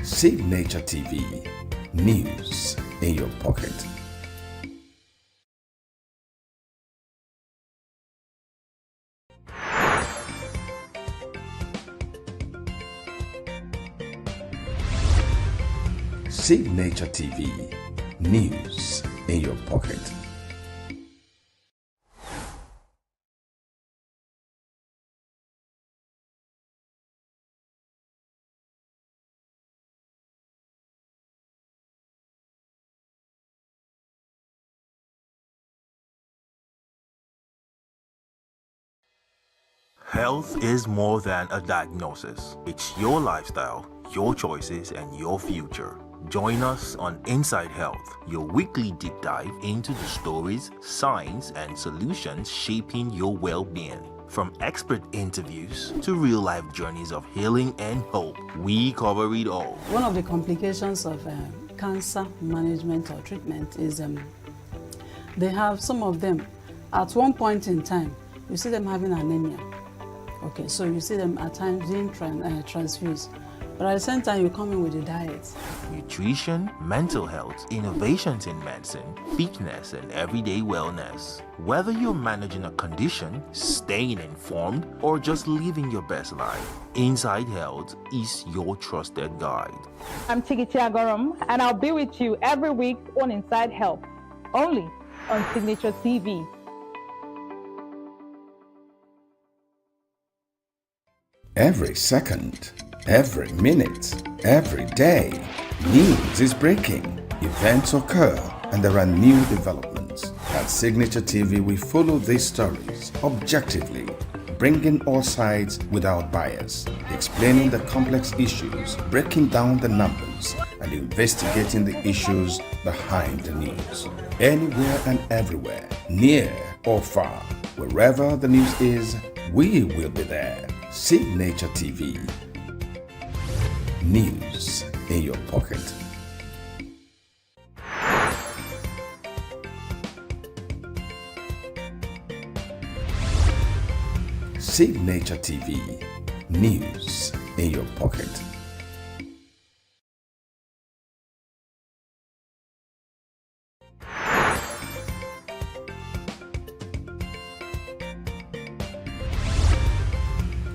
Signaturetv, news in your pocket. Signaturetv, news in your pocket. Health is more than a diagnosis. It's your lifestyle, your choices, and your future. Join us on Inside Health, your weekly deep dive into the stories, science, and solutions shaping your well-being. From expert interviews to real-life journeys of healing and hope, we cover it all. One of the complications of cancer management or treatment is they have some of them, at one point in time, you see them having anemia. Okay, so you see them at times being transfused. But at the same time, you come in with a diet. Nutrition, mental health, innovations in medicine, fitness, and everyday wellness. Whether you're managing a condition, staying informed, or just living your best life, Inside Health is your trusted guide. I'm Signaturetv, and I'll be with you every week on Inside Health, only on Signaturetv. Every second, every minute, every day, news is breaking, events occur, and there are new developments. At Signaturetv, we follow these stories objectively, bringing all sides without bias, explaining the complex issues, breaking down the numbers, and investigating the issues behind the news. Anywhere and everywhere, near or far, wherever the news is, we will be there. Signaturetv, news in your pocket. Signaturetv, news in your pocket.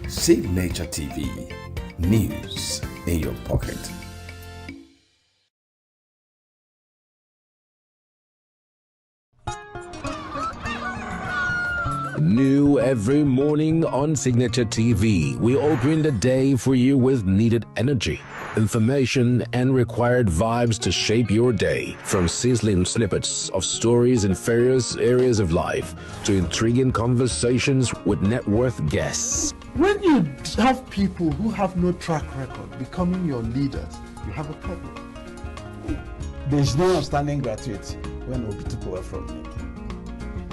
Signaturetv, news in your pocket. New every morning on Signaturetv, we open the day for you with needed energy, information, and required vibes to shape your day. From sizzling snippets of stories in various areas of life to intriguing conversations with net worth guests. When you have people who have no track record becoming your leaders, you have a problem. There is no outstanding gratuity when Obi took over from me.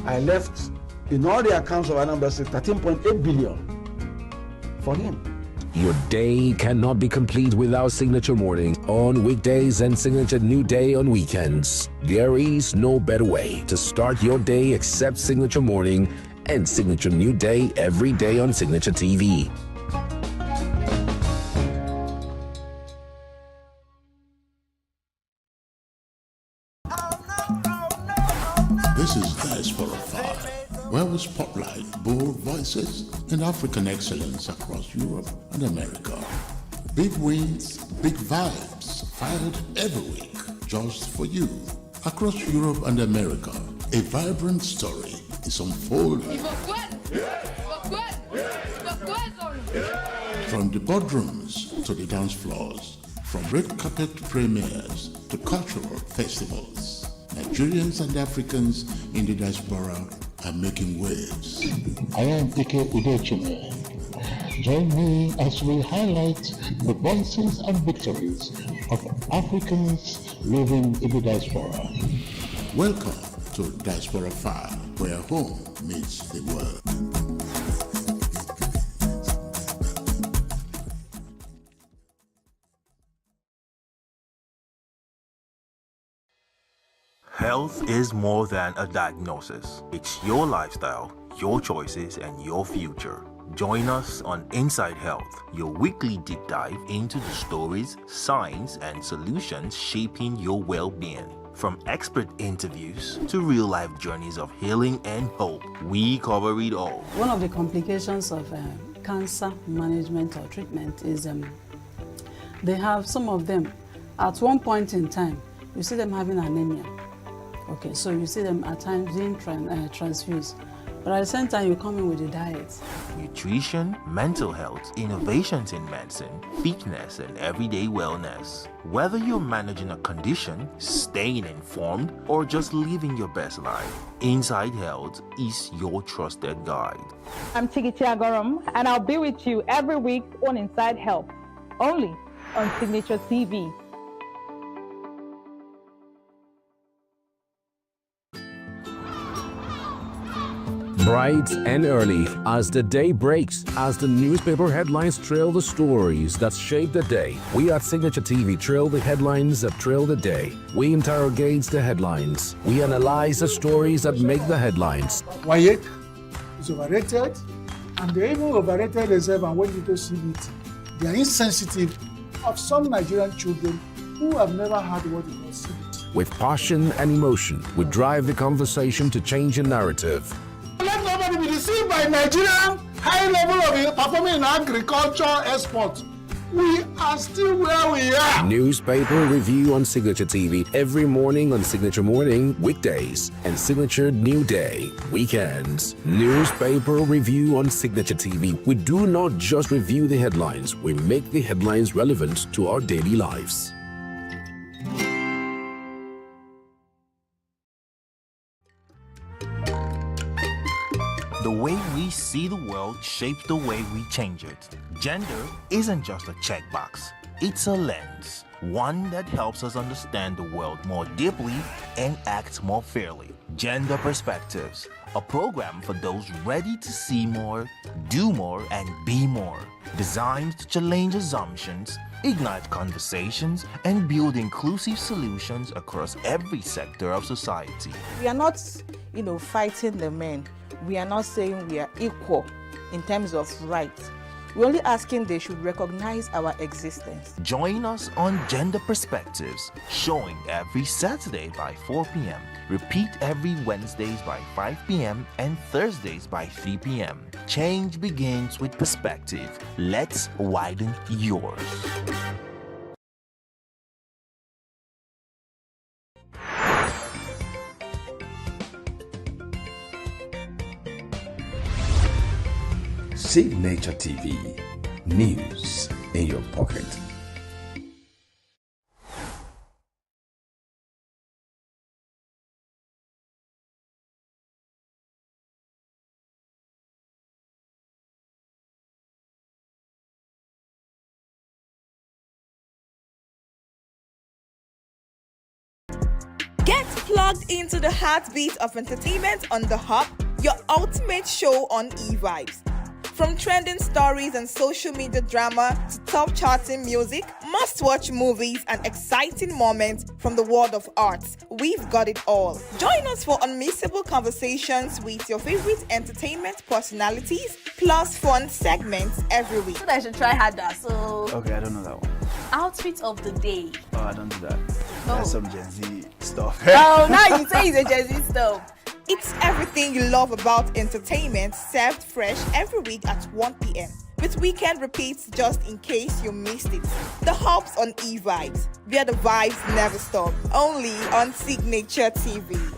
I left in all the accounts of Anambra State 13.8 billion for him. Your day cannot be complete without Signature Morning on weekdays and Signature New Day on weekends. There is no better way to start your day except Signature Morning and Signature New Day every day on Signaturetv. This is Diaspora 5, where we spotlight bold voices and African excellence across Europe and America. Big wins, big vibes, fired every week, just for you. Across Europe and America, a vibrant story is unfolding. From the boardrooms to the dance floors, from red carpet premieres to cultural festivals, Nigerians and Africans in the diaspora are making waves. I am Ike Udechime. Join me as we highlight the voices and victories of Africans living in the diaspora. Welcome to Diaspora 5, where home meets the world. Health is more than a diagnosis. It's your lifestyle, your choices, and your future. Join us on Inside Health, your weekly deep dive into the stories, science, and solutions shaping your well-being. From expert interviews to real-life journeys of healing and hope, we cover it all. One of the complications of cancer management or treatment is they have some of them at one point in time, you see them having anemia. Okay, so you see them at times being transfused. But at the same time, you come in with the diet. Nutrition, mental health, innovations in medicine, fitness, and everyday wellness. Whether you're managing a condition, staying informed, or just living your best life, Inside Health is your trusted guide. I'm Signaturetv, and I'll be with you every week on Inside Health, only on Signaturetv. Bright and early, as the day breaks, as the newspaper headlines trail the stories that shape the day, we at Signaturetv trail the headlines that trail the day. We interrogate the headlines. We analyze the stories that make the headlines. Why is overrated, and they even overrated themselves and went into CBT. They are insensitive of some Nigerian children who have never had what they call CBT. With passion and emotion, we drive the conversation to change the narrative. Let nobody be deceived by Nigerian high level of performing in agriculture export. We are still where we are. Newspaper review on Signaturetv every morning on Signature Morning, weekdays, and Signature New Day, weekends. Newspaper review on Signaturetv. We do not just review the headlines, we make the headlines relevant to our daily lives. The way we see the world shapes the way we change it. Gender isn't just a checkbox, it's a lens, one that helps us understand the world more deeply and act more fairly. Gender Perspectives, a program for those ready to see more, do more, and be more. Designed to challenge assumptions, ignite conversations, and build inclusive solutions across every sector of society. We are not, fighting the men. We are not saying we are equal in terms of rights. We're only asking they should recognize our existence. Join us on Gender Perspectives, showing every Saturday by 4 p.m. Repeat every Wednesdays by 5 p.m. and Thursdays by 3 p.m. Change begins with perspective. Let's widen yours. Signaturetv, news in your pocket. Get plugged into the heartbeat of entertainment on The Hub, your ultimate show on eVibes. From trending stories and social media drama to top charting music, must-watch movies and exciting moments from the world of arts, we've got it all. Join us for unmissable conversations with your favorite entertainment personalities, plus fun segments every week. So I should try harder, so... Okay, I don't know that one. Outfit of the day. Oh, I don't do that. No. That's some Gen Z stuff. Oh, now you say it's a Gen Z stuff. It's everything you love about entertainment, served fresh every week at 1 p.m. with weekend repeats just in case you missed it. The Hub's on eVibes, where the vibes never stop. Only on Signaturetv.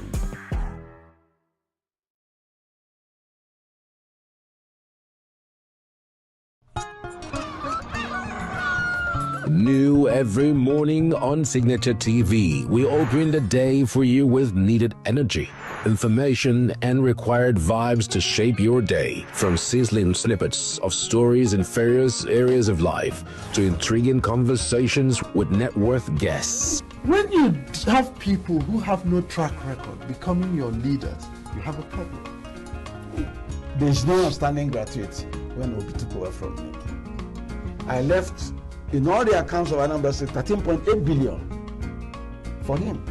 New every morning on Signaturetv, we open the day for you with needed energy, information, and required vibes to shape your day. From sizzling snippets of stories in various areas of life to intriguing conversations with net worth guests. When you have people who have no track record becoming your leaders, you have a problem. There's no outstanding gratuity when Obi took over from me. I left in all the accounts of Anambra State 13.8 billion for him.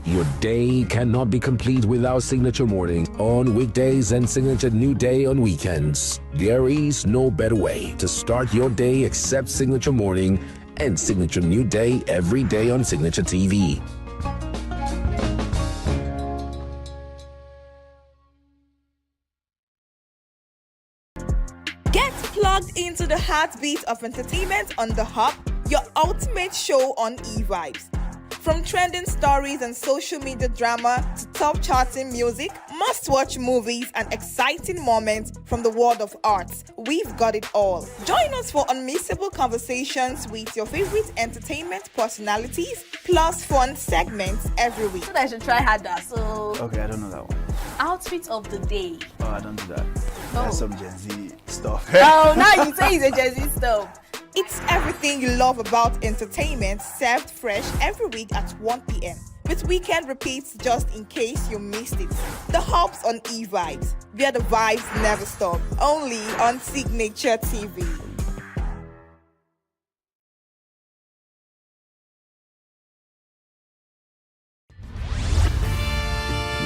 Your day cannot be complete without Signature Morning on weekdays and Signature New Day on weekends. There is no better way to start your day except Signature Morning and Signature New Day every day on Signature TV. Get plugged into the heartbeat of entertainment on The Hub, your ultimate show on e-vibes. From trending stories and social media drama to top charting music, must-watch movies and exciting moments from the world of arts, we've got it all. Join us for unmissable conversations with your favorite entertainment personalities, plus fun segments every week. So I should try harder. So Okay, I don't know that one. outfit of the day. Oh, I don't do that. That's some Gen Z stuff. Oh, now you say it's a Gen Z stuff. It's everything you love about entertainment, served fresh every week at 1 p.m. with weekend repeats just in case you missed it. The Hubs on e-vibes, where the vibes never stop. Only on Signature TV.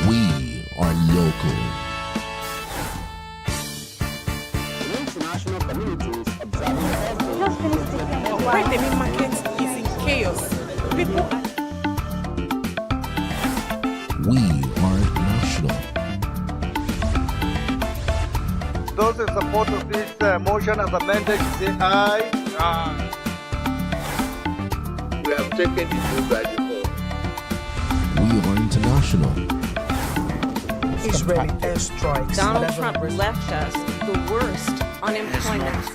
We are local. International communities observing just finished the Why the main market is in chaos. People We are national. Those in support of this motion as amended, say aye. Aye. We have taken the vote by default. We are international. Israeli airstrikes. Donald Trump left us the worst unemployment.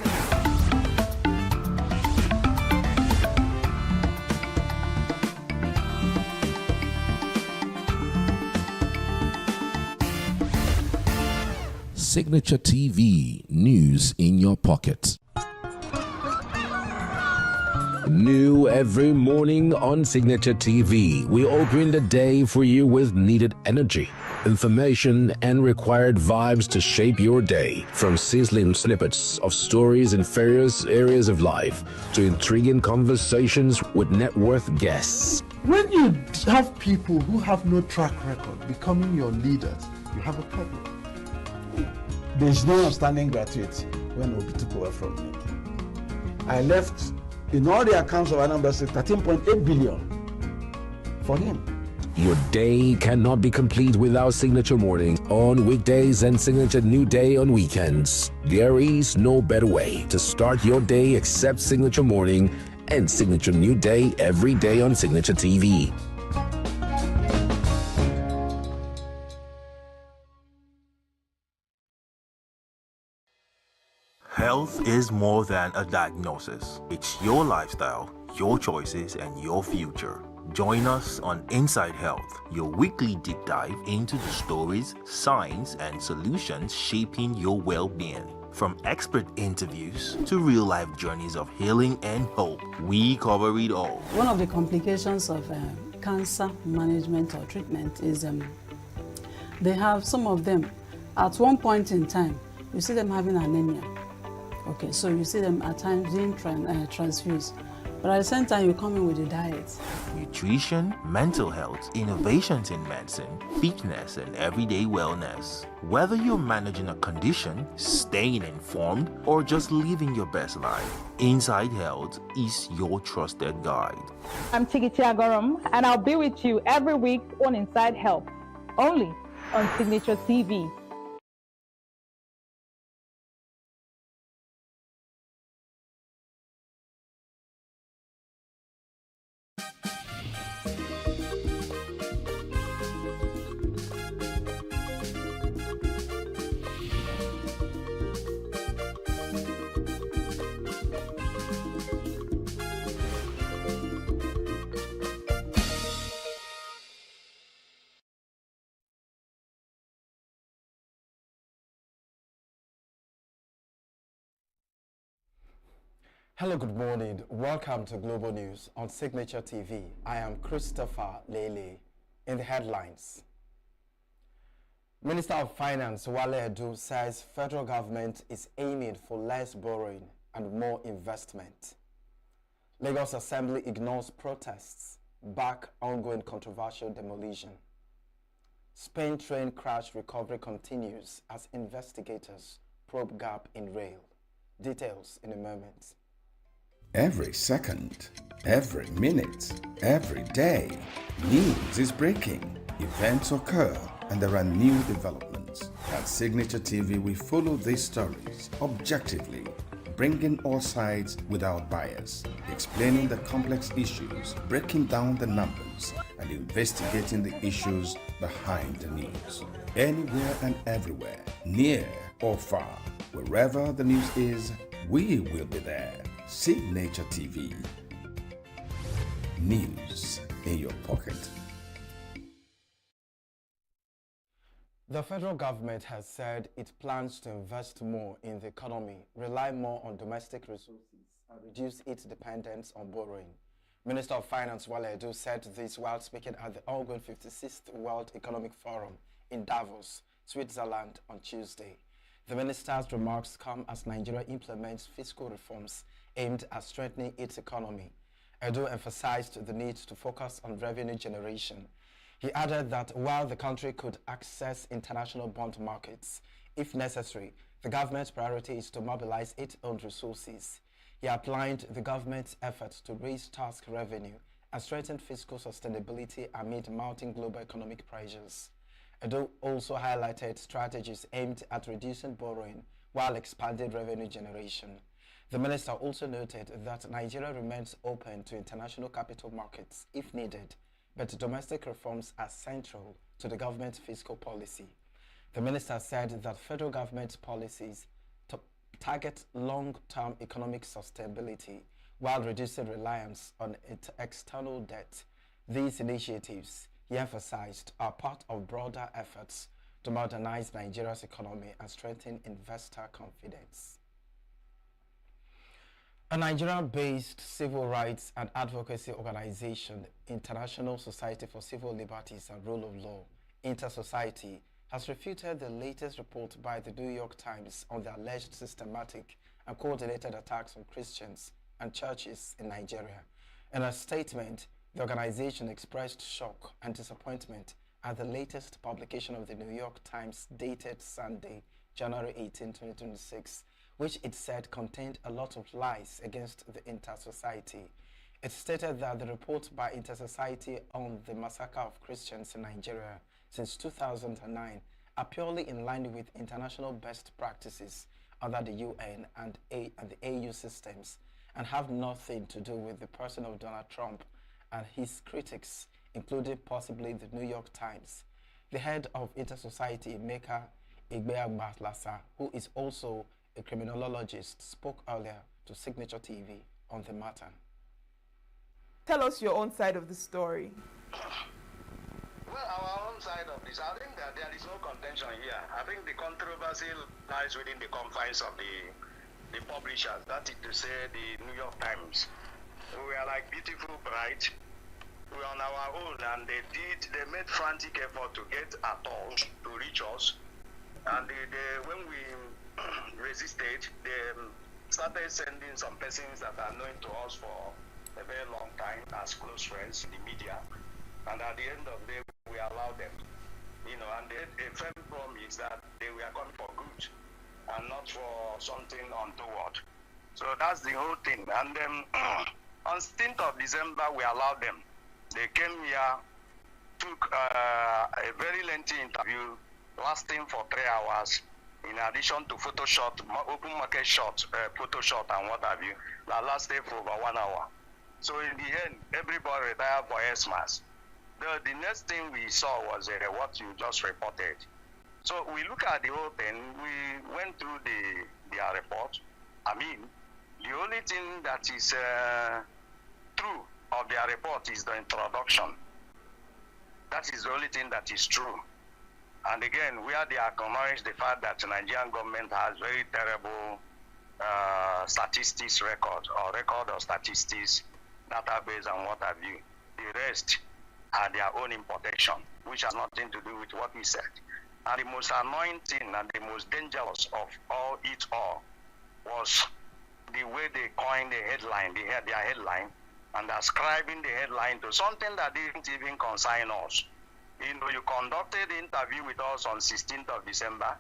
Signature TV, news in your pocket. New every morning on Signature TV, we open the day for you with needed energy, information, and required vibes to shape your day. From sizzling snippets of stories in various areas of life to intriguing conversations with net worth guests. When you have people who have no track record becoming your leaders, you have a problem. There's no outstanding gratuity when Obi took over from me. I left in all the accounts of Anambra State 13.8 billion for him. Your day cannot be complete without Signature Morning on weekdays and Signature New Day on weekends. There is no better way to start your day except Signature Morning and Signature New Day every day on Signature TV. Health is more than a diagnosis. It's your lifestyle, your choices, and your future. Join us on Inside Health, your weekly deep dive into the stories, science, and solutions shaping your well-being. From expert interviews to real-life journeys of healing and hope, we cover it all. One of the complications of cancer management or treatment is they have some of them at one point in time, you see them having anemia. Okay, so you see them at times being transfused. But at the same time, you come in with a diet. Nutrition, mental health, innovations in medicine, fitness, and everyday wellness. Whether you're managing a condition, staying informed, or just living your best life, Inside Health is your trusted guide. I'm Signaturetv, and I'll be with you every week on Inside Health, only on Signature TV. Hello, good morning. Welcome to Global News on Signature TV. I am Christopher Lele. In the headlines, Minister of Finance Wale Edu says federal government is aiming for less borrowing and more investment. Lagos Assembly ignores protests back ongoing controversial demolition. Spain train crash recovery continues as investigators probe gap in rail. Details in a moment. Every second, every minute, every day, news is breaking. Events occur and there are new developments. At Signature TV, we follow these stories objectively, bringing all sides without bias, explaining the complex issues, breaking down the numbers, and investigating the issues behind the news. Anywhere and everywhere, near or far, wherever the news is, we will be there. Signature TV. News in your pocket. The federal government has said it plans to invest more in the economy, rely more on domestic resources, and reduce its dependence on borrowing. Minister of Finance Wale Edu said this while speaking at the ongoing 56th World Economic Forum in Davos, Switzerland on Tuesday. The minister's remarks come as Nigeria implements fiscal reforms aimed at strengthening its economy. Edu emphasized the need to focus on revenue generation. He added that while the country could access international bond markets, if necessary, the government's priority is to mobilize its own resources. He outlined the government's efforts to raise tax revenue and strengthen fiscal sustainability amid mounting global economic pressures. Edu also highlighted strategies aimed at reducing borrowing while expanding revenue generation. The minister also noted that Nigeria remains open to international capital markets if needed, but domestic reforms are central to the government's fiscal policy. The minister said that federal government's policies target long-term economic sustainability while reducing reliance on its external debt. These initiatives, he emphasized, are part of broader efforts to modernize Nigeria's economy and strengthen investor confidence. A Nigeria-based civil rights and advocacy organization, International Society for Civil Liberties and Rule of Law, Inter-Society, has refuted the latest report by the New York Times on the alleged systematic and coordinated attacks on Christians and churches in Nigeria. In a statement, the organization expressed shock and disappointment at the latest publication of the New York Times dated Sunday, January 18, 2026, which it said contained a lot of lies against the Inter-Society. It stated that the report by Inter-Society on the massacre of Christians in Nigeria since 2009 are purely in line with international best practices under the UN and the AU systems and have nothing to do with the person of Donald Trump and his critics, including possibly the New York Times. The head of Inter-Society, Emeka Igbeagbalasa, who is also a criminologist, spoke earlier to Signature TV on the matter. Tell us your own side of the story. Well, our own side of this, I think that there is no contention here. I think the controversy lies within the confines of the publishers, that is to say the New York Times. We are like beautiful bride. We are on our own, and they made frantic effort to get at us, to reach us. And when we resisted, they started sending some persons that are known to us for a very long time as close friends in the media. And at the end of the day, we allowed them. And the firm promise that they were coming for good and not for something untoward. So that's the whole thing. And then on 16th of December, we allowed them. They came here, took a very lengthy interview lasting for 3 hours, in addition to photo shot, open market shot, photo shot and what have you, that lasted for over 1 hour. So in the end, everybody retired for Xmas. The next thing we saw was what you just reported. So we look at the whole thing, we went through their report. I mean, the only thing that is true of their report is the introduction. That is the only thing that is true. And again, where they acknowledge the fact that the Nigerian government has very terrible statistics record of statistics, database and what have you. The rest are their own imperfection, which has nothing to do with what we said. And the most annoying thing and the most dangerous of all was the way they coined the headline, their headline, and ascribing the headline to something that didn't even concern us. You conducted the interview with us on 16th of December,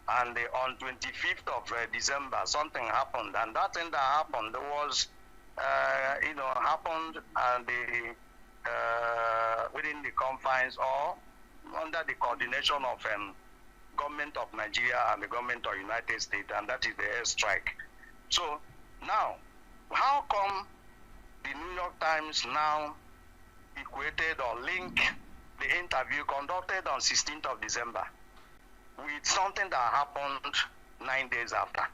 and on 25th of December, something happened, and that thing that happened was, happened and within the confines or under the coordination of government of Nigeria and the government of United States, and that is the airstrike. So now, how come the New York Times now equated or linked the interview conducted on 16th of December with something that happened 9 days after?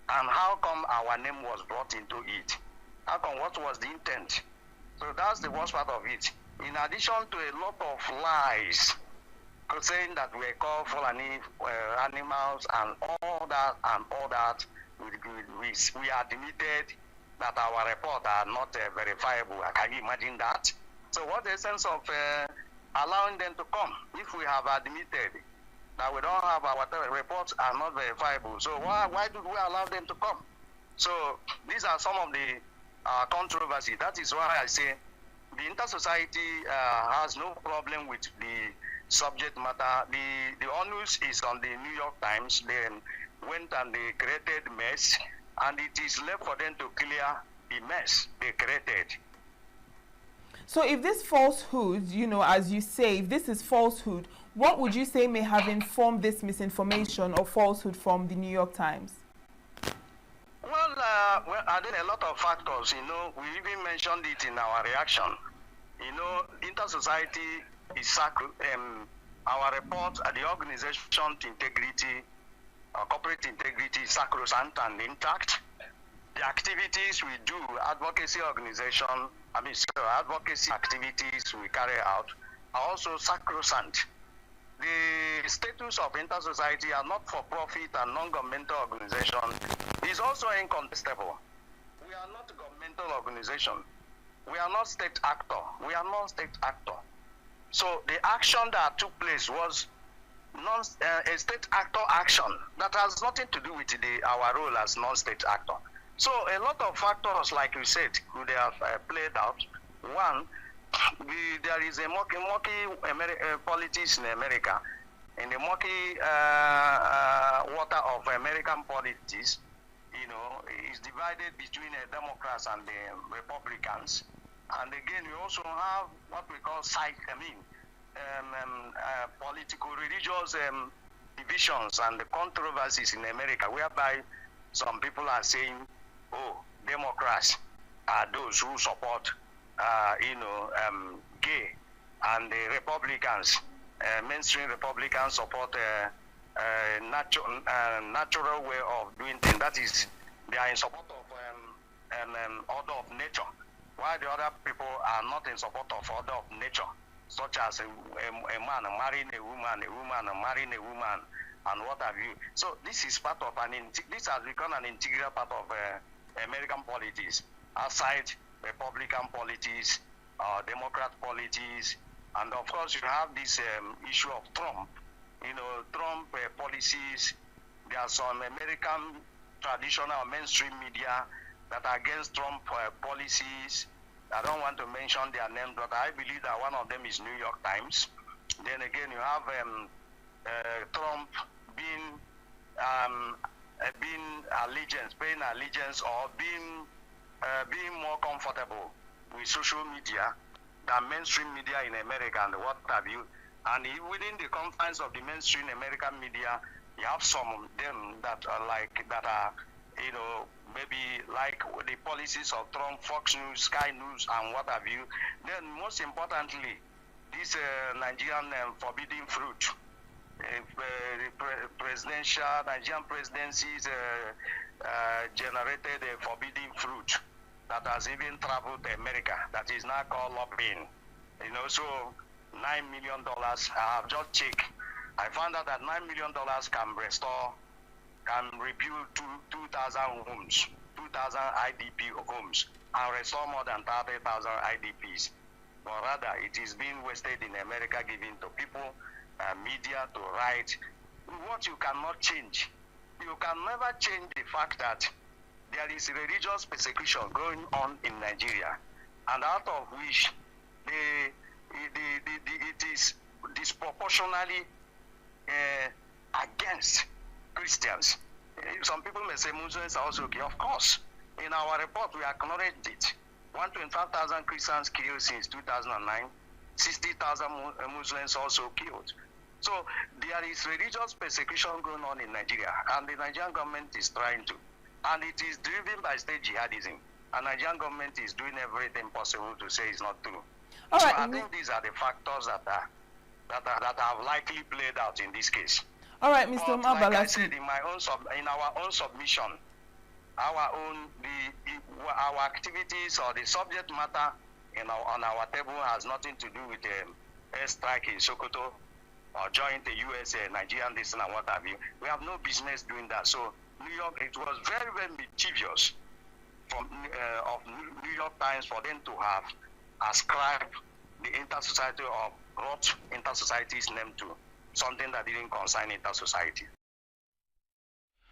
And how come our name was brought into it? How come? What was the intent? So that's the worst part of it. In addition to a lot of lies saying that we call Fulani animals and all that, we admitted that our report are not verifiable. Can you imagine that? So what's the sense of allowing them to come if we have admitted that we don't have our reports are not verifiable? So why do we allow them to come? So these are some of the controversy. That is why I say the inter-society has no problem with the subject matter. The onus is on the New York Times. They went and they created mess, and it is left for them to clear the mess they created. So if this falsehood, as you say, if this is falsehood, what would you say may have informed this misinformation or falsehood from the New York Times? Well, I think a lot of factors, we even mentioned it in our reaction. Inter-society is sacrosanct. Our report, the organization integrity, corporate integrity is sacrosanct and intact. The activities we do, advocacy activities we carry out are also sacrosanct. The status of inter-society are not-for-profit and non-governmental organization is also incontestable. We are not a governmental organization. We are not state actor. We are non-state actor. So the action that took place was a state actor action that has nothing to do with our role as non-state actor. So a lot of factors, like you said, could have played out. One, there is a murky politics in America. In the murky water of American politics, is divided between the Democrats and the Republicans. And again, we also have what we call political religious divisions and the controversies in America, whereby some people are saying, Democrats are those who support gay, and the Republicans, mainstream Republicans support natural way of doing things. That is, they are in support of order of nature, while the other people are not in support of order of nature, such as a man marrying a woman marrying a woman, and what have you. So this is part of this has become an integral part of American politics, aside Republican politics, Democrat politics, and of course you have this issue of Trump. Trump policies. There are some American traditional mainstream media that are against Trump policies. I don't want to mention their name, but I believe that one of them is New York Times. Then again, you have Trump paying allegiance, or being more comfortable with social media than mainstream media in America and what have you. And within the confines of the mainstream American media, you have some of them that are maybe like the policies of Trump, Fox News, Sky News, and what have you. Then most importantly, this Nigerian forbidden fruit. Nigerian presidencies generated a forbidden fruit that has even traveled to America, that is now called lobbying. So $9 million, I have just checked. I found out that $9 million can rebuild 2,000 homes, 2,000 IDP homes, and restore more than 30,000 IDPs. But rather, it is being wasted in America, given to people, media to write. What you cannot change, you can never change the fact that there is religious persecution going on in Nigeria. and out of which it is disproportionately against Christians. Some people may say Muslims are also okay. Of course, in our report we acknowledged it. 125,000 Christians killed since 2009, 60,000 Muslims also killed. So there is religious persecution going on in Nigeria, and the Nigerian government is trying to. And it is driven by state jihadism. And Nigerian government is doing everything possible to say it's not true. All so right. I think these are the factors that have likely played out in this case. All right, Mr. But like I Mabalasi. said, in our own submission, our activities or the subject matter on our table has nothing to do with the airstrike in Sokoto or join the US, Nigerian, this and what have you. We have no business doing that. So New York, it was very, very mischievous of New York Times for them to have ascribed the inter-society or brought inter-society's name to something that didn't concern inter-society.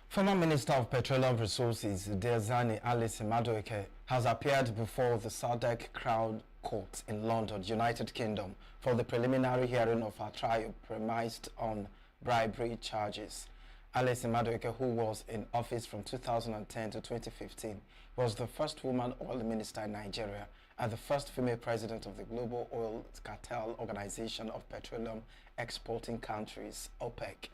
Former Minister of Petroleum Resources, Diezani Alice Madueke, has appeared before the SADC Crown Court in London, United Kingdom, for the preliminary hearing of her trial premised on bribery charges. Alice Madueke, who was in office from 2010 to 2015, was the first woman oil minister in Nigeria and the first female president of the Global Oil Cartel Organization of Petroleum Exporting Countries, OPEC.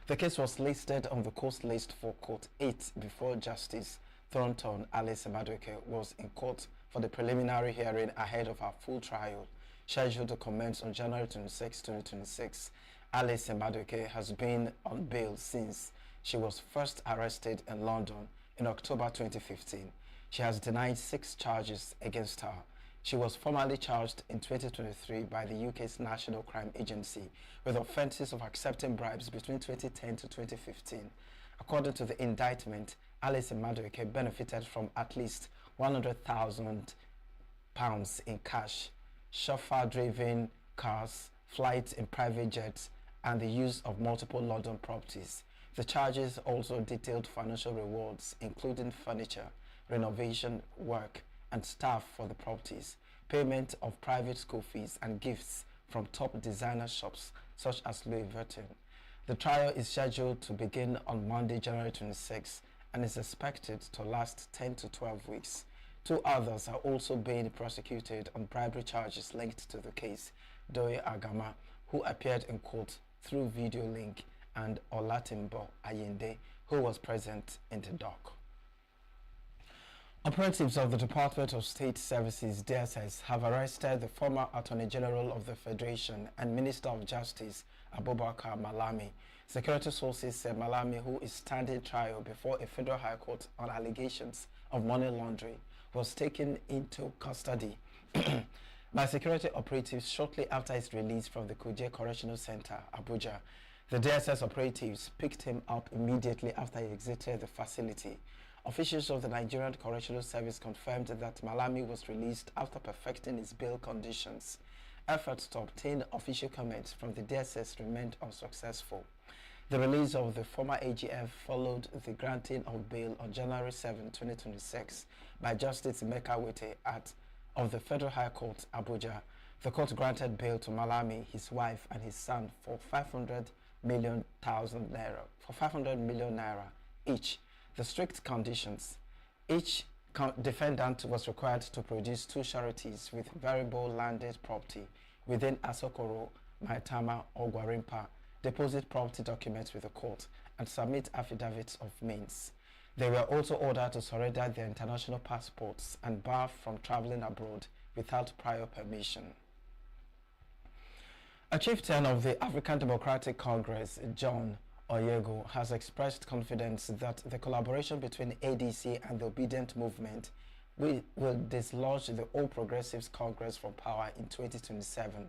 The case was listed on the court list for Court 8 before Justice Thornton Alice Madueke was in court for the preliminary hearing ahead of her full trial, scheduled to commence on January 26, 2026. Alice Madueke has been on bail since she was first arrested in London in October 2015. She has denied 6 charges against her. She was formally charged in 2023 by the UK's National Crime Agency with offences of accepting bribes between 2010 to 2015. According to the indictment, Alice Madueke benefited from at least £100,000 in cash, chauffeur-driven cars, flights in private jets, and the use of multiple London properties. The charges also detailed financial rewards, including furniture, renovation work, and staff for the properties, payment of private school fees, and gifts from top designer shops such as Louis Vuitton. The trial is scheduled to begin on Monday, January 26, and is expected to last 10 to 12 weeks. 2 others are also being prosecuted on bribery charges linked to the case: Doye Agama, who appeared in court through video link, and Olatimbo Ayinde, who was present in the dock. Operatives of the Department of State Services, DSS, have arrested the former Attorney General of the Federation and Minister of Justice, Abubakar Malami. Security sources said Malami, who is standing trial before a federal high court on allegations of money laundering, was taken into custody by security operatives shortly after his release from the Kuje Correctional Center, Abuja. The DSS operatives picked him up immediately after he exited the facility. Officials of the Nigerian Correctional Service confirmed that Malami was released after perfecting his bail conditions. Efforts to obtain official comments from the DSS remained unsuccessful. The release of the former AGF followed the granting of bail on January 7, 2026 by Justice Emeka Wete of the Federal High Court, Abuja. The court granted bail to Malami, his wife, and his son for 500 million naira each. The strict conditions: each defendant was required to produce 2 sureties with variable landed property within Asokoro, Maitama, or Gwarimpa, deposit property documents with the court, and submit affidavits of means. They were also ordered to surrender their international passports and bar from traveling abroad without prior permission. A chieftain of the African Democratic Congress, John Oyego, has expressed confidence that the collaboration between ADC and the Obedient Movement will dislodge the All Progressives Congress from power in 2027.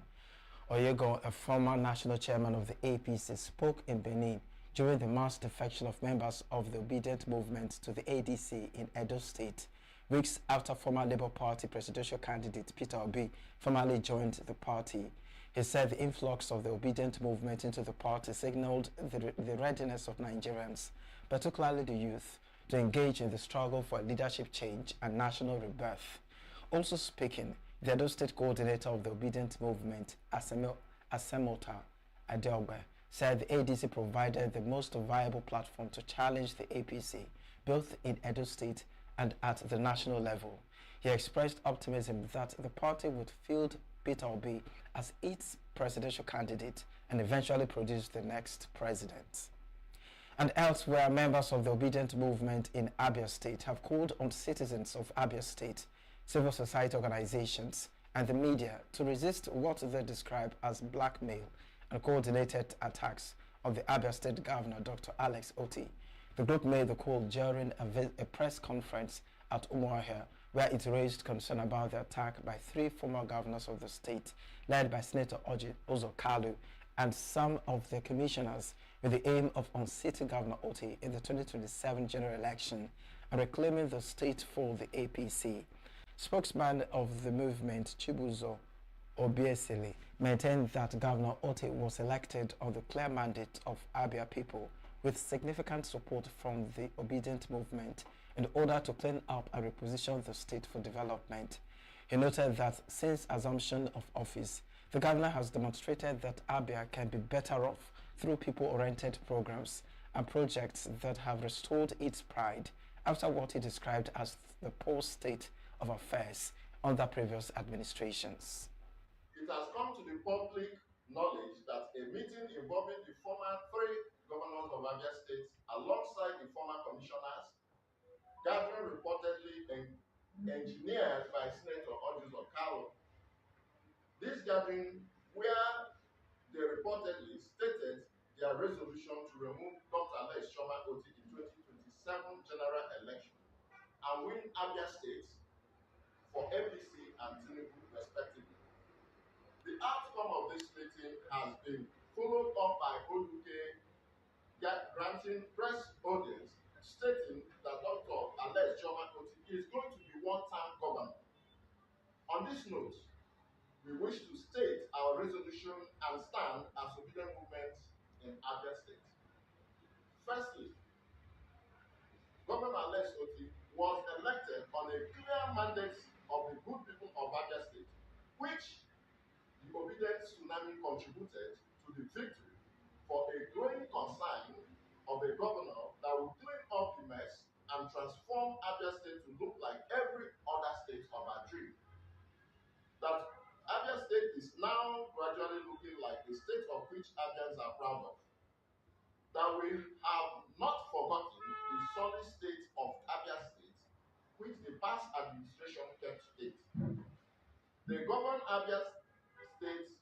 Oyego, a former national chairman of the APC, spoke in Benin during the mass defection of members of the Obedient Movement to the ADC in Edo State, weeks after former Labour Party presidential candidate Peter Obi formally joined the party. He said the influx of the Obedient Movement into the party signaled the readiness of Nigerians, particularly the youth, to engage in the struggle for leadership change and national rebirth. Also speaking, The Edo State coordinator of the Obedient Movement, Asemota Adeogbe, said the ADC provided the most viable platform to challenge the APC, both in Edo State and at the national level. He expressed optimism that the party would field Peter Obi as its presidential candidate and eventually produce the next president. And elsewhere, members of the Obedient Movement in Abia State have called on citizens of Abia State, civil society organizations, and the media to resist what they describe as blackmail and coordinated attacks on the Abia State Governor, Dr. Alex Oti. The group made the call during a press conference at Umuahia, where it raised concern about the attack by 3 former governors of the state, led by Senator Ozo Kalu and some of the commissioners, with the aim of unseating Governor Oti in the 2027 general election and reclaiming the state for the APC. Spokesman of the movement, Chibuzo Obiesili, maintained that Governor Oti was elected on the clear mandate of Abia people with significant support from the Obedient Movement in order to clean up and reposition the state for development. He noted that since assumption of office, the governor has demonstrated that Abia can be better off through people-oriented programs and projects that have restored its pride after what he described as the poor state of affairs under previous administrations. It has come to the public knowledge that a meeting involving the former 3 governors of Abia State alongside the former commissioners, gathering reportedly engineered by Senator Ojuzo Kalu. This gathering, where they reportedly stated their resolution to remove Dr. Alex Chioma Oti in 2027 general election and win Abia State for APC and Tinubu respectively. The outcome of this meeting has been followed up by Oluke granting press audience stating that Dr. Alex Chioma Oti is going to be one-term governor. On this note, we wish to state our resolution and stand as Obedient Movement in Abia State. Firstly, Governor Alex Oti was elected on a clear mandate of the good people of Abia State, which the Obedient Tsunami contributed to the victory for a growing concern of a governor that will clean up the mess and transform Abia State to look like every other state of our dream. That Abia State is now gradually looking like a state of which Abians are proud of. That we have not forgotten the solid state of Abia State, which the past administration kept state. They govern Abia State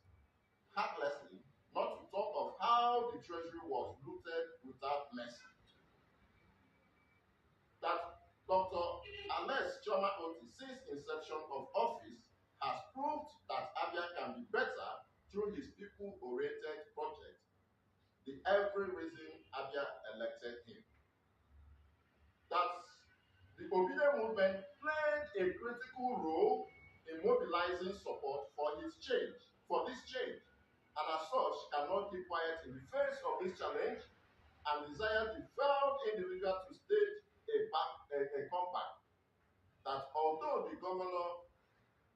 heartlessly, not to talk of how the treasury was looted without mercy. That Dr. Alex Chioma Oti, since inception of office, has proved that Abia can be better through his people-oriented project, the every reason Abia elected him. That the Obedient Movement played a critical role in mobilizing support for his change, and as such cannot keep quiet in the face of this challenge and desire the failed individual to stage a comeback. That although the governor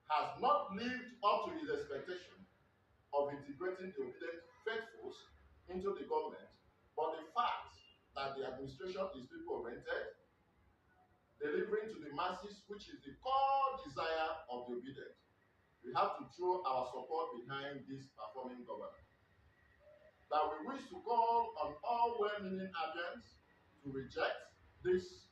has not lived up to his expectation of integrating the obedient faithfuls into the government, but the fact that the administration is people-oriented, delivering to the masses, which is the core desire of the obedient, we have to throw our support behind this performing governor. That we wish to call on all well-meaning Abians to reject this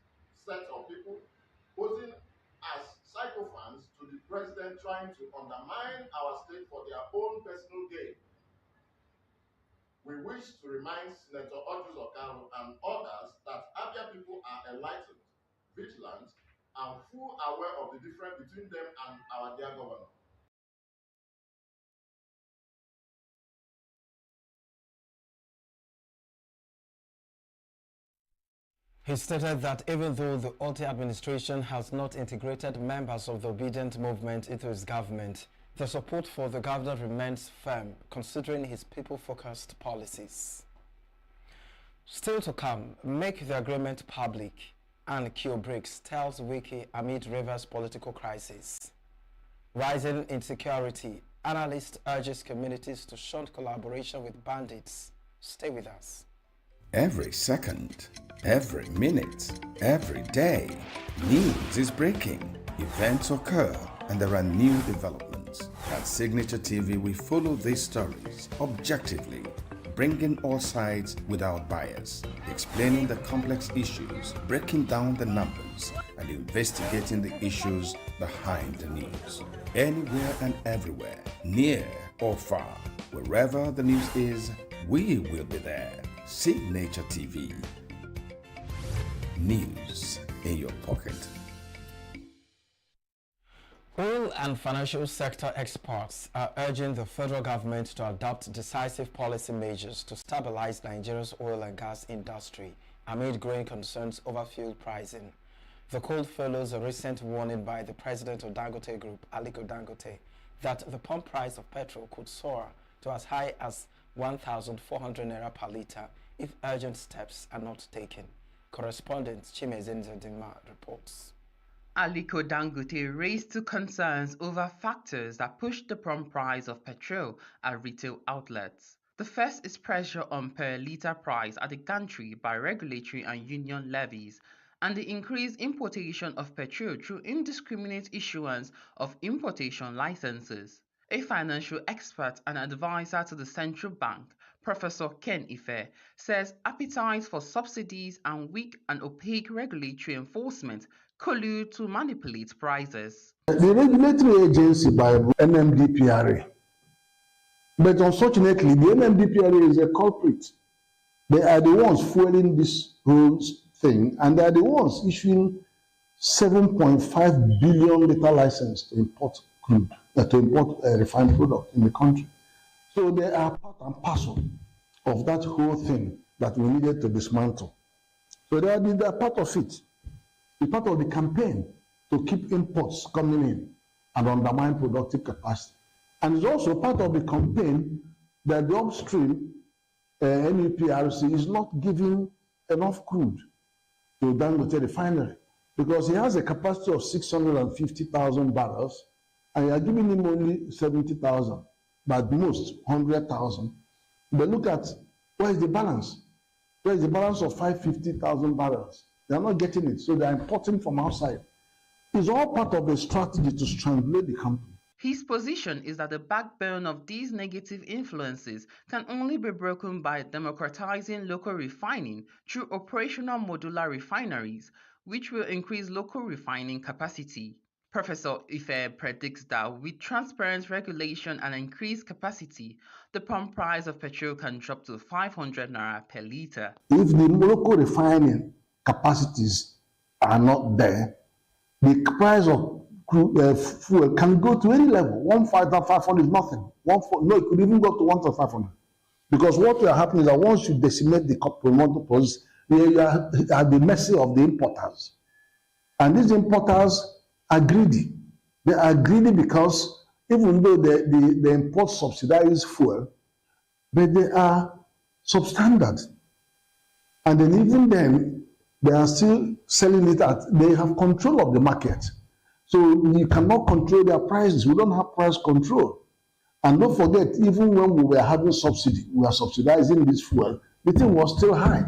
set of people posing as sycophants to the president trying to undermine our state for their own personal gain. We wish to remind Senator Ojuzo Kalu and others that Abia people are enlightened, vigilant, and full aware of the difference between them and our dear governor. He stated that even though the Oti administration has not integrated members of the Obedient Movement into its government, the support for the governor remains firm, considering his people-focused policies. Still to come, make the agreement public, and cure BRICS tells Wiki amid Rivers' political crisis. Rising insecurity. Analyst urges communities to shun collaboration with bandits. Stay with us. Every second, every minute, every day, news is breaking, events occur, and there are new developments. At Signature TV, we follow these stories objectively, bringing all sides without bias, explaining the complex issues, breaking down the numbers, and investigating the issues behind the news. Anywhere and everywhere, near or far, wherever the news is, we will be there. Signature TV. News in your pocket. Oil and financial sector experts are urging the federal government to adopt decisive policy measures to stabilize Nigeria's oil and gas industry amid growing concerns over fuel pricing. The call follows a recent warning by the president of Dangote Group, Aliko Dangote, that the pump price of petrol could soar to as high as 1,400 naira per litre if urgent steps are not taken. Correspondent Chimezen Zedima reports. Aliko Dangote raised two concerns over factors that pushed the pump price of petrol at retail outlets. The first is pressure on per litre price at the gantry by regulatory and union levies, and the increased importation of petrol through indiscriminate issuance of importation licenses. A financial expert and advisor to the central bank, Professor Ken Ife, says appetite for subsidies and weak and opaque regulatory enforcement collude to manipulate prices. The regulatory agency by NMDPRA, but unfortunately the NMDPRA is a culprit. They are the ones fueling this whole thing, and they are the ones issuing 7.5 billion litre license to import crude, to import a refined product in the country. So they are part and parcel of that whole thing that we needed to dismantle. So they are part of it. It's part of the campaign to keep imports coming in and undermine productive capacity. And it's also part of the campaign that the upstream NUPRC is not giving enough crude to Dangote refinery because he has a capacity of 650,000 barrels and you are giving him only 70,000, but at most 100,000. But look at where is the balance? Where is the balance of 550,000 barrels? They are not getting it, so they are importing from outside. It's all part of a strategy to strangulate the company. His position is that the backbone of these negative influences can only be broken by democratizing local refining through operational modular refineries, which will increase local refining capacity. Professor Ife predicts that with transparent regulation and increased capacity, the pump price of petrol can drop to 500 naira per litre. If the local refining capacities are not there, the price of fuel can go to any level. 1,500 is nothing. No, it could even go to 1,500. Because what will happen is that once you decimate the promoter process, you are at the mercy of the importers. And these importers are greedy. They are greedy because even though they import subsidized fuel, but they are substandard. And then even then, they are still selling it they have control of the market. So you cannot control their prices. We don't have price control. And don't forget, even when we were having subsidy, we were subsidizing this fuel, the thing was still high.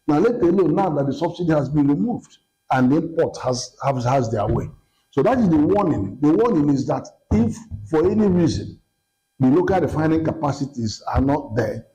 Now let alone now that the subsidy has been removed and the import has their way. So that is the warning. The warning is that if for any reason the local refining capacities are not there,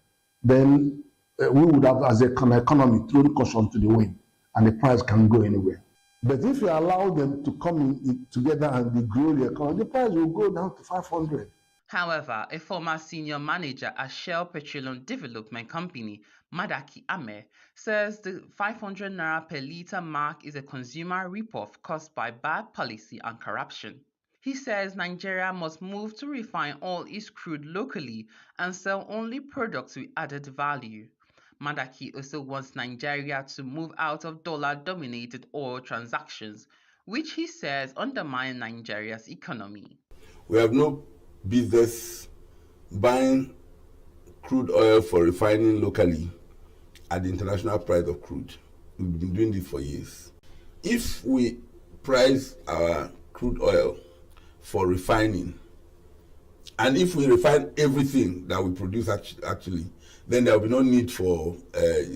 then we would have, as an economy, thrown caution to the wind and the price can go anywhere. But if you allow them to come in together and they grow the economy, the price will go down to 500. However, a former senior manager at Shell Petroleum Development Company, Madaki Ame, says the 500 naira per litre mark is a consumer ripoff caused by bad policy and corruption. He says Nigeria must move to refine all its crude locally and sell only products with added value. Madaki also wants Nigeria to move out of dollar-dominated oil transactions, which he says undermine Nigeria's economy. We have no business buying crude oil for refining locally at the international price of crude. We've been doing this for years. If we price our crude oil for refining. And if we refine everything that we produce actually, then there will be no need for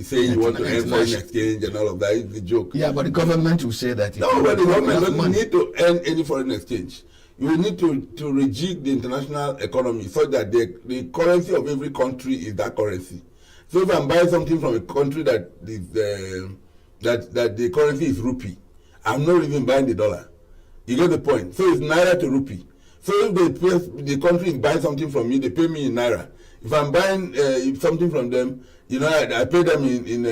saying you want to earn foreign exchange and all of that. It's a joke. Yeah, but the government will say that. No, but the government doesn't need to earn any foreign exchange. You will need to rejig the international economy so that the currency of every country is that currency. So if I'm buying something from a country that is that the currency is rupee, I'm not even buying the dollar. You get the point? So it's naira to rupee. So if the country is buying something from me, they pay me in naira. If I'm buying something from them, I pay them in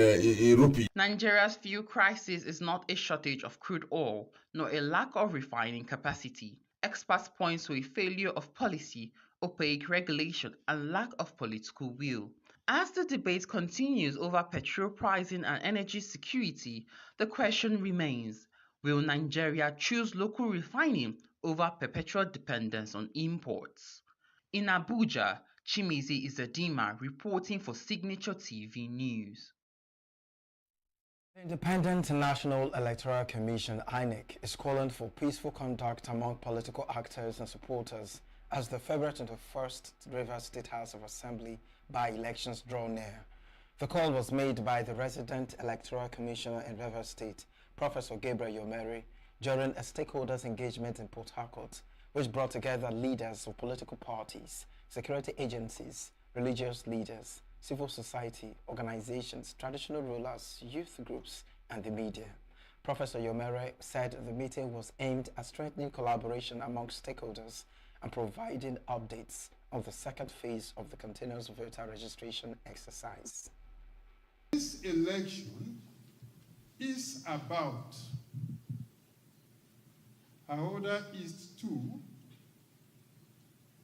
rupee. Nigeria's fuel crisis is not a shortage of crude oil, nor a lack of refining capacity. Experts point to a failure of policy, opaque regulation, and lack of political will. As the debate continues over petrol pricing and energy security, the question remains, will Nigeria choose local refining over perpetual dependence on imports? In Abuja, Chimizi Izedima reporting for Signaturetv News. The Independent National Electoral Commission, INEC, is calling for peaceful conduct among political actors and supporters as the February 21st Rivers State House of Assembly by-elections draw near. The call was made by the resident Electoral Commissioner in Rivers State, Professor Gabriel Yomeri, during a stakeholders engagement in Port Harcourt, which brought together leaders of political parties, security agencies, religious leaders, civil society, organizations, traditional rulers, youth groups, and the media. Professor Yomere said the meeting was aimed at strengthening collaboration among stakeholders and providing updates on the second phase of the continuous voter registration exercise. This election is about Ahoda East 2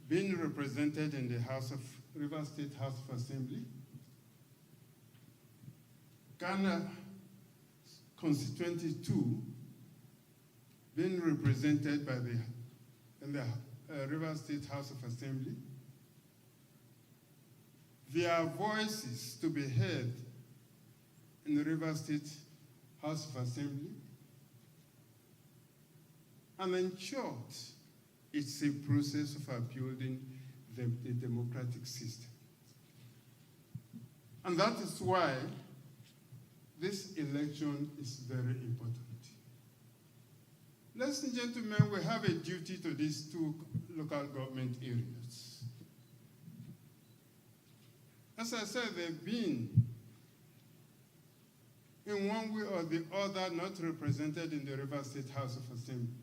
being represented in the Rivers State House of Assembly, Ghana Constituency 2 being represented by in the Rivers State House of Assembly, their voices to be heard in the Rivers State House of Assembly, and in short, it's a process of building the democratic system. And that is why this election is very important. Ladies and gentlemen, we have a duty to these two local government areas. As I said, they've been, in one way or the other, not represented in the Rivers State House of Assembly.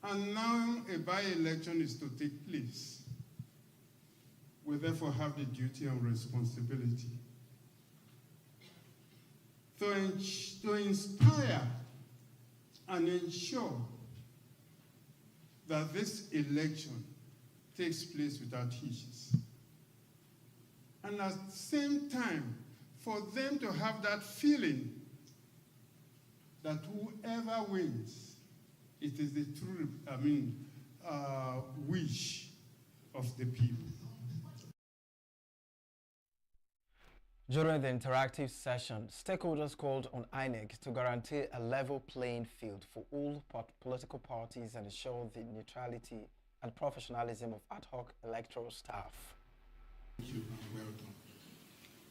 And now a by-election is to take place. We therefore have the duty and responsibility to inspire and ensure that this election takes place without hitches. And at the same time, for them to have that feeling that whoever wins, it is the true, wish of the people. During the interactive session, stakeholders called on INEC to guarantee a level playing field for all political parties and ensure the neutrality and professionalism of ad hoc electoral staff. Thank you, and well done.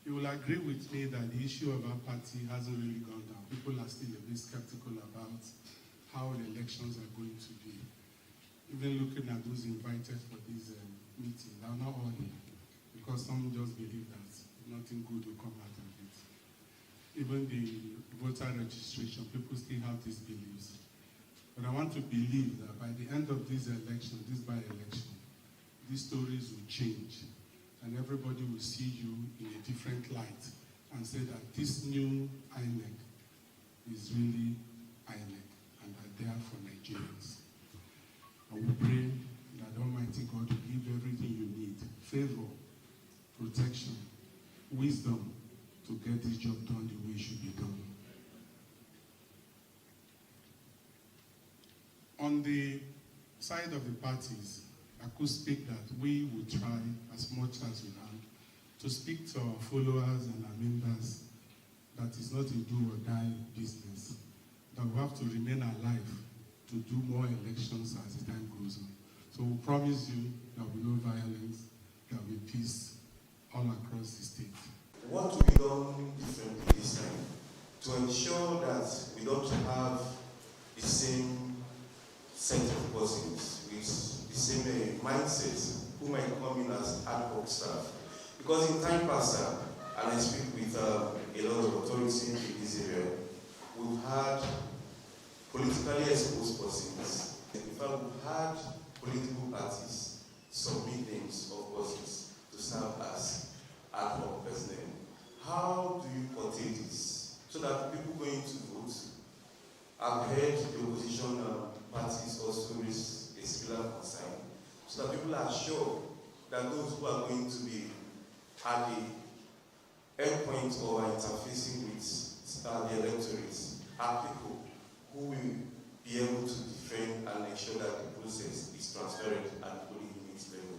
You will agree with me that the issue of our party hasn't really gone down. People are still a bit skeptical about how the elections are going to be. Even looking at those invited for this meeting, they are not all here, because some just believe that nothing good will come out of it. Even the voter registration, people still have these beliefs. But I want to believe that by the end of this election, this by-election, these stories will change, and everybody will see you in a different light and say that this new INEC is really INEC. There for Nigerians. I will pray that Almighty God will give everything you need, favor, protection, wisdom to get this job done the way it should be done. On the side of the parties, I could speak that we will try as much as we can to speak to our followers and our members that it's not a do or die business, that we have to remain alive to do more elections as the time goes on. So we promise you there will be no violence, there will be peace all across the state. What will be done differently this time to ensure that we don't have the same set of persons with the same mindset who might come in as ad hoc staff? Because in time past, and I speak with a lot of authority in this area, we've had politically exposed persons. In fact, we've had political parties submit names of persons to serve as ad hoc personnel. How do you curtail this so that people going to vote? I've heard the opposition parties also raise a similar concern, so that people are sure that those who are going to be at the endpoint or interfacing with the electorates are people who will be able to defend and ensure that the process is transparent and fully in its level.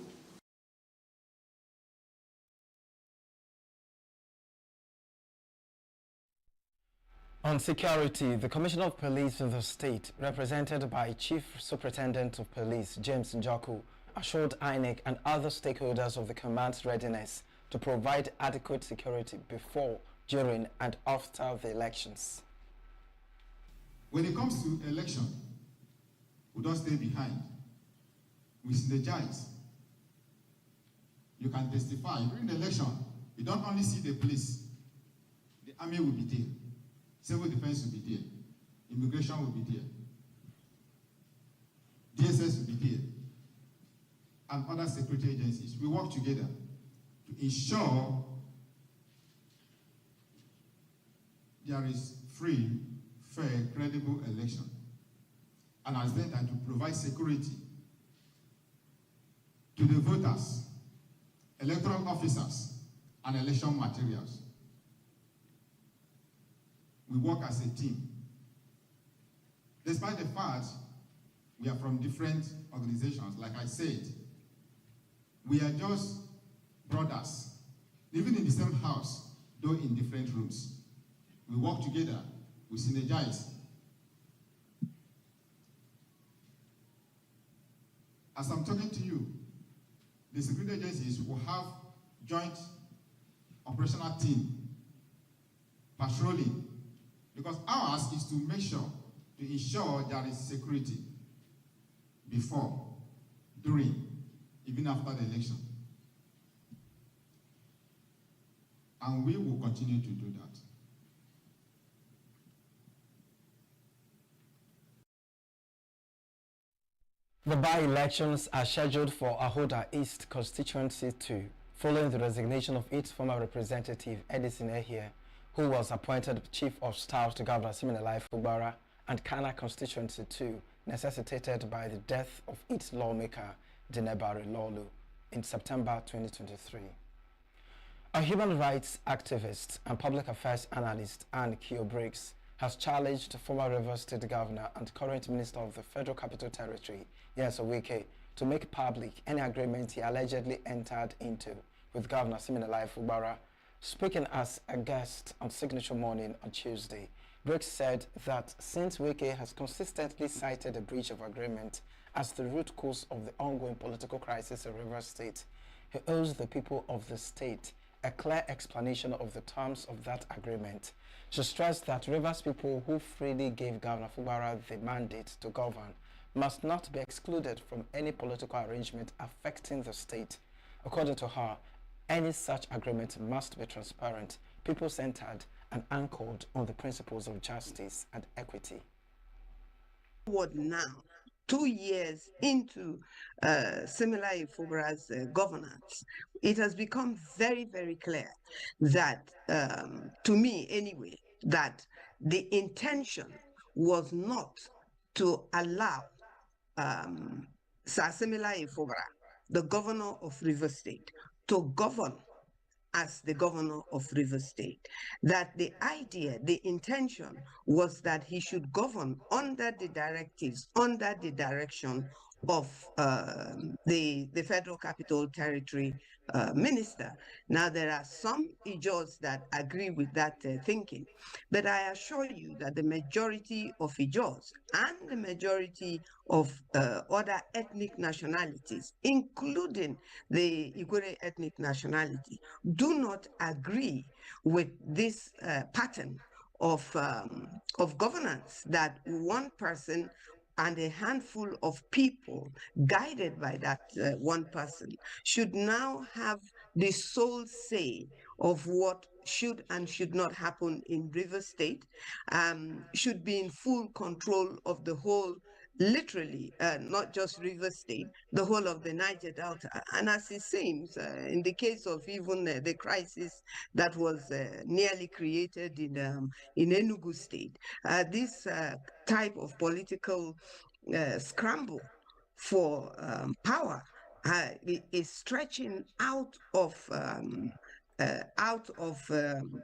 On security, the Commissioner of Police in the state, represented by Chief Superintendent of Police James Njoku, assured INEC and other stakeholders of the command's readiness to provide adequate security before, during, and after the elections. When it comes to election, we don't stay behind. We synergize. You can testify during the election. You don't only see the police. The army will be there. Civil defense will be there. Immigration will be there. DSS will be there. And other security agencies. We work together to ensure there is free, fair, credible election. And as then to provide security to the voters, electoral officers, and election materials. We work as a team. Despite the fact we are from different organizations, like I said, we are just brothers, living in the same house, though in different rooms. We work together, we synergize. As I'm talking to you, the security agencies will have joint operational team patrolling, because ours is to make sure, to ensure there is security before, during, even after the election. And we will continue to do that. The by-elections are scheduled for Ahoda East Constituency 2, following the resignation of its former representative, Edison Ehie, who was appointed Chief of Staff to Governor Siminalayi Fubara, and Kana Constituency 2, necessitated by the death of its lawmaker, Dinebari Lolu, in September 2023. A human rights activist and public affairs analyst, Anne Kio Briggs, has challenged former Rivers State Governor and current Minister of the Federal Capital Territory, Nyesom Wike, to make public any agreement he allegedly entered into with Governor Siminalayi Fubara. Speaking as a guest on Signature Morning on Tuesday, Briggs said that since Wike has consistently cited a breach of agreement as the root cause of the ongoing political crisis in Rivers State, he owes the people of the state a clear explanation of the terms of that agreement. She stressed that Rivers people who freely gave Governor Fubara the mandate to govern must not be excluded from any political arrangement affecting the state. According to her, any such agreement must be transparent, people-centered, and anchored on the principles of justice and equity. What now? 2 years into Siminalayi Fubara's governance, it has become very, very clear that, to me anyway, that the intention was not to allow Sir Siminalayi Fubara, the governor of Rivers State, to govern as the governor of Rivers State. That the idea, the intention was that he should govern under the directives, under the direction of the Federal Capital Territory minister. Now, there are some Ijaws that agree with that thinking, but I assure you that the majority of Ijaws and the majority of other ethnic nationalities, including the Igwe ethnic nationality, do not agree with this pattern of governance that one person and a handful of people guided by that one person should now have the sole say of what should and should not happen in River State, should be in full control of the whole, literally, not just River State, the whole of the Niger Delta. And as it seems, in the case of even the crisis that was nearly created in Enugu State, this type of political scramble for power is stretching out of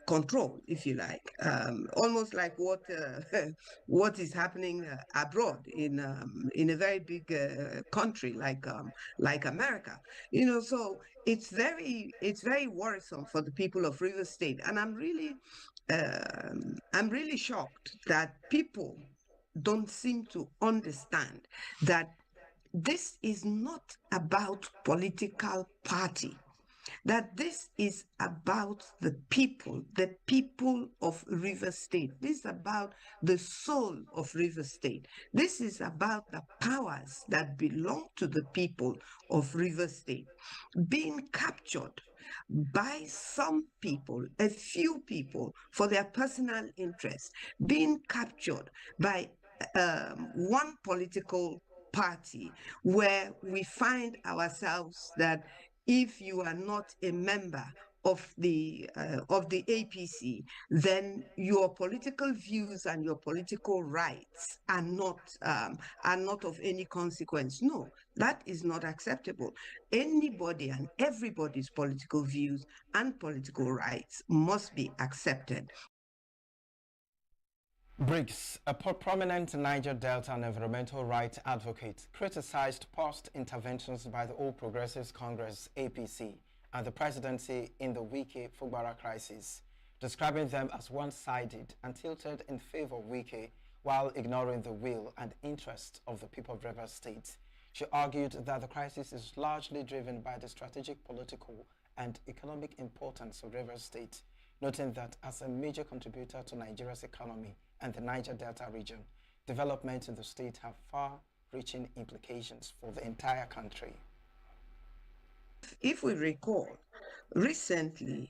control, if you like, almost like what is happening abroad in a very big country like America. So it's very worrisome for the people of River State, and I'm really shocked that people don't seem to understand that this is not about political party, that this is about the people of River State. This is about the soul of River State. This is about the powers that belong to the people of River State being captured by some people, a few people, for their personal interests, being captured by one political party, where we find ourselves that if you are not a member of the APC, then your political views and your political rights are not of any consequence. No, that is not acceptable. Anybody and everybody's political views and political rights must be accepted. Briggs, a prominent Niger Delta and environmental rights advocate, criticized past interventions by the All Progressives Congress, APC, and the presidency in the Wike Fugbara crisis, describing them as one-sided and tilted in favor of Wike while ignoring the will and interest of the people of Rivers State. She argued that the crisis is largely driven by the strategic, political, and economic importance of Rivers State, noting that as a major contributor to Nigeria's economy and the Niger Delta region, developments in the state have far-reaching implications for the entire country. If we recall, recently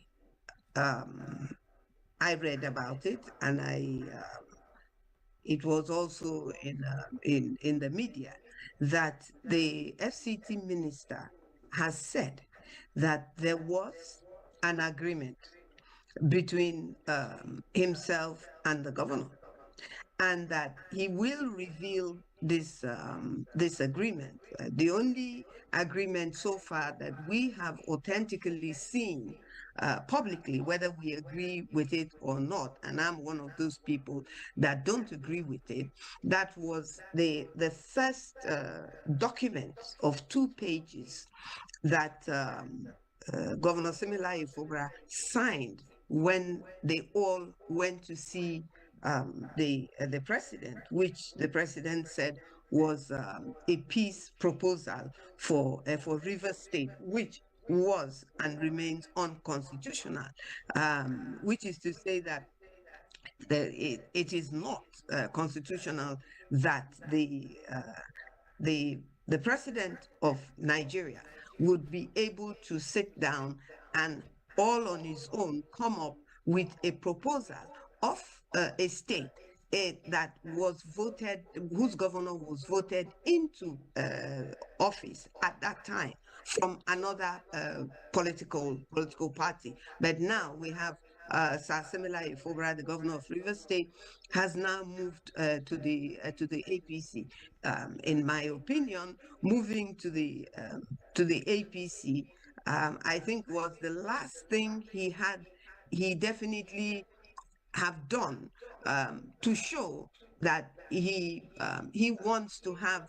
I read about it, and it was also in the media, that the FCT minister has said that there was an agreement between himself and the governor, and that he will reveal this agreement. The only agreement so far that we have authentically seen publicly, whether we agree with it or not, and I'm one of those people that don't agree with it, that was the first document of 2 pages that Governor Similaye Fubara signed when they all went to see the president, which the president said was a peace proposal for River State, which was and remains unconstitutional, which is to say that it is not constitutional that the president of Nigeria would be able to sit down and all on his own come up with a proposal of a state that was voted, whose governor was voted into office at that time from another political party. But now we have Sir Similaye Fubara, the governor of Rivers State, has now moved to the APC. In my opinion, moving to the APC, I think was the last thing he definitely have done to show that he wants to have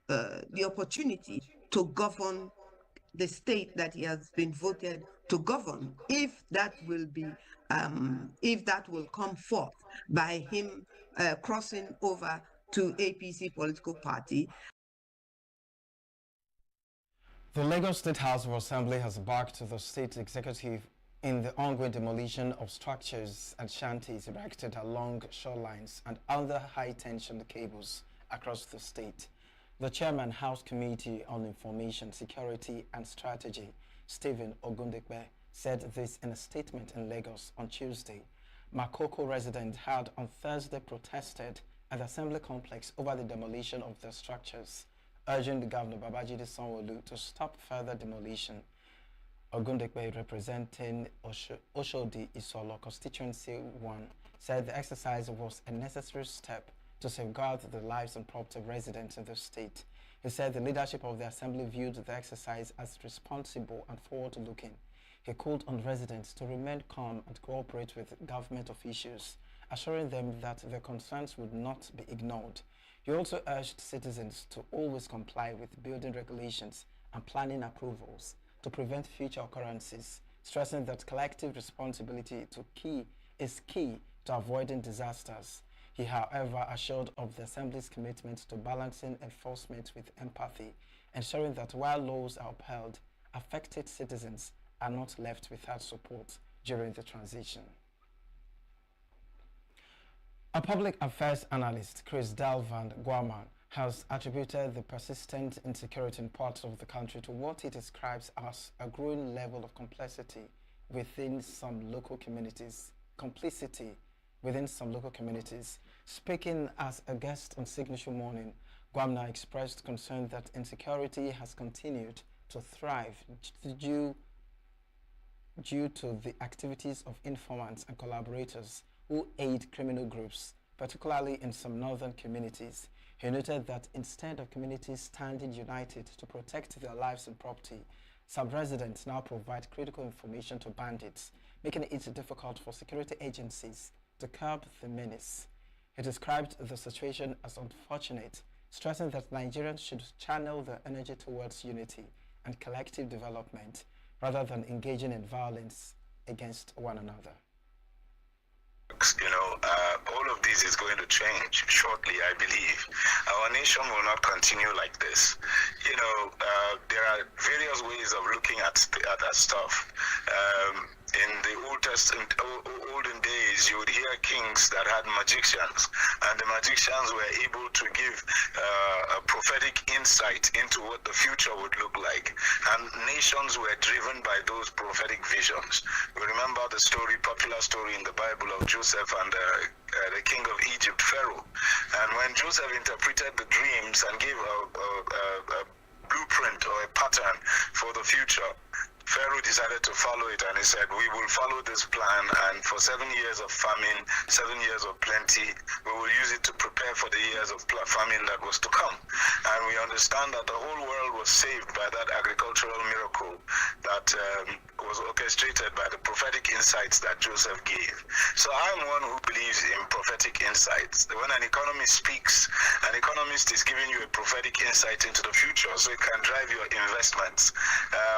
the opportunity to govern the state that he has been voted to govern, if that will come forth by him crossing over to APC political party. The Lagos State House of Assembly has backed the state executive in the ongoing demolition of structures and shanties erected along shorelines and other high-tension cables across the state. The chairman, House Committee on Information, Security and Strategy, Stephen Ogundekbe, said this in a statement in Lagos on Tuesday. Makoko residents had on Thursday protested at the Assembly complex over the demolition of the structures, urging the Governor Babajide Sanwo-Olu to stop further demolition. Ogundekbe, representing Oshodi Isolo Constituency 1, said the exercise was a necessary step to safeguard the lives and property of residents in the state. He said the leadership of the Assembly viewed the exercise as responsible and forward-looking. He called on residents to remain calm and cooperate with government officials, assuring them that their concerns would not be ignored. He also urged citizens to always comply with building regulations and planning approvals to prevent future occurrences, stressing that collective responsibility is key to avoiding disasters. He, however, assured of the Assembly's commitment to balancing enforcement with empathy, ensuring that while laws are upheld, affected citizens are not left without support during the transition. A public affairs analyst, Chris Dalvan Guaman, has attributed the persistent insecurity in parts of the country to what he describes as a growing level of complicity within some local communities. Speaking as a guest on Signature Morning, Guamna expressed concern that insecurity has continued to thrive due to the activities of informants and collaborators who aid criminal groups, particularly in some northern communities. He noted that instead of communities standing united to protect their lives and property, some residents now provide critical information to bandits, making it difficult for security agencies to curb the menace. He described the situation as unfortunate, stressing that Nigerians should channel their energy towards unity and collective development rather than engaging in violence against one another. All of this is going to change shortly, I believe. Our nation will not continue like this. There are various ways of looking at that stuff. In the olden days, you would hear kings that had magicians, and the magicians were able to give a prophetic insight into what the future would look like, and nations were driven by those prophetic visions. We remember the popular story in the Bible of Joseph and the king of Egypt, Pharaoh. And when Joseph interpreted the dreams and gave a blueprint or a pattern for the future, Pharaoh decided to follow it, and he said, we will follow this plan, and for 7 years of famine, 7 years of plenty, we will use it to prepare for the years of famine that was to come. And we understand that the whole world was saved by that agricultural miracle that was orchestrated by the prophetic insights that Joseph gave. So I'm one who believes in prophetic insights. When an economist speaks, an economist is giving you a prophetic insight into the future so it can drive your investments.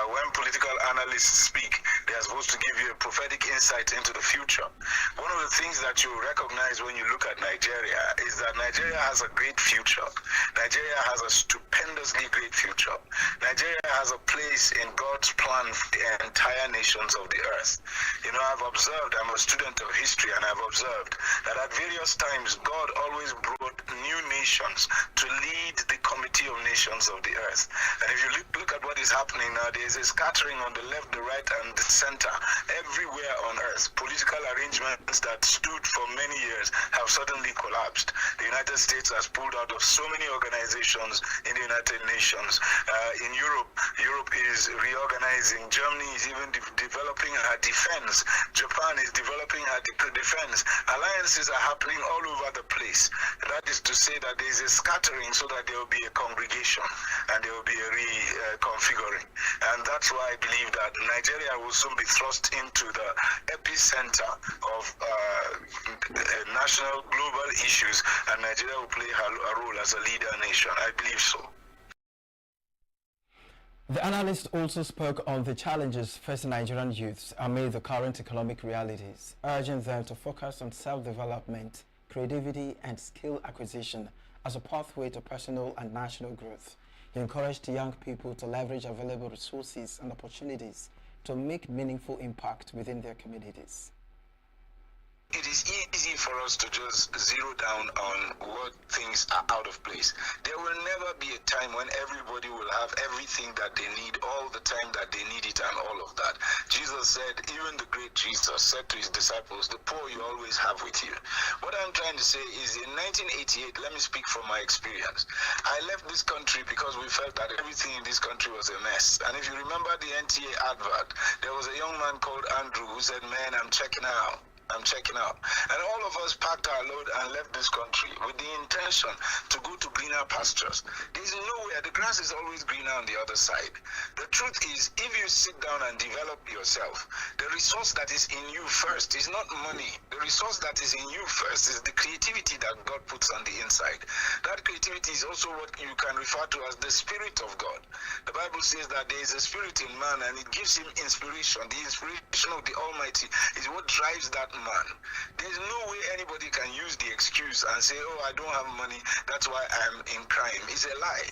When political analysts speak, they are supposed to give you a prophetic insight into the future. One of the things that you recognize when you look at Nigeria is that Nigeria has a great future. Nigeria has a stupendously great future. Nigeria has a place in God's plan for the entire nations of the earth. I've observed, I'm a student of history, and I've observed that at various times God always brought new nations to lead the committee of nations of the earth. And if you look at what is happening now, there's a scattering on the left, the right, and the center everywhere on earth. Political arrangements that stood for many years have suddenly collapsed. The United States has pulled out of so many organizations in the United Nations. In Europe is reorganizing. Germany is even developing her defense. Japan is developing her defense. Alliances are happening all over the place. That is to say that there is a scattering so that there will be a congregation and there will be a reconfiguring. And that's why I believe that Nigeria will soon be thrust into the epicenter of national global issues, and Nigeria will play a role as a leader nation. I believe so. The analyst also spoke on the challenges facing Nigerian youths amid the current economic realities, urging them to focus on self-development, creativity and skill acquisition as a pathway to personal and national growth. He encouraged young people to leverage available resources and opportunities to make meaningful impact within their communities. It is easy for us to just zero down on what things are out of place. There will never be a time when everybody will have everything that they need all the time that they need it and all of that. Jesus said, even the great Jesus said to his disciples, the poor you always have with you. What I'm trying to say is in 1988, let me speak from my experience. I left this country because we felt that everything in this country was a mess. And if you remember the NTA advert, there was a young man called Andrew who said, man, I'm checking out. And all of us packed our load and left this country with the intention to go to greener pastures. There's nowhere, the grass is always greener on the other side. The truth is, if you sit down and develop yourself, the resource that is in you first is not money. The resource that is in you first is the creativity that God puts on the inside. That creativity is also what you can refer to as the Spirit of God. The Bible says that there is a spirit in man and it gives him inspiration. The inspiration of the Almighty is what drives that man. There's no way anybody can use the excuse and say, oh, I don't have money, that's why I'm in crime. It's a lie.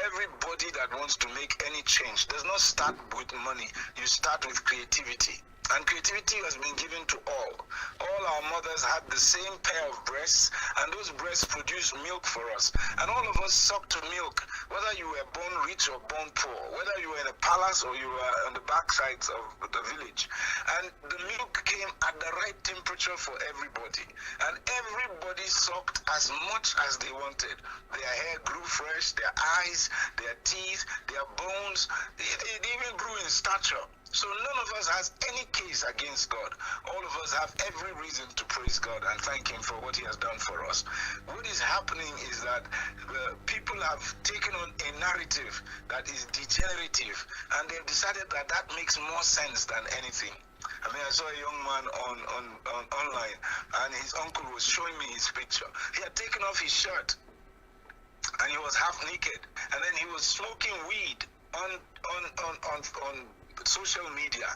Everybody that wants to make any change does not start with money. You start with creativity. And creativity has been given to all. All our mothers had the same pair of breasts, and those breasts produced milk for us. And all of us sucked to milk, whether you were born rich or born poor, whether you were in a palace or you were on the backsides of the village. And the milk came at the right temperature for everybody. And everybody sucked as much as they wanted. Their hair grew fresh, their eyes, their teeth, their bones, they even grew in stature. So none of us has any case against God. All of us have every reason to praise God and thank him for what he has done for us. What is happening is that people have taken on a narrative that is degenerative, and they've decided that that makes more sense than anything. I mean, I saw a young man on online, and his uncle was showing me his picture. He had taken off his shirt, and he was half naked, and then he was smoking weed on social media.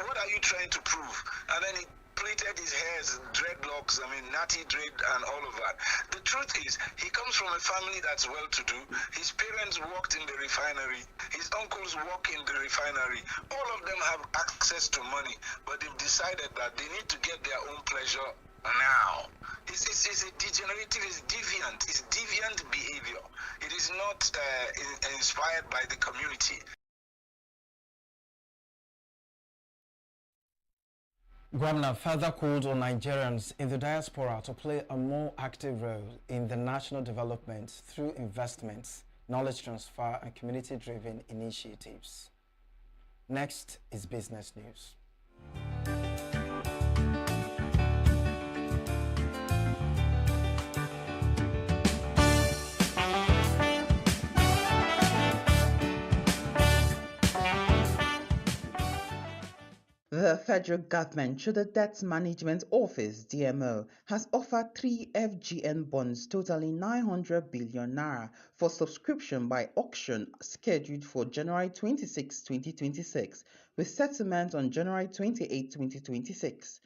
What are you trying to prove? And then he plaited his hairs, dreadlocks, natty dread and all of that. The truth is, he comes from a family that's well-to-do. His parents worked in the refinery. His uncles work in the refinery. All of them have access to money, but they've decided that they need to get their own pleasure now. It's a degenerative, it's deviant behavior. It is not inspired by the community. Gwamna further called on Nigerians in the diaspora to play a more active role in the national development through investments, knowledge transfer, and community-driven initiatives. Next is business news. The federal government, through the Debt Management Office (DMO), has offered 3 FGN bonds totaling 900 billion naira for subscription by auction scheduled for January 26, 2026, with settlement on January 28, 2026.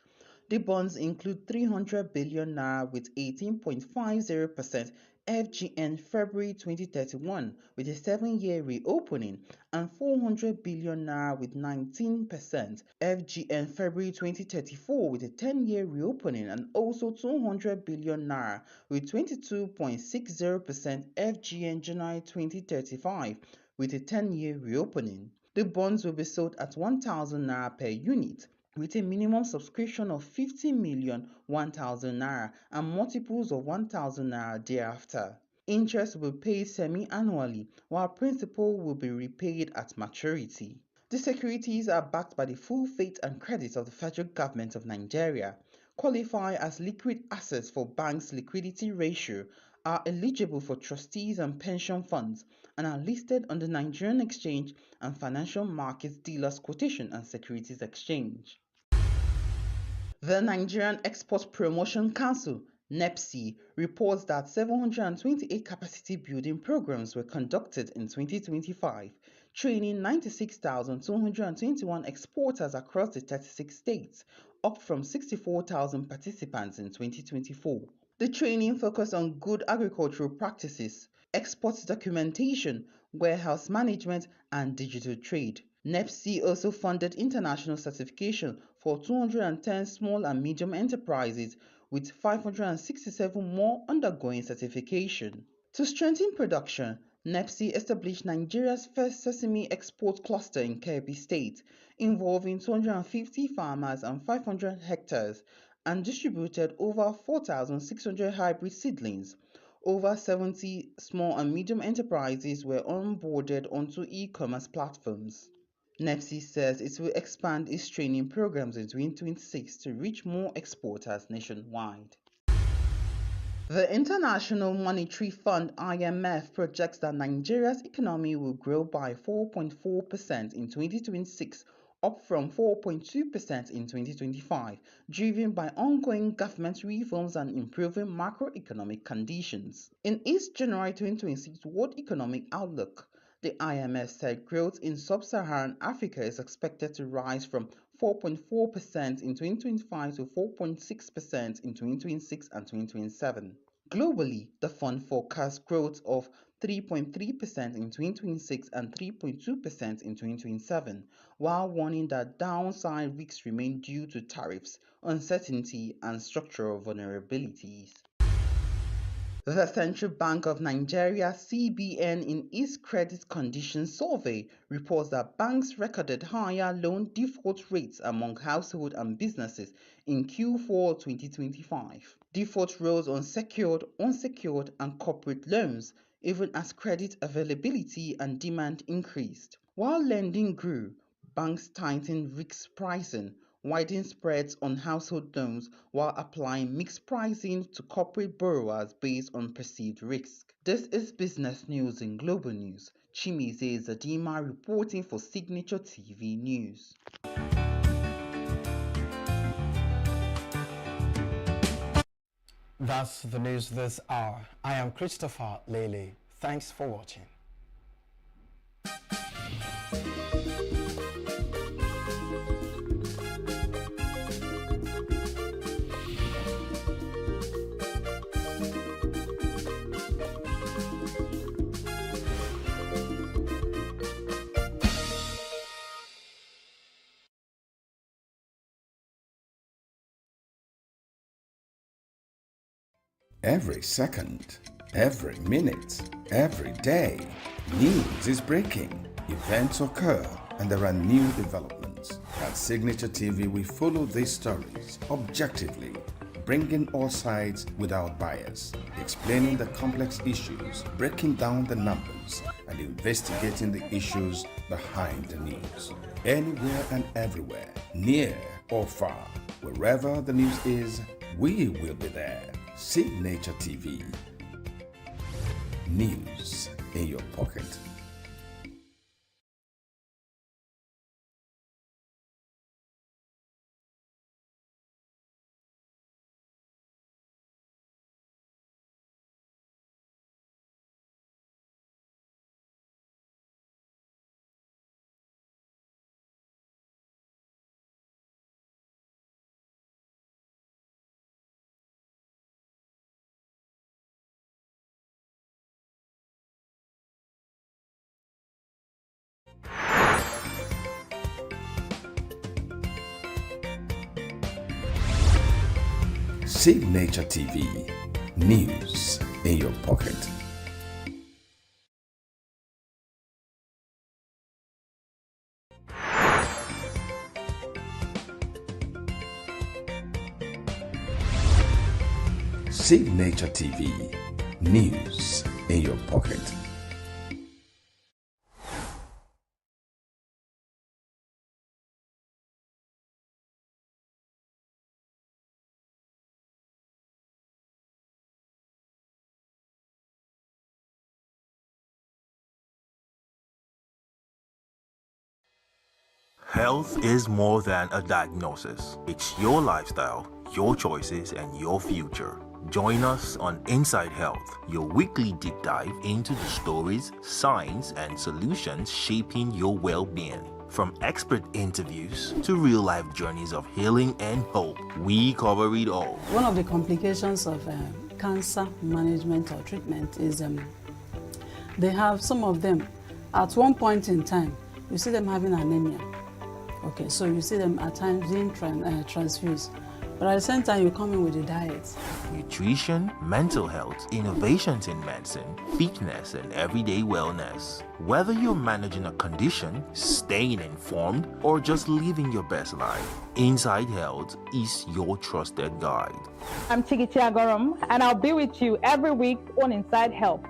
The bonds include 300 billion naira with 18.50% FGN February 2031 with a 7-year reopening, and 400 billion naira with 19% FGN February 2034 with a 10-year reopening, and also 200 billion naira with 22.60% FGN January 2035 with a 10-year reopening. The bonds will be sold at 1,000 naira per unit, with a minimum subscription of 50 million 1,000 naira and multiples of 1,000 naira thereafter. Interest will be paid semi-annually, while principal will be repaid at maturity. The securities are backed by the full faith and credit of the federal government of Nigeria, qualify as liquid assets for banks' liquidity ratio, are eligible for trustees and pension funds, and are listed on the Nigerian Exchange and Financial Markets Dealers Quotation and Securities Exchange. The Nigerian Export Promotion Council (NEPSI) reports that 728 capacity building programs were conducted in 2025, training 96,221 exporters across the 36 states, up from 64,000 participants in 2024. The training focused on good agricultural practices, export documentation, warehouse management, and digital trade. NEPC also funded international certification for 210 small and medium enterprises, with 567 more undergoing certification. To strengthen production, NEPC established Nigeria's first sesame export cluster in Kebbi State, involving 250 farmers and 500 hectares, and distributed over 4,600 hybrid seedlings. Over 70 small and medium enterprises were onboarded onto e-commerce platforms. NEPC says it will expand its training programs in 2026 to reach more exporters nationwide. The International Monetary Fund (IMF) projects that Nigeria's economy will grow by 4.4% in 2026, up from 4.2% in 2025, driven by ongoing government reforms and improving macroeconomic conditions. In its January 2026 World Economic Outlook, the IMF said growth in sub-Saharan Africa is expected to rise from 4.4% in 2025 to 4.6% in 2026 and 2027. Globally, the fund forecasts growth of 3.3% in 2026 and 3.2% in 2027, while warning that downside risks remain due to tariffs, uncertainty, and structural vulnerabilities. The Central Bank of Nigeria (CBN) in its Credit Conditions Survey reports that banks recorded higher loan default rates among households and businesses in Q4 2025. Default rose on secured, unsecured, and corporate loans, even as credit availability and demand increased. While lending grew, banks tightened risk pricing, widening spreads on household loans while applying mixed pricing to corporate borrowers based on perceived risk. This is business news in Global News. Chimize Zadima reporting for Signature TV News. That's the news this hour. I am Christopher Lele. Thanks for watching. Every second, every minute, every day, news is breaking, events occur, and there are new developments. At Signature TV, we follow these stories objectively, bringing all sides without bias, explaining the complex issues, breaking down the numbers, and investigating the issues behind the news. Anywhere and everywhere, near or far, wherever the news is, we will be there. Signature TV. News in your pocket. Signature TV. News in your pocket. Signature TV. News in your pocket. Health is more than a diagnosis. It's your lifestyle, your choices, and your future. Join us on Inside Health, your weekly deep dive into the stories, science, and solutions shaping your well-being. From expert interviews to real-life journeys of healing and hope, we cover it all. One of the complications of cancer management or treatment is they have some of them at one point in time, you see them having anemia. Okay, so you see them at times being transfused. But at the same time, you come in with a diet. Nutrition, mental health, innovations in medicine, fitness, and everyday wellness. Whether you're managing a condition, staying informed, or just living your best life, Inside Health is your trusted guide. I'm Signaturetv, and I'll be with you every week on Inside Health,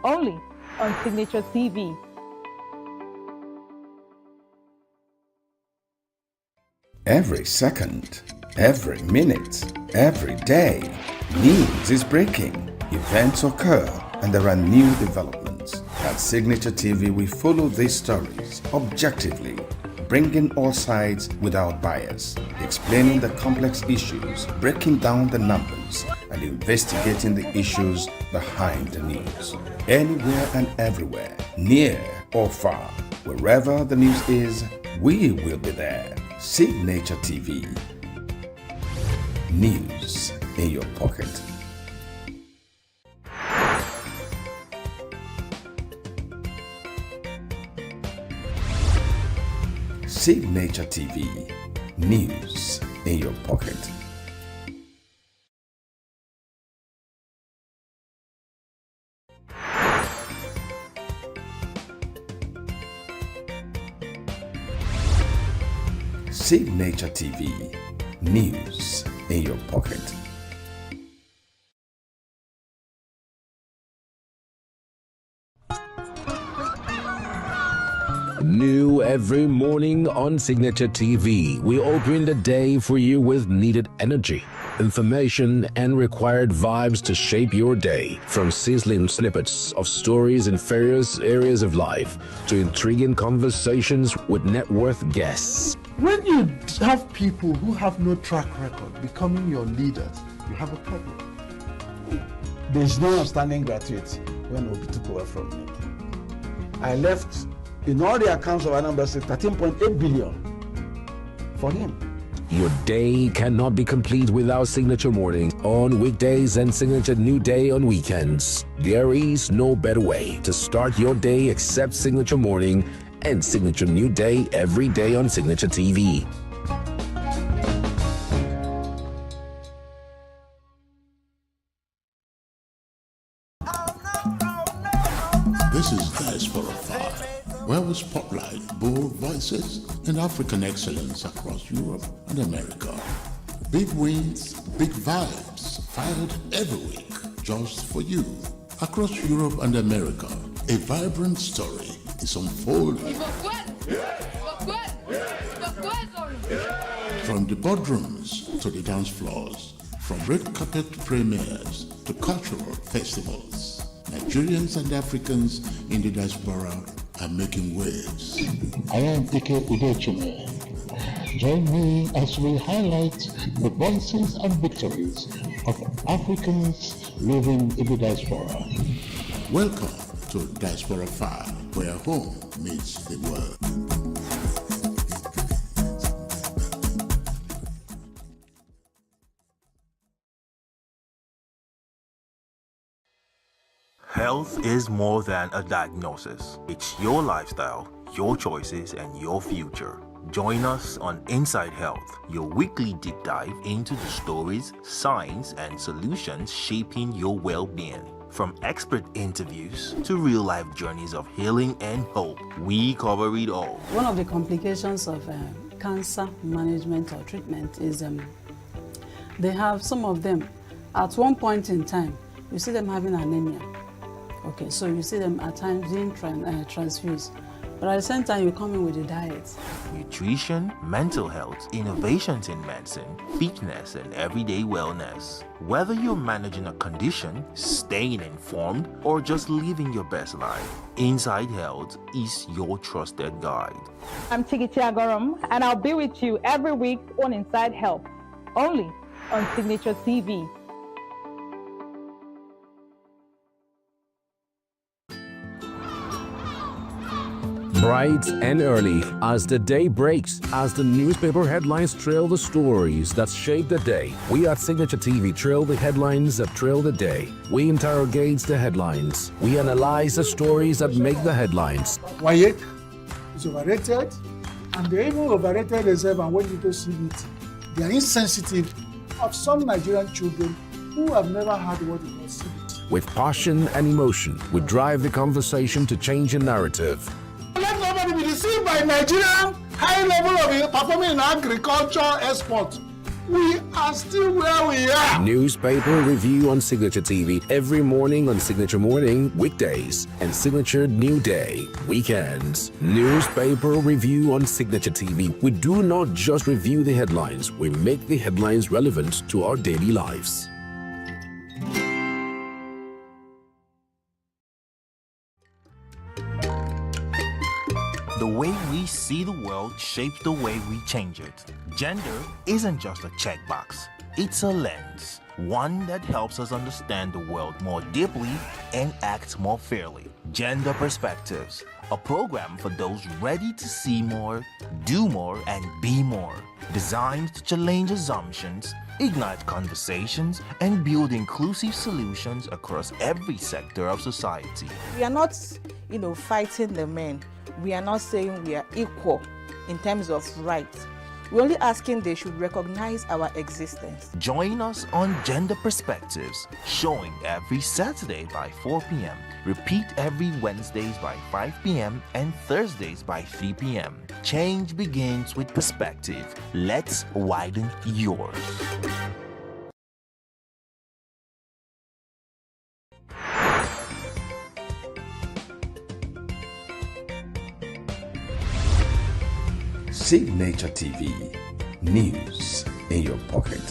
only on Signaturetv. Every second, every minute, every day, news is breaking, events occur, and there are new developments. At Signature TV, we follow these stories objectively, bringing all sides without bias, explaining the complex issues, breaking down the numbers, and investigating the issues behind the news. Anywhere and everywhere, near or far, wherever the news is, we will be there. Signature TV. News in your pocket. Signature TV. News in your pocket. Signature TV. News in your pocket. New every morning on Signature TV, we open the day for you with needed energy, information, and required vibes to shape your day. From sizzling snippets of stories in various areas of life to intriguing conversations with net worth guests. When you have people who have no track record becoming your leaders, you have a problem. There's no outstanding graduate when Obi took over from me. I left, in all the accounts of Anambra State, 13.8 billion for him. Your day cannot be complete without Signature Morning on weekdays and Signature New Day on weekends. There is no better way to start your day except Signature Morning and Signature New Day every day on Signature TV. This is Diaspora 5, where we spotlight bold voices and African excellence across Europe and America. Big wins, big vibes, fired every week, just for you. Across Europe and America, a vibrant story is unfolding. From the boardrooms to the dance floors, from red carpet premieres to cultural festivals, Nigerians and Africans in the diaspora are making waves. I am Ike Udechime. Join me as we highlight the voices and victories of Africans living in the diaspora. Welcome to Diaspora 5, where home meets the world. Health is more than a diagnosis. It's your lifestyle, your choices, and your future. Join us on Inside Health, your weekly deep dive into the stories, science, and solutions shaping your well-being. From expert interviews to real-life journeys of healing and hope, we cover it all. One of the complications of cancer management or treatment is they have some of them at one point in time, you see them having anemia. Okay, so you see them at times being transfused. But at the same time, you come in with a diet. Nutrition, mental health, innovations in medicine, fitness, and everyday wellness. Whether you're managing a condition, staying informed, or just living your best life, Inside Health is your trusted guide. I'm Signaturetv, and I'll be with you every week on Inside Health, only on Signature TV. Bright and early as the day breaks, as the newspaper headlines trail the stories that shape the day. We at Signature TV trail the headlines that trail the day. We interrogate the headlines. We analyze the stories that make the headlines. WAEC is overrated, and they even overrated themselves and went into CBT. They are insensitive of some Nigerian children who have never had what they call CBT. With passion and emotion, we drive the conversation to change a narrative. Let nobody be deceived by Nigerian high level of performing in agriculture export. We are still where we are. Newspaper review on Signature TV every morning on Signature Morning weekdays and Signature New Day weekends. Newspaper review on Signature TV. We do not just review the headlines, we make the headlines relevant to our daily lives. The way we see the world shapes the way we change it. Gender isn't just a checkbox, it's a lens. One that helps us understand the world more deeply and act more fairly. Gender Perspectives, a program for those ready to see more, do more, and be more. Designed to challenge assumptions, ignite conversations, and build inclusive solutions across every sector of society. We are not, fighting the men. We are not saying we are equal in terms of rights. We're only asking they should recognize our existence. Join us on Gender Perspectives, showing every Saturday by 4 p.m. Repeat every Wednesdays by 5 p.m. and Thursdays by 3 p.m. Change begins with perspective. Let's widen yours. Signature TV, news in your pocket.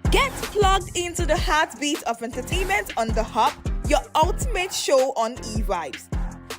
Get plugged into the heartbeat of entertainment on The Hub, your ultimate show on e-vibes.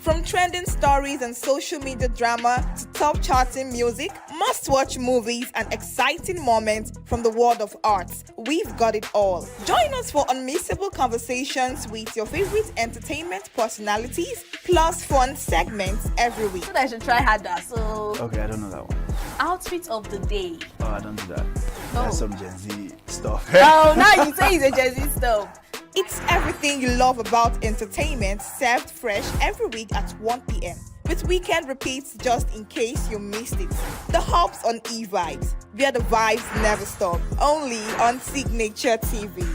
From trending stories and social media drama to top charting music, must-watch movies and exciting moments from the world of arts, we've got it all. Join us for unmissable conversations with your favorite entertainment personalities, plus fun segments every week. I should try harder, so... Okay, I don't know that one. Outfit of the day. Oh, I don't do that. That's some Gen Z stuff. Oh, now you say it's a Gen Z stuff. It's everything you love about entertainment, served fresh every week at 1 p.m. with weekend repeats just in case you missed it. The Hubs on e-vibes, where the vibes never stop. Only on Signature TV.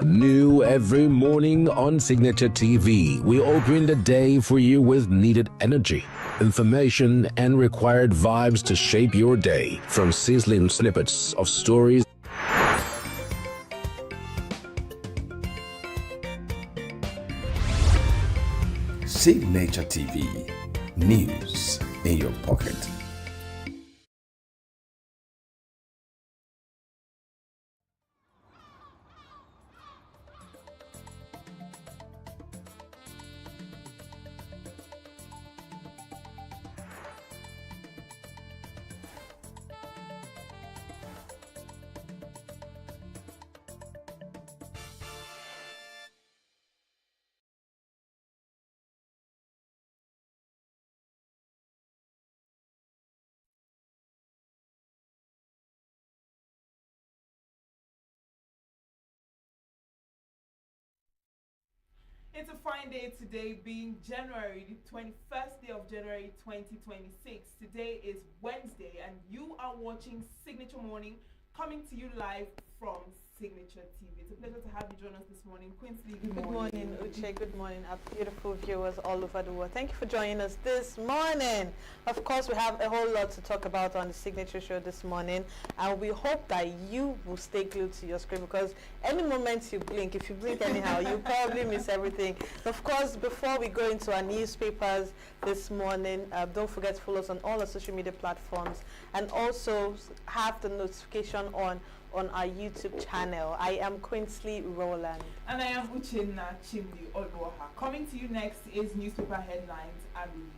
New every morning on Signature TV, we open the day for you with needed energy, information, and required vibes to shape your day. From sizzling snippets of stories Signature TV, news in your pocket. It's a fine day today, being January, the 21st day of January 2026. Today is Wednesday, and you are watching Signature Morning, coming to you live from Signature TV. It's a pleasure to have you join us this morning. Quincy, good Good morning. morning, Uche. Good morning, our beautiful viewers all over the world. Thank you for joining us this morning. Of course, we have a whole lot to talk about on the Signature Show this morning, and we hope that you will stay glued to your screen, because any moment you blink, if you blink anyhow, you probably miss everything. Of course, before we go into our newspapers this morning, don't forget to follow us on all our social media platforms, and also have the notification on our YouTube channel. I am Quincy Rowland. And I am Uchenna Chimdi Oluoha. Coming to you next is newspaper headlines and review.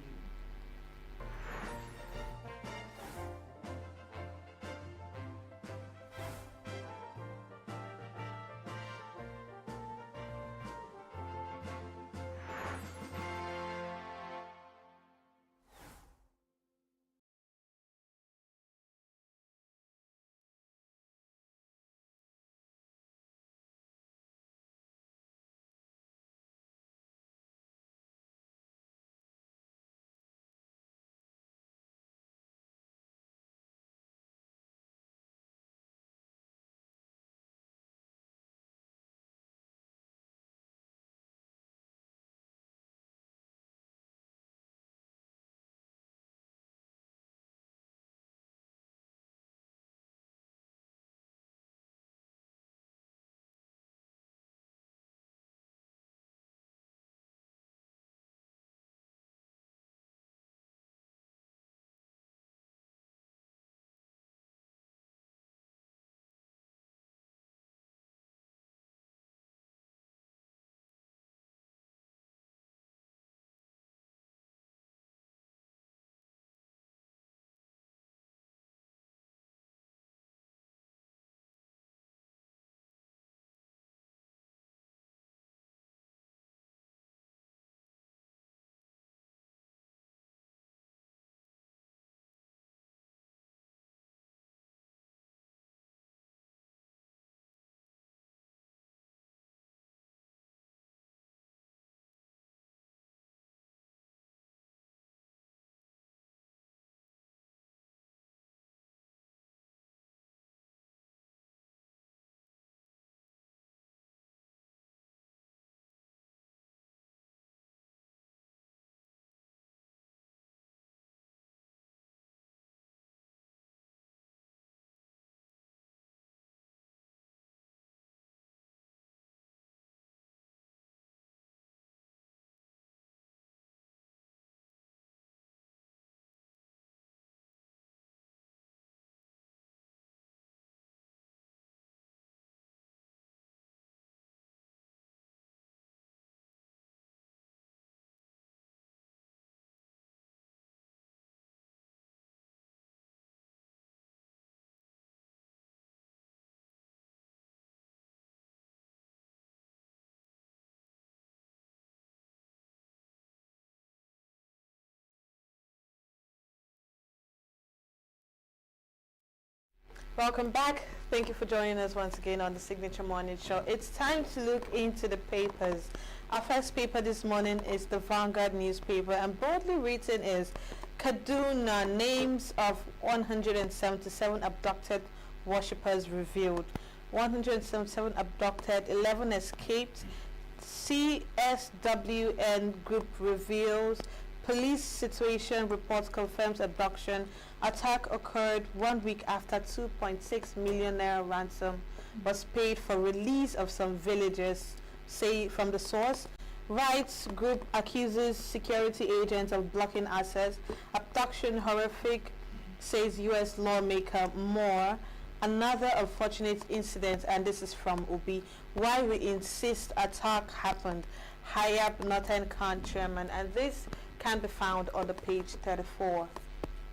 Welcome back. Thank you for joining us once again on the Signature Morning Show. It's time to look into the papers. Our first paper this morning is the Vanguard newspaper, and boldly written is Kaduna, names of 177 abducted worshippers revealed. 177 abducted, 11 escaped. CSWN group reveals. Police situation report confirms abduction. Attack occurred 1 week after 2.6 million naira ransom was paid for release of some villagers, say from the source. Rights group accuses security agents of blocking access. Abduction horrific, says U.S. lawmaker Moore. Another unfortunate incident, and this is from Obi. Why we insist attack happened. Hayab Northern Khan chairman, and this can be found on the page 34.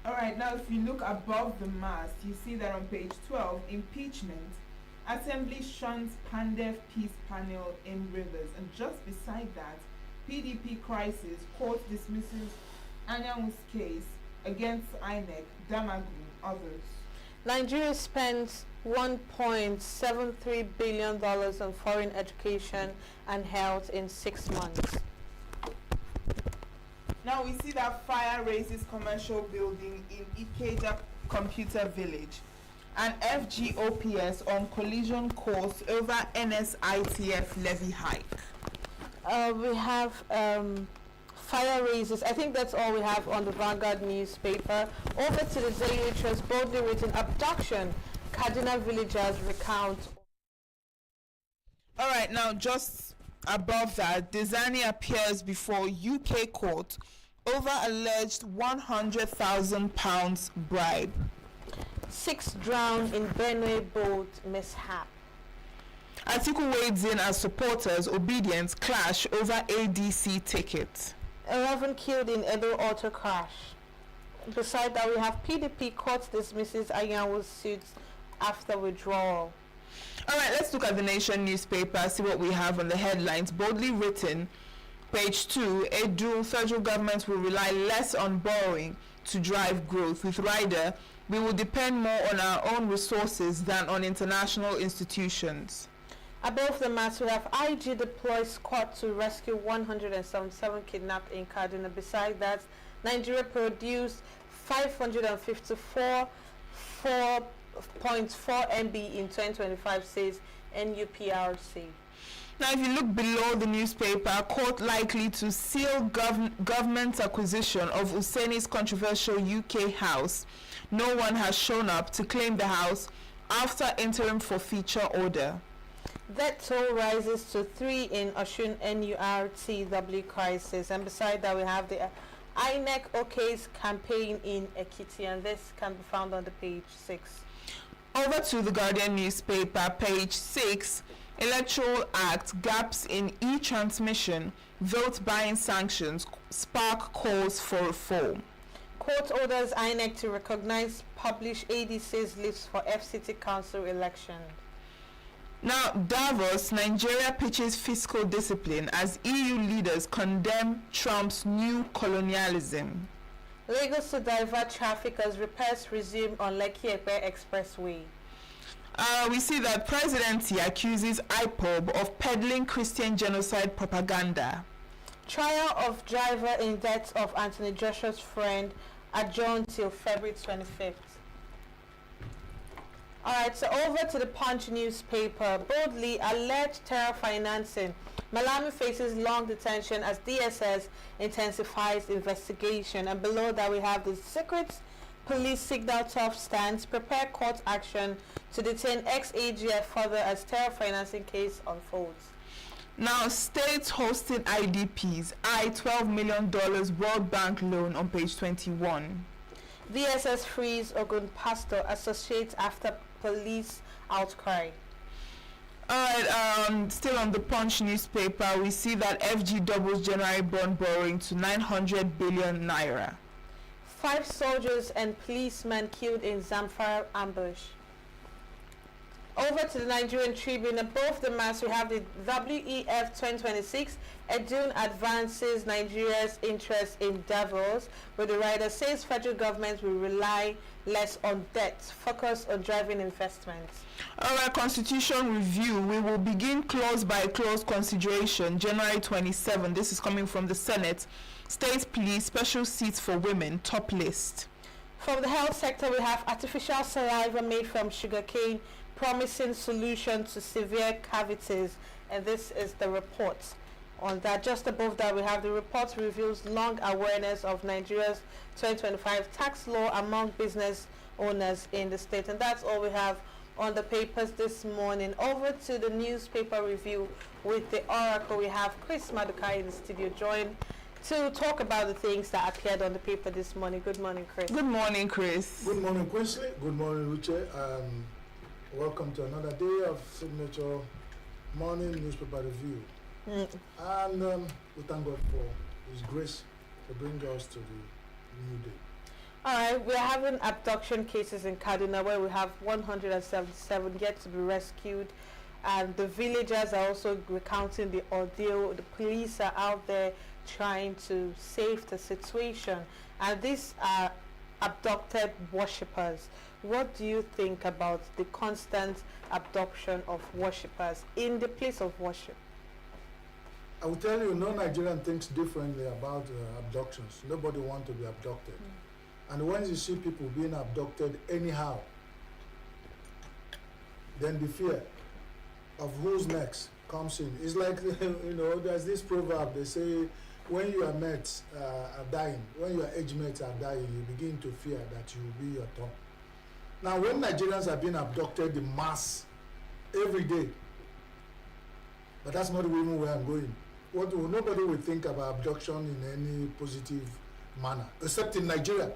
All right, now if you look above the mast, you see that on page 12, impeachment. Assembly shuns Pandev peace panel in Rivers. And just beside that, PDP crisis, court dismisses Anyawu's case against INEC, Damagu, others. Nigeria spends $1.73 billion on foreign education and health in 6 months. Now we see that fire raises commercial building in Ikeja Computer Village. and FGOPS on collision course over NSITF levy hike. We have fire raises. I think that's all we have on the Vanguard newspaper. Over to the Daily Trust, boldly written abduction. Kaduna villagers recount. All right, now just above that, Desani appears before UK court over alleged £100,000 bribe. 6 drowned in Benue boat mishap. Atiku wades in as supporters obedience clash over ADC ticket. 11 killed in Edo auto crash. Beside that, we have PDP court dismisses Ayanwo's suits after withdrawal. All right, let's look at the Nation newspaper, see what we have on the headlines. Boldly written, page 2, Edu, federal government will rely less on borrowing to drive growth. With Rider, we will depend more on our own resources than on international institutions. Above the mass, we have IG deploys squad to rescue 177 kidnapped in Kaduna. Beside that, Nigeria produced 554 4.4 MB in 2025, says NUPRC. Now, if you look below the newspaper, court likely to seal government's acquisition of Hussaini's controversial UK house. No one has shown up to claim the house after interim forfeiture order. Death toll rises to 3 in Osun NURTW crisis. And beside that, we have the INEC OK's campaign in Ekiti, and this can be found on the page 6. Over to the Guardian newspaper, page 6. Electoral Act gaps in e-transmission, vote buying sanctions, spark calls for reform. Court orders INEC to recognize publish ADC's list for FCT Council election. Now, Davos, Nigeria pitches fiscal discipline as EU leaders condemn Trump's new colonialism. Lagos to divert traffic as repairs resume on Lekki-Epe Expressway. We see that presidency accuses IPOB of peddling Christian genocide propaganda. Trial of driver in death of Anthony Joshua's friend adjourned till February 25th. Alright, so over to the Punch newspaper. Boldly, alleged terror financing. Malami faces long detention as DSS intensifies investigation. And below that, we have the secret police signal tough stance, prepare court action to detain ex-AGF further as terror financing case unfolds. Now, states hosting IDPs, $12 million World Bank loan on page 21. DSS frees Ogun pastor associates after police outcry. Alright, still on the Punch newspaper, we see that FG doubles January bond borrowing to 900 billion naira. 5 soldiers and policemen killed in Zamfara ambush. Over to the Nigerian Tribune. Above the mass, we have the WEF 2026. Edun advances Nigeria's interest in Davos, where the writer says federal government will rely less on debt, focus on driving investments. Alright, Constitution review. We will begin clause by clause consideration January 27. This is coming from the Senate. State police, special seats for women, top list. From the health sector, we have artificial saliva made from sugarcane, promising solution to severe cavities, and this is the report on that. Just above that, we have the report reveals long awareness of Nigeria's 2025 tax law among business owners in the state, and that's all we have on the papers this morning. Over to the newspaper review with the Oracle. We have Chris Madukai in the studio joined to talk about the things that appeared on the paper this morning. Good morning, Chris. Good morning, Chris. Good morning, Quincy. Good morning, Uche. Welcome to another day of Signature Morning Newspaper Review. And we thank God for His grace to bring us to the new day. All right, we're having abduction cases in Kaduna where we have 177 yet to be rescued, and the villagers are also recounting the ordeal. The police are out there trying to save the situation, and these are abducted worshippers. What do you think about the constant abduction of worshippers in the place of worship? I will tell you, no Nigerian thinks differently about abductions. Nobody wants to be abducted. And when you see people being abducted anyhow, then the fear of who's next comes in. It's like, there's this proverb, they say, when your mates are dying, when your age mates are dying, you begin to fear that you will be your turn. Now, when Nigerians are being abducted in mass every day, but that's not even where I'm going. Nobody will think about abduction in any positive manner, except in Nigeria.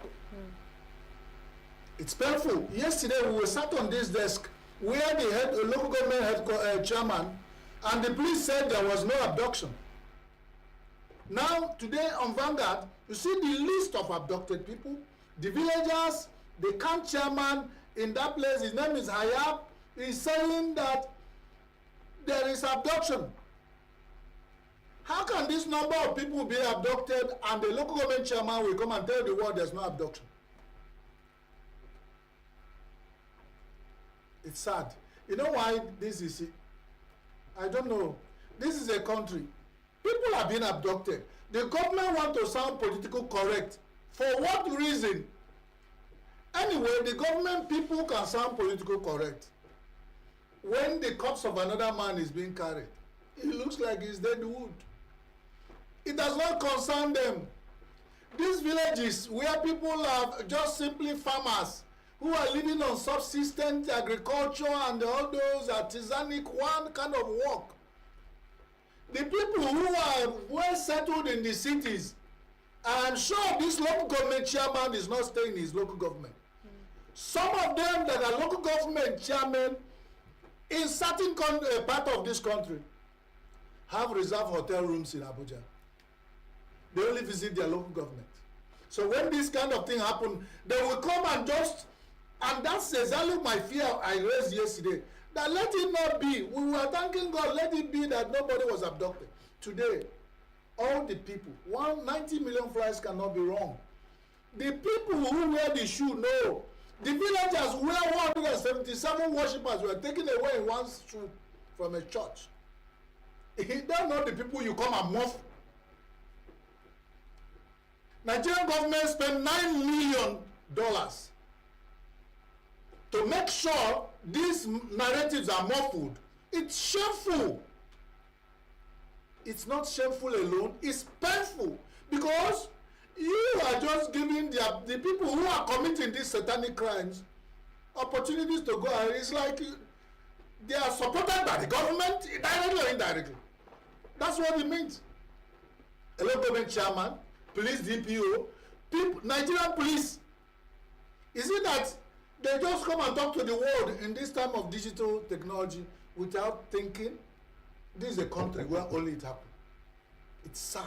It's painful. Yesterday, we were sat on this desk where the local government chairman and the police said there was no abduction. Now, today on Vanguard, you see the list of abducted people, the villagers, the camp chairman in that place, his name is Hayab, is saying that there is abduction. How can this number of people be abducted and the local government chairman will come and tell the world there's no abduction? It's sad. You know why this is it? I don't know. This is a country. People are being abducted. The government want to sound politically correct. For what reason? Anyway, the government people can sound politically correct. When the corpse of another man is being carried, it looks like it's dead wood. It does not concern them. These villages where people are just simply farmers who are living on subsistence agriculture and all those artisanic one kind of work. The people who are well settled in the cities, I'm sure this local government chairman is not staying in his local government. Some of them that are local government chairmen in certain part of this country have reserved hotel rooms in Abuja. They only visit their local government. So when this kind of thing happen, they will come and just, and that's exactly my fear I raised yesterday, that let it not be. We were thanking God, let it be that nobody was abducted. Today, all the people, 190 million flies cannot be wrong. The people who wear the shoe know. The villagers where 177 worshippers were taken away in one shoe from a church. They don't know the people you come and muff. Nigerian government spent $9 million to make sure these narratives are muffled. It's shameful. It's not shameful alone, it's painful, because you are just giving the people who are committing these satanic crimes opportunities to go ahead. It's like they are supported by the government, directly or indirectly. That's what it means. A local government chairman, police DPO, Nigerian police. Is it that they just come and talk to the world in this time of digital technology without thinking? This is a country where only it happened. It's sad.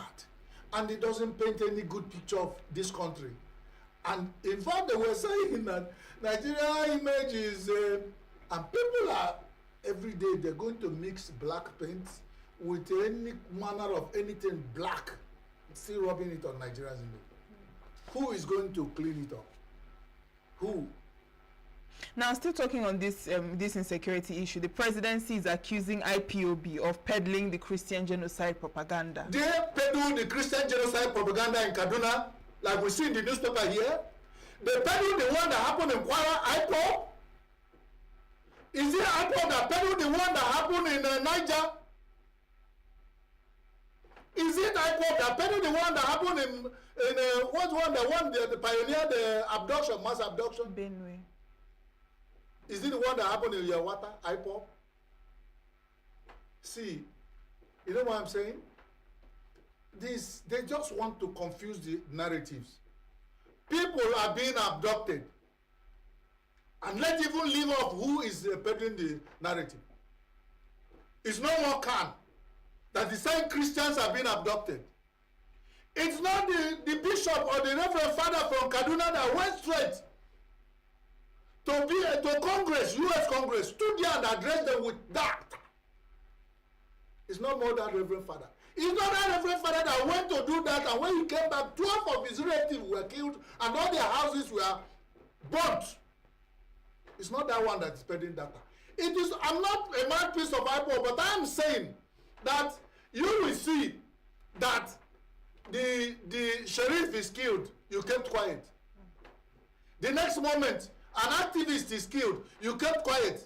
And it doesn't paint any good picture of this country. And in fact, they were saying that Nigeria image is, and people are, every day, they're going to mix black paint with any manner of anything black, still rubbing it on Nigeria's image. Who is going to clean it up? Who? Now, still talking on this insecurity issue, the presidency is accusing IPOB of peddling the Christian genocide propaganda. They peddle the Christian genocide propaganda in Kaduna, like we see in the newspaper here. They peddle the one that happened in Kwara, IPOB. Is it IPOB that peddled the one that happened in Niger? Is it IPOB that peddled the one that happened in what's one that pioneered the abduction, mass abduction? Benue. Is it the one that happened in Yawata, IPOB? See, you know what I'm saying? They just want to confuse the narratives. People are being abducted. And let's even leave off who is peddling the narrative. It's no more can that the same Christians are being abducted. It's not the bishop or the reverend father from Kaduna that went straight to Congress, U.S. Congress, stood there and addressed them with that. It's not more that reverend father. It's not that reverend father that went to do that, and when he came back, 12 of his relatives were killed and all their houses were burnt. It's not that one that is spreading data. It is, I'm not a mouthpiece of IPOB, but I'm saying that you will see that the sheriff is killed, you kept quiet. The next moment, an activist is killed, you kept quiet.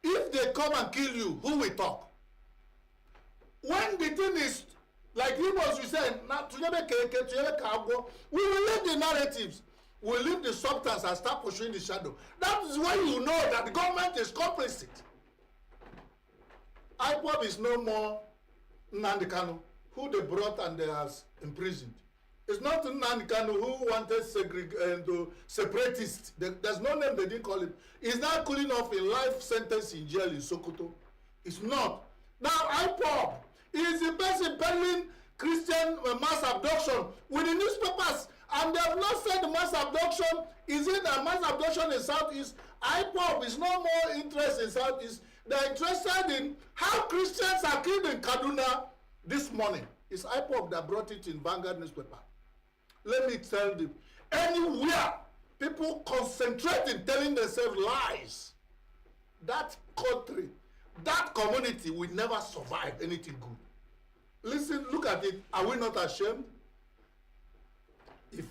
If they come and kill you, who will talk? When the thing is, like Igbos we say, we will leave the narratives, we will leave the substance and start pursuing the shadow. That is when you know that the government is complicit. IPOB is no more Nnamdi Kanu, who they brought and they has imprisoned. It's not Nnamdi Kanu who wanted separatists. There's no name they didn't call him. He's now cooling off a life sentence in jail in Sokoto. It's not. Now IPOB is the person peddling Christian mass abduction with the newspapers, and they have not said the mass abduction. Is it a mass abduction in Southeast? IPOB is no more interested in Southeast. They're interested in how Christians are killed in Kaduna this morning. It's IPOB that brought it in Vanguard newspaper. Let me tell you, anywhere people concentrate in telling themselves lies, that country, that community will never survive anything good. Listen, look at it. Are we not ashamed? If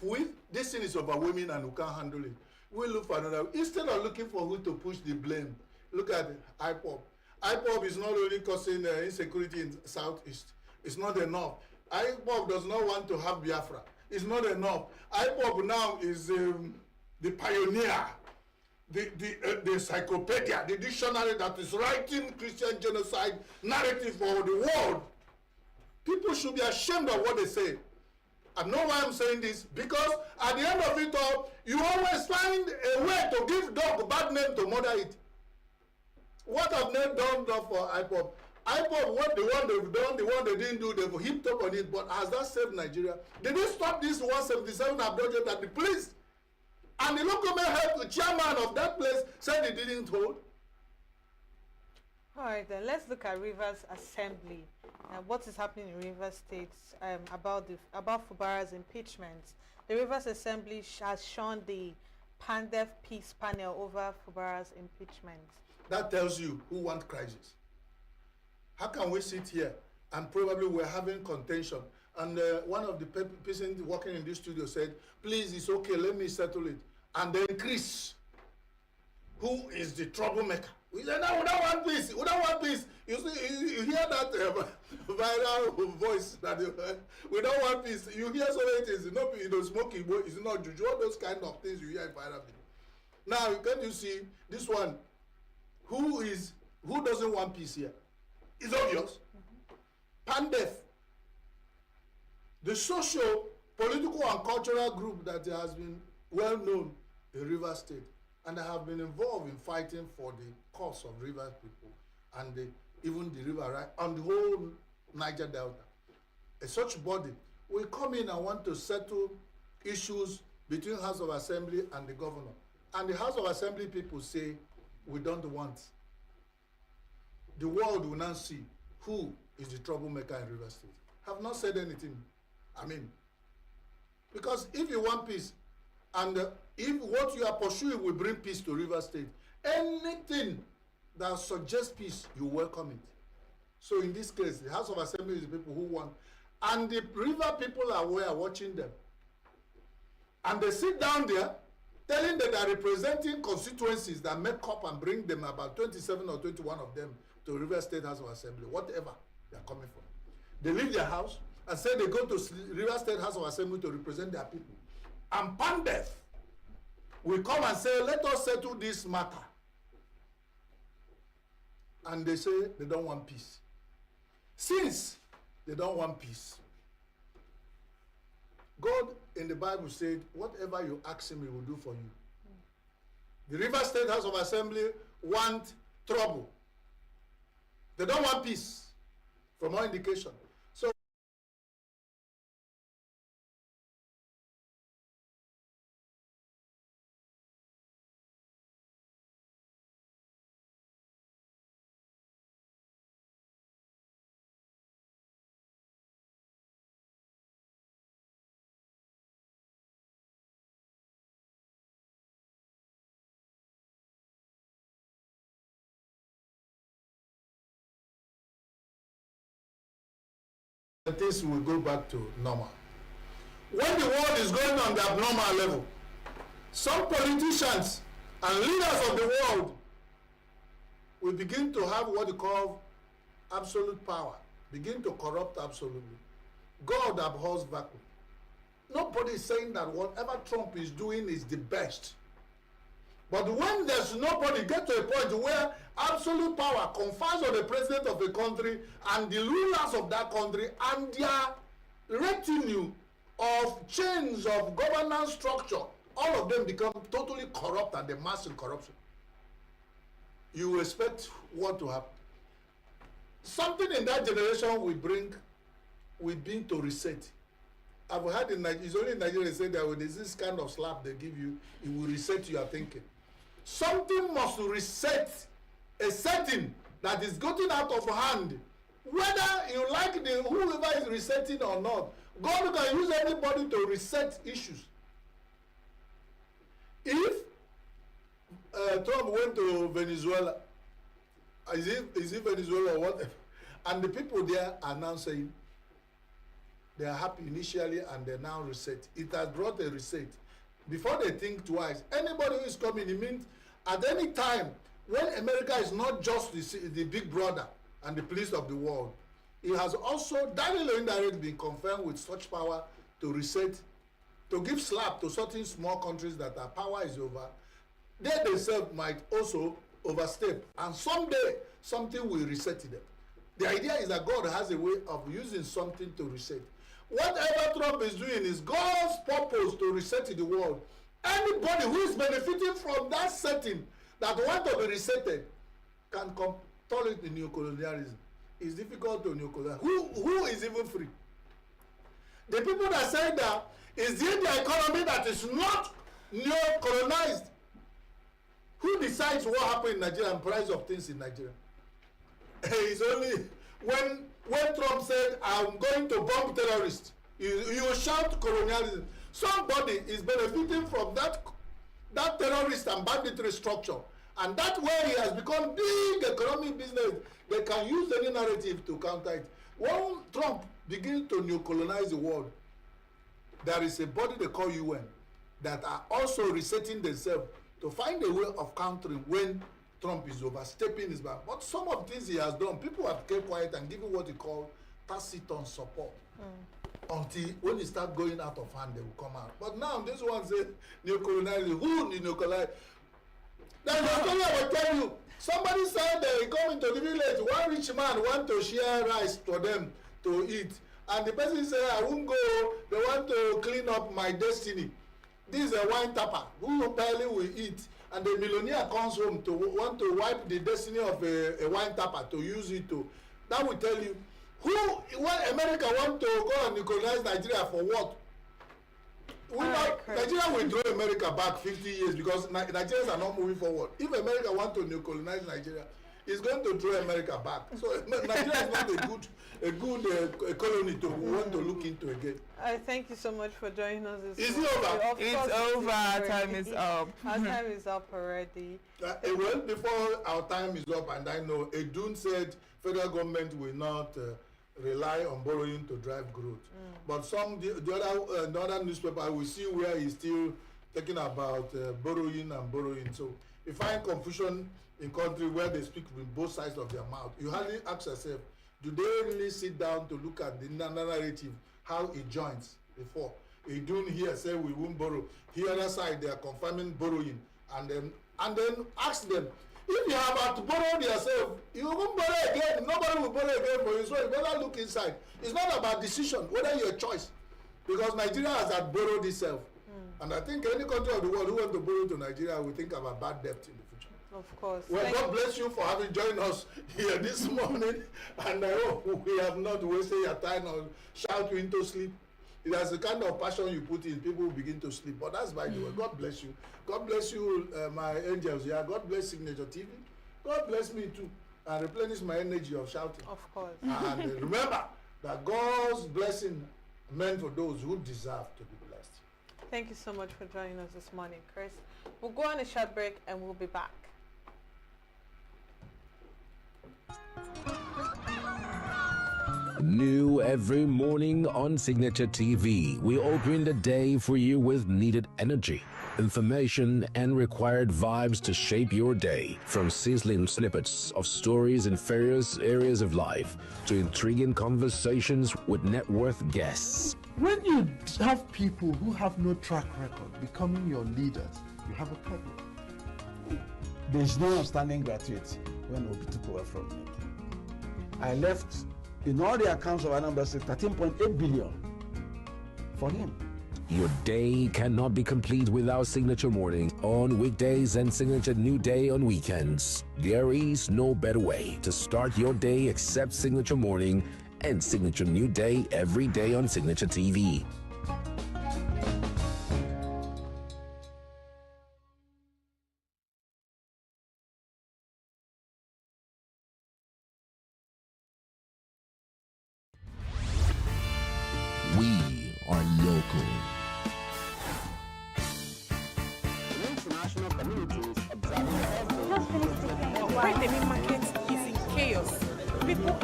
this thing is overwhelming and we can't handle it, we'll look for another. Instead of looking for who to push the blame, look at it, IPOB. IPOB is not only causing insecurity in Southeast. It's not enough. IPOB does not want to have Biafra. It's not enough. IPOB now is the pioneer, the encyclopedia, the dictionary that is writing Christian genocide narrative for the world. People should be ashamed of what they say. I know why I'm saying this, because at the end of it all, you always find a way to give dog a bad name to murder it. What have they done for IPOB? IPOB, what the one they've done, the one they didn't do, they've heaped up on it, but has that saved Nigeria? They didn't stop this 177 abduction at the police. And the local mayor, the chairman of that place, said he didn't hold. All right, then let's look at Rivers Assembly and what is happening in Rivers State about Fubara's impeachment. The Rivers Assembly has shown the Pandef Peace Panel over Fubara's impeachment. That tells you who wants crisis. How can we sit here and probably we're having contention? And one of the persons working in this studio said, please, it's okay, let me settle it. And then Chris, who is the troublemaker, we said, no, we don't want peace, we don't want peace. You see, you hear that viral voice that we don't want peace. You hear so many things, smoking, it's not juju, all those kind of things you hear in viral video. Now, can you see this one? Who doesn't want peace here? It's obvious. Pandef, the social, political, and cultural group that has been well known in Rivers State, and they have been involved in fighting for the cause of Rivers people and even the river right on the whole Niger Delta. Such body will come in and want to settle issues between House of Assembly and the governor. And the House of Assembly people say, we don't want. The world will now see who is the troublemaker in Rivers State. Have not said anything. I mean, because if you want peace, and if what you are pursuing will bring peace to Rivers State, anything that suggests peace, you welcome it. So in this case, the House of Assembly is the people who want, and the river people are watching them. And they sit down there, telling that they are representing constituencies that make up and bring them about 27 or 21 of them to River State House of Assembly, whatever they are coming from. They leave their house and say they go to River State House of Assembly to represent their people. And Pandef will come and say, let us settle this matter. And they say they don't want peace. Since they don't want peace, God in the Bible said, whatever you ask him, he will do for you. The River State House of Assembly want trouble. They don't want peace, from all indication. So things will go back to normal. When the world is going on the abnormal level, some politicians and leaders of the world we begin to have what you call absolute power, begin to corrupt absolutely. God abhors vacuum. Nobody is saying that whatever Trump is doing is the best. But when there's nobody, get to a point where absolute power confers on the president of a country and the rulers of that country and their retinue of chains of governance structure, all of them become totally corrupt and they mass in corruption. You expect what to happen? Something in that generation will bring to reset. I've heard it's only in Nigeria they say that when there's this kind of slap they give you, it will reset your thinking. Something must reset a setting that is getting out of hand. Whether you like whoever is resetting or not, God can use anybody to reset issues. If Trump went to Venezuela, is it Venezuela or whatever, and the people there are now saying they are happy initially and they now reset. It has brought a reset. Before they think twice, anybody who is coming, it means at any time when America is not just the big brother and the police of the world, it has also directly or indirectly been confirmed with such power to reset, to give slap to certain small countries that their power is over. They themselves might also overstep, and someday something will reset them. The idea is that God has a way of using something to reset. Whatever Trump is doing is God's purpose to reset the world. Anybody who is benefiting from that setting that want to be resetted can call it the neocolonialism. It's difficult to neocolonize. Who is even free? The people that say that is the economy that is not neo-colonized. Who decides what happened in Nigeria and price of things in Nigeria? It's only when Trump said, I'm going to bomb terrorists, you shout colonialism. Somebody is benefiting from that terrorist and banditry structure. And that way he has become big economic business. They can use any narrative to counter it. When Trump begins to neo-colonize the world, there is a body they call UN that are also resetting themselves to find a way of countering when Trump is overstepping his bounds. But some of the things he has done, people have kept quiet and given what they call taciturn support. Until when it start going out of hand, they will come out. But now this one says neo-colonialism. Who neo-colonize? That's the story I will tell you. Somebody said they come into the village, one rich man want to share rice for them to eat. And the person said, I won't go, they want to clean up my destiny. This is a wine tapper who barely will eat. And the millionaire comes home to want to wipe the destiny of a wine tapper to use it to. That will tell you, when America want to go and colonize Nigeria for what? Nigeria will draw America back 50 years because Nigerians are not moving forward. If America want to colonize Nigeria, it's going to draw America back. So Nigeria is not a good colony to want to look into again. Thank you so much for joining us this morning. Is it over? It's over. Our time is up. Our time is up already. Well, before our time is up, and I know Edun said federal government will not rely on borrowing to drive growth. But the other newspaper we see where he's still talking about borrowing and borrowing. So you find confusion in country where they speak with both sides of their mouth. You hardly ask yourself, do they really sit down to look at the narrative, how it joins before? They don't here say we won't borrow. The other side they are confirming borrowing, and then ask them, if you have to borrow yourself, you won't borrow again. Nobody will borrow again for you. So you better look inside. It's not about decision, whether your choice, because Nigeria has borrowed itself. And I think any country of the world who want to borrow to Nigeria will think about bad debt in the future. Of course. Well, God bless you for having joined us here this morning. And I hope we have not wasted your time or shout you into sleep. It has the kind of passion you put in, people will begin to sleep. But that's by the way. God bless you. God bless you, my angels here. God bless Signaturetv. God bless me too. And replenish my energy of shouting. Of course. And remember that God's blessing meant for those who deserve to be blessed. Thank you so much for joining us this morning, Chris. We'll go on a short break and we'll be back. New every morning on Signature TV, we open the day for you with needed energy, information, and required vibes to shape your day. From sizzling snippets of stories in various areas of life to intriguing conversations with net worth guests. When you have people who have no track record becoming your leaders, you have a problem. There's no outstanding gratuity when Obi took over from me. I left in all the accounts of Anambra State 13.8 billion for him. Your day cannot be complete without Signature Mornings on weekdays and Signature New Day on weekends. There is no better way to start your day except Signature Morning and Signature New Day every day on Signature TV. We are local. International communities observing Why the main market is in chaos. People.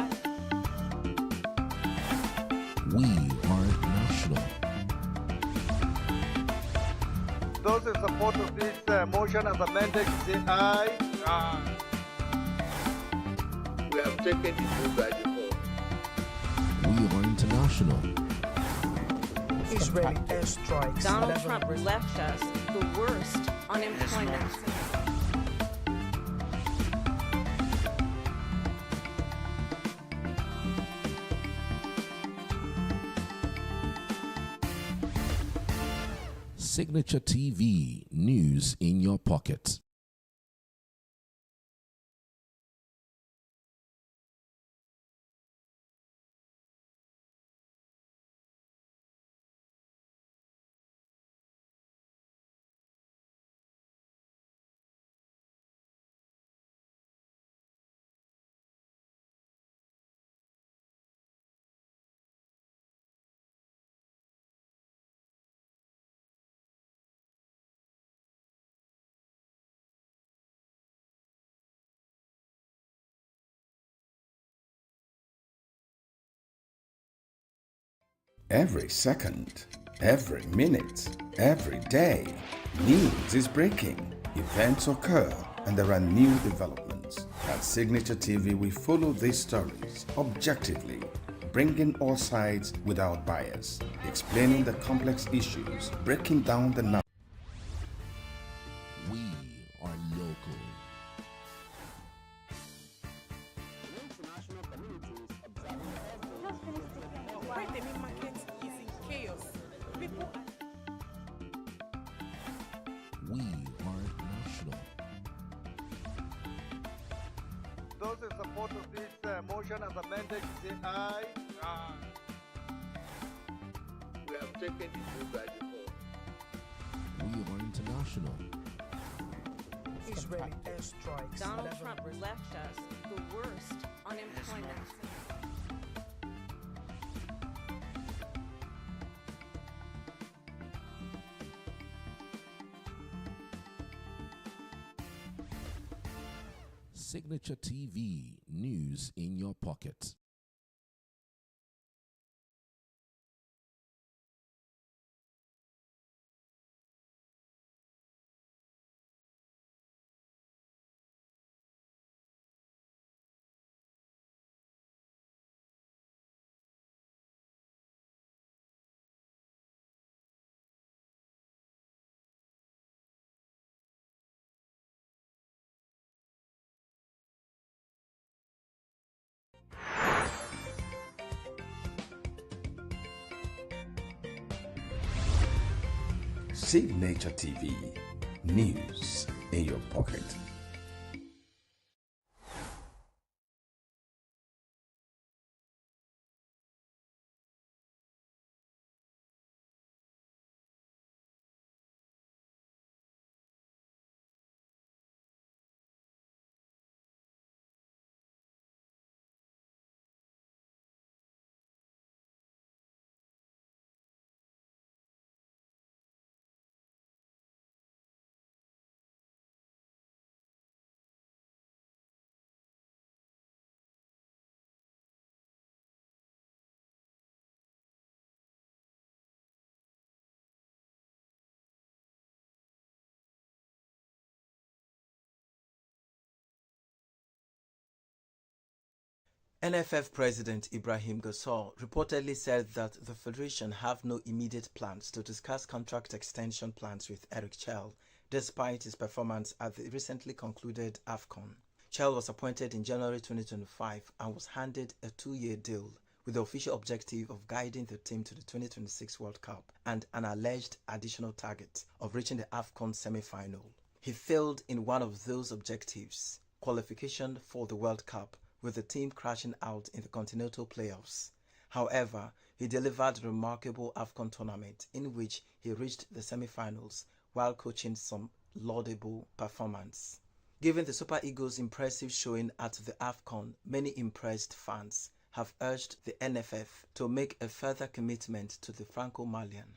We are national. Those in support of this motion as amended, say aye. Aye. We have taken the vote by default. We are international. Israeli airstrikes. Donald Trump left us the worst unemployment. Signature TV, news in your pocket. Every second, every minute, every day, news is breaking, events occur, and there are new developments. At Signature TV, we follow these stories objectively, bringing all sides without bias, explaining the complex issues, breaking down the numbers. We are local. International communities observing Why the main market is in chaos. People. We are national. Those in support of this motion as amended, say aye. Aye. We have taken the vote by default. We are international. Israeli airstrikes. Donald Trump left us the worst unemployment. Signature TV, news in your pocket. Signature TV, news in your pocket. NFF President Ibrahim Gassor reportedly said that the Federation have no immediate plans to discuss contract extension plans with Eric Chell, despite his performance at the recently concluded AFCON. Chell was appointed in January 2025 and was handed a 2-year deal with the official objective of guiding the team to the 2026 World Cup and an alleged additional target of reaching the AFCON semi-final. He failed in one of those objectives, qualification for the World Cup, with the team crashing out in the continental playoffs. However, he delivered a remarkable AFCON tournament in which he reached the semi-finals while coaching some laudable performance. Given the Super Eagles' impressive showing at the AFCON, many impressed fans have urged the NFF to make a further commitment to the Franco-Malian.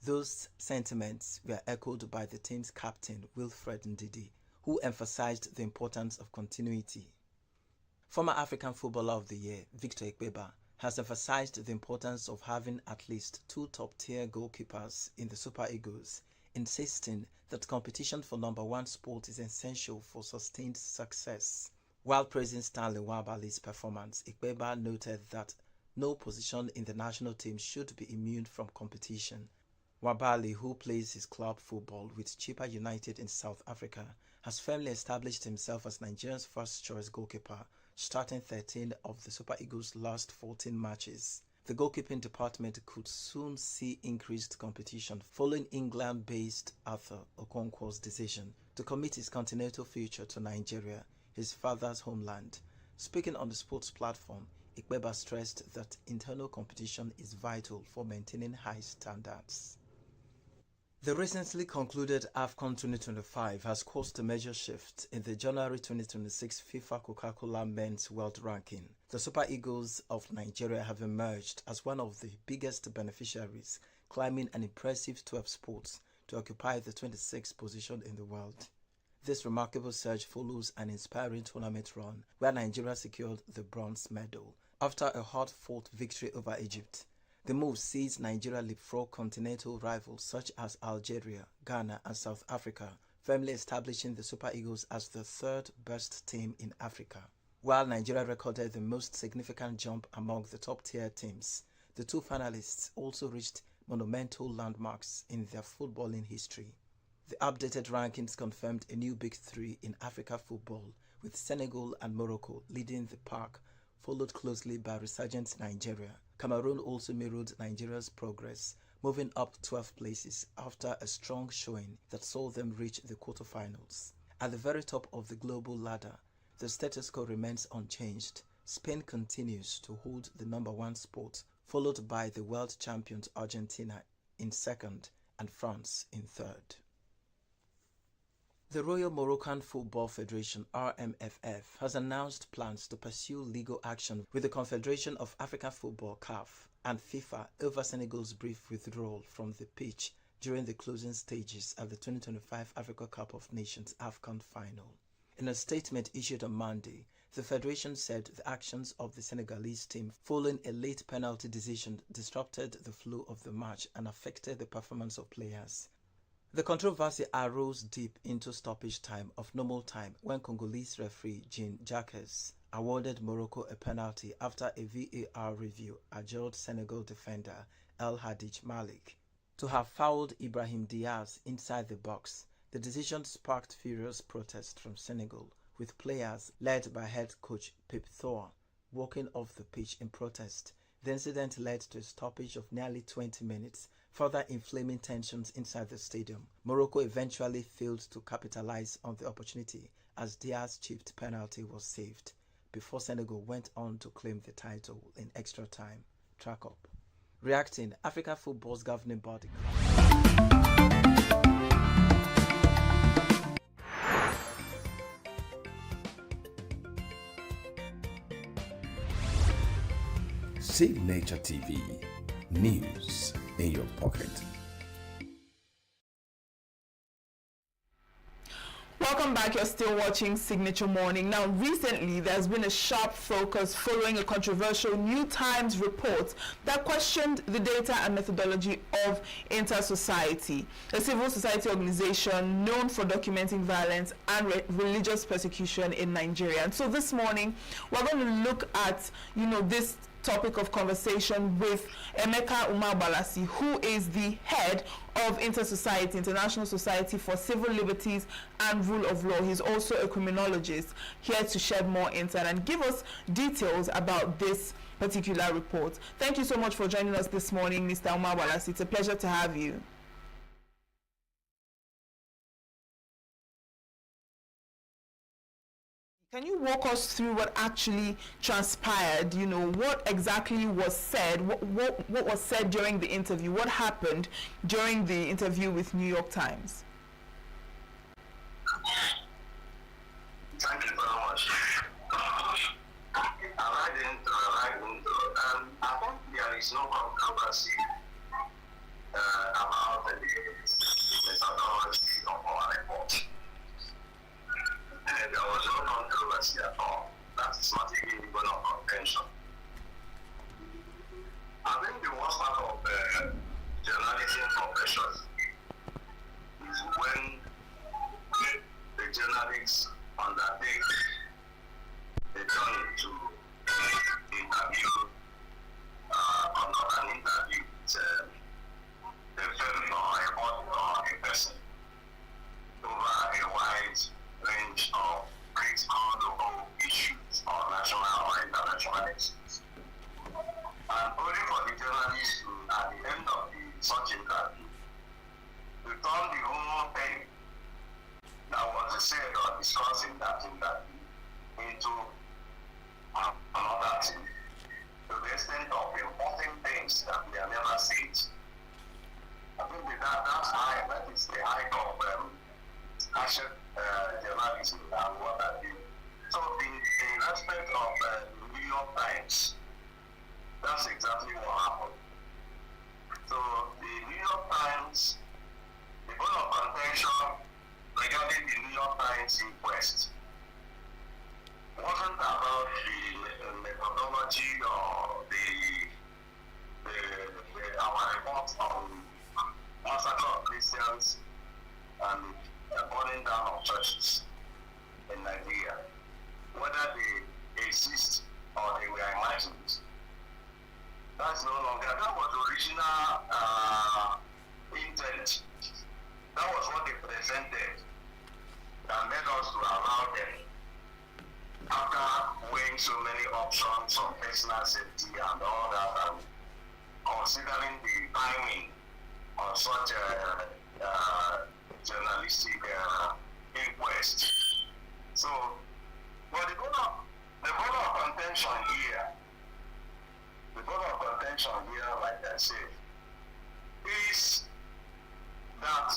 Those sentiments were echoed by the team's captain Wilfred Ndidi, who emphasized the importance of continuity. Former African Footballer of the Year, Victor Ikpeba, has emphasized the importance of having at least 2 top-tier goalkeepers in the Super Eagles, insisting that competition for number 1 spot is essential for sustained success. While praising Stanley Nwabali's performance, Ikpeba noted that no position in the national team should be immune from competition. Nwabali, who plays his club football with Chippa United in South Africa, has firmly established himself as Nigeria's first-choice goalkeeper, starting 13 of the Super Eagles' last 14 matches. The goalkeeping department could soon see increased competition following England-based Arthur Okonkwo's decision to commit his continental future to Nigeria, his father's homeland. Speaking on the sports platform, Ikpeba stressed that internal competition is vital for maintaining high standards. The recently concluded AFCON 2025 has caused a major shift in the January 2026 FIFA Coca-Cola Men's World Ranking. The Super Eagles of Nigeria have emerged as one of the biggest beneficiaries, climbing an impressive 12 spots to occupy the 26th position in the world. This remarkable surge follows an inspiring tournament run where Nigeria secured the bronze medal after a hard-fought victory over Egypt. The move sees Nigeria leapfrog continental rivals such as Algeria, Ghana and South Africa, firmly establishing the Super Eagles as the 3rd best team in Africa. While Nigeria recorded the most significant jump among the top-tier teams, the 2 finalists also reached monumental landmarks in their footballing history. The updated rankings confirmed a new big 3 in Africa football, with Senegal and Morocco leading the pack, followed closely by resurgent Nigeria. Cameroon also mirrored Nigeria's progress, moving up 12 places after a strong showing that saw them reach the quarterfinals. At the very top of the global ladder, the status quo remains unchanged. Spain continues to hold the number 1 spot, followed by the world champions Argentina in 2nd and France in 3rd. The Royal Moroccan Football Federation (RMFF) has announced plans to pursue legal action with the Confederation of African Football (CAF) and FIFA over Senegal's brief withdrawal from the pitch during the closing stages of the 2025 Africa Cup of Nations AFCON final. In a statement issued on Monday, the federation said the actions of the Senegalese team following a late penalty decision disrupted the flow of the match and affected the performance of players. The controversy arose deep into stoppage time of normal time when Congolese referee Jean Jacques awarded Morocco a penalty after a VAR review adjured Senegal defender El Hadj Malik to have fouled Ibrahim Diaz inside the box. The decision sparked furious protest from Senegal, with players led by head coach Pep Thor walking off the pitch in protest. The incident led to a stoppage of nearly 20 minutes, further inflaming tensions inside the stadium. Morocco eventually failed to capitalize on the opportunity as Diaz's chipped penalty was saved, before Senegal went on to claim the title in extra time. Track up. Reacting, Africa Football's governing body. Signaturetv, news in your pocket. Welcome back. You're still watching Signature Morning. Now, recently, there's been a sharp focus following a controversial New Times report that questioned the data and methodology of Inter-Society, a civil society organization known for documenting violence and religious persecution in Nigeria. And so this morning, we're going to look at, this topic of conversation with Emeka Umabalasi, who is the head of Inter-Society, International Society for Civil Liberties and Rule of Law. He's also a criminologist, here to shed more insight and give us details about this particular report. Thank you so much for joining us this morning, Mr. Umabalasi. It's a pleasure to have you. Can you walk us through what actually transpired? What exactly was said? What was said during the interview? What happened during the interview with New York Times? Thank you very much. I think there is no controversy about the methodology of our report. There was no controversy at all. That is not even bone of contention. I think the worst part of the journalism profession is when the journalists undertake the journey to interview, conduct an interview with the film or a body or a person over a wide range of critical local issues or national or international issues. And only for the journalists to, at the end of such interview, to turn the whole thing that was said or discussed in that interview into another thing, to the extent of importing things that we have never seen. I think that's high, that is the height of action journalism and what have you. So in respect of the New York Times, that's exactly what happened. So the New York Times, the bone of contention regarding the New York Times inquest wasn't about the methodology or our report on massacre of Christians and the burning down of churches in Nigeria, whether they exist or they were imagined. That's no longer, that was the original intent. That was what they presented that made us to allow them, after weighing so many options on personal safety and all that, and considering the timing of such a journalistic inquest. So, but the bone of contention here, like I said, is that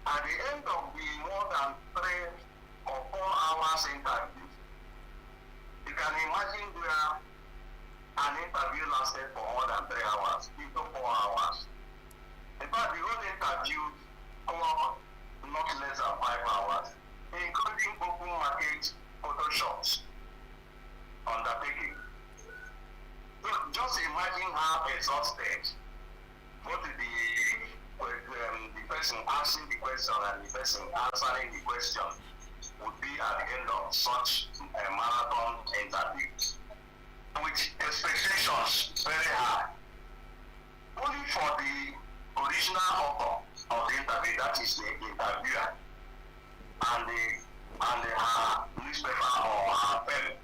at the end of the more than 3 or 4 hours interview, you can imagine where an interview lasted for more than 3 hours, into 4 hours. In fact, the whole interview clocked not less than 5 hours, including open market photoshops undertaking. So just imagine how exhausted both the person asking the question and the person answering the question would be at the end of such a marathon interview, with expectations very high. Only for the original author of the interview, that is the interviewer, and the newspaper or her pen,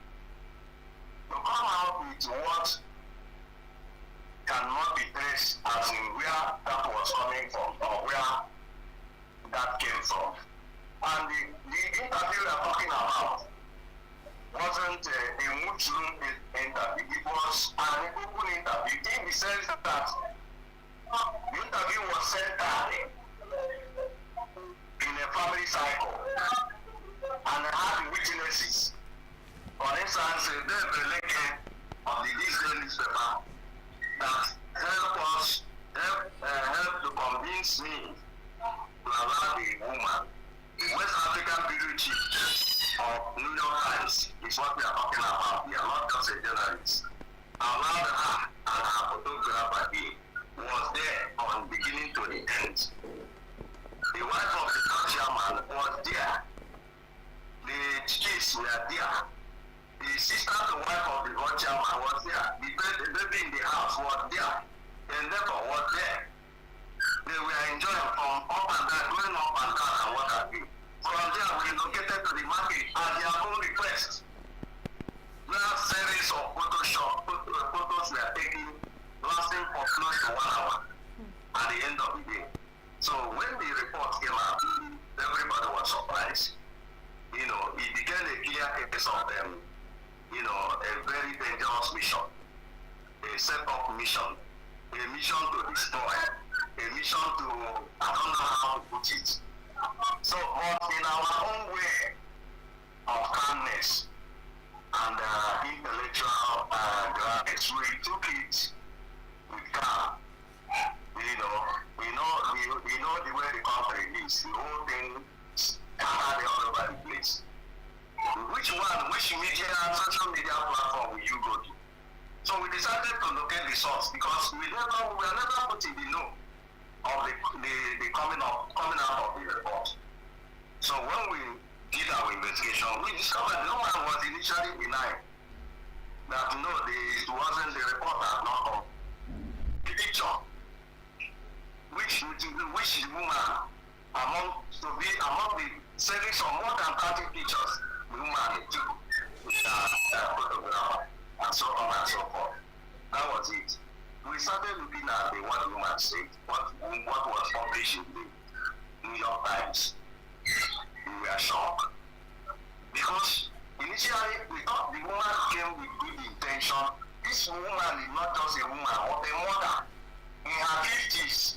to come out with what cannot be traced as in where that was coming from or where that came from. And the interview we are talking about wasn't a mutual interview, it was an open interview in the sense that the interview was centered in a family cycle and had witnesses. For instance, there's a link on the Disney newspaper that help to convince me to allow the woman The West African Bureau Chief of New York Times is what we are talking about. We are not just a journalist. Allowed her and her photographer was there on beginning to the end. The wife of the chairman was there. The kids were there. The sister, the wife of the chairman was there. The baby in the house was there. The neighbor was there. They were enjoying from up and down, going up and down and what have you. From there, we located to the market at their own request. There are series of photos were taken, lasting for close to 1 hour at the end of the day. So when the report came out, everybody was surprised. You know, it became a clear case of them, you know, a very dangerous mission, a set-up mission, a mission to destroy, a mission to, I don't know how to put it. So, but in our own way of calmness and intellectual graphics, we took it with calm. You know, we know the way the country is. The whole thing scattered all over the place. Which media, social media platform will you go to? So we decided to locate the source because we were never put in the know of the coming out of the report. So when we did our investigation, we discovered no one was initially denying that no, it wasn't the report had not come. The picture, which the woman among the series of more than 30 pictures, the woman took with photographer and so on and so forth. That was it. We started looking at what the woman said, what was published in the New York Times. We were shocked because initially we thought the woman came with good intention. This woman is not just a woman, but a mother in her 50s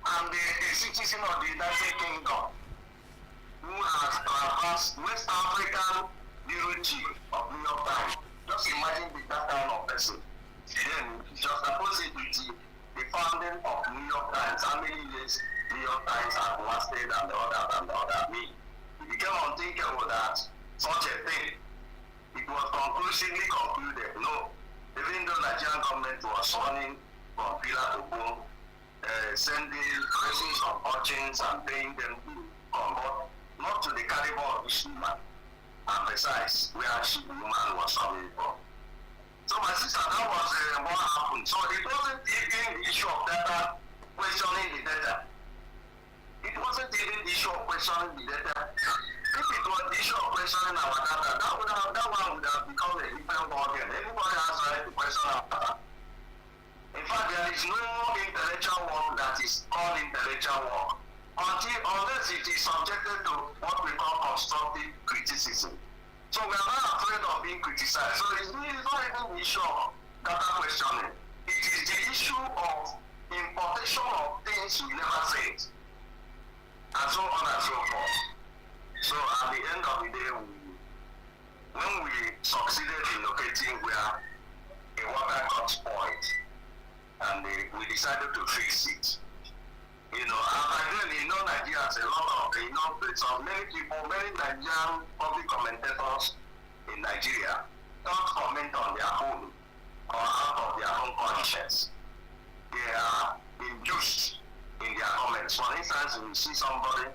and a citizen of the United Kingdom who has traversed West African Bureau Chief of New York Times. Just imagine that kind of person. Then just oppose it with the founding of New York Times. How many years New York Times had lasted and the other. It became unthinkable that such a thing. It was conclusively concluded. No, even though Nigerian government was running from pillar to post, sending presents of urchins and paying them to convert, not to the caliber of this woman. And besides, where the woman was coming from. So my sister, that was what happened. So it wasn't even the issue of data questioning the data. It wasn't even the issue of questioning the data. If it was the issue of questioning our data, that one would have become a different ballgame. Everybody has a right to question our data. In fact, there is no intellectual work that is called intellectual work unless it is subjected to what we call constructive criticism. So we are not afraid of being criticized. So it's not even the issue of data questioning. It is the issue of importation of things we never said, and so on and so forth. So at the end of the day, when we succeeded in locating where a water got spoiled, and we decided to fix it. You know, and then, Nigeria has a lot of, many people, many Nigerian public commentators in Nigeria don't comment on their own or out of their own conscience. They are induced in their comments. For instance, you see somebody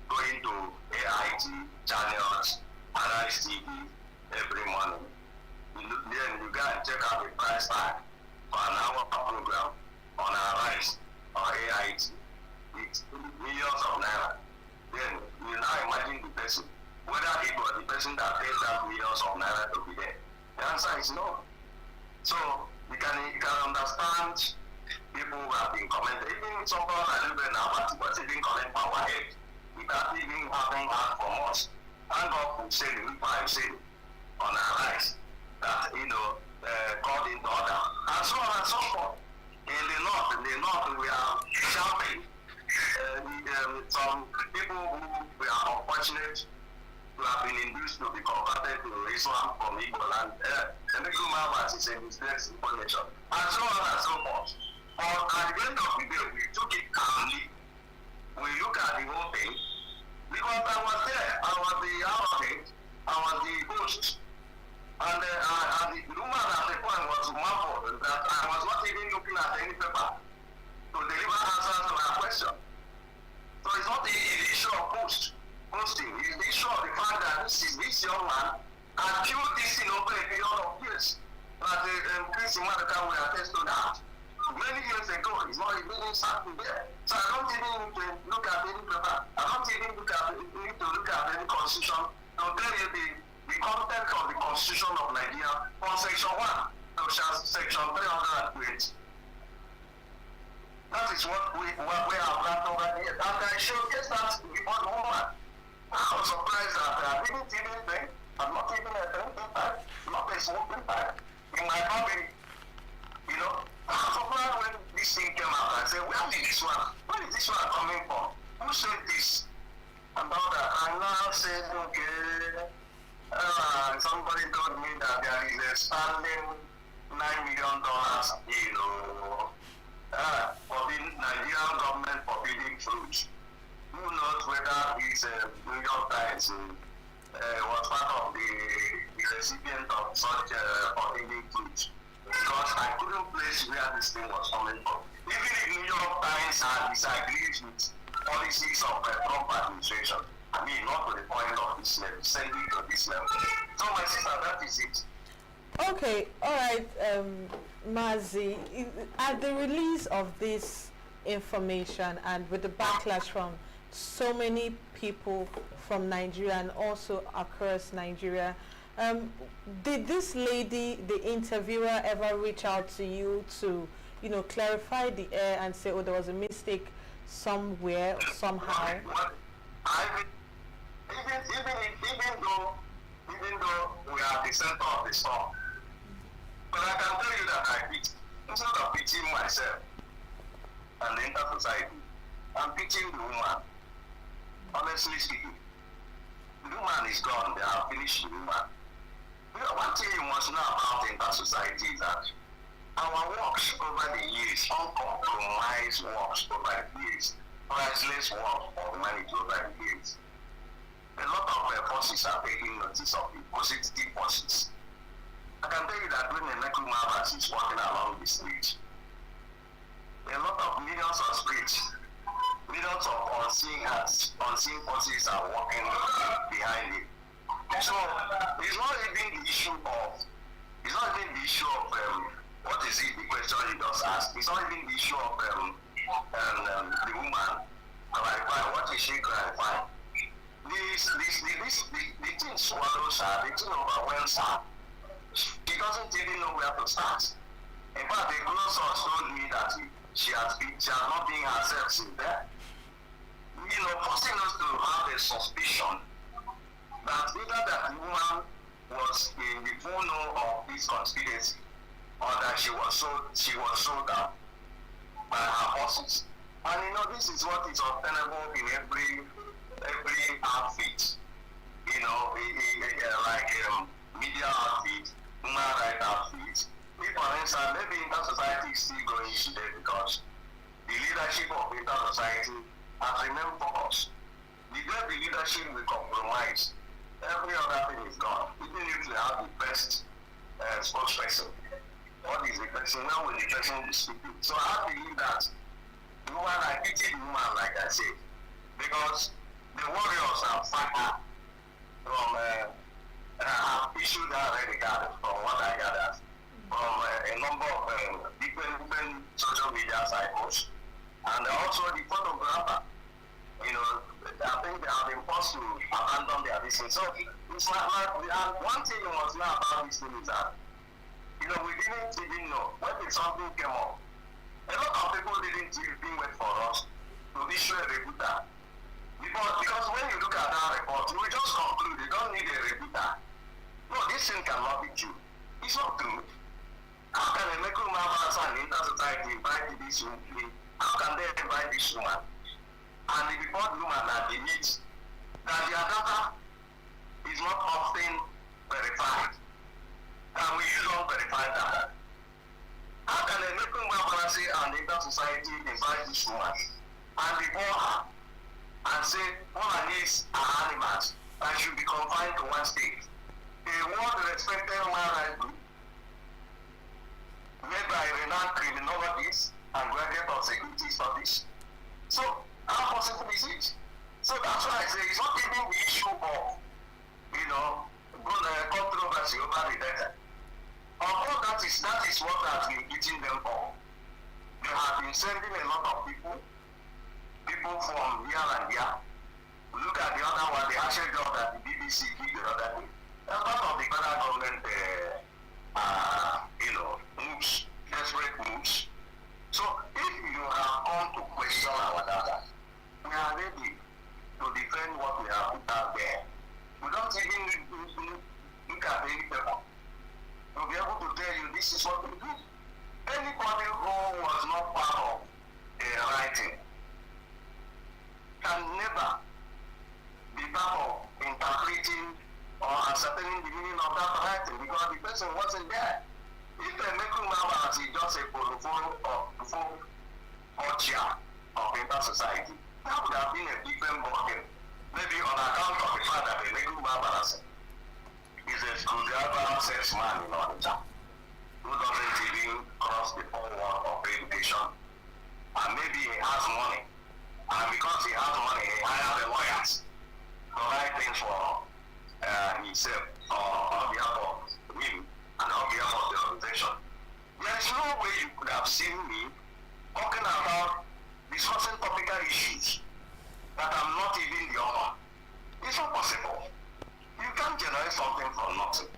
going to AIT channels, Arise TV every morning. Then you go and check out the price tag for an hour program on Arise or AIT. It's millions of naira. Then you now imagine the person, whether it was the person that paid that millions of naira to be there. The answer is no. So you can understand people who have been commenting. Even somebody like Ruben Abati was even calling power head without even having heard from us. Thank God we said it, we said on our lives that called into order. And so on and so forth. In the north we are shouting. Some people who were unfortunate to have been induced to be converted to Islam from Igbo land. ENUGU Mabat is a misplaced information. And so on and so forth. But at the end of the day, we took it calmly. We look at the whole thing. Because getting something there. So I don't even need to look at any paper. I don't even need to look at any constitution to tell you the content of the constitution of Nigeria from section 1 to section 308. That is what we have done over here. And I showcased that before the woman. I was surprised that I didn't even think, I'm not even a drinking type, not a smoking type in my family. You know, I was surprised when this thing came out. I said, where is this one coming from? Who said this? About that, I now said, okay, somebody told me that there is a standing $9 million, you know, for the Nigerian government forbidding fruit. Who knows whether it's New York Times was part of the recipient of such forbidding fruit? Because I couldn't place where this thing was coming from. Even if New York Times disagrees with policies of Trump administration, I mean, not to the point of this level, sending to this level. So my sister, that is it. Okay, all right, Mazi, at the release of this information and with the backlash from so many people from Nigeria and also across Nigeria, did this lady, the interviewer, ever reach out to you to, you know, clarify the air and say, oh, there was a mistake somewhere or somehow? Even though we are at the center of the storm, but I can tell you that instead of pitying myself and the entire society, I'm pitying the woman. Honestly speaking, the woman is gone. They have finished the woman. You know, one thing you must know about the entire society is that our works over the years, uncompromised works over the years, priceless work of humanity over the years, a lot of forces are taking notice of the positive forces. I can tell you that when ENUGU Mavas is walking along the street, a lot of millions of spirits, millions of unseen forces are walking behind it. So it's not even the issue of what is it, the question you just asked. It's not even the issue of the woman clarifying. What is she clarifying? The thing swallows her, the thing overwhelms her. She doesn't even know where to start. In fact, the close source told me that she has not been herself since then. You know, forcing us to have a suspicion that either that the woman was in the full know of this conspiracy, or that she was sold out by her forces. And you know, this is what is obtainable in every outfit. You know, like media outfit, human rights outfit. If, for instance, maybe inter-society is still going today because the leadership of inter-society has remained focused. The day the leadership will compromise, every other thing is gone. Even if they have the best spokesperson, what is the person? Now will the person be speaking? So I believe that the woman, I pity the woman, like I said, because the warriors are fighting from have issued that already gathered from what I gathered from a number of different social media cycles, and also the photographer. You know, I think they have been forced to abandon their business. So it's not and one thing you must know about this thing is that, you know, we didn't even know when something came up. A lot of people didn't even wait for us to issue a rebuttal. Because when you look at that report, we just conclude you don't need a rebuttal. No, this thing cannot be true. It's not true. How can a ENUGU Mavas and inter-society invite this woman? How can they invite this woman? And the report woman that they need, that their data is not often verified. And we use unverified data. How can a ENUGU Mavas and inter-society invite this woman and report her and say all her needs are animals and should be confined to one state? A world-respected human rights group made by renowned criminologists and graduate of security studies. So how possible is it? So that's why I say it's not even the issue of, you know, controversy over the data. Of course, that is what has been eating them up. They have been sending a lot of people from here and there. Look at the other one, the actual job that the BBC did the other day. That's part of the federal government, moves, desperate moves. So if you have come to question our data, we are ready to defend what we have put out there. We don't even need to look at any paper to be able to tell you this is what we do. Anybody who was not part of a writing can never be part of interpreting or ascertaining the meaning of that writing because the person wasn't there. If they make him out as just a follow or chair of inter-society, that would have been a different ballgame. Maybe on account of the fact that they make him out is a screwdriver salesman in Onitsha who doesn't even cross the forward of education. And maybe he has money. And because he has money, he hires the lawyers to write things for himself or on behalf of him and on behalf of the organization. There's no way you could have seen me talking about discussing topical issues that I'm not even the owner. It's not possible. You can't generate something from nothing.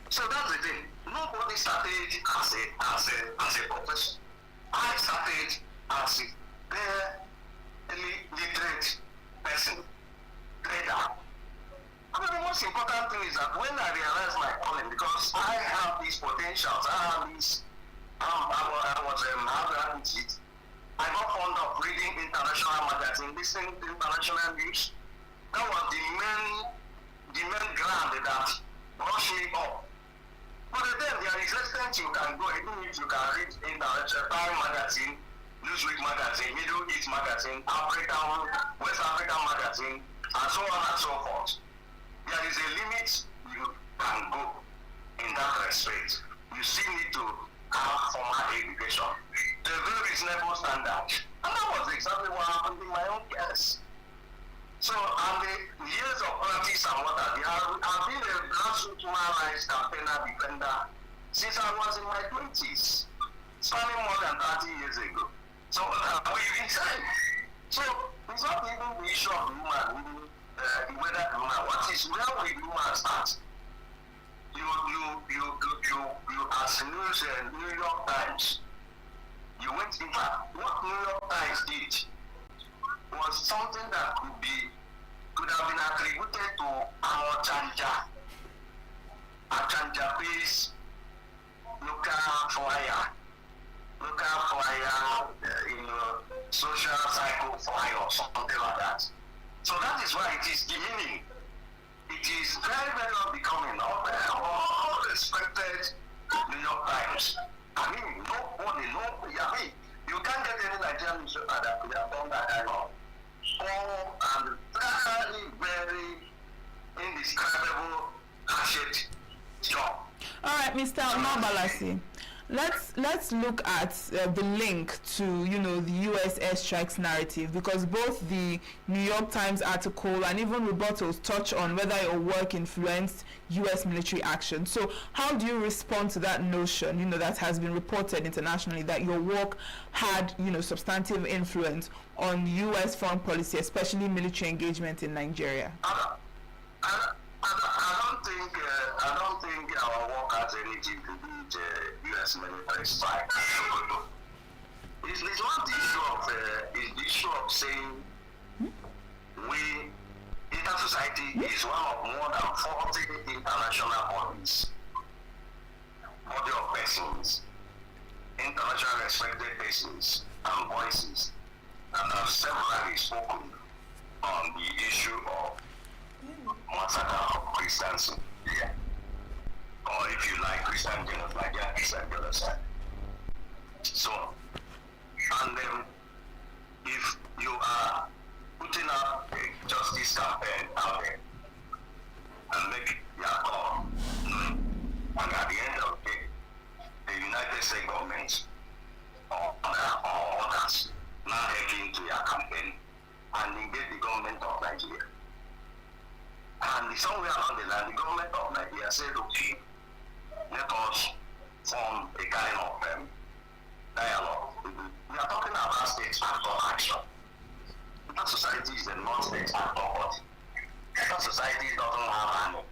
So that's the thing. Nobody started as a profession. I started as a very literate person, trader. I mean, the most important thing is that when I realized my calling, because I have these potentials, I have these, I was it. I got fond of reading international magazines, listening to international news. That was the main ground that brushed me up. But then there is extent you can go, even if you can read international Time magazine, Newsweek magazine, Middle East magazine, West African magazine, and so on and so forth. There is a limit you can go in that respect. You still need to have formal education. The very reasonable standard. And that was exactly what happened in my own case. So, and the years of practice and what have you, I've been a grassroots human rights campaigner defender since I was in my 20s, spanning more than 30 years ago. So, we've been saying. So, it's not even the issue of the woman, whether the woman, what is where will the woman start? You as New York Times, you went, in fact, what New York Times did was something that could have been attributed to our Chanja-based local flyer, social cycle flyer or something like that. So that is why it is demeaning. It is very, very unbecoming of all respected New York Times. I mean, you can't get any Nigerian newspaper that could have done that kind of and very, very indescribable hatchet job. All right, Mr. Omabalasi, let's look at the link to the U.S. airstrikes narrative, because both the New York Times article and even rebuttals touch on whether your work influenced U.S. military action. So how do you respond to that notion, that has been reported internationally, that your work had, substantive influence on U.S. foreign policy, especially military engagement in Nigeria? I don't think our work has anything to do with U.S. military strike. It's not the issue of saying we, inter-society is one of more than 40 international bodies, body of persons, international respected persons and voices, and have severally spoken on the issue of massacre of Christians here, or if you like, Christian genocide, Christian genocide. So, and if you are putting up a justice campaign out there and make your call, and at the end of the day, the United States government or others now head into your campaign and engage the government of Nigeria. And somewhere along the line, the government of Nigeria said, okay, let us form a kind of dialogue. We are talking about state actor action. That society is a non-state actor body. That society doesn't have army.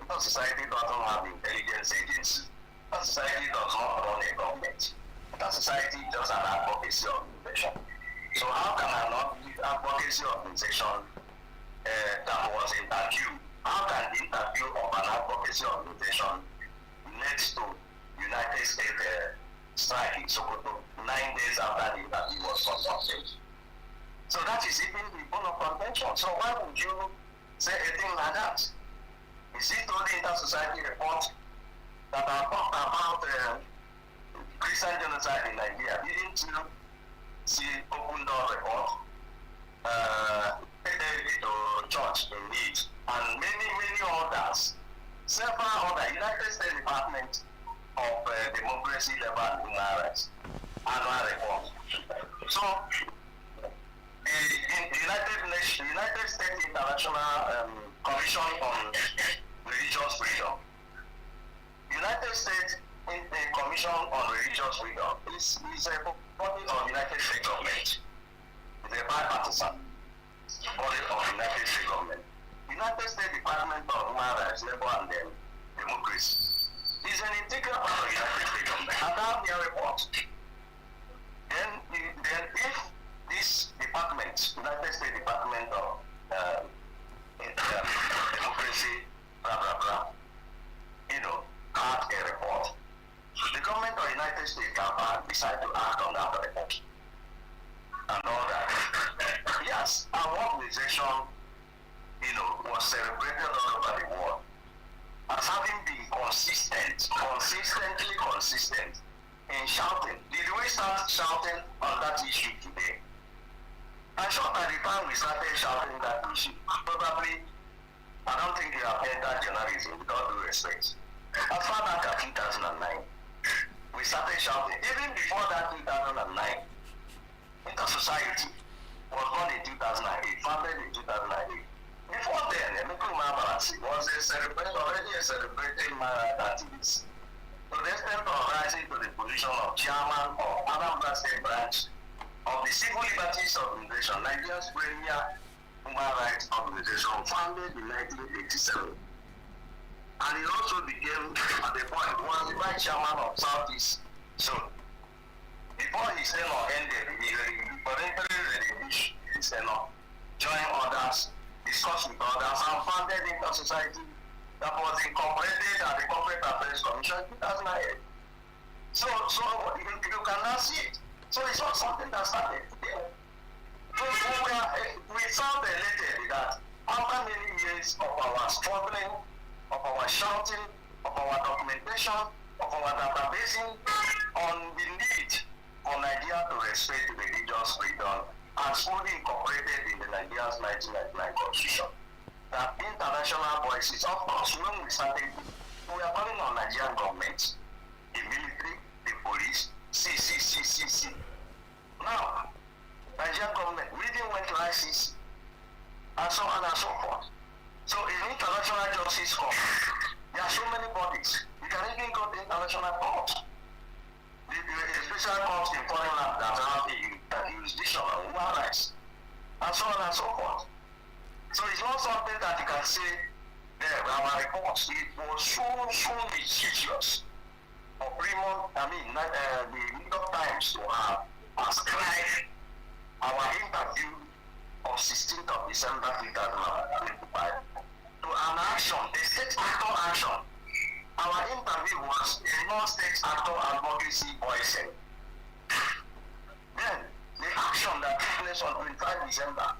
That society doesn't have intelligence agency. That society does not run a government. That society just an advocacy organization. So how can I not give advocacy organization that was interviewed? How can the interview of an advocacy organization lead to United States strike in Sokoto 9 days after the interview was conducted? So that is even the bone of contention. So why would you say a thing like that? Is it only inter-society report that I talked about Christian genocide in Nigeria? Didn't you see open door report? To church in need, and many others, several other United States Department of Democracy, Labor and Human Rights annual report. So the United States International Commission on Religious Freedom, United States Commission on Religious Freedom is a body of United States government. It's a bipartisan body of United States government. United States Department of Human Rights, Labor and Democracy is an integral part of United States government. And that their report. Then if this department, United States Department of Democracy, blah blah blah, had a report, the government of United States can decide to act on that report and all that. Yes, our organization, was celebrated all over the world as having been consistently consistent in shouting. Did we start shouting on that issue today? I'm sure by the time we started shouting that issue, probably, I don't think you have entered journalism with all due respect. As far back as 2009, we started shouting. Even before that 2009, Inter-Society was born in 2008, founded in 2008. Before then, Emeka Umabalansi was already a celebrating activist. To the extent of rising to the position of chairman of Anambra State branch of the Civil Liberties Organization, Nigeria's premier human rights organization, founded in 1987. And he also became, at the point, was the vice chairman of Southeast. So, before his tenure ended, he voluntarily relinquished his tenure, joined others, discussed with others, and founded Inter-Society that was incorporated at the Corporate Affairs Commission in 2008. So you cannot see it. So it's not something that started today. So we found elated that after many years of our struggling, of our shouting, of our documentation, of our databasing on the need for Nigeria to respect religious freedom as fully incorporated in the Nigeria's 1999 Constitution, that international voices, of course, when we started, we are calling on Nigerian government, the military, the police, CCCCC. Now, Nigerian government, reading went crisis, and so on and so forth. So in international justice court, there are so many bodies. You can even go to international court. The special courts in foreign land that have a jurisdiction on human rights, and so on and so forth. So it's not something that you can say, there, our reports, it was so litigious for the New York Times to have ascribed our interview of 16th of December 2025 to an action, a state actor action. Our interview was a non-state actor advocacy voicing. Then, the action that took place on 25 December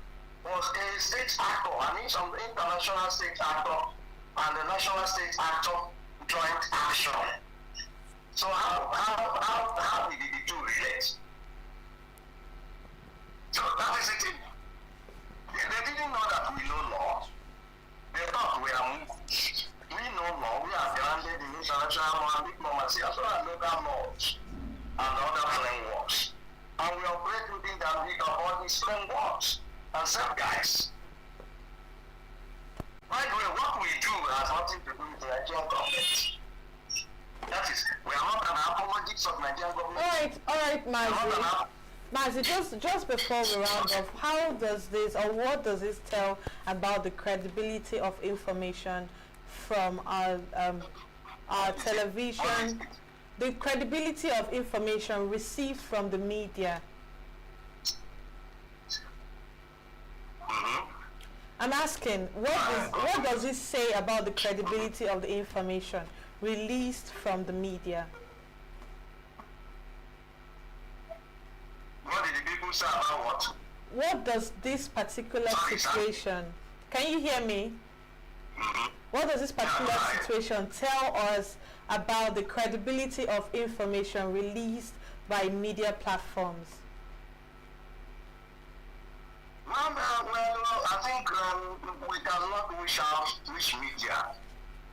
was a state actor, an international state actor and the national state actor joint action. So how did the two relate? So that is the thing. They didn't know that we know law. They thought we are moved. We know law. We are grounded in international law and diplomacy as well as local laws and other frameworks. And we operate within the ambit of all these frameworks and safeguards. By the way, what we do has nothing to do with the Nigerian government. That is, we are not an apologist of Nigerian government. All right, Mazi, just before we round off, how does this, or what does this tell about the credibility of information from our television, the credibility of information received from the media? I'm asking, what does this say about the credibility of the information released from the media? What did the people say about what? What does this particular situation, can you hear me? What does this particular situation tell us about the credibility of information released by media platforms? Well, I think we cannot wish media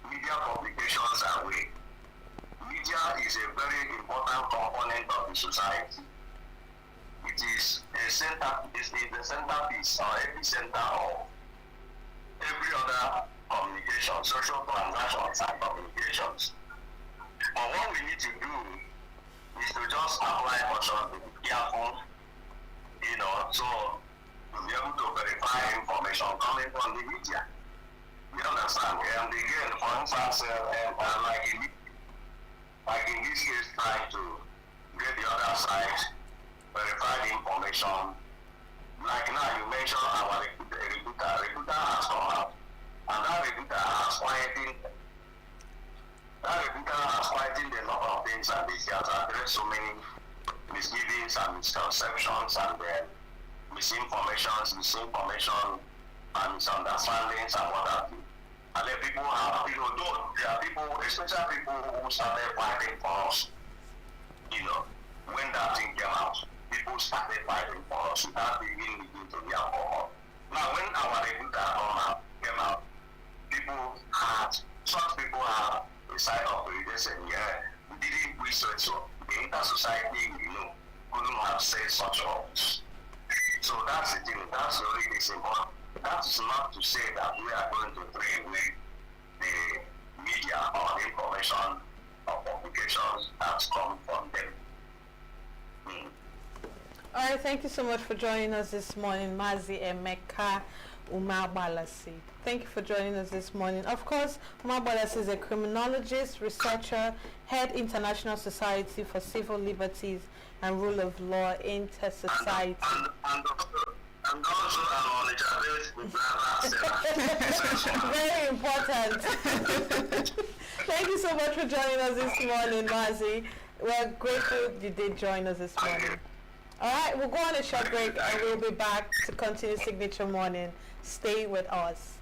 publications away. Media is a very important component of the society. It is the centerpiece or epicenter of every other communication, social transactions and communications. But what we need to do is to just apply caution, to be careful, so to be able to verify information coming from the media. You understand? And again, for instance, like in this case, trying to get the other side, verify the information. Like now you mentioned our recruiter has come out, and that recruiter has quietened a lot of things, and it has addressed so many misgivings and misconceptions and misinformation and misunderstandings and what have you. And then people have, there are people, especially people who started fighting for us, when that thing came out, people started fighting for us without even needing to be alcohol. Now, when our recruiter came out, such people have a side of it. They said, we didn't research, so the inter-society, couldn't have said such words. So that's the thing, that's the only reason. But that's not to say that we are going to throw away the media or the information or publications that's come from them. All right, thank you so much for joining us this morning, Mazi Emeka Umabalasi. Thank you for joining us this morning. Of course, Umabalasi is a criminologist, researcher, head International Society for Civil Liberties and Rule of Law, Inter-Society. And also very important. Thank you so much for joining us this morning, Mazi. We're grateful you did join us this morning. All right, we'll go on a short break and we'll be back to continue Signature Morning. Stay with us.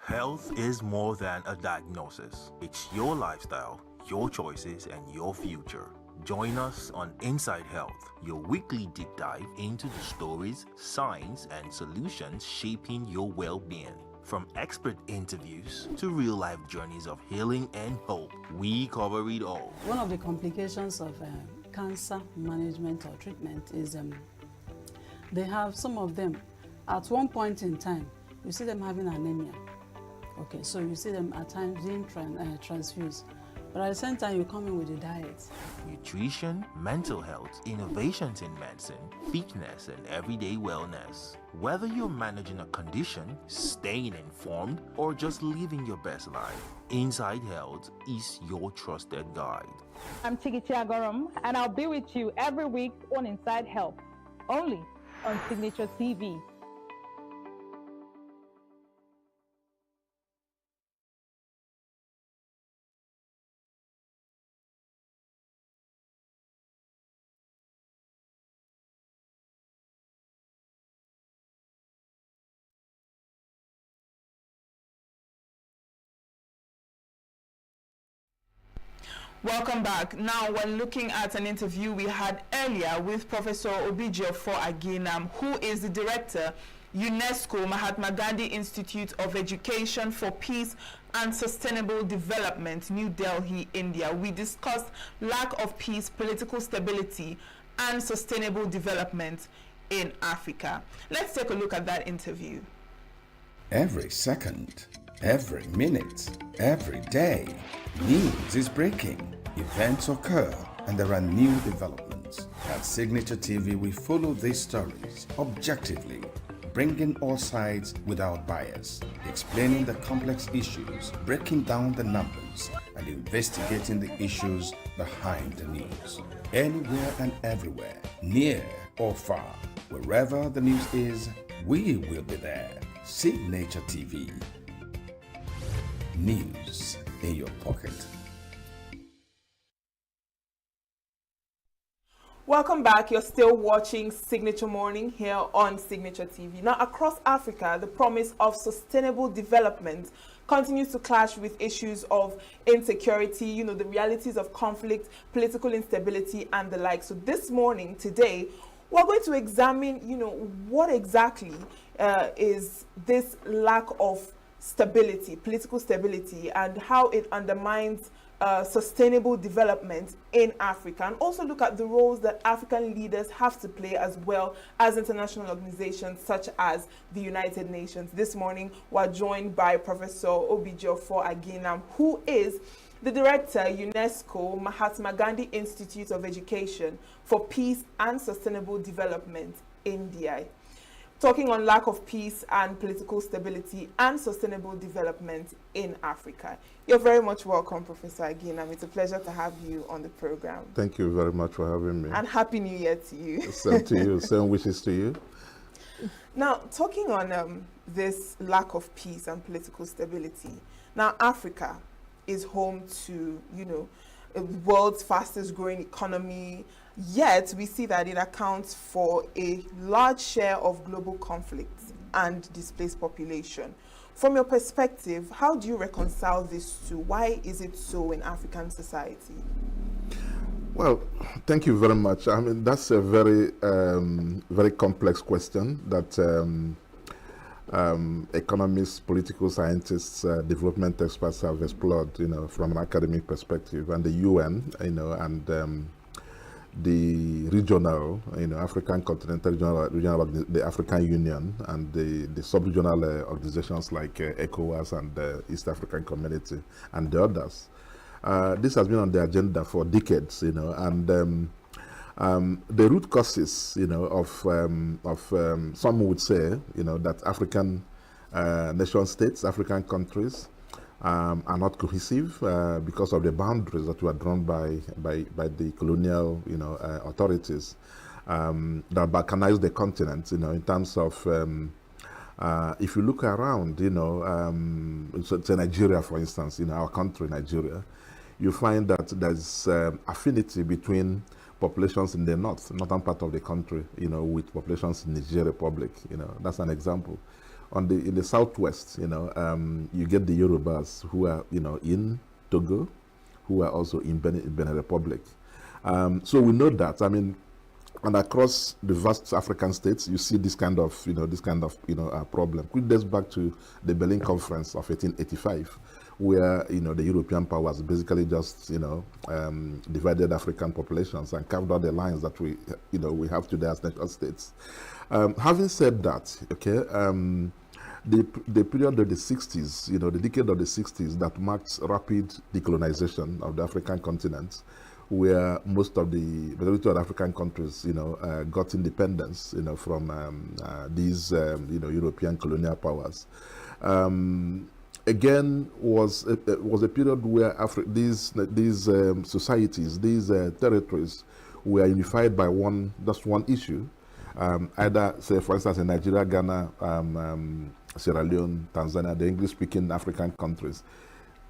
Health is more than a diagnosis. It's your lifestyle, your choices, and your future. Join us on Inside Health, your weekly deep dive into the stories, science, and solutions shaping your well-being. From expert interviews to real-life journeys of healing and hope, we cover it all. One of the complications of cancer management or treatment is they have some of them at one point in time, you see them having anemia. Okay, so you see them at times being transfused. But at the same time, you come in with a diet. Nutrition, mental health, innovations in medicine, fitness, and everyday wellness. Whether you're managing a condition, staying informed, or just living your best life, Inside Health is your trusted guide. I'm Signaturetv, and I'll be with you every week on Inside Health, only on Signaturetv. Welcome back. Now we're looking at an interview we had earlier with Professor Obijiofo Aginam, who is the director, UNESCO Mahatma Gandhi Institute of Education for Peace and Sustainable Development, New Delhi, India. We discussed lack of peace, political stability, and sustainable development in Africa. Let's take a look at that interview. Every second, Every minute, every day, news is breaking. Events occur and there are new developments. At Signature TV, we follow these stories objectively, bringing all sides without bias, explaining the complex issues, breaking down the numbers, and investigating the issues behind the news. Anywhere and everywhere, near or far, wherever the news is, we will be there. Signature TV. News in your pocket. Welcome back. You're still watching Signature Morning here on Signature TV. Now, across Africa, the promise of sustainable development continues to clash with issues of insecurity, the realities of conflict, political instability, and the like. So this morning, today, we're going to examine, what exactly is this lack of stability, political stability, and how it undermines sustainable development in Africa, and also look at the roles that African leaders have to play as well as international organizations such as the United Nations. This morning, we're joined by Professor Obijofor Aginam, who is the Director, UNESCO Mahatma Gandhi Institute of Education for Peace and Sustainable Development, India. Talking on lack of peace and political stability and sustainable development in Africa. You're very much welcome, Professor Aginam. It's a pleasure to have you on the program. Thank you very much for having me. And Happy New Year to you. Same to you. Same wishes to you. Now, talking on this lack of peace and political stability. Now, Africa is home to, the world's fastest growing economy. Yet, we see that it accounts for a large share of global conflicts and displaced population. From your perspective, how do you reconcile these two? Why is it so in African society? Well, thank you very much. I mean, that's a very, very complex question that economists, political scientists, development experts have explored, from an academic perspective, and the UN, and the regional, African continental regional, the African Union, and the sub-regional organizations like ECOWAS and the East African Community and the others. This has been on the agenda for decades, and the root causes, of some would say, that African nation states, African countries, are not cohesive because of the boundaries that were drawn by the colonial, authorities that balkanized the continent, in terms of, if you look around, say Nigeria, for instance, our country, Nigeria, you find that there's affinity between populations in the northern part of the country, with populations in Niger Republic, that's an example. In the southwest, you get the Yorubas who are, in Togo, who are also in Benin Republic. So we know that. I mean, and across the vast African states, you see this kind of, problem. Which dates back to the Berlin Conference of 1885, where, the European powers basically just, divided African populations and carved out the lines that we have today as nation states. Having said that, okay, the period of the 60s, the decade of the 60s that marked rapid decolonization of the African continent, where most of the majority of the African countries, got independence, from these, European colonial powers. Again, was a period where these societies, these territories, were unified by just one issue. Either, say, for instance, in Nigeria, Ghana, Sierra Leone, Tanzania, the English-speaking African countries,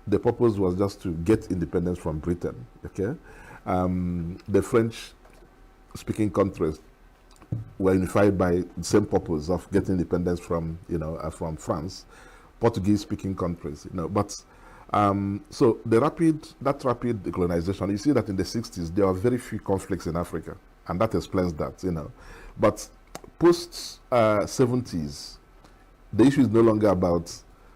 the purpose was just to get independence from Britain. Okay, the French-speaking countries were unified by the same purpose of getting independence from, from France. Portuguese-speaking countries, but so that rapid decolonization, you see that in the 60s there are very few conflicts in Africa, and that explains that, But post 70s, the issue is no longer about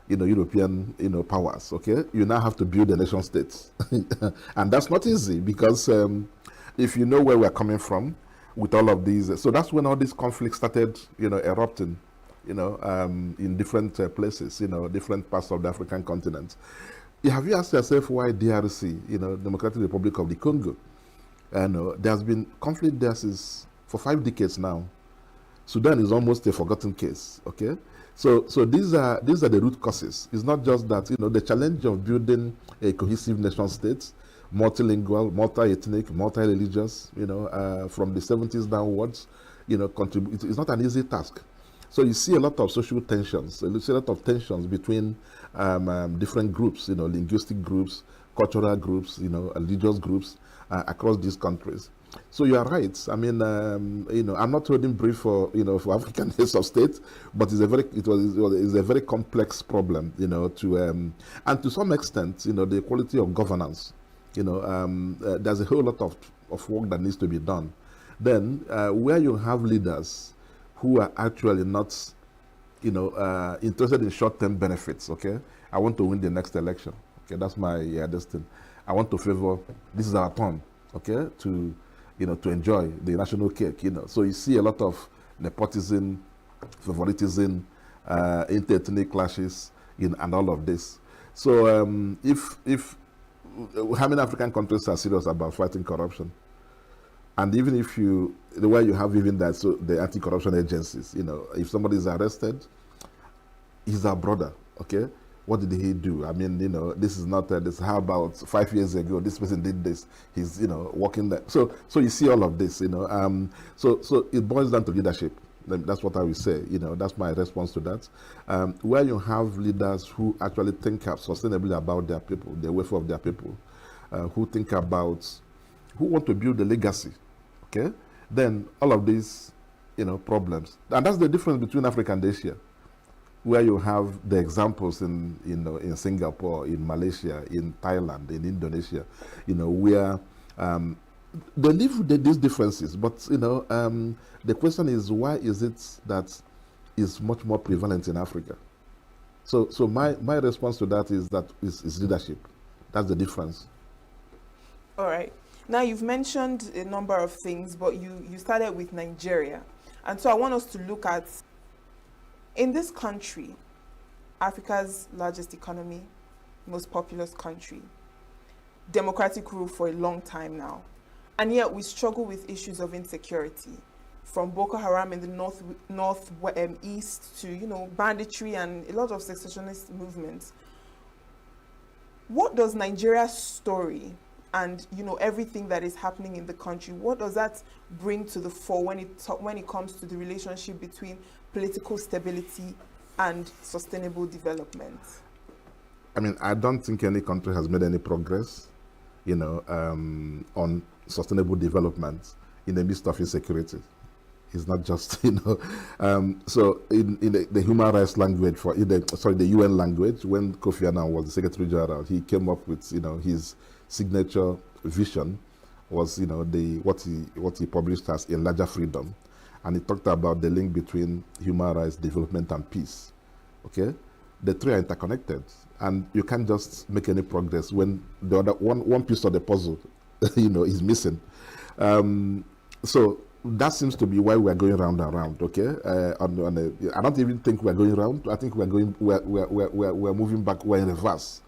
European powers. Okay, you now have to build the nation states, and that's not easy because if you know where we're coming from with all of these, so that's when all these conflicts started erupting in different places, different parts of the African continent. Have you asked yourself why DRC, Democratic Republic of the Congo, there has been conflict there for 5 decades now. Sudan is almost a forgotten case, okay? So these are the root causes. It's not just that, the challenge of building a cohesive nation state, multilingual, multi-ethnic, multi-religious, from the 70s downwards, it's not an easy task. So you see a lot of social tensions, you see a lot of tensions between different groups, linguistic groups, cultural groups, religious groups across these countries. So you are right. I mean, I'm not holding brief for African heads of state, but it's a very complex problem, and to some extent, the quality of governance, there's a whole lot of work that needs to be done. Then, where you have leaders who are actually not, interested in short-term benefits, okay? I want to win the next election, okay? That's my destiny. I want to favor, this is our turn, okay? To enjoy the national cake, So you see a lot of nepotism, favoritism, inter-ethnic clashes, and all of this. So if how many African countries are serious about fighting corruption? And even if the way you have even that, so the anti-corruption agencies, if somebody is arrested, he's our brother, okay? What did he do? I mean, this is not this. How about 5 years ago, this person did this. He's, working there. So you see all of this, So it boils down to leadership. That's what I will say. That's my response to that. Where you have leaders who actually think sustainably about their people, the welfare of their people, who want to build a legacy, okay? Then all of these, problems, and that's the difference between Africa and Asia, where you have the examples in Singapore, in Malaysia, in Thailand, in Indonesia, where they live with these differences. But the question is, why is it that is much more prevalent in Africa? So my response to that is leadership. That's the difference. All right. Now, you've mentioned a number of things, but you started with Nigeria. And so I want us to look at, in this country, Africa's largest economy, most populous country, democratic rule for a long time now. And yet we struggle with issues of insecurity, from Boko Haram in the northeast to, banditry and a lot of secessionist movements. What does Nigeria's story and everything that is happening in the country, what does that bring to the fore when it comes to the relationship between political stability and sustainable development? I mean, I don't think any country has made any progress, on sustainable development in the midst of insecurity. It's not just, so in the human rights language, the UN language, when Kofi Annan was the Secretary General, he came up with, his signature vision was, what he published as a larger freedom. And he talked about the link between human rights, development, and peace. Okay? The three are interconnected. And you can't just make any progress when the other one piece of the puzzle, is missing. So that seems to be why we're going round and round, okay? I don't even think we're going round. I think we're moving back, we're in reverse.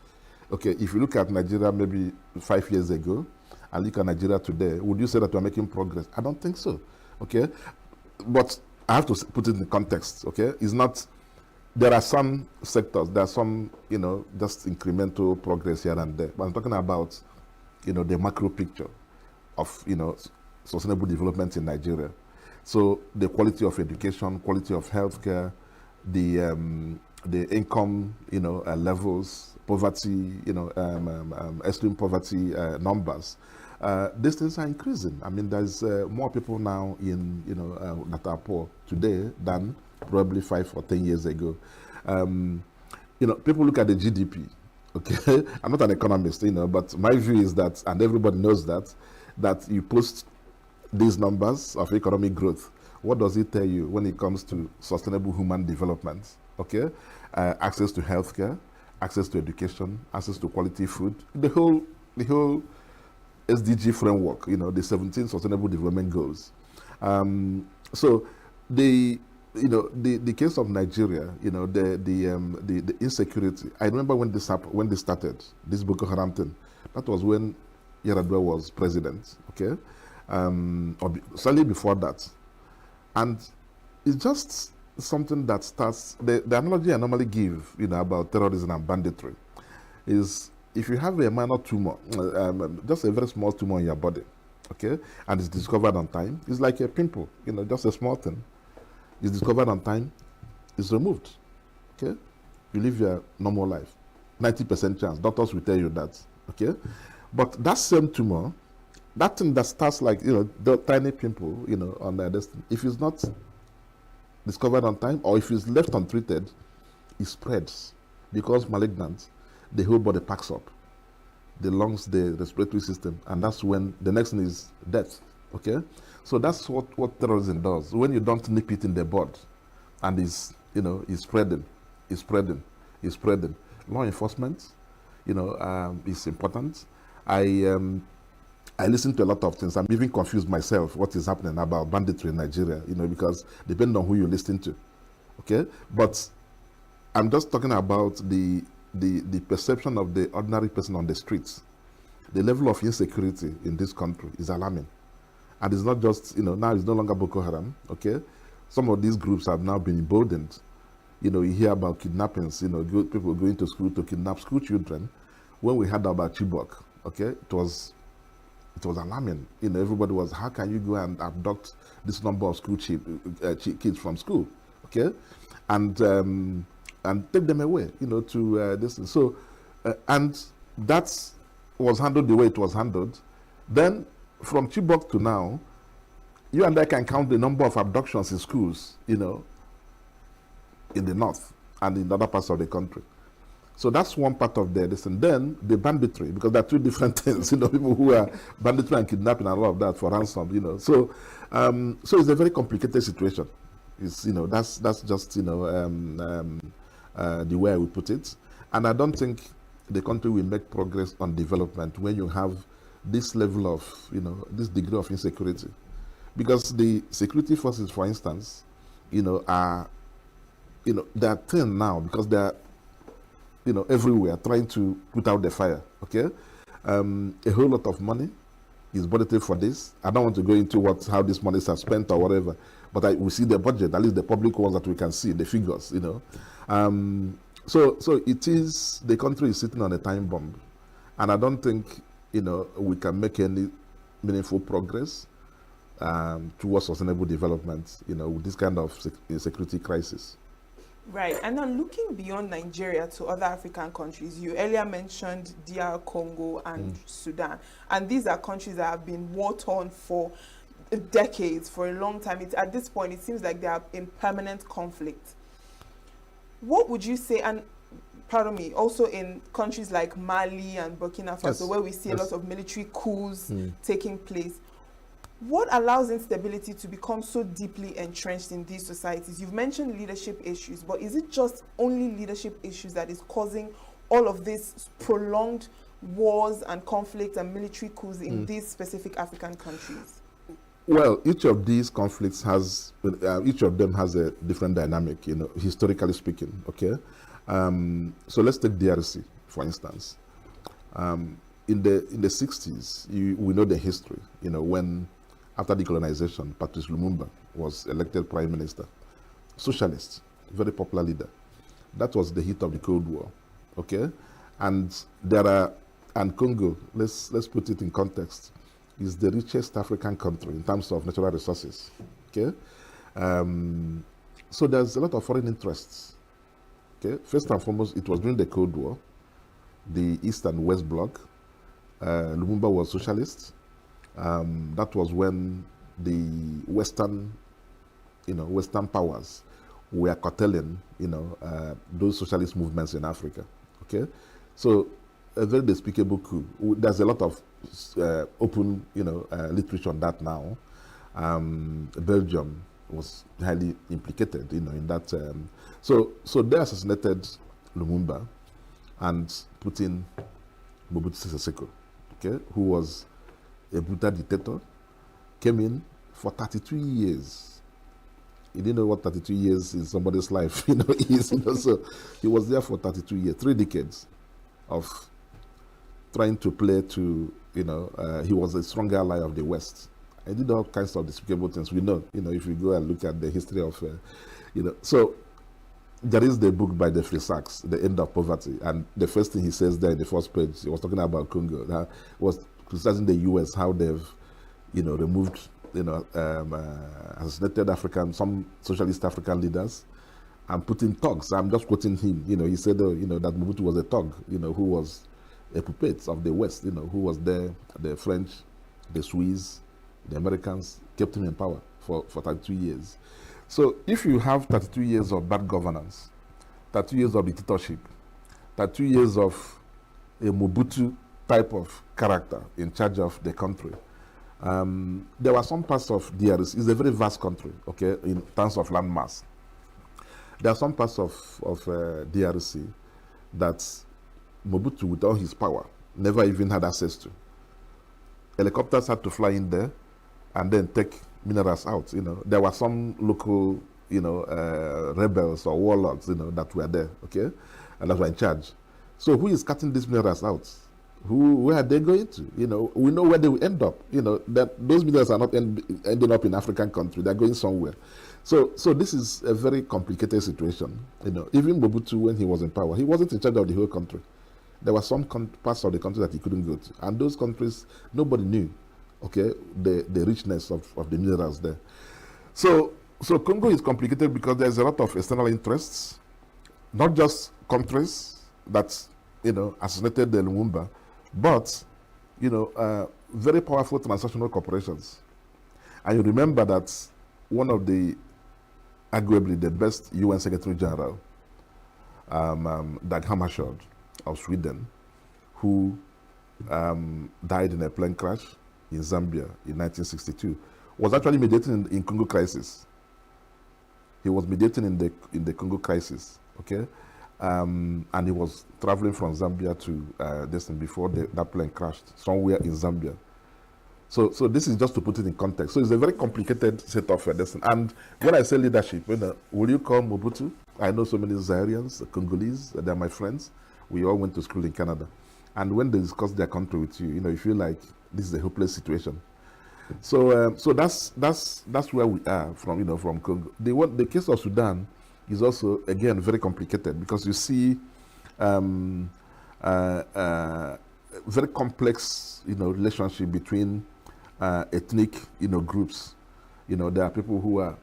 Okay, if you look at Nigeria maybe 5 years ago, and look at Nigeria today, would you say that we're making progress? I don't think so, okay? But I have to put it in context, okay? It's not, there are some sectors, there are some, just incremental progress here and there. But I'm talking about, the macro picture of, sustainable development in Nigeria. So the quality of education, quality of healthcare, the income, levels, poverty, extreme poverty numbers. These things are increasing. I mean, there's more people now that are poor today than probably 5 or 10 years ago. People look at the GDP. Okay, I'm not an economist, but my view is that, and everybody knows that you post these numbers of economic growth. What does it tell you when it comes to sustainable human development? Okay, access to healthcare, access to education, access to quality food, the whole SDG framework, the 17 Sustainable Development Goals. So you know, the case of Nigeria, you know, the insecurity. I remember when this happened, when this started, this Boko Haram thing. That was when Yar'Adua was president. Okay, slightly before that, and it's just something that starts. The analogy I normally give, you know, about terrorism and banditry, is if you have a minor tumor, just a very small tumor in your body, okay, and it's discovered on time, it's like a pimple, you know, just a small thing. It's discovered on time, it's removed. Okay? You live your normal life. 90% chance. Doctors will tell you that. Okay? But that same tumor, that thing that starts like, you know, the tiny pimple, you know, on the destiny, if it's not discovered on time or if it's left untreated, it spreads. Because malignant, the whole body packs up. The lungs, the respiratory system, and that's when the next thing is death. Okay? So that's what terrorism does. When you don't nip it in the bud, and it's, you know, it's spreading. Law enforcement, you know, is important. I listen to a lot of things. I'm even confused myself what is happening about banditry in Nigeria, you know, because depending on who you listen to. Okay? But I'm just talking about the perception of the ordinary person on the streets. The level of insecurity in this country is alarming. And it's not just, you know, now it's no longer Boko Haram, okay? Some of these groups have now been emboldened. You know, you hear about kidnappings, you know, people going to school to kidnap school children. When we heard about Chibok, okay, it was alarming. You know, everybody was, how can you go and abduct this number of school kids from school, okay? And take them away, you know, to this. So, and that was handled the way it was handled. Then, from Chibok to now, you and I can count the number of abductions in schools, you know, in the north and in other parts of the country. So that's one part of this. And then the banditry, because there are two different things, you know, people who are banditry and kidnapping and all of that for ransom, you know. So, so it's a very complicated situation. It's, you know, that's just, you know, the way I would put it. And I don't think the country will make progress on development when you have this level of, you know, this degree of insecurity. Because the security forces, for instance, you know, are, you know, they are thin now because they are, you know, everywhere trying to put out the fire, okay? A whole lot of money is budgeted for this. I don't want to go into how this money is spent or whatever, but we see the budget, at least the public ones that we can see, the figures, you know. So it is, the country is sitting on a time bomb. And I don't think, you know, we can make any meaningful progress towards sustainable development, you know, with this kind of security crisis. Right, and now looking beyond Nigeria to other African countries, you earlier mentioned DR Congo and Sudan, and these are countries that have been war-torn for decades, for a long time. At this point, it seems like they are in permanent conflict. What would you say, and pardon me, also in countries like Mali and Burkina Faso, where we see a lot of military coups taking place, what allows instability to become so deeply entrenched in these societies? You've mentioned leadership issues, but is it just only leadership issues that is causing all of this prolonged wars and conflict and military coups in these specific African countries? Well, each of these conflicts has, each of them has a different dynamic, you know, historically speaking, okay? So let's take DRC, for instance. In the 60s, we know the history, you know, when after decolonization, Patrice Lumumba was elected prime minister. Socialist, very popular leader. That was the heat of the Cold War, okay? And Congo, let's put it in context, is the richest African country in terms of natural resources, okay? So there's a lot of foreign interests, okay? First and foremost, it was during the Cold War, the East and West Bloc. Lumumba was socialist. That was when the Western powers were curtailing, you know, those socialist movements in Africa. Okay, so a very despicable coup. There's a lot of open, you know, literature on that now. Belgium was highly implicated, you know, in that. So they assassinated Lumumba and put in Mobutu Sese Seko, okay, who was a brutal dictator, came in for 32 years He didn't know what 32 years in somebody's life, is. So he was there for 32 years, 3 decades of trying to play to, he was a strong ally of the West. He did all kinds of despicable things. We know, if you go and look at the history of, So there is the book by Jeffrey Sachs, The End of Poverty, and the first thing he says there in the first page, he was talking about Congo. That was criticizing the U.S. how they've, removed, assassinated some socialist African leaders, and put in thugs. I'm just quoting him. He said, that Mobutu was a thug, who was a puppet of the West, who was there, the French, the Swiss, the Americans kept him in power for 32 years. So if you have 32 years of bad governance, 32 years of dictatorship, 32 years of a Mobutu type of character in charge of the country, there were some parts of DRC. It's a very vast country, okay, in terms of land mass. There are some parts of DRC that Mobutu, with all his power, never even had access to. Helicopters had to fly in there and then take minerals out. There were some local, rebels or warlords, that were there, okay, and that were in charge. So who is cutting these minerals out? Where are they going to? We know where they will end up. That those minerals are not ending up in African country. They're going somewhere. So this is a very complicated situation. Even Mobutu, when he was in power, he wasn't in charge of the whole country. There were some parts of the country that he couldn't go to, and those countries nobody knew, okay, the richness of the minerals there. So Congo is complicated because there's a lot of external interests, not just countries that assassinated the Lumumba, but very powerful transnational corporations. And you remember that one of the arguably the best UN Secretary General, Dag Hammarskjöld of Sweden, who died in a plane crash in Zambia in 1962, was actually mediating in Congo crisis. He was mediating in the Congo crisis, okay, and he was traveling from Zambia to Destin before that plane crashed somewhere in Zambia. So this is just to put it in context. So it's a very complicated set of Destin. And when I say leadership, will you call Mobutu? I know so many Zairians, Congolese, they're my friends. We all went to school in Canada. And when they discuss their country with you, you feel like this is a hopeless situation. So that's where we are from Congo. The case of Sudan is also, again, very complicated because you see very complex, relationship between ethnic, groups. There are people who are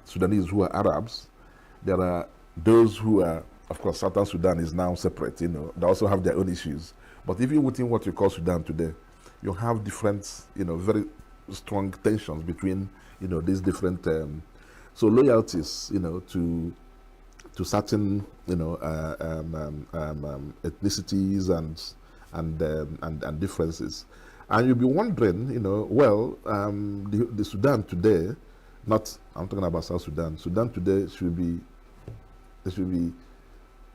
Sudanese who are Arabs. There are those who are, of course, Southern Sudan is now separate. They also have their own issues. But even within what you call Sudan today, you have different, very strong tensions between, these different, so loyalties, to certain, ethnicities and differences. And you'll be wondering, the Sudan today, I'm talking about South Sudan. Sudan today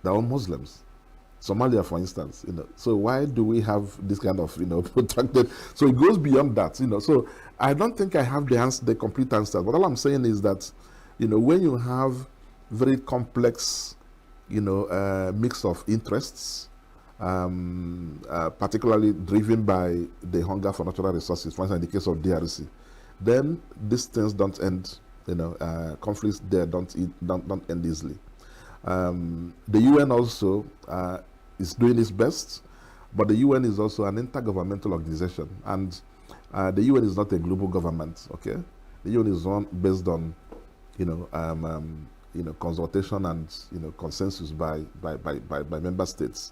they're all Muslims. Somalia, for instance, So why do we have this kind of, protracted? So it goes beyond that, So I don't think I have the complete answer. But all I'm saying is that, when you have very complex, mix of interests, particularly driven by the hunger for natural resources, for instance, in the case of DRC, then these things don't end, conflicts there don't end easily. The UN also is doing its best, but the UN is also an intergovernmental organization, and the UN is not a global government. Okay, the UN is based on, consultation and consensus by member states.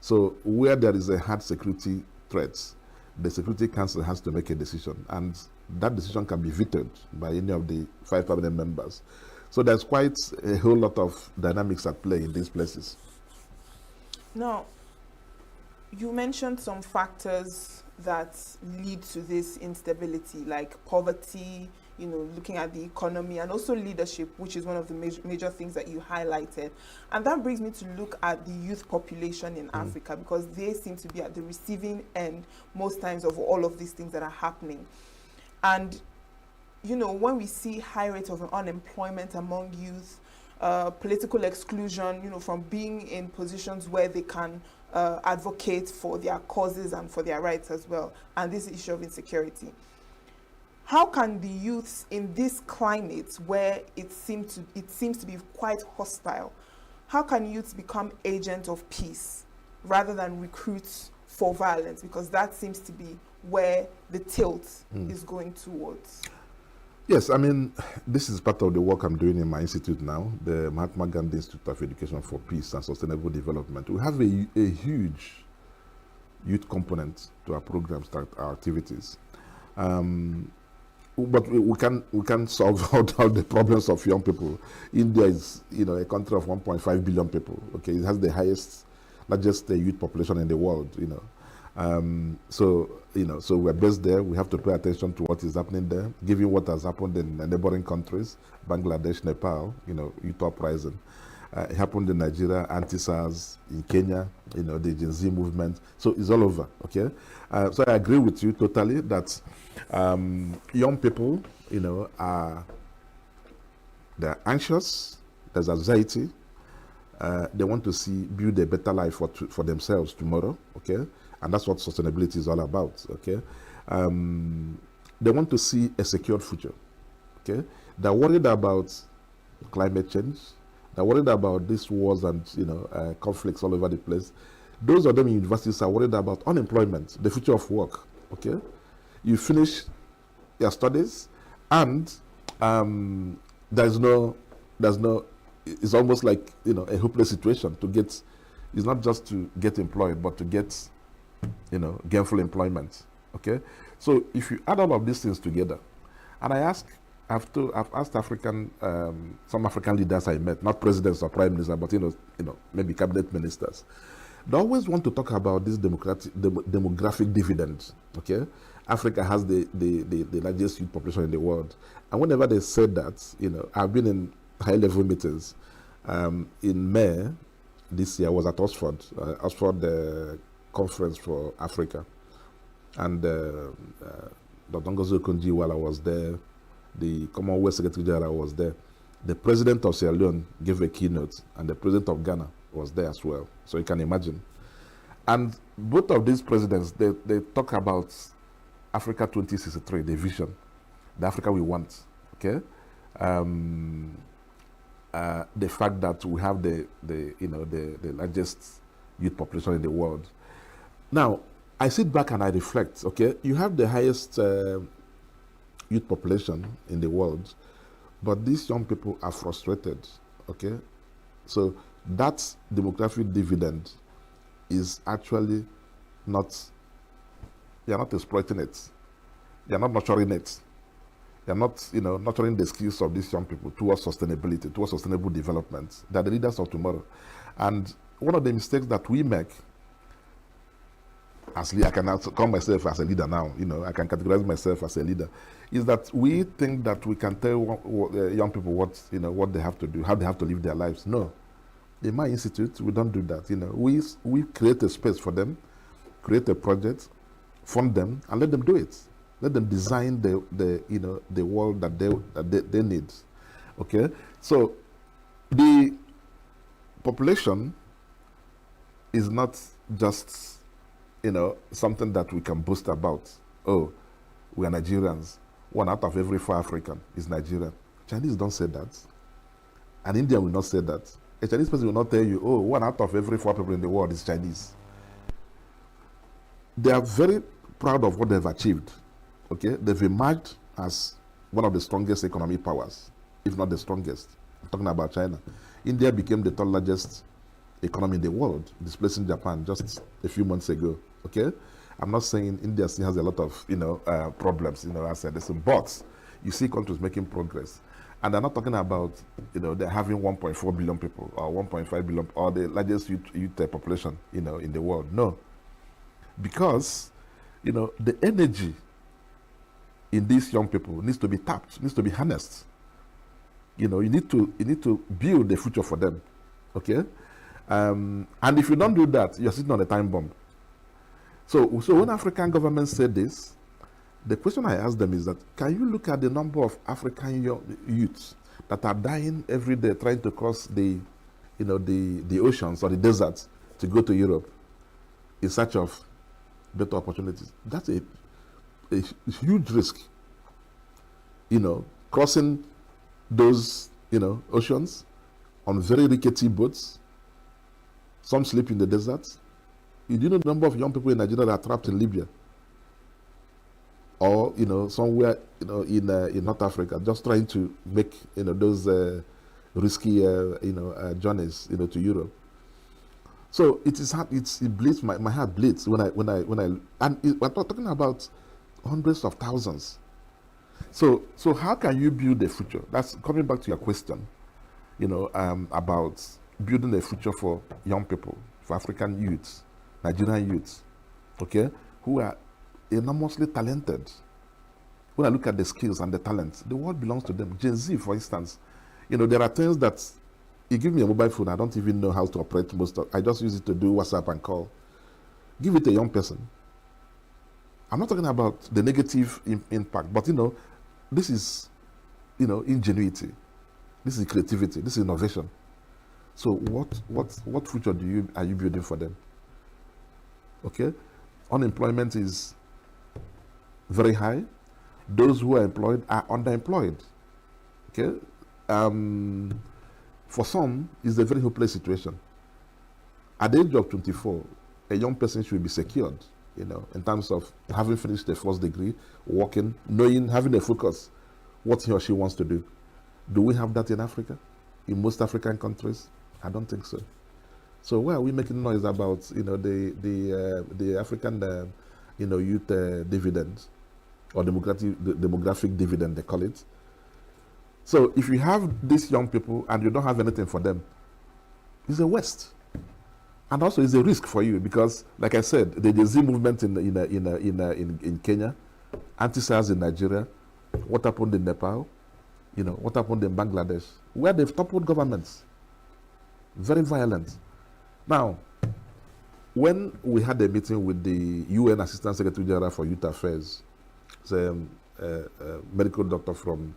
So where there is a hard security threat, the Security Council has to make a decision, and that decision can be vetoed by any of the 5 permanent members. So there's quite a whole lot of dynamics at play in these places. Now, you mentioned some factors that lead to this instability, like poverty, looking at the economy, and also leadership, which is one of the major things that you highlighted. And that brings me to look at the youth population in Africa, because they seem to be at the receiving end most times of all of these things that are happening. And you know, when we see high rates of unemployment among youth, political exclusion, you know, from being in positions where they can advocate for their causes and for their rights as well, and this issue of insecurity. How can the youths in this climate where it seems to be quite hostile, how can youths become agents of peace rather than recruits for violence? Because that seems to be where the tilt is going towards. Yes, I mean, this is part of the work I'm doing in my institute now, the Mahatma Gandhi Institute of Education for Peace and Sustainable Development. We have a huge youth component to our programs, to our activities. But we can solve all the problems of young people. India is, you know, a country of 1.5 billion people. Okay, it has the largest youth population in the world. You know, so we're based there. We have to pay attention to what is happening there, given what has happened in neighboring countries, Bangladesh, Nepal. You know, youth uprising. It happened in Nigeria, anti-SARS, in Kenya, you know, the Gen Z movement. So it's all over, okay? So I agree with you totally that young people, you know, they're anxious, there's anxiety, they want to build a better life for themselves tomorrow, okay? And that's what sustainability is all about, okay? They want to see a secured future, okay? They're worried about climate change. They're worried about these wars and, you know, conflicts all over the place. Those of them in universities are worried about unemployment, the future of work. Okay, you finish your studies, and there's no. It's almost like, you know, a hopeless situation to get. It's not just to get employed, but to get, you know, gainful employment. Okay, so if you add all of these things together, and I've asked some African leaders I met, not presidents or prime ministers, but you know, maybe cabinet ministers. They always want to talk about this demographic dividend. Okay, Africa has the largest youth population in the world, and whenever they said that, you know, I've been in high-level meetings. In May this year, I was at Oxford Conference for Africa, and Dr. Ngozi Okonjo-Iweala was there. The Commonwealth Secretary General was there. The president of Sierra Leone gave a keynote, and the president of Ghana was there as well. So you can imagine. And both of these presidents, they talk about Africa 2063, the vision, the Africa we want. Okay, the fact that we have the largest youth population in the world. Now, I sit back and I reflect. Okay, you have the highest youth population in the world, but these young people are frustrated. Okay, so that demographic dividend is actually not, you're not exploiting it, you're not nurturing it, you're not, you know, nurturing the skills of these young people towards sustainability, towards sustainable development. They're the leaders of tomorrow. And one of the mistakes that we make, I can also call myself as a leader now, you know, I can categorize myself as a leader, is that we think that we can tell young people what they have to do, how they have to live their lives. No. In my institute, we don't do that. You know, we create a space for them, create a project, fund them, and let them do it. Let them design the world that they need. Okay, so the population is not just, you know, something that we can boast about. Oh, we are Nigerians. 1 out of every 4 African is Nigerian. Chinese don't say that. And India will not say that. A Chinese person will not tell you, oh, 1 out of every 4 people in the world is Chinese. They are very proud of what they've achieved. Okay, they've emerged as one of the strongest economic powers, if not the strongest. I'm talking about China. India became the 3rd largest economy in the world, displacing Japan just a few months ago. Okay, I'm not saying India still has a lot of, you know, problems, you know, as I said, but you see countries making progress, and they're not talking about, you know, they're having 1.4 billion people or 1.5 billion or the largest youth population, you know, in the world. No, because, you know, the energy in these young people needs to be tapped, needs to be harnessed. You know, you need to build the future for them. Okay, and if you don't do that, you're sitting on a time bomb. So when African governments say this, The question I ask them is that, can you look at the number of African youths that are dying every day trying to cross the oceans or the deserts to go to Europe in search of better opportunities? That's a huge risk. Crossing those, oceans on very rickety boats. Some sleep in the deserts. You do know the number of young people in Nigeria that are trapped in Libya or somewhere in North Africa, just trying to make those risky journeys to Europe. So it is hard. It bleeds my heart bleeds when I and we're talking about hundreds of thousands. So how can you build a future? That's coming back to your question, about building a future for young people, for African youths, Nigerian youths, okay, who are enormously talented. When I look at the skills and the talents, the world belongs to them. Gen Z, for instance, there are things that you give me a mobile phone, I don't even know how to operate most of. I just use it to do WhatsApp and call. Give it to a young person. I'm not talking about the negative impact, but this is, ingenuity. This is creativity. This is innovation. So what future are you building for them? Okay, unemployment is very high. Those who are employed are underemployed. Okay, for some, it's a very hopeless situation. At the age of 24, a young person should be secured, in terms of having finished the first degree, working, knowing, having a focus, what he or she wants to do. Do we have that in Africa? In most African countries? I don't think so. So why are we making noise about, the African, youth dividend, or demographic dividend, they call it? So if you have these young people and you don't have anything for them, it's a waste. And also it's a risk for you because, like I said, the Gen Z movement in Kenya, anti-SARS in Nigeria, what happened in Nepal, what happened in Bangladesh, where they've toppled governments. Very violent. Now, when we had a meeting with the UN Assistant Secretary General for Youth Affairs, it's a medical doctor from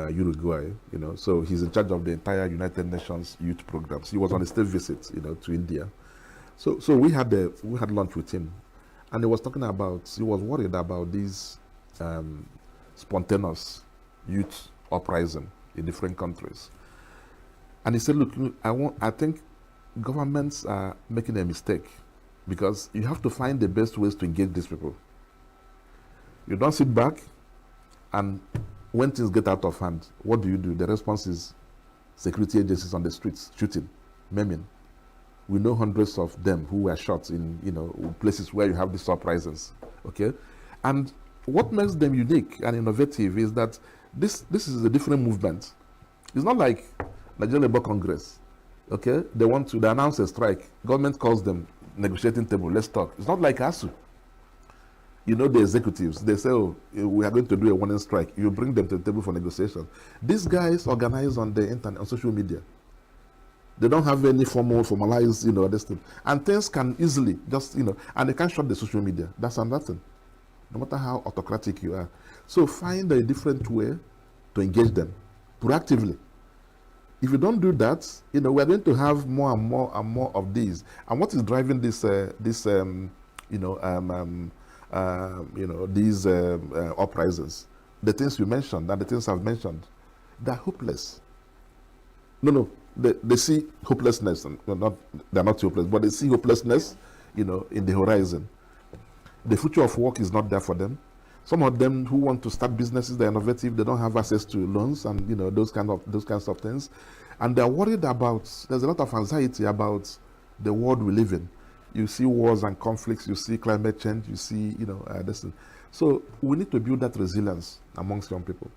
Uruguay, so he's in charge of the entire United Nations youth programs. He was on a state visit, to India. So we had lunch with him, and he was worried about these spontaneous youth uprising in different countries. And he said, look, I think governments are making a mistake because you have to find the best ways to engage these people. You don't sit back and when things get out of hand, what do? The response is security agencies on the streets, shooting, maiming. We know hundreds of them who were shot in places where you have these uprisings. Okay? And what makes them unique and innovative is that this is a different movement. It's not like Nigerian Labour Congress. Okay? They announce a strike. Government calls them negotiating table, let's talk. It's not like ASU. The executives, they say, oh, we are going to do a warning strike. You bring them to the table for negotiation. These guys organize on the internet, on social media. They don't have any formalized, this thing. And things can easily just, and they can't shut the social media. That's another thing. No matter how autocratic you are. So find a different way to engage them proactively. If you don't do that, we're going to have more and more and more of these. And what is driving these uprisings, the things you mentioned and the things I've mentioned, they're hopeless. They see hopelessness, and they're not hopeless, but they see hopelessness, in the horizon. The future of work is not there for them. Some of them who want to start businesses, they're innovative, they don't have access to loans and those kinds of things. And they're worried about, there's a lot of anxiety about the world we live in. You see wars and conflicts, you see climate change, you see, this thing. So we need to build that resilience amongst young people.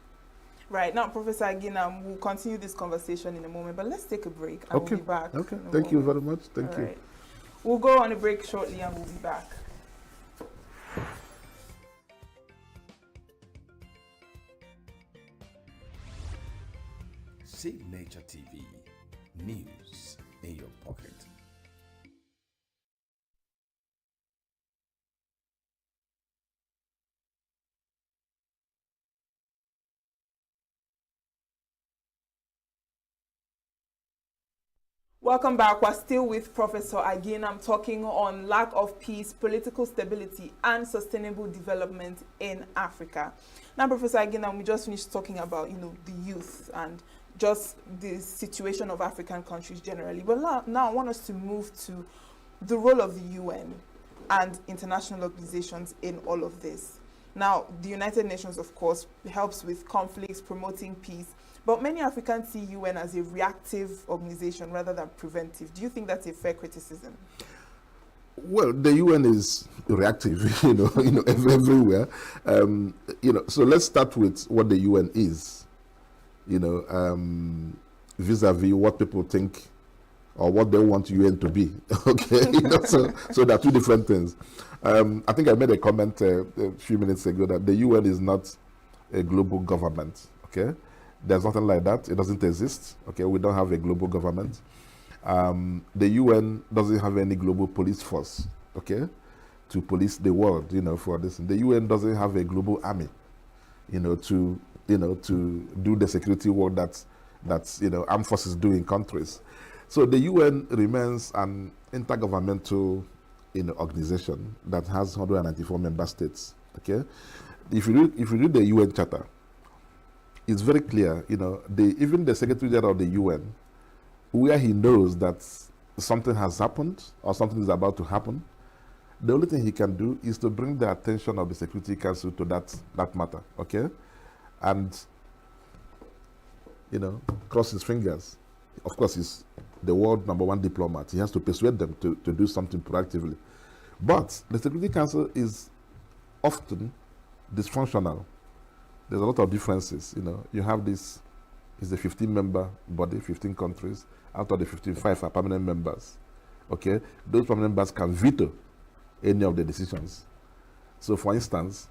Right. Now, Professor Aginam, we'll continue this conversation in a moment, but let's take a break and Okay. we'll be back. Okay. Thank you very much. Thank you. Right. We'll go on a break shortly and we'll be back. Signaturetv, news in your pocket. Welcome back. We're still with Professor Agin. I'm talking on lack of peace, political stability, and sustainable development in Africa. Now, Professor Agin, we just finished talking about, the youth and just the situation of African countries generally. But now I want us to move to the role of the UN and international organizations in all of this. Now, the United Nations, of course, helps with conflicts, promoting peace. But many Africans see UN as a reactive organization rather than preventive. Do you think that's a fair criticism? Well, the UN is reactive, everywhere. So let's start with what the UN is, vis-a-vis what people think or what they want UN to be. Okay, so there are two different things. I think I made a comment a few minutes ago that the UN is not a global government. Okay. There's nothing like that. It doesn't exist. Okay, we don't have a global government. The UN doesn't have any global police force. Okay, to police the world. For this, the UN doesn't have a global army. To do the security work that armed forces do in countries. So the UN remains an intergovernmental organization that has 194 member states. Okay, if you read the UN Charter, it's very clear, even the Secretary General of the UN, where he knows that something has happened or something is about to happen, the only thing he can do is to bring the attention of the Security Council to that matter, okay? And, cross his fingers. Of course, he's the world #1 diplomat. He has to persuade them to do something proactively. But the Security Council is often dysfunctional. There's a lot of differences, You have this, it's a 15-member body, 15 countries. Out of the 55 are permanent members. Okay? Those permanent members can veto any of the decisions. So, for instance,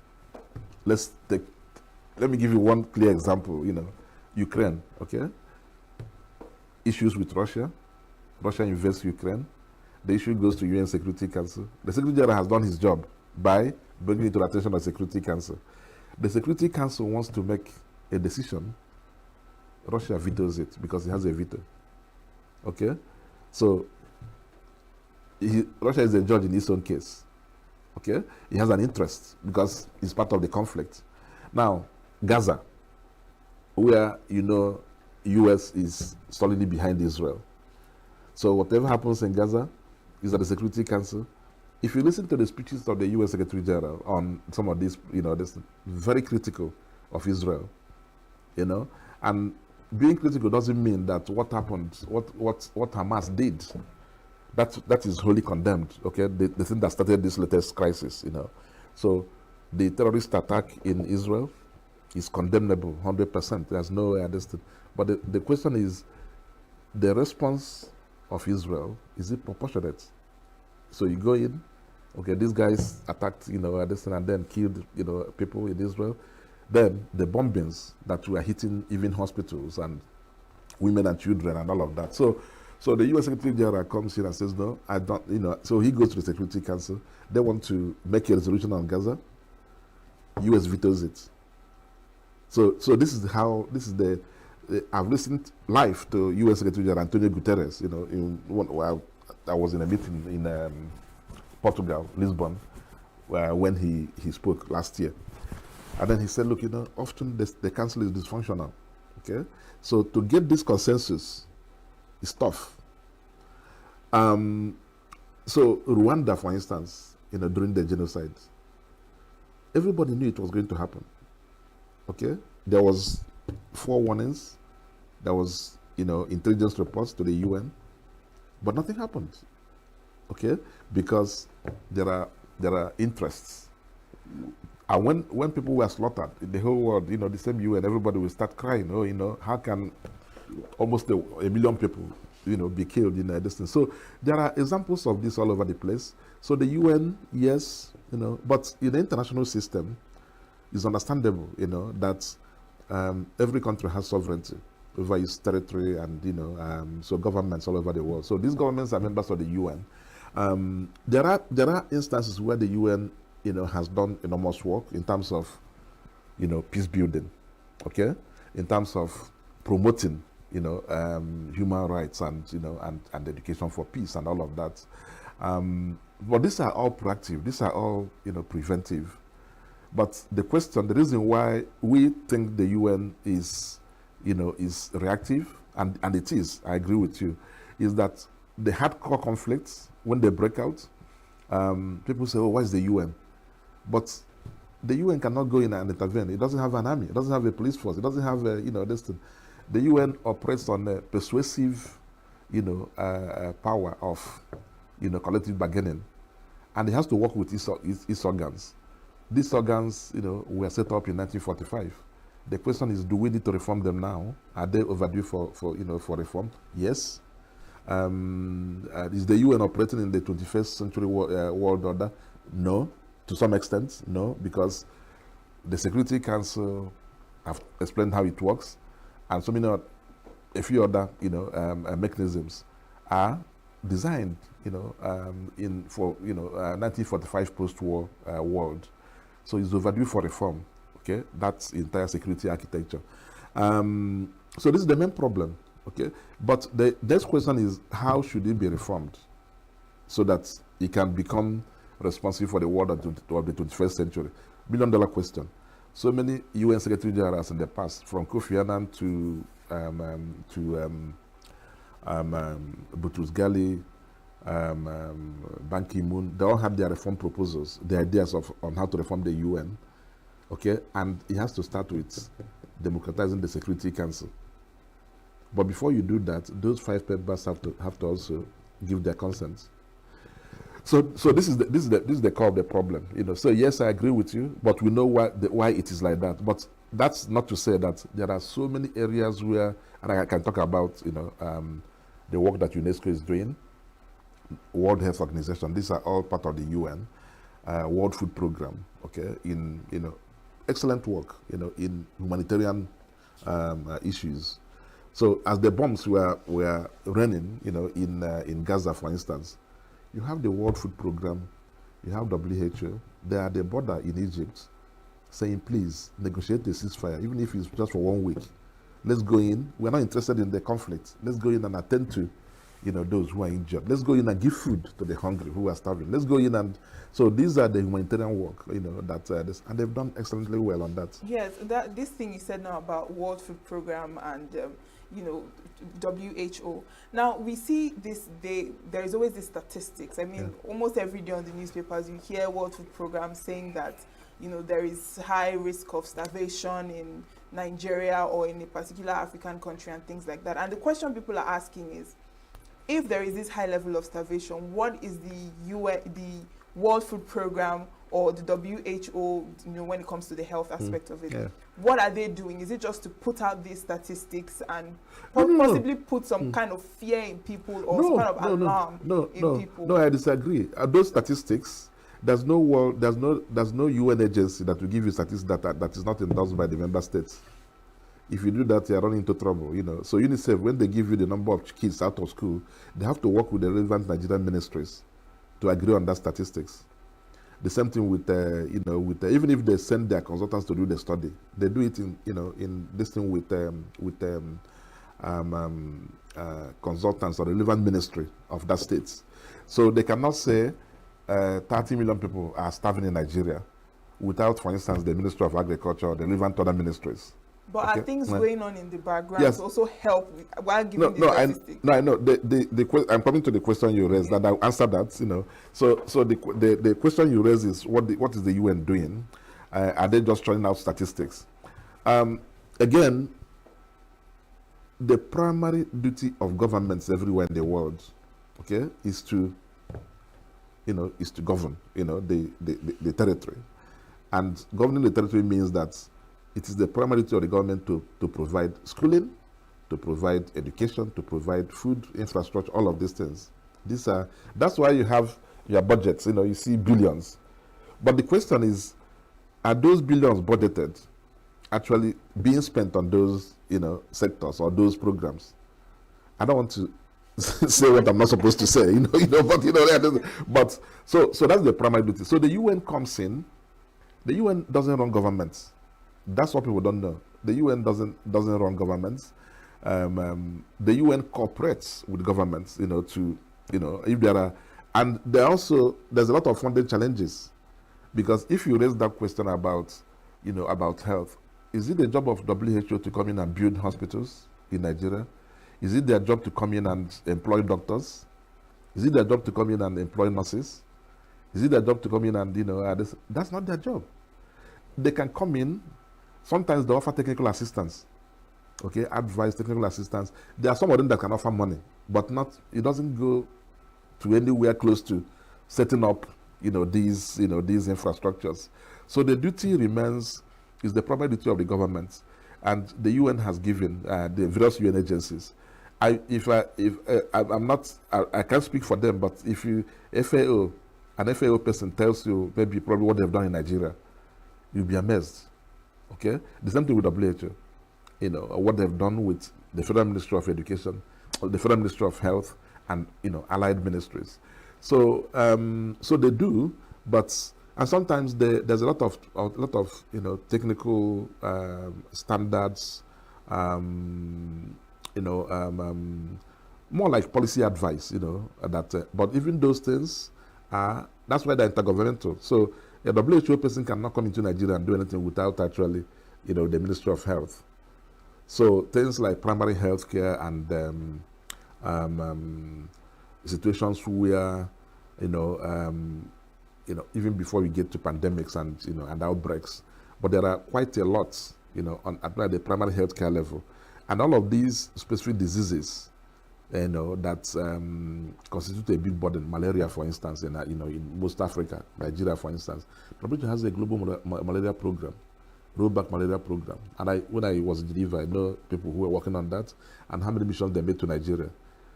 let me give you one clear example, Ukraine, okay? Issues with Russia. Russia invades Ukraine. The issue goes to UN Security Council. The Secretary General has done his job by bringing it to the attention of the Security Council. The Security Council wants to make a decision. Russia vetoes it because it has a veto. Okay? So, Russia is the judge in his own case. Okay? He has an interest because it's part of the conflict. Now, Gaza, where, US is solidly behind Israel. So whatever happens in Gaza is at the Security Council. If you listen to the speeches of the US Secretary General on some of these, this very critical of Israel, and being critical doesn't mean that what happened, what Hamas did, that is wholly condemned. Okay, the thing that started this latest crisis, So the terrorist attack in Israel is condemnable, 100%. There's no way understood. But the question is, the response of Israel, is it proportionate? So you go in, okay, these guys attacked, and then killed, people in Israel. Then the bombings that were hitting even hospitals and women and children and all of that. So the U.S. Secretary General comes in and says, no, I don't, so he goes to the Security Council. They want to make a resolution on Gaza. U.S. vetoes it. So this is the I've listened live to U.S. Secretary General Antonio Guterres, I was in a meeting in Portugal, Lisbon, when he spoke last year. And then he said, look, often the council is dysfunctional, okay? So to get this consensus is tough. So Rwanda, for instance, during the genocide, everybody knew it was going to happen, okay? There was 4 warnings. There was, intelligence reports to the UN, but nothing happened, okay? Because there are interests. And when people were slaughtered in the whole world, the same UN, everybody will start crying. Oh, how can almost a million people, be killed in a distance? So there are examples of this all over the place. So the UN, yes, but in the international system, it's understandable, that every country has sovereignty over its territory, and so governments all over the world. So these governments are members of the UN. There are instances where the UN, has done enormous work in terms of, peace building, okay, in terms of promoting human rights and and education for peace and all of that. But these are all proactive. These are all preventive. But the reason why we think the UN is reactive, and it is, I agree with you, is that the hardcore conflicts, when they break out, people say, oh, why is the UN? But the UN cannot go in and intervene. It doesn't have an army. It doesn't have a police force. It doesn't have this thing. The UN operates on a persuasive, power of, collective bargaining, and it has to work with its organs. These organs, were set up in 1945. The question is, do we need to reform them now? Are they overdue for reform? Yes. Is the UN operating in the 21st century world order? No. To some extent, no, because the Security Council have explained how it works, and so many, a few other, mechanisms are designed, for 1945 post-war world. So it's overdue for reform. Okay, that's the entire security architecture. So this is the main problem. Okay, but the next question is, how should it be reformed so that it can become responsible for the world of the 21st century? $1 billion question. So many UN Secretary Generals in the past, from Kofi Annan to Boutros Ghali, Ban Ki-moon, they all have their reform proposals, the ideas on how to reform the UN. Okay, and it has to start with democratizing the Security Council. But before you do that, those 5 members have to also give their consent. So this is the core of the problem. So yes, I agree with you, but we know why it is like that. But that's not to say that there are so many areas where, and I can talk about the work that UNESCO is doing, World Health Organization. These are all part of the UN, World Food Program. Okay, in excellent work. In humanitarian issues. So as the bombs were raining, in Gaza, for instance, you have the World Food Program, you have WHO, they are at the border in Egypt saying, please negotiate the ceasefire, even if it's just for 1 week. Let's go in. We're not interested in the conflict. Let's go in and attend to those who are injured. Let's go in and give food to the hungry who are starving. Let's go in and, so these are the humanitarian work, and they've done excellently well on that. Yes, this thing you said now about World Food Program and WHO. Now we see there is always the statistics. I mean, almost every day on the newspapers you hear World Food Program saying that there is high risk of starvation in Nigeria or in a particular African country and things like that. And the question people are asking is, if there is this high level of starvation, what is the World Food Program or the WHO, when it comes to the health aspect of it? Yeah. What are they doing? Is it just to put out these statistics and possibly put some kind of fear in people or some kind of alarm in people? No, I disagree. Those statistics, there's no UN agency that will give you statistics that is not endorsed by the member states. If you do that, you're running into trouble. So UNICEF, when they give you the number of kids out of school, they have to work with the relevant Nigerian ministries to agree on that statistics. The same thing with even if they send their consultants to do the study, they do it in this thing with consultants or relevant ministry of that state. So they cannot say 30 million people are starving in Nigeria without, for instance, the Ministry of Agriculture or the relevant other ministries. But are things going on in the background to also help while giving the statistics? I know. I'm coming to the question you raised, and I'll answer that. So the question you raised is what is the UN doing? Are they just throwing out statistics? Again, the primary duty of governments everywhere in the world, okay, is to govern, the territory, and governing the territory means that it is the primary duty of the government to provide schooling, to provide education, to provide food, infrastructure, all of these things. That's why you have your budgets, you see billions. But the question is, are those billions budgeted actually being spent on those, sectors or those programs? I don't want to say what I'm not supposed to say, but so that's the primary duty. So the UN comes in. The UN doesn't run governments. That's what people don't know. The UN doesn't run governments. The UN cooperates with governments, to, if there are, and there's a lot of funding challenges, because if you raise that question about, about health, is it the job of WHO to come in and build hospitals in Nigeria? Is it their job to come in and employ doctors? Is it their job to come in and employ nurses? Is it their job to come in and, that's not their job. They can come in, sometimes they offer technical assistance, okay, advice, technical assistance. There are some of them that can offer money, but it doesn't go to anywhere close to setting up, these infrastructures. So the duty is the primary duty of the government, and the UN has given the various UN agencies. I can't speak for them, but if an FAO person tells you maybe probably what they've done in Nigeria, you'll be amazed. Okay, the same thing with WHO. What they've done with the Federal Ministry of Education, the Federal Ministry of Health, and allied ministries. So they do, and sometimes there's a lot of technical standards, more like policy advice, but even those things that's why they're intergovernmental. So a WHO person cannot come into Nigeria and do anything without actually, the Ministry of Health. So things like primary health care and situations where, even before we get to pandemics and outbreaks, but there are quite a lot, at the primary health care level. And all of these specific diseases, that constitute a big burden. Malaria, for instance, in most Africa, Nigeria, for instance, WHO has a global malaria program, rollback malaria program. And when I was in Geneva, I know people who were working on that and how many missions they made to Nigeria.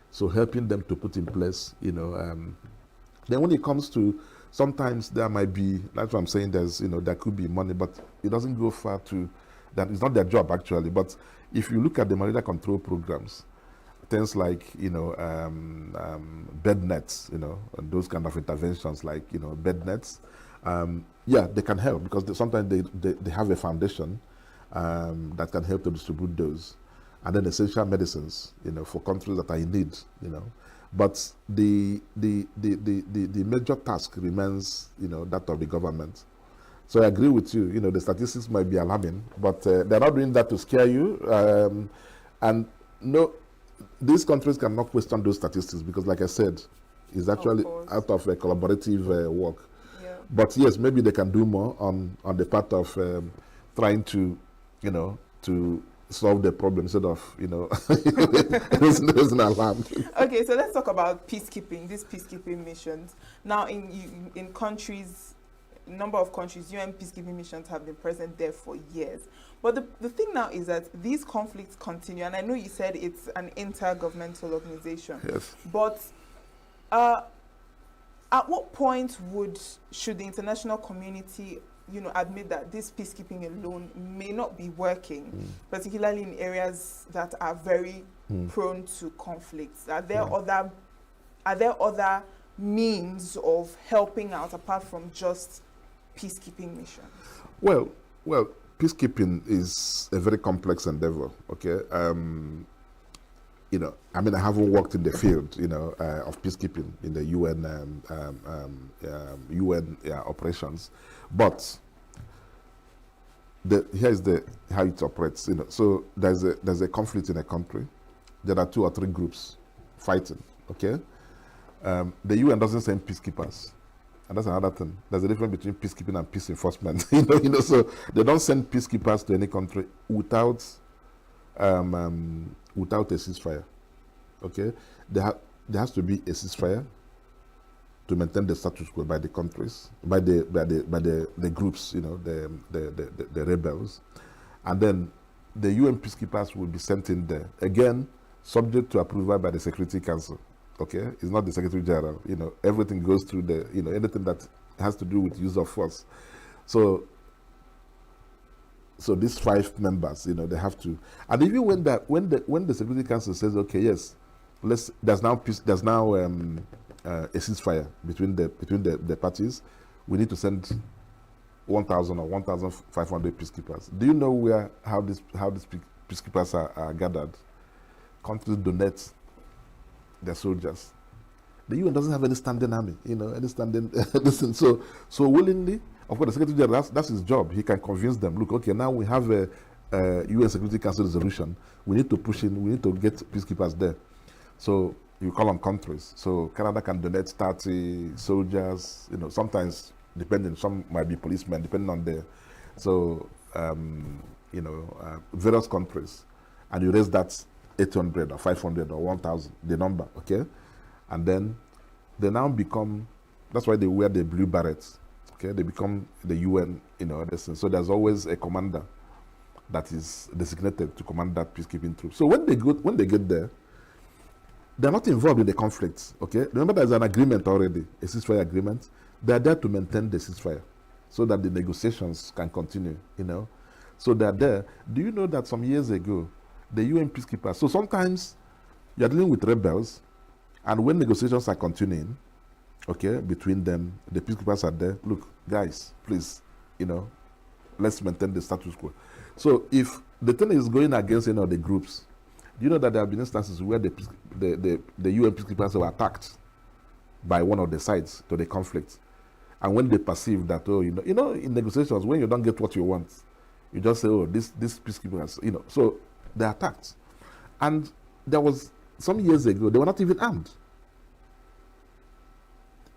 So helping them to put in place, Then when it comes to, sometimes there might be, that's what I'm saying, there could be money, but it doesn't go far to that. It's not their job actually. But if you look at the malaria control programs, things like bed nets, and those kind of interventions like bed nets, they can help because sometimes they have a foundation that can help to distribute those, and then essential medicines, for countries that are in need, But the major task remains, that of the government. So I agree with you. The statistics might be alarming, but they're not doing that to scare you. And no, these countries cannot question those statistics because, like I said, it's actually out of a collaborative work. Yeah. But yes, maybe they can do more on the part of trying to, to solve the problem instead of, raising an alarm. Okay, so let's talk about peacekeeping, these peacekeeping missions. Now, in countries, a number of countries, UN peacekeeping missions have been present there for years. But the thing now is that these conflicts continue, and I know you said it's an intergovernmental organization. Yes. But at what point should the international community admit that this peacekeeping alone may not be working, particularly in areas that are very prone to conflicts? Are there other means of helping out apart from just peacekeeping missions? Well, peacekeeping is a very complex endeavor. Okay, I haven't worked in the field, of peacekeeping in the UN operations, but here's how it operates. So there's a conflict in a country. There are 2 or 3 groups fighting. Okay, the UN doesn't send peacekeepers, and that's another thing. There's a difference between peacekeeping and peace enforcement. So they don't send peacekeepers to any country without a ceasefire. Okay, there has to be a ceasefire to maintain the status quo by the countries, by the groups, the rebels, and then the UN peacekeepers will be sent in there again, subject to approval by the Security Council. Okay, it's not the Secretary General. Everything goes through anything that has to do with use of force. So these 5 members, they have to, and even when the Security Council says, okay, yes, there's now a ceasefire between the parties, we need to send 1,000 or 1,500 peacekeepers. Do you know how these peacekeepers are gathered? countries donate their soldiers. The UN doesn't have any standing army, any standing listen. So willingly, of course, the Secretary General, that's his job. He can convince them. Look, okay, now we have a UN Security Council resolution. We need to push in. We need to get peacekeepers there. So you call on countries. So Canada can donate 30 soldiers. Sometimes depending, some might be policemen, depending on the. So various countries, and you raise that 800 or 500 or 1,000, the number, okay? And then they now become, that's why they wear the blue berets, okay? They become the UN, so there's always a commander that is designated to command that peacekeeping troop. So when they get there, they're not involved in the conflict, okay? Remember there's an agreement already, a ceasefire agreement. They're there to maintain the ceasefire so that the negotiations can continue, So they're there. Do you know that some years ago, the UN peacekeepers, so sometimes you're dealing with rebels, and when negotiations are continuing, okay, between them, the peacekeepers are there. Look, guys, please, let's maintain the status quo. So if the thing is going against the groups, do you know that there have been instances where the UN peacekeepers were attacked by one of the sides to the conflict, and when they perceive that, in negotiations, when you don't get what you want, you just say, this peacekeepers, so they attacked. And there was some years ago, they were not even armed.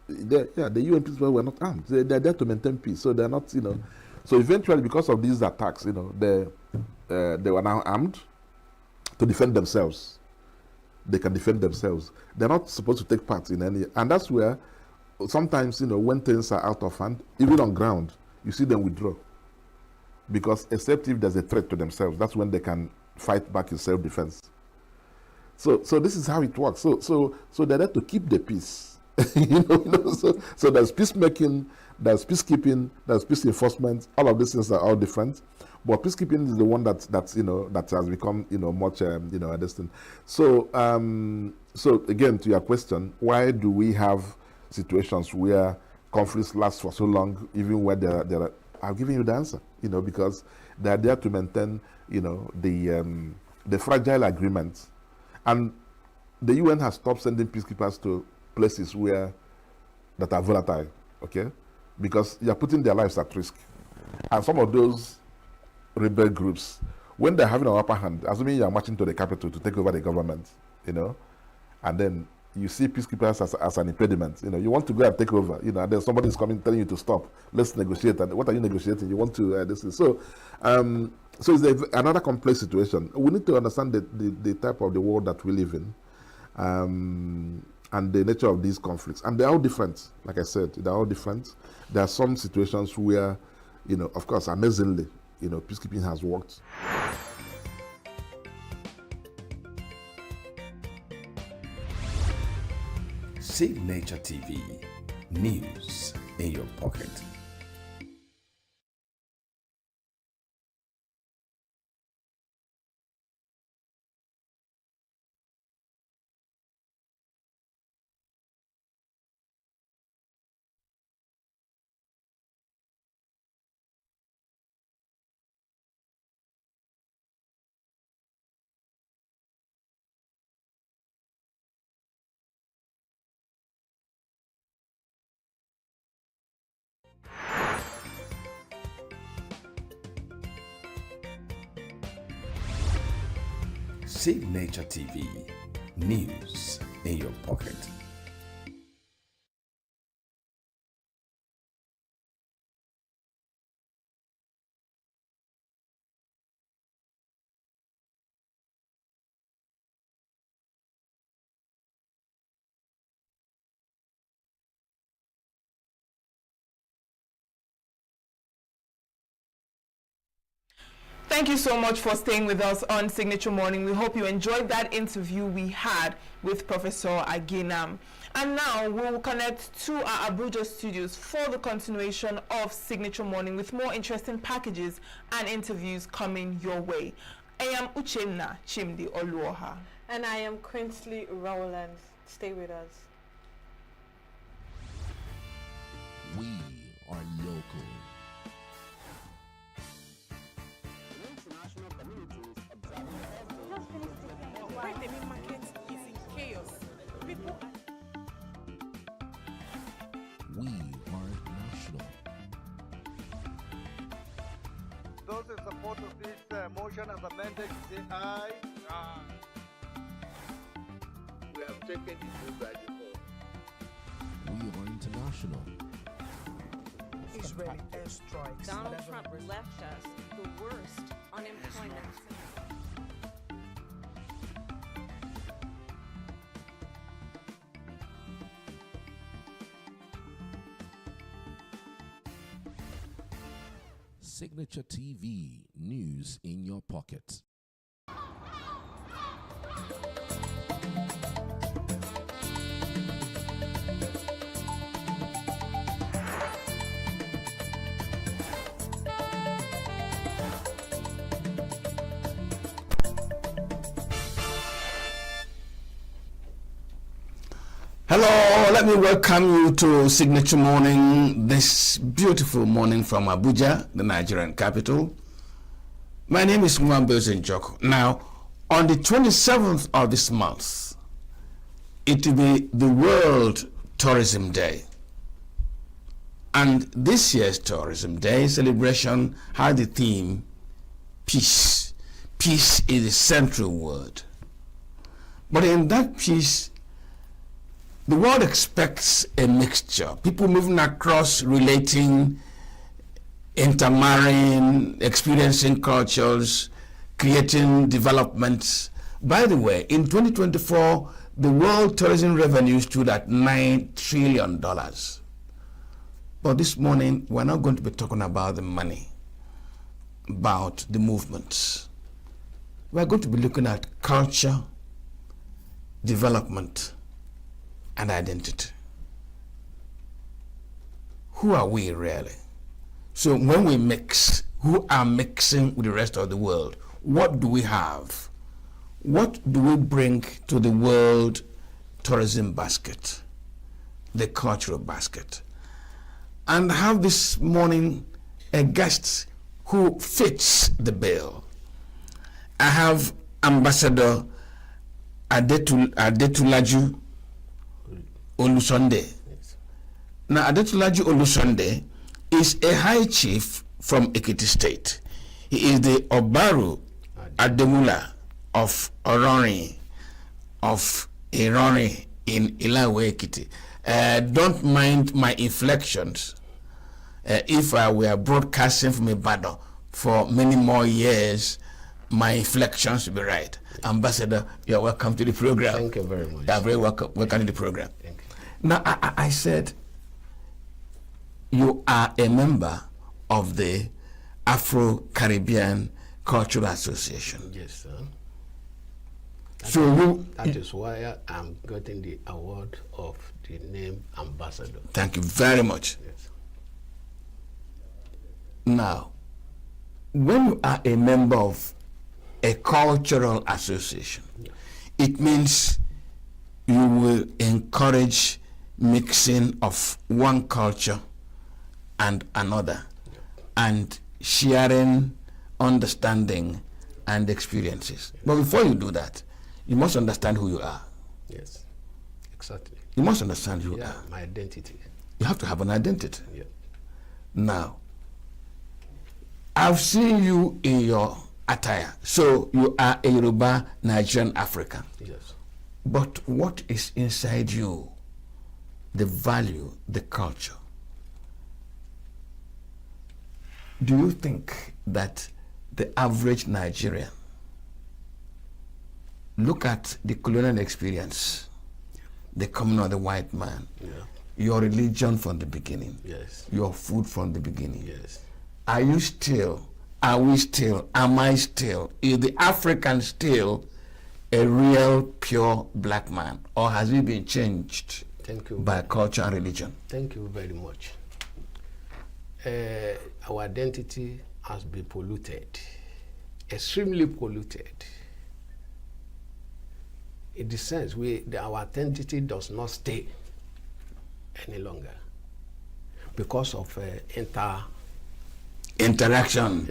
The UN peacekeepers were not armed. They're there to maintain peace. So they're not, So eventually, because of these attacks, they were now armed to defend themselves. They can defend themselves. They're not supposed to take part in any, and that's where sometimes, when things are out of hand, even on ground, you see them withdraw. Because except if there's a threat to themselves, that's when they can fight back in self-defense. So this is how it works. So they're there to keep the peace. So there's peacemaking, there's peacekeeping, there's peace enforcement. All of these things are all different. But peacekeeping is the one that has become much distant. So again, to your question, why do we have situations where conflicts last for so long, even where there are, I've given you the answer, because they are there to maintain, the fragile agreements. And the UN has stopped sending peacekeepers to places that are volatile, okay? Because you're putting their lives at risk. And some of those rebel groups, when they're having an upper hand, assuming you're marching to the capital to take over the government, and then you see peacekeepers as an impediment. You want to go and take over, and then somebody is coming telling you to stop. Let's negotiate. And what are you negotiating? You want to this is so. So it's another complex situation. We need to understand the type of the world that we live in, and the nature of these conflicts. And they're all different. Like I said, they're all different. There are some situations where, of course, amazingly, peacekeeping has worked. Signaturetv, news in your pocket. Signaturetv, news in your pocket. Thank you so much for staying with us on Signature Morning. We hope you enjoyed that interview we had with Professor Aginam. And now we will connect to our Abuja studios for the continuation of Signature Morning with more interesting packages and interviews coming your way. I am Uchenna Chimdi Oluoha. And I am Quinsley Rowland. Stay with us. We are local. Just finished support of this motion as amended, say aye. Aye. We have taken the vote by default. We are international. Israeli airstrikes. Donald Trump left us the worst unemployment. Signature TV, news in your pocket. Hello, let me welcome you to Signature Morning, this beautiful morning from Abuja, the Nigerian capital. My name is Mwambe Zenjoko. Now, on the 27th of this month, it will be the World Tourism Day. And this year's Tourism Day celebration had the theme, peace. Peace is the central word. But in that peace, the world expects a mixture. People moving across, relating, intermarrying, experiencing cultures, creating developments. By the way, in 2024, the world tourism revenue stood at $9 trillion. But this morning, we're not going to be talking about the money, about the movements. We're going to be looking at culture, development, and identity. Who are we really? So when we mix, who are mixing with the rest of the world? What do we have? What do we bring to the world tourism basket, the cultural basket? And have this morning a guest who fits the bill. I have Ambassador Adetulaju Olusunde. Yes. Now, Adetulaju Olusunde is a high chief from Ekiti State. He is the Obaru Ademula of Orori, of Irori in Ilawe, Ekiti. Don't mind my inflections. If I were broadcasting from Ibadan for many more years, my inflections will be right. Yes. Ambassador, you are welcome to the program. Thank you very much. You are very welcome to the program. Thank you. Now, I said you are a member of the Afro-Caribbean Cultural Association. Yes, sir. That is why I'm getting the award of the name Ambassador. Thank you very much. Yes. Now, when you are a member of a cultural association, it means you will encourage mixing of one culture and another, and sharing understanding and experiences. Yes. But before you do that, you must understand who you are. Yes, exactly. You must understand who you are. My identity. You have to have an identity. Yeah. Now, I've seen you in your attire. So you are a Yoruba Nigerian African. Yes. But what is inside you? The value, the culture. Do you think that the average Nigerian, look at the colonial experience, the coming of the white man, your religion from the beginning, your food from the beginning. Are you still, are we still, am I still, is the African still a real pure black man, or has he been changed by culture and religion? Thank you very much. Our identity has been polluted, extremely polluted. In the sense, our identity does not stay any longer because of interactions.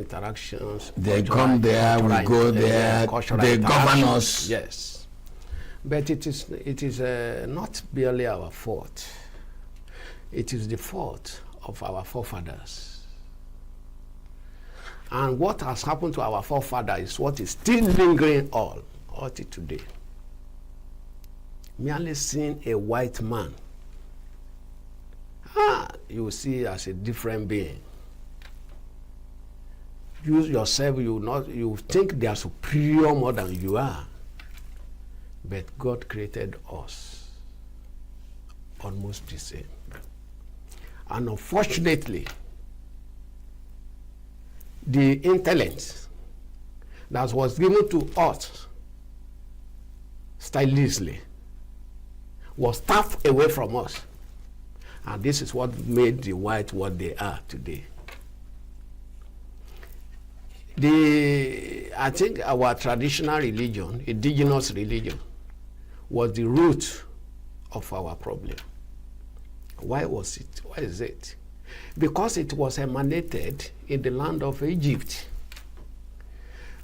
They come there, we go there, they govern us. Yes, but it is not barely our fault. It is the fault of our forefathers. And what has happened to our forefathers is what is still lingering all till today. Merely seeing a white man, you will see as a different being. You yourself, you think they are superior more than you are. But God created us almost the same. And unfortunately, the intellect that was given to us stylishly was tapped away from us. And this is what made the white what they are today. I think our traditional religion, indigenous religion, was the root of our problem. Why was it? Why is it? Because it was emanated in the land of Egypt.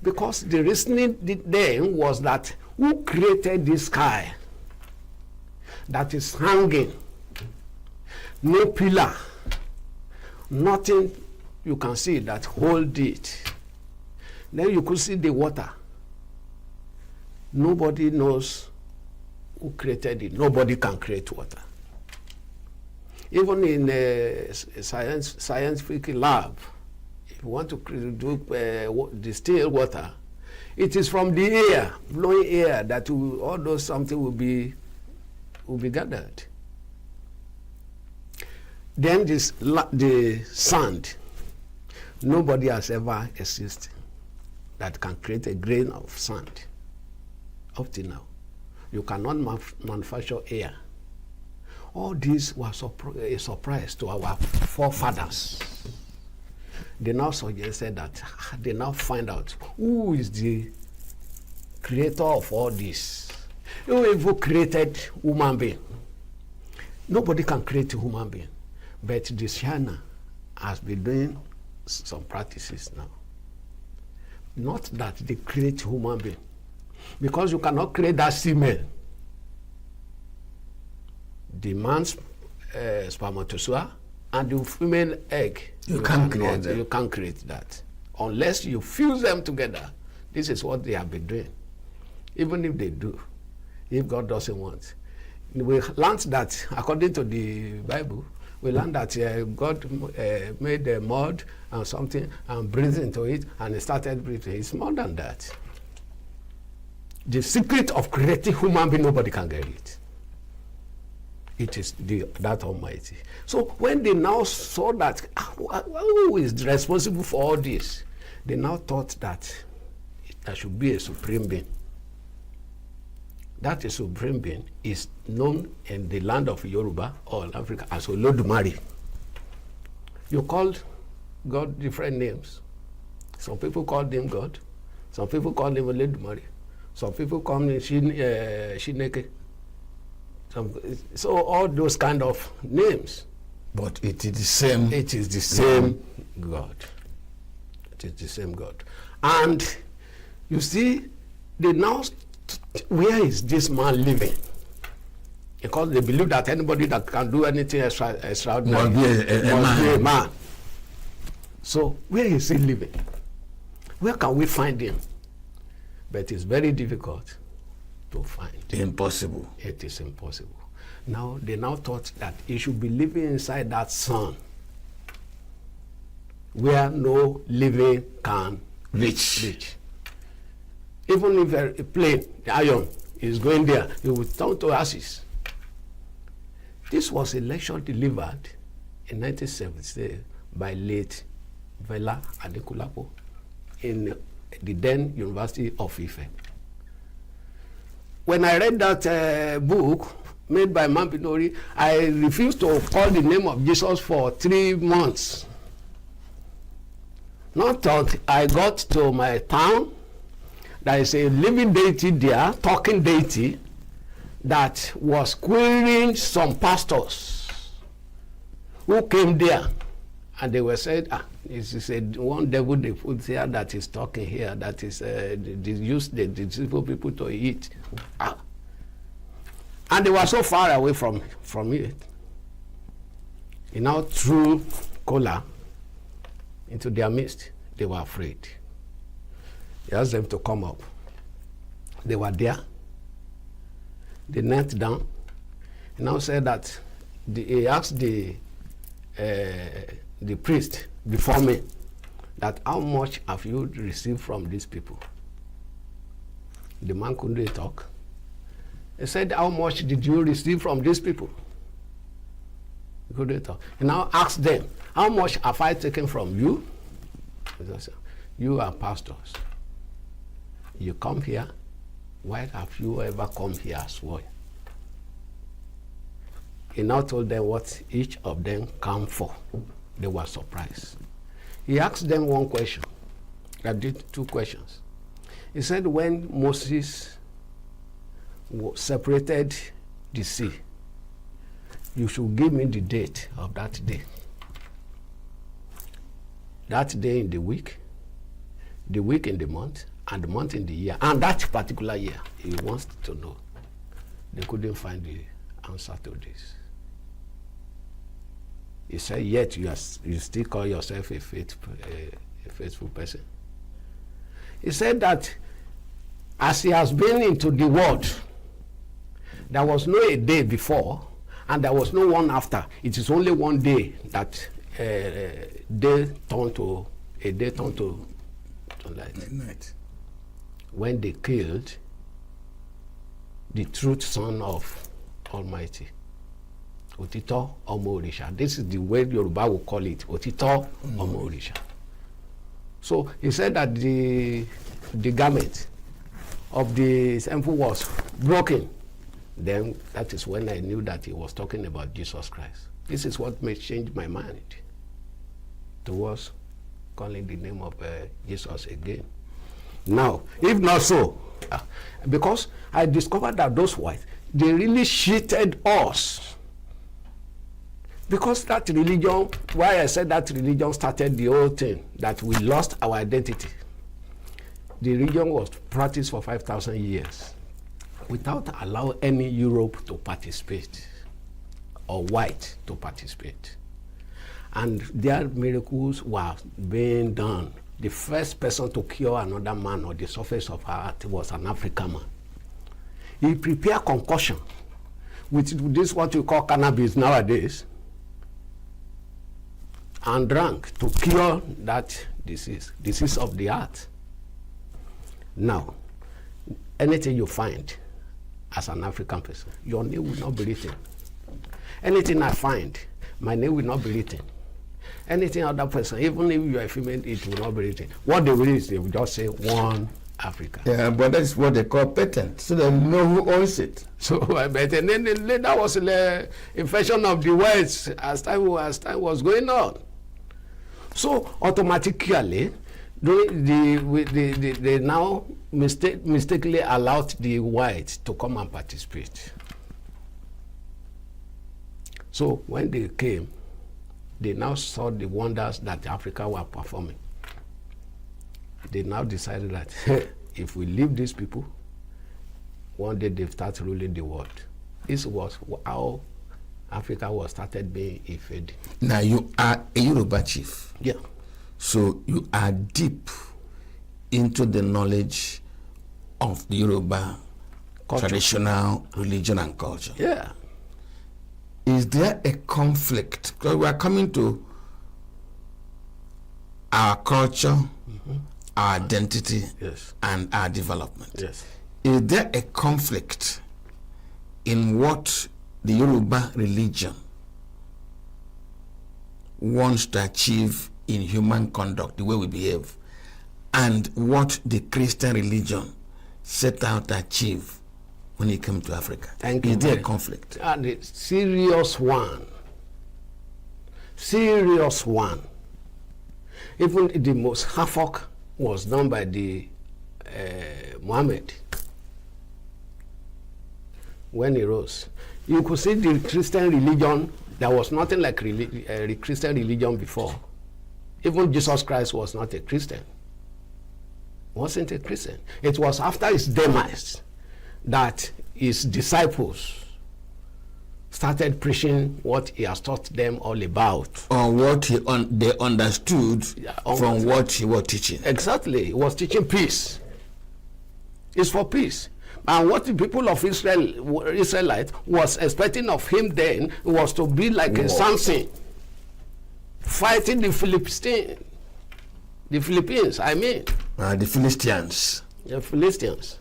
Because the reasoning then was that who created this sky that is hanging, no pillar, nothing you can see that hold it. Then you could see the water. Nobody knows who created it. Nobody can create water. Even in a scientific lab, if you want to do distill water, it is from the air, blowing air, that all those something will be gathered. Then the sand, nobody has ever existed that can create a grain of sand up till now. You cannot manufacture air. All this was a surprise to our forefathers. They now suggested that they now find out who is the creator of all this. Who even created human being? Nobody can create a human being. But the China has been doing some practices now. Not that they create human being. Because you cannot create that semen. The man's spermatozoa and the female egg. You can't create that. Unless you fuse them together. This is what they have been doing. Even if they do, if God doesn't want. We learned that, according to the Bible, we learned that God made the mud and something and breathed into it and it started breathing. It's more than that. The secret of creating human being, nobody can get it. It is that Almighty. So when they now saw that, who is responsible for all this? They now thought that there should be a supreme being. That is supreme being is known in the land of Yoruba or Africa as Olodumare. You called God different names. Some people call him God. Some people call him Olodumare. Some people call him Shineke. So all those kind of names. But it is the same. It is the same God. It is the same God. And you see, they now, where is this man living? Because they believe that anybody that can do anything extraordinary must be a man. So where is he living? Where can we find him? But it's very difficult to find. Impossible. It is impossible. Now they now thought that he should be living inside that sun where no living can reach. Even if a plane, the iron, is going there, it will turn to ashes. This was a lecture delivered in 1970 by late Vela Adekunle in the then University of Ife. When I read that book made by Mampinori, I refused to call the name of Jesus for 3 months. Not that I got to my town, there is a living deity there, talking deity, that was querying some pastors who came there, and they were said, this is one devil they put here that is talking here, that is they use the deceitful people to eat. And they were so far away from it. He now threw cola into their midst. They were afraid. He asked them to come up. They were there. They knelt down. He now said that he asked the priest before me that how much have you received from these people? The man couldn't talk. He said, how much did you receive from these people? He couldn't talk. He now asked them, how much have I taken from you? He said, you are pastors. You come here. Why have you ever come here as well? He now told them what each of them came for. They were surprised. He asked them one question. I did two questions. He said, when Moses separated the sea, you should give me the date of that day. That day in the week in the month, and the month in the year, and that particular year. He wants to know. They couldn't find the answer to this. He said, yet you still call yourself a faithful person. He said that as he has been into the world, there was no a day before, and there was no one after. It is only one day that a day turned to night. When they killed the truth son of Almighty, Otito Omo Orisha. This is the way Yoruba will call it, Otito Omo Orisha. So he said that the garment of the temple was broken. Then that is when I knew that he was talking about Jesus Christ. This is what may change my mind towards calling the name of Jesus again. Now, if not so, because I discovered that those whites, they really cheated us. Because that religion, why I said that religion started the whole thing, that we lost our identity. The religion was practiced for 5,000 years without allowing any Europe to participate or white to participate. And their miracles were being done. The first person to cure another man on the surface of earth was an African man. He prepared concoction with this what you call cannabis nowadays, and drank to cure that disease of the heart. Now, anything you find as an African person, your name will not be written. Anything I find, my name will not be written. Anything other person, even if you are female, it will not be written. What they will is they will just say one Africa. Yeah, but that's what they call patent, so they know who owns it. So, but then that was the infection of the words as time was going on. So automatically, they now mistakenly allowed the whites to come and participate. So when they came, they now saw the wonders that Africa were performing. They now decided that if we leave these people, one day they start ruling the world. This was how Africa was started being invaded. Now you are a Yoruba chief. Yeah. So you are deep into the knowledge of the Yoruba traditional religion and culture. Yeah. Is there a conflict? Because we are coming to our culture, our identity, and our development. Yes. Is there a conflict in what the Yoruba religion wants to achieve in human conduct, the way we behave, and what the Christian religion set out to achieve when it came to Africa? Is there a conflict? And a serious one. Serious one. Even the most havoc was done by the Muhammad when he rose. You could see the Christian religion, there was nothing like Christian religion before. Even Jesus Christ was not a Christian. Wasn't a Christian. It was after his demise that his disciples started preaching what he has taught them all about. On what they understood from what he was teaching. Exactly. He was teaching peace. It's for peace. And what the people of Israelite was expecting of him then was to be like a Samson, fighting the Philistines. The Philippines, I mean. The Philistines. The Philistines.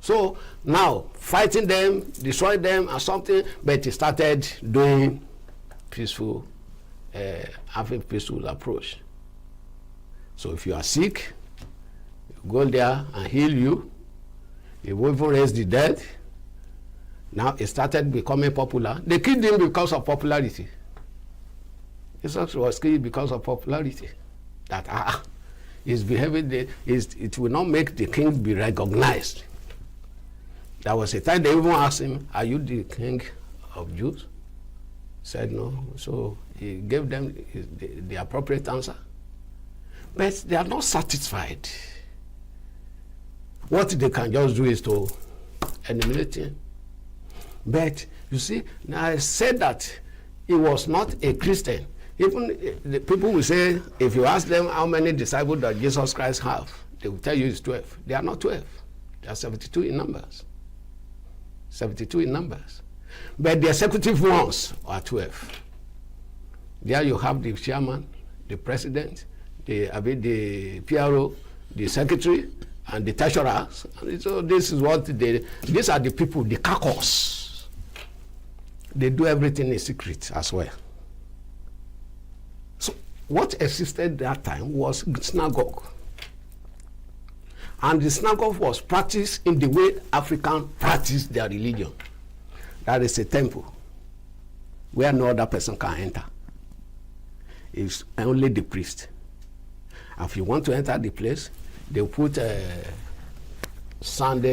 So now, fighting them, destroy them or something, but he started doing peaceful, having peaceful approach. So if you are sick, you go there and heal you. He will even raise the dead. Now it started becoming popular. They killed him because of popularity. Jesus was killed because of popularity. That he's behaving, it will not make the king be recognized. There was a time they even asked him, "Are you the king of Jews?" He said no. So he gave them the appropriate answer. But they are not satisfied. What they can just do is to eliminate him. But you see, now I said that he was not a Christian. Even the people will say, if you ask them how many disciples that Jesus Christ have, they will tell you it's 12. They are not 12. They are 72 in numbers. 72 in numbers. But the executive ones are 12. There you have the chairman, the president, the PRO, the secretary, and the treasurers. And so this is what these are the people, the caucus. They do everything in secret as well. So what existed that time was synagogue. And the synagogue was practiced in the way Africans practice their religion. That is a temple where no other person can enter. It's only the priest. And if you want to enter the place, they put sand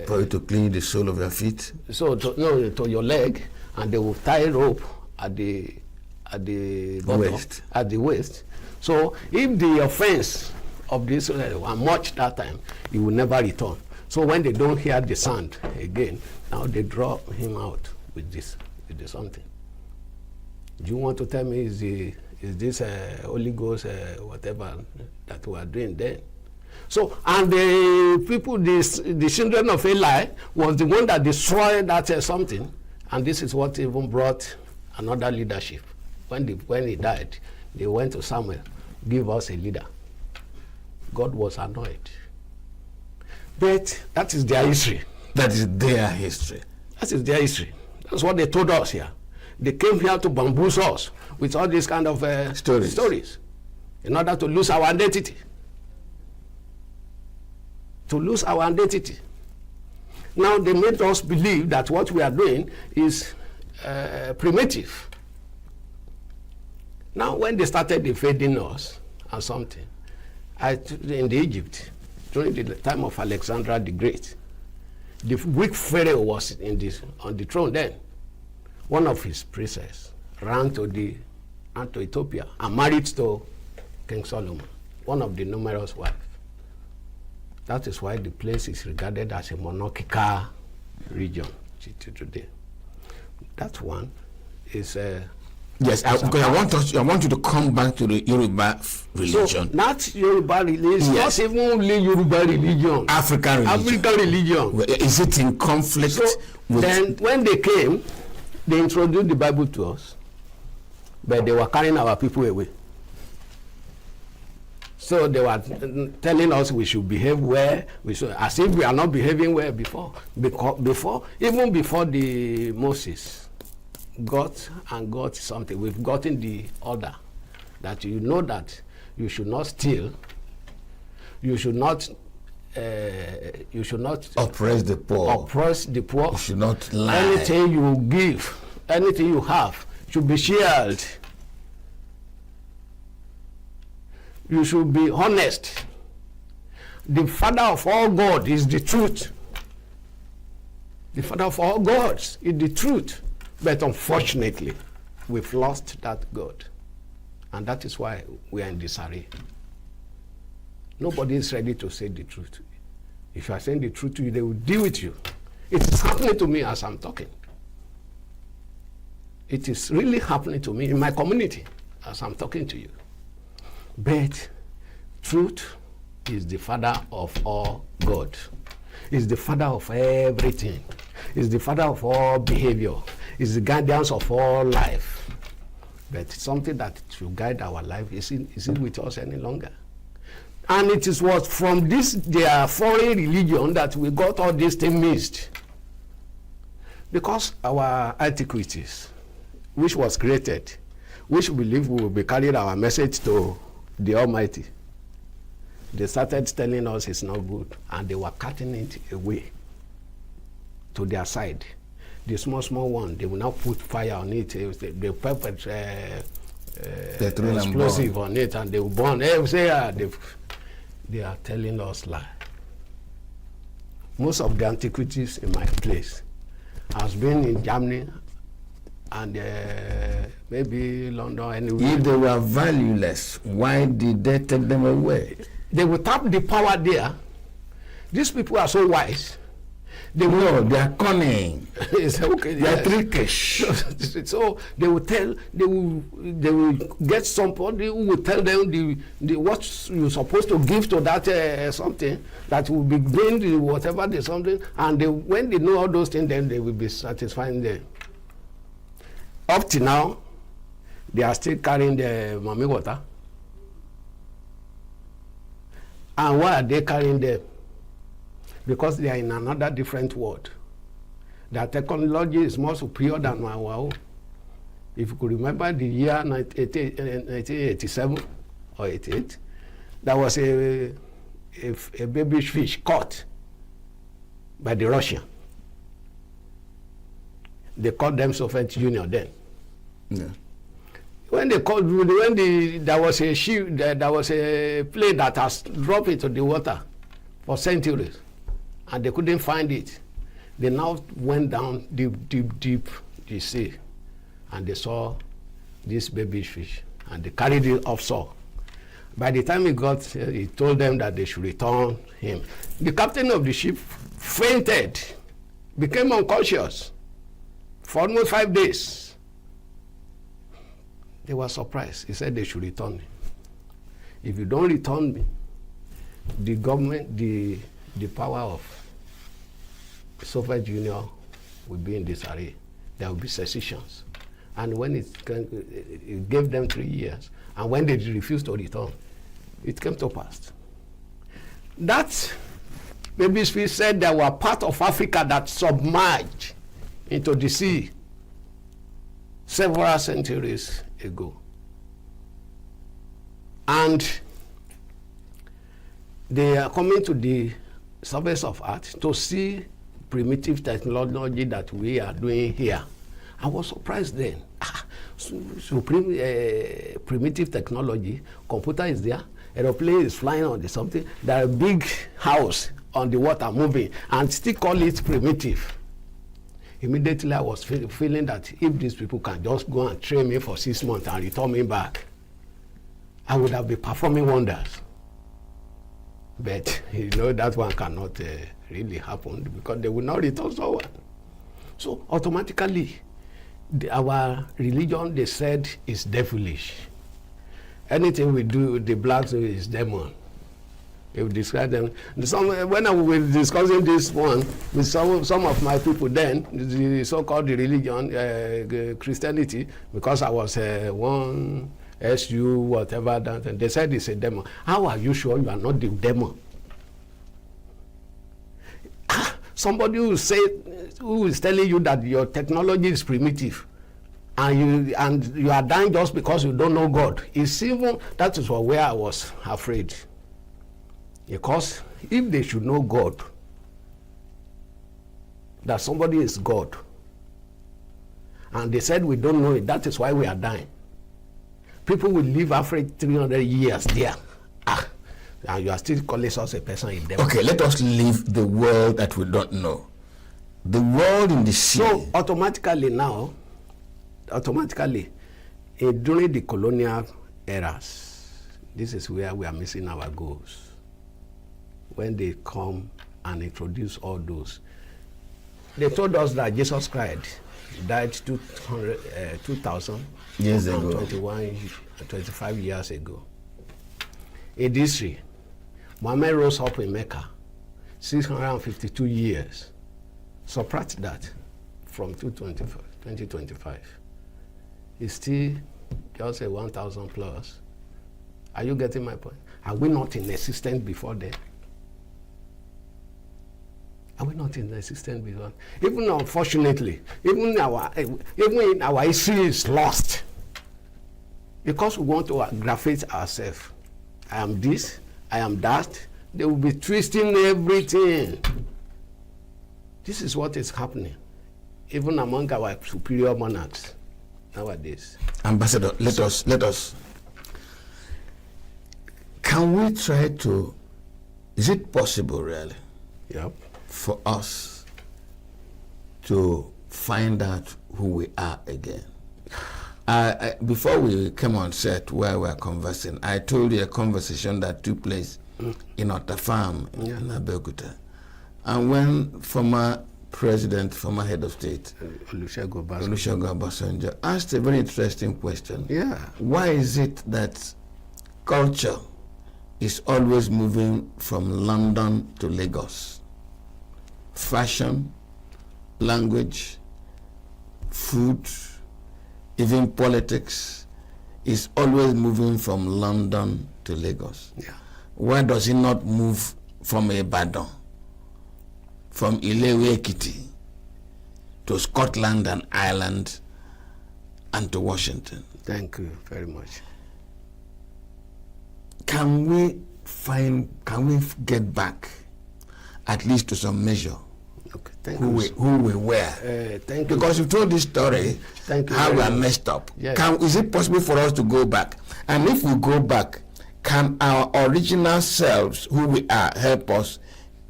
for you to clean the sole of your feet. So to your leg, and they will tie a rope at the bottom, at the waist. So if the offense of this were much that time, he will never return. So when they don't hear the sound again, now they draw him out with this something. Do you want to tell me is this Holy Ghost whatever that we are doing then? So, and the people, the children of Eli was the one that destroyed that something, and this is what even brought another leadership. When he died, they went to Samuel, give us a leader. God was annoyed. But that is their history. That is their history. That is their history. That's what they told us here. They came here to bamboozle us with all these kind of stories in order to lose our identity. To lose our identity. Now they made us believe that what we are doing is primitive. Now when they started invading us and something, in Egypt, during the time of Alexander the Great, the Greek Pharaoh was on the throne then. One of his princes ran to Ethiopia and married to King Solomon, one of the numerous wives. That is why the place is regarded as a monarchical region today. That one is yes, because I want you to come back to the Yoruba religion. So not Yoruba religion, yes. Not even only Yoruba religion. African religion. Is it in conflict? So then when they came, they introduced the Bible to us, but they were carrying our people away. So they were telling us we should behave well, as if we are not behaving well before. Even before the Moses got something, we've gotten the order that you know that you should not steal, you should not oppress the poor. You should not lie. Anything you give, anything you have should be shared. You should be honest. The father of all God is the truth. The father of all gods is the truth. But unfortunately, we've lost that God. And that is why we are in disarray. Nobody is ready to say the truth. If you are saying the truth to you, they will deal with you. It is happening to me as I'm talking. It is really happening to me in my community as I'm talking to you. But truth is the father of all God. Is the father of everything. Is the father of all behavior. Is the guidance of all life. But something that should guide our life isn't with us any longer. And it is what from this their foreign religion that we got all these things missed. Because our antiquities, which was created, which we believe we will be carrying our message to the Almighty, they started telling us it's not good, and they were cutting it away to their side. The small one, they will now put fire on it. They pepper explosive on it, and they will burn. They are telling us lie. Most of the antiquities in my place has been in Germany and maybe London, anywhere. If they were valueless, why did they take them away? They will tap the power there. These people are so wise. They are cunning. Okay, they are trickish. So they will get somebody who will tell them the what you're supposed to give to that something that will be gained, whatever the something, and when they know all those things, then they will be satisfying them. Up to now, they are still carrying the mommy water. And why are they carrying them? Because they are in another different world. Their technology is more superior than our own. If you could remember the year 1987 or 88, there was a baby fish caught by the Russian. They called them Soviet Union then. Yeah. When there was a ship, there was a plane that has dropped into the water for centuries, and they couldn't find it. They now went down deep the sea, and they saw this baby fish, and they carried it offshore. By the time he told them that they should return him. The captain of the ship fainted, became unconscious for almost 5 days. They were surprised. He said they should return me. If you don't return me, the government, the power of Soviet Union will be in disarray. There will be secessions. And when it gave them 3 years, and when they refused to return, it came to pass. That baby fish said there were parts of Africa that submerged into the sea several centuries ago. And they are coming to the surface of earth to see primitive technology that we are doing here. I was surprised then. Primitive technology, computer is there, aeroplane is flying on the something, there are big house on the water moving, and still call it primitive. Immediately I was feeling that if these people can just go and train me for 6 months and return me back, I would have been performing wonders. But that one cannot really happen, because they will not return someone. So automatically, our religion, they said, is devilish. Anything we do, the blacks is demon. They will describe them. When I was discussing this one with some of my people then, the so-called religion, Christianity, because I was one SU, whatever, that, and they said it's a demon. How are you sure you are not the demon? Somebody who is telling you that your technology is primitive, and you are dying just because you don't know God. That is where I was afraid. Because if they should know God, that somebody is God, and they said we don't know it, that is why we are dying. People will live after 300 years there. And you are still calling us a person in them. Okay, let us leave the world that we don't know. The world in the sea. So automatically, during the colonial eras, this is where we are missing our goals. When they come and introduce all those, They told us that Jesus Christ died 2,000 years ago, 25 years ago. In history, Muhammad rose up in Mecca 652 years. Subtract that from 2025. It's still just a 1,000 plus. Are you getting my point? Are we not in existence before then? Are we not in existence before? Even unfortunately, even our history is lost because we want to graphite ourselves. I am this, I am that. They will be twisting everything. This is what is happening, even among our superior monarchs nowadays. Ambassador, let us. Can we try to? Is it possible, really? Yep. For us to find out who we are again. Before we came on set where we were conversing, I told you a conversation that took place in Otta Farm in Abeokuta. And when former head of state, Olusegun Obasanjo, asked a very interesting question. Yeah. Why is it that culture is always moving from London to Lagos? Fashion, language, food, even politics is always moving from London to Lagos. Yeah. Why does it not move from Ibadan, from Ile-Ekiti to Scotland and Ireland and to Washington? Thank you very much. Can we get back at least to some measure who we were? Thank you. Because you told this story, how we are messed up. Yes. Is it possible for us to go back? And if we go back, can our original selves, who we are, help us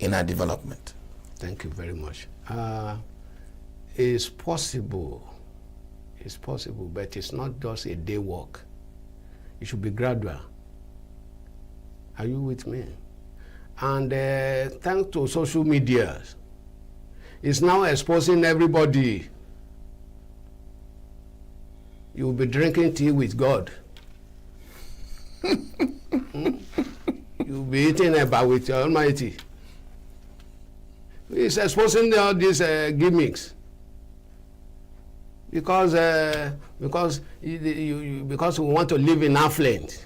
in our development? Thank you very much. It's possible, but it's not just a day work. It should be gradual. Are you with me? And thanks to social media, it's now exposing everybody. You'll be drinking tea with God. You'll be eating eba with the Almighty. It's exposing all these gimmicks. Because we want to live in affluence.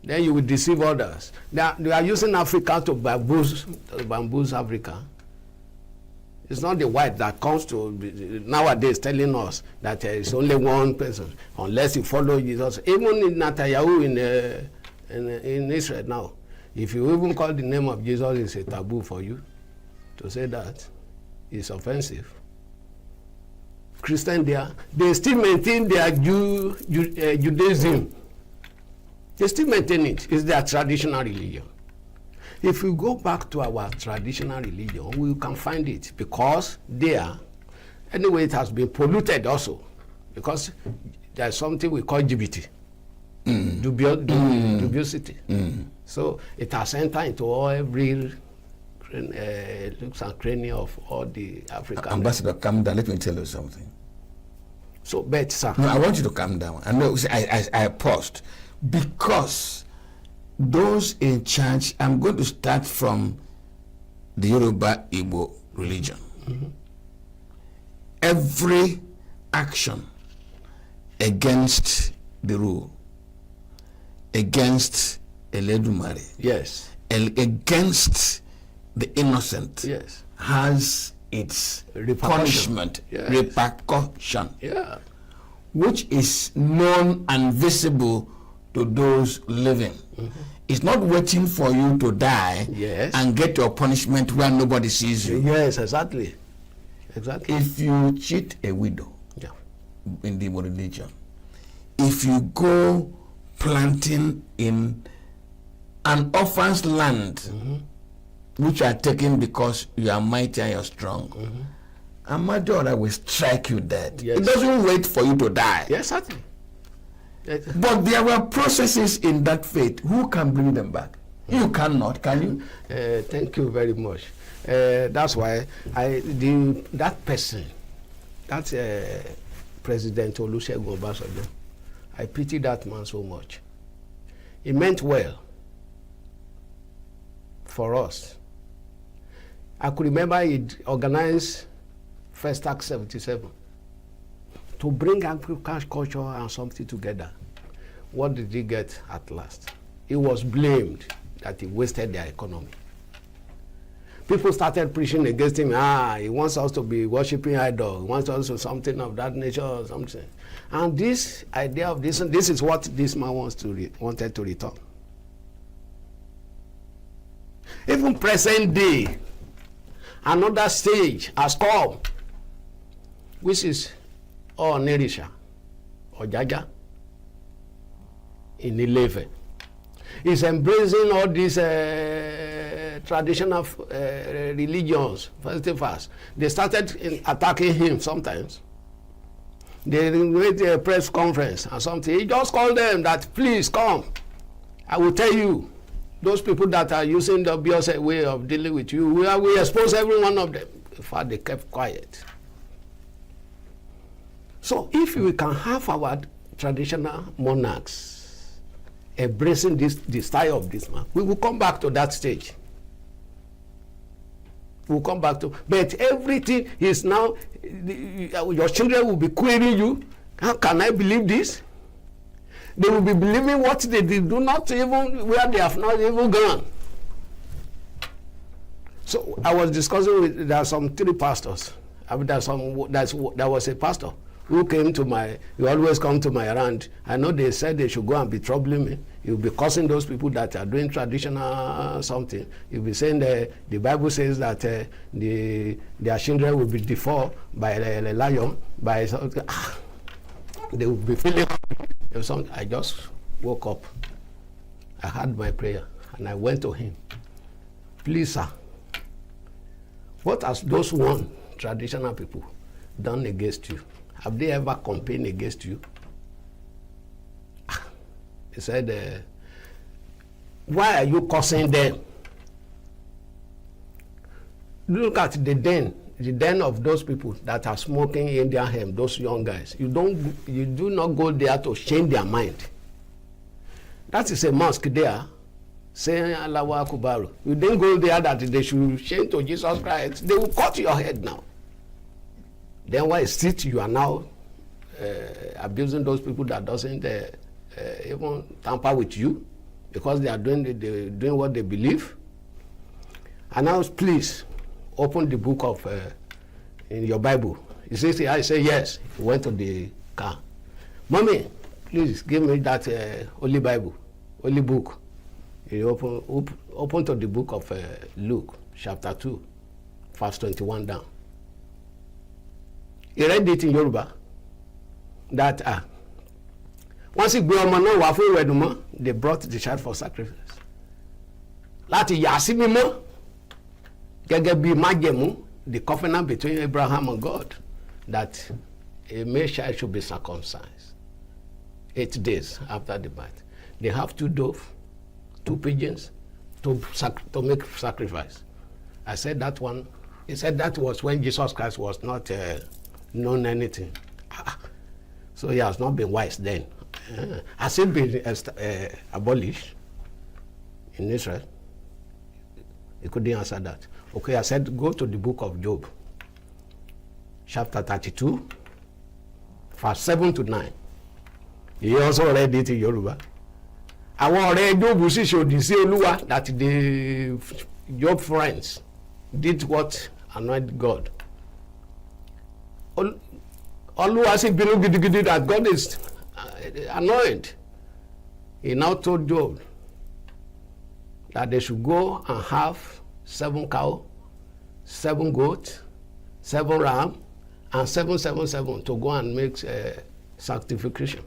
Then you will deceive others. They are using Africa to bamboozle Africa. It's not the white that comes to nowadays telling us that it's only one person, unless you follow Jesus. Even in Netanyahu in Israel now, if you even call the name of Jesus, it's a taboo for you to say that. It's offensive. Christian there, they still maintain their Judaism. They still maintain it. It's their traditional religion. If we go back to our traditional religion, we can find it, because there, anyway, it has been polluted also, because there's something we call LGBT, dubiosity. So it has entered into every looks and cranny of all the African. Ambassador, calm down. Let me tell you something. So, but sir, no, I want you to calm down. I know. I paused because those in charge. I'm going to start from the Yoruba Igbo religion. Every action against the rule, against Eledumare, yes, against the innocent, yes, has its punishment, yes, repercussion, yeah, which is known and visible to those living. It's not waiting for you to die, yes, and get your punishment where nobody sees you. Yes, exactly. Exactly. If you cheat a widow, yeah, in the religion, if you go planting in an orphan's land, which are taken because you are mighty and you're strong, Amadora will strike you dead. Yes. It doesn't wait for you to die. Yes, certainly. But there were processes in that faith. Who can bring them back? You cannot, can you? Thank you very much. That's why that person, that President Olusegun Obasanjo, I pity that man so much. He meant well for us. I could remember he organized First Act 77 to bring African culture and something together. What did he get at last? He was blamed that he wasted their economy. People started preaching against him. He wants us to be worshiping idol. He wants us to something of that nature or something. And this idea of this is what this man wanted to return. Even present day, another stage has come, which is Onirisha or Jaja in Ile-Ife. He's embracing all these traditional religions, festivals. They started attacking him sometimes. They made a press conference or something. He just called them that, please come. I will tell you, those people that are using the obvious way of dealing with you, we expose every one of them. In fact, they kept quiet. So if we can have our traditional monarchs embracing the style of this man, we will come back to that stage. We'll come back to, but everything is now, your children will be querying you. How can I believe this? They will be believing what they do not even, where they have not even gone. So I was discussing with, there are some 3 pastors. There was a pastor who came to he always come to my errand. I know they said they should go and be troubling me. You'll be cursing those people that are doing traditional something. You'll be saying the Bible says that their children will be devoured by a lion, by something. They will be feeling something. I just woke up. I had my prayer and I went to him. Please, sir, what has those one traditional people done against you? Have they ever campaigned against you? He said, why are you cursing them? Look at the den of those people that are smoking Indian hemp, those young guys. You do not go there to change their mind. That is a mosque there, saying Allahu Akbar. You didn't go there that they should change to Jesus Christ. They will cut your head now. Then why is it you are now abusing those people that doesn't even tamper with you because they are doing what they believe? And now please open the book of in your Bible. He says, I say yes. He went to the car. Mommy, please give me that Holy Bible, Holy book. He open to the book of Luke, chapter 2, verse 21 down. He read it in Yoruba that once he grew up, they brought the child for sacrifice. Láti yà sí mímọ́ gẹ́gẹ́ bí májẹ̀mú, the covenant between Abraham and God, that a male child should be circumcised 8 days after the birth. They have 2 doves, 2 pigeons to make sacrifice. I said that one. He said that was when Jesus Christ was not known anything. So he has not been wise then. Has it been abolished in Israel? He couldn't answer that. Okay, I said go to the book of Job, chapter 32, verse 7 to 9. He also read it in Yoruba. Àwọn ọ̀rẹ́ Job sì ṣòdì sí Olúwa, that the Job friends did what annoyed God. Olúwa sì bínú gidigidi that God is annoyed. He now told Job that they should go and have 7 cows, 7 goats, 7 rams, and 777 to go and make sanctification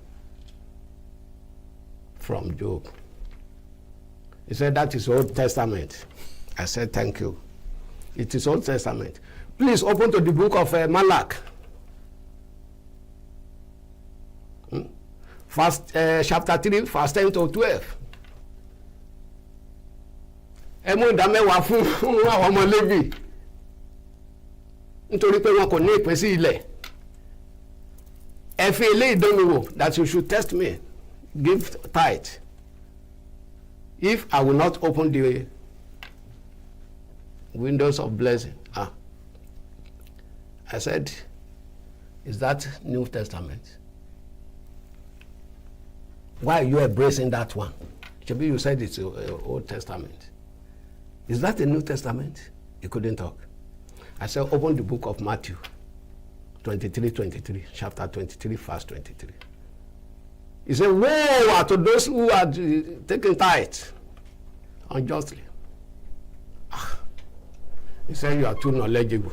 from Job. He said that is Old Testament. I said thank you. It is Old Testament. Please open to the book of Malach. Chapter 3, verse 10 to 12. ẹ mú ìdá mẹ́wàá fún àwọn ọmọ Léfì nítorí pé wọn kò ní ìpín sí ilẹ̀. Ẹ fi eléyìí dán mi wò that you should test me, give tithe. If I will not open the windows of blessing. I said, is that New Testament? Why are you embracing that one? Maybe you said it's Old Testament. Is that the New Testament? He couldn't talk. I said, open the book of Matthew 23, chapter 23, verse 23. He said, woe are to those who are taking tithe unjustly. He said, you are too knowledgeable.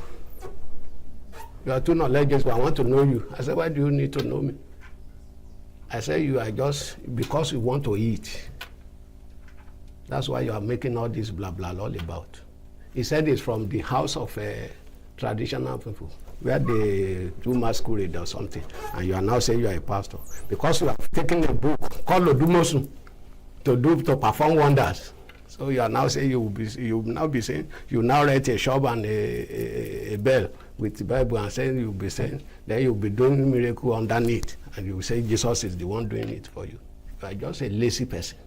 You are too knowledgeable. I want to know you. I said, why do you need to know me? I said, you are just because you want to eat. That's why you are making all this blah blah all about. He said it's from the house of traditional people where they do masquerade or something, and you are now saying you are a pastor because you have taken a book called Odumosun to perform wonders. So you are now saying you will now be saying you now write a shop and a bell with the Bible and saying you'll be saying then you'll be doing miracle underneath, and you will say Jesus is the one doing it for you. You are just a lazy person.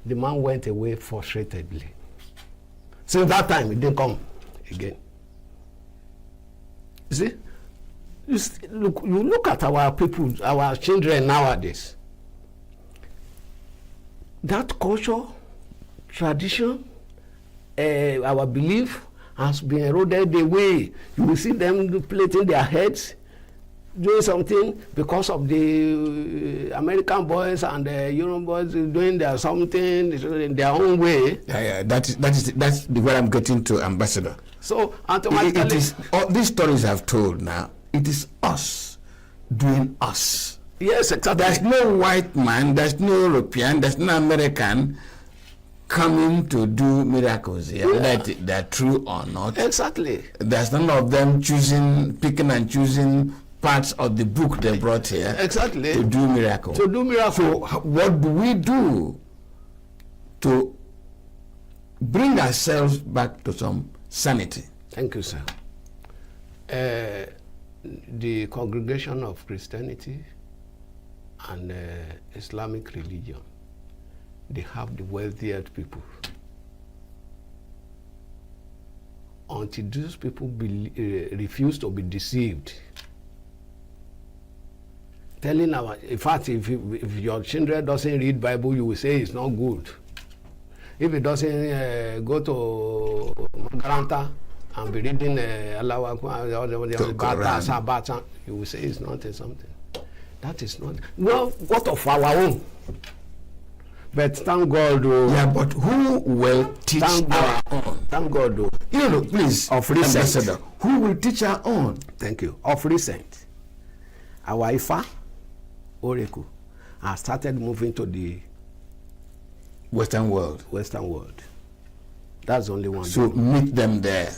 The man went away frustratedly. Since that time, he didn't come again. You see? You look at our people, our children nowadays. That culture, tradition, our belief has been eroded away. You will see them plating their heads, doing something because of the American boys and the European boys doing their something in their own way. That's the way I'm getting to, Ambassador. So automatically, it is all these stories I've told now. It is us doing us. Yes, exactly. There's no white man, there's no European, there's no American coming to do miracles here, whether they're true or not. Exactly. There's none of them picking and choosing parts of the book they brought here exactly to do miracles. So what do we do to bring ourselves back to some sanity? Thank you, sir. The congregation of Christianity and Islamic religion, they have the wealthiest people. Until those people refuse to be deceived, telling in fact, if your children doesn't read Bible, you will say it's not good. If it doesn't go to Magaranta and be reading Allah, you will say it's not something. That is not. Well, what of our own? But thank God. Yeah, but who will teach our own? Thank God. Please, of recent, Ambassador, who will teach our own? Thank you. Of recent, our Ifa, Oracle, has started moving to the Western world. That's the only one. So meet them there.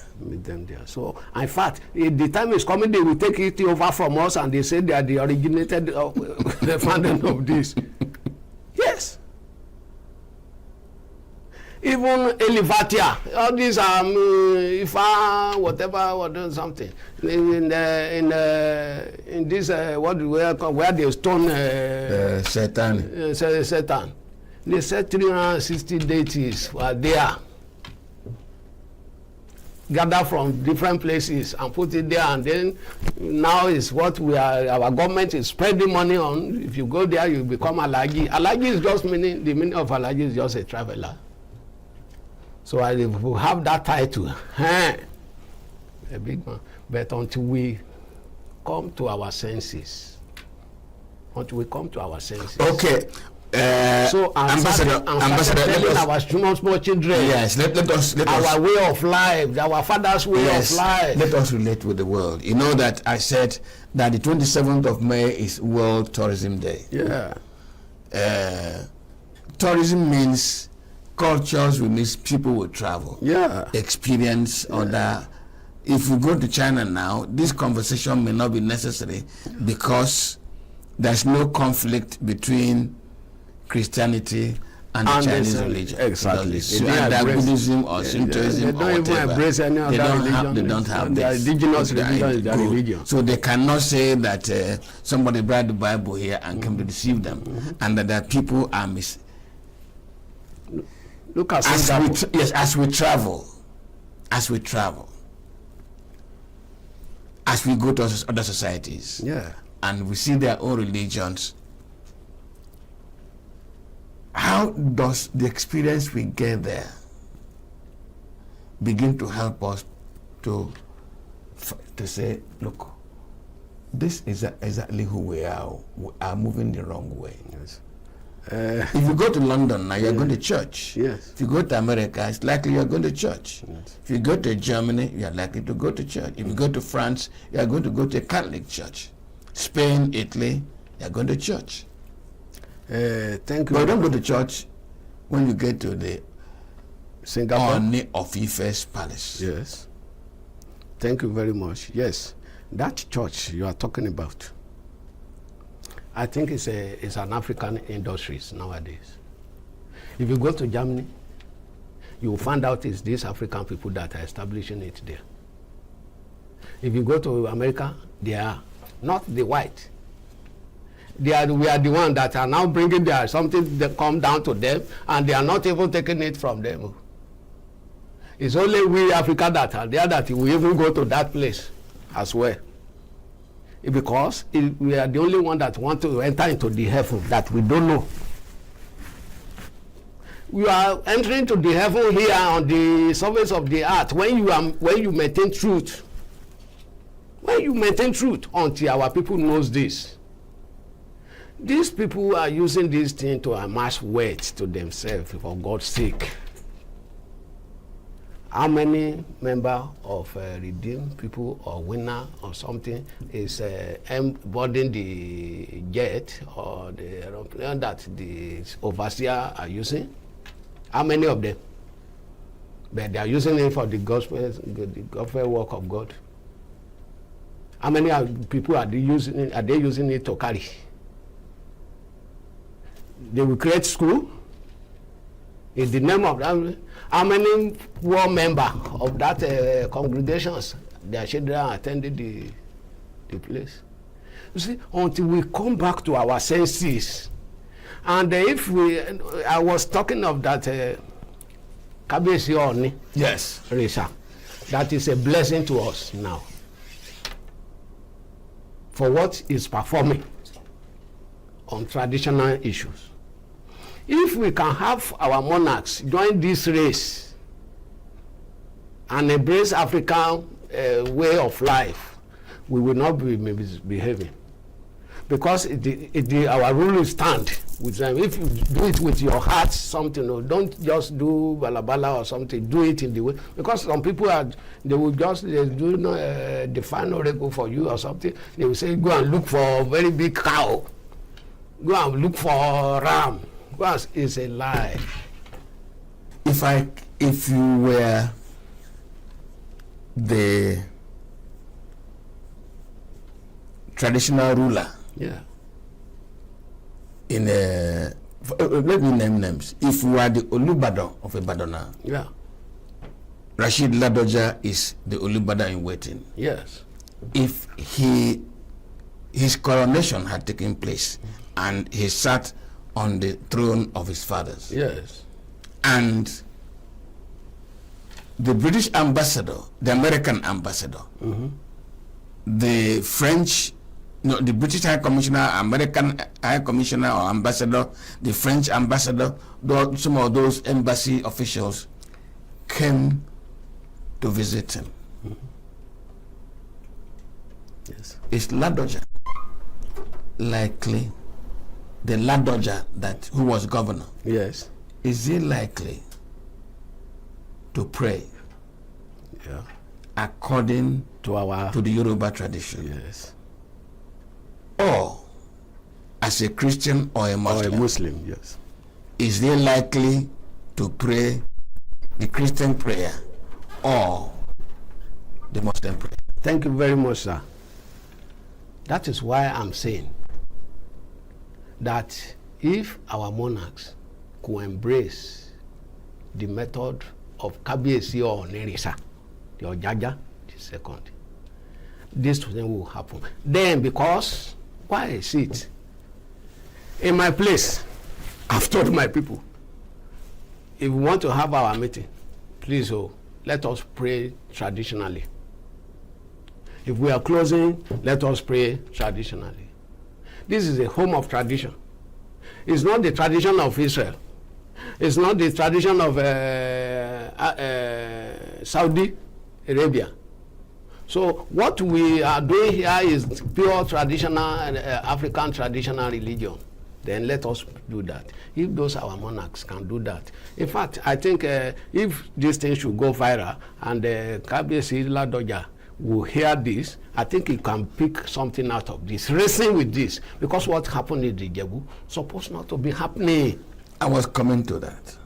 So, in fact, if the time is coming, they will take it over from us, and they say they are the originated, the founder of this. Yes. Even Elivatia, all these Ifa, whatever, something. In this where they stone Satan. Satan. They said 360 deities were there. Gather from different places and put it there, and then now is what our government is spending money on. If you go there, you become Alaji. Alaji is just the meaning of Alaji is just a traveler. So I will have that title, a big man. But until we come to our senses, Okay. So Ambassador, telling our small children, yes, let us our way of life, our father's way of life. Let us relate with the world. You know that I said that the 27th of May is World Tourism Day. Yeah. Tourism means cultures, means people will travel. Yeah. Experience other. If we go to China now, this conversation may not be necessary because there's no conflict between Christianity and the Chinese religion. Exactly. Either Buddhism or Shintoism they don't even embrace any other religion. They don't have their this. indigenous religion is their religion. So they cannot say that somebody brought the Bible here and came to deceive them, and that people are Look at as we travel, as we go to other societies, and we see their own religions. How does the experience we get there begin to help us to say, look, this is exactly who we are. We are moving the wrong way. Yes. If you go to London now, you're going to church. Yes. If you go to America, it's likely you're going to church. Yes. If you go to Germany, you're likely to go to church. If you go to France, you're going to go to a Catholic church. Spain, Italy, you're going to church. Thank you. But you don't go to church when you get to the Singapore Oni of Ife's palace. Yes. Thank you very much. Yes, that church you are talking about, I think it's an African industries nowadays. If you go to Germany, you will find out it's these African people that are establishing it there. If you go to America, they are not the white. We are the ones that are now bringing something that come down to them, and they are not even taking it from them. It's only we Africa that are there that we even go to that place as well. Because we are the only one that want to enter into the heaven that we don't know. We are entering to the heaven here on the surface of the earth when you maintain truth. When you maintain truth until our people knows this. These people are using this thing to amass wealth to themselves for God's sake. How many member of redeemed people or winner or something is boarding the jet or the aeroplane that the overseer are using? How many of them? But they are using it for the gospel work of God. How many people are they using it to carry? They will create school in the name of that. How many poor member of that congregations, their children attended the place? You see, until we come back to our senses, and I was talking of that Kabesi Oni. Yes. Risha, that is a blessing to us now. For what is performing on traditional issues. If we can have our monarchs join this race and embrace African way of life, we will not be misbehaving. Because our rule is stand with them. If you do it with your heart, something, or don't just do balabala or something, do it in the way. Because some people they will just do define oracle for you or something. They will say, go and look for a very big cow. Go and look for a ram. Because it's a lie. If you were the traditional ruler, in let me name names. If you are the Olubadan of Ibadan, Rashid Ladoja is the Olubadan in waiting. Yes. If his coronation had taken place and he sat on the throne of his fathers. Yes. And the British ambassador, the American ambassador, the French, the British High Commissioner, American High Commissioner or ambassador, the French ambassador, some of those embassy officials came to visit him. Yes. Is Ladoja likely? The Ladoja who was governor, yes, is he likely to pray according to the Yoruba tradition? Yes. Or as a Christian or a Muslim? Or a Muslim, yes. Is he likely to pray the Christian prayer or the Muslim prayer? Thank you very much, sir. That is why I'm saying that if our monarchs could embrace the method of Kabiyesi or Nerissa, the Ojaja, the second, this thing will happen. Then, because, why is it? In my place, I've told my people, if we want to have our meeting, please, let us pray traditionally. If we are closing, let us pray traditionally. This is a home of tradition. It's not the tradition of Israel. It's not the tradition of Saudi Arabia. So what we are doing here is pure traditional African traditional religion. Then let us do that. If those our monarchs can do that. In fact, I think if this thing should go viral and Kabiyesi Ladoja will hear this, I think he can pick something out of this. Racing with this. Because what happened in the Ijebu supposed not to be happening. I was coming to that.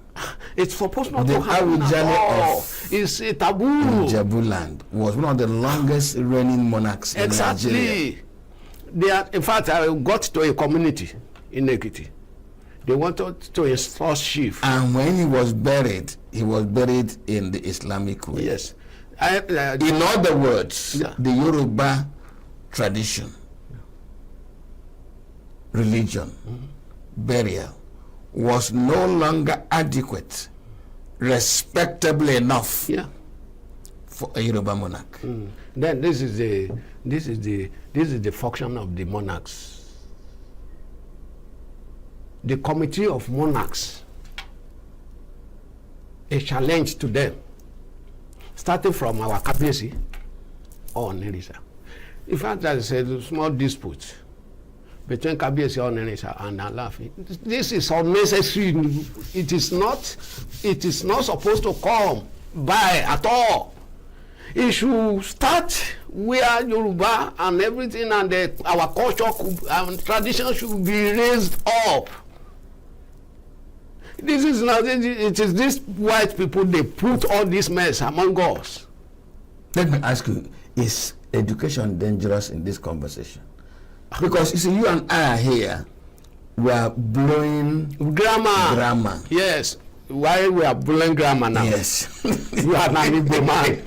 It's supposed not to happen at all. It's a taboo. Ijebu land was one of the longest reigning monarchs in Nigeria. They are, in fact, I got to a community in Ekiti. They wanted to install chief. And when he was buried in the Islamic way. Yes. In other words, the Yoruba tradition, religion, burial was no longer adequate, respectable enough for a Yoruba monarch. Then this is the function of the monarchs. The committee of monarchs, a challenge to them, starting from our Kabiyesi or Nerissa. In fact, there is a small dispute between Kabiyesi or Nerissa and Alaafin. This is unnecessary. It is not supposed to come by at all. It should start where Yoruba and everything and our culture and tradition should be raised up. This is not, it is these white people, they put all this mess among us. Let me ask you, is education dangerous in this conversation? Because you see, you and I are here, we are blowing grammar. Yes. Why we are blowing grammar now? Yes. You are an Igbo man.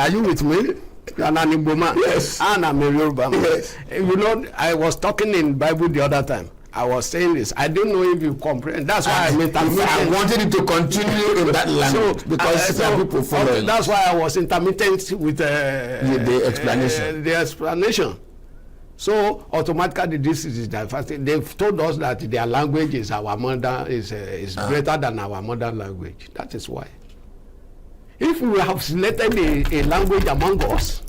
Are you with me? You are an Igbo man. Yes. And I'm a Yoruba man. Yes. You know, I was talking in Bible the other time. I was saying this. I don't know if you comprehend. That's why I wanted you to continue in that language because people follow. That's why I was intermittent with the explanation. The explanation. So automatically, this is the they've told us that their language is our mother is greater than our mother language. That is why. If we have selected a language among us,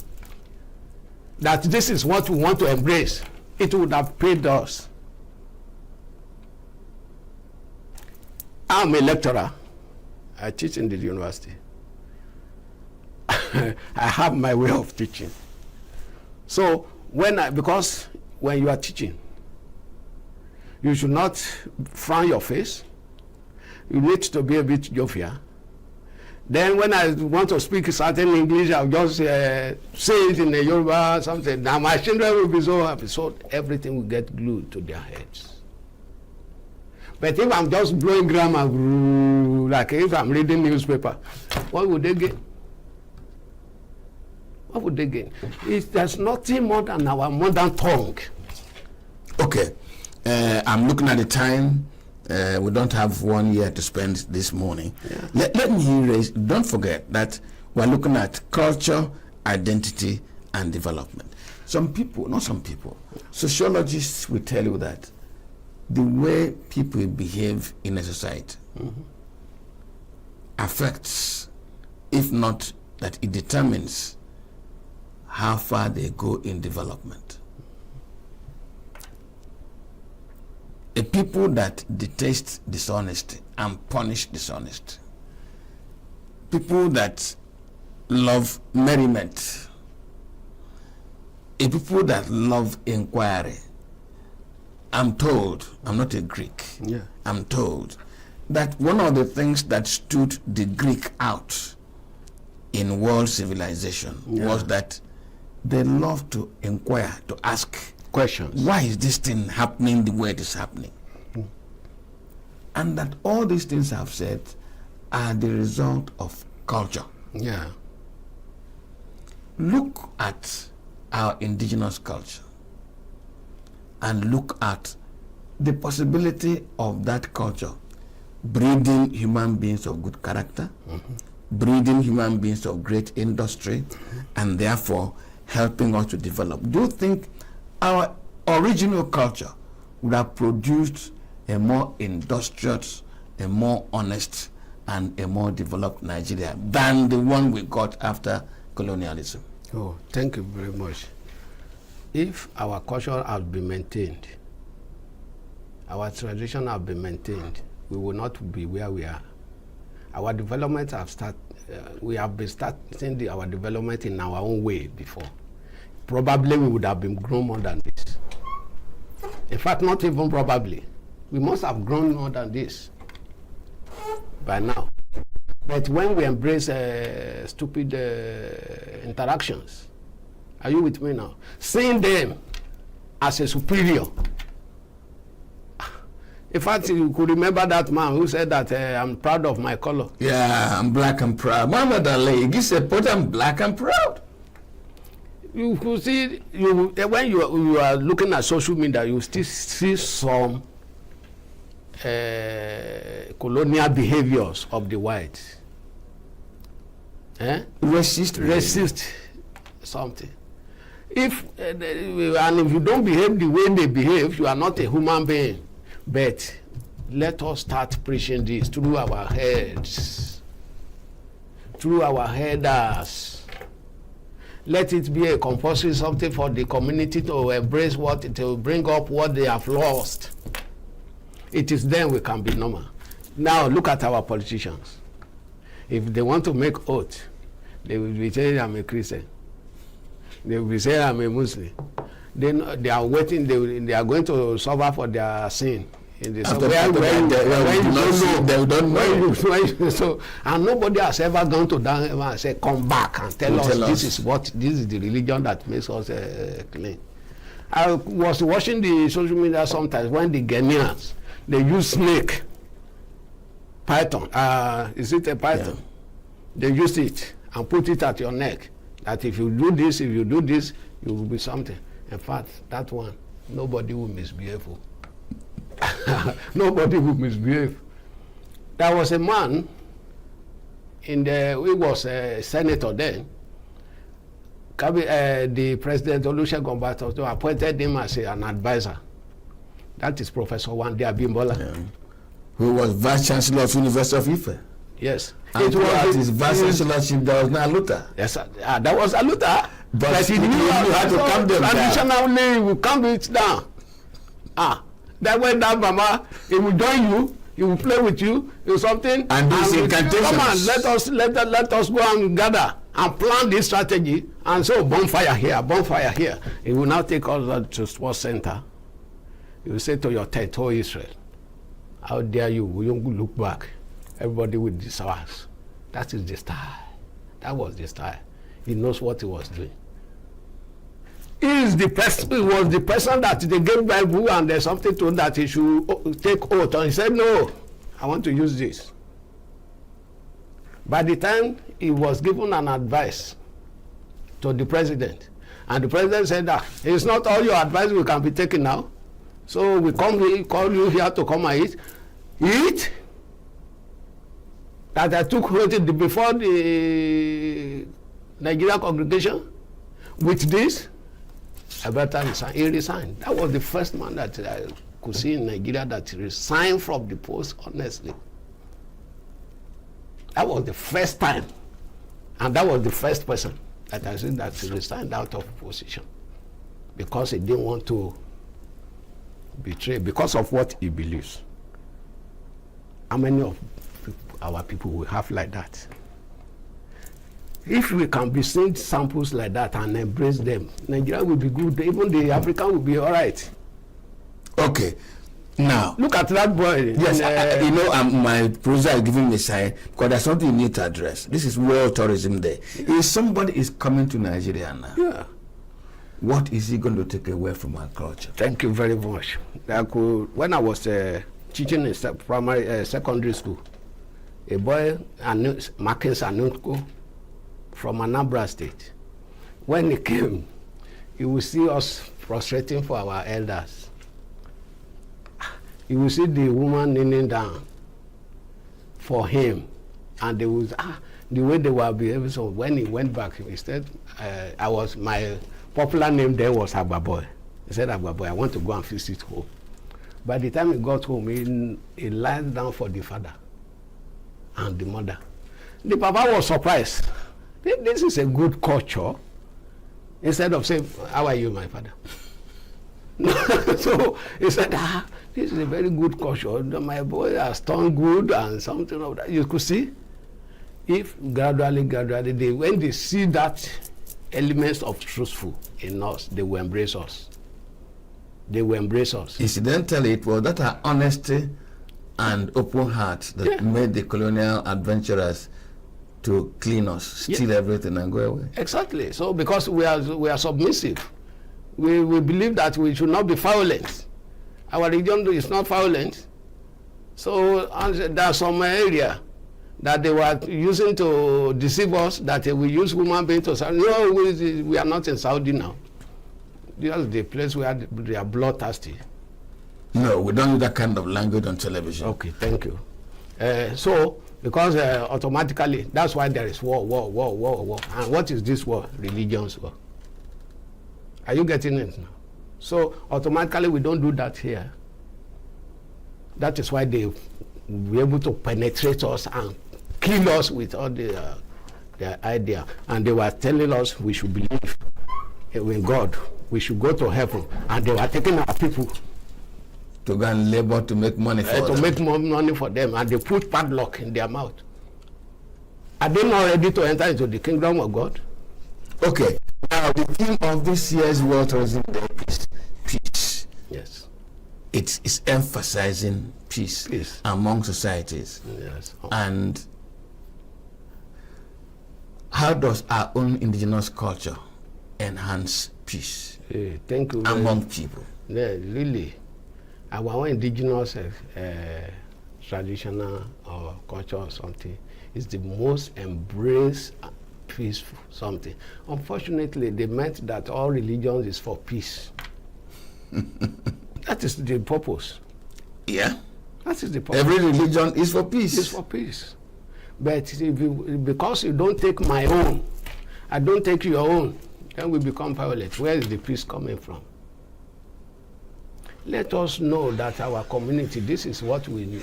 that this is what we want to embrace, it would have paid us. I'm a lecturer. I teach in the university. I have my way of teaching. So because when you are teaching, you should not frown your face. You need to be a bit jovial. Then when I want to speak certain English, I'll just say it in a Yoruba something. Now my children will be so happy. So everything will get glued to their heads. But if I'm just blowing grammar, like if I'm reading newspaper, what would they gain? What would they gain? There's nothing more than our modern tongue. Okay. I'm looking at the time. We don't have 1 year to spend this morning. Yeah. Let me raise, don't forget that we're looking at culture, identity, and development. Some people, not some people, sociologists will tell you that the way people behave in a society affects, if not that it determines, how far they go in development. A people that detest dishonesty and punish dishonesty, people that love merriment, a people that love inquiry. I'm told, I'm not a Greek, I'm told that one of the things that stood the Greek out in world civilization was that they love to inquire, to ask questions. Why is this thing happening the way it is happening? and that all these things I've said are the result of culture. Yeah. Look at our indigenous culture and look at the possibility of that culture breeding human beings of good character, breeding human beings of great industry, and therefore helping us to develop. Do you think our original culture would have produced a more industrious, a more honest, and a more developed Nigeria than the one we got after colonialism? Oh, thank you very much. If our culture had been maintained, our tradition have been maintained, we will not be where we are. Our development have started. We have been starting our development in our own way before. Probably we would have been grown more than this. In fact, not even probably. We must have grown more than this by now. But when we embrace stupid interactions, are you with me now? Seeing them as a superior. In fact, you could remember that man who said that I'm proud of my color. Yeah, I'm black and proud. Muhammad Ali, he said, "But I'm black and proud." You could see, when you are looking at social media, you still see some colonial behaviors of the whites. Racist something. If and if you don't behave the way they behave, you are not a human being. But let us start preaching this through our heads, through our headers. Let it be a compulsory something for the community to embrace to bring up what they have lost. It is then we can be normal. Now look at our politicians. If they want to make oath, they will be saying I'm a Christian. They will be saying I'm a Muslim. Then they are waiting. They are going to suffer for their sin. In the so and nobody has ever gone to them and said, "Come back and tell us this is the religion that makes us clean." I was watching the social media sometimes when the Ghanaians they use snake, python. Is it a python? Yeah. They use it and put it at your neck. That if you do this, you will be something. In fact, that one, nobody will misbehave. Nobody will misbehave. There was a man he was a senator then. The president Olusegun Obasanjo appointed him as an advisor. That is Professor Wande Abimbola, who was vice chancellor of University of Ife. Yes, and it was his vice chancellorship. That was not Aluta. Yes, that was Aluta. But he knew how to calm them down. Traditionally, we calm it down. That went down, Mama. He will join you. He will play with you. Do something. And do incantations. Come on, let us go and gather and plan this strategy. And so bonfire here, bonfire here. He will now take us to sports center. He will say to your tent, "Oh Israel, how dare you? We don't look back. Everybody with this house." That is the style. That was the style. He knows what he was doing. He was the person that they gave Bible and there's something to him that he should take oath. And he said, "No, I want to use this." By the time he was given an advice to the president, and the president said that it's not all your advice we can be taking now. So we call you here to come and eat. Eat? That I took before the Nigerian congregation with this. I better resign. He resigned. That was the first man that I could see in Nigeria that resigned from the post, honestly. That was the first time. And that was the first person that I seen that resigned out of position. Because he didn't want to betray, because of what he believes. How many of our people will have like that? If we can be seeing samples like that and embrace them, Nigeria will be good. Even the African will be all right. Okay. Now, look at that boy. Yes, my producer is giving me a sign because there's something you need to address. This is world tourism day. If somebody is coming to Nigeria now, what is he going to take away from our culture? Thank you very much. When I was teaching in secondary school. A boy, Markins Anunko, from Anambra State. When he came, he would see us prostrating for our elders. He would see the woman kneeling down for him, and they would, the way they were behaving. So when he went back, he said, my popular name there was Agbaboy. He said, Agbaboy, I want to go and visit home. By the time he got home, he lied down for the father and the mother. The papa was surprised. This is a good culture. Instead of saying, how are you, my father? So he said, this is a very good culture. My boy has turned good and something of that. You could see, if gradually, when they see that elements of truthful in us, they will embrace us. They will embrace us. Incidentally, it was that honesty and open heart that made the colonial adventurers to clean us, steal everything and go away. Exactly. So because we are submissive, we believe that we should not be violent. Our religion is not violent. So there are some area that they were using to deceive us, that they will use human beings to say, no, we are not in Saudi now. This is the place where they are bloodthirsty. No, we don't use that kind of language on television. Okay, thank you. So, because automatically, that's why there is war. And what is this war? Religion's war. Are you getting it now? So, automatically, we don't do that here. That is why they will be able to penetrate us and kill us with all their idea. And they were telling us we should believe in God. We should go to heaven. And they were taking our people to go and labor to make money for them. To make more money for them, and they put padlock in their mouth. Are they not ready to enter into the kingdom of God? Okay. Now the theme of this year's World Tourism Day is peace. Yes. It is emphasizing peace among societies. Yes. And how does our own indigenous culture enhance peace thank you among people? Yeah, really. Our own indigenous traditional or culture or something is the most embraced peaceful something. Unfortunately, they meant that all religions is for peace. That is the purpose. Yeah. That is the purpose. Every religion is for peace. It's for peace. But because you don't take my own, I don't take your own, then we become violent. Where is the peace coming from? Let us know that our community, this is what we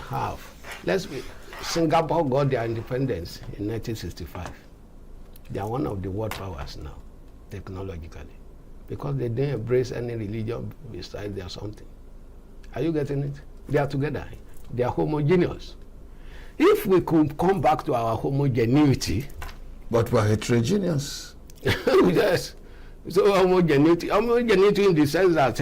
have. Singapore got their independence in 1965. They are one of the world powers now, technologically, because they didn't embrace any religion besides their something. Are you getting it? They are together. They are homogeneous. If we could come back to our homogeneity. But we are heterogeneous. Yes. So homogeneity in the sense that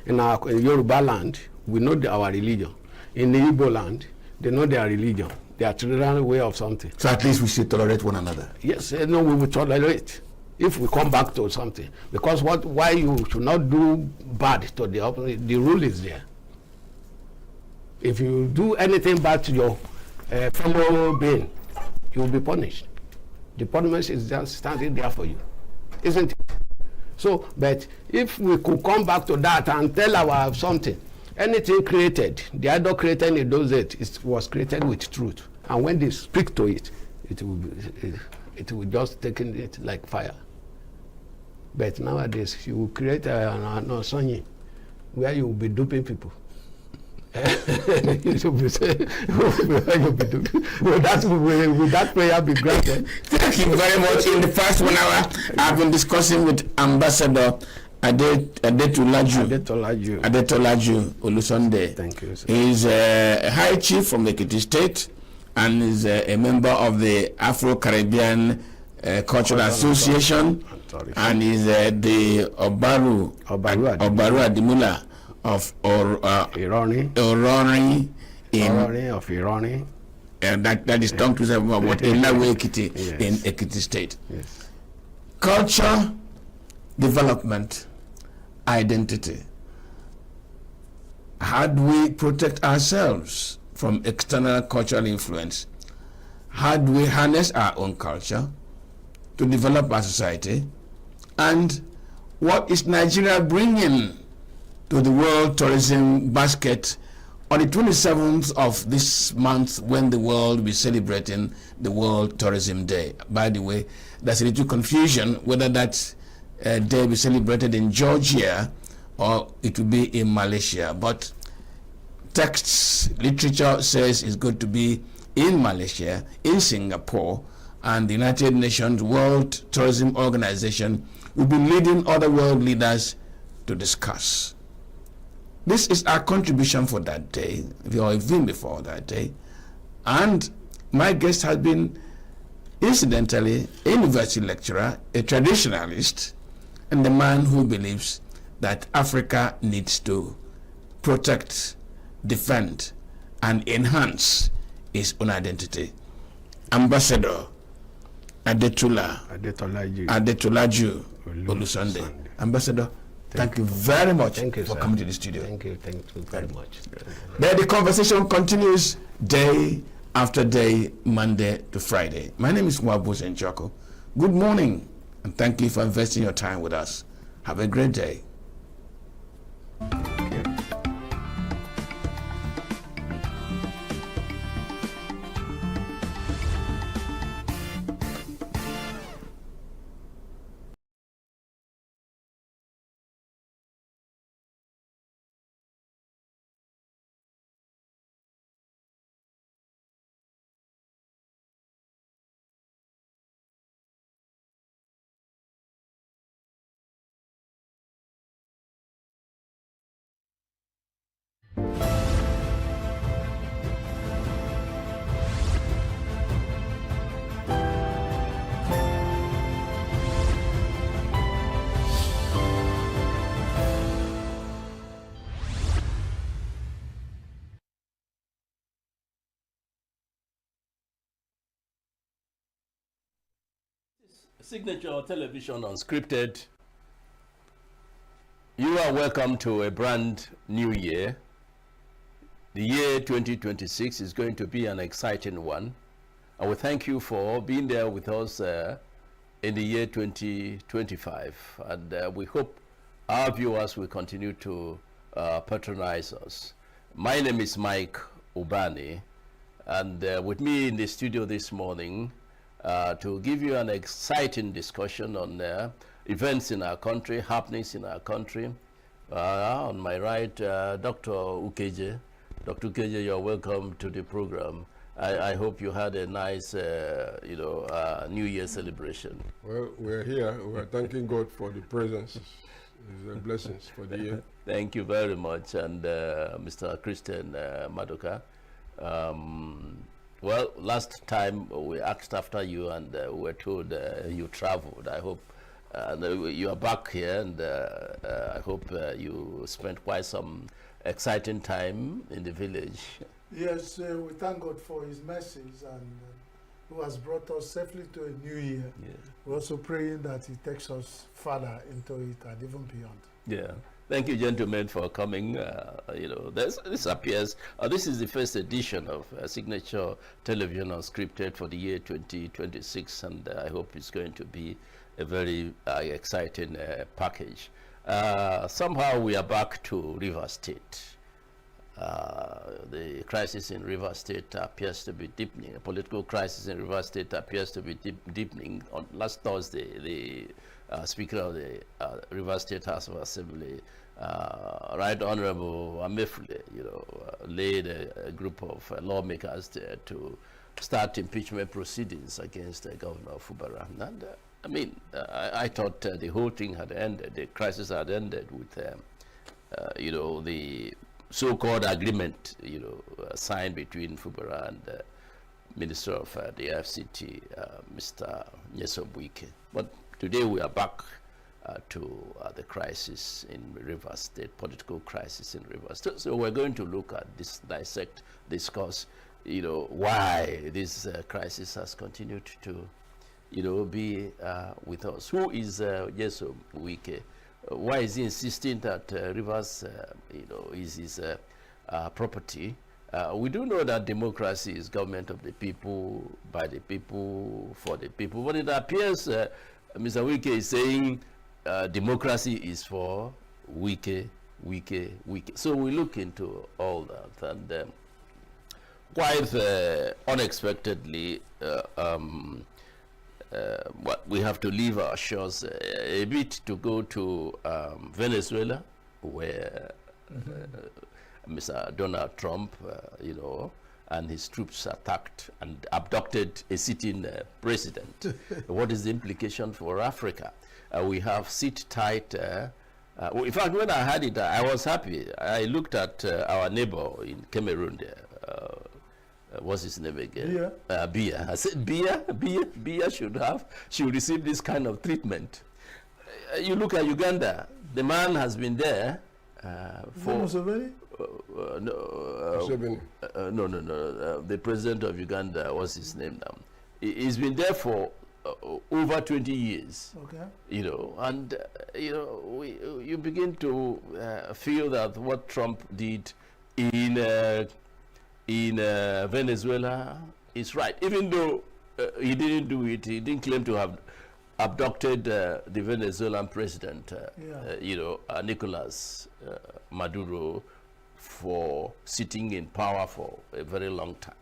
in our Yoruba land, we know our religion. In the Igbo land, they know their religion, their traditional way of something. So at least we should tolerate one another. Yes, no, we will tolerate if we come back to something. Because why you should not do bad to the opposite, the rule is there. If you do anything bad to your fellow being, you will be punished. The punishment is just standing there for you, isn't it? So, but if we could come back to that and tell our something, anything created, the idol created in those days, it was created with truth. And when they speak to it, it will just take it like fire. But nowadays, you will create an Sonyi where you will be duping people. You should be saying, will that prayer be granted? Thank you very much. In the past 1 hour, I've been discussing with Ambassador Adetolaju Olusunde. Thank you, sir. He's a High Chief from the Ekiti State and is a member of the Afro-Caribbean Cultural Association, and is the Obaru Adimula of Ironi of Ironi. That is tongue twister about Enugu Ekiti in Ekiti State. Yes. Culture, development, identity. How do we protect ourselves from external cultural influence? How do we harness our own culture to develop our society? And what is Nigeria bringing to the world tourism basket on the 27th of this month, when the world will be celebrating the World Tourism Day? By the way, there's a little confusion whether that day will be celebrated in Georgia or it will be in Malaysia. But texts, literature says it's going to be in Malaysia, in Singapore, and the United Nations World Tourism Organization will be leading other world leaders to discuss. This is our contribution for that day, or even before that day. And my guest has been, incidentally, a university lecturer, a traditionalist, and the man who believes that Africa needs to protect, defend, and enhance its own identity. Ambassador Adetolaju Olusunde. Ambassador, thank you very much for coming to the studio. Thank you very much. There the conversation continues day after day, Monday to Friday. My name is Mwabus Njoko. Good morning, and thank you for investing your time with us. Have a great day. Signature Television Unscripted. You are welcome to a brand new year. The year 2026 is going to be an exciting one. I will thank you for being there with us in the year 2025. And we hope our viewers will continue to patronize us. My name is Mike Ubani, and with me in the studio this morning to give you an exciting discussion on events in our country, happenings in our country. On my right, Dr. Ukeje. Dr. Ukeje, you're welcome to the program. I hope you had a nice, New Year celebration. Well, we're here. We're thanking God for the presence. It's a blessing for the year. Thank you very much. And Mr. Christian Madoka. Well, last time we asked after you, and we were told you traveled. I hope you are back here, and I hope you spent quite some exciting time in the village. Yes, we thank God for His mercies and who has brought us safely to a new year. Yeah. We're also praying that He takes us further into it and even beyond. Yeah. Thank you, gentlemen, for coming. This appears, this is the first edition of Signature Television Unscripted for the year 2026, and I hope it's going to be a very exciting package. Somehow we are back to River State. The crisis in River State appears to be deepening. A political crisis in River State appears to be deepening. On last Thursday, the Speaker of the River State House of Assembly, Right Honorable Amefule, led a group of lawmakers to start impeachment proceedings against the governor of Fubara. And I thought the whole thing had ended. The crisis had ended with, the so-called agreement, signed between Fubara and the Minister of the FCT, Mr. Nyesom Wike. But today we are back to the crisis in River State, political crisis in River State. So we're going to look at this, dissect, discuss, why this crisis has continued to, be with us. Who is Nyesom Wike? why is he insisting that Rivers, is his property? We do know that democracy is government of the people, by the people, for the people. But it appears Mr. Wike is saying democracy is for Wike. So we look into all that, and quite unexpectedly, we have to leave our shores a bit to go to Venezuela, where Mr. Donald Trump, and his troops attacked and abducted a sitting president. What is the implication for Africa? We have sit tight. In fact, when I heard it, I was happy. I looked at our neighbor in Cameroon there. What's his name again? Bia. I said, Bia should receive this kind of treatment. You look at Uganda. The man has been there for... Museveni? No. The president of Uganda, what's his name now? He's been there for over 20 years. Okay. And you begin to feel that what Trump did in Venezuela is right, even though he didn't do it. He didn't claim to have abducted the Venezuelan president, Nicolas Maduro, for sitting in power for a very long time.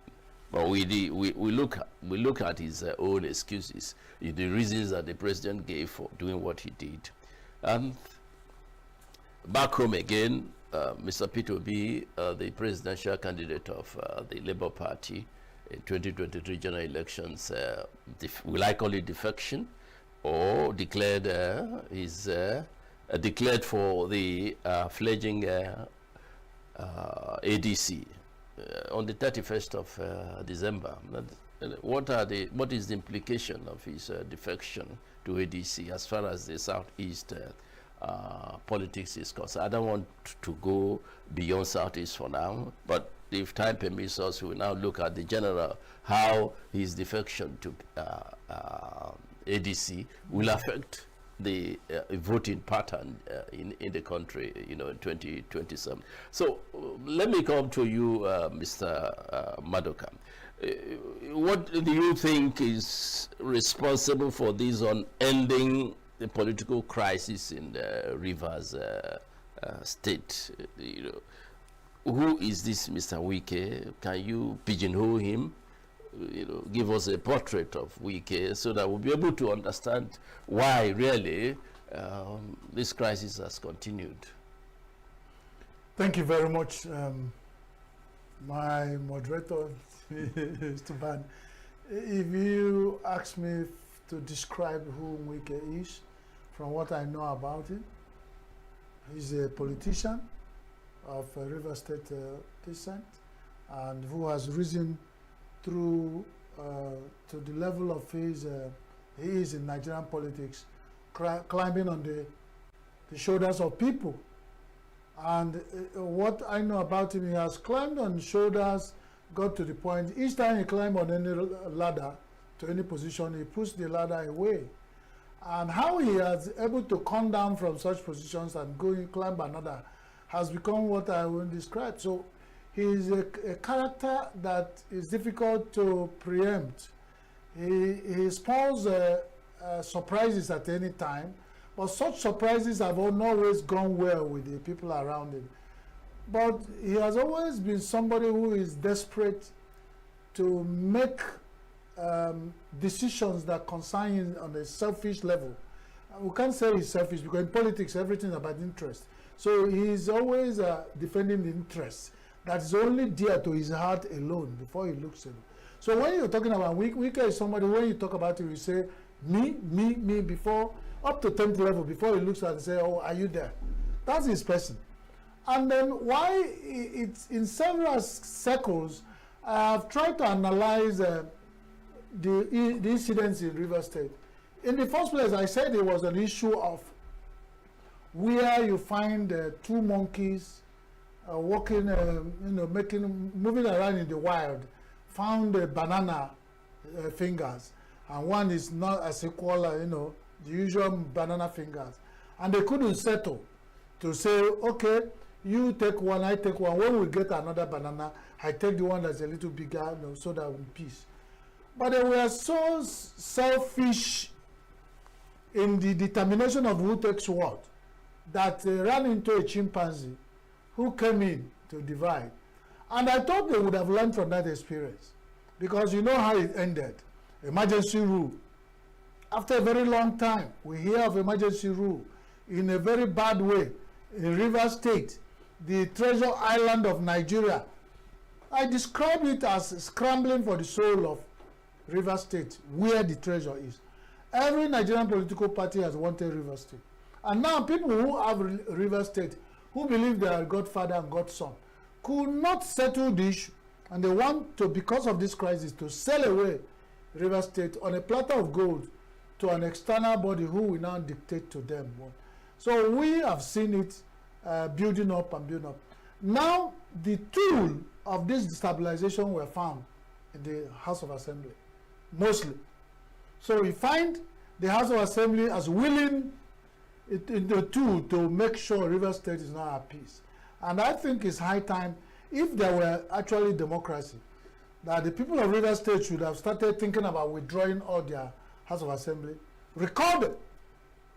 But we look at his own excuses, the reasons that the president gave for doing what he did. And back home again, Mr. Peter Obi, the presidential candidate of the Labour Party in 2023 general elections, will I call it defection, or declared declared for the fledgling ADC on the 31st of December. What is the implication of his defection to ADC as far as the Southeast politics is concerned? I don't want to go beyond Southeast for now, but if time permits us, we will now look at the general, how his defection to ADC will affect the voting pattern in the country, in 2027. So let me come to you, Mr. Madoka. What do you think is responsible for this unending the political crisis in the Rivers state? Who is this Mr. Wike? Can you pigeonhole him? Give us a portrait of Wike so that we'll be able to understand why really this crisis has continued. Thank you very much, my moderator, Mr. Van. If you ask me to describe who Wike is, from what I know about him, he's a politician of River State descent, and who has risen through to the level of his, he is in Nigerian politics, climbing on the shoulders of people. And what I know about him, he has climbed on shoulders, got to the point, each time he climbs on any ladder to any position, he puts the ladder away. And how he has able to come down from such positions and climb another has become what I will describe. So he is a character that is difficult to preempt. He spawns surprises at any time, but such surprises have not always gone well with the people around him. But he has always been somebody who is desperate to make decisions that concern him on a selfish level. We can't say he's selfish because in politics everything is about interest. So he's always defending the interests that is only dear to his heart alone before he looks at it. So when you're talking about Wike is somebody, when you talk about him, you say me before, up to 10th level, before he looks at it and say, oh, are you there? That's his person. And then why it's in several circles, I have tried to analyze the incidents in River State. In the first place, I said it was an issue of where you find two monkeys walking, moving around in the wild, found banana fingers, and one is not as equal, the usual banana fingers. And they couldn't settle to say, okay, you take one, I take one. When we get another banana, I take the one that's a little bigger, you know, so that we're in peace. But they were so selfish in the determination of who takes what, that they ran into a chimpanzee who came in to divide. And I thought they would have learned from that experience, because you know how it ended. Emergency rule. After a very long time, we hear of emergency rule in a very bad way in Rivers State, the treasure island of Nigeria. I describe it as scrambling for the soul of Rivers State, where the treasure is. Every Nigerian political party has wanted Rivers State. And now people who have Rivers State, who believe they are Godfather and Godson, could not settle the issue. And they want to, because of this crisis, to sell away Rivers State on a platter of gold to an external body who will now dictate to them. So we have seen it building up and building up. Now the tool of this destabilization were found in the House of Assembly, mostly. So we find the House of Assembly as willing the tool to make sure Rivers State is now at peace. And I think it's high time, if there were actually democracy, that the people of Rivers State should have started thinking about withdrawing all their House of Assembly, recorded.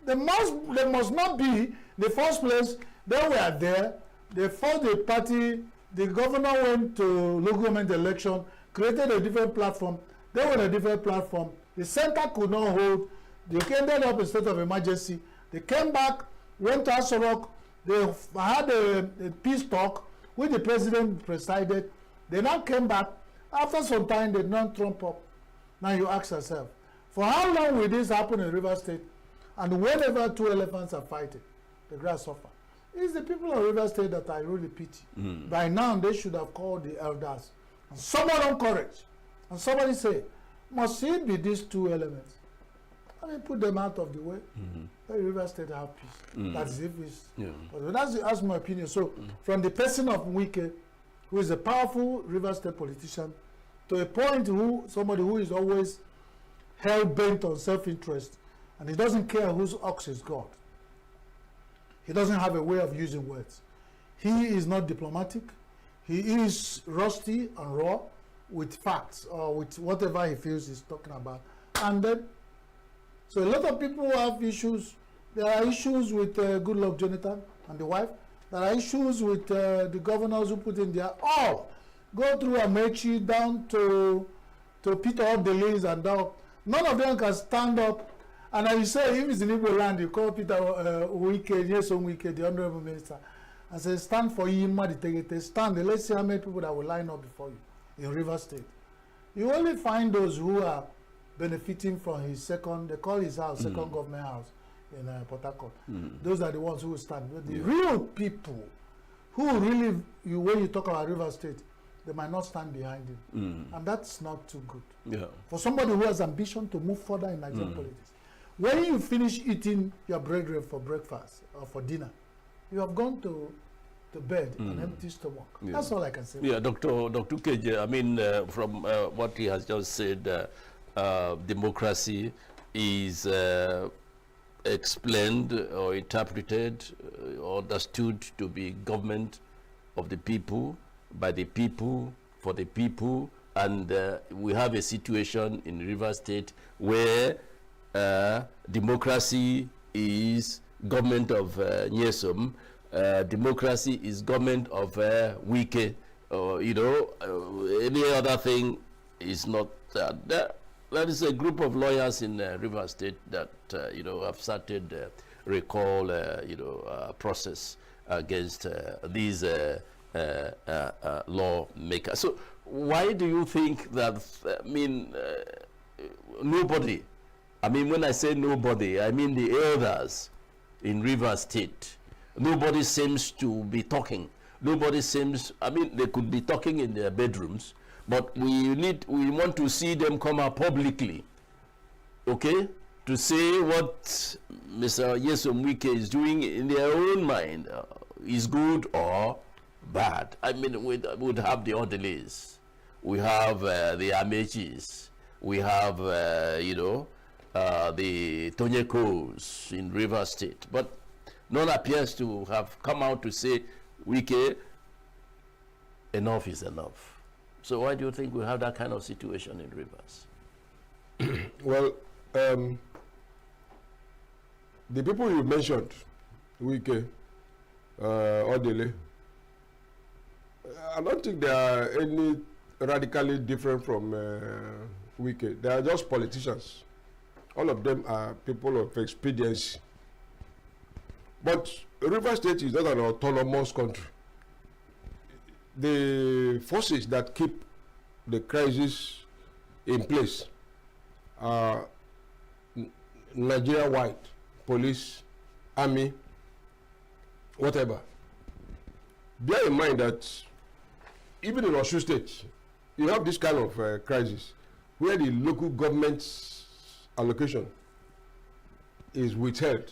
They must not be the first place. They were there, they fought the party, the governor went to local government election, created a different platform, they were on a different platform, the center could not hold, they ended up in state of emergency, they came back, went to Asorok, they had a peace talk, which the president presided, they now came back, after some time they did not trump up. Now you ask yourself, for how long will this happen in Rivers State? And whenever two elephants are fighting, the grass suffer. It's the people of Rivers State that I really pity. By now, they should have called the elders. And someone on courage. And somebody say, must it be these two elements? I mean, put them out of the way. Let Rivers State have peace. That's if it's... But that's my opinion. So, from the person of Wike, who is a powerful Rivers State politician, to a point somebody who is always hell-bent on self-interest, and he doesn't care whose ox is God. He doesn't have a way of using words. He is not diplomatic. He is rusty and raw with facts or with whatever he feels he's talking about. And then, so a lot of people have issues. There are issues with Goodluck Jonathan and the wife. There are issues with the governors who put in there. All go through Amechi down to Peter Odelis and down. None of them can stand up. And as you say, if it's in Igbo land, you call Peter Wike, Nyesom Wike, the Honorable Minister, and say, stand for Yima, the Tegete, stand. Let's see how many people that will line up before you in Rivers State. You only find those who are benefiting from his second, they call his house, second government house in Port Harcourt. Those are the ones who will stand. But the real people who really, when you talk about Rivers State, they might not stand behind him. And that's not too good. For somebody who has ambition to move further in Nigerian politics. When you finish eating your brethren for breakfast or for dinner, you have gone to bed on an empty stomach. That's all I can say. Dr. KJ, I mean, from what he has just said, democracy is explained or interpreted or understood to be government of the people, by the people, for the people, and we have a situation in Rivers State where democracy is government of Nyesom, democracy is government of Wike, any other thing is not there is a group of lawyers in Rivers State that have started recall process against these lawmakers. So why do you think that nobody, when I say nobody, I mean the elders in Rivers State, nobody seems to be talking. Nobody seems, they could be talking in their bedrooms, but we want to see them come out publicly, okay, to say what Mr. Nyesom Wike is doing in their own mind, is good or bad. We'd have the Odelis, we have the Amechis, we have, the Tonyekos in Rivers State, but None appears to have come out to say, Wike, enough is enough. So why do you think we have that kind of situation in Rivers? Well, the people you mentioned, Wike, Odele, I don't think they are any radically different from Wike. They are just politicians. All of them are people of expediency. But River State is not an autonomous country. The forces that keep the crisis in place are Nigeria-wide, police, army, whatever. Bear in mind that even in Osun State, you have this kind of crisis where the local government's allocation is withheld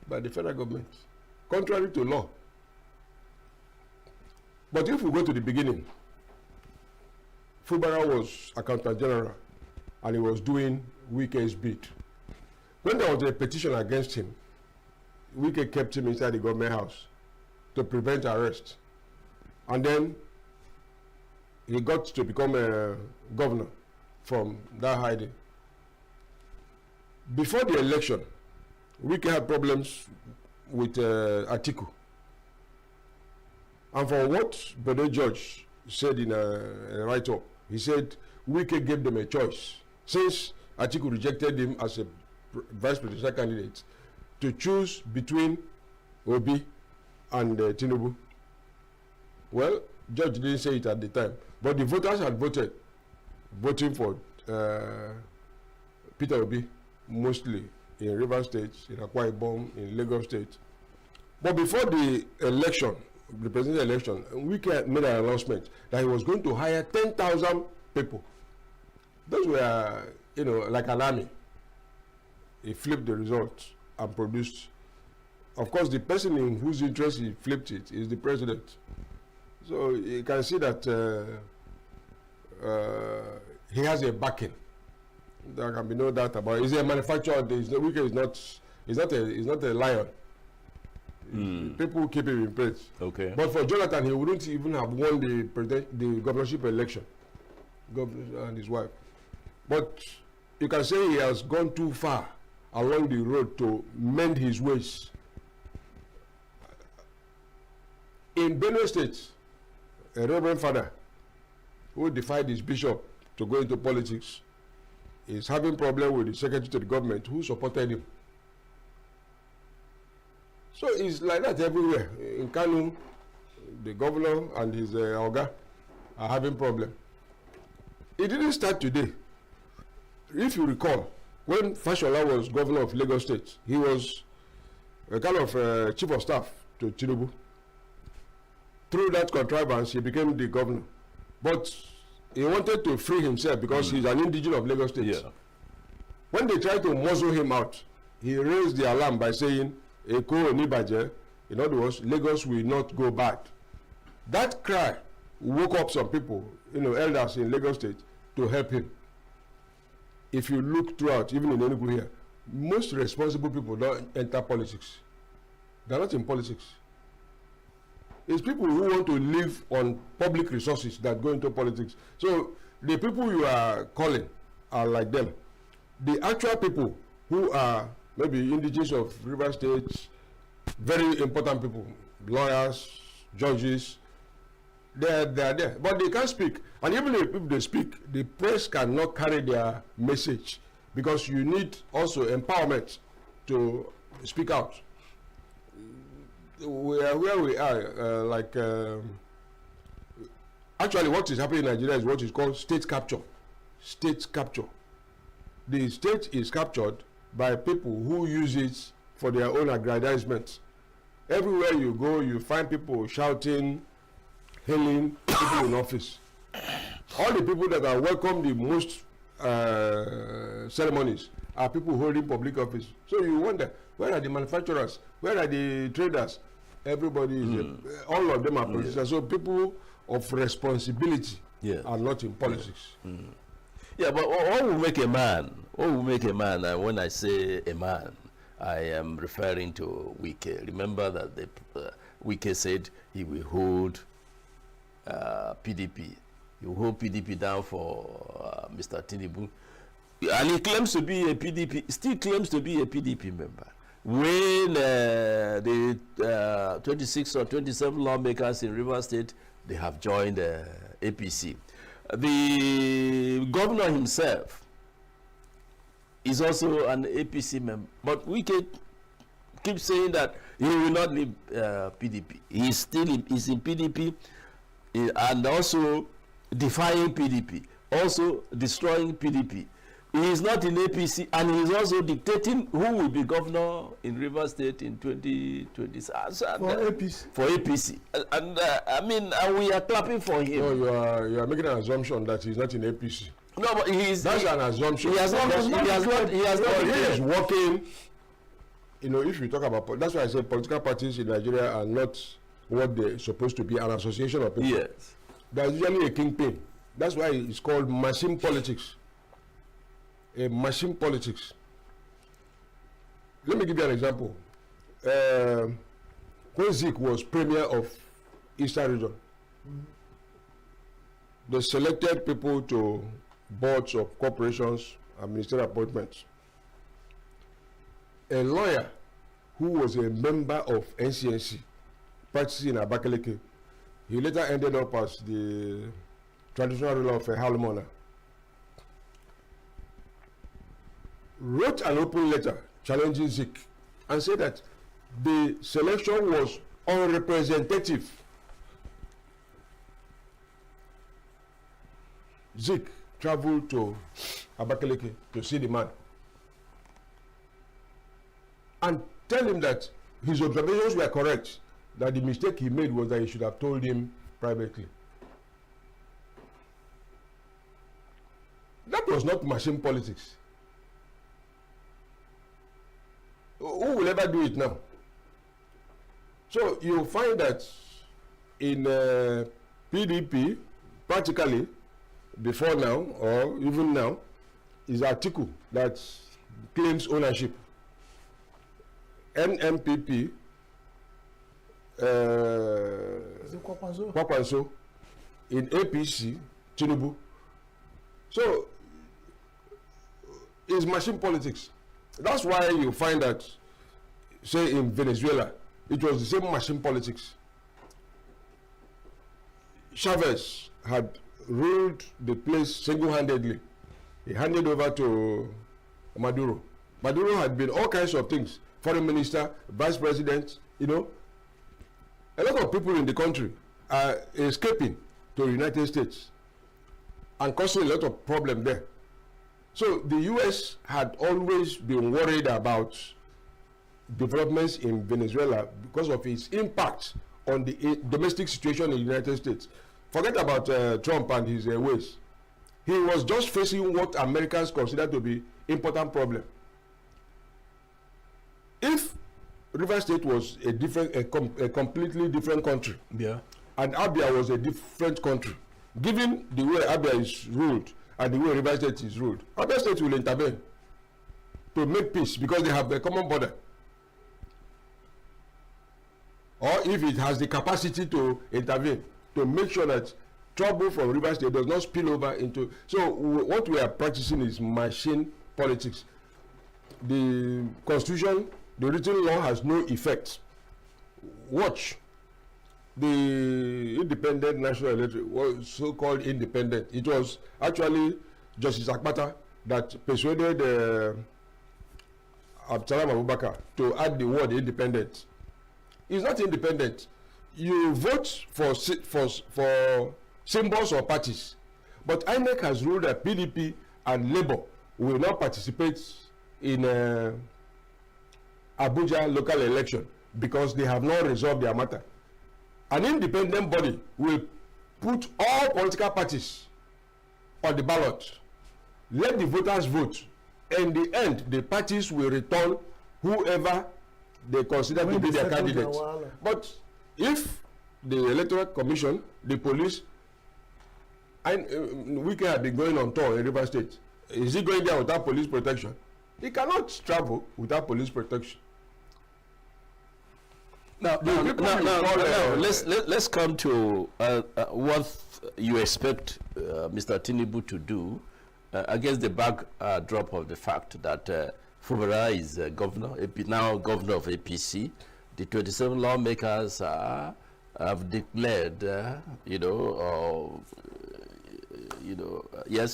by the federal government, contrary to law. But if we go to the beginning, Fubara was Accountant General and he was doing Wike's bid. When there was a petition against him, Wike kept him inside the government house to prevent arrest. And then he got to become a governor from that hiding. Before the election, Wike had problems with Atiku. And for what Bede George said in a write-up, he said Wike gave them a choice. Since Atiku rejected him as a vice presidential candidate, to choose between Obi and Tinubu. Well, George didn't say it at the time, but the voters had voting for Peter Obi, mostly in Rivers State, in Akwa Ibom, in Lagos State. But before the election, the presidential election, Wike made an announcement that he was going to hire 10,000 people. Those were, like an army. He flipped the results and produced. Of course, the person in whose interest he flipped it is the president. So you can see that he has a backing. There can be no doubt about it. He's a manufacturer. Wike is not a lion. People keep him in place. Okay. But for Jonathan, he wouldn't even have won the governorship election. Governor and his wife. But you can say he has gone too far along the road to mend his ways. In Benue State, a reverend father who defied his bishop to go into politics is having problem with the secretary to the government who supported him. So it's like that everywhere. In Kanu, the governor and his Oga are having problem. It didn't start today. If you recall, when Fashola was governor of Lagos State, he was a kind of chief of staff to Tinubu. Through that contrivance, he became the governor. But he wanted to free himself because he's an indigenous of Lagos State. Yeah. When they tried to muzzle him out, he raised the alarm by saying, Eko Onibaje, in other words, Lagos will not go bad. That cry woke up some people, elders in Lagos State, to help him. If you look throughout, even in ENUGU here, most responsible people don't enter politics. They're not in politics. It's people who want to live on public resources that go into politics. So the people you are calling are like them. The actual people who are maybe indigenous of River State, very important people, lawyers, judges, they are there. But they can't speak. And even if they speak, the press cannot carry their message because you need also empowerment to speak out. We are where we are, actually what is happening in Nigeria is what is called state capture. State capture. The state is captured by people who use it for their own aggrandizement. Everywhere you go, you find people shouting, hailing people in office. All the people that are welcome the most ceremonies are people holding public office. So you wonder, where are the manufacturers? Where are the traders? Everybody is, all of them are politicians. So people of responsibility are not in politics. Yeah, but what will make a man? What will make a man? And when I say a man, I am referring to Wike. Remember that Wike said he will hold PDP. He will hold PDP down for Mr. Tinubu. And he claims to be a PDP, still claims to be a PDP member. When the 26 or 27 lawmakers in Rivers State, they have joined APC. The governor himself is also an APC member, but we can keep saying that he will not leave PDP. He is still in PDP and also defying PDP, also destroying PDP. He is not in APC, and he is also dictating who will be governor in Rivers State in 2020. For APC. For APC. And I mean, we are clapping for him. No, you are making an assumption that he's not in APC. No, but that's an assumption. He has not. He is working. You know, if you talk about, that's why I say political parties in Nigeria are not what they're supposed to be, an association of people. Yes. There's usually a kingpin. That's why it's called machine politics. A machine politics. Let me give you an example. When Zeke was premier of Eastern Region, they selected people to boards of corporations and ministerial appointments. A lawyer who was a member of NCNC, practicing in Abakaliki, he later ended up as the traditional ruler of Halmona, wrote an open letter challenging Zeke and said that the selection was unrepresentative. Zeke traveled to Abakaliki to see the man and tell him that his observations were correct, that the mistake he made was that he should have told him privately. That was not machine politics. Who will ever do it now? So you find that in PDP, practically, before now, or even now, is Atiku that claims ownership. NMPP, Kwakwanso, in APC, Tinubu. So, it's machine politics. That's why you find that, say in Venezuela, it was the same machine politics. Chavez had ruled the place single-handedly. He handed over to Maduro. Maduro had been all kinds of things. Foreign minister, vice president, you know. A lot of people in the country are escaping to the United States and causing a lot of problem there. So the US had always been worried about developments in Venezuela because of its impact on the domestic situation in the United States. Forget about Trump and his ways. He was just facing what Americans consider to be important problem. If Rivers State was a completely different country, yeah, and Abia was a different country, given the way Abia is ruled and the way Rivers State is ruled, Abia State will intervene to make peace because they have a common border. Or if it has the capacity to intervene, to make sure that trouble from Rivers State does not spill over into. So what we are practicing is machine politics. The constitution, the written law has no effect. Watch. The Independent National Electorate was so-called independent. It was actually Justice Akpata that persuaded Absalam Abubakar to add the word independent. It's not independent. You vote for symbols or parties, but INEC has ruled that PDP and Labour will not participate in Abuja local election because they have not resolved their matter. An independent body will put all political parties on the ballot. Let the voters vote. In the end, the parties will return whoever they consider to be their candidates. But if the Electoral Commission, the police, and Wike have been going on tour in Rivers State, is he going there without police protection? He cannot travel without police protection. Now, let's come to what you expect Mr. Tinubu to do against the backdrop of the fact that Fubara is now governor of APC. The 27 lawmakers have declared,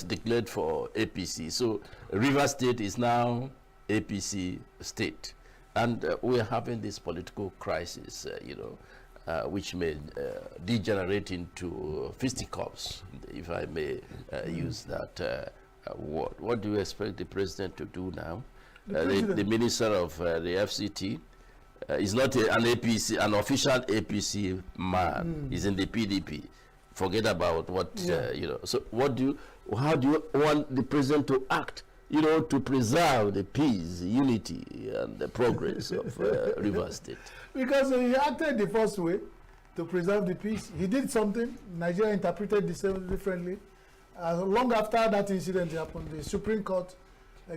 declared for APC. So Rivers State is now APC state. And we're having this political crisis, which may degenerate into fisticuffs, if I may use that word. What do you expect the president to do now? The minister of the FCT is not an official APC man. He's in the PDP. Forget about what, So how do you want the president to act? To preserve the peace, unity, and the progress of Rivers State. Because he acted the first way to preserve the peace. He did something. Nigeria interpreted the same differently. Long after that incident happened, the Supreme Court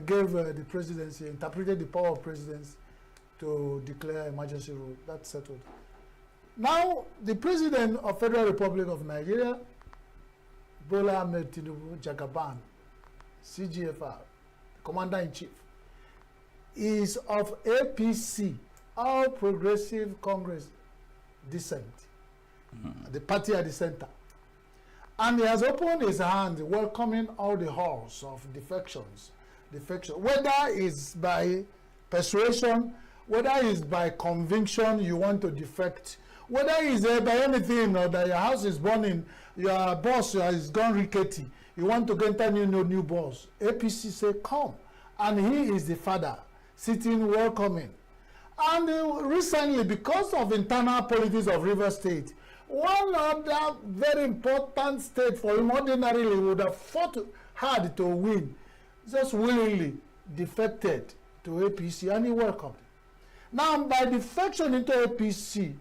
gave the presidency, interpreted the power of presidents to declare emergency rule. That's settled. Now, the president of Federal Republic of Nigeria, Bola Ahmed Tinubu Jagaban, CGFR, Commander-in-Chief, is of APC, All Progressive Congress descent, the party at the center. And he has opened his hand welcoming all the hordes of defection, whether it's by persuasion, whether it's by conviction you want to defect, whether it's by anything or that your house is burning, your boss is gone rickety, you want to enter new boss. APC say come, and he is the father sitting welcoming. And recently, because of internal politics of Rivers State, one other very important state for him ordinarily would have fought hard to win, just willingly defected to APC, and he welcomed. Now, by defection into APC,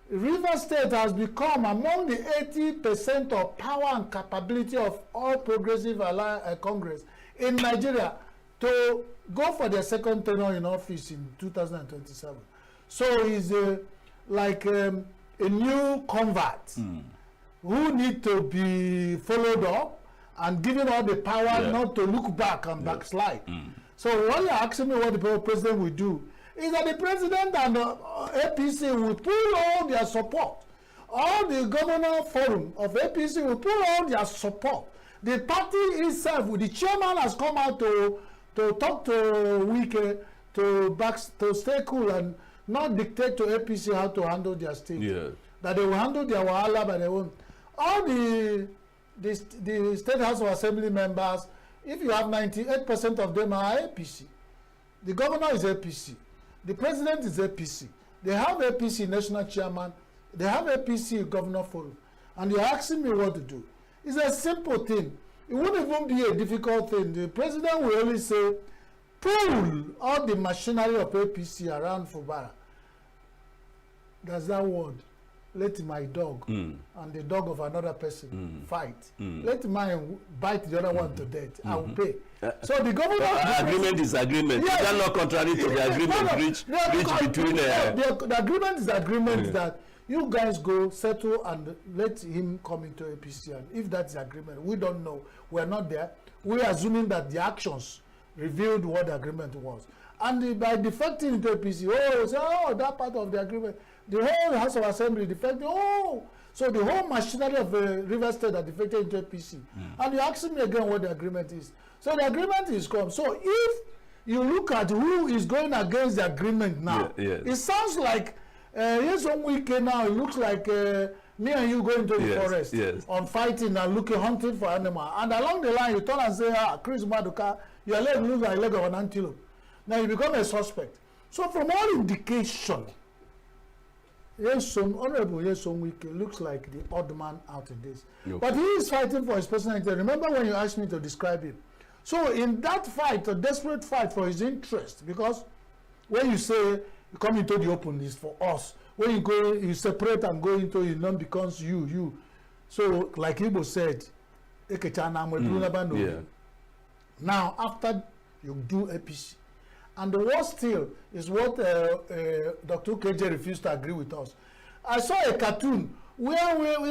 Rivers State has become among the 80% of power and capability of all Progressive Congress in Nigeria to go for their second tenure in office in 2027. So he's like a new convert who need to be followed up and given all the power not to look back and backslide. So what you're asking me what the president will do is that the president and the APC will pull all their support. All the governor forum of APC will pull all their support. The party itself, the chairman has come out to talk to Wike to stay cool and not dictate to APC how to handle their state. That they will handle their wahala by their own. All the State House of Assembly members, if you have 98% of them are APC. The governor is APC. The president is APC. They have APC national chairman. They have APC governor forum. And you're asking me what to do. It's a simple thing. It wouldn't even be a difficult thing. The president will only say, pull all the machinery of APC around Fubara. That's that word. Let my dog and the dog of another person fight. Let mine bite the other one to death. I will pay. So the government agreement is agreement. Yes. You cannot contrary to the agreement reached between the agreement is agreement that you guys go settle and let him come into APC. And if that's the agreement, we don't know. We're not there. We're assuming that the actions revealed what the agreement was. And by defecting into APC, that part of the agreement, the whole House of Assembly defected. So the whole machinery of River State are defected into APC. And you're asking me again what the agreement is. So the agreement is come. So if you look at who is going against the agreement now, it sounds like here's one weekend now. It looks like me and you going to the forest on fighting and hunting for animal. And along the line, you turn and say, Chris Maduka, your leg looks like leg of an antelope. Now you become a suspect. So from all indication, Honorable Yeson Wike looks like the odd man out in this. But he is fighting for his personal interest. Remember when you asked me to describe him? So in that fight, a desperate fight for his interest, because when you say you come into the open, it's for us. When you go, you separate and go into it, none becomes you. So like Igbo said, now after you do APC, And the worst still is what Dr. KJ refused to agree with us. I saw a cartoon where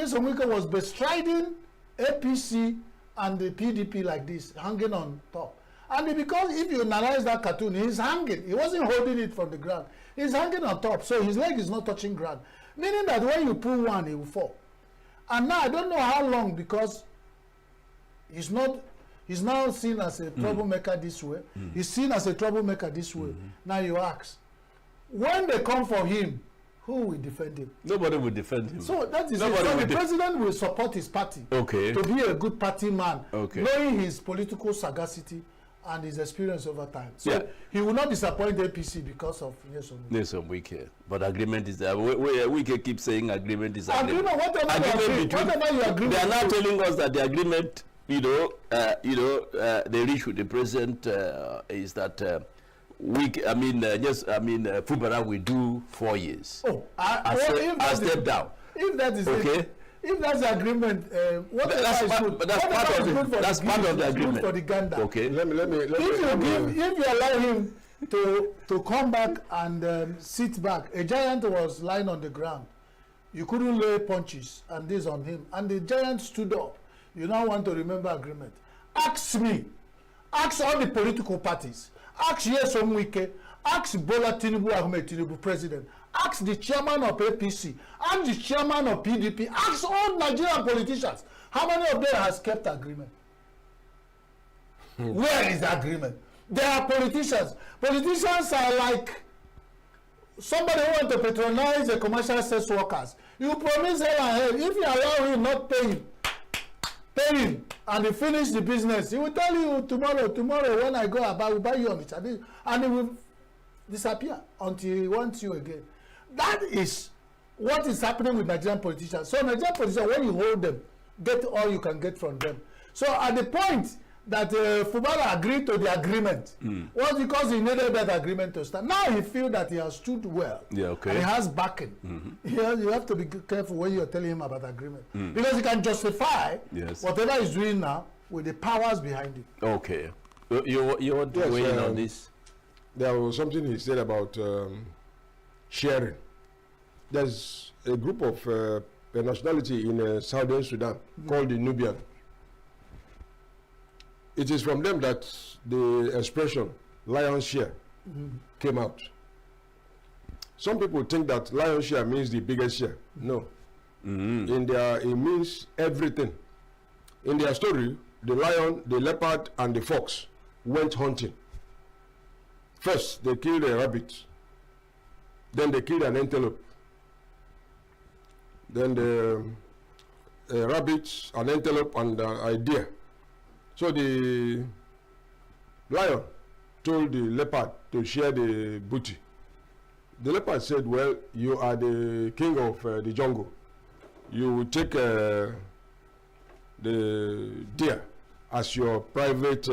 Somwike was bestriding APC and the PDP like this, hanging on top. And because if you analyze that cartoon, he's hanging. He wasn't holding it from the ground. He's hanging on top, so his leg is not touching ground. Meaning that when you pull one, he will fall. And now I don't know how long, because he's now seen as a troublemaker this way. He's seen as a troublemaker this way. Now you ask, when they come for him, who will defend him? Nobody will defend him. So that is it. So the president will support his party to be a good party man, knowing his political sagacity and his experience over time. So he will not disappoint the APC because of Nyesom Wike. But agreement is there. We keep saying agreement is agreement. Whatever you agree. They are now telling us that the agreement, they reach with the president is that Fubara will do 4 years. I step down. If that is okay. If that's the agreement, that's part of the agreement. For the Ganda. Okay. Let me. If you allow him to come back and sit back, a giant was lying on the ground. You couldn't lay punches and this on him, and the giant stood up. You now want to remember agreement? Ask me. Ask all the political parties. Ask Nyesom Wike. Ask Bola Tinubu Ahmed Tinubu, president. Ask the chairman of APC. Ask the chairman of PDP. Ask all Nigerian politicians. How many of them has kept agreement? Where is the agreement? There are politicians. Politicians are like somebody who wants to patronize the commercial sex workers. You promise hell and hell. If you allow him not pay him, and he finish the business, he will tell you tomorrow when I go about, I will buy you a Michelin, and he will disappear until he wants you again. That is what is happening with Nigerian politicians. So Nigerian politicians, when you hold them, get all you can get from them. So at the point that Fubara agreed to the agreement was because he needed that agreement to start. Now he feels that he has stood well. And he has backing. You have to be careful when you're telling him about agreement. Because he can justify whatever he's doing now with the powers behind it. Okay. You want to weigh in on this? There was something he said about sharing. There's a group of a nationality in Southern Sudan called the Nubian. It is from them that the expression lion's share came out. Some people think that lion's share means the biggest share. No. In their, it means everything. In their story, the lion, the leopard, and the fox went hunting. First, they killed a rabbit. Then they killed an antelope. Then the rabbit, an antelope, and a deer. So the lion told the leopard to share the booty. The leopard said, well, you are the king of the jungle. You will take the deer as your private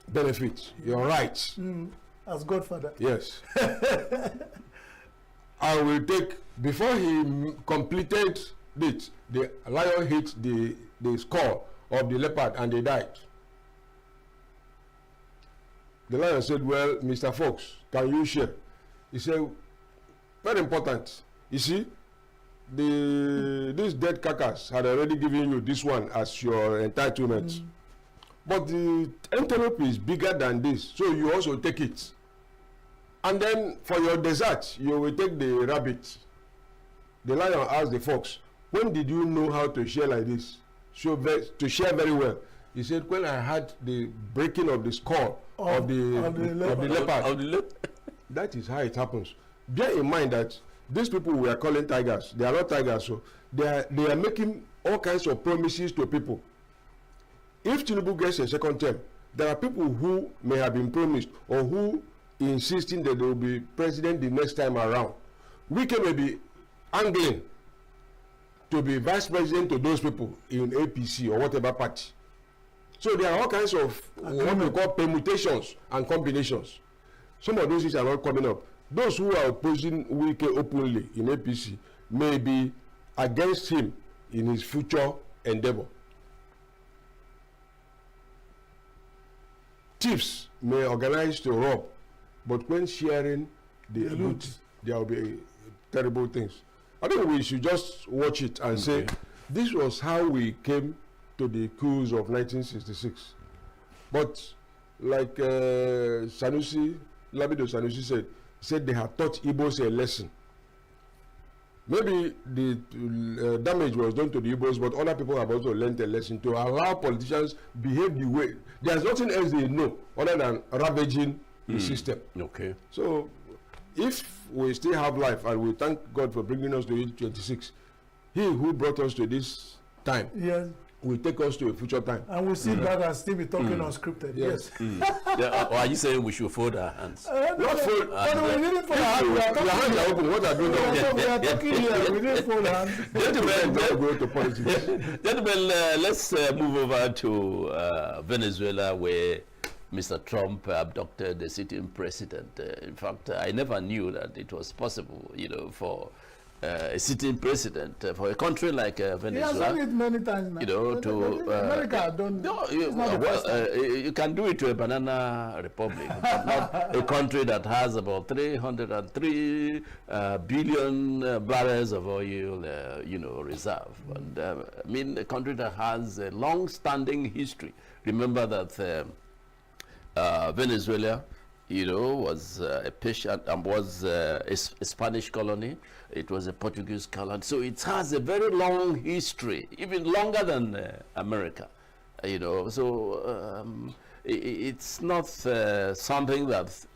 benefit, your rights. As Godfather. Yes. I will take, before he completed it, the lion hit the skull of the leopard and they died. The lion said, well, Mr. Fox, can you share? He said, very important. You see, this dead carcass had already given you this one as your entitlement. But the antelope is bigger than this, so you also take it. And then for your dessert, you will take the rabbit. The lion asked the fox, when did you know how to share like this? So to share very well. He said, when I had the breaking of the skull of the leopard. That is how it happens. Bear in mind that these people we are calling tigers, they are not tigers, so they are making all kinds of promises to people. If Tinubu gets a second term, there are people who may have been promised or who insisting that they will be president the next time around. Wike may be angling to be vice president to those people in APC or whatever party. So there are all kinds of what we call permutations and combinations. Some of those things are not coming up. Those who are opposing Wike openly in APC may be against him in his future endeavor. thieves may organize to rob, but when sharing the loot, there will be terrible things. I think we should just watch it and say, this was how we came to the coups of 1966. But like Lamido Sanusi said they had taught Igbos a lesson. Maybe the damage was done to the Igbos, but other people have also learned a lesson to allow politicians behave the way. There's nothing else they know other than ravaging the system. Okay. So if we still have life, and we thank God for bringing us to age 26, He who brought us to this time will take us to a future time. And we'll sit back and still be talking unscripted. Yes. Or are you saying we should fold our hands? Not fold. We didn't fold our hands. Your hands are open. What are you doing? We are talking here. We didn't fold our hands. Gentlemen, let's move over to Venezuela, where Mr. Trump abducted the sitting president. In fact, I never knew that it was possible, for a sitting president for a country like Venezuela. He has done it many times now. America don't. No, you can do it to a banana republic, but not a country that has about 303 billion barrels of oil, reserve. And I mean, a country that has a long-standing history. Remember that Venezuela, was a patient and was a Spanish colony. It was a Portuguese colony. So it has a very long history, even longer than America. So it's not something that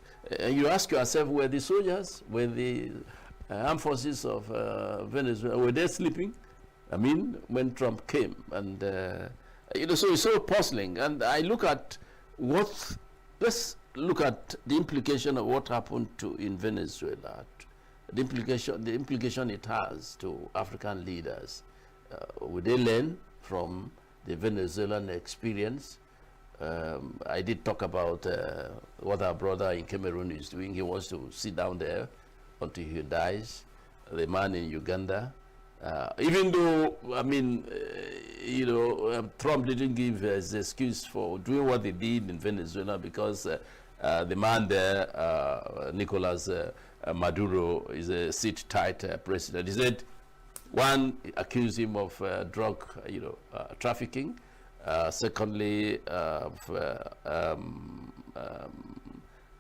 you ask yourself, were the soldiers, were the armed forces of Venezuela, were they sleeping? I mean, when Trump came, and so it's so puzzling. And I look at let's look at the implication of what happened in Venezuela, the implication it has to African leaders. Would they learn from the Venezuelan experience? I did talk about what our brother in Cameroon is doing. He wants to sit down there until he dies. The man in Uganda, even though, I mean, Trump didn't give his excuse for doing what they did in Venezuela, because the man there, Nicolas Maduro, is a sit-tight president. He said, one, accused him of drug, trafficking. Secondly,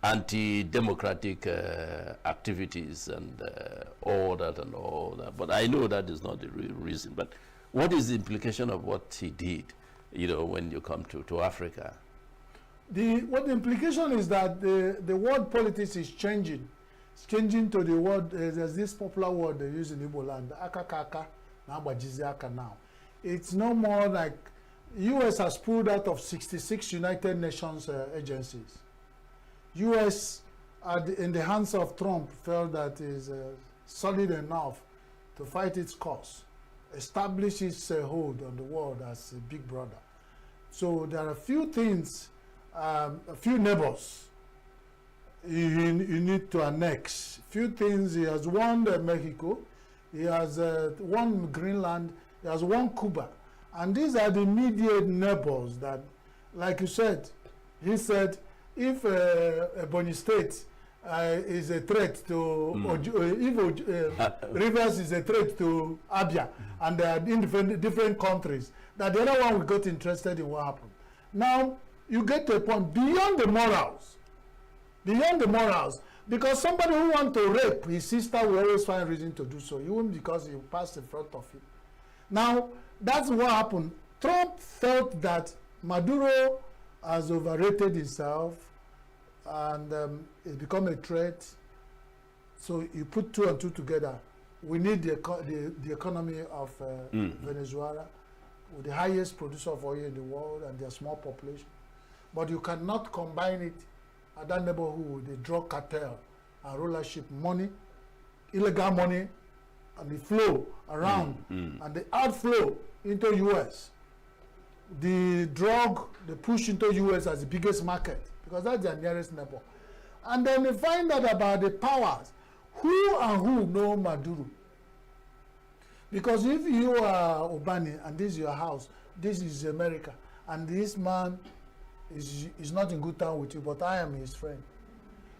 anti-democratic activities and all that. But I know that is not the real reason. But what is the implication of what he did, when you come to Africa? What the implication is that the world politics is changing. It's changing to the word. There's this popular word they use in Igbo land, akakaka, now. It's no more like U.S. has pulled out of 66 United Nations agencies. U.S. in the hands of Trump felt that is solid enough to fight its cause, establish its hold on the world as a big brother. So there are a few things, a few neighbors you need to annex. Few things. He has won Mexico, he has won Greenland, he has won Cuba. And these are the immediate neighbors that, like you said, he said, if Ebonyi State is a threat to, Rivers is a threat to Abia, and they are in different countries, that the other one will get interested in what happened. Now, you get to a point beyond the morals, because somebody who wants to rape his sister will always find reason to do so, even because he passed in front of him. Now, that's what happened. Trump felt that Maduro has overrated himself and it's become a threat. So you put two and two together. We need the economy of Venezuela, with the highest producer of oil in the world and their small population. But you cannot combine it at that neighborhood with the drug cartel and rulership money, illegal money, and the flow around and the outflow into U.S. The push into U.S. as the biggest market, because that's their nearest neighbor. And then they find out about the powers. Who know Maduro? Because if you are Obani and this is your house, this is America, and this man is not in good time with you, but I am his friend.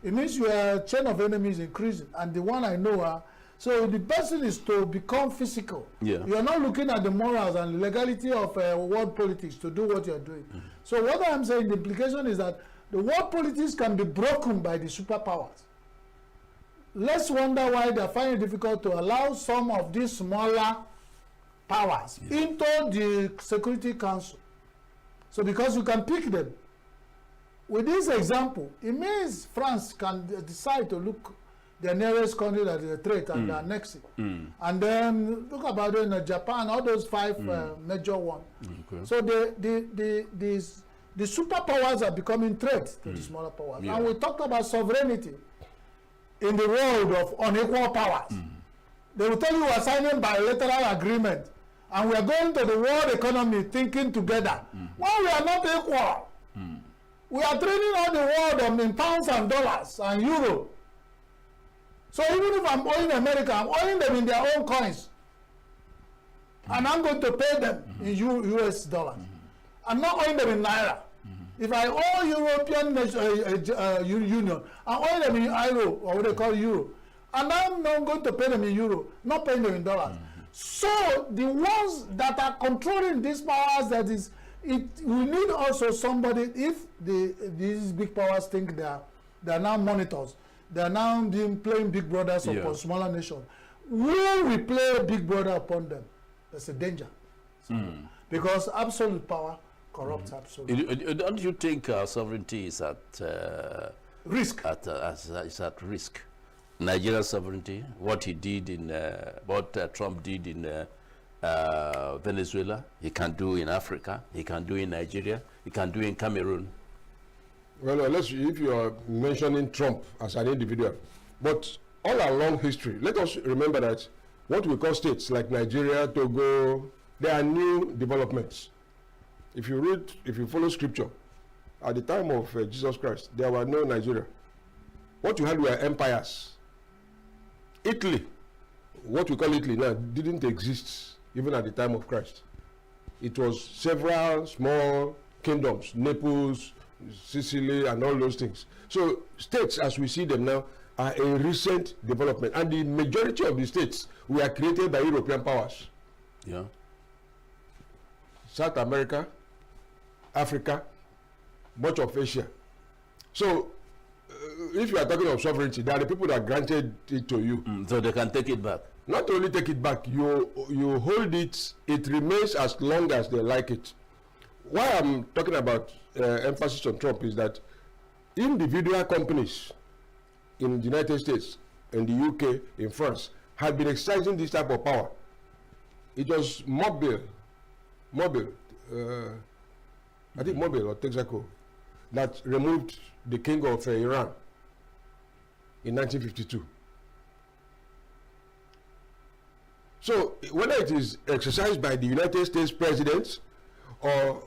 It means your chain of enemies increasing, and the one I know are. So the person is to become physical. Yeah. You are not looking at the morals and legality of world politics to do what you are doing. So what I'm saying, the implication is that the world politics can be broken by the superpowers. Let's wonder why they are finding it difficult to allow some of these smaller powers into the Security Council. So because you can pick them. With this example, it means France can decide to look the nearest country that is a threat and annex it. And then look about it in Japan, all those 5 major ones. Okay. So the superpowers are becoming threats to the smaller powers. Yeah. And we talked about sovereignty in the world of unequal powers. They will tell you we are signing bilateral agreement and we are going to the world economy thinking together. Well, we are not equal. We are trading all the world in pounds and dollars and euro. So even if I'm owing America, I'm owing them in their own coins. And I'm going to pay them in US dollars. I'm not owing them in Naira. If I owe European Union, I'm owing them in Euro, or what they call Euro. And I'm not going to pay them in Euro, not paying them in dollars. So the ones that are controlling these powers, that is, we need also somebody, if these big powers think they are now monitors, they are now playing big brothers upon smaller nations. Will we play big brother upon them? That's a danger. Because absolute power corrupts absolute. Don't you think sovereignty is at risk? Is at risk. Nigeria's sovereignty, what he did in, what Trump did in Venezuela, he can do in Africa, he can do in Nigeria, he can do in Cameroon. Well, if you are mentioning Trump as an individual, but all along history, let us remember that what we call states like Nigeria, Togo, they are new developments. If you follow scripture, at the time of Jesus Christ, there were no Nigeria. What you had were empires. Italy, what we call Italy now, didn't exist even at the time of Christ. It was several small kingdoms, Naples, Sicily, and all those things. So states, as we see them now, are a recent development, and the majority of the states were created by European powers. Yeah. South America, Africa, much of Asia. So if you are talking of sovereignty, there are the people that granted it to you. So they can take it back. Not only take it back, you hold it, it remains as long as they like it. Why I'm talking about emphasis on Trump is that individual companies in the United States, in the UK, in France, have been exercising this type of power. It was Mobile, I think Mobile or Texaco, that removed the king of Iran in 1952. So whether it is exercised by the United States president or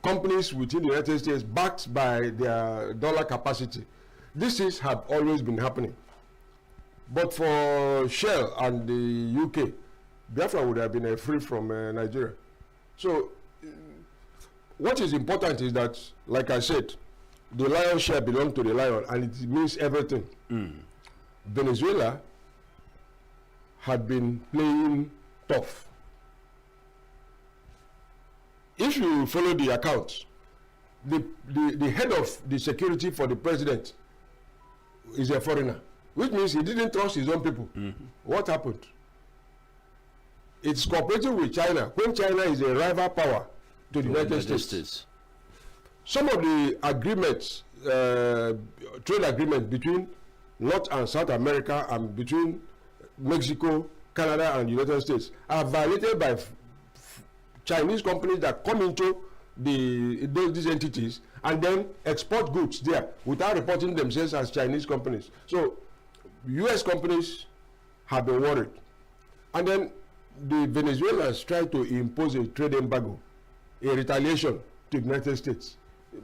companies within the United States backed by their dollar capacity, these things have always been happening. But for Shell and the UK, Biafra would have been free from Nigeria. So what is important is that, like I said, the lion's share belongs to the lion, and it means everything. Venezuela had been playing tough. If you follow the account, the head of the security for the president is a foreigner, which means he didn't trust his own people. What happened? It's cooperating with China when China is a rival power to the United States. Some of the agreements, trade agreements between North and South America and between Mexico, Canada, and the United States are violated by Chinese companies that come into these entities and then export goods there without reporting themselves as Chinese companies. So US companies have been worried. And then the Venezuelans tried to impose a trade embargo, a retaliation to the United States.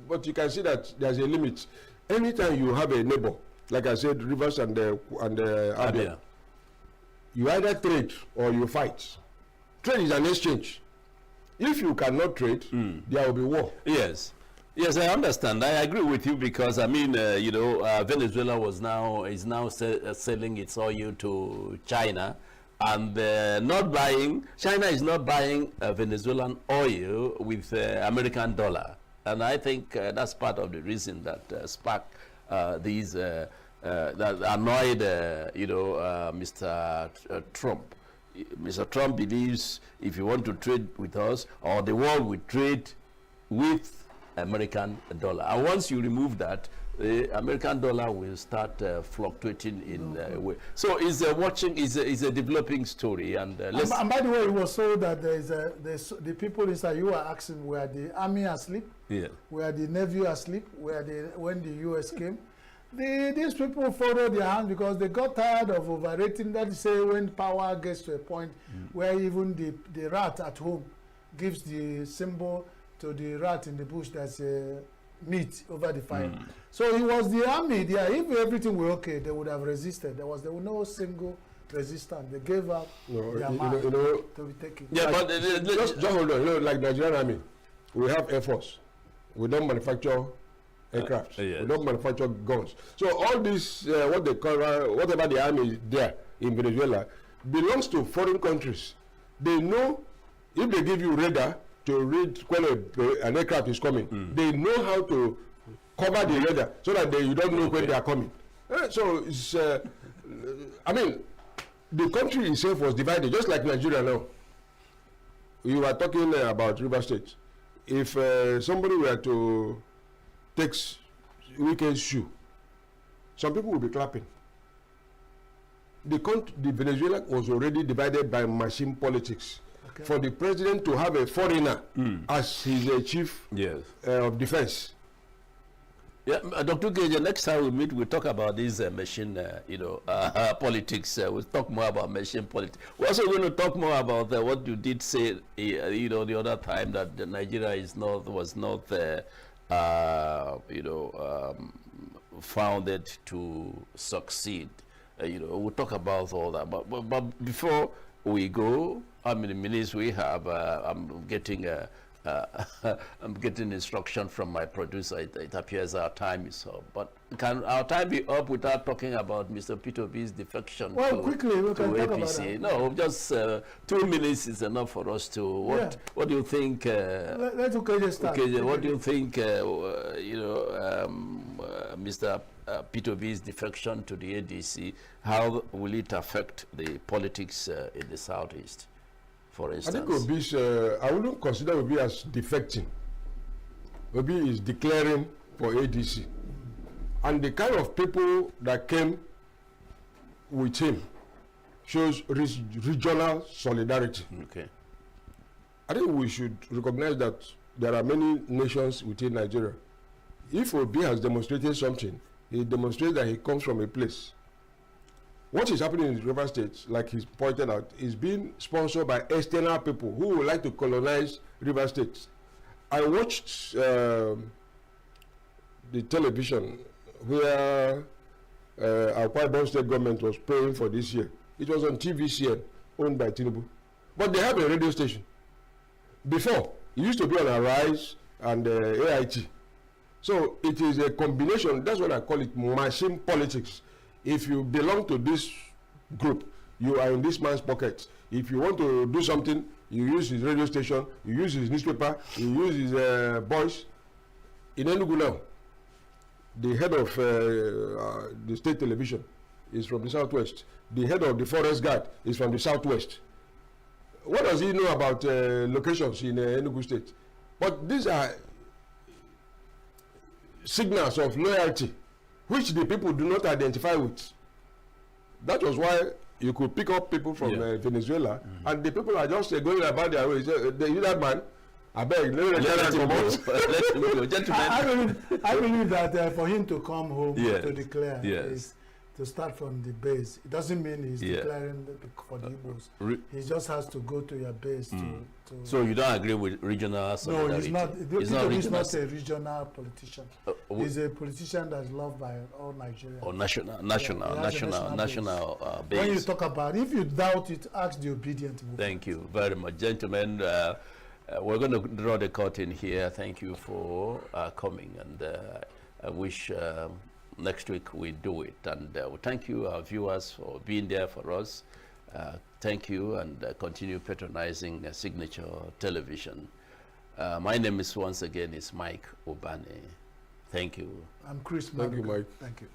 But you can see that there's a limit. Anytime you have a neighbor, like I said, Rivers and Abia, you either trade or you fight. Trade is an exchange. If you cannot trade, there will be war. Yes. Yes, I understand. I agree with you because I mean, Venezuela is now selling its oil to China, and China is not buying Venezuelan oil with American dollar, and I think that's part of the reason that sparked these that annoyed Mr. Trump. Mr. Trump believes if you want to trade with us, or the world will trade with American dollar, and once you remove that, the American dollar will start fluctuating in a way. So it's a developing story, and and by the way, it was so that the people inside, you were asking, were the army asleep? Yeah. Were the navy asleep? When the US came? These people folded their hands because they got tired of overrating. That is, say, when power gets to a point where even the rat at home gives the symbol to the rat in the bush that's meat over the fire. So it was the army. If everything were okay, they would have resisted. There was no single resistance. They gave up their mind to be taken. Yeah, but just hold on. Like Nigerian army, we have air force. We don't manufacture aircraft. Yes. We don't manufacture guns. So all this, what they call, whatever the army there in Venezuela, belongs to foreign countries. They know if they give you radar to read when an aircraft is coming, they know how to cover the radar so that you don't know when they are coming. So it's, I mean, the country itself was divided, just like Nigeria now. We were talking about River State. If somebody were to take Weekend's shoe, some people will be clapping. The Venezuela was already divided by machine politics. Okay. For the president to have a foreigner as his chief of defense. Yeah, Dr. Gage, next time we meet, we'll talk about this machine, politics. We'll talk more about machine politics. We're also going to talk more about what you did say, the other time that Nigeria was not founded to succeed. We'll talk about all that. But before we go, how many minutes we have? I'm getting instruction from my producer. It appears our time is up. But can our time be up without talking about Mr. Peter B's defection quickly, we can talk APC? about that. No, just 2 minutes is enough for us to. What do you think? Let's start. Okay, what do you think? Mr. Peter B's defection to the ADC, how will it affect the politics in the Southeast, for instance? I think Obi's, I wouldn't consider Obi as defecting. Obi is declaring for ADC. And the kind of people that came with him shows regional solidarity. Okay. I think we should recognize that there are many nations within Nigeria. If Obi has demonstrated something, he demonstrates that he comes from a place. What is happening in River State, like he's pointed out, is being sponsored by external people who would like to colonize River State. I watched the television where our Kwara State government was praying for this year. It was on TVCN, owned by Tinubu. But they have a radio station. Before, it used to be on Arise and AIT. So it is a combination, that's what I call it, machine politics. If you belong to this group, you are in this man's pocket. If you want to do something, you use his radio station, you use his newspaper, you use his voice. In ENUGU now, the head of the state television is from the Southwest. The head of the forest guard is from the Southwest. What does he know about locations in ENUGU state? But these are signals of loyalty which the people do not identify with. That was why you could pick up people from Venezuela, and the people are just going about their way. That man, I beg, let him go. I believe that for him to come home to declare is to start from the base. It doesn't mean he's declaring for the Igbos. He just has to go to your base to. So you don't agree with regional solidarity? No, he's not. He's not a regional politician. He's a politician that's loved by all Nigerians. Or national base. When you talk about, if you doubt it, ask the obedient. Thank you very much, gentlemen. we're going to draw the curtain here. Thank you for coming, and I wish next week we do it. And thank you, our viewers, for being there for us. Thank you, and continue patronizing Signature Television. My name is once again is Mike Obane. Thank you. I'm Chris. Thank you, Mike. Thank you.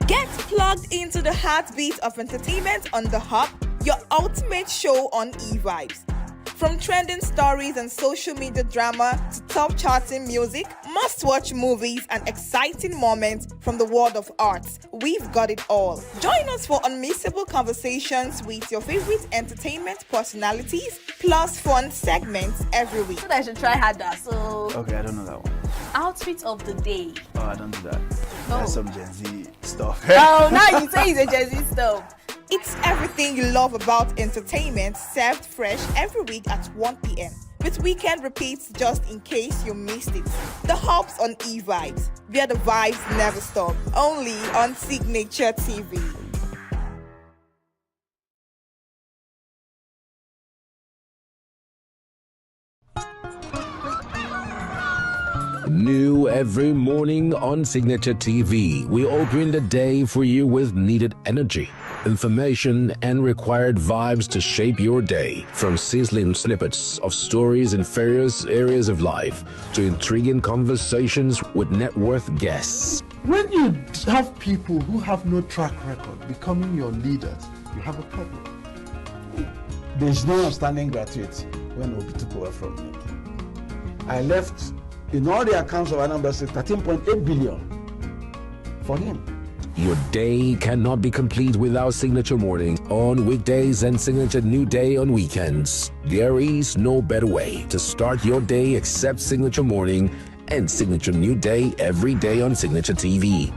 Get plugged into the heartbeat of entertainment on The Hub, your ultimate show on e-vibes. From trending stories and social media drama to top charting music, must-watch movies and exciting moments from the world of arts, we've got it all. Join us for unmissable conversations with your favorite entertainment personalities, plus fun segments every week. I should try harder, so... Okay, I don't know that one. Outfit of the day. Oh, I don't do that. Oh. That's some Gen Z stuff. Oh, now you say it's a Gen Z stuff. It's everything you love about entertainment, served fresh every week at 1 p.m. with weekend repeats just in case you missed it. The Hub's on eVibes, where the vibes never stop. Only on Signature TV. New every morning on Signature TV, we open the day for you with needed energy, information, and required vibes to shape your day. From sizzling snippets of stories in various areas of life to intriguing conversations with net worth guests. When you have people who have no track record becoming your leaders, you have a problem. There is no outstanding gratuity when Obi took over from me. I left in all the accounts of Anambra State 13.8 billion for him. Your day cannot be complete without Signature Morning on weekdays and Signature New Day on weekends. There is no better way to start your day except Signature Morning and Signature New Day every day on Signature TV.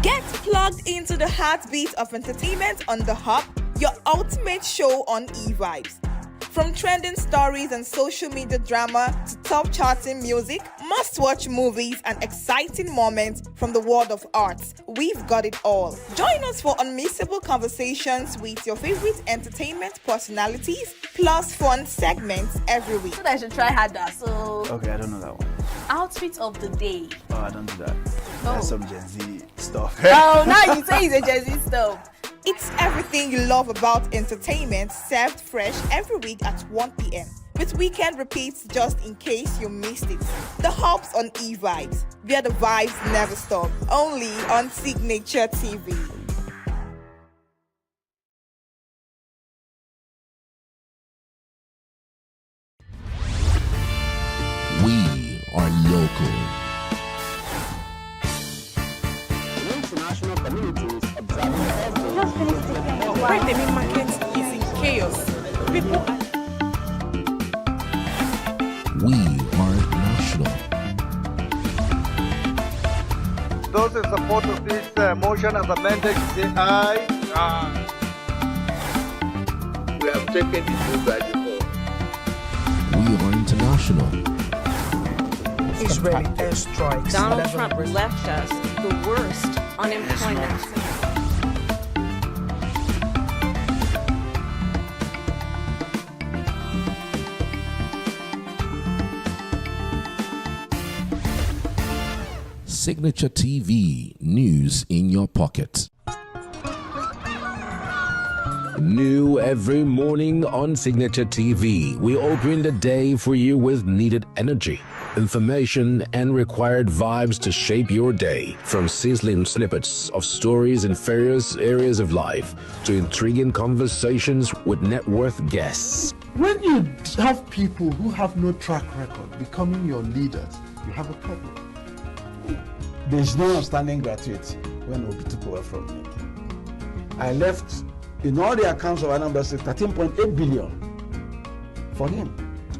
Get plugged into the heartbeat of entertainment on The Hub, your ultimate show on eVibes. From trending stories and social media drama to top charting music, must-watch movies and exciting moments from the world of arts, we've got it all. Join us for unmissable conversations with your favorite entertainment personalities, plus fun segments every week. I should try harder, so... Okay, I don't know that one. Outfit of the day. Oh, I don't do that. That's some Gen Z stuff. Oh, now you say it's a Gen Z stuff. It's everything you love about entertainment, served fresh every week at 1 p.m. with weekend repeats just in case you missed it. The Hub's on eVibes, where the vibes never stop. Only on Signature TV. We are local. International communities observing every the market is in chaos. People are... We are national. Those in support of this motion as amended, say aye. Aye. We have taken the bill by default. We are international. Israeli airstrikes. Donald Trump left us the worst unemployment. Signature TV, news in your pocket. New every morning on Signature TV, we open the day for you with needed energy, information, and required vibes to shape your day. From sizzling snippets of stories in various areas of life to intriguing conversations with net worth guests. When you have people who have no track record becoming your leaders, you have a problem. There is no outstanding gratuity when Obi took over from me. I left in all the accounts of Anambra State 13.8 billion for him.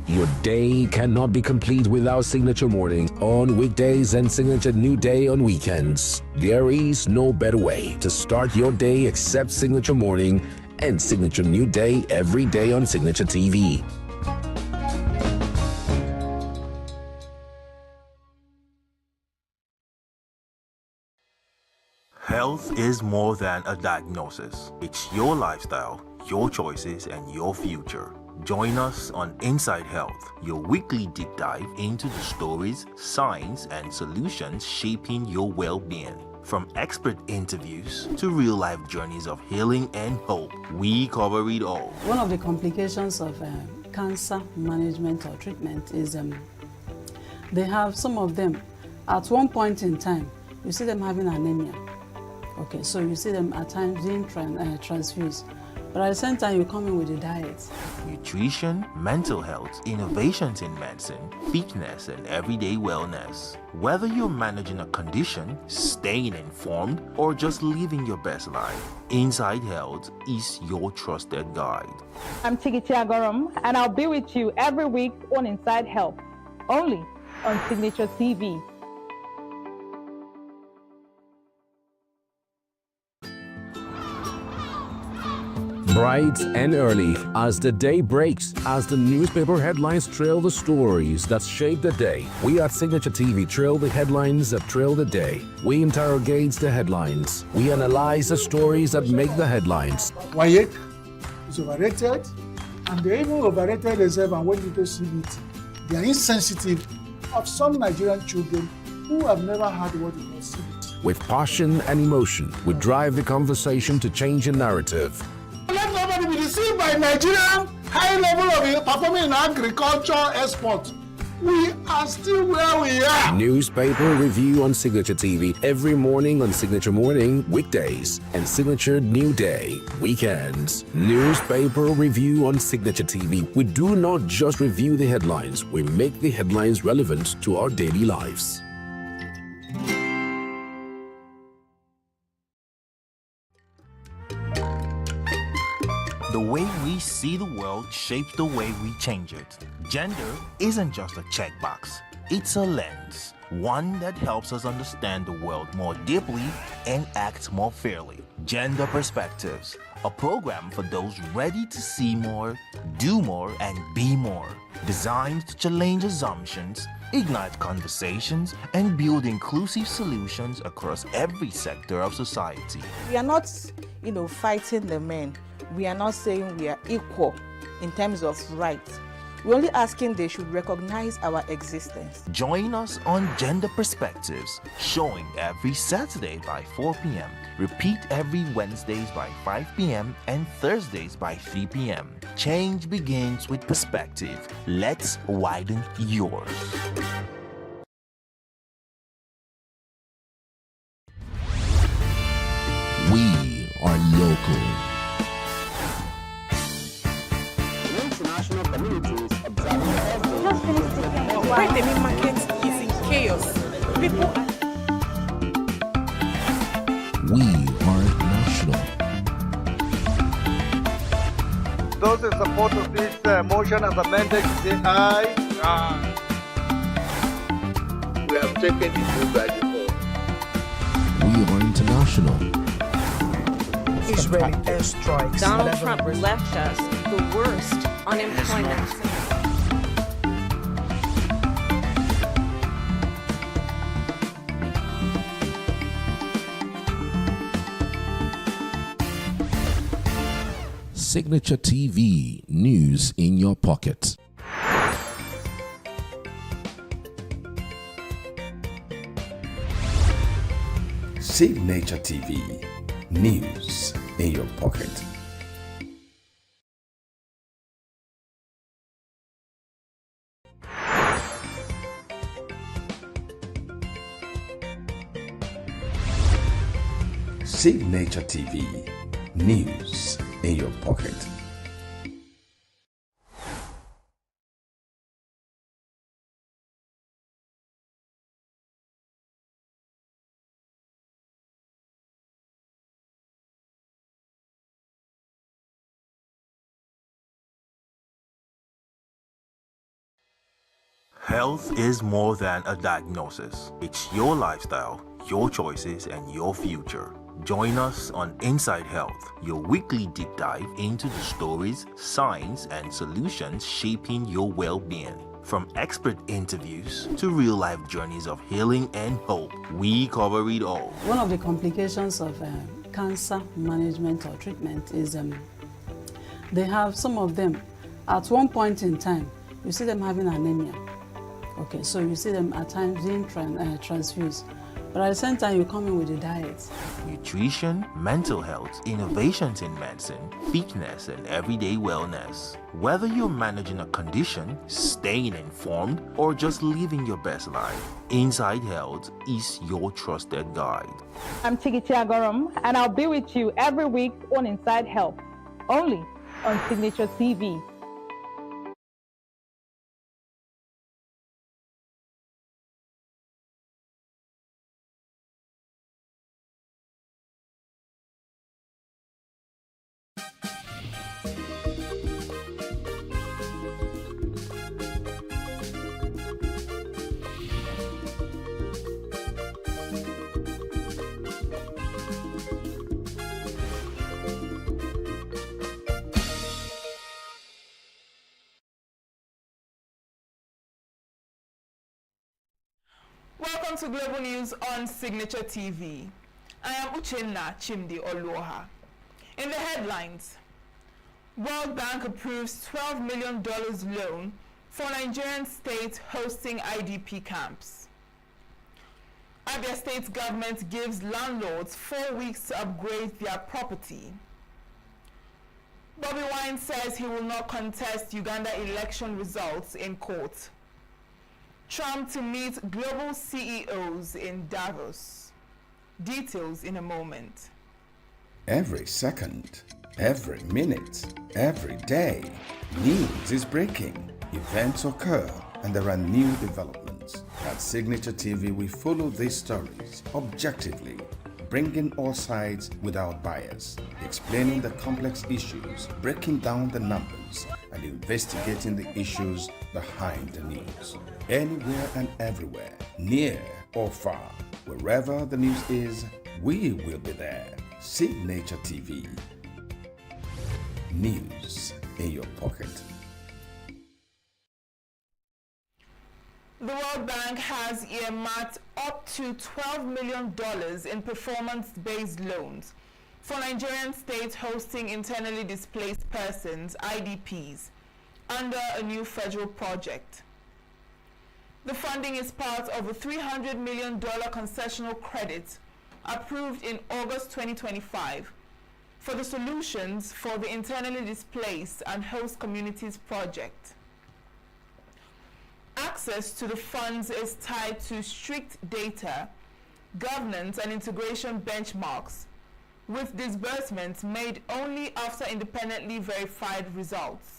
Your day cannot be complete without Signature Morning on weekdays and Signature New Day on weekends. There is no better way to start your day except Signature Morning and Signature New Day every day on Signature TV. Health is more than a diagnosis. It's your lifestyle, your choices, and your future. Join us on Inside Health, your weekly deep dive into the stories, science, and solutions shaping your well-being. From expert interviews to real-life journeys of healing and hope, we cover it all. One of the complications of cancer management or treatment is they have some of them, at one point in time, you see them having anemia. Okay, so you see them at times being transfused. But at the same time, you come in with a diet. Nutrition, mental health, innovations in medicine, fitness, and everyday wellness. Whether you're managing a condition, staying informed, or just living your best life, Inside Health is your trusted guide. I'm Signaturetv, and I'll be with you every week on Inside Health, only on Signature TV. Bright and early, as the day breaks, as the newspaper headlines trail the stories that shape the day, we at Signature TV trail the headlines that trail the day. We interrogate the headlines. We analyze the stories that make the headlines. Why is overrated, and they even overrated themselves and went into CBT. They are insensitive of some Nigerian children who have never had what is called CBT. With passion and emotion, we drive the conversation to change the narrative. Let nobody be deceived by Nigerian high level of performing in agriculture export. We are still where we are. Newspaper review on Signature TV every morning on Signature Morning weekdays and Signature New Day weekends. Newspaper review on Signature TV. We do not just review the headlines, we make the headlines relevant to our daily lives. The way we see the world shapes the way we change it. Gender isn't just a checkbox, it's a lens, one that helps us understand the world more deeply and act more fairly. Gender Perspectives, a program for those ready to see more, do more, and be more. Designed to challenge assumptions, ignite conversations, and build inclusive solutions across every sector of society. We are not, fighting the men. We are not saying we are equal in terms of rights. We're only asking they should recognize our existence. Join us on Gender Perspectives, showing every Saturday by 4 p.m. Repeat every Wednesdays by 5 p.m. and Thursdays by 3 p.m. Change begins with perspective. Let's widen yours. We are local. International communities observing why the main market is in chaos. People are... We are national. Those in support of this motion as amended say aye. Aye. We have taken the vote by default. We are international. Israeli airstrikes. Donald Trump left us the worst unemployment. Signature TV, news in your pocket. Signature TV, news in your pocket. Signature TV, news in your pocket. Health is more than a diagnosis. It's your lifestyle, your choices, and your future. Join us on Inside Health, your weekly deep dive into the stories, science, and solutions shaping your well-being. From expert interviews to real-life journeys of healing and hope, we cover it all. One of the complications of cancer management or treatment is they have some of them at one point in time, you see them having anemia. Okay, so you see them at times being transfused. But at the same time, you come in with a diet. Nutrition, mental health, innovations in medicine, fitness, and everyday wellness. Whether you're managing a condition, staying informed, or just living your best life, Inside Health is your trusted guide. I'm Signaturetv, and I'll be with you every week on Inside Health, only on Signaturetv. Welcome to Global News on Signaturetv. I am Uchenna Chimdi Oluoha. In the headlines, World Bank approves $12 million loan for Nigerian state hosting IDP camps. Abia State government gives landlords 4 weeks to upgrade their property. Bobby Wine says he will not contest Uganda election results in court. Trump to meet global CEOs in Davos. Details in a moment. Every second, every minute, every day, news is breaking. Events occur and there are new developments. At Signaturetv, we follow these stories objectively, bringing all sides without bias, explaining the complex issues, breaking down the numbers, and investigating the issues behind the news. Anywhere and everywhere, near or far, wherever the news is, we will be there. Signaturetv. News in your pocket. The World Bank has earmarked up to $12 million in performance-based loans for Nigerian states hosting internally displaced persons, IDPs, under a new federal project. The funding is part of a $300 million concessional credit approved in August 2025 for the Solutions for the Internally Displaced and Host Communities project. Access to the funds is tied to strict data, governance, and integration benchmarks, with disbursements made only after independently verified results.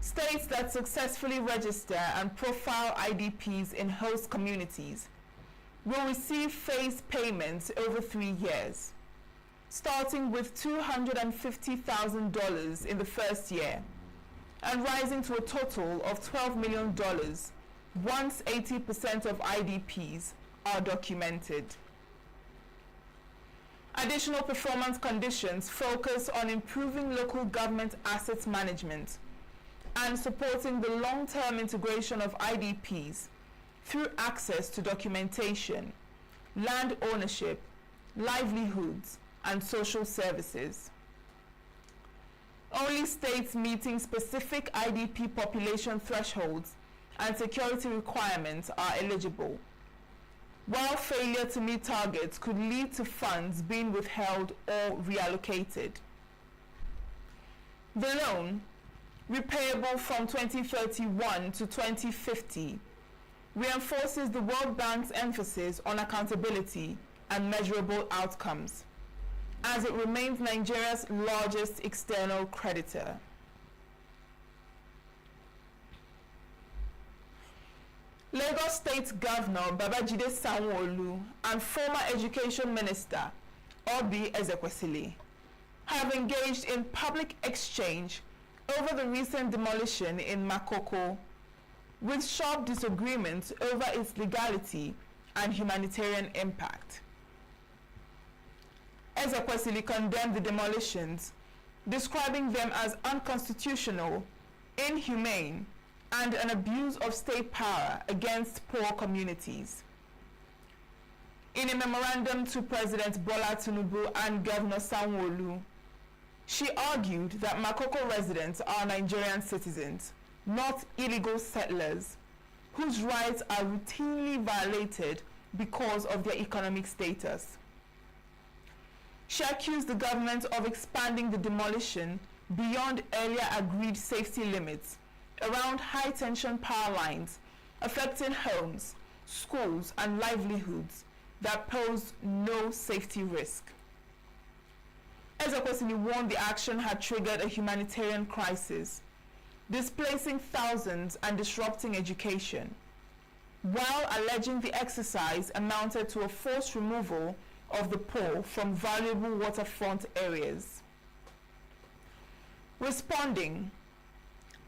States that successfully register and profile IDPs in host communities will receive phased payments over 3 years, starting with $250,000 in the first year and rising to a total of $12 million once 80% of IDPs are documented. Additional performance conditions focus on improving local government assets management and supporting the long-term integration of IDPs through access to documentation, land ownership, livelihoods, and social services. Only states meeting specific IDP population thresholds and security requirements are eligible, while failure to meet targets could lead to funds being withheld or reallocated. The loan, repayable from 2031 to 2050, reinforces the World Bank's emphasis on accountability and measurable outcomes, as it remains Nigeria's largest external creditor. Lagos State Governor Babajide Sanwo-Olu and former Education Minister Obi Ezekwesili have engaged in public exchange over the recent demolition in Makoko, with sharp disagreements over its legality and humanitarian impact. Ezekwesili condemned the demolitions, describing them as unconstitutional, inhumane, and an abuse of state power against poor communities. In a memorandum to President Bola Tinubu and Governor Sanwo-Olu, she argued that Makoko residents are Nigerian citizens, not illegal settlers, whose rights are routinely violated because of their economic status. She accused the government of expanding the demolition beyond earlier agreed safety limits around high-tension power lines affecting homes, schools, and livelihoods that pose no safety risk. Ezekwesili warned the action had triggered a humanitarian crisis, displacing thousands and disrupting education, while alleging the exercise amounted to a forced removal of the poor from valuable waterfront areas. Responding,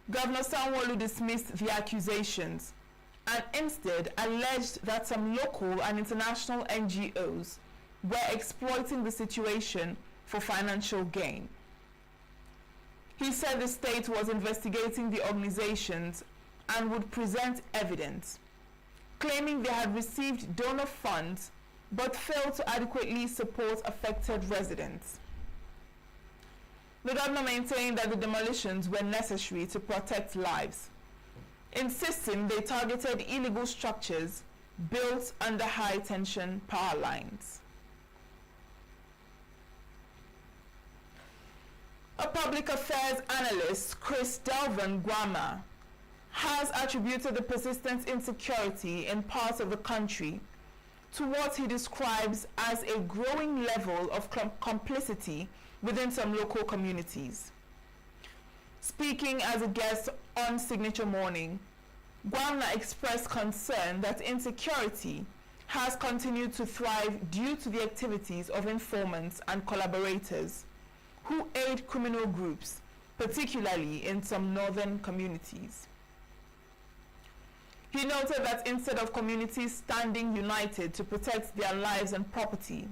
Governor Sanwo-Olu dismissed the accusations and instead alleged that some local and international NGOs were exploiting the situation for financial gain. He said the state was investigating the organizations and would present evidence, claiming they had received donor funds but failed to adequately support affected residents. The governor maintained that the demolitions were necessary to protect lives, insisting they targeted illegal structures built under high-tension power lines. A public affairs analyst, Chris Delvin Guama, has attributed the persistent insecurity in parts of the country to what he describes as a growing level of complicity within some local communities. Speaking as a guest on Signature Morning, Guamna expressed concern that insecurity has continued to thrive due to the activities of informants and collaborators who aid criminal groups, particularly in some northern communities. He noted that instead of communities standing united to protect their lives and property,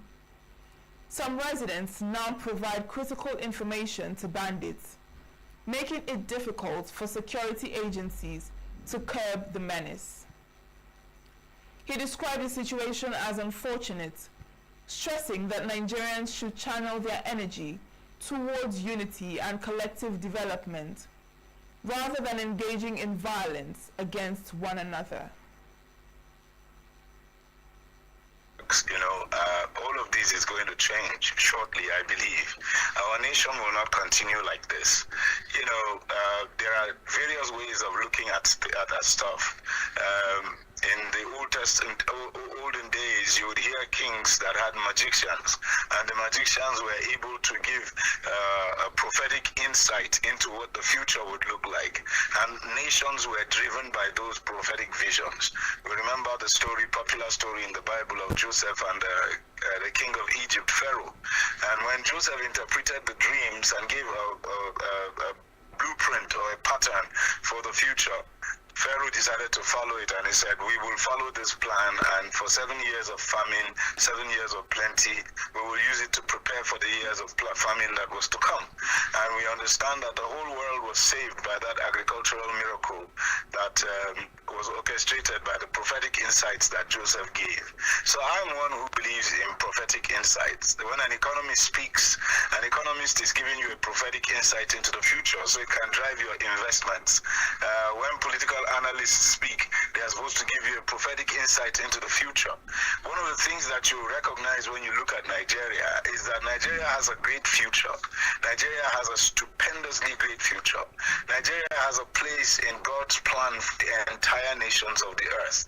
some residents now provide critical information to bandits, making it difficult for security agencies to curb the menace. He described the situation as unfortunate, stressing that Nigerians should channel their energy towards unity and collective development, rather than engaging in violence against one another. All of this is going to change shortly, I believe. Our nation will not continue like this. There are various ways of looking at stuff. In the olden days, you would hear kings that had magicians, and the magicians were able to give a prophetic insight into what the future would look like, and nations were driven by those prophetic visions. We remember the popular story in the Bible of Joseph and the king of Egypt, Pharaoh. And when Joseph interpreted the dreams and gave a blueprint or a pattern for the future, Pharaoh decided to follow it, and he said, we will follow this plan, and for 7 years of famine, 7 years of plenty, we will use it to prepare for the years of famine that was to come. And we understand that the whole world was saved by that agricultural miracle that was orchestrated by the prophetic insights that Joseph gave. So I'm one who believes in prophetic insights. When an economist speaks, an economist is giving you a prophetic insight into the future so it can drive your investments. When political analysts speak, they are supposed to give you a prophetic insight into the future. One of the things that you recognize when you look at Nigeria is that Nigeria has a great future. Nigeria has a stupendously great future. Nigeria has a place in God's plan for the entire nations of the earth.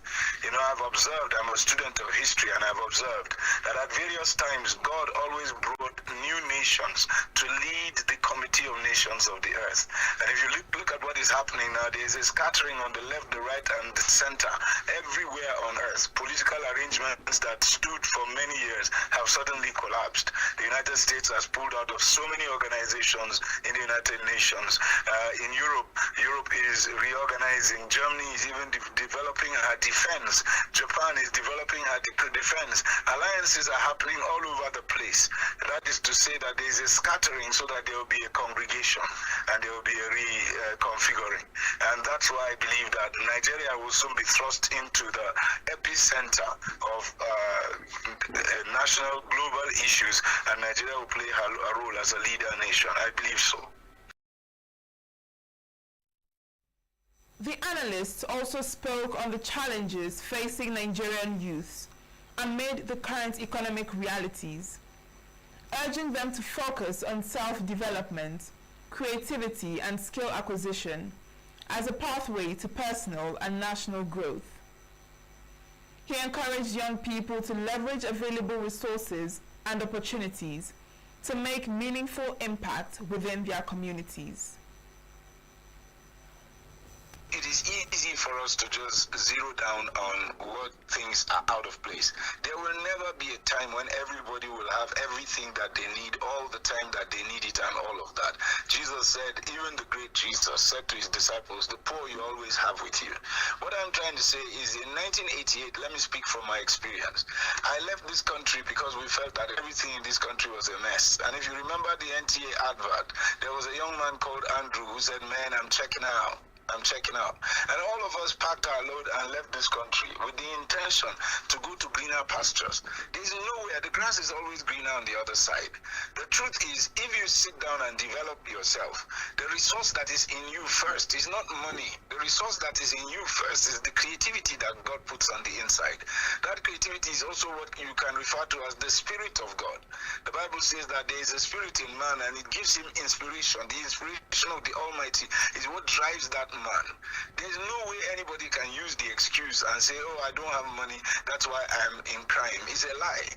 I've observed, I'm a student of history, and I've observed that at various times God always brought new Nations to lead the Committee of Nations of the Earth. And if you look at what is happening now, there is a scattering on the left, the right, and the center. Everywhere on Earth, political arrangements that stood for many years have suddenly collapsed. The United States has pulled out of so many organizations in the United Nations. In Europe is reorganizing. Germany is even developing her defense. Japan is developing her defense. Alliances are happening all over the place. That is to say that there is a scattering so that there will be a congregation and there will be a reconfiguring. And that's why I believe that Nigeria will soon be thrust into the epicenter of national global issues, and Nigeria will play a role as a leader nation. I believe so. The analyst also spoke on the challenges facing Nigerian youth amid the current economic realities, urging them to focus on self-development, creativity, and skill acquisition as a pathway to personal and national growth. He encouraged young people to leverage available resources and opportunities to make meaningful impact within their communities. It is easy for us to just zero down on what things are out of place. There will never be a time when everybody will have everything that they need all the time that they need it and all of that. Jesus said, even the great Jesus said to his disciples, the poor you always have with you. What I'm trying to say is in 1988, let me speak from my experience. I left this country because we felt that everything in this country was a mess. And if you remember the NTA advert, there was a young man called Andrew who said, man, I'm checking out. And all of us packed our load and left this country with the intention to go to greener pastures. There's nowhere, the grass is always greener on the other side. The truth is, if you sit down and develop yourself, the resource that is in you first is not money. The resource that is in you first is the creativity that God puts on the inside. That creativity is also what you can refer to as the Spirit of God. The Bible says that there is a spirit in man and it gives him inspiration. The inspiration of the Almighty is what drives that man. There's no way anybody can use the excuse and say, oh, I don't have money, that's why I'm in crime. It's a lie.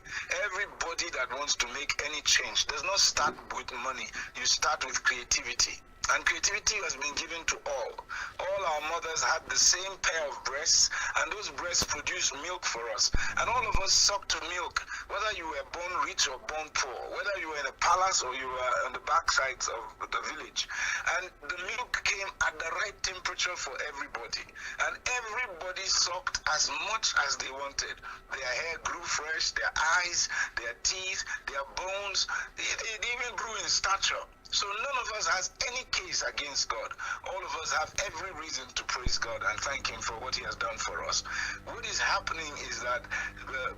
Everybody that wants to make any change does not start with money. You start with creativity. And creativity has been given to all. All our mothers had the same pair of breasts, and those breasts produced milk for us. And all of us sucked to milk, whether you were born rich or born poor, whether you were in a palace or you were on the backsides of the village. And the milk came at the right temperature for everybody. And everybody sucked as much as they wanted. Their hair grew fresh, their eyes, their teeth, their bones, they even grew in stature. So none of us has any case against God. All of us have every reason to praise God and thank Him for what He has done for us. What is happening is that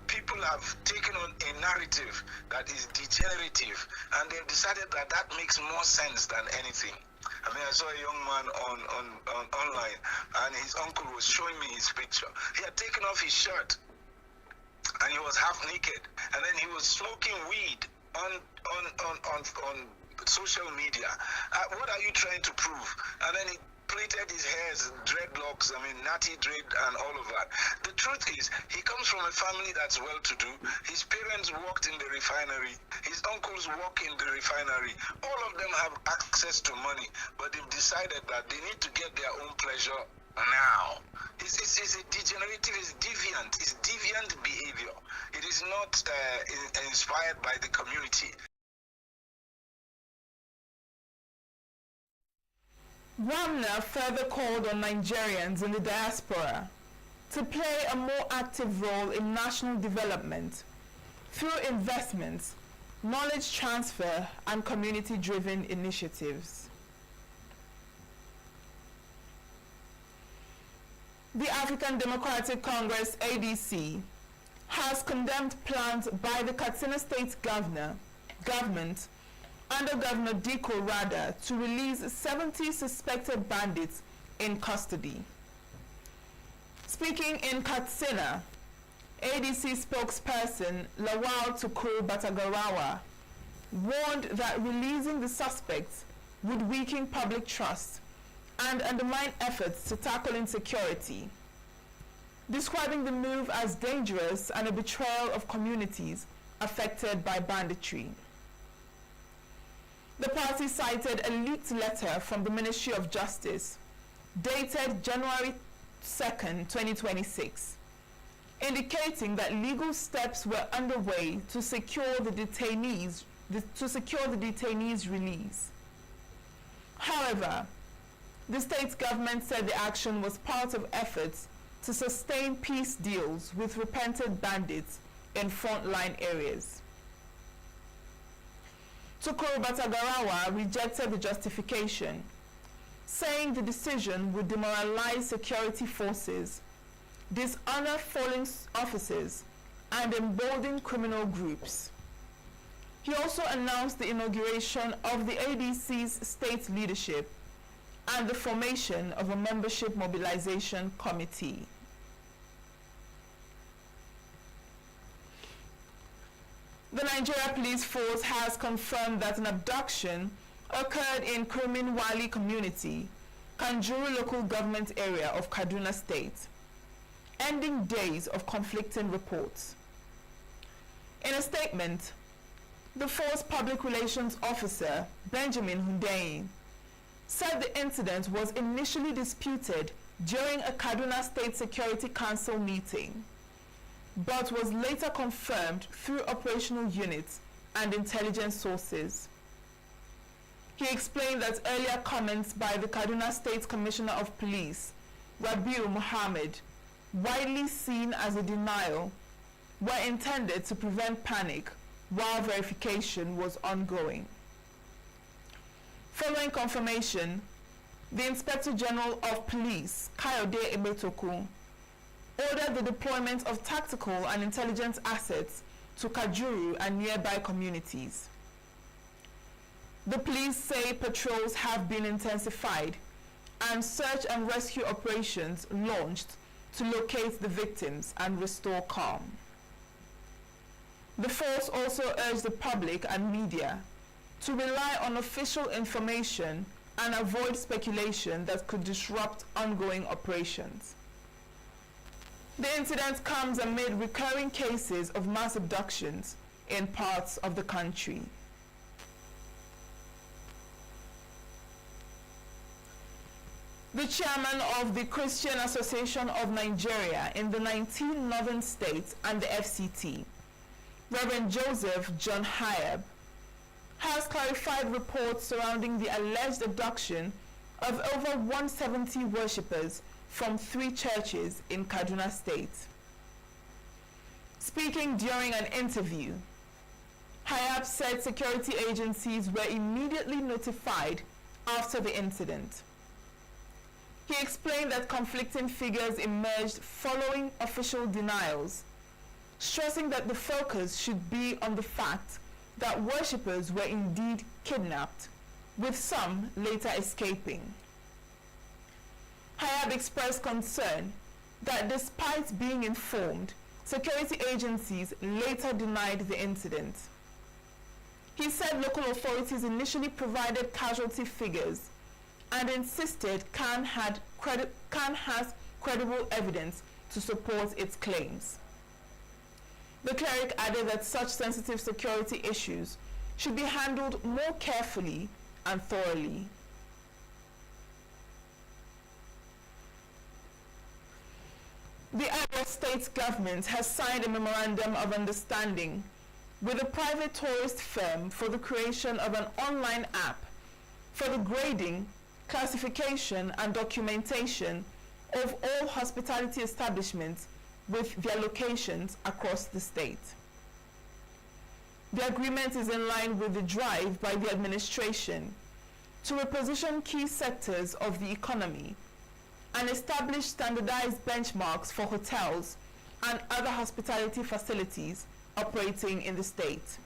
people have taken on a narrative that is degenerative, and they've decided that that makes more sense than anything. I mean, I saw a young man on online, and his uncle was showing me his picture. He had taken off his shirt, and he was half naked, and then he was smoking weed on social media. What are you trying to prove? And then he plaited his hairs, dreadlocks, natty dread and all of that. The truth is, he comes from a family that's well-to-do. His parents worked in the refinery. His uncles work in the refinery. All of them have access to money, but they've decided that they need to get their own pleasure now. It's a degenerative, it's deviant behavior. It is not inspired by the community. Wamna further called on Nigerians in the diaspora to play a more active role in national development through investments, knowledge transfer, and community-driven initiatives. The African Democratic Congress, ADC, has condemned plans by the Katsina State government under Governor Diko Rada to release 70 suspected bandits in custody. Speaking in Katsina, ADC spokesperson Lawal Tukur Batagarawa warned that releasing the suspects would weaken public trust and undermine efforts to tackle insecurity, describing the move as dangerous and a betrayal of communities affected by banditry. The party cited a leaked letter from the Ministry of Justice dated January 2nd, 2026, indicating that legal steps were underway to secure the detainees' release. However, the state government said the action was part of efforts to sustain peace deals with repentant bandits in frontline areas. Tukuru Batagarawa rejected the justification, saying the decision would demoralize security forces, dishonor fallen officers, and embolden criminal groups. He also announced the inauguration of the ADC's state leadership and the formation of a membership mobilization committee. The Nigeria Police Force has confirmed that an abduction occurred in Kurmin Wali community, Kanjuru local government area of Kaduna State, ending days of conflicting reports. In a statement, the force public relations officer, Benjamin Hundeyin, said the incident was initially disputed during a Kaduna State Security Council meeting, but was later confirmed through operational units and intelligence sources. He explained that earlier comments by the Kaduna State Commissioner of Police, Rabiu Muhammad, widely seen as a denial, were intended to prevent panic while verification was ongoing. Following confirmation, the Inspector General of Police, Kayode Emetoku, ordered the deployment of tactical and intelligence assets to Kajuru and nearby communities. The police say patrols have been intensified and search and rescue operations launched to locate the victims and restore calm. The force also urged the public and media to rely on official information and avoid speculation that could disrupt ongoing operations. The incident comes amid recurring cases of mass abductions in parts of the country. The chairman of the Christian Association of Nigeria in the 19 northern states and the FCT, Reverend Joseph John Hyab, has clarified reports surrounding the alleged abduction of over 170 worshippers from 3 churches in Kaduna State. Speaking during an interview, Hyab said security agencies were immediately notified after the incident. He explained that conflicting figures emerged following official denials, stressing that the focus should be on the fact that worshippers were indeed kidnapped, with some later escaping. Hyab expressed concern that despite being informed, security agencies later denied the incident. He said local authorities initially provided casualty figures and insisted Khan has credible evidence to support its claims. The cleric added that such sensitive security issues should be handled more carefully and thoroughly. The Iowa State government has signed a memorandum of understanding with a private tourist firm for the creation of an online app for the grading, classification, and documentation of all hospitality establishments with their locations across the state. The agreement is in line with the drive by the administration to reposition key sectors of the economy and establish standardized benchmarks for hotels and other hospitality facilities operating in the state.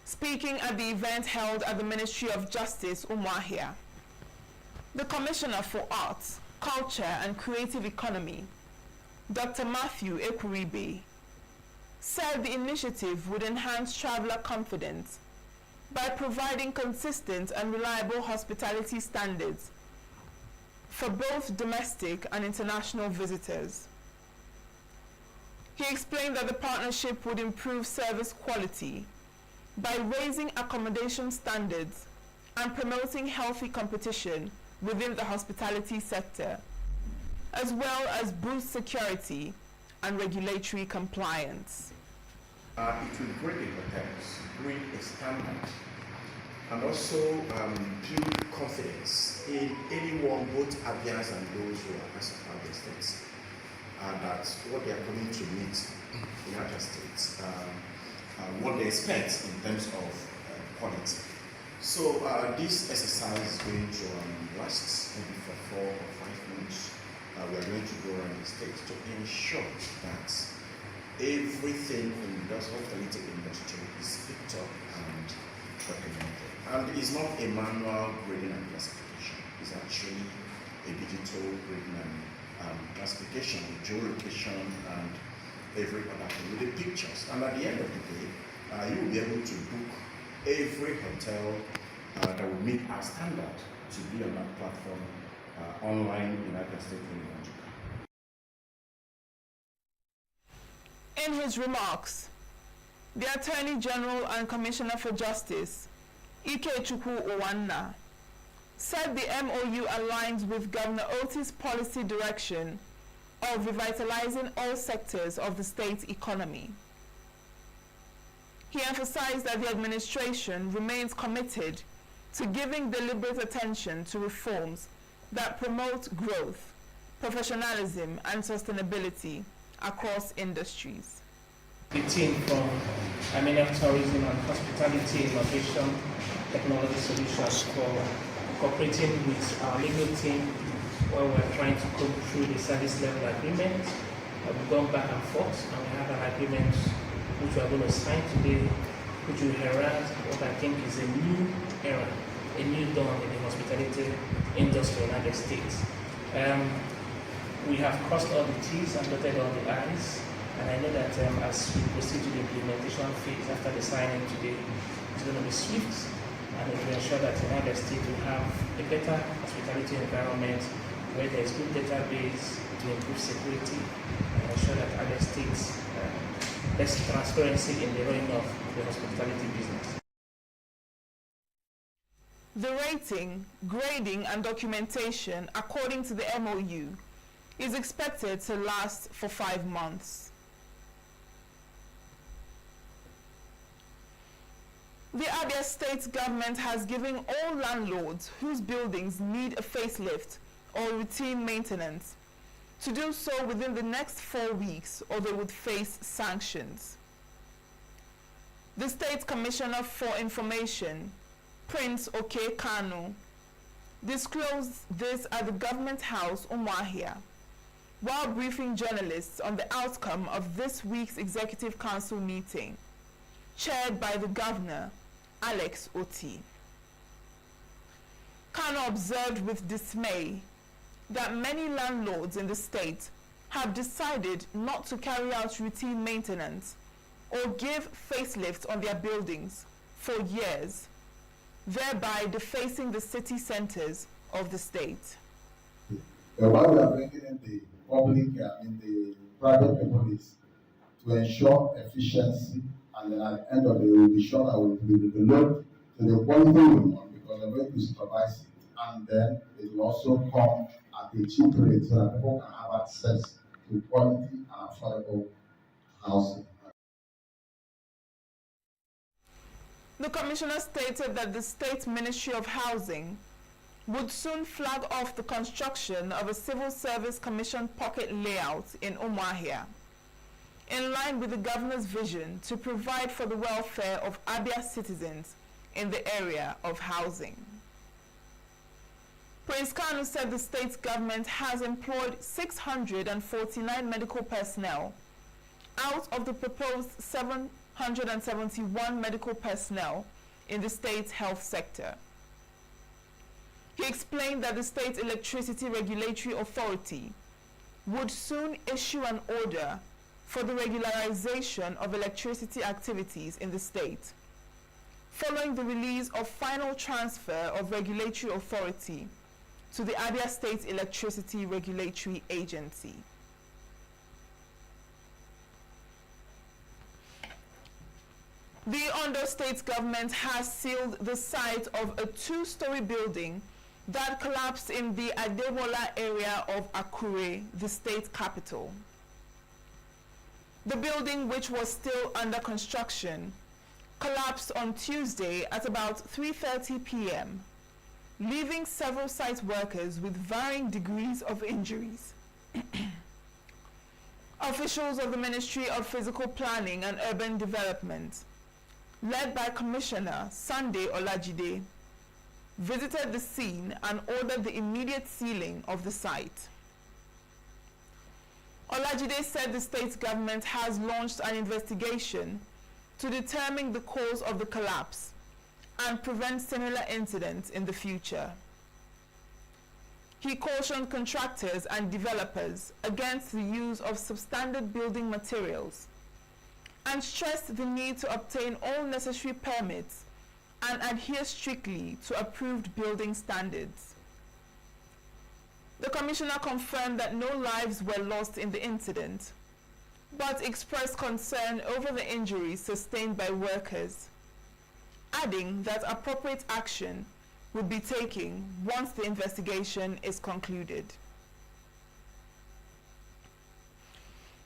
Speaking at the event held at the Ministry of Justice, Umuahia, the Commissioner for Arts, Culture and Creative Economy, Dr. Matthew Ekuribe, said the initiative would enhance traveler confidence by providing consistent and reliable hospitality standards for both domestic and international visitors. He explained that the partnership would improve service quality, by raising accommodation standards and promoting healthy competition within the hospitality sector, as well as boost security and regulatory compliance. It will bring the hotels, bring a standard, and also build confidence in anyone, both Abians and those who are as Abia states, that what they are coming to meet in Abia states, what they expect in terms of quality. So this exercise is going to last maybe for 4 or 5 months. We are going to go around the state to ensure that everything in the hospitality industry is picked up and documented. And it's not a manual grading and classification. It's actually a digital grading and classification with geolocation and every other thing with the pictures. And at the end of the day, you will be able to book every hotel that will meet our standard to be on that platform online in United States and In his remarks, the Attorney General and Commissioner for Justice, Ikechukwu Owanna, said the MOU aligns with Governor Otis' policy direction of revitalizing all sectors of the state's economy. He emphasized that the administration remains committed to giving deliberate attention to reforms that promote growth, professionalism, and sustainability across industries. The team from Tourism and Hospitality Innovation Technology Solutions for cooperating with our legal team while we're trying to go through the service level agreement. We've gone back and forth and we have an agreement which we are going to sign today, which will herald what I think is a new era, a new dawn in the hospitality industry in United States. We have crossed all the T's and dotted all the I's, and I know that as we proceed to the implementation phase after the signing today, it's going to be swift, and it will ensure that United States will have a better hospitality environment where there is good database to improve security and ensure that United States there's transparency in the running of the hospitality business. The rating, grading, and documentation according to the MOU is expected to last for 5 months. The Abia State government has given all landlords whose buildings need a facelift or routine maintenance to do so within the next 4 weeks or they would face sanctions. The State Commissioner for Information, Prince Oke Kanu, disclosed this at the Government House, Umuahia, while briefing journalists on the outcome of this week's Executive Council meeting, chaired by the Governor, Alex Oti. Kanu observed with dismay that many landlords in the state have decided not to carry out routine maintenance or give facelifts on their buildings for years, thereby defacing the city centers of the state. What we are bringing in the public and the private people is to ensure efficiency, and then at the end of the day, we will be sure that we will develop to the quality we want, because we're going to supervise it, and then it will also come at a cheap rate so that people can have access to quality and affordable housing. The Commissioner stated that the State Ministry of Housing would soon flag off the construction of a Civil Service Commission pocket layout in Umuahia, in line with the Governor's vision to provide for the welfare of Abia citizens in the area of housing. Prince Kanu said the state government has employed 649 medical personnel out of the proposed 771 medical personnel in the state's health sector. He explained that the State Electricity Regulatory Authority would soon issue an order for the regularization of electricity activities in the state, following the release of final transfer of regulatory authority to the Abia State Electricity Regulatory Agency. The Ondo State government has sealed the site of a two-story building that collapsed in the Adewola area of Akure, the state capital. The building, which was still under construction, collapsed on Tuesday at about 3:30 p.m., leaving several site workers with varying degrees of injuries. Officials of the Ministry of Physical Planning and Urban Development, led by Commissioner Sunday Olajide, visited the scene and ordered the immediate sealing of the site. Olajide said the state government has launched an investigation to determine the cause of the collapse and prevent similar incidents in the future. He cautioned contractors and developers against the use of substandard building materials and stressed the need to obtain all necessary permits and adhere strictly to approved building standards. The commissioner confirmed that no lives were lost in the incident, but expressed concern over the injuries sustained by workers, adding that appropriate action would be taken once the investigation is concluded.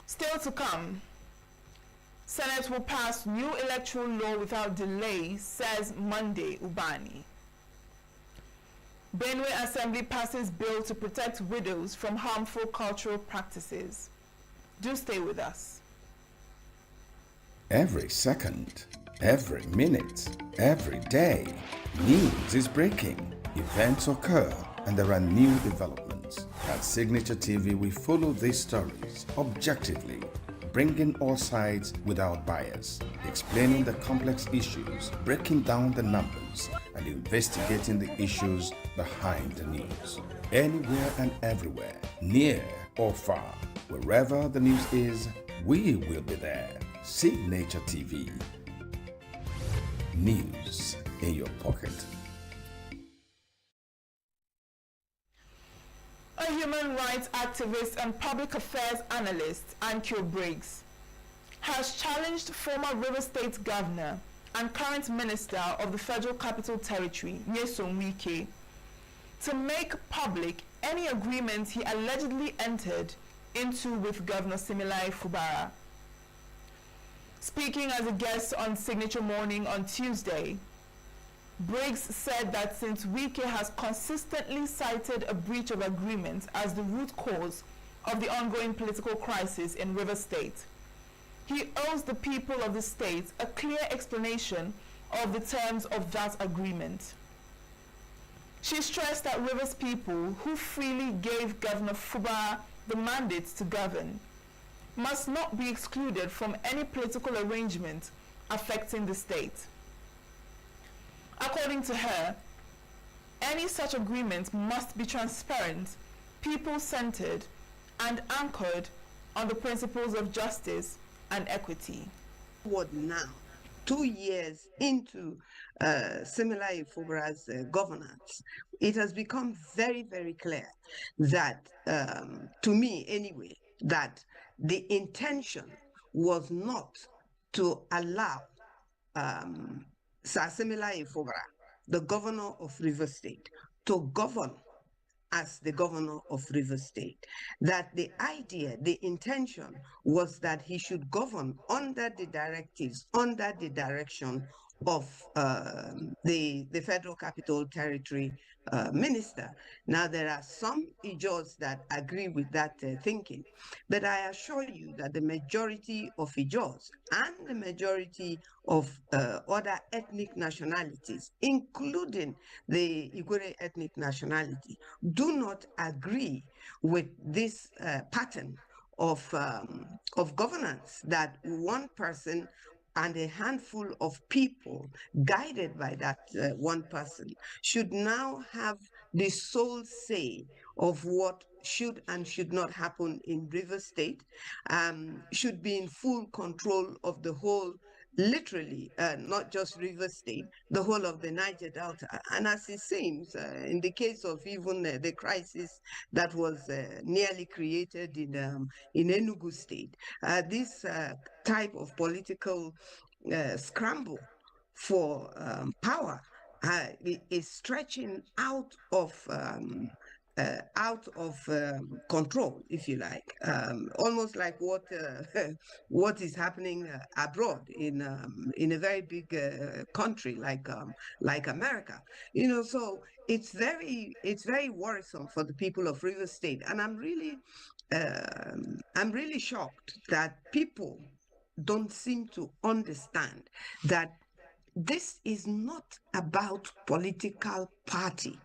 Still to come, Senate will pass new electoral law without delay, says Monday Ubani. Benue Assembly passes bill to protect widows from harmful cultural practices. Do stay with us. Every second, every minute, every day, news is breaking, events occur, and there are new developments. At Signature TV, we follow these stories objectively, bringing all sides without bias, explaining the complex issues, breaking down the numbers, and investigating the issues behind the news. Anywhere and everywhere, near or far, wherever the news is, we will be there. Signature TV. News in your pocket. A human rights activist and public affairs analyst, Ankyo Briggs, has challenged former River State Governor and current Minister of the Federal Capital Territory, Nyesom Wike, to make public any agreement he allegedly entered into with Governor Siminalayi Fubara. Speaking as a guest on Signature Morning on Tuesday, Briggs said that since Wike has consistently cited a breach of agreement as the root cause of the ongoing political crisis in River State, he owes the people of the state a clear explanation of the terms of that agreement. She stressed that Rivers people who freely gave Governor Fubara the mandate to govern must not be excluded from any political arrangement affecting the state. According to her, any such agreement must be transparent, people-centered, and anchored on the principles of justice and equity. What now? 2 years into Siminalayi Fubara's governance, it has become very, very clear that, to me anyway, that the intention was not to allow Sir Siminalayi Fubara, the governor of Rivers State, to govern as the governor of Rivers State. That the idea, the intention was that he should govern under the directives, under the direction of the Federal Capital Territory minister. Now, there are some Ijaws that agree with that thinking, but I assure you that the majority of Ijaws and the majority of other ethnic nationalities, including the Igwere ethnic nationality, do not agree with this pattern of governance, that one person and a handful of people guided by that one person should now have the sole say of what should and should not happen in River State, should be in full control of the whole, literally, not just River State, the whole of the Niger Delta. And as it seems, in the case of even the crisis that was nearly created in ENUGU State, this type of political scramble for power is stretching out of control, if you like, almost like what is happening abroad in a very big country like America. So it's very worrisome for the people of Rivers State, and I'm really shocked that people don't seem to understand that this is not about political party,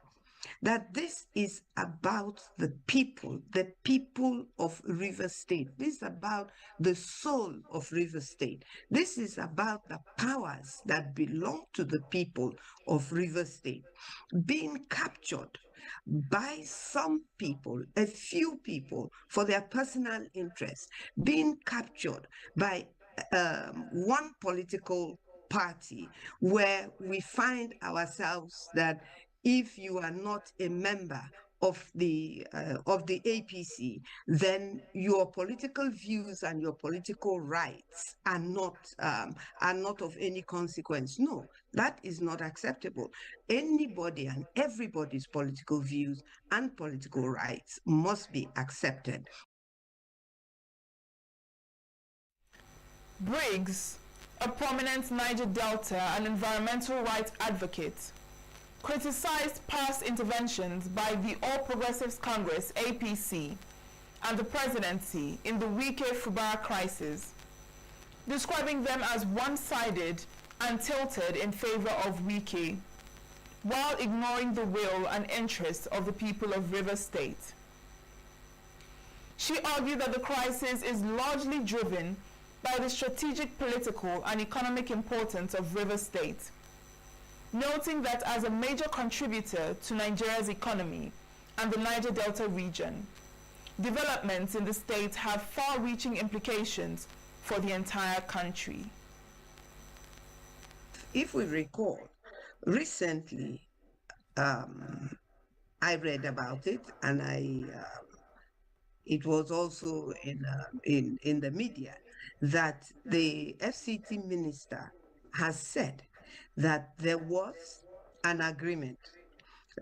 that this is about the people of River State. This is about the soul of River State. This is about the powers that belong to the people of River State being captured by some people, a few people, for their personal interests, being captured by one political party, where we find ourselves that if you are not a member of the APC, then your political views and your political rights are not of any consequence. No, that is not acceptable. Anybody and everybody's political views and political rights must be accepted. Briggs, a prominent Niger Delta and environmental rights advocate, criticized past interventions by the All Progressives Congress (APC) and the presidency in the Wike Fubara crisis, describing them as one-sided and tilted in favor of Wike, while ignoring the will and interests of the people of River State. She argued that the crisis is largely driven by the strategic, political, and economic importance of River State, noting that as a major contributor to Nigeria's economy and the Niger Delta region, developments in the state have far-reaching implications for the entire country. If we recall, recently I read about it, and it was also in the media, that the FCT minister has said that there was an agreement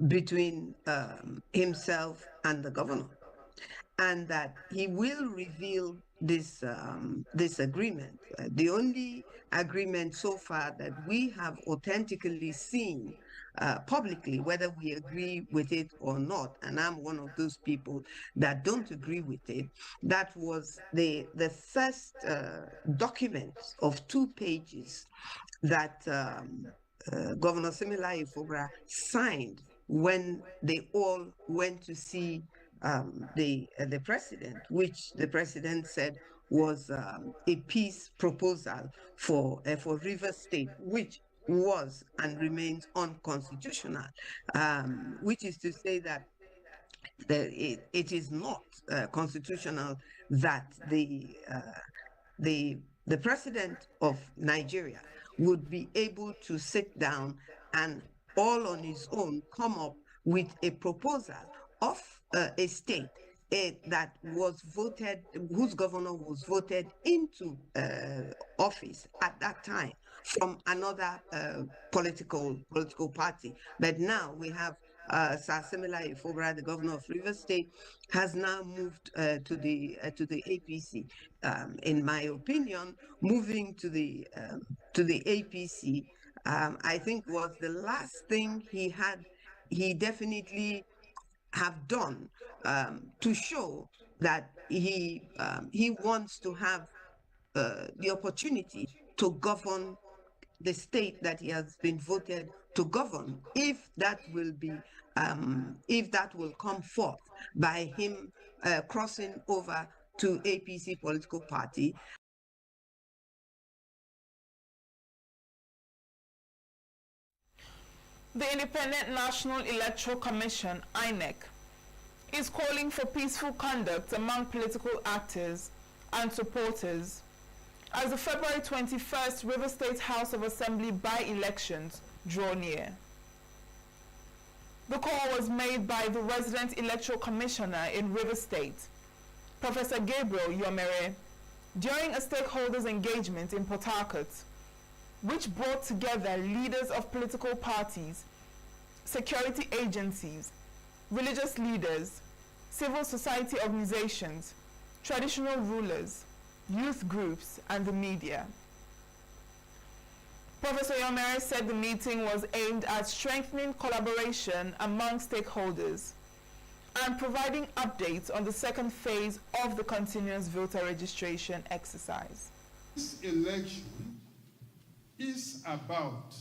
between himself and the governor, and that he will reveal this agreement. The only agreement so far that we have authentically seen publicly, whether we agree with it or not, and I'm one of those people that don't agree with it, that was the first document of 2 pages that Governor Similaye Fubara signed when they all went to see the president, which the president said was a peace proposal for River State, which was and remains unconstitutional, which is to say that it is not constitutional that the president of Nigeria would be able to sit down and all on his own come up with a proposal of a state that was voted, whose governor was voted into office at that time from another political party. But now we have Sir Similaye Fubara, the governor of River State, has now moved to the APC. In my opinion, moving to the APC, I think was the last thing he definitely have done to show that he wants to have the opportunity to govern the state that he has been voted to govern, if that will come forth by him crossing over to APC political party. The Independent National Electoral Commission, INEC, is calling for peaceful conduct among political actors and supporters as the February 21st River State House of Assembly by-elections draw near. The call was made by the resident electoral commissioner in River State, Professor Gabriel Yomere, during a stakeholders engagement in Port Harcourt which brought together leaders of political parties, security agencies, religious leaders, civil society organizations, traditional rulers, youth groups, and the media. Professor Yomere said the meeting was aimed at strengthening collaboration among stakeholders and providing updates on the second phase of the continuous voter registration exercise. This election is about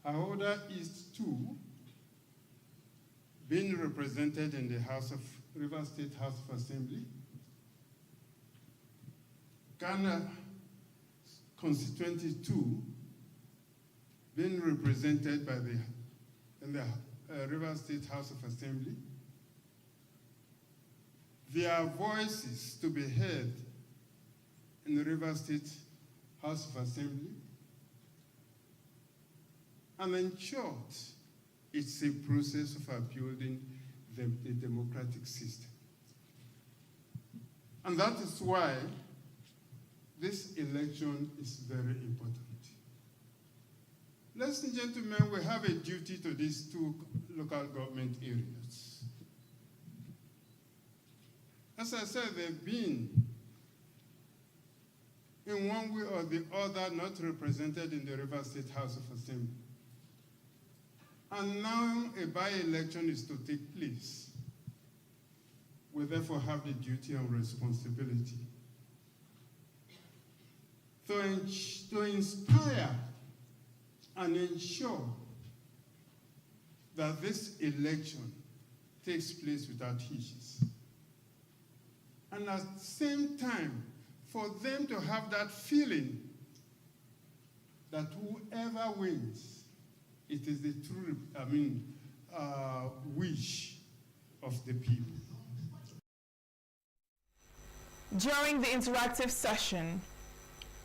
Ahoda East 2 being represented in the River State House of Assembly, Ghana Constituency 2 being represented by in the River State House of Assembly, their voices to be heard in the River State House of Assembly, and in short, it's a process of building the democratic system. And that is why this election is very important. Ladies and gentlemen, we have a duty to these two local government areas. As I said, they've been, in one way or the other, not represented in the River State House of Assembly. And now a by-election is to take place. We therefore have the duty and responsibility to inspire and ensure that this election takes place without hitches. And at the same time, for them to have that feeling that whoever wins, it is the true, wish of the people. During the interactive session,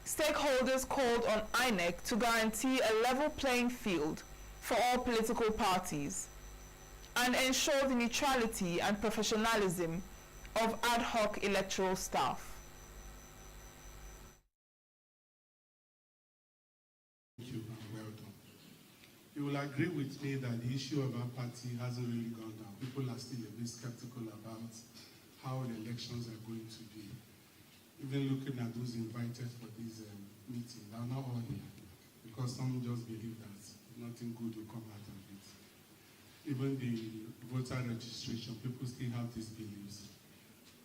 stakeholders called on INEC to guarantee a level playing field for all political parties and ensure the neutrality and professionalism of ad hoc electoral staff. Thank you and well done. You will agree with me that the issue of our party hasn't really gone down. People are still a bit skeptical about how the elections are going to be. Even looking at those invited for this meeting, they are not all here because some just believe that nothing good will come out of it. Even the voter registration, people still have these beliefs.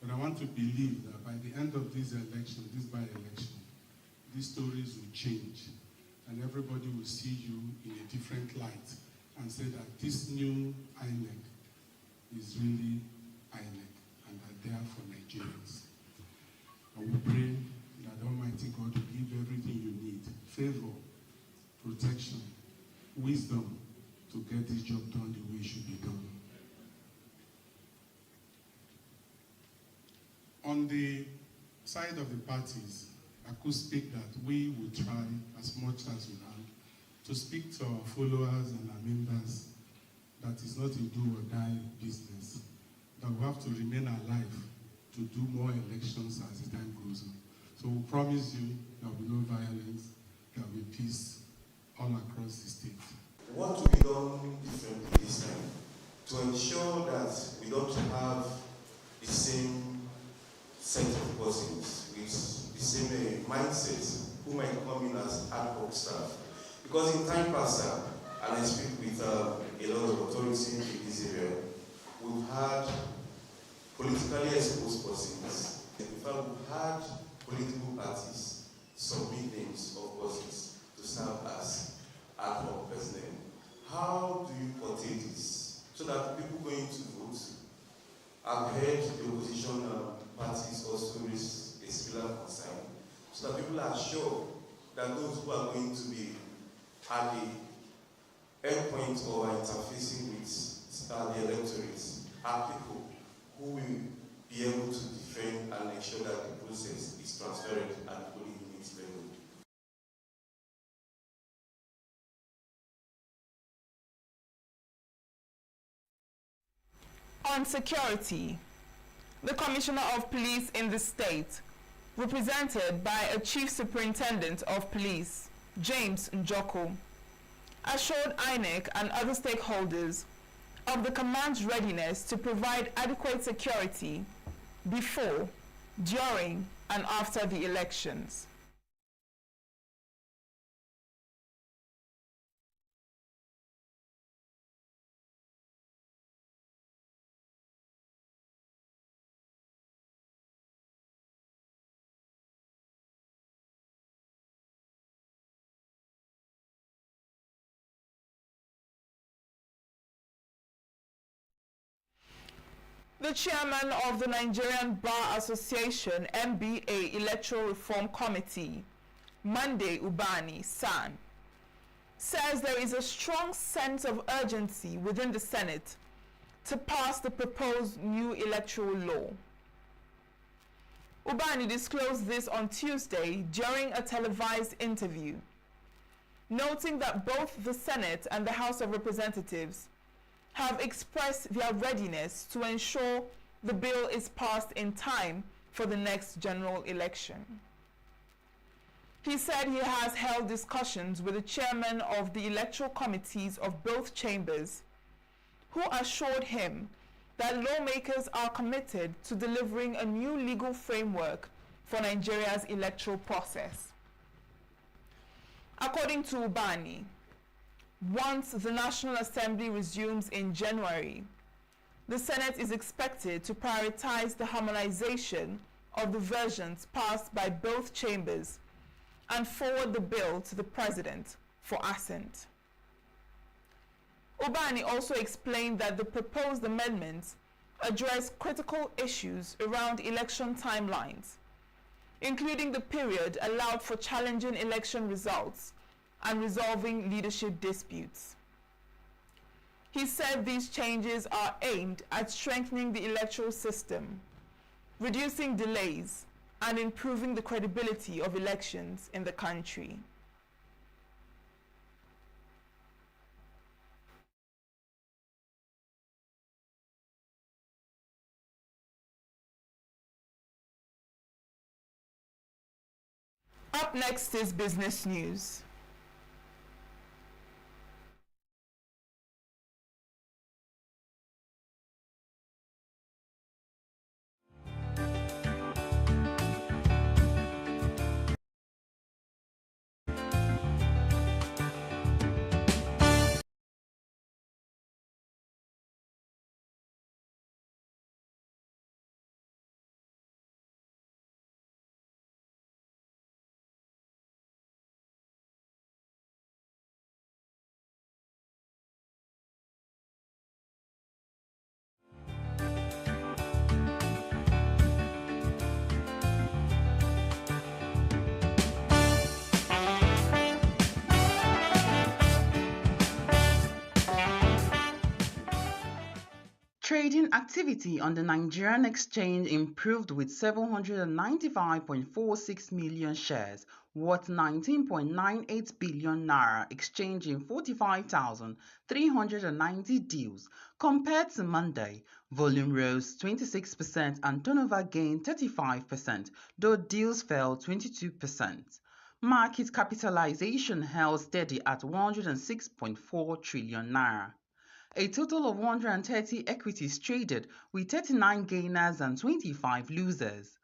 But I want to believe that by the end of this election, this by-election, these stories will change and everybody will see you in a different light and say that this new INEC is really INEC and are there for Nigerians. I will pray that Almighty God will give everything you need, favor, protection, wisdom to get this job done the way it should be done. On the side of the parties, I could speak that we will try as much as we can to speak to our followers and our members that is not a do or die business, that we have to remain alive to do more elections as the time goes on. So we promise you there will be no violence, there will be peace all across the state. What will be done differently this time to ensure that we don't have the same set of persons with the same mindset who might come in as ad hoc staff? Because in time past, and I speak with a lot of authority in this area, we've had politically exposed persons. In fact, we've had political parties submit names of persons to serve as ad hoc personnel. How do you portray this so that people going to vote have heard the opposition parties also raise a similar concern, so that people are sure that those who are going to be at the endpoint or interfacing with the electorates are people who will be able to defend and ensure that the process is transparent and fully in its level. On security, the Commissioner of Police in the state represented by a Chief Superintendent of Police, James Njoko, assured INEC and other stakeholders of the command's readiness to provide adequate security before, during, and after the elections. The chairman of the Nigerian Bar Association MBA Electoral Reform Committee, Monday Ubani San, says there is a strong sense of urgency within the Senate to pass the proposed new electoral law. Ubani disclosed this on Tuesday during a televised interview, noting that both the Senate and the House of Representatives have expressed their readiness to ensure the bill is passed in time for the next general election. He said he has held discussions with the chairman of the electoral committees of both chambers, who assured him that lawmakers are committed to delivering a new legal framework for Nigeria's electoral process. According to Ubani, once the National Assembly resumes in January, the Senate is expected to prioritize the harmonization of the versions passed by both chambers and forward the bill to the President for assent. Ubani also explained that the proposed amendments address critical issues around election timelines, including the period allowed for challenging election results and resolving leadership disputes. He said these changes are aimed at strengthening the electoral system, reducing delays, and improving the credibility of elections in the country. Up next is business news. Trading activity on the Nigerian exchange improved with 795.46 million shares, worth 19.98 billion naira, exchanging 45,390 deals. Compared to Monday, volume rose 26% and turnover gained 35%, though deals fell 22%. Market capitalization held steady at 106.4 trillion naira. A total of 130 equities traded, with 39 gainers and 25 losers.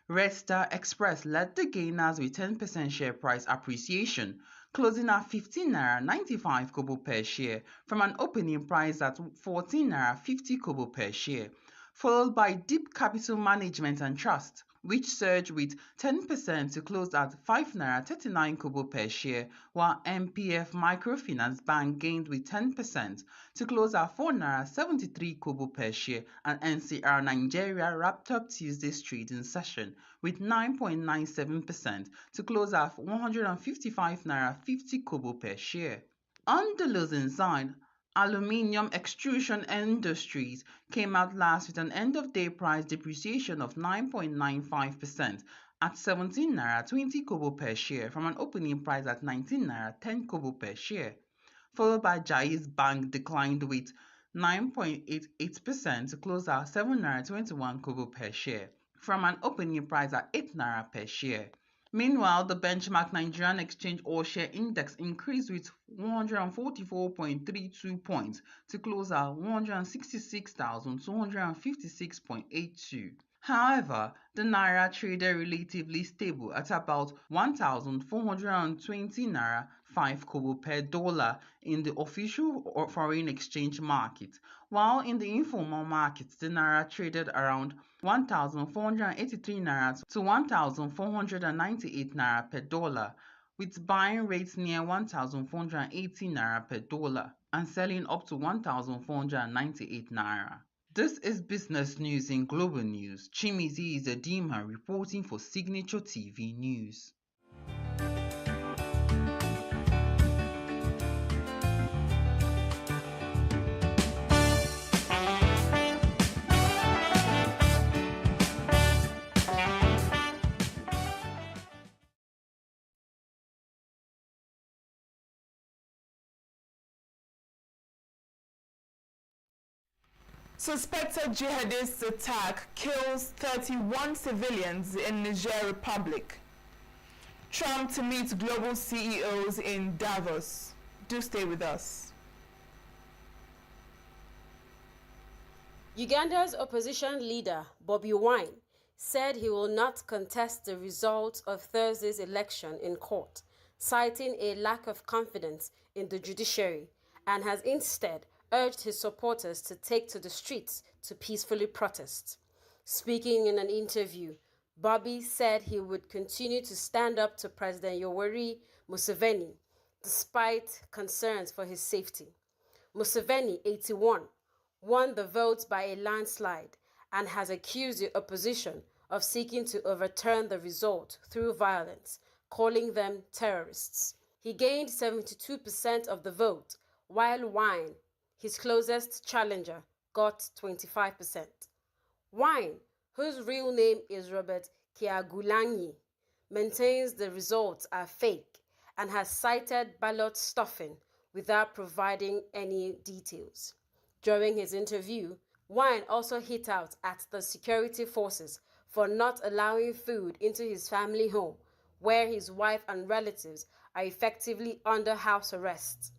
Red Star Express led the gainers with 10% share price appreciation, closing at 15 naira 95 kobo per share from an opening price at 14 naira 50 kobo per share, followed by Deep Capital Management and Trust, which surged with 10% to close at 5 naira 39 kobo per share, while MPF Microfinance Bank gained with 10% to close at 4 naira 73 kobo per share, and NCR Nigeria wrapped up Tuesday's trading session with 9.97% to close at 155 naira 50 kobo per share. On the losing side, Aluminium Extrusion Industries came out last with an end-of-day price depreciation of 9.95% at 17 naira 20 kobo per share from an opening price at 19 naira 10 kobo per share, followed by Jaiz Bank declined with 9.88% to close at 7 naira 21 kobo per share. from an opening price at 8 naira per share. Meanwhile, the benchmark Nigerian Exchange All-Share Index increased with 144.32 points to close at 166,256.82. However, the naira traded relatively stable at about 1,420 naira 5 kobo per dollar in the official or foreign exchange market, while in the informal market, the naira traded around 1,483 naira to 1,498 naira per dollar, with buying rates near 1,480 naira per dollar and selling up to 1,498 naira. This is Business News in Global News. Chimizi is Adima reporting for Signature TV News. Suspected jihadist attack kills 31 civilians in Niger Republic. Trump to meet global CEOs in Davos. Do stay with us. Uganda's opposition leader, Bobi Wine, said he will not contest the results of Thursday's election in court, citing a lack of confidence in the judiciary, and has instead urged his supporters to take to the streets to peacefully protest. Speaking in an interview, Bobby said he would continue to stand up to President Yoweri Museveni, despite concerns for his safety. Museveni, 81, won the vote by a landslide and has accused the opposition of seeking to overturn the result through violence, calling them terrorists. He gained 72% of the vote, while Wine, his closest challenger, got 25%. Wine, whose real name is Robert Kyagulanyi, maintains the results are fake and has cited ballot stuffing without providing any details. During his interview, Wine also hit out at the security forces for not allowing food into his family home, where his wife and relatives are effectively under house arrest.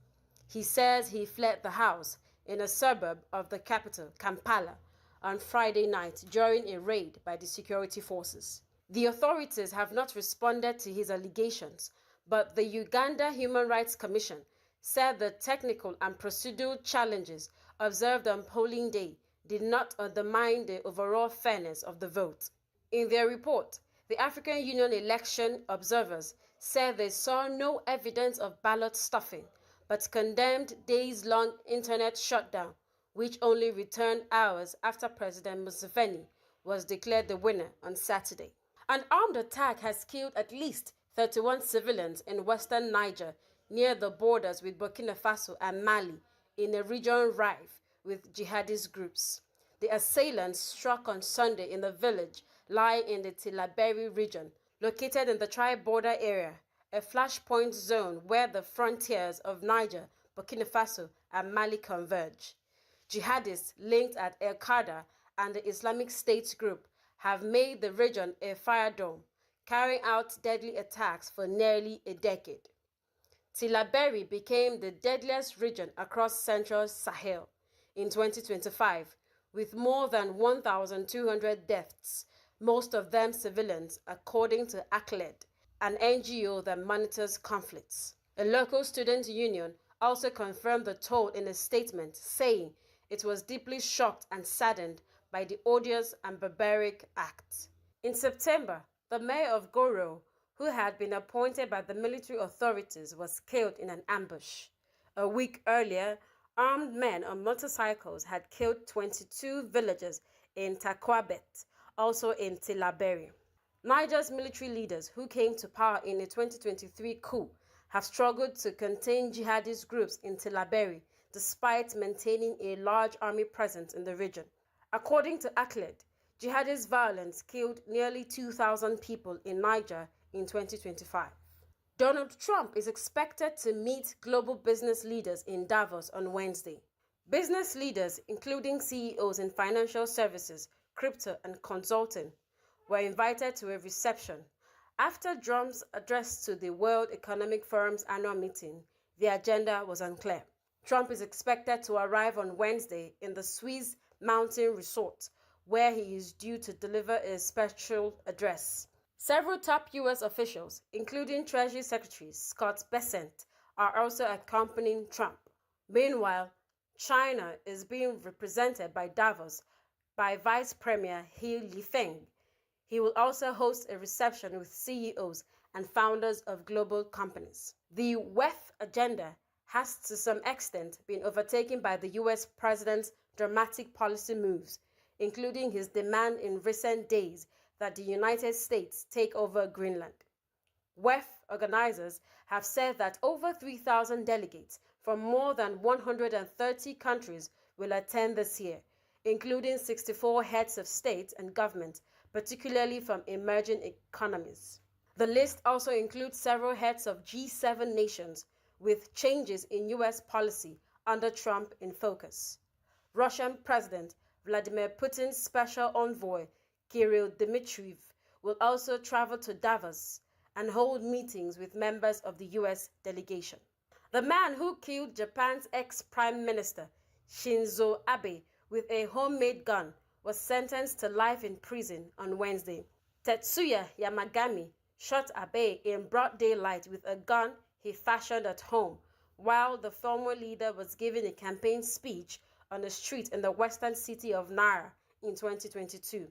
He says he fled the house in a suburb of the capital, Kampala, on Friday night during a raid by the security forces. The authorities have not responded to his allegations, but the Uganda Human Rights Commission said the technical and procedural challenges observed on polling day did not undermine the overall fairness of the vote. In their report, the African Union election observers said they saw no evidence of ballot stuffing, but condemned days-long internet shutdown, which only returned hours after President Museveni was declared the winner on Saturday. An armed attack has killed at least 31 civilians in western Niger, near the borders with Burkina Faso and Mali, in a region rife with jihadist groups. The assailants struck on Sunday in the village lying in the Tillaberi region, located in the tri-border area, a flashpoint zone where the frontiers of Niger, Burkina Faso, and Mali converge. Jihadists linked at Al-Qaeda and the Islamic State group have made the region a fire dome, carrying out deadly attacks for nearly a decade. Tillaberi became the deadliest region across central Sahel in 2025, with more than 1,200 deaths, most of them civilians, according to ACLED, an NGO that monitors conflicts. A local student union also confirmed the toll in a statement, saying it was deeply shocked and saddened by the odious and barbaric act. In September, the mayor of Goro, who had been appointed by the military authorities, was killed in an ambush. A week earlier, armed men on motorcycles had killed 22 villagers in Takwabet, also in Tillaberi. Niger's military leaders, who came to power in a 2023 coup, have struggled to contain jihadist groups in Tillaberi, despite maintaining a large army presence in the region. According to ACLED, jihadist violence killed nearly 2,000 people in Niger in 2025. Donald Trump is expected to meet global business leaders in Davos on Wednesday. Business leaders, including CEOs in financial services, crypto, and consulting, were invited to a reception. After Trump's address to the World Economic Forum's annual meeting, the agenda was unclear. Trump is expected to arrive on Wednesday in the Swiss Mountain Resort, where he is due to deliver a special address. Several top U.S. officials, including Treasury Secretary Scott Bessent, are also accompanying Trump. Meanwhile, China is being represented by Davos by Vice Premier He Lifeng. He will also host a reception with CEOs and founders of global companies. The WEF agenda has to some extent been overtaken by the US president's dramatic policy moves, including his demand in recent days that the United States take over Greenland. WEF organizers have said that over 3,000 delegates from more than 130 countries will attend this year, including 64 heads of state and government, particularly from emerging economies. The list also includes several heads of G7 nations, with changes in U.S. policy under Trump in focus. Russian President Vladimir Putin's special envoy, Kirill Dmitriev, will also travel to Davos and hold meetings with members of the U.S. delegation. The man who killed Japan's ex-Prime Minister, Shinzo Abe, with a homemade gun was sentenced to life in prison on Wednesday. Tetsuya Yamagami shot Abe in broad daylight with a gun he fashioned at home while the former leader was giving a campaign speech on a street in the western city of Nara in 2022.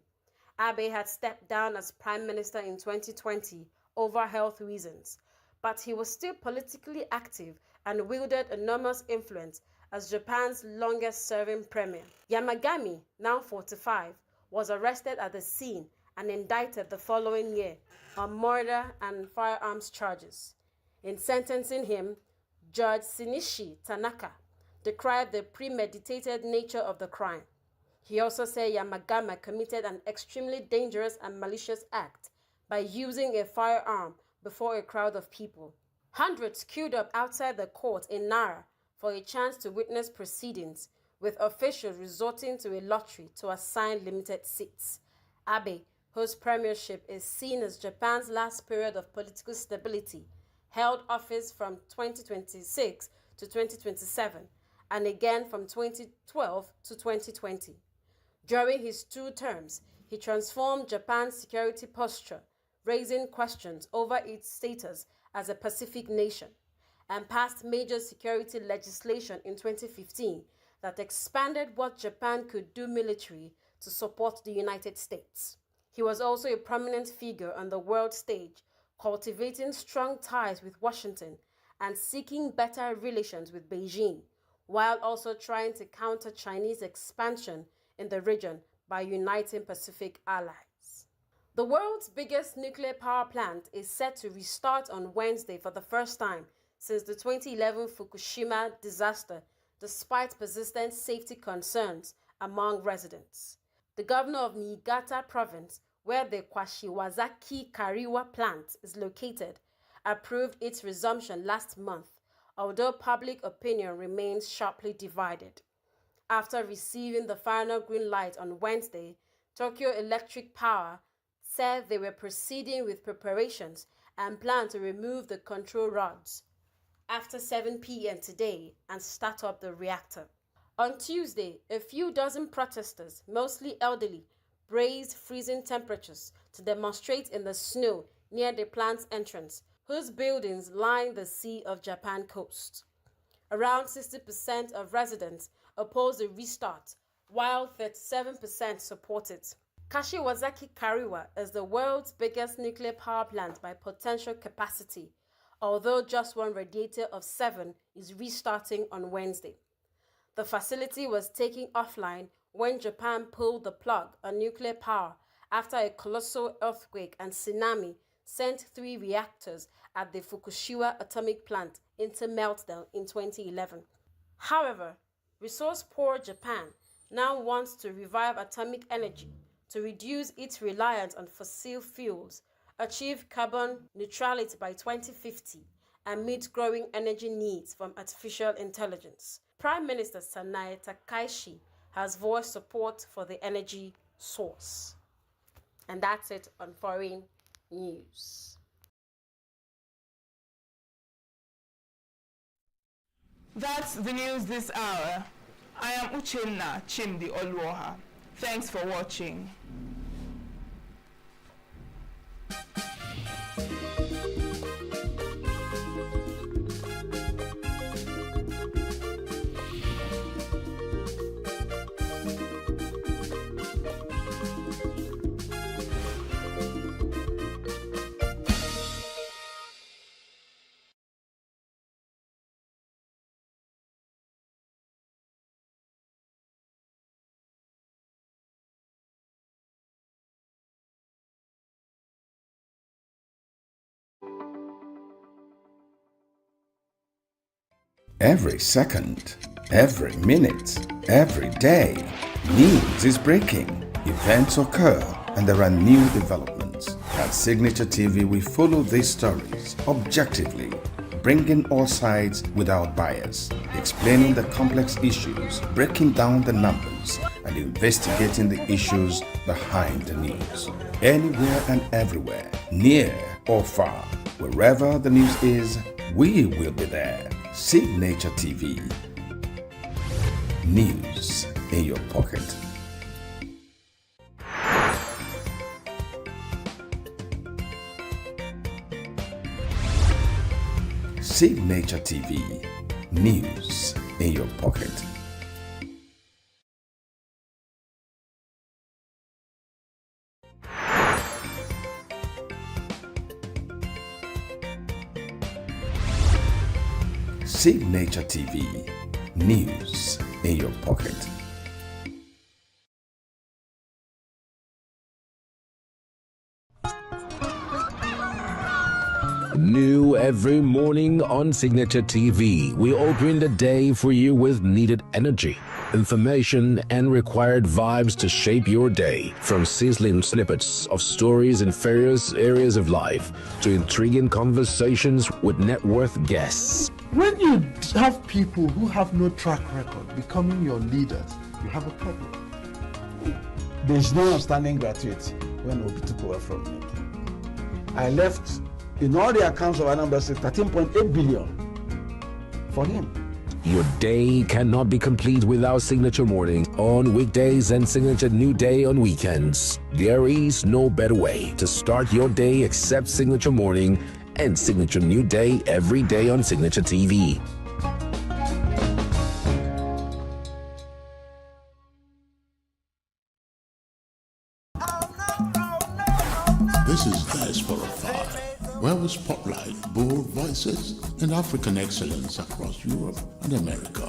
Abe had stepped down as prime minister in 2020 over health reasons, but he was still politically active and wielded enormous influence as Japan's longest-serving premier. Yamagami, now 45, was arrested at the scene and indicted the following year on murder and firearms charges. In sentencing him, Judge Shinichi Tanaka decried the premeditated nature of the crime. He also said Yamagami committed an extremely dangerous and malicious act by using a firearm before a crowd of people. Hundreds queued up outside the court in Nara for a chance to witness proceedings, with officials resorting to a lottery to assign limited seats. Abe, whose premiership is seen as Japan's last period of political stability, held office from 2026 to 2027 and again from 2012 to 2020. During his 2 terms, he transformed Japan's security posture, raising questions over its status as a Pacific nation, and passed major security legislation in 2015 that expanded what Japan could do militarily to support the United States. He was also a prominent figure on the world stage, cultivating strong ties with Washington and seeking better relations with Beijing, while also trying to counter Chinese expansion in the region by uniting Pacific allies. The world's biggest nuclear power plant is set to restart on Wednesday for the first time since the 2011 Fukushima disaster, despite persistent safety concerns among residents. The governor of Niigata province, where the Kashiwazaki Kariwa plant is located, approved its resumption last month, although public opinion remains sharply divided. After receiving the final green light on Wednesday, Tokyo Electric Power said they were proceeding with preparations and plan to remove the control rods after 7 p.m. today and start up the reactor. On Tuesday, a few dozen protesters, mostly elderly, braved freezing temperatures to demonstrate in the snow near the plant's entrance, whose buildings line the Sea of Japan coast. Around 60% of residents oppose the restart, while 37% support it. Kashiwazaki Kariwa is the world's biggest nuclear power plant by potential capacity, although just one radiator of 7 is restarting on Wednesday. The facility was taken offline when Japan pulled the plug on nuclear power after a colossal earthquake and tsunami sent 3 reactors at the Fukushima atomic plant into meltdown in 2011. However, resource-poor Japan now wants to revive atomic energy to reduce its reliance on fossil fuels, achieve carbon neutrality by 2050, and meet growing energy needs from artificial intelligence. Prime Minister Sanae Takaishi has voiced support for the energy source. And that's it on foreign news. That's the news this hour. I am Uchenna Chimdi Oluoha. Thanks for watching. Every second, every minute, every day, news is breaking. Events occur and there are new developments. At Signature TV, we follow these stories objectively, bringing all sides without bias, explaining the complex issues, breaking down the numbers, and investigating the issues behind the news. Anywhere and everywhere, near or far, wherever the news is, we will be there. Signature TV. News in your pocket. Signature TV. News in your pocket. Signature TV. News in your pocket. New every morning on Signature TV, we open the day for you with needed energy, information, and required vibes to shape your day. From sizzling snippets of stories in various areas of life to intriguing conversations with net worth guests. When you have people who have no track record becoming your leaders, you have a problem. There's no outstanding gratuity when Obi took over from me. I left, in all the accounts of Anambra State, 13.8 billion for him. Your day cannot be complete without Signature Morning on weekdays and Signature New Day on weekends. There is no better way to start your day except Signature Morning and Signature New Day every day on Signature TV. This is Diaspora 5, where we spotlight bold voices and African excellence across Europe and America.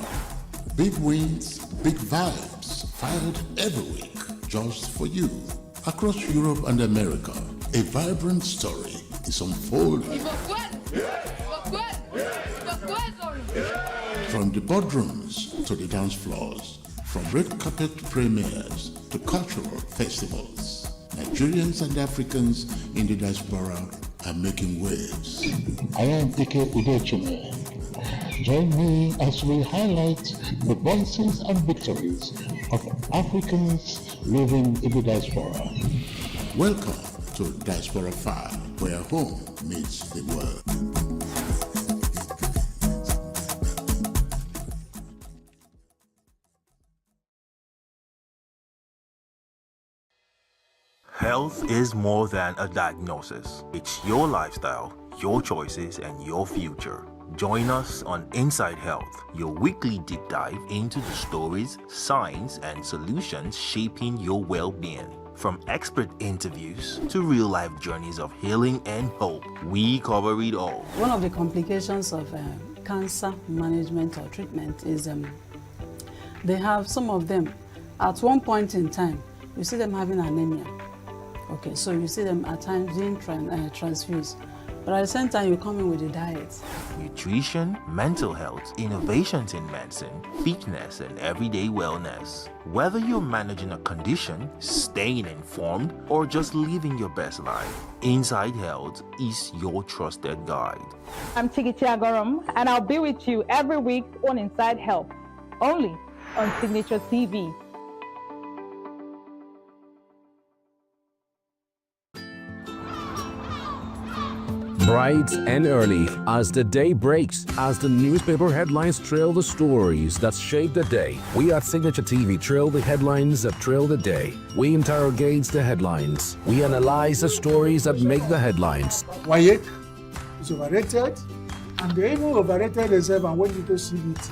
Big wins, big vibes, fired every week, just for you. Across Europe and America, a vibrant story is unfolding. From the boardrooms to the dance floors, from red carpet premieres to cultural festivals, Nigerians and Africans in the diaspora are making waves. I am Ike Udechime. Join me as we highlight the voices and victories of Africans living in the diaspora. Welcome to Diaspora 5, where home meets the world. Health is more than a diagnosis. It's your lifestyle, your choices, and your future. Join us on Inside Health, your weekly deep dive into the stories, science, and solutions shaping your well-being. From expert interviews to real-life journeys of healing and hope, we cover it all. One of the complications of cancer management or treatment is they have some of them, at one point in time, you see them having anemia. Okay, so you see them at times being transfused. But at the same time, you come in with a diet. Nutrition, mental health, innovations in medicine, fitness, and everyday wellness. Whether you're managing a condition, staying informed, or just living your best life, Inside Health is your trusted guide. I'm Signaturetv, and I'll be with you every week on Inside Health, only on Signature TV. Bright and early as the day breaks, as the newspaper headlines trail the stories that shape the day. We at Signature TV trail the headlines that trail the day. We interrogate the headlines. We analyze the stories that make the headlines. WAEC is overrated, and they even overrated themselves and went into CBT.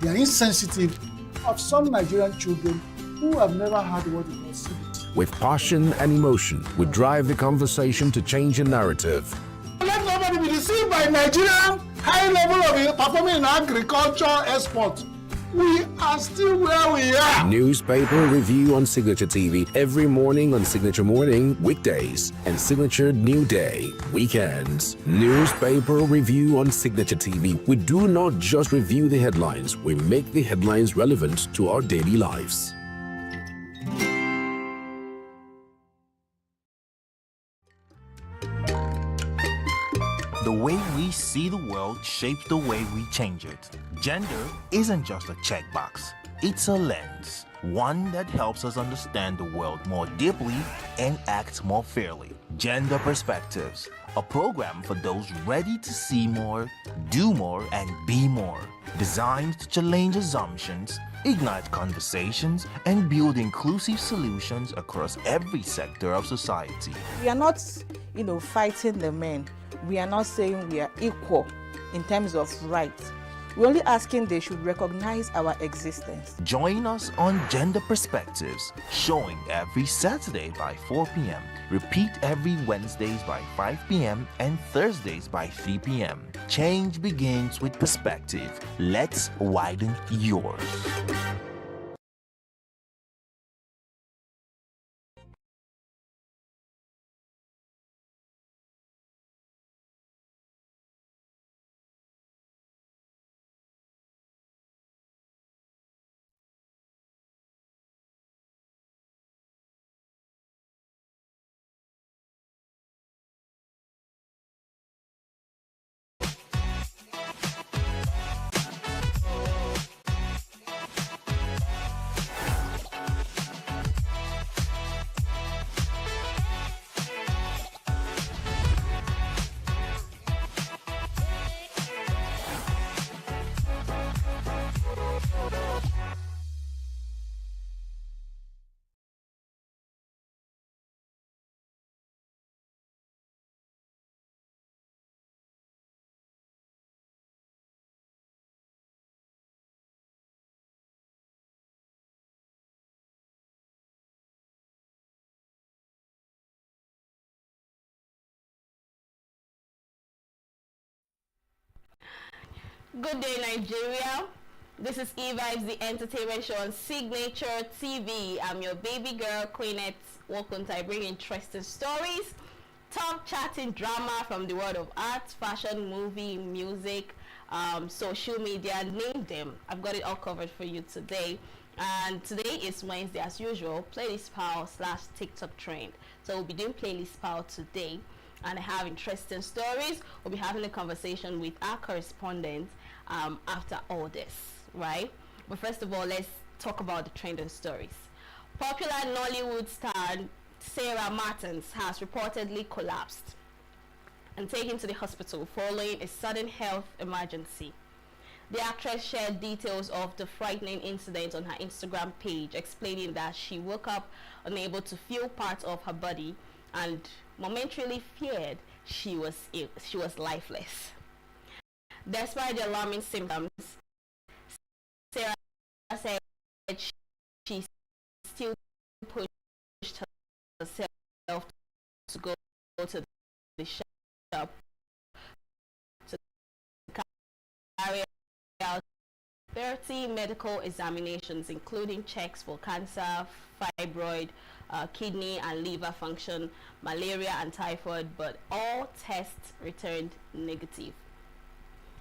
They are insensitive of some Nigerian children who have never had what they call CBT. With passion and emotion, we drive the conversation to change a narrative. Let nobody be deceived by Nigerian high level of performing in agriculture export. We are still where we are. Newspaper review on Signature TV every morning on Signature Morning, weekdays, and Signature New Day, weekends. Newspaper review on Signature TV. We do not just review the headlines, we make the headlines relevant to our daily lives. The way we see the world shapes the way we change it. Gender isn't just a checkbox, it's a lens, one that helps us understand the world more deeply and act more fairly. Gender Perspectives, a program for those ready to see more, do more, and be more. Designed to challenge assumptions, ignite conversations, and build inclusive solutions across every sector of society. We are not, fighting the men. We are not saying we are equal in terms of rights. We're only asking they should recognize our existence. Join us on Gender Perspectives, showing every Saturday by 4 p.m. Repeat every Wednesdays by 5 p.m. and Thursdays by 3 p.m. Change begins with perspective. Let's widen yours. Good day, Nigeria. This is E-Vibes, the entertainment show on Signature TV. I'm your baby girl, Queenette Wokunta. I bring interesting stories, talk, chatting, drama from the world of art, fashion, movie, music, social media, name them. I've got it all covered for you today. And today is Wednesday, as usual, Playlist Pal / TikTok trend. So we'll be doing Playlist Pal today. And I have interesting stories. We'll be having a conversation with our correspondent after all this, right? But first of all, let's talk about the trending stories. Popular Nollywood star Sarah Martins has reportedly collapsed and taken to the hospital following a sudden health emergency. The actress shared details of the frightening incident on her Instagram page, explaining that she woke up unable to feel parts of her body and momentarily feared she was lifeless. Despite the alarming symptoms, Sarah said she still pushed herself to go to the shop to carry out 30 medical examinations, including checks for cancer, fibroid, kidney and liver function, malaria and typhoid, but all tests returned negative.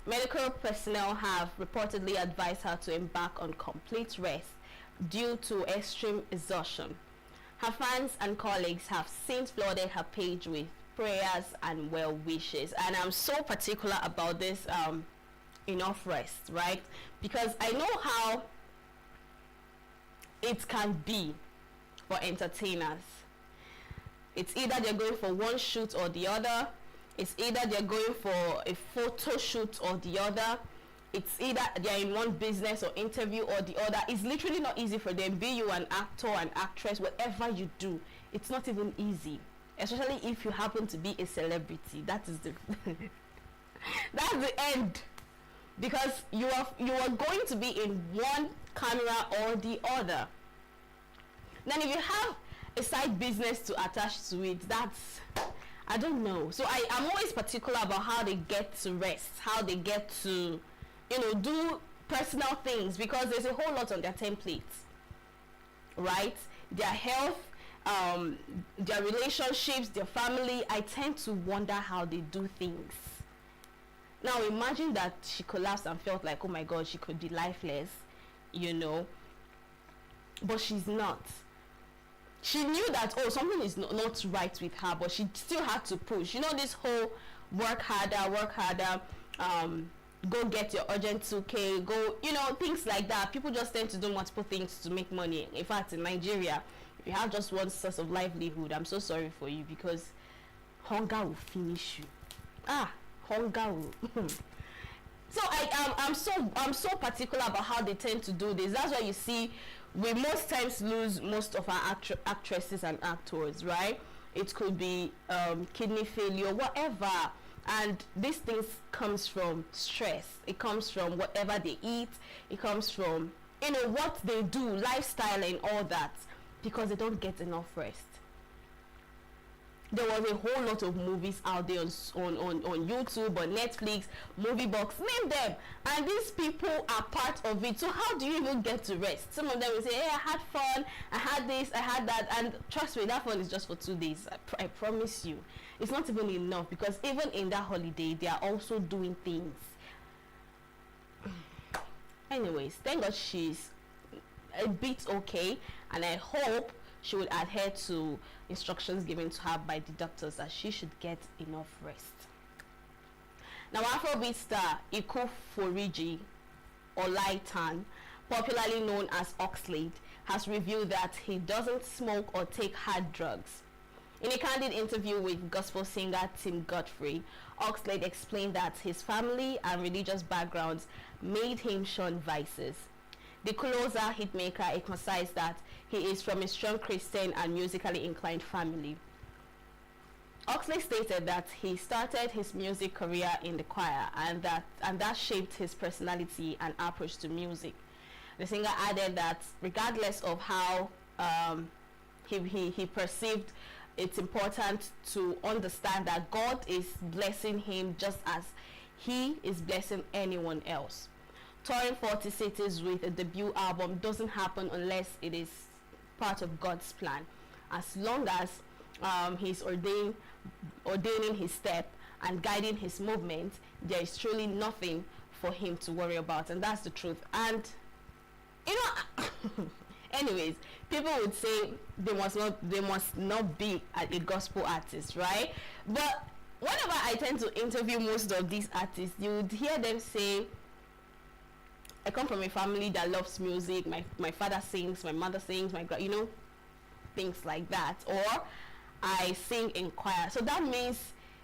Medical personnel have reportedly advised her to embark on complete rest due to extreme exhaustion. Her fans and colleagues have since flooded her page with prayers and well wishes, and I'm so particular about this enough rest, right? Because I know how it can be for entertainers. It's either they're going for one shoot or the other. It's either they're going for a photo shoot or the other. It's either they're in one business or interview or the other. It's literally not easy for them. Be you an actor, an actress, whatever you do, it's not even easy. Especially if you happen to be a celebrity. That is the that's the end. Because you are going to be in one camera or the other. Then if you have a side business to attach to it, that's, I don't know. So I'm always particular about how they get to rest, how they get to, you know, do personal things, because there's a whole lot on their templates, right? Their health, their relationships, their family. I tend to wonder how they do things. Now imagine that she collapsed and felt like, oh my God, she could be lifeless, you know, but she's not. She knew that, oh, something is not right with her, but she still had to push. You know, this whole work harder, go get your urgent 2K, go, you know, things like that. People just tend to do multiple things to make money. In fact, in Nigeria, if you have just one source of livelihood, I'm so sorry for you, because hunger will finish you. Hunger will. So I'm so particular about how they tend to do this. That's why you see we most times lose most of our actresses and actors, right? It could be kidney failure, whatever. And these things comes from stress. It comes from whatever they eat. It comes from, you know, what they do, lifestyle and all that, because they don't get enough rest. There was a whole lot of movies out there on YouTube, on Netflix, Movie Box, name them, and these people are part of it. So how do you even get to rest? Some of them will say, hey, I had fun, I had this, I had that, and trust me, that fun is just for 2 days. I promise you, it's not even enough, because even in that holiday, they are also doing things. Anyways, thank God she's a bit okay, and I hope she would adhere to instructions given to her by the doctors that she should get enough rest. Now, Afrobeat star Iku Foriji Olaitan, popularly known as Oxlade, has revealed that he doesn't smoke or take hard drugs. In a candid interview with gospel singer Tim Godfrey, Oxlade explained that his family and religious backgrounds made him shun vices. The closer hitmaker emphasized that he is from a strong Christian and musically inclined family. Oxlade stated that he started his music career in the choir, and that shaped his personality and approach to music. The singer added that regardless of how he perceived, it's important to understand that God is blessing him just as he is blessing anyone else. Touring 40 cities with a debut album doesn't happen unless it is part of God's plan. As long as he's ordaining his step and guiding his movement, there is truly nothing for him to worry about, and that's the truth. And you know, anyways, people would say they must not be a gospel artist, right? But whenever I tend to interview most of these artists, you would hear them say, I come from a family that loves music. My father sings, my mother sings, you know, things like that. Or I sing in choir. So that means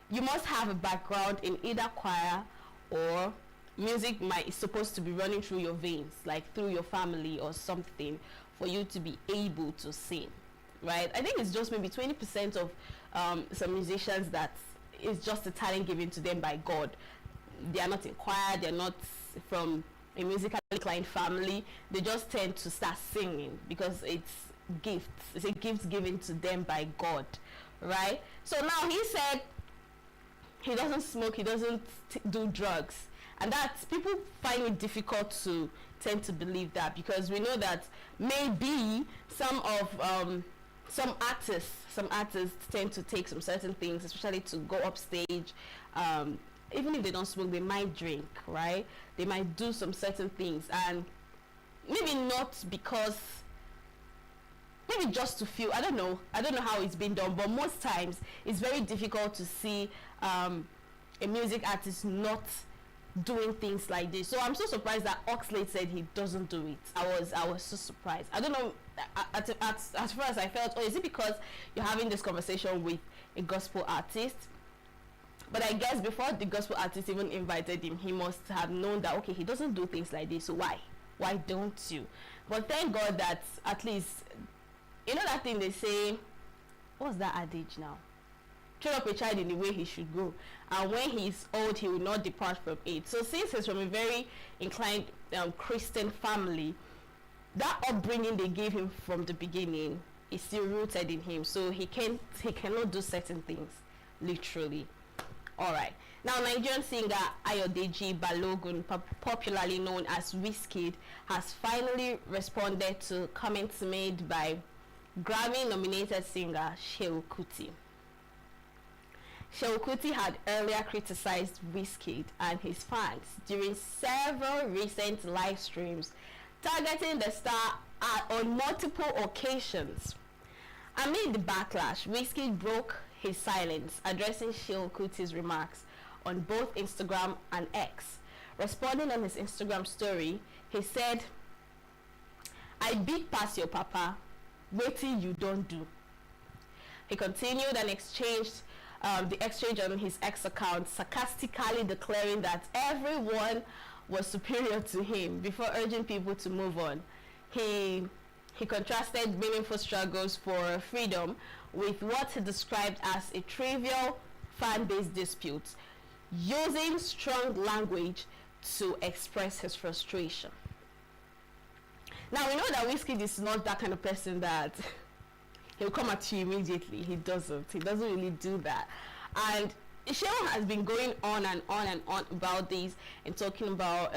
you must have a background in either choir, or music is supposed to be running through your veins, like through your family or something, for you to be able to sing, right? I think it's just maybe 20% of some musicians that is just a talent given to them by God. They are not in choir, they're not from a musically inclined family. They just tend to start singing because it's gifts. It's a gift given to them by God, right? So now he said he doesn't smoke, he doesn't do drugs, and that people find it difficult to tend to believe that, because we know that maybe some artists tend to take some certain things, especially to go up stage. Even if they don't smoke, they might drink, right? They might do some certain things, and maybe not because, maybe just to feel, I don't know how it's been done, but most times it's very difficult to see a music artist not doing things like this. So I'm so surprised that Oxlade said he doesn't do it. I was so surprised. I don't know, as far as I felt, is it because you're having this conversation with a gospel artist? But I guess before the gospel artist even invited him, he must have known that, okay, he doesn't do things like this, so why don't you? But thank God that at least, you know that thing they say, what's that adage now? Train up a child in the way he should go, and when he is old, he will not depart from it. So since he's from a very inclined Christian family, that upbringing they gave him from the beginning is still rooted in him, so he cannot do certain things, literally. All right, now Nigerian singer Ayodeji Balogun, popularly known as Wizkid, has finally responded to comments made by Grammy-nominated singer Seun Kuti. Seun Kuti had earlier criticized Wizkid and his fans during several recent live streams, targeting the star on multiple occasions. Amid the backlash, Wizkid broke his silence, addressing Seun Kuti's remarks on both Instagram and X. Responding on his Instagram story, he said, "I beat past your papa, waiting you don't do." He continued and exchanged the exchange on his X account, sarcastically declaring that everyone was superior to him before urging people to move on. He contrasted meaningful struggles for freedom with what he described as a trivial fan-based dispute, using strong language to express his frustration. Now we know that Wizkid is not that kind of person that he'll come at you immediately. He doesn't really do that. And Seun has been going on and on and on about this and talking about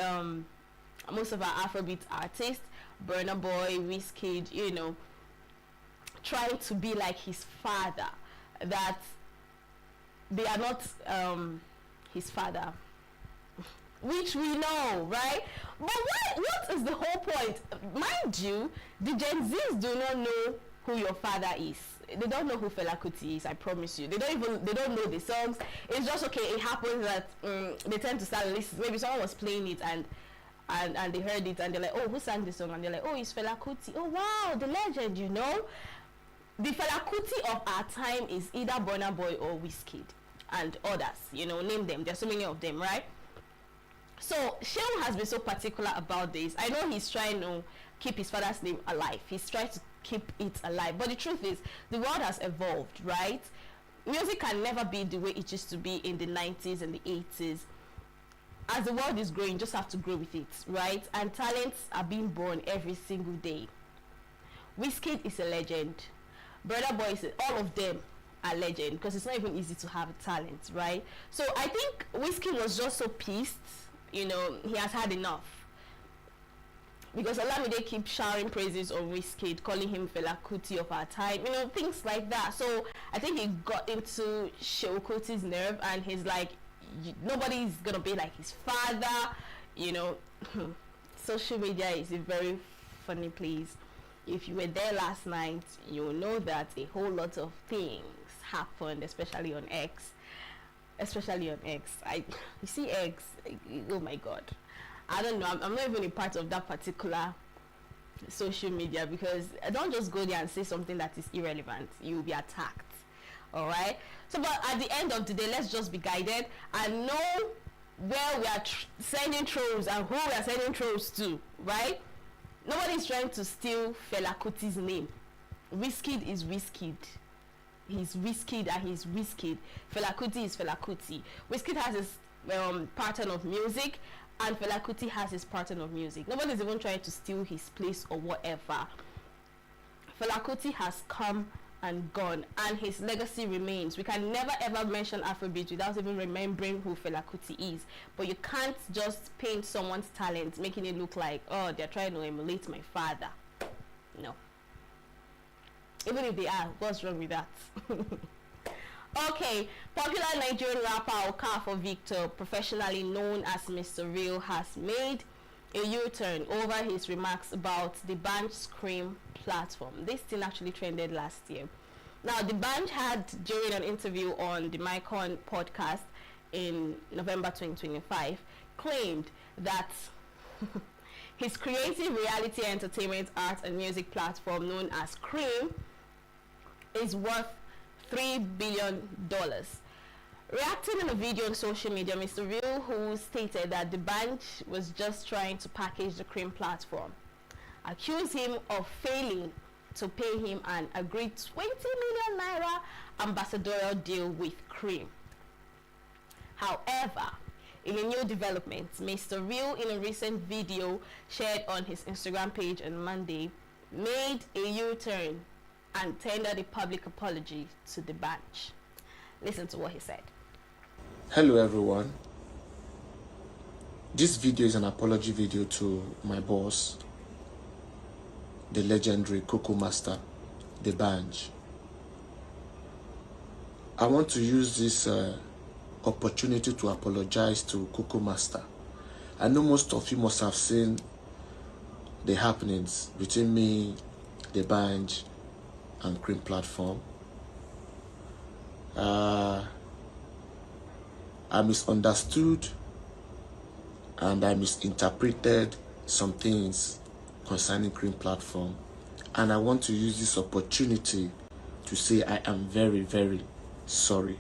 most of our Afrobeat artists, Burna Boy, Wizkid, you know, trying to be like his father, that they are not his father, which we know, right? But what is the whole point? Mind you, the Gen Zs do not know who your father is. They don't know who Fela Kuti is, I promise you. They don't know the songs. It's just, okay, it happens that they tend to start listening. Maybe someone was playing it and they heard it and they're like, oh, who sang this song? And they're like, oh, it's Fela Kuti. Oh wow, the legend, you know. The Fela Kuti of our time is either Burna Boy or Wizkid and others, you know, name them. There's so many of them, right? So Seun has been so particular about this. I know he's trying to keep his father's name alive. He's trying to keep it alive. But the truth is, the world has evolved, right? Music can never be the way it used to be in the 90s and the 80s. As the world is growing, you just have to grow with it, right? And talents are being born every single day. Wizkid is a legend. Burna Boy is all of them are legend, because it's not even easy to have talent, right? So I think Wizkid was just so pissed, you know, he has had enough. Because Olamide keeps showering praises on Wizkid, calling him Fela Kuti of our time, you know, things like that. So I think he got into Seun Kuti's nerve, and he's like, nobody's gonna be like his father, you know. Social media is a very funny place. If you were there last night, you'll know that a whole lot of things happened, especially on X. You see X, oh my god, I don't know, I'm not even a part of that particular social media, because I don't just go there and say something that is irrelevant. You will be attacked. All right, so but at the end of the day, let's just be guided and know where we are sending trolls and who we are sending trolls to, right? Nobody's trying to steal Fela Kuti's name. Wizkid is Wizkid. He's Wizkid and he's Wizkid. Fela Kuti is Fela Kuti. Wizkid has his pattern of music, and Fela Kuti has his pattern of music. Nobody's even trying to steal his place or whatever. Fela Kuti has come and gone, and his legacy remains. We can never ever mention Afrobeat without even remembering who Fela Kuti is. But you can't just paint someone's talent making it look like, oh, they're trying to emulate my father. No. Even if they are, what's wrong with that? Okay, popular Nigerian rapper Okafor Victor, professionally known as Mr. Real, has made a U-turn over his remarks about the band Scream platform. This thing actually trended last year. Now, the band had, during an interview on the Mycon podcast in November 2025, claimed that his creative reality entertainment, art and music platform known as Scream is worth $3 billion. Reacting in a video on social media, Mr. Real, who stated that the bank was just trying to package the cream platform, accused him of failing to pay him an agreed 20 million naira ambassadorial deal with cream. However, in a new development, Mr. Real, in a recent video shared on his Instagram page on Monday, made a U-turn and tendered a public apology to the bench. Listen to what he said. Hello everyone. This video is an apology video to my boss, the legendary Cocoa Master, the Banj. I want to use this opportunity to apologize to Cocoa Master. I know most of you must have seen the happenings between me, the Banj, and Cream Platform. I misunderstood and I misinterpreted some things concerning Cream Platform, and I want to use this opportunity to say I am very, very sorry.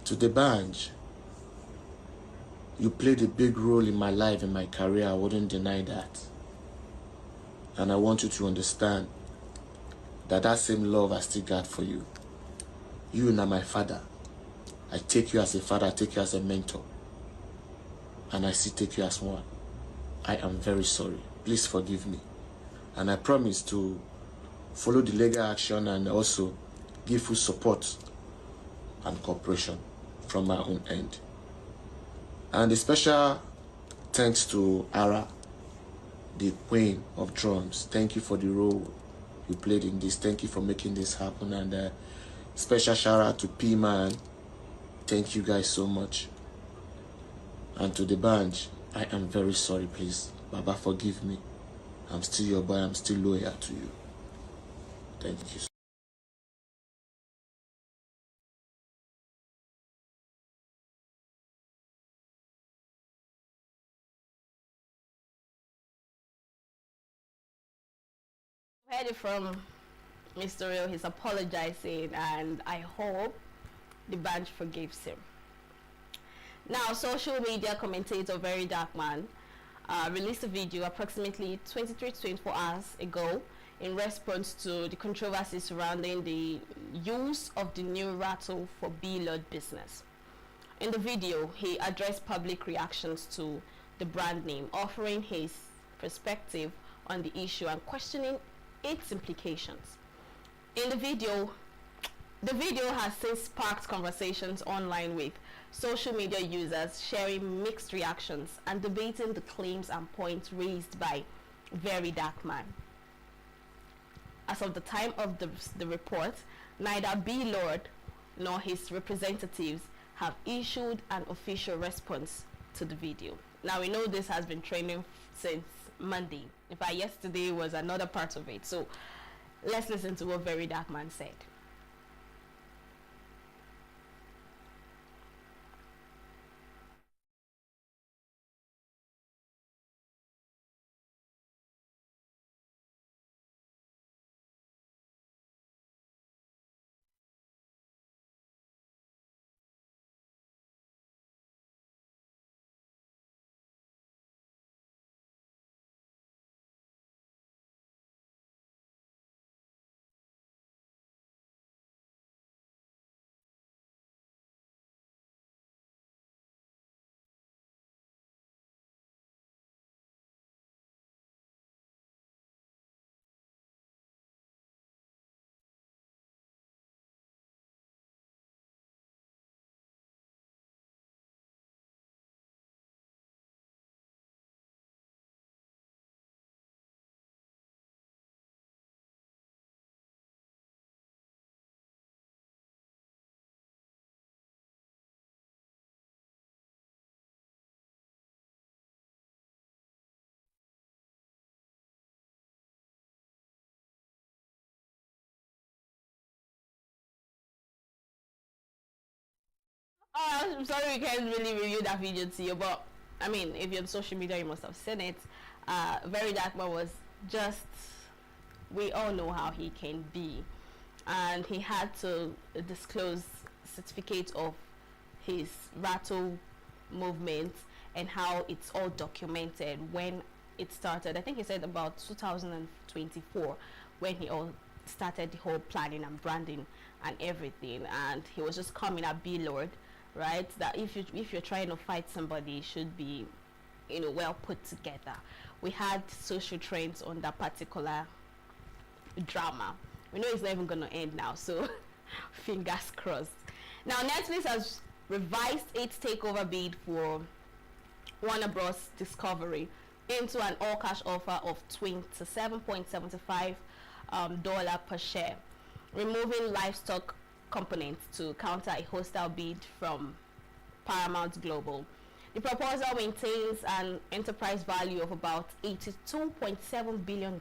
To the Banj, you played a big role in my life and my career, I wouldn't deny that. And I want you to understand that that same love I still got for you. You are my father. I take you as a father, I take you as a mentor. And I still take you as one. I am very sorry. Please forgive me. And I promise to follow the legal action and also give full support and cooperation from my own end. And a special thanks to Ara, the queen of drums. Thank you for the role you played in this. Thank you for making this happen. And special shout out to P-Man. Thank you guys so much. And to the Banj, I am very sorry, please. Baba, forgive me. I'm still your boy. I'm still loyal to you. Thank you. Heard it from Mr. Real. He's apologizing, and I hope the bench forgives him. Now, social media commentator Very Dark Man released a video approximately 23 to 24 hours ago in response to the controversy surrounding the use of the new rattle for B-Lord business. In the video, he addressed public reactions to the brand name, offering his perspective on the issue and questioning its implications. In the video has since sparked conversations online with social media users sharing mixed reactions and debating the claims and points raised by Very Dark Man. As of the time of the report, neither B-Lord nor his representatives have issued an official response to the video. Now, we know this has been trending since Monday. In fact, yesterday was another part of it. So let's listen to what Very Dark Man said. Oh, I'm sorry we can't really review that video to you, but I mean, if you're on social media, you must have seen it. Very Dark Man was just, we all know how he can be. and he had to disclose certificate of his rattle movement and how it's all documented when it started. I think he said about 2024 when he all started the whole planning and branding and everything, and he was just coming at B-Lord, right? That if you're trying to fight somebody, it should be, you know, well put together. We had social trends on that particular drama. We know it's not even gonna end now, so fingers crossed. Now Netflix has revised its takeover bid for Warner Bros. Discovery into an all-cash offer of $27.75 per share, removing livestock components to counter a hostile bid from Paramount Global. The proposal maintains an enterprise value of about $82.7 billion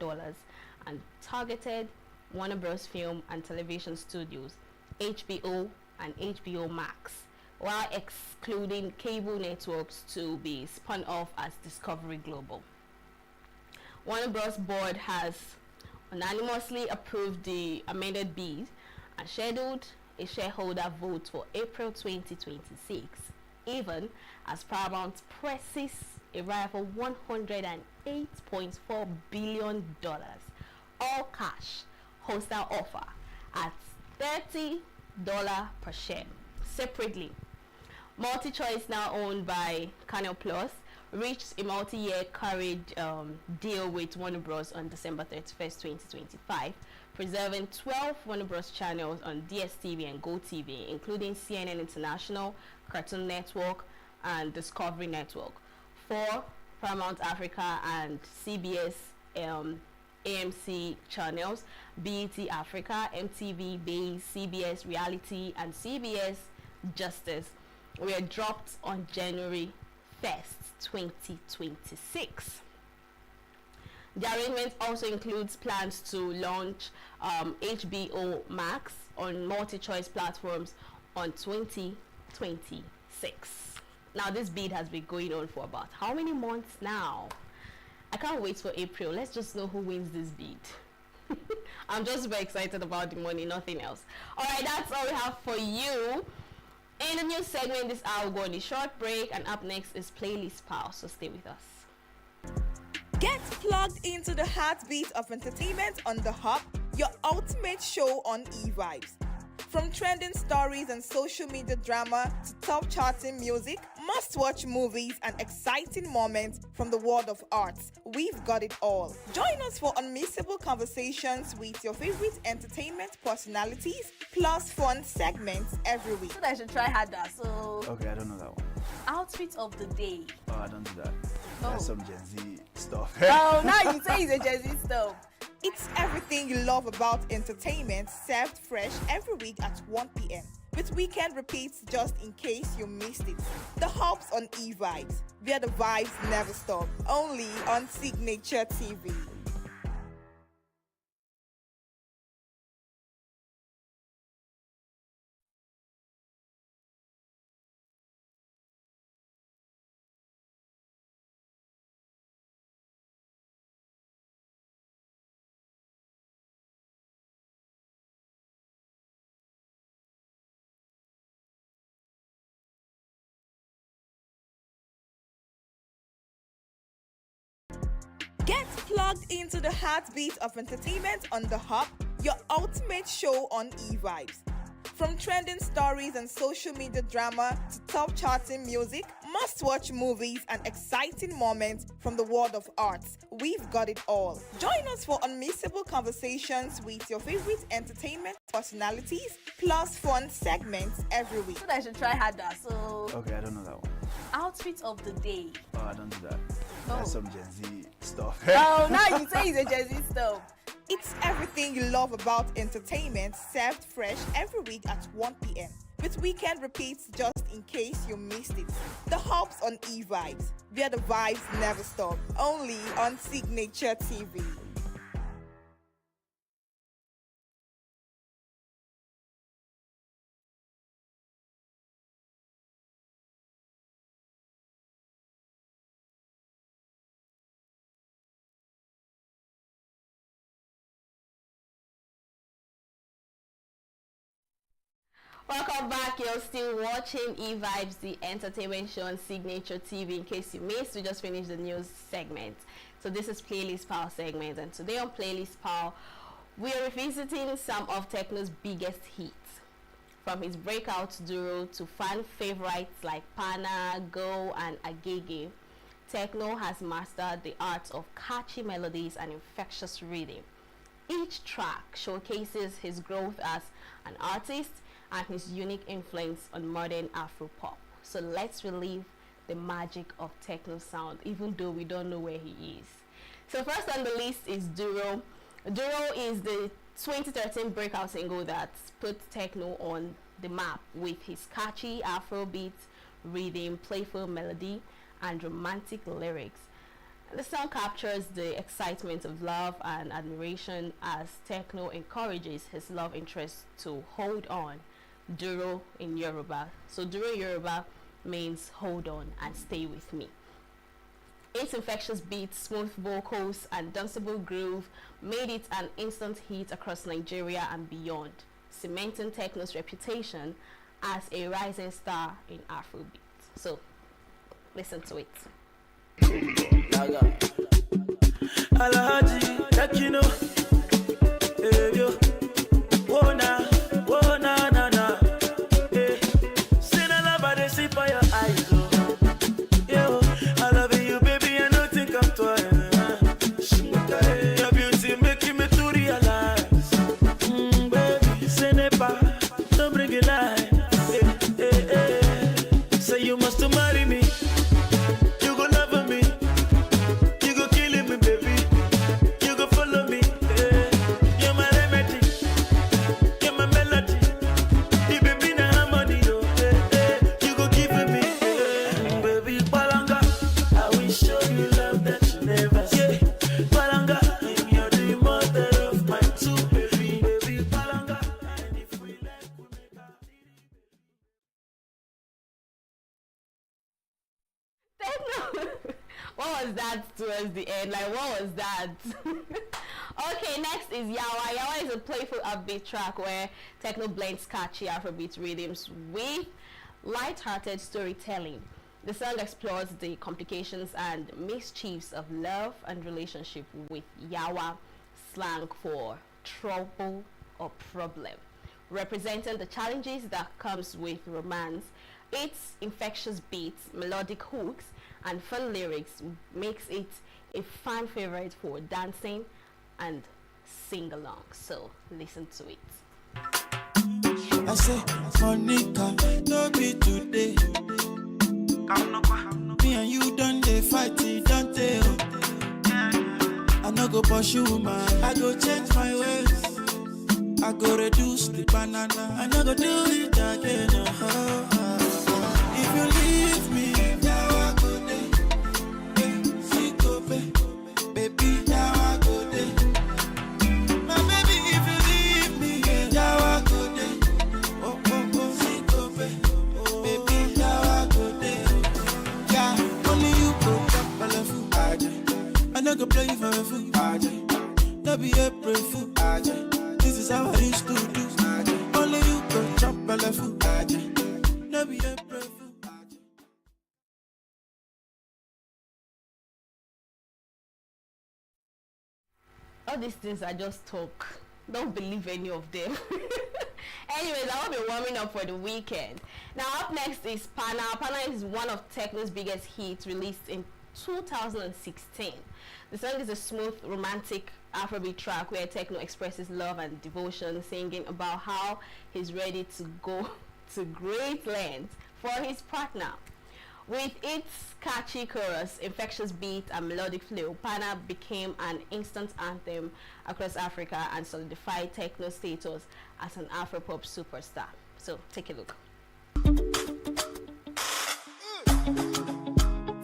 and targeted Warner Bros. Film and Television Studios, HBO and HBO Max, while excluding cable networks to be spun off as Discovery Global. Warner Bros. Board has unanimously approved the amended bid and scheduled a shareholder vote for April 2026, even as Paramount presses a rival $108.4 billion all cash hostile offer at $30 per share. Separately, MultiChoice, now owned by Canal Plus, reached a multi-year carried deal with Warner Bros. On December 31st, 2025, preserving 12 Warner Bros. Channels on DSTV and GoTV, including CNN International, Cartoon Network, and Discovery Network, 4 Paramount Africa and CBS AMC channels, BET Africa, MTV Base, CBS Reality, and CBS Justice were dropped on January 1st, 2026. The arrangement also includes plans to launch HBO Max on MultiChoice platforms on 2026. Now, this bid has been going on for about how many months now? I can't wait for April. Let's just know who wins this bid. I'm just very excited about the money, nothing else. All right, that's all we have for you. In the news segment this hour, we'll go on a short break, and up next is Playlist Pal, so stay with us. Get plugged into the heartbeat of entertainment on The Hub, your ultimate show on eVibes. From trending stories and social media drama to top charting music, must-watch movies and exciting moments from the world of arts, we've got it all. Join us for unmissable conversations with your favorite entertainment personalities, plus fun segments every week. I should try harder, so... Okay, I don't know that one. Outfit of the day. Oh, I don't do that. That's some Gen Z stuff. Oh, now you say it's a Gen Z stuff. It's everything you love about entertainment, served fresh every week at 1 p.m. with weekend repeats just in case you missed it. The Hub's on eVibes, where the vibes never stop. Only on Signaturetv. Get plugged into the heartbeat of entertainment on The Hub, your ultimate show on eVibes. From trending stories and social media drama to top charting music, must-watch movies and exciting moments from the world of arts, we've got it all. Join us for unmissable conversations with your favorite entertainment personalities, plus fun segments every week. I should try harder, so... Okay, I don't know that one. Outfit of the day. Oh, I don't do that. That's some Gen Z stuff. Oh, now you say it's a Gen Z stuff. It's everything you love about entertainment, served fresh every week at 1 p.m. with weekend repeats just in case you missed it. The Hub's on eVibes, where the vibes never stop. Only on Signaturetv. Welcome back. You're still watching E-Vibes, the entertainment show on Signature TV. In case you missed, we just finished the news segment. So this is Playlist Pal segment, and today on Playlist Pal, we are revisiting some of Tekno's biggest hits. From his breakout duo to fan favorites like Pana, Go, and Agege, Tekno has mastered the art of catchy melodies and infectious rhythm. Each track showcases his growth as an artist and his unique influence on modern Afro-pop. So let's relive the magic of Tekno sound, even though we don't know where he is. So first on the list is Duro. Duro is the 2013 breakout single that put Tekno on the map with his catchy Afrobeat rhythm, playful melody, and romantic lyrics. The song captures the excitement of love and admiration as Tekno encourages his love interest to hold on. Duro in Yoruba. So Duro in Yoruba means hold on and stay with me. Its infectious beats, smooth vocals, and danceable groove made it an instant hit across Nigeria and beyond, cementing Tekno's reputation as a rising star in Afrobeat. So, listen to it. Alhaji, Tekno, say na love I dey see for your eyes, I love you, baby, I don't think I'm twice. Your beauty making me to realize, baby, say never, don't bring it light. Say you must marry me, you go love me, you go kill me, baby, you go follow me. You're my remedy, you're my melody, you baby na harmony, you go give me, baby, palanga. I will show you love that you never see. Palanga, you're the mother of my two baby, baby, palanga. And if we like, we make a What was that towards the end? Like, what was that? Okay, next is Yawa. Yawa is a playful upbeat track where Tekno blends catchy Afrobeat rhythms with light-hearted storytelling. The song explores the complications and mischiefs of love and relationship with Yawa slang for trouble or problem, representing the challenges that comes with romance. Its infectious beats, melodic hooks, and fun lyrics makes it a fan favorite for dancing and sing-along. So listen to it. I say, Monica, no be today. Me and you done they fight it, don't they? I no go pursue man, I go change my ways. I go reduce the banana, I no go do it again. If you leave me, now I go there. See go baby, now I go there. My baby, if you leave me, now I go there. Oh, see go baby, now I go there. Yeah, only you go up a level. I no go play for a fool. No be April fool. This is how I used to do. Only you go chop a level. No be April fool. All these things are just talk. Don't believe any of them. Anyways, I will be warming up for the weekend. Now up next is Pana. Pana is one of Tekno's biggest hits, released in 2016. The song is a smooth, romantic Afrobeat track where Tekno expresses love and devotion, singing about how he's ready to go to great lengths for his partner. With its catchy chorus, infectious beat, and melodic flow, Pana became an instant anthem across Africa and solidified Tekno's status as an Afropop superstar. So, take a look.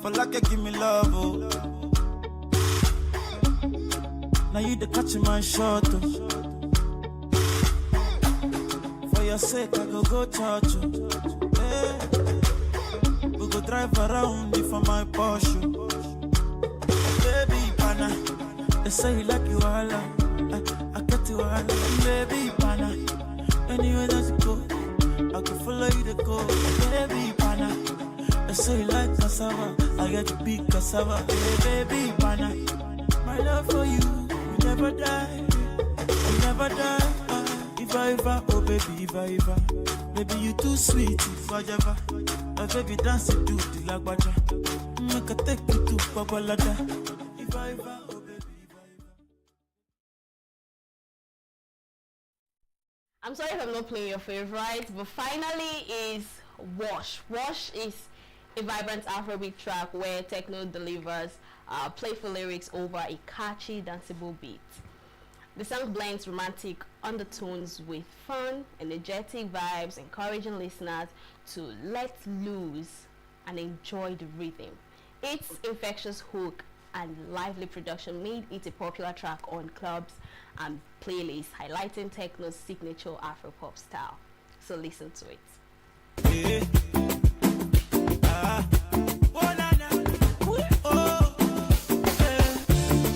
For like you give me love, oh. Now you the catch my shot, oh. For your sake, I go church, oh. Hey. We go drive around if for my Porsche. Baby, Pana, they say you like you all, I get you all. Baby, Pana, anywhere that you go, I I could follow you to go. Baby, pana. I say you like cassava. I get to big cassava. Hey, baby, pana. My love for you will never die. Will never die. Iva, oh baby, Iva. Baby, you too sweet, if I ever. My baby dance to the lagbaja. Make a take you to Babalada. Iva, oh baby. I'm sorry if I'm not playing your favorite, but finally is Wash. Wash is a vibrant Afrobeat track where techno delivers playful lyrics over a catchy, danceable beat. The song blends romantic undertones with fun, energetic vibes, encouraging listeners to let loose and enjoy the rhythm. Its infectious hook and lively production made it a popular track on clubs and playlists, highlighting techno's signature Afropop style. So listen to it.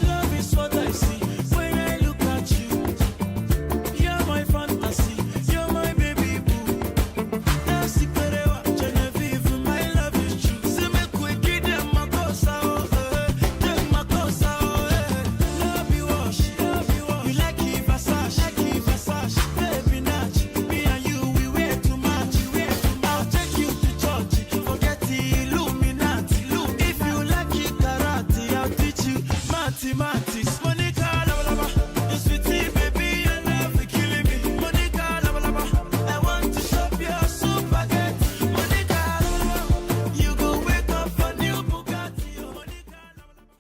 Love is what I see when I look at you. You're my fantasy, you're my baby boo. Signaturetv, Genevieve, my love is true. Say make we give them my cosa, them my cosa. Love you wash, you like it Versace, baby natch. Me and you, we wear too much, I'll take you to church, forget the Illuminati. If you like it karate, I'll teach you mathematics. Monica, lava lava, you sweetie baby, your love is killing me. Monica, lava lava, I want to shop your spaghetti. Monica, lava lava, you go wake up for new Bugatti. Oh, Monica, lava lava.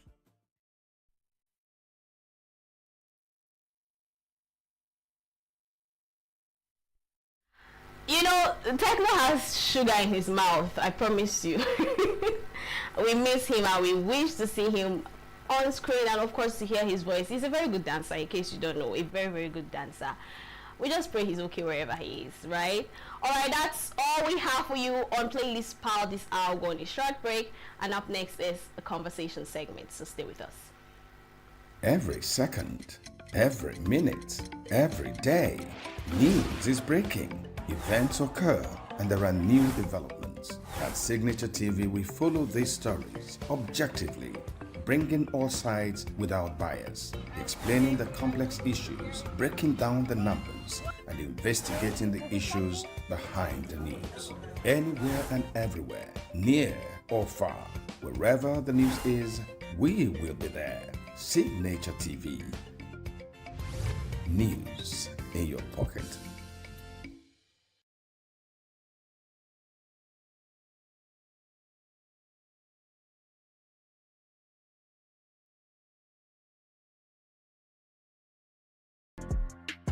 You know, Techno has sugar in his mouth, I promise you. We miss him and we wish to see him on screen and of course to hear his voice. He's a very good dancer, in case you don't know, a very, very good dancer. We just pray he's okay wherever he is, right? Alright, that's all we have for you on Playlist Power this hour. We're going a short break, and up next is a conversation segment, so stay with us. Every second, every minute, every day, news is breaking, events occur, and there are new developments. At Signature TV, we follow these stories objectively, bringing all sides without bias, explaining the complex issues, breaking down the numbers, and investigating the issues behind the news. Anywhere and everywhere, near or far, wherever the news is, we will be there. Signature TV. News in your pocket.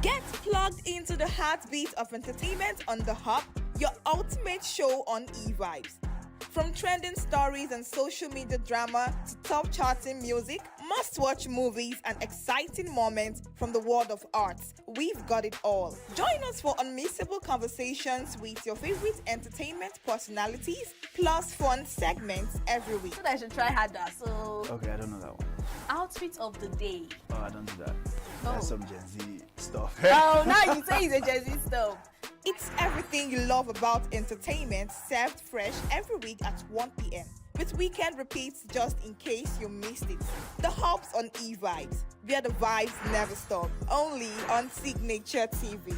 Get plugged into the heartbeat of entertainment on The Hub, your ultimate show on e-vibes. From trending stories and social media drama to top charting music, must-watch movies and exciting moments from the world of arts, we've got it all. Join us for unmissable conversations with your favorite entertainment personalities, plus fun segments every week. So I should try harder. So Okay, I don't know that one. outfit of the day. Oh, I don't do that. That's some Gen Z stuff. Oh, now you say it's a Gen Z stuff. It's everything you love about entertainment, served fresh every week at 1 p.m. with weekend repeats just in case you missed it. The Hub's on e-vibes, where the vibes never stop. Only on Signature TV.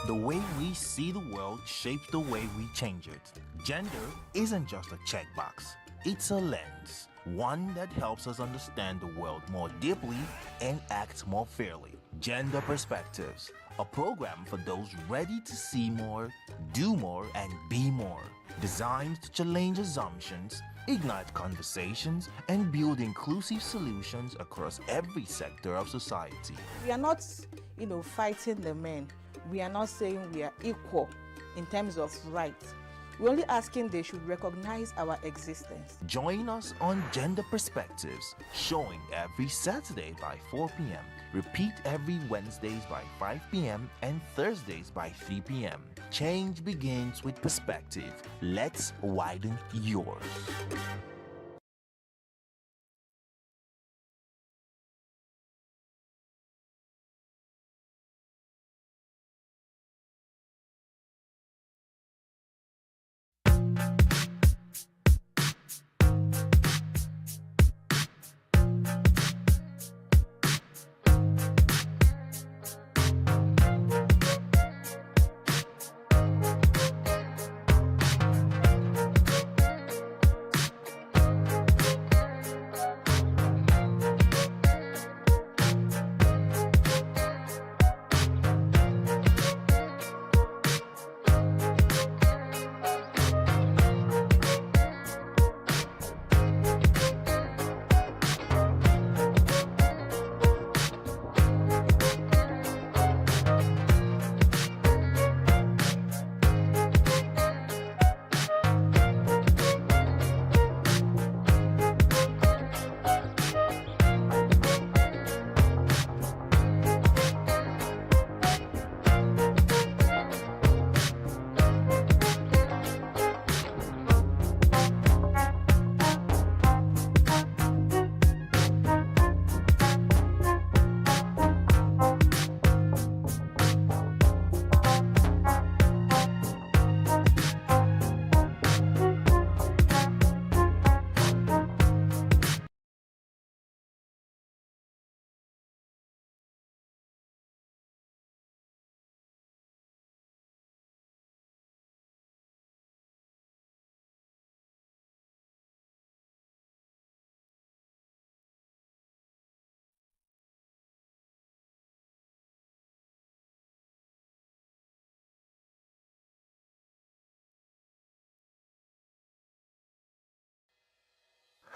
The way we see the world shapes the way we change it. Gender isn't just a checkbox, it's a lens, one that helps us understand the world more deeply and act more fairly. Gender Perspectives, a program for those ready to see more, do more, and be more. Designed to challenge assumptions, ignite conversations, and build inclusive solutions across every sector of society. We are not, fighting the men. We are not saying we are equal in terms of rights. We're only asking they should recognize our existence. Join us on Gender Perspectives, showing every Saturday by 4 p.m. Repeat every Wednesdays by 5 p.m. and Thursdays by 3 p.m. Change begins with perspective. Let's widen yours.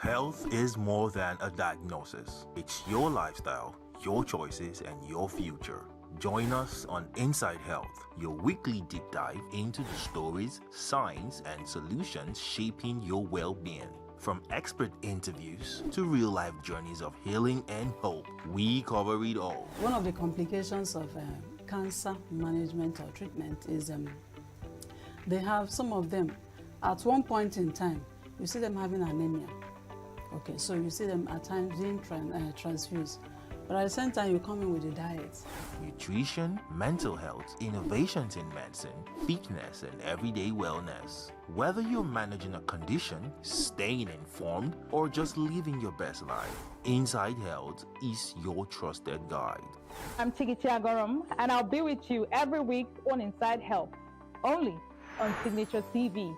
Health is more than a diagnosis. It's your lifestyle, your choices, and your future. Join us on Inside Health, your weekly deep dive into the stories, science, and solutions shaping your well-being. From expert interviews to real-life journeys of healing and hope, we cover it all. One of the complications of cancer management or treatment is they have some of them at one point in time, you see them having anemia. Okay, so you see them at times being transfused. But at the same time, you come in with a diet. Nutrition, mental health, innovations in medicine, fitness, and everyday wellness. Whether you're managing a condition, staying informed, or just living your best life, Inside Health is your trusted guide. I'm Signaturetv, and I'll be with you every week on Inside Health, only on Signaturetv.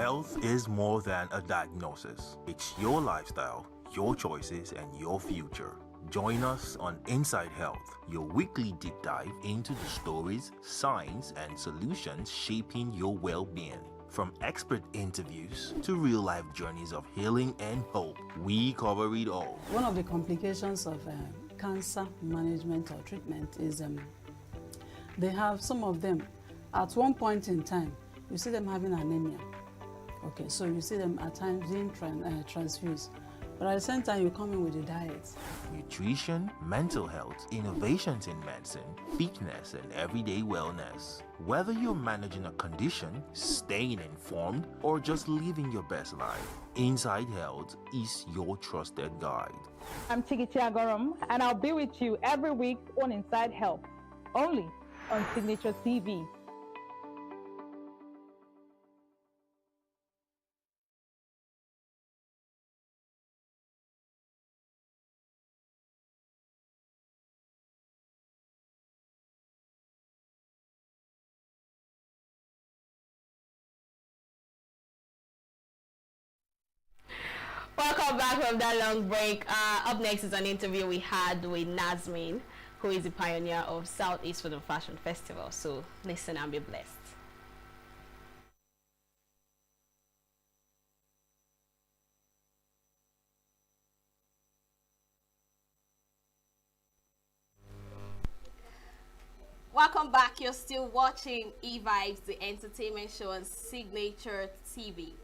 Health is more than a diagnosis. It's your lifestyle, your choices, and your future. Join us on Inside Health, your weekly deep dive into the stories, science, and solutions shaping your well-being. From expert interviews to real-life journeys of healing and hope, we cover it all. One of the complications of cancer management or treatment is they have some of them at one point in time, you see them having anemia. Okay, so you see them at times being transfused. But at the same time, you come in with the diet. Nutrition, mental health, innovations in medicine, fitness, and everyday wellness. Whether you're managing a condition, staying informed, or just living your best life, Inside Health is your trusted guide. I'm Signaturetv, and I'll be with you every week on Inside Health, only on Signaturetv. Welcome back from that long break. Up next is an interview we had with Nazmin, who is the pioneer of Southeast Food and Fashion Festival. So listen and be blessed. Welcome back. You're still watching E-Vibes, the entertainment show on Signaturetv.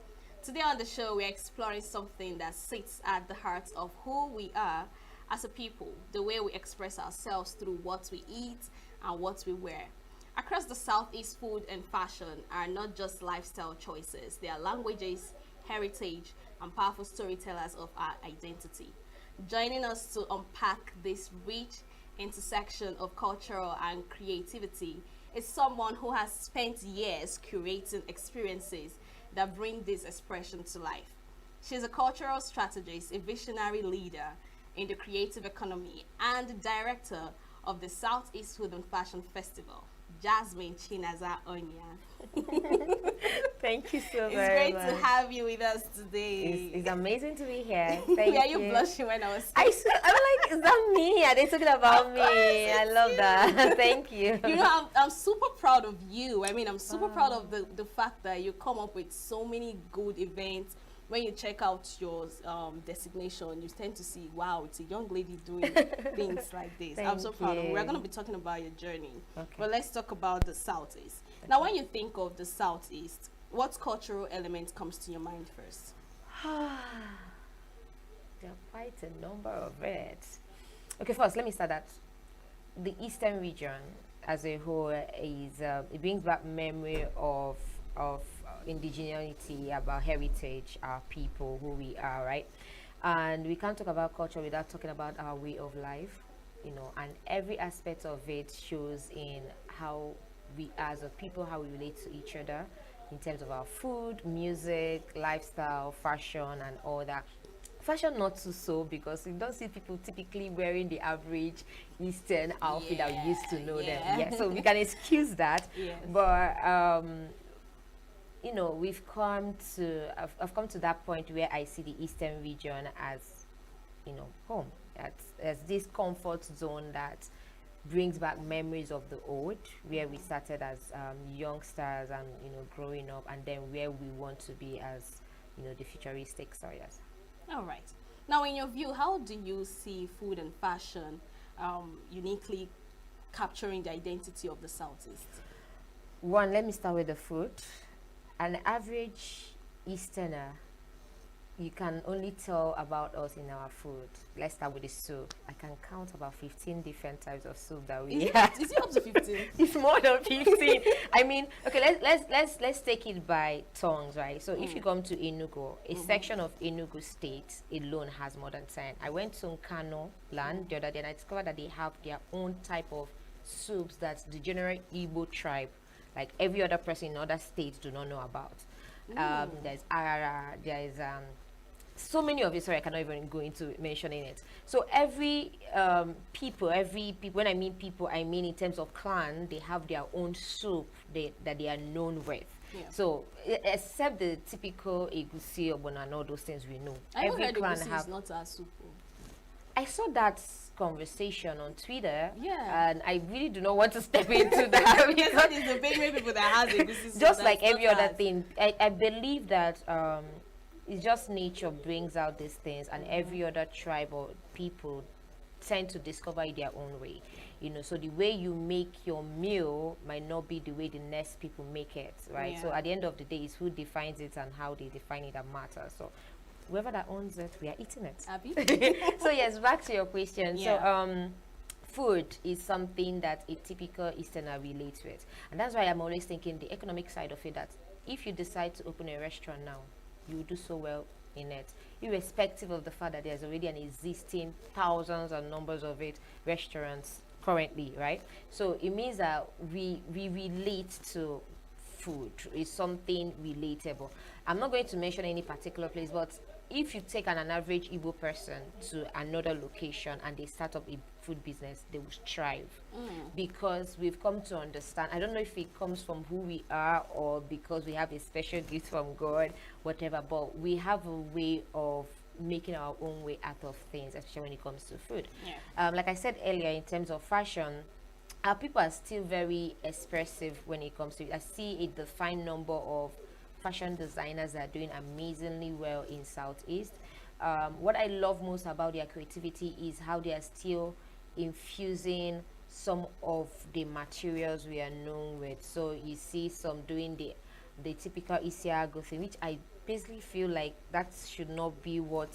Today on the show, we're exploring something that sits at the heart of who we are as a people, the way we express ourselves through what we eat and what we wear. Across the Southeast, food and fashion are not just lifestyle choices. They are languages, heritage, and powerful storytellers of our identity. Joining us to unpack this rich intersection of cultural and creativity is someone who has spent years curating experiences that bring this expression to life. She's a cultural strategist, a visionary leader in the creative economy, and director of the Southeast Food and Fashion Festival, Jasmine Chinaza Onya. Thank you so very It's great much. to have you with us today. It's amazing to be here. Thank Were you. you blushing when I was I was like, is that me? Are they talking about me? I love that. Thank you. You know, I'm super proud of you. I mean, I'm super proud of the fact that you come up with so many good events. When you check out your designation, you tend to see, wow, it's a young lady doing things like this. I'm so proud of you. We're going to be talking about your journey. Okay. But let's talk about the Southeast. Okay. Now, when you think of the Southeast, what cultural element comes to your mind first? There are quite a number of it. Okay, first, let me start that. The Eastern region as a whole is, it brings back memory of indigeneity, about heritage, our people, who we are, right? And we can't talk about culture without talking about our way of life, you know, and every aspect of it shows in how we as a people, how we relate to each other in terms of our food, music, lifestyle, fashion, and all that. Fashion not too so, because you don't see people typically wearing the average Eastern outfit that we used to know them. Yeah, so we can excuse that. Yes. But you know, I've come to that point where I see the Eastern region as, you know, home. As this comfort zone that brings back memories of the old, where we started as youngsters and, you know, growing up, and then where we want to be as, you know, the futuristic stories. All right. Now, in your view, how do you see food and fashion uniquely capturing the identity of the Southeast? One, let me start with the food. An average Easterner, you can only tell about us in our food. Let's start with the soup. I can count about 15 different types of soup that we have. Is it up to 15? It's more than 15. I mean, okay, let's take it by tongues, right? So if you come to ENUGU, a section of ENUGU state alone has more than 10. I went to Nkano land the other day and I discovered that they have their own type of soups that the general Igbo tribe, like every other person in other states, do not know about. There's Arara, there's so many of it, sorry, I cannot even go into mentioning it. So every people, when I mean people, I mean in terms of clan, they have their own soup that they are known with. So except the typical egusi obona and all those things we know, Every clan have not a soup. I saw that conversation on Twitter, yeah, and I really do not want to step into that. That is the very people that has egusi. Just like every other thing, I believe that it's just nature brings out these things, and every other tribe or people tend to discover it their own way. So the way you make your meal might not be the way the next people make it, right? So at the end of the day, it's who defines it and how they define it that matters. So whoever that owns it, we are eating it. So yes, back to your question. So food is something that a typical Easterner relates with, and that's why I'm always thinking the economic side of it, that if you decide to open a restaurant now, you will do so well in it, irrespective of the fact that there's already an existing thousands and numbers of restaurants currently, right? So it means that we relate to food. Is something relatable. I'm not going to mention any particular place, but if you take an average Igbo person to another location and they start up a food business, they will thrive, because we've come to understand. I don't know if it comes from who we are or because we have a special gift from God, whatever, but we have a way of making our own way out of things, especially when it comes to food. Like I said earlier, in terms of fashion, our people are still very expressive when it comes to it. I see a defined number of fashion designers that are doing amazingly well in Southeast. What I love most about their creativity is how they are still infusing some of the materials we are known with. So you see some doing the typical Isiago thing, which I basically feel like that should not be what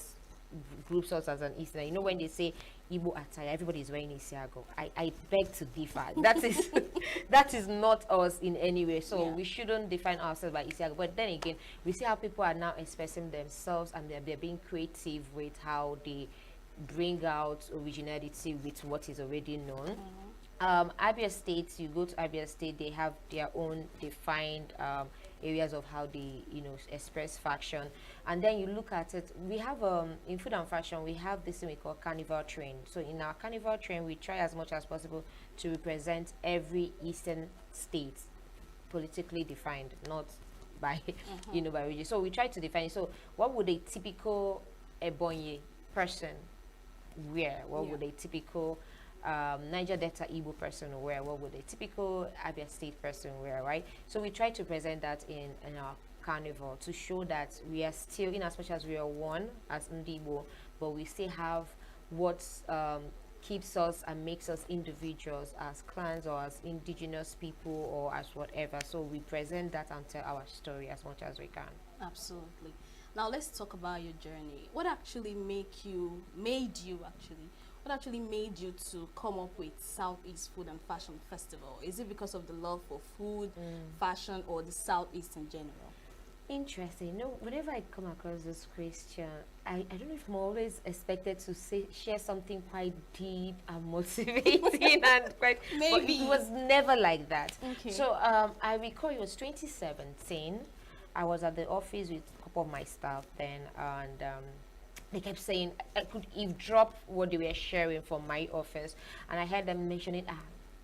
groups us as an Easterner. When they say Igbo attire, everybody is wearing Isiago. I beg to differ. That is not us in any way. So we shouldn't define ourselves by Isiago. But then again, we see how people are now expressing themselves, and they're being creative with how they bring out originality with what is already known. Abia State, you go to Abia State, they have their own defined areas of how they express fashion. And then you look at it, we have in food and fashion, we have this thing we call carnival train. So in our carnival train, we try as much as possible to represent every eastern state, politically defined, not by by region. So we try to define it. So what would a typical Ebonyi person wear? What would a typical Niger Delta Igbo person wear? What would a typical Abia State person wear, right? So we try to present that in our carnival to show that we are still, in as much as we are one as Ndibo, but we still have what keeps us and makes us individuals as clans or as indigenous people or as whatever. So we present that and tell our story as much as we can. Absolutely. Now let's talk about your journey. What actually made you to come up with Southeast Food and Fashion Festival? Is it because of the love for food, fashion, or the Southeast in general? Interesting. Whenever I come across this question, I don't know if I'm always expected to share something quite deep and motivating and quite, but it was never like that. Okay. So I recall it was 2017. I was at the office with a couple of my staff then, and they kept saying I could eavesdrop what they were sharing from my office, and I heard them mentioning,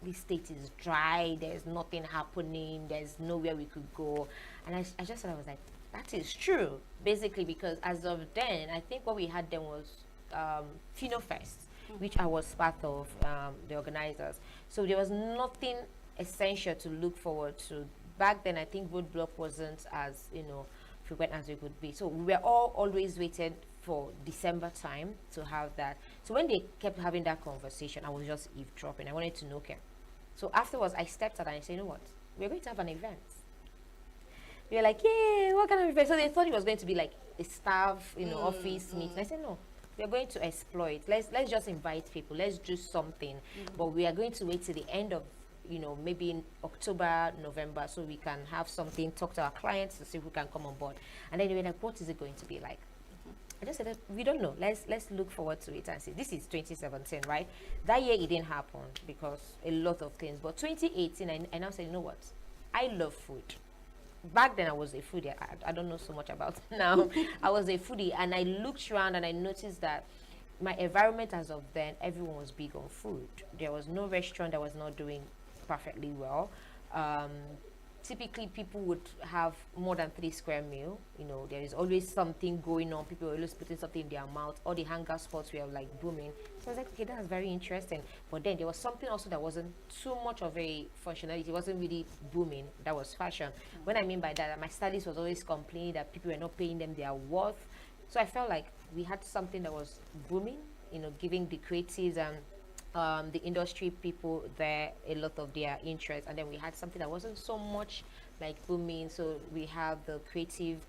this state is dry, there's nothing happening, there's nowhere we could go. And I just thought, I was like, that is true, basically, because as of then, I think what we had then was FinoFest, which I was part of, the organizers. So there was nothing essential to look forward to. Back then, I think roadblock wasn't as frequent as it could be. So we were all always waiting for December time to have that. So when they kept having that conversation, I was just eavesdropping. I wanted to know, okay. So afterwards, I stepped out and I said, you know what? We're going to have an event. We were like, yeah, what kind of event? So they thought it was going to be like a staff, office meeting. I said, no, we are going to exploit. Let's just invite people. Let's do something. But we are going to wait till the end of maybe in October, November, so we can have something, talk to our clients to see if we can come on board. And then they were like, what is it going to be like? I just said, we don't know. Let's look forward to it and see. This is 2017, right? That year it didn't happen because a lot of things. But 2018, I now said, you know what? I love food. Back then I was a foodie. I don't know so much about it now. I was a foodie, and I looked around and I noticed that my environment as of then, everyone was big on food. There was no restaurant that was not doing perfectly well. typically people would have more than 3 square meal. You know, there is always something going on. People are always putting something in their mouth. All the hangout spots were like booming. So I was like, okay, that's very interesting. But then there was something also that wasn't too much of a functionality. It wasn't really booming. That was fashion. What I mean by that, my stylist was always complaining that people were not paying them their worth. So I felt like we had something that was booming, you know, giving the creatives and the industry people there a lot of their interest, and then we had something that wasn't so much like booming. So we have the creative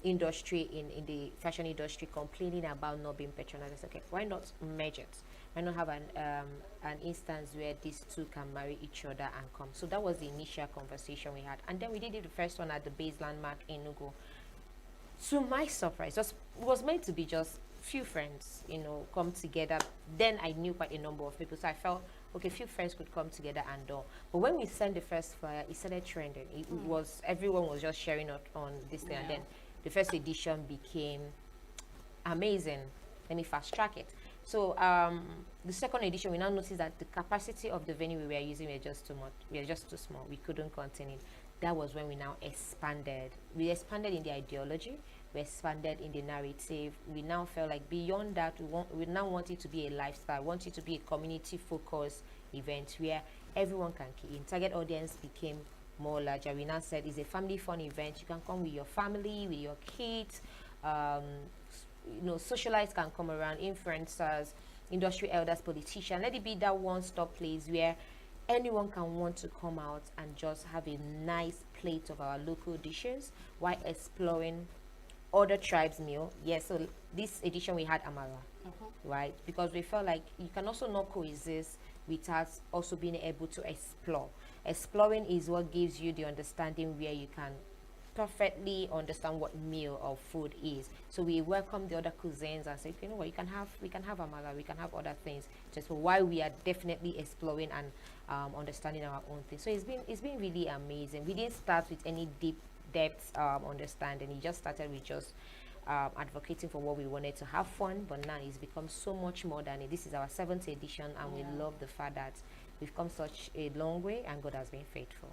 industry in the fashion industry complaining about not being patronized. Okay, why not merge it? Why not have an instance where these two can marry each other and come? So that was the initial conversation we had, and then we did it the first one at the base landmark in ENUGU. To my surprise, it was meant to be just few friends, you know, come together. Then I knew quite a number of people, so I felt okay, few friends could come together and do. But when we sent the first flyer, it started trending. It was, everyone was just sharing it on this thing, and then the first edition became amazing. Let me fast track it. So the second edition, we now noticed that the capacity of the venue we were using were just too much. We were just too small. We couldn't contain it. That was when we now expanded. We expanded in the ideology. We expanded in the narrative. We now felt like beyond that, we now want it to be a lifestyle. Want it to be a community-focused event where everyone can key in. Target audience became more larger. We now said it's a family fun event. You can come with your family, with your kids. You know, socialites can come around, influencers, industry elders, politicians. Let it be that one-stop place where anyone can want to come out and just have a nice plate of our local dishes while exploring other tribes meal. Yes, so this edition we had amala, right? Because we felt like you can also not coexist without also being able to explore. Exploring is what gives you the understanding where you can perfectly understand what meal or food is. So we welcome the other cuisines and say, you know what, we can have amala, we can have other things, just for why we are definitely exploring and understanding our own thing. So it's been really amazing. We didn't start with any deep depth understanding. It just started with just advocating for what we wanted, to have fun, but now it's become so much more than it. This is our 7th edition, and we love the fact that we've come such a long way and God has been faithful.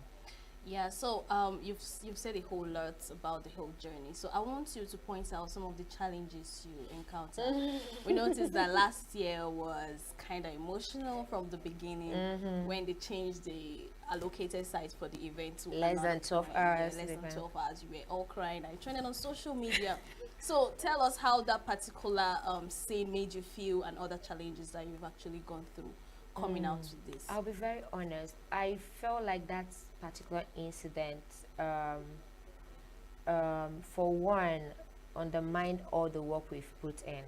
Yeah, so you've said a whole lot about the whole journey. So I want you to point out some of the challenges you encountered. We noticed that last year was kind of emotional from the beginning when they changed the allocated sites for the event to less than 12 hours. Less than 12 hours. You were all crying. I trended on social media. So tell us how that particular scene made you feel and other challenges that you've actually gone through coming out with this. I'll be very honest. I felt like that particular incident, for one, undermined all the work we've put in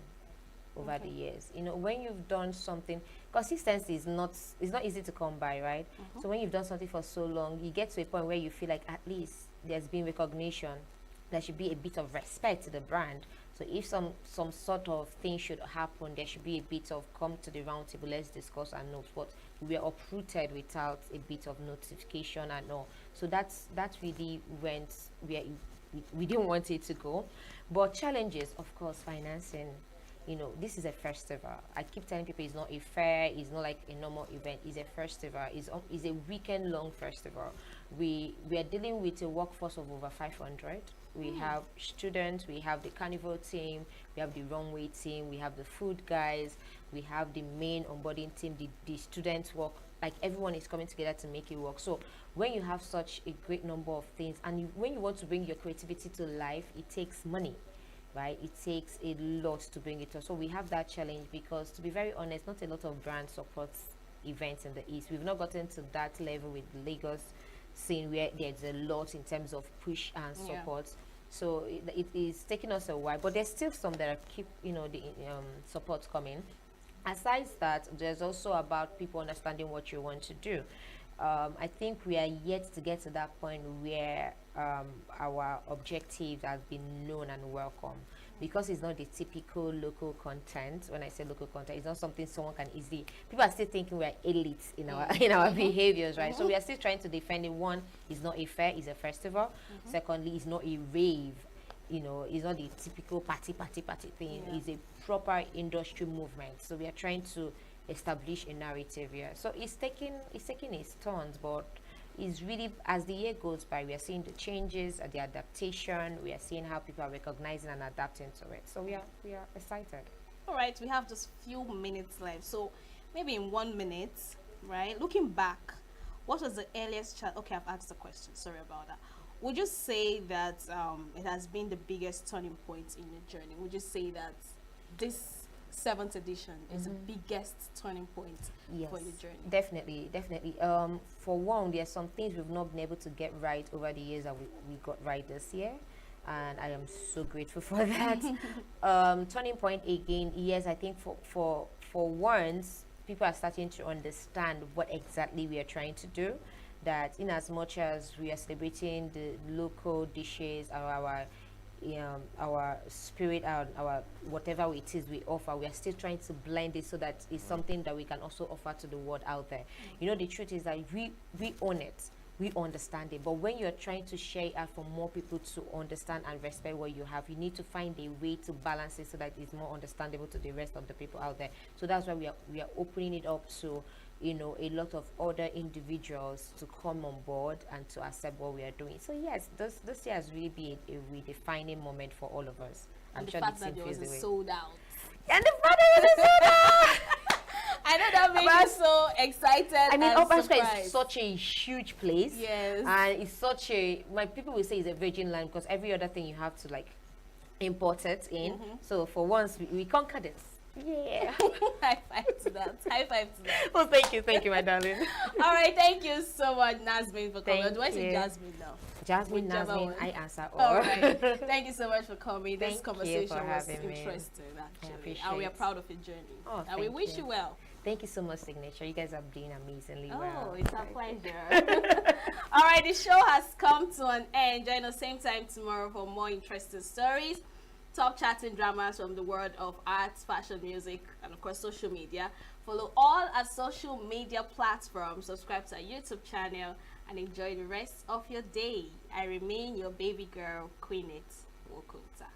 over the years. You know, when you've done something, consistency is not easy to come by, right? So when you've done something for so long, you get to a point where you feel like at least there's been recognition. There should be a bit of respect to the brand. So if some sort of thing should happen, there should be a bit of come to the round table, let's discuss and note. But we are uprooted without a bit of notification and all. So that really went where we didn't want it to go. But challenges, of course, financing. You know, this is a festival. I keep telling people it's not a fair, it's not like a normal event, it's a festival, it's a weekend-long festival. We are dealing with a workforce of over 500. We have students, we have the carnival team, we have the runway team, we have the food guys, we have the main onboarding team, the students work. Like, everyone is coming together to make it work. So when you have such a great number of things, and when you want to bring your creativity to life, it takes money, right? It takes a lot to bring it up. So we have that challenge because, to be very honest, not a lot of brands support events in the East. We've not gotten to that level with Lagos scene where there's a lot in terms of push and support. So it is taking us a while, but there's still some that keep, you know, the support coming. Aside that, there's also about people understanding what you want to do. I think we are yet to get to that point where our objectives have been known and welcome, because it's not the typical local content. When I say local content, it's not something someone can easily. People are still thinking we are elites in our behaviors, right? So we are still trying to defend it. One, it's not a fair, it's a festival. Secondly, it's not a rave. You know, it's not the typical party thing. It's a proper industry movement. So we are trying to establish a narrative here. So it's taking its turns, but is really, as the year goes by, we are seeing the changes, the adaptation. We are seeing how people are recognizing and adapting to it. So we are excited. All right, we have just few minutes left. So maybe in 1 minute, right? Looking back, what was the earliest okay, I've asked the question. Sorry about that. Would you say that it has been the biggest turning point in your journey? Would you say that this 7th edition is the biggest turning point for your journey? Definitely. For one, there are some things we've not been able to get right over the years that we got right this year, and I am so grateful for that. Turning point again, yes, I think for once, people are starting to understand what exactly we are trying to do. That in as much as we are celebrating the local dishes, our spirit, our whatever it is we offer, we are still trying to blend it so that it's something that we can also offer to the world out there. You know, the truth is that we own it, we understand it, but when you're trying to share it out for more people to understand and respect what you have, you need to find a way to balance it so that it's more understandable to the rest of the people out there. So that's why we are opening it up to, you know, a lot of other individuals to come on board and to accept what we are doing. So yes, this year has really been a redefining moment for all of us. And the fact that it was sold out. And the fact that it was sold out. I know that made you so excited. I mean, Upper Square is such a huge place. Yes. And it's such a, my people will say it's a virgin land because every other thing you have to like import it in. So for once we conquered it. Yeah. High five to that. High five to that. Well, thank you, my darling. All right, thank you so much, Nazmin, for coming. Do I say Jasmine now? Jasmine, Nazmin, I answer all. All right. Thank you so much for coming. This Thank conversation you for was having me. interesting, actually. I And we are proud of your journey. Oh, and we wish you well. Thank you so much, Signature. You guys are doing amazingly well. Oh, it's a pleasure. All right, the show has come to an end. Join us same time tomorrow for more interesting stories, top chatting dramas from the world of arts, fashion, music, and of course social media. Follow all our social media platforms, subscribe to our YouTube channel, and enjoy the rest of your day. I remain your baby girl, Queenet Wokunta.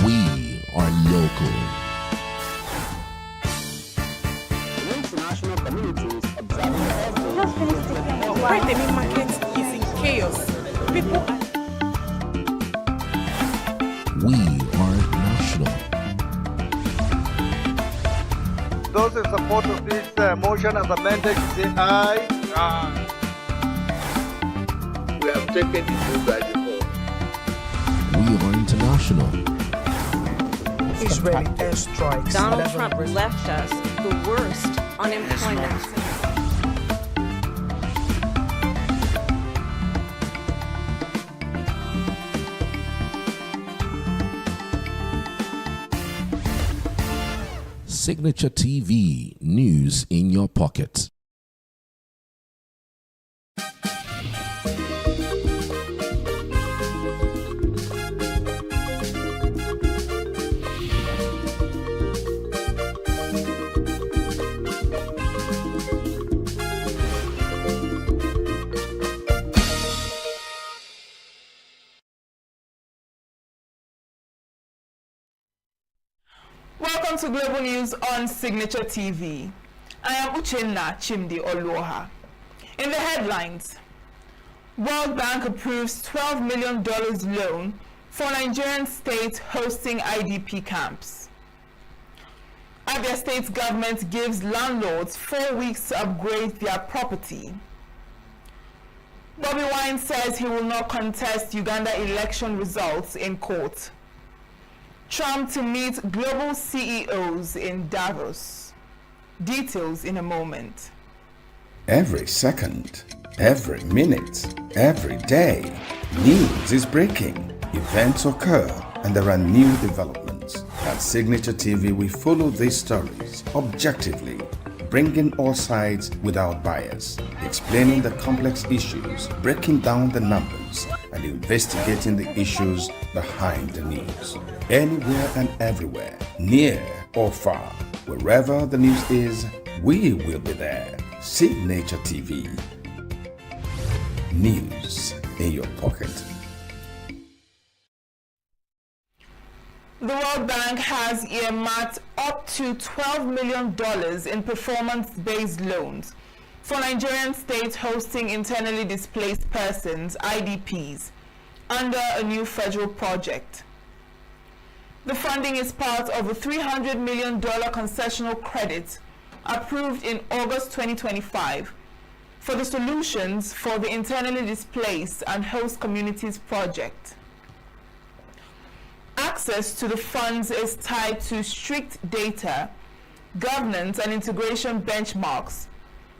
We are local. The international community is observing Just finished the Right, the main market is in chaos. People are... We are national. Those in support of this motion as amended, say aye. Aye. We have taken the bill by default. We are international. Israeli airstrikes. Donald Trump left us the worst unemployment. Signature TV, news in your pocket. Welcome to Global News on Signature TV. I am Uchenna Chimdi Oluoha. In the headlines, World Bank approves $12 million loan for Nigerian state hosting IDP camps. Abia State government gives landlords 4 weeks to upgrade their property. Bobby Wine says he will not contest Uganda election results in court. Trump to meet global CEOs in Davos. Details in a moment. Every second, every minute, every day, news is breaking, events occur, and there are new developments. At Signature TV, we follow these stories objectively, bringing all sides without bias, explaining the complex issues, breaking down the numbers, and investigating the issues behind the news. Anywhere and everywhere, near or far, wherever the news is, we will be there. Signature TV. News in your pocket. The World Bank has earmarked up to $12 million in performance-based loans for Nigerian states hosting internally displaced persons, IDPs, under a new federal project. The funding is part of a $300 million concessional credit approved in August 2025 for the Solutions for the Internally Displaced and Host Communities project. Access to the funds is tied to strict data, governance and integration benchmarks,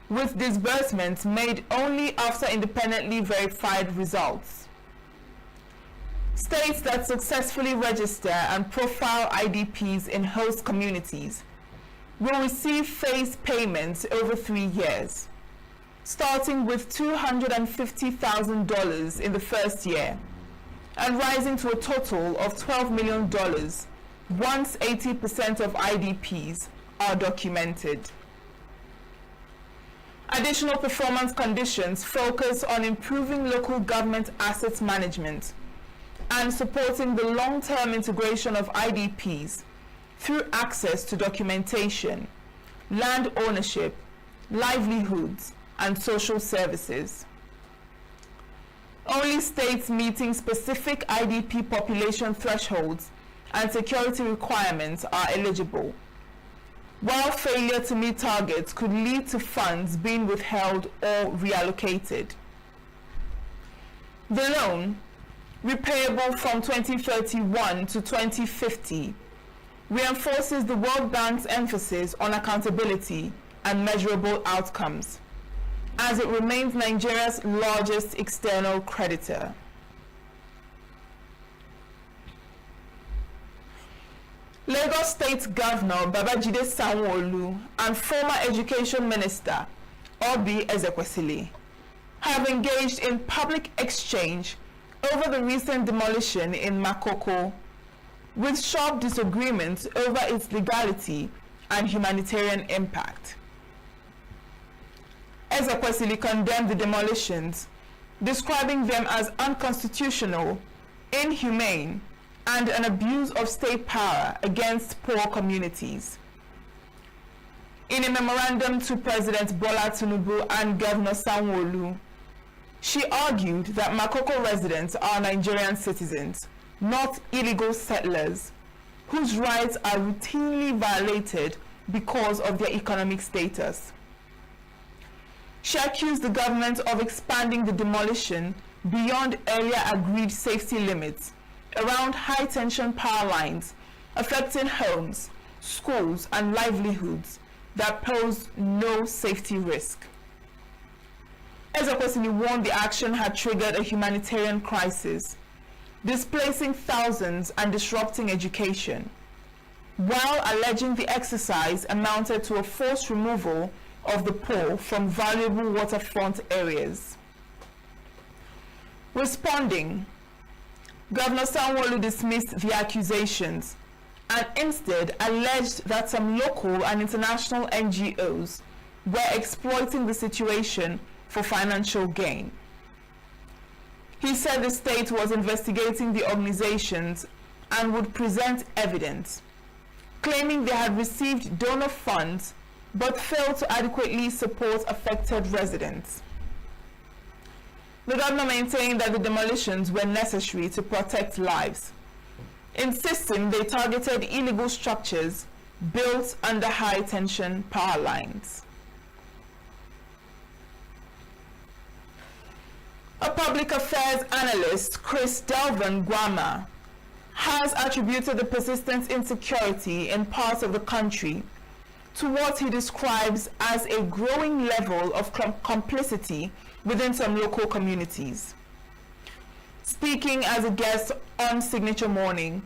with disbursements made only after independently verified results. States that successfully register and profile IDPs in host communities will receive phased payments over 3 years, starting with $250,000 in the first year and rising to a total of $12 million once 80% of IDPs are documented. Additional performance conditions focus on improving local government assets management and supporting the long-term integration of IDPs through access to documentation, land ownership, livelihoods, and social services. Only states meeting specific IDP population thresholds and security requirements are eligible, while failure to meet targets could lead to funds being withheld or reallocated. The loan, repayable from 2031 to 2050, reinforces the World Bank's emphasis on accountability and measurable outcomes, as it remains Nigeria's largest external creditor. Lagos State Governor Babajide Sanwo-Olu and former Education Minister Obi Ezekwesili have engaged in public exchange over the recent demolition in Makoko, with sharp disagreements over its legality and humanitarian impact. Ezekwesili condemned the demolitions, describing them as unconstitutional, inhumane, and an abuse of state power against poor communities. In a memorandum to President Bola Tinubu and Governor Sanwo-Olu, she argued that Makoko residents are Nigerian citizens, not illegal settlers, whose rights are routinely violated because of their economic status. She accused the government of expanding the demolition beyond earlier agreed safety limits around high-tension power lines affecting homes, schools, and livelihoods that pose no safety risk. Ezekwesili warned the action had triggered a humanitarian crisis, displacing thousands and disrupting education, while alleging the exercise amounted to a forced removal of the poor from valuable waterfront areas. Responding, Governor Sanwo-Olu dismissed the accusations and instead alleged that some local and international NGOs were exploiting the situation for financial gain. He said the state was investigating the organizations and would present evidence, claiming they had received donor funds but failed to adequately support affected residents. The governor maintained that the demolitions were necessary to protect lives, insisting they targeted illegal structures built under high-tension power lines. A public affairs analyst, Chris Delvin Guama, has attributed the persistent insecurity in parts of the country to what he describes as a growing level of complicity within some local communities. Speaking as a guest on Signature Morning,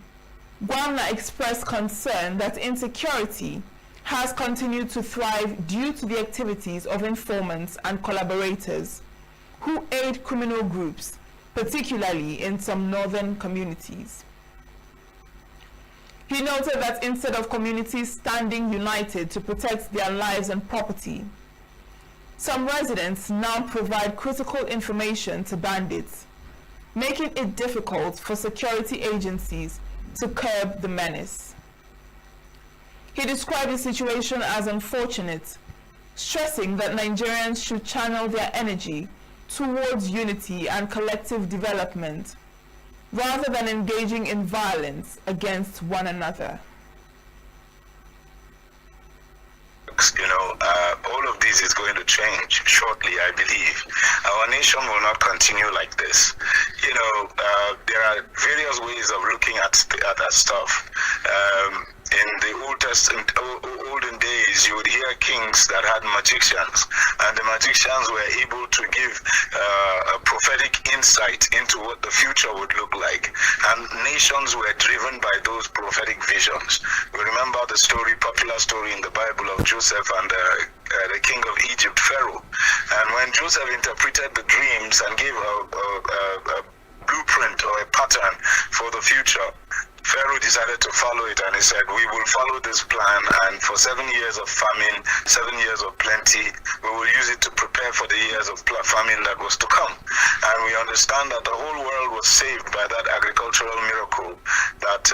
Guamna expressed concern that insecurity has continued to thrive due to the activities of informants and collaborators who aid criminal groups, particularly in some northern communities. He noted that instead of communities standing united to protect their lives and property, some residents now provide critical information to bandits, making it difficult for security agencies to curb the menace. He described the situation as unfortunate, stressing that Nigerians should channel their energy towards unity and collective development, rather than engaging in violence against one another. All of this is going to change shortly, I believe. Our nation will not continue like this. There are various ways of looking at that stuff. In the olden days, you would hear kings that had magicians, and the magicians were able to give a prophetic insight into what the future would look like, and nations were driven by those prophetic visions. We remember the popular story in the Bible of Joseph and the king of Egypt, Pharaoh. And when Joseph interpreted the dreams and gave a blueprint or a pattern for the future, Pharaoh decided to follow it, and he said, we will follow this plan, and for 7 years of famine, 7 years of plenty, we will use it to prepare for the years of famine that was to come. And we understand that the whole world was saved by that agricultural miracle that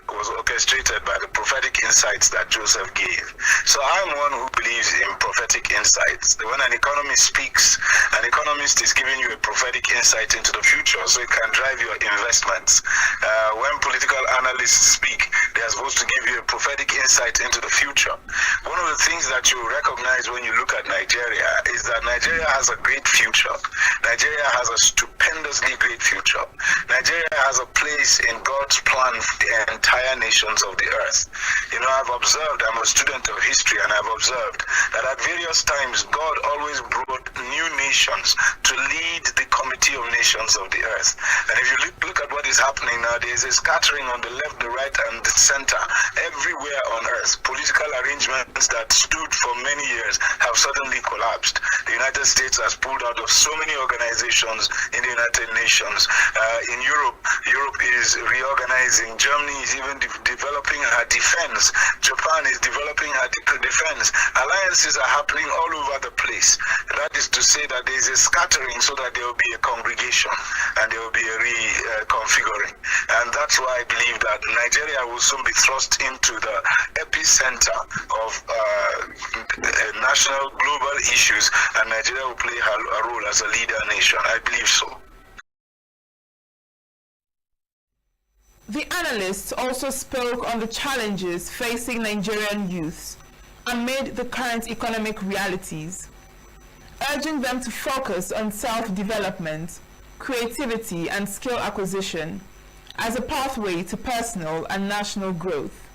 was orchestrated by the prophetic insights that Joseph gave. So I'm one who believes in prophetic insights. When an economist speaks, an economist is giving you a prophetic insight into the future so it can drive your investments. When political analysts speak, they are supposed to give you a prophetic insight into the future. One of the things that you recognize when you look at Nigeria is that Nigeria has a great future. Nigeria has a stupendously great future. Nigeria has a place in God's plan for the entire nations of the earth. I've observed, I'm a student of history, and I've observed that at various times God always brought new nations to lead the committee of nations of the earth. And if you look at what is happening now, there is a scattering on the left, the right, and the center everywhere on earth. Political arrangements that stood for many years have suddenly collapsed. The United States has pulled out of so many organizations in the United Nations. In Europe is reorganizing. Germany is even developing her defense. Japan is developing her defense. Alliances are happening all over the place. That is to say that there is a scattering so that there will be a congregation and there will be a reconfiguring. And that's why I believe that Nigeria will soon be thrust into the epicenter of national global issues, and Nigeria will play a role as a leader nation. I believe so. The analysts also spoke on the challenges facing Nigerian youths amid the current economic realities, urging them to focus on self-development, creativity, and skill acquisition as a pathway to personal and national growth.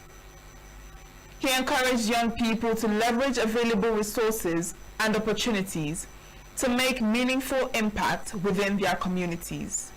He encouraged young people to leverage available resources and opportunities to make meaningful impact within their communities.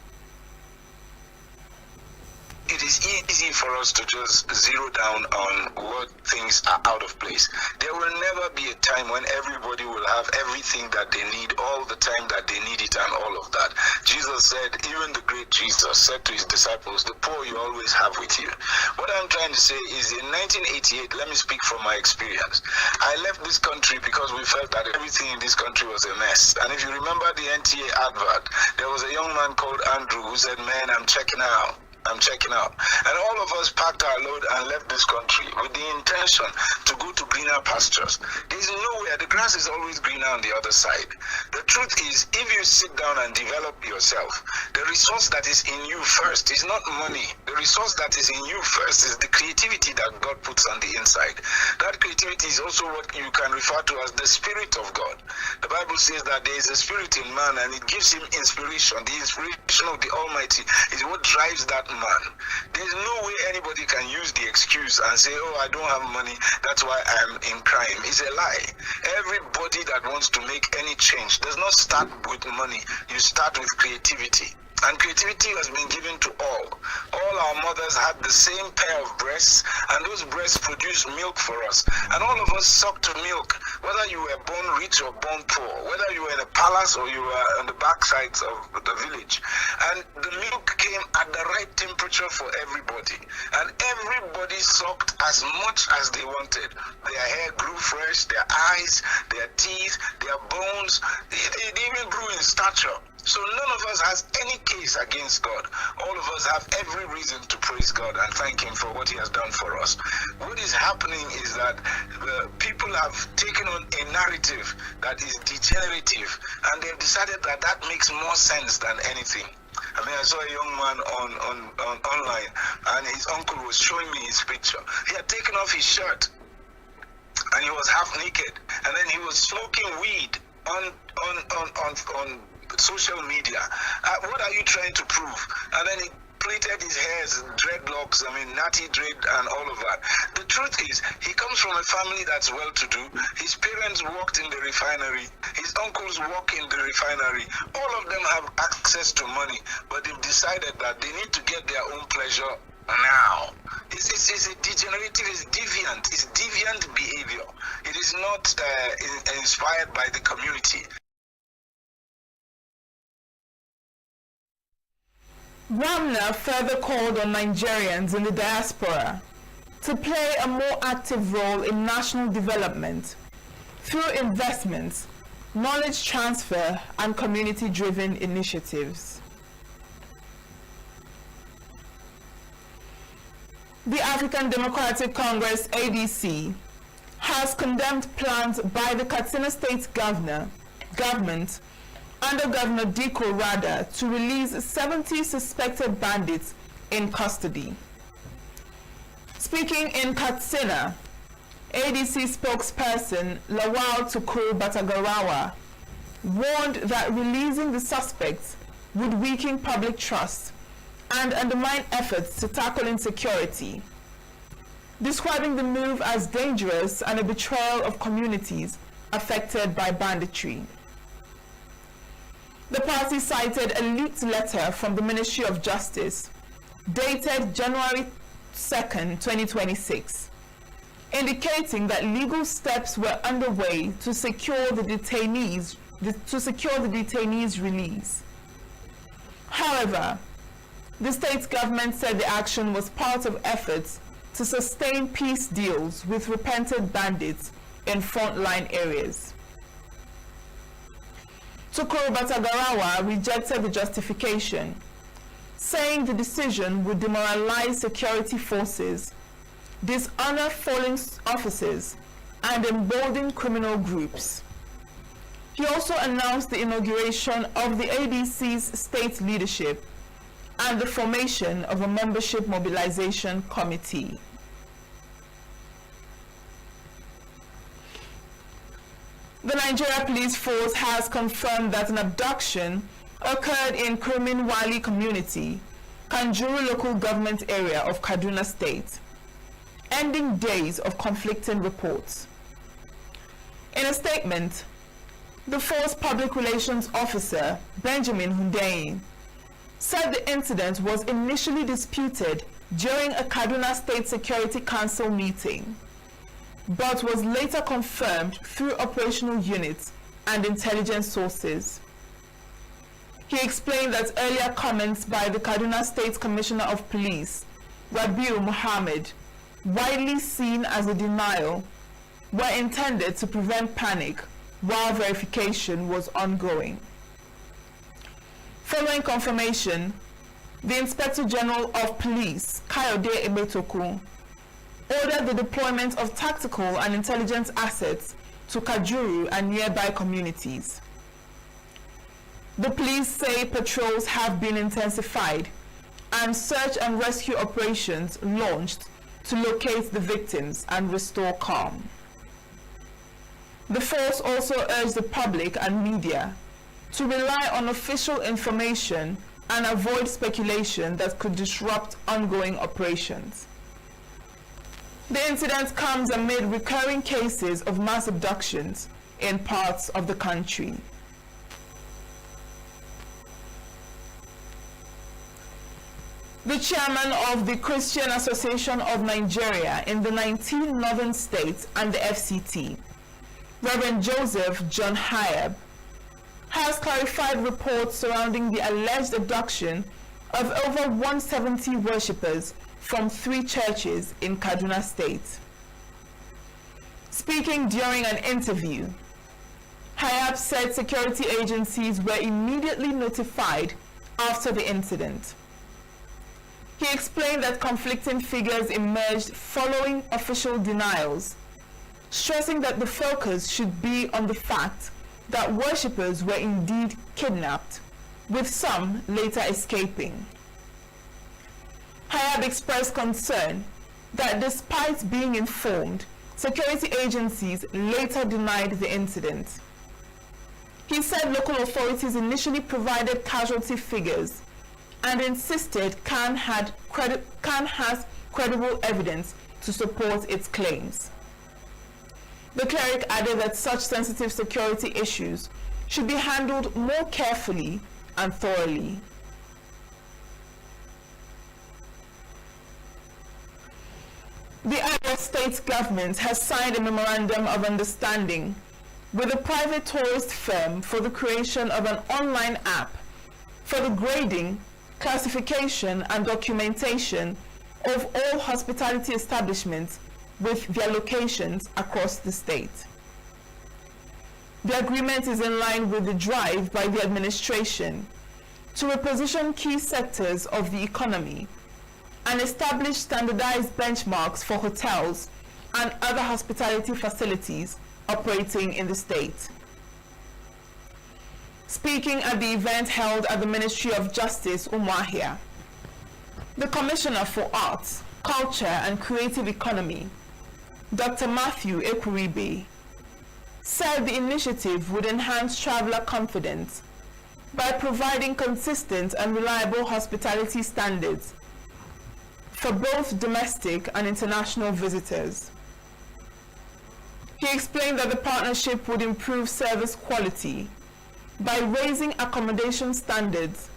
It is easy for us to just zero down on what things are out of place. There will never be a time when everybody will have everything that they need all the time that they need it and all of that. Jesus said, even the great Jesus said to his disciples, the poor you always have with you. What I'm trying to say is in 1988, let me speak from my experience. I left this country because we felt that everything in this country was a mess. And if you remember the NTA advert, there was a young man called Andrew who said, man, I'm checking out. And all of us packed our load and left this country with the intention to go to greener pastures. There's nowhere, the grass is always greener on the other side. The truth is, if you sit down and develop yourself, the resource that is in you first is not money. The resource that is in you first is the creativity that God puts on the inside. That creativity is also what you can refer to as the Spirit of God. The Bible says that there is a spirit in man and it gives him inspiration. The inspiration of the Almighty is what drives that man. There's no way anybody can use the excuse and say, oh, I don't have money, that's why I'm in crime. It's a lie. Everybody that wants to make any change does not start with money. You start with creativity. And creativity has been given to all. All our mothers had the same pair of breasts, and those breasts produced milk for us. And all of us sucked milk, whether you were born rich or born poor, whether you were in a palace or you were on the backsides of the village. And the milk came at the right temperature for everybody. And everybody sucked as much as they wanted. Their hair grew fresh, their eyes, their teeth, their bones, they even grew in stature. So none of us has any case against God. All of us have every reason to praise God and thank Him for what He has done for us. What is happening is that people have taken on a narrative that is degenerative, and they've decided that that makes more sense than anything. I mean, I saw a young man on online, and his uncle was showing me his picture. He had taken off his shirt, and he was half naked, and then he was smoking weed on social media. What are you trying to prove? And then he plaited his hairs, dreadlocks, natty dread and all of that. The truth is, he comes from a family that's well-to-do. His parents worked in the refinery. His uncles work in the refinery. All of them have access to money, but they've decided that they need to get their own pleasure now. It's a degenerative, it's deviant behavior. It is not inspired by the community. Ramna further called on Nigerians in the diaspora to play a more active role in national development through investments, knowledge transfer, and community-driven initiatives. The African Democratic Congress, ADC, has condemned plans by the Katsina State government under Governor Diko Rada to release 70 suspected bandits in custody. Speaking in Katsina, ADC spokesperson Lawal Tukur Batagarawa warned that releasing the suspects would weaken public trust and undermine efforts to tackle insecurity, describing the move as dangerous and a betrayal of communities affected by banditry. The party cited a leaked letter from the Ministry of Justice, dated January 2nd, 2026, indicating that legal steps were underway to secure the detainees' release. However, the state government said the action was part of efforts to sustain peace deals with repentant bandits in frontline areas. Tukur Batagarawa rejected the justification, saying the decision would demoralize security forces, dishonor fallen officers, and embolden criminal groups. He also announced the inauguration of the ADC's state leadership and the formation of a membership mobilization committee. The Nigeria Police Force has confirmed that an abduction occurred in Kurmin Wali community, Kanjuru local government area of Kaduna State, ending days of conflicting reports. In a statement, the force public relations officer, Benjamin Hundeyin, said the incident was initially disputed during a Kaduna State Security Council meeting, but was later confirmed through operational units and intelligence sources. He explained that earlier comments by the Kaduna State Commissioner of Police, Rabiu Muhammad, widely seen as a denial, were intended to prevent panic while verification was ongoing. Following confirmation, the Inspector General of Police, Kayode Ebetoku, ordered the deployment of tactical and intelligence assets to Kajuru and nearby communities. The police say patrols have been intensified and search and rescue operations launched to locate the victims and restore calm. The force also urged the public and media to rely on official information and avoid speculation that could disrupt ongoing operations. The incident comes amid recurring cases of mass abductions in parts of the country. The chairman of the Christian Association of Nigeria in the 19 northern states and the FCT, Reverend Joseph John Hayab, has clarified reports surrounding the alleged abduction of over 170 worshippers from 3 churches in Kaduna State. Speaking during an interview, Hayab said security agencies were immediately notified after the incident. He explained that conflicting figures emerged following official denials, stressing that the focus should be on the fact that worshippers were indeed kidnapped, with some later escaping. Hayab expressed concern that despite being informed, security agencies later denied the incident. He said local authorities initially provided casualty figures and insisted Khan has credible evidence to support its claims. The cleric added that such sensitive security issues should be handled more carefully and thoroughly. The Abia State government has signed a memorandum of understanding with a private tourist firm for the creation of an online app for the grading, classification, and documentation of all hospitality establishments with their locations across the state. The agreement is in line with the drive by the administration to reposition key sectors of the economy and establish standardized benchmarks for hotels and other hospitality facilities operating in the state. Speaking at the event held at the Ministry of Justice, Umuahia, the Commissioner for Arts, Culture and Creative Economy, Dr. Matthew Ekuribe, said the initiative would enhance traveler confidence by providing consistent and reliable hospitality standards for both domestic and international visitors. He explained that the partnership would improve service quality by raising accommodation standards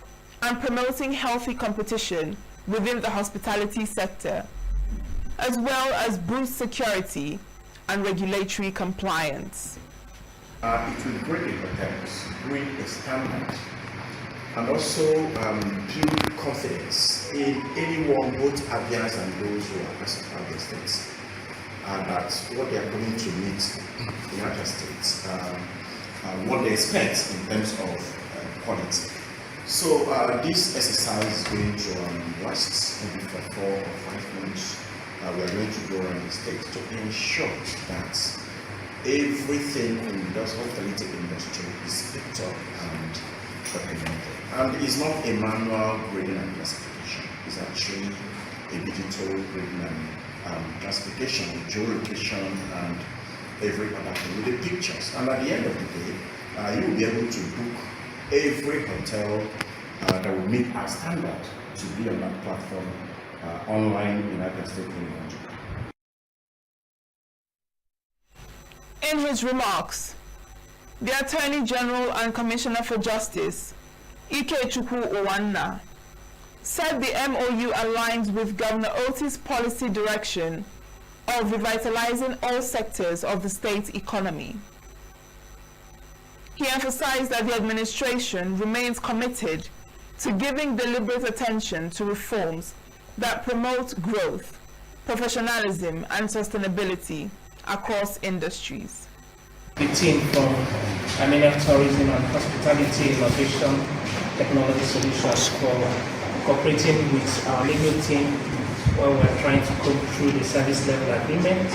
and promoting healthy competition within the hospitality sector, as well as boost security and regulatory compliance. It will bring the hotels, bring a standard, and also build confidence in anyone, both Abians and those who are outside the states, that what they are coming to meet in other states, what they expect in terms of quality. So this exercise is going to last maybe for 4 or 5 months. We are going to go around the state to ensure that everything in the hospitality industry is picked up and documented. And it's not a manual grading and classification. It's actually a digital grading and classification with geolocation and every other thing with the pictures. And at the end of the day, you will be able to book every hotel that will meet our standard to be on that platform online in United States of America. In his remarks, the Attorney General and Commissioner for Justice, Ikechukwu Owanna, said the MOU aligns with Governor Oti's policy direction of revitalizing all sectors of the state's economy. He emphasized that the administration remains committed to giving deliberate attention to reforms that promote growth, professionalism, and sustainability across industries. The team from Armenia Tourism and Hospitality Innovation Technology Solutions for cooperating with our legal team while we're trying to go through the service level agreement.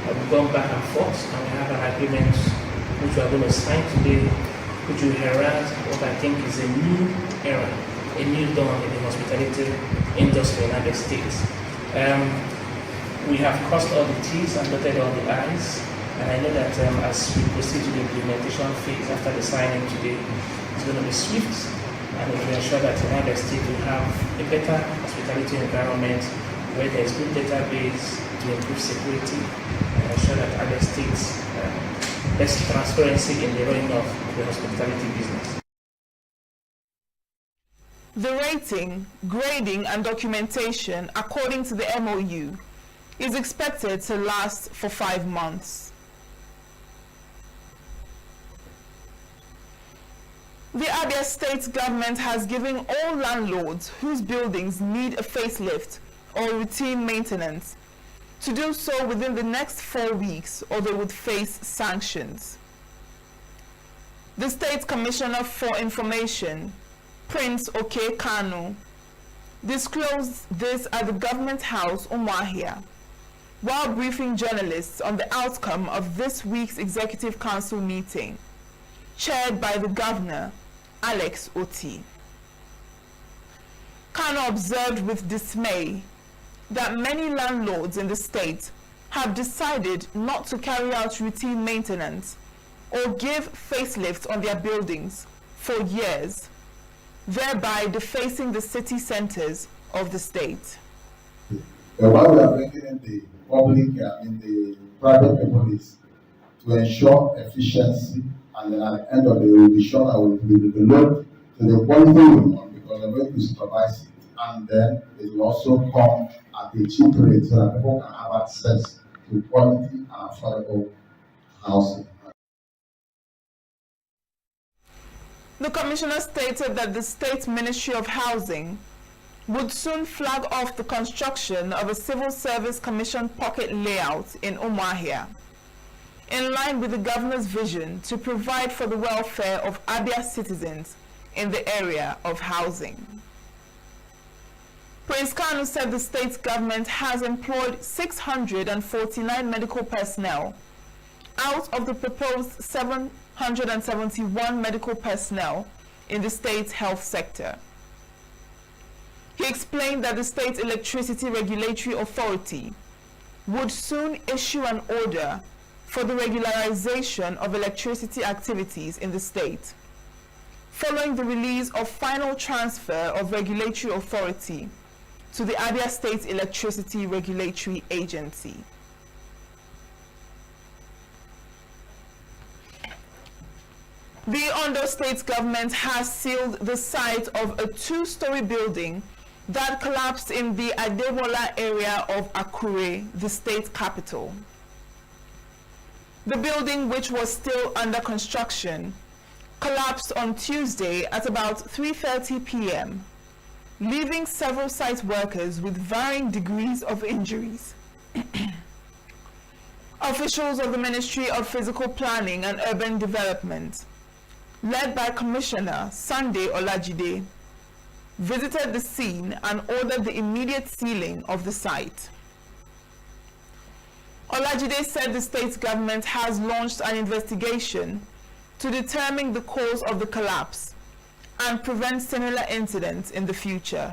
We've gone back and forth and we have an agreement which we are going to sign today, which will herald what I think is a new era, a new dawn in the hospitality industry in the United States. We have crossed all the T's and dotted all the I's, and I know that as we proceed to the implementation phase after the signing today, it's going to be swift, and it will ensure that the United States will have a better hospitality environment where there is good database to improve security and ensure that other states there's transparency in the running of the hospitality business. The rating, grading and documentation according to the MOU is expected to last for 5 months. The Abia State government has given all landlords whose buildings need a facelift or routine maintenance to do so within the next 4 weeks or they would face sanctions. The State Commissioner for Information, Prince Oke Kanu, disclosed this at the Government House, Umuahia, while briefing journalists on the outcome of this week's Executive Council meeting, chaired by the Governor, Alex Oti. Kanu observed with dismay that many landlords in the state have decided not to carry out routine maintenance or give facelifts on their buildings for years, thereby defacing the city centers of the state. What we are bringing in the public and the private people is to ensure efficiency, and then at the end of the day, we will be sure that we will develop to the quality we want, because we're going to supervise it, and then it will also come at a cheap rate so that people can have access to quality and affordable housing. The Commissioner stated that the State Ministry of Housing would soon flag off the construction of a Civil Service Commission pocket layout in Umuahia, in line with the Governor's vision to provide for the welfare of Abia citizens in the area of housing. Prince Kanu said the state government has employed 649 medical personnel out of the proposed 771 medical personnel in the state's health sector. He explained that the State Electricity Regulatory Authority would soon issue an order for the regularization of electricity activities in the state, following the release of final transfer of regulatory authority to the Abia State Electricity Regulatory Agency. The Ondo State government has sealed the site of a 2-story building that collapsed in the Adewola area of Akure, the state capital. The building, which was still under construction, collapsed on Tuesday at about 3:30 p.m., leaving several site workers with varying degrees of injuries. Officials of the Ministry of Physical Planning and Urban Development, led by Commissioner Sunday Olajide, visited the scene and ordered the immediate sealing of the site. Olajide said the state government has launched an investigation to determine the cause of the collapse and prevent similar incidents in the future.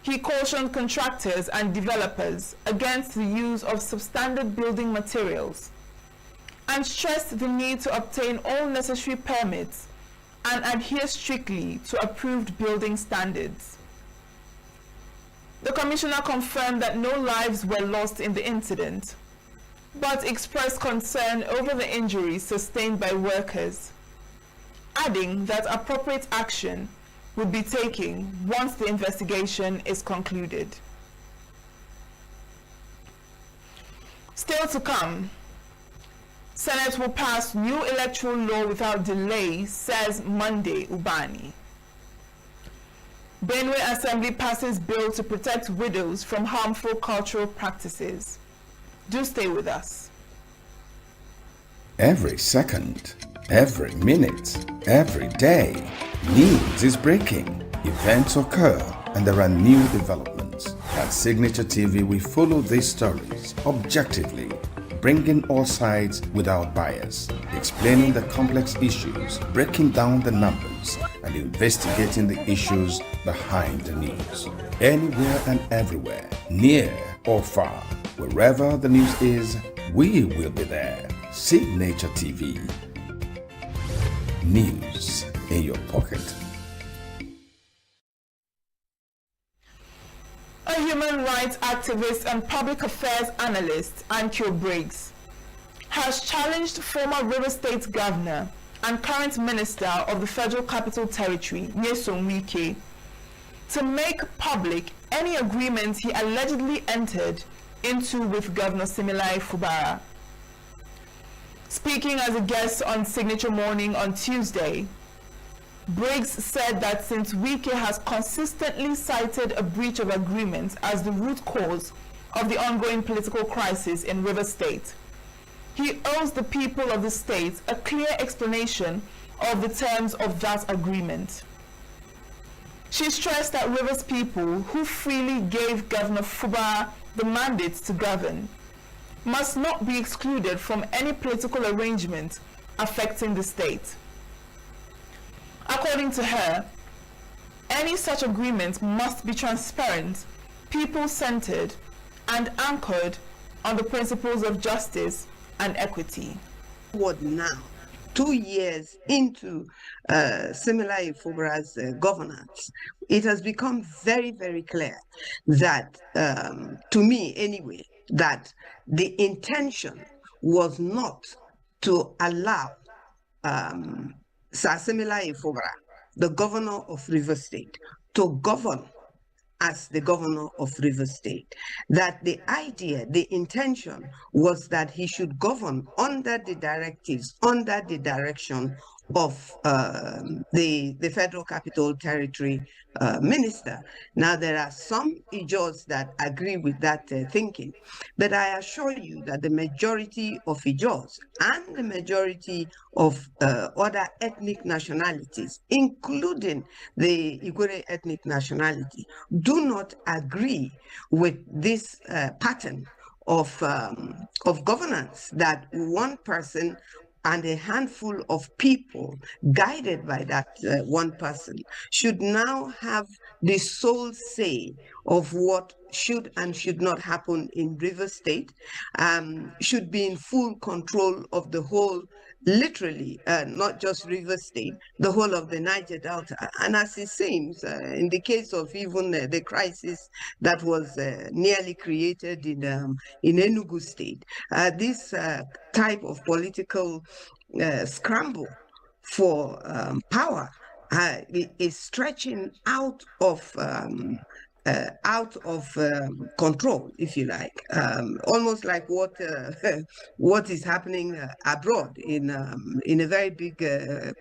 He cautioned contractors and developers against the use of substandard building materials and stressed the need to obtain all necessary permits and adhere strictly to approved building standards. The Commissioner confirmed that no lives were lost in the incident, but expressed concern over the injuries sustained by workers, adding that appropriate action would be taken once the investigation is concluded. Still to come, Senate will pass new electoral law without delay, says Monday Ubani. Benue Assembly passes bill to protect widows from harmful cultural practices. Do stay with us. Every second, every minute, every day, news is breaking, events occur, and there are new developments. At Signature TV, we follow these stories objectively, bringing all sides without bias, explaining the complex issues, breaking down the numbers, and investigating the issues behind the news. Anywhere and everywhere, near or far, wherever the news is, we will be there. Signature TV. News in your pocket. A human rights activist and public affairs analyst, Ankyo Briggs, has challenged former River State Governor and current Minister of the Federal Capital Territory, Nyesom Wike, to make public any agreement he allegedly entered into with Governor Siminalayi Fubara. Speaking as a guest on Signature Morning on Tuesday, Briggs said that since Wike has consistently cited a breach of agreement as the root cause of the ongoing political crisis in Rivers State, he owes the people of the state a clear explanation of the terms of that agreement. She stressed that Rivers people who freely gave Governor Fubara the mandate to govern must not be excluded from any political arrangement affecting the state. According to her, any such agreement must be transparent, people-centered, and anchored on the principles of justice and equity. What now? 2 years into Siminalayi Fubara's governance, it has become very, very clear that, to me anyway, that the intention was not to allow Sir Siminalayi Fubara, the governor of Rivers State, to govern as the governor of Rivers State. That the idea, the intention was that he should govern under the directives, under the direction of the Federal Capital Territory Minister. Now, there are some Ijaws that agree with that thinking, but I assure you that the majority of Ijaws and the majority of other ethnic nationalities, including the Igwe ethnic nationality, do not agree with this pattern of governance, that one person and a handful of people guided by that one person should now have the sole say of what should and should not happen in Rivers State, should be in full control of the whole, literally, not just Rivers State, the whole of the Niger Delta. And as it seems, in the case of even the crisis that was nearly created in ENUGU State, this type of political scramble for power is stretching out of control, if you like, almost like what is happening abroad in a very big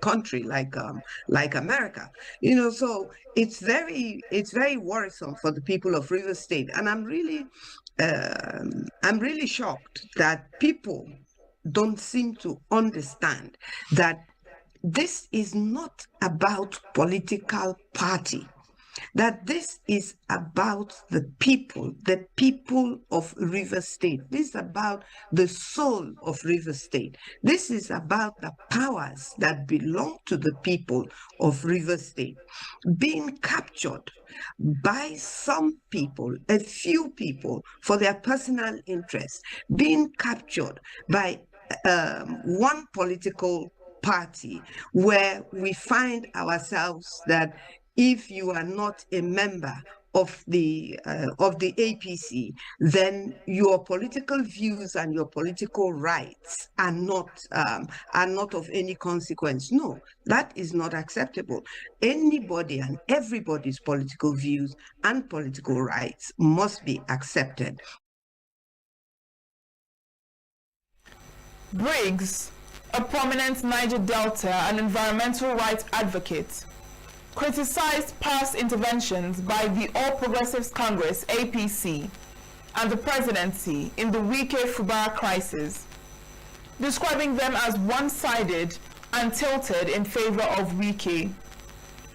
country like America. You know, so it's very worrisome for the people of Rivers State, and I'm really shocked that people don't seem to understand that this is not about political party, that this is about the people of Rivers State. This is about the soul of Rivers State. This is about the powers that belong to the people of Rivers State being captured by some people, a few people, for their personal interests, being captured by one political party, where we find ourselves that if you are not a member of the APC, then your political views and your political rights are not of any consequence. No, that is not acceptable. Anybody and everybody's political views and political rights must be accepted. Briggs, a prominent Niger Delta and environmental rights advocate, criticized past interventions by the All Progressives Congress, APC, and the presidency in the Wike Fubara crisis, describing them as one-sided and tilted in favor of Wike,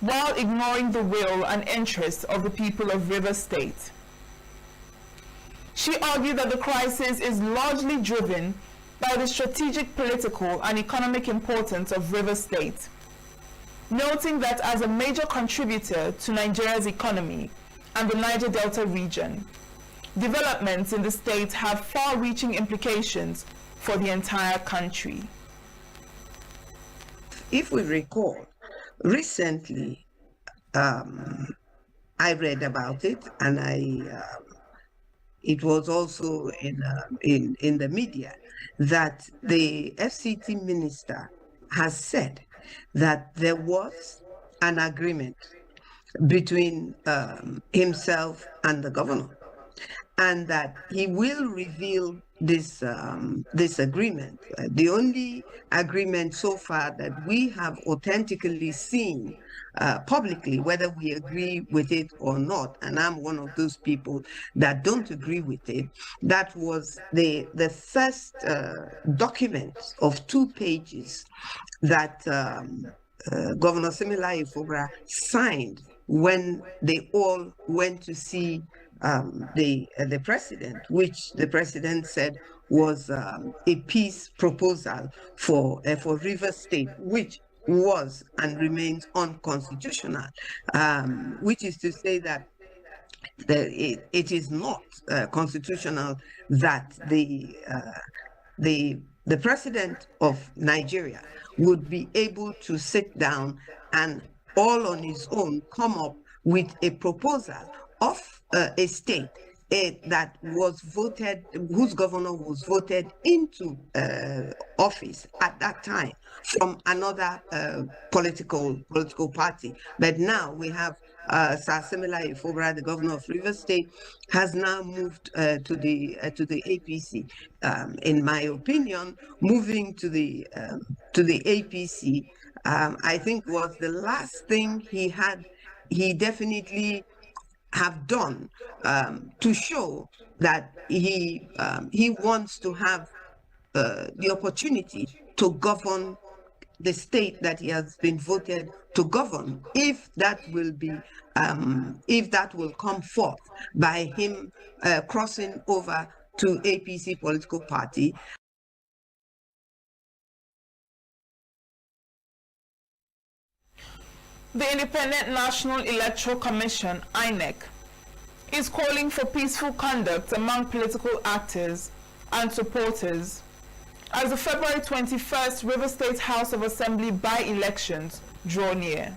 while ignoring the will and interests of the people of Rivers State. She argued that the crisis is largely driven by the strategic, political, and economic importance of Rivers State, noting that as a major contributor to Nigeria's economy and the Niger Delta region, developments in the state have far-reaching implications for the entire country. If we recall, recently I read about it, and it was also in the media, that the FCT minister has said that there was an agreement between himself and the governor, and that he will reveal this this agreement. The only agreement so far that we have authentically seen publicly, whether we agree with it or not, and I'm one of those people that don't agree with it, that was the first document of 2 pages that Governor Similayo Fubara signed when they all went to see the president, which the president said was a peace proposal for Rivers State, which was and remains unconstitutional, which is to say that it is not constitutional that the president of Nigeria would be able to sit down and all on his own come up with a proposal of a state that was voted, whose governor was voted into office at that time from another political party. But now we have Sir Similayo Fubara, the governor of Rivers State, has now moved to the APC. In my opinion, moving to the APC, I think was the last thing he definitely have done to show that he wants to have the opportunity to govern the state that he has been voted to govern, if that will be if that will come forth by him crossing over to APC political party. The Independent National Electoral Commission, INEC, is calling for peaceful conduct among political actors and supporters as the February 21st Rivers State House of Assembly by-elections draw near.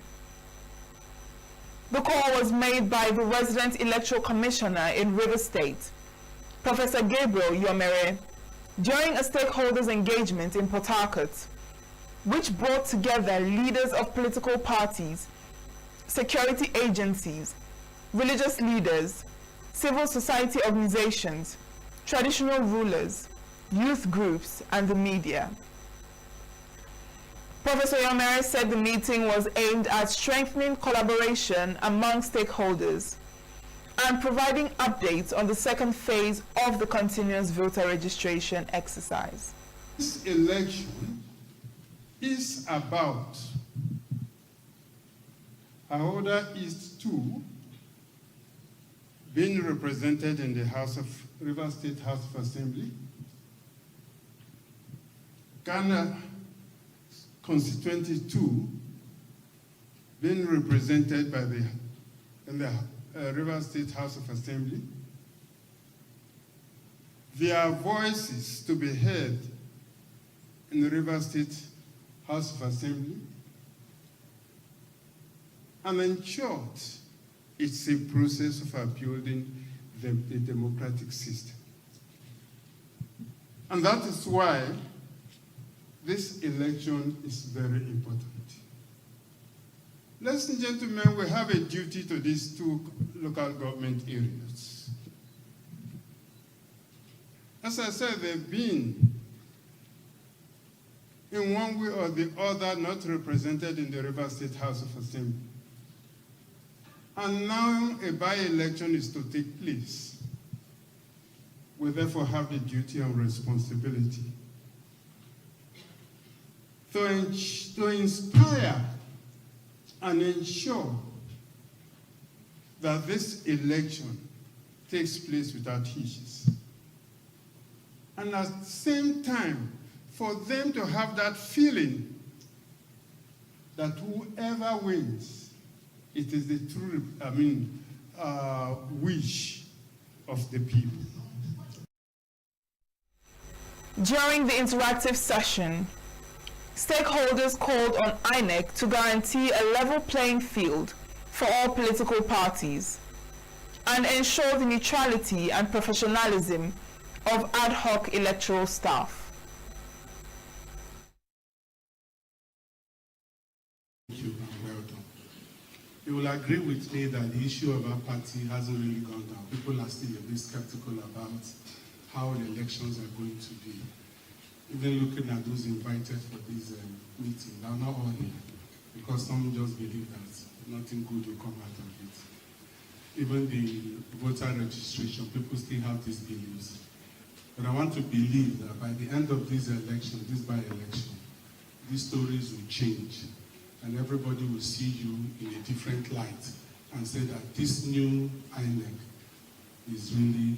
The call was made by the resident electoral commissioner in Rivers State, Professor Gabriel Yomere, during a stakeholders engagement in Port Harcourt, which brought together leaders of political parties, security agencies, religious leaders, civil society organizations, traditional rulers, youth groups, and the media. Professor Yomere said the meeting was aimed at strengthening collaboration among stakeholders and providing updates on the second phase of the continuous voter registration exercise. This election is about Ahoda East 2 being represented in the Rivers State House of Assembly, Ghana Constituency 2 being represented by in the Rivers State House of Assembly, their voices to be heard in the Rivers State House of Assembly, and in short, it's a process of upbuilding the democratic system. And that is why this election is very important. Ladies and gentlemen, we have a duty to these 2 local government areas. As I said, they've been in one way or the other not represented in the Rivers State House of Assembly. And now a by-election is to take place. We therefore have the duty and responsibility to inspire and ensure that this election takes place without hitches. And at the same time, for them to have that feeling that whoever wins, it is the true, wish of the people. During the interactive session, stakeholders called on INEC to guarantee a level playing field for all political parties and ensure the neutrality and professionalism of ad hoc electoral staff. you will agree with me that the issue of our party hasn't really gone down. People are still a bit skeptical about how the elections are going to be. Even looking at those invited for this meeting, they are not all here, because some just believe that nothing good will come out of it. Even the voter registration, people still have these beliefs. But I want to believe that by the end of this election, this by-election, these stories will change, and everybody will see you in a different light and say that this new INEC is really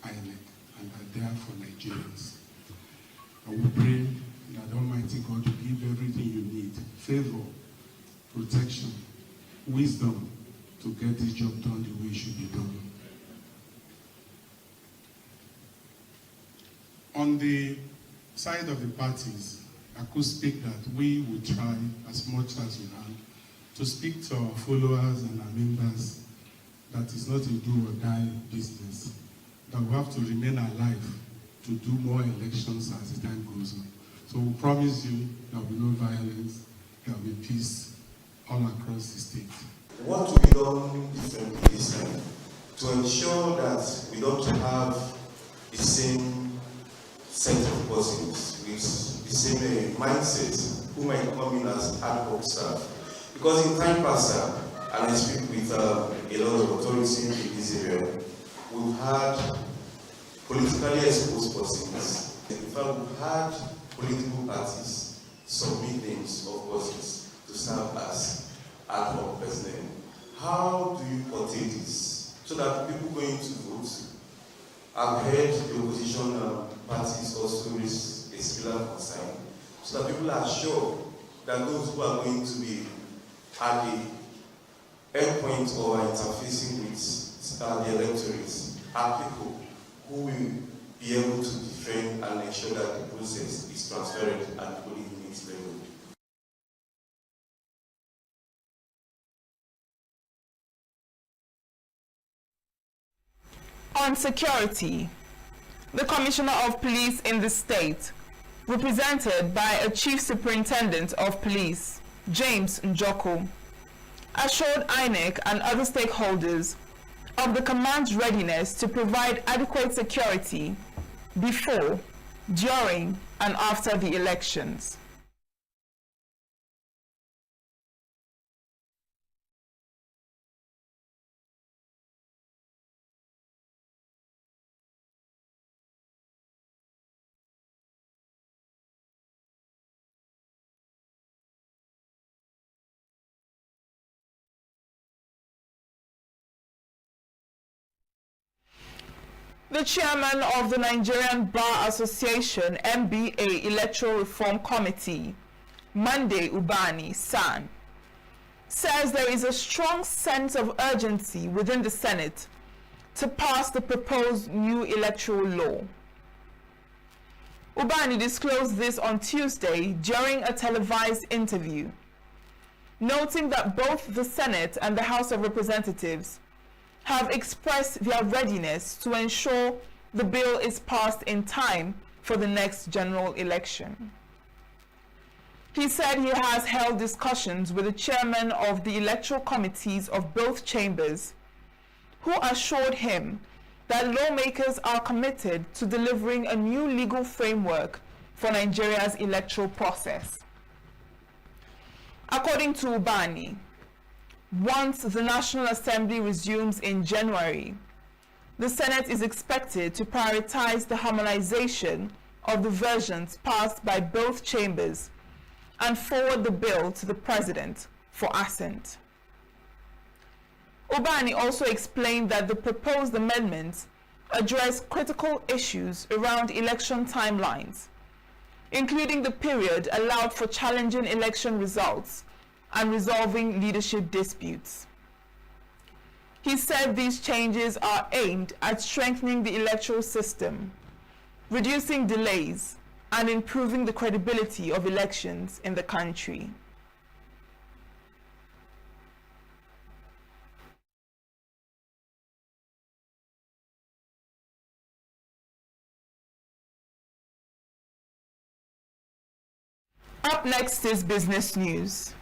INEC and are there for Nigerians. I will pray that Almighty God will give everything you need: favor, protection, wisdom to get this job done the way it should be done. On the side of the parties, I could speak that we will try as much as we can to speak to our followers and our members that it's not a do or die business, that we have to remain alive to do more elections as the time goes on. So we promise you there will be no violence, there will be peace all across the state. What will be done differently this time to ensure that we don't have the same set of persons with the same mindset who might come in as ad hoc staff? Because in time past, and I speak with a lot of authority in this area, we've had politically exposed persons. In fact, we've had political parties submit names of persons to serve as ad hoc personnel. How do you portray this so that people going to vote? I've heard the opposition parties also raise a similar concern, so that people are sure that those who are going to be at the endpoint or interfacing with the electorates are people who will be able to defend and ensure that the process is transparent and fully meets level. On security, the Commissioner of Police in the state, represented by a Chief Superintendent of Police, James Njoko, assured INEC and other stakeholders of the command's readiness to provide adequate security before, during, and after the elections. The chairman of the Nigerian Bar Association MBA Electoral Reform Committee, Monday Ubani San, says there is a strong sense of urgency within the Senate to pass the proposed new electoral law. Ubani disclosed this on Tuesday during a televised interview, noting that both the Senate and the House of Representatives have expressed their readiness to ensure the bill is passed in time for the next general election. He said he has held discussions with the chairman of the electoral committees of both chambers, who assured him that lawmakers are committed to delivering a new legal framework for Nigeria's electoral process. According to Ubani, once the National Assembly resumes in January, the Senate is expected to prioritize the harmonization of the versions passed by both chambers and forward the bill to the President for assent. Ubani also explained that the proposed amendments address critical issues around election timelines, including the period allowed for challenging election results and resolving leadership disputes. He said these changes are aimed at strengthening the electoral system, reducing delays, and improving the credibility of elections in the country. Up next is business news.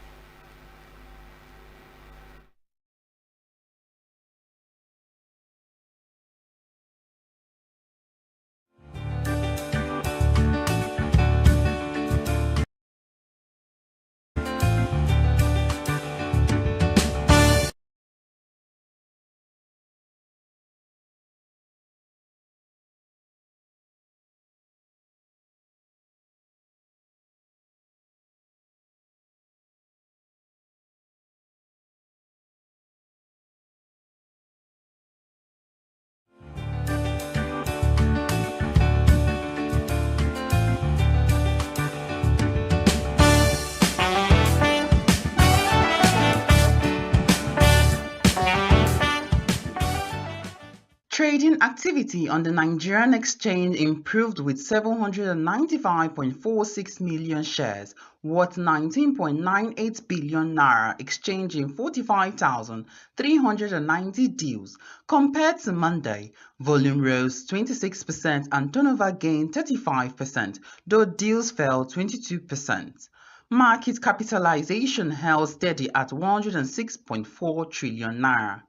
Trading activity on the Nigerian exchange improved with 795.46 million shares, worth 19.98 billion naira, exchanging 45,390 deals. Compared to Monday, volume rose 26% and turnover gained 35%, though deals fell 22%. Market capitalization held steady at 106.4 trillion naira.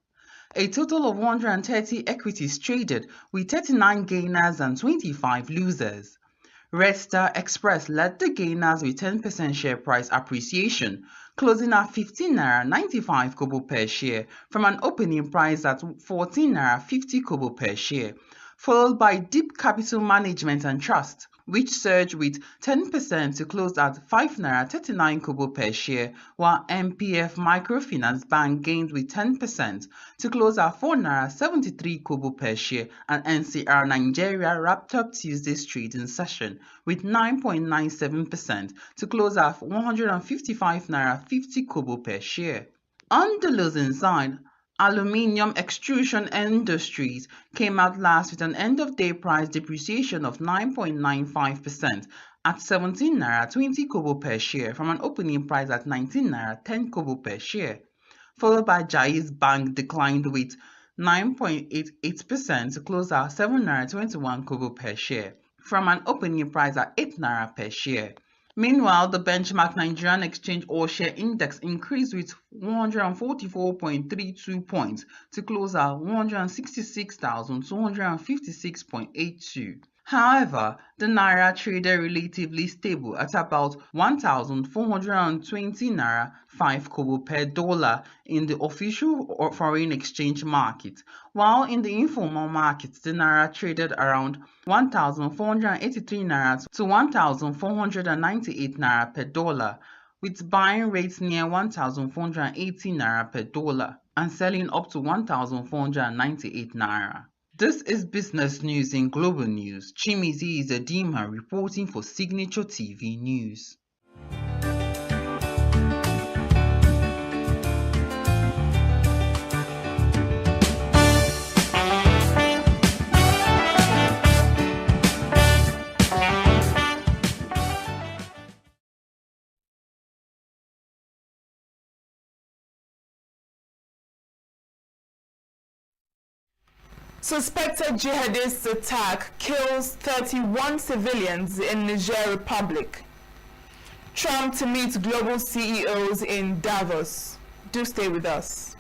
A total of 130 equities traded, with 39 gainers and 25 losers. Red Star Express led the gainers with 10% share price appreciation, closing at 15 naira 95 kobo per share from an opening price at 14 naira 50 kobo per share, followed by Deep Capital Management and Trust, which surged with 10% to close at 5 naira 39 kobo per share, while MPF Microfinance Bank gained with 10% to close at 4 naira 73 kobo per share, and NCR Nigeria wrapped up Tuesday's trading session with 9.97% to close at 155 naira 50 kobo per share. On the losing side, Aluminium Extrusion Industries came out last with an end-of-day price depreciation of 9.95% at 17 naira 20 kobo per share from an opening price at 19 naira 10 kobo per share, followed by Jais Bank declined with 9.88% to close at 7 naira 21 kobo per share from an opening price at 8 naira per share. Meanwhile, the benchmark Nigerian Exchange All-Share Index increased with 144.32 points to close at 166,256.82. However, the Naira traded relatively stable at about 1,420 Naira 5 kobo per dollar in the official or foreign exchange market, while in the informal market, the Naira traded around 1,483 Naira to 1,498 Naira per dollar, with buying rates near 1,480 Naira per dollar and selling up to 1,498 Naira. This is business news in Global News. Chimizi Izedima reporting for Signature TV News. Suspected jihadist attack kills 31 civilians in Niger Republic. Trump to meet global CEOs in Davos. Do stay with us.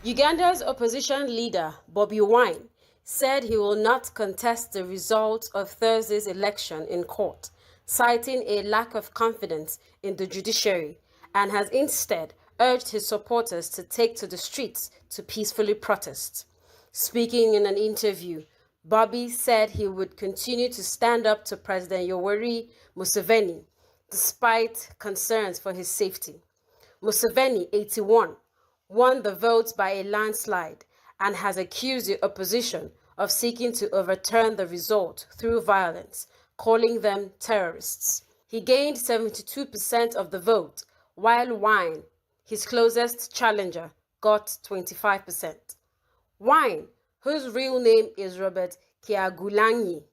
Uganda's opposition leader, Bobi Wine, said he will not contest the results of Thursday's election in court, citing a lack of confidence in the judiciary, and has instead urged his supporters to take to the streets to peacefully protest. Speaking in an interview, Bobby said he would continue to stand up to President Yoweri Museveni, despite concerns for his safety. Museveni, 81, won the votes by a landslide and has accused the opposition of seeking to overturn the result through violence, calling them terrorists. He gained 72% of the vote, while Wine, his closest challenger, got 25%. Wine, whose real name is Robert Kyagulanyi,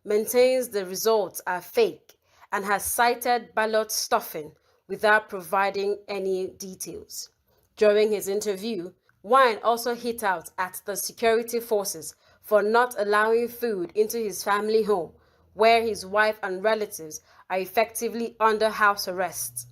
maintains the results are fake and has cited ballot stuffing without providing any details. During his interview, Wine also hit out at the security forces for not allowing food into his family home, where his wife and relatives are effectively under house arrest.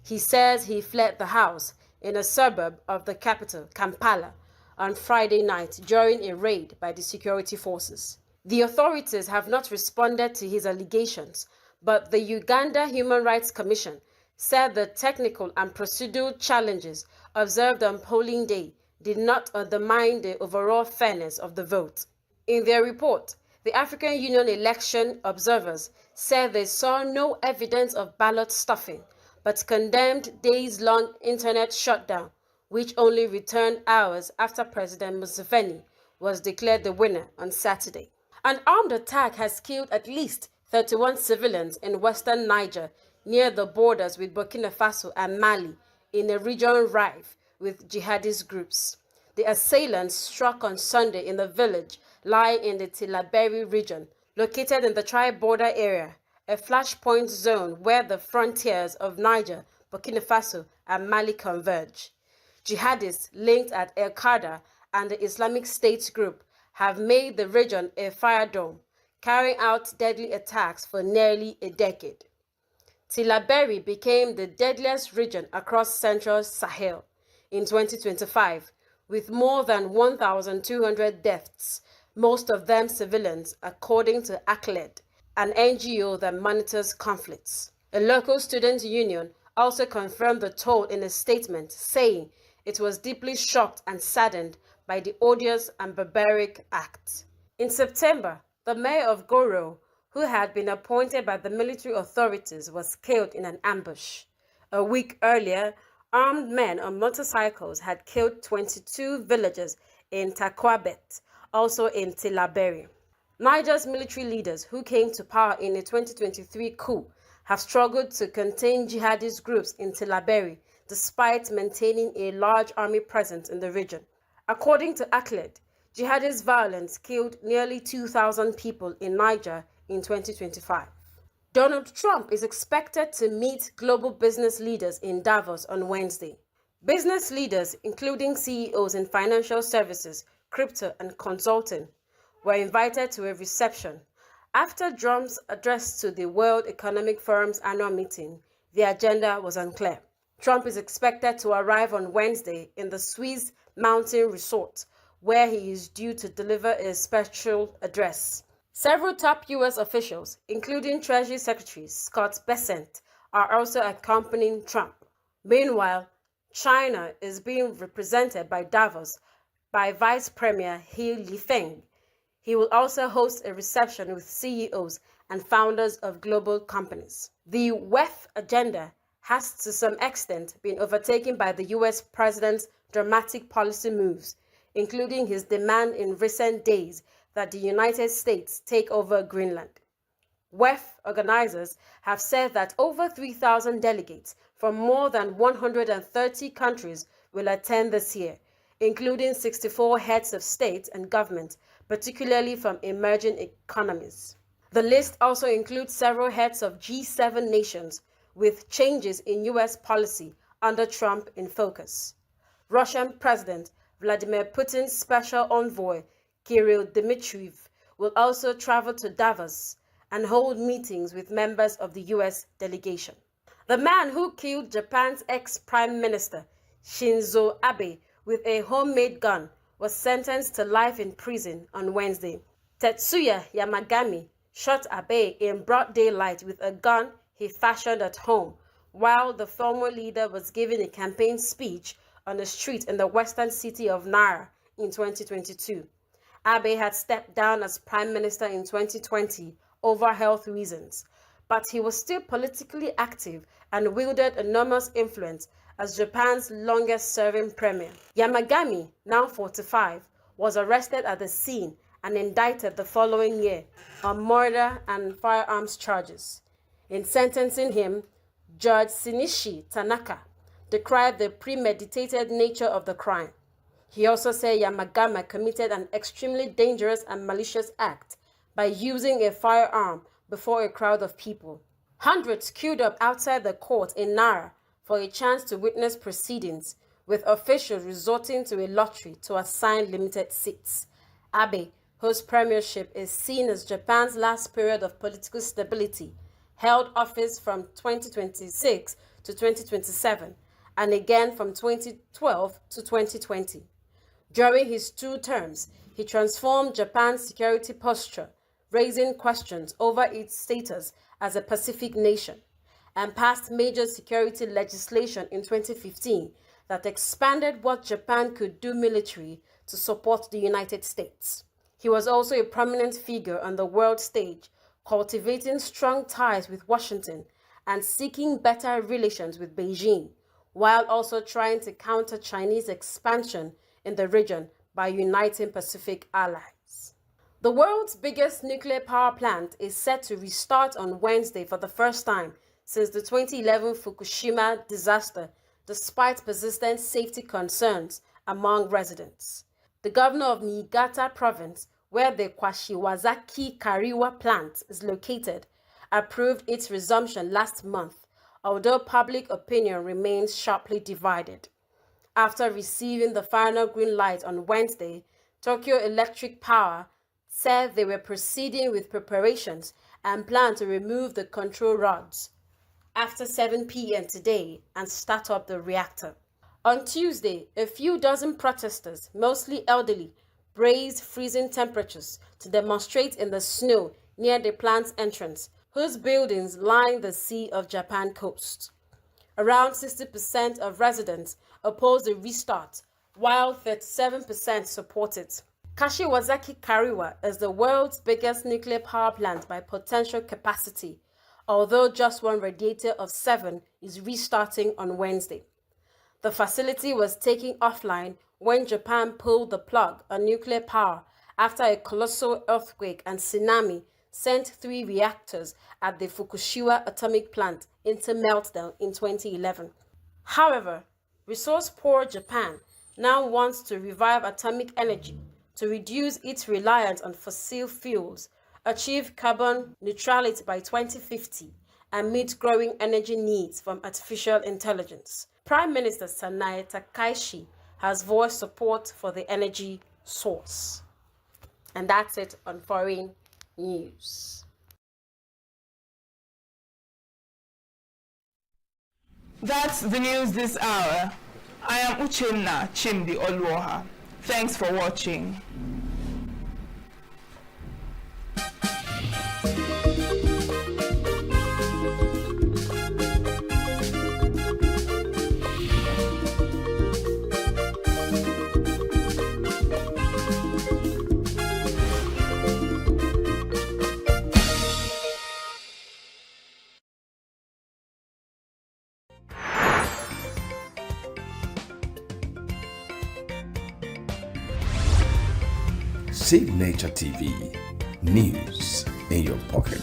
He says he fled the house in a suburb of the capital, Kampala, on Friday night during a raid by the security forces. The authorities have not responded to his allegations, but the Uganda Human Rights Commission said the technical and procedural challenges observed on polling day did not undermine the overall fairness of the vote. In their report, the African Union election observers said they saw no evidence of ballot stuffing, but condemned days-long internet shutdown, which only returned hours after President Museveni was declared the winner on Saturday. An armed attack has killed at least 31 civilians in western Niger, near the borders with Burkina Faso and Mali, in a region rife with jihadist groups. The assailants struck on Sunday in the village lying in the Tillaberi region, located in the tri-border area, a flashpoint zone where the frontiers of Niger, Burkina Faso, and Mali converge. Jihadists linked at Al-Qaeda and the Islamic State group have made the region a fire dome, carrying out deadly attacks for nearly a decade. Tillaberi became the deadliest region across Central Sahel in 2025, with more than 1,200 deaths, most of them civilians, according to ACLED, an NGO that monitors conflicts. A local student union also confirmed the toll in a statement, saying it was deeply shocked and saddened by the odious and barbaric act. In September, the mayor of Goro, who had been appointed by the military authorities, was killed in an ambush. A week earlier, armed men on motorcycles had killed 22 villagers in Takwabet, also in Tillaberi. Niger's military leaders, who came to power in a 2023 coup, have struggled to contain jihadist groups in Tillaberi despite maintaining a large army presence in the region. According to ACLED, jihadist violence killed nearly 2,000 people in Niger in 2025. Donald Trump is expected to meet global business leaders in Davos on Wednesday. Business leaders, including CEOs in financial services, crypto, and consulting, were invited to a reception. After Trump's address to the World Economic Forum's annual meeting, the agenda was unclear. Trump is expected to arrive on Wednesday in the Swiss Mountain Resort, where he is due to deliver a special address. Several top U.S. officials, including Treasury Secretary Scott Bessent, are also accompanying Trump. Meanwhile, China is being represented by Davos by Vice Premier He Lifeng. He will also host a reception with CEOs and founders of global companies. The WEF agenda has to some extent been overtaken by the U.S. president's dramatic policy moves, including his demand in recent days that the United States take over Greenland. WEF organizers have said that over 3,000 delegates from more than 130 countries will attend this year, including 64 heads of state and government, particularly from emerging economies. The list also includes several heads of G7 nations, with changes in U.S. policy under Trump in focus. Russian President Vladimir Putin's special envoy, Kirill Dmitriev, will also travel to Davos and hold meetings with members of the U.S. delegation. The man who killed Japan's ex-prime minister, Shinzo Abe, with a homemade gun was sentenced to life in prison on Wednesday. Tetsuya Yamagami shot Abe in broad daylight with a gun he fashioned at home while the former leader was giving a campaign speech on a street in the western city of Nara in 2022. Abe had stepped down as prime minister in 2020 over health reasons, but he was still politically active and wielded enormous influence as Japan's longest-serving premier. Yamagami, now 45, was arrested at the scene and indicted the following year on murder and firearms charges. In sentencing him, Judge Shinichi Tanaka decried the premeditated nature of the crime. He also said Yamagami committed an extremely dangerous and malicious act by using a firearm before a crowd of people. Hundreds queued up outside the court in Nara for a chance to witness proceedings, with officials resorting to a lottery to assign limited seats. Abe, whose premiership is seen as Japan's last period of political stability, held office from 2026 to 2027 and again from 2012 to 2020. During his 2 terms, he transformed Japan's security posture, raising questions over its status as a Pacific nation, and passed major security legislation in 2015 that expanded what Japan could do militarily to support the United States. He was also a prominent figure on the world stage, cultivating strong ties with Washington and seeking better relations with Beijing, while also trying to counter Chinese expansion in the region by uniting Pacific allies. The world's biggest nuclear power plant is set to restart on Wednesday for the first time since the 2011 Fukushima disaster, despite persistent safety concerns among residents. The governor of Niigata province, where the Kashiwazaki Kariwa plant is located, approved its resumption last month, although public opinion remains sharply divided. After receiving the final green light on Wednesday, Tokyo Electric Power said they were proceeding with preparations and plan to remove the control rods after 7 p.m. today and start up the reactor. On Tuesday, a few dozen protesters, mostly elderly, braved freezing temperatures to demonstrate in the snow near the plant's entrance, whose buildings line the Sea of Japan coast. Around 60% of residents oppose the restart, while 37% support it. Kashiwazaki Kariwa is the world's biggest nuclear power plant by potential capacity, although just one radiator of 7 is restarting on Wednesday. The facility was taken offline when Japan pulled the plug on nuclear power after a colossal earthquake and tsunami sent 3 reactors at the Fukushima atomic plant into meltdown in 2011. However, resource-poor Japan now wants to revive atomic energy to reduce its reliance on fossil fuels, achieve carbon neutrality by 2050, and meet growing energy needs from artificial intelligence. Prime Minister Sanae Takaishi has voiced support for the energy source. And that's it on foreign news. That's the news this hour. I am Uchenna Chimdi Olwoha. Thanks for watching. Signaturetv, news in your pocket.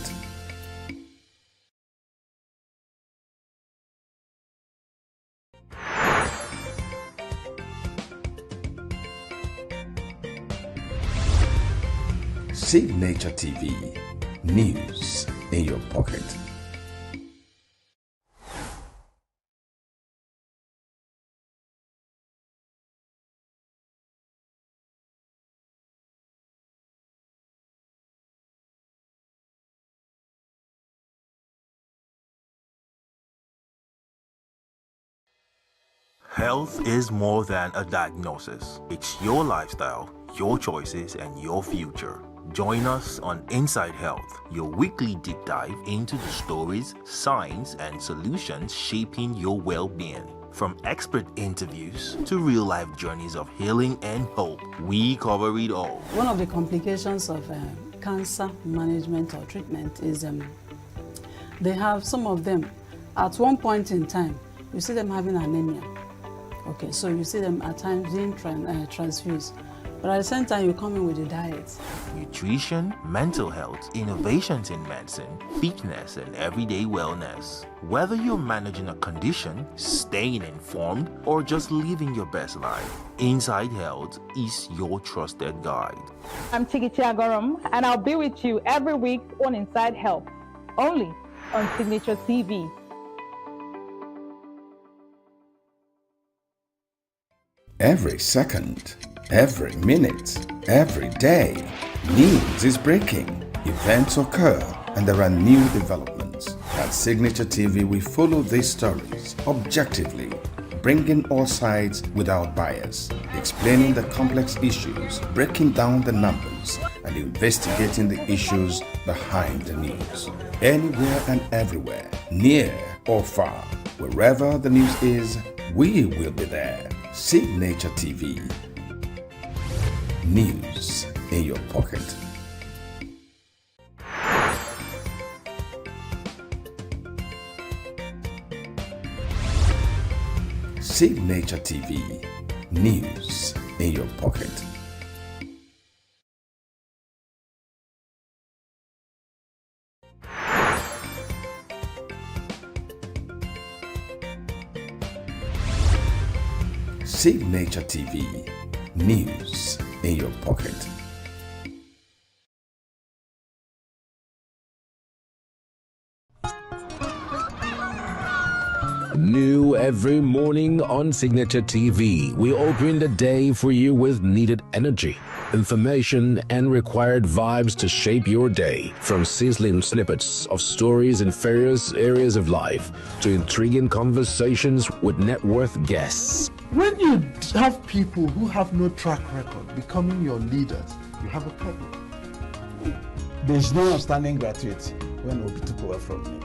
Signaturetv, news in your pocket. Health is more than a diagnosis. It's your lifestyle, your choices, and your future. Join us on Inside Health, your weekly deep dive into the stories, science, and solutions shaping your well-being. From expert interviews to real-life journeys of healing and hope, we cover it all. One of the complications of cancer management or treatment is they have some of them, at one point in time, you see them having anemia. Okay, so you see them at times being transfused. But at the same time, you come in with a diet. Nutrition, mental health, innovations in medicine, fitness, and everyday wellness. Whether you're managing a condition, staying informed, or just living your best life, Inside Health is your trusted guide. I'm Chigichi Agorum, and I'll be with you every week on Inside Health, only on Signaturetv. Every second, every minute, every day, news is breaking, events occur, and there are new developments. At Signaturetv, we follow these stories objectively, bringing all sides without bias, explaining the complex issues, breaking down the numbers, and investigating the issues behind the news. Anywhere and everywhere, near or far, wherever the news is, we will be there. Signaturetv, news in your pocket. Signaturetv, news in your pocket. Signature TV. News in your pocket. New every morning on Signature TV, we open the day for you with needed energy, information, and required vibes to shape your day. From sizzling snippets of stories in various areas of life to intriguing conversations with net worth guests. When you have people who have no track record becoming your leaders, you have a problem. There's no outstanding gratuity when Obi took over from me.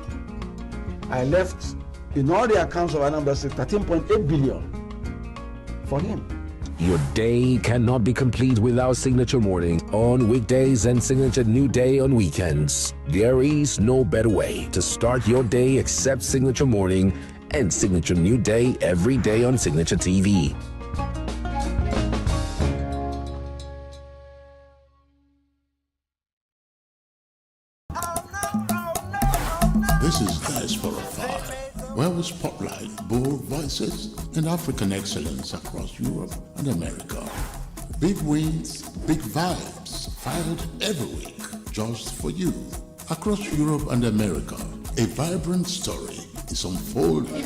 I left, in all the accounts of Anambra State, 13.8 billion for him. Your day cannot be complete without Signature Morning on weekdays and Signature New Day on weekends. There is no better way to start your day except Signature Morning and Signature New Day every day on Signature TV. This is Diaspora 5, where we spotlight bold voices and African excellence across Europe and America. Big wins, big vibes, fired every week, just for you. Across Europe and America, a vibrant story is unfolding.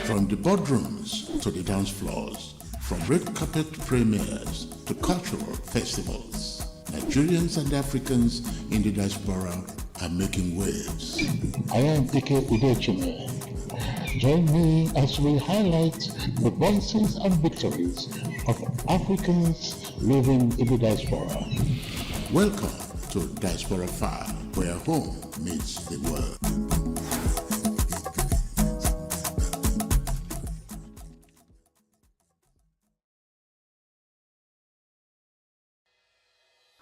From the boardrooms to the dance floors, from red carpet premieres to cultural festivals, Nigerians and Africans in the diaspora are making waves. I am Ike Udechime. Join me as we highlight the voices and victories of Africans living in the diaspora. Welcome to Diaspora 5, where home meets the world.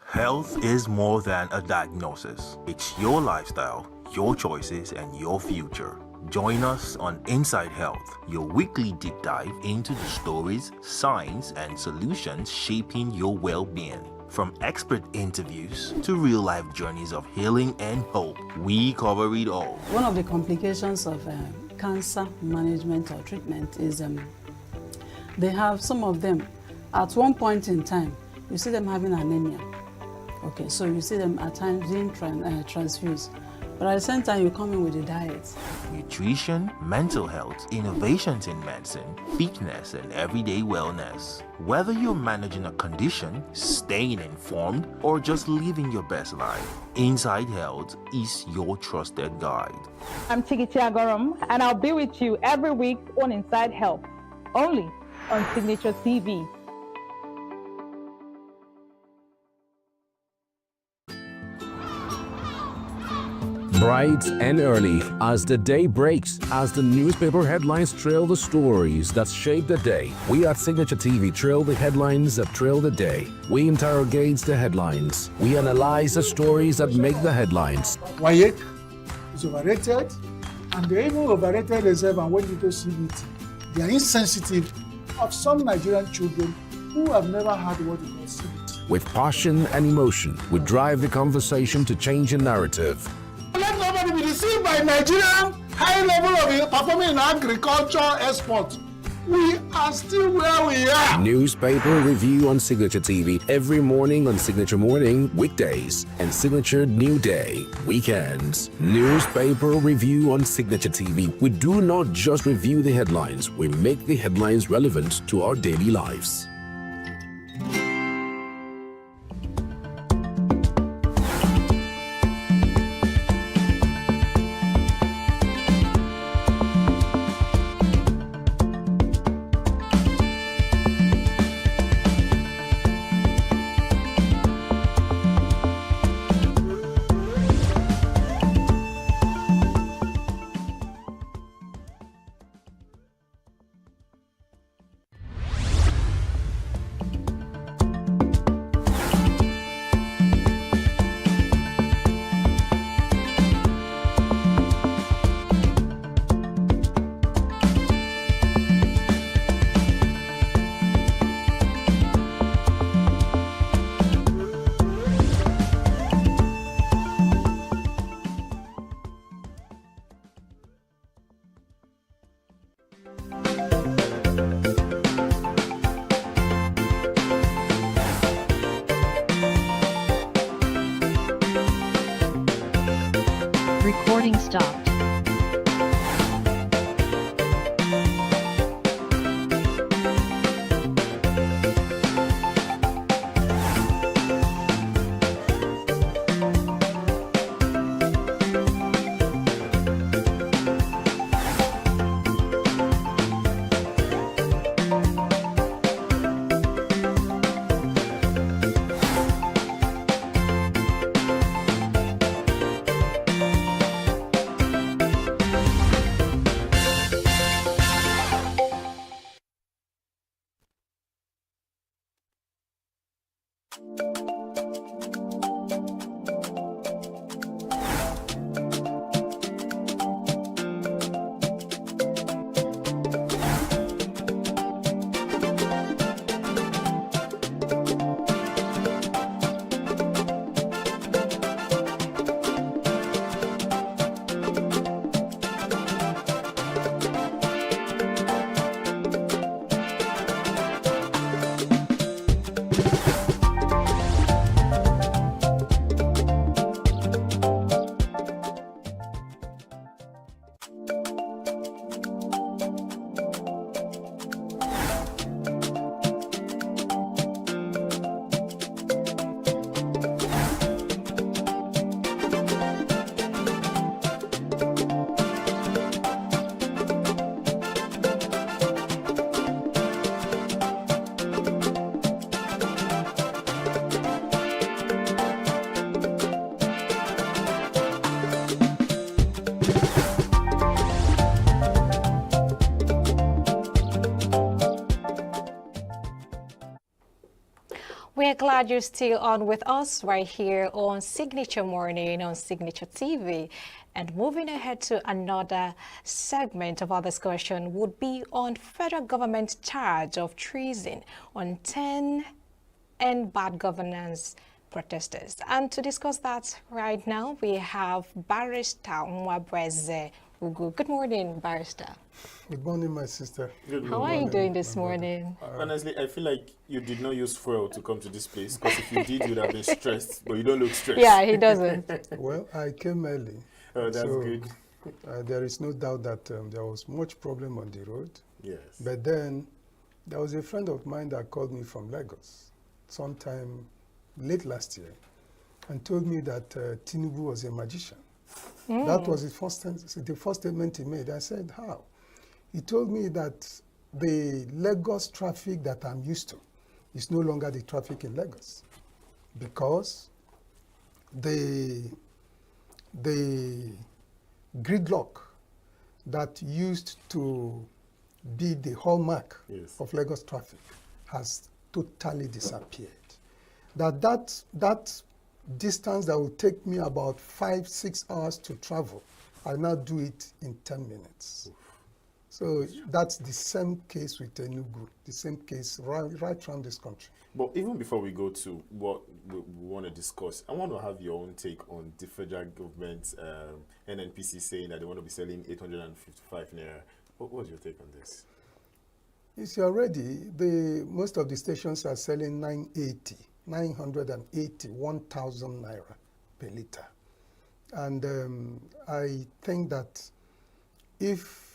Health is more than a diagnosis. It's your lifestyle, your choices, and your future. Join us on Inside Health, your weekly deep dive into the stories, science, and solutions shaping your well-being. From expert interviews to real-life journeys of healing and hope, we cover it all. One of the complications of cancer management or treatment is they have some of them, at one point in time, you see them having anemia. Okay, so you see them at times being transfused. But at the same time, you come in with a diet. Nutrition, mental health, innovations in medicine, fitness, and everyday wellness. Whether you're managing a condition, staying informed, or just living your best life, Inside Health is your trusted guide. I'm Signaturetv, and I'll be with you every week on Inside Health, only on Signature TV. Bright and early as the day breaks, as the newspaper headlines trail the stories that shape the day. We at Signature TV trail the headlines that trail the day. We interrogate the headlines. We analyze the stories that make the headlines. Wyatt is overrated, and they even overrated themselves and went into CBT. They are insensitive of some Nigerian children who have never had what we call CBT. With passion and emotion, we drive the conversation to change a narrative. Let nobody be deceived by Nigerian high level of performing in agriculture export. We are still where we are. Newspaper review on Signature TV every morning on Signature Morning, weekdays, and Signature New Day, weekends. Newspaper review on Signature TV. We do not just review the headlines, we make the headlines relevant to our daily lives. Recording stopped. We're glad you're still on with us right here on Signature Morning on Signature TV. And moving ahead to another segment of our discussion would be on federal government charge of treason on 10 and bad governance protesters. And to discuss that right now, we have Barrister Mwabweze Ugu. Good morning, Barrister. Good morning, my sister. Good morning. How are you doing this morning? Honestly, I feel like you did not use fuel to come to this place, because if you did, you'd have been stressed, but you don't look stressed. Yeah, he doesn't. Well, I came early. Oh, that's so, good. There is no doubt that there was much problem on the road. Yes. But then there was a friend of mine that called me from Lagos sometime late last year and told me that Tinubu was a magician. That was the first statement he made. I said, how? He told me that the Lagos traffic that I'm used to is no longer the traffic in Lagos, because the gridlock that used to be the hallmark of Lagos traffic has totally disappeared. That distance that would take me about 5-6 hours to travel, I now do it in 10 minutes. So that's the same case with ENUGU, the same case right around this country. But even before we go to what we want to discuss, I want to have your own take on the federal government, NNPC saying that they want to be selling 855 naira. What's your take on this? You see, already most of the stations are selling 980, 1,000 naira per liter. And I think that if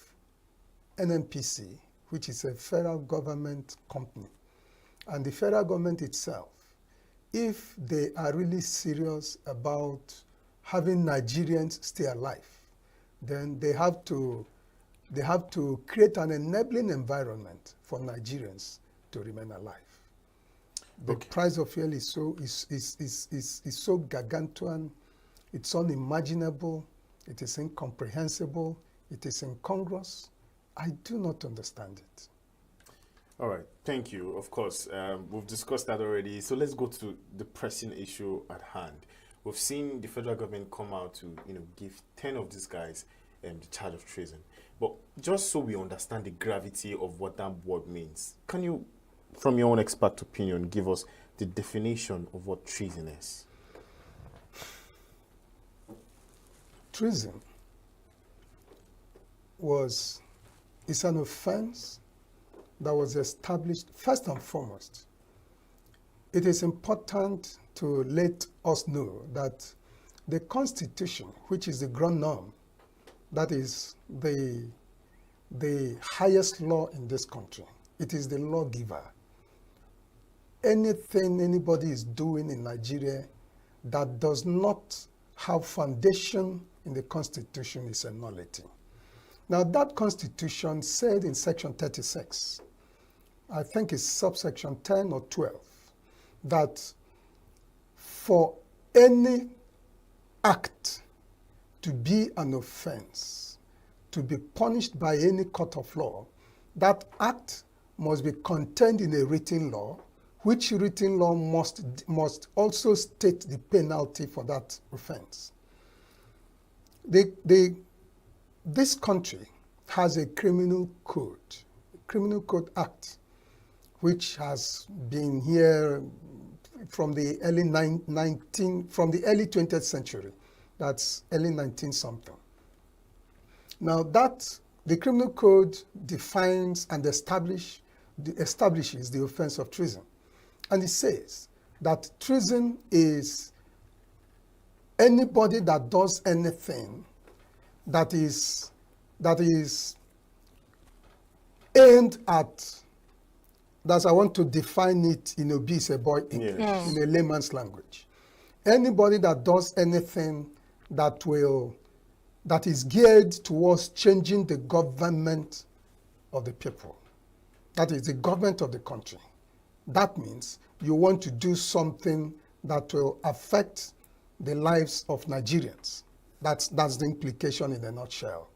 NNPC, which is a federal government company, and the federal government itself, if they are really serious about having Nigerians stay alive, then they have to create an enabling environment for Nigerians to remain alive. The price of fuel is so gargantuan, it's unimaginable, it is incomprehensible, it is incongruous. I do not understand it. All right, thank you. Of course, we've discussed that already. So let's go to the pressing issue at hand. We've seen the federal government come out to, give 10 of these guys the charge of treason. But just so we understand the gravity of what that word means, can you, from your own expert opinion, give us the definition of what treason is? Treason was is an offense that was established first and foremost. It is important to let us know that the Constitution, which is the ground norm, that is the highest law in this country, it is the lawgiver. Anything anybody is doing in Nigeria that does not have foundation in the Constitution is a nullity. Now that Constitution said in section 36, I think it's subsection 10 or 12, that for any act to be an offense, to be punished by any court of law, that act must be contained in a written law, which written law must also state the penalty for that offense. This country has a criminal code act, which has been here from the early 20th century. That's early 19 something. Now the criminal code defines and establishes the offense of treason. And it says that treason is anybody that does anything that is aimed at, that's I want to define it in a boy English, in a layman's language. Anybody that does anything that is geared towards changing the government of the people. That is the government of the country. That means you want to do something that will affect the lives of Nigerians. That's the implication in a nutshell.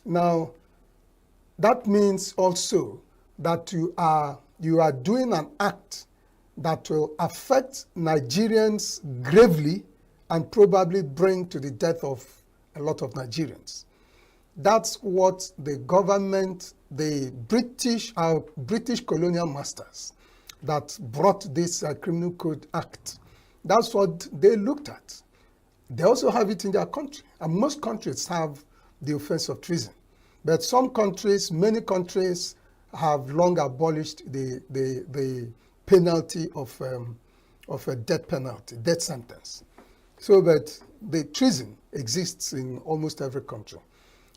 Now, that means also that you are doing an act that will affect Nigerians gravely and probably bring to the death of a lot of Nigerians. That's what the government, our British colonial masters that brought this Criminal Code Act, that's what they looked at. They also have it in their country, and most countries have the offense of treason. But some countries, many countries, have long abolished the penalty of a death penalty, death sentence. So that the treason exists in almost every country.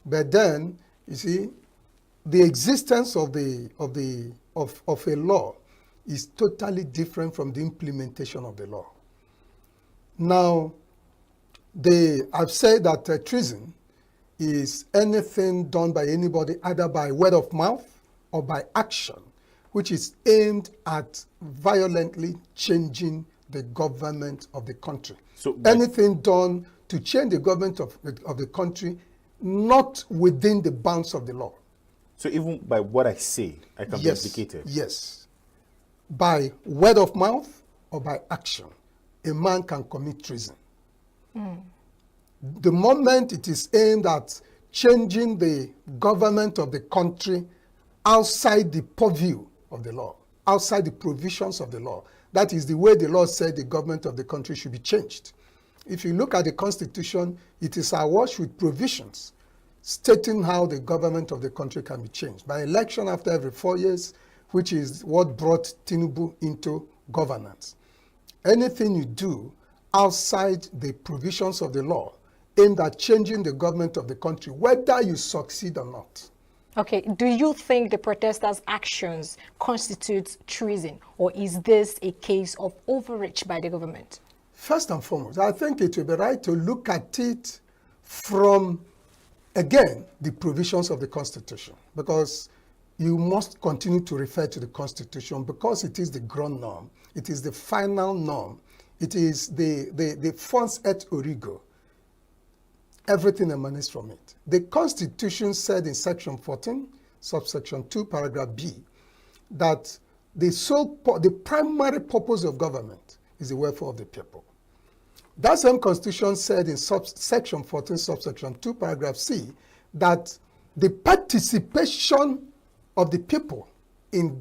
But then, you see, the existence of a law is totally different from the implementation of the law. Now, I've said that treason is anything done by anybody, either by word of mouth or by action, which is aimed at violently changing the government of the country. So anything done to change the government of the country, not within the bounds of the law. So even by what I say, I can be implicated? Yes. By word of mouth or by action, a man can commit treason. The moment it is aimed at changing the government of the country outside the purview of the law, outside the provisions of the law, that is the way the law said the government of the country should be changed. If you look at the Constitution, it is awash with provisions stating how the government of the country can be changed. By election after every 4 years, which is what brought Tinubu into governance. Anything you do outside the provisions of the law aimed at changing the government of the country, whether you succeed or not. Okay, do you think the protesters' actions constitute treason, or is this a case of overreach by the government? First and foremost, I think it would be right to look at it from, again, the provisions of the Constitution, because you must continue to refer to the Constitution because it is the ground norm. It is the final norm. It is the fons et origo. Everything emanates from it. The Constitution said in section 14, subsection 2, paragraph B, that the primary purpose of government is the welfare of the people. That same Constitution said in section 14, subsection 2, paragraph C, that the participation of the people in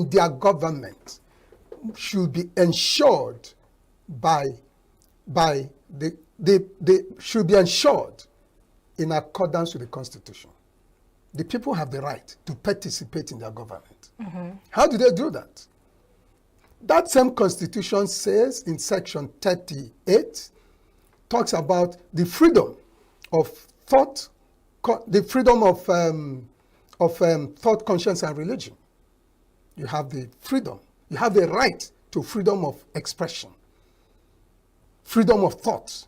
their government should be ensured should be ensured in accordance with the Constitution. the people have the right to participate in their government. How do they do that? That same constitution says in section 38, talks about the freedom of thought, the freedom of thought, conscience, and religion. You have the freedom. You have the right to freedom of expression, freedom of thought.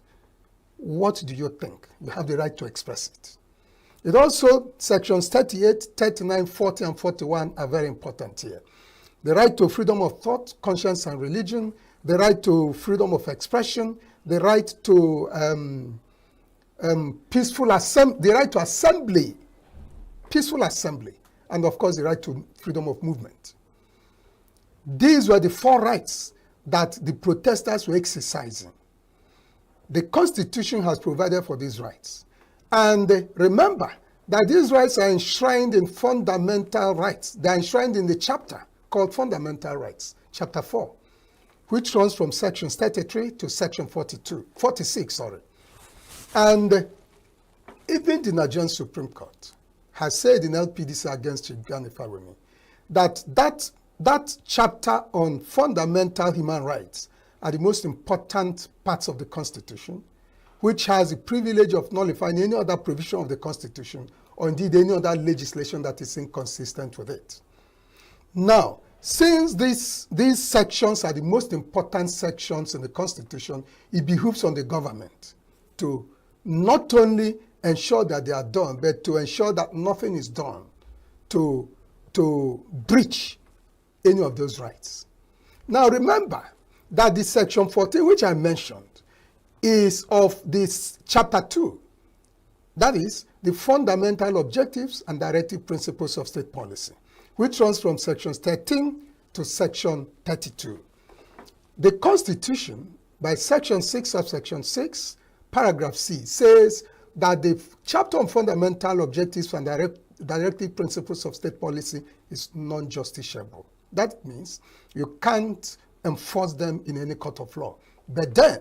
What do you think? You have the right to express it. It also, sections 38, 39, 40, and 41 are very important here. The right to freedom of thought, conscience, and religion, the right to freedom of expression, the right to peaceful assembly, the right to assembly, peaceful assembly, and of course the right to freedom of movement. These were the 4 rights that the protesters were exercising. The Constitution has provided for these rights. And remember that these rights are enshrined in fundamental rights. They are enshrined in the chapter called Fundamental Rights, Chapter 4, which runs from sections 33 to section 46. And even the Nigerian Supreme Court has said in LPDC against Chigani Fawemi that chapter on fundamental human rights are the most important parts of the Constitution, which has the privilege of nullifying any other provision of the Constitution or indeed any other legislation that is inconsistent with it. Now, since these sections are the most important sections in the Constitution, it behooves on the government to not only ensure that they are done, but to ensure that nothing is done to breach any of those rights. Now remember that the section 14, which I mentioned, is of this chapter 2. That is the fundamental objectives and directive principles of state policy, which runs from sections 13 to section 32. The Constitution, by section 6 of section 6, paragraph C, says that the chapter on fundamental objectives and directive principles of state policy is non-justiciable. That means you can't enforce them in any court of law. But then,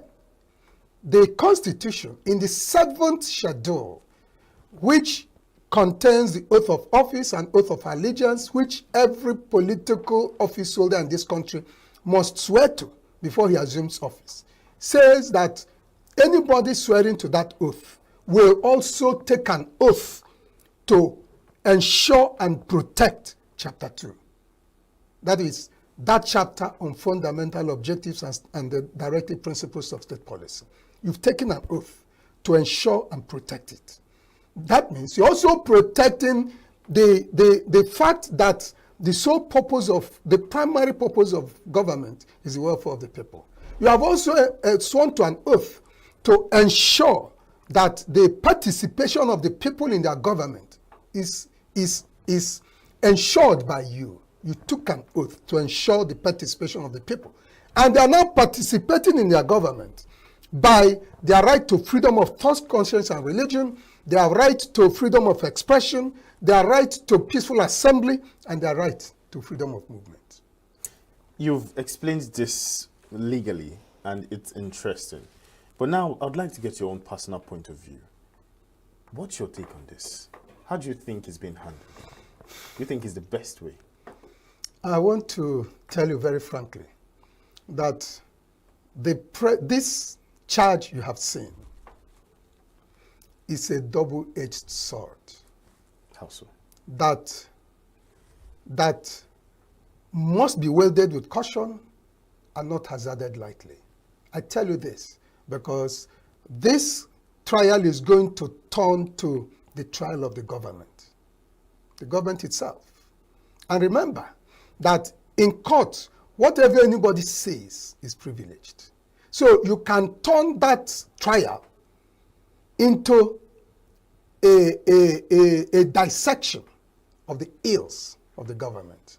the Constitution, in the 7th schedule, which contains the oath of office and oath of allegiance, which every political office holder in this country must swear to before he assumes office, says that anybody swearing to that oath will also take an oath to ensure and protect chapter 2. That is, that chapter on fundamental objectives and the directive principles of state policy. You've taken an oath to ensure and protect it. That means you're also protecting the fact that the sole purpose of, the primary purpose of government is the welfare of the people. You have also sworn to an oath to ensure that the participation of the people in their government is ensured by you. You took an oath to ensure the participation of the people. And they are now participating in their government by their right to freedom of thought, conscience, and religion, their right to freedom of expression, their right to peaceful assembly, and their right to freedom of movement. You've explained this legally, and it's interesting. But now, I'd like to get your own personal point of view. What's your take on this? How do you think it's being handled? Do you think it's the best way? I want to tell you very frankly that this charge you have seen is a double-edged sword. How so? That must be wielded with caution and not hazarded lightly. I tell you this because this trial is going to turn to the trial of the government itself. And remember that in court, whatever anybody says is privileged. So you can turn that trial into a dissection of the ills of the government.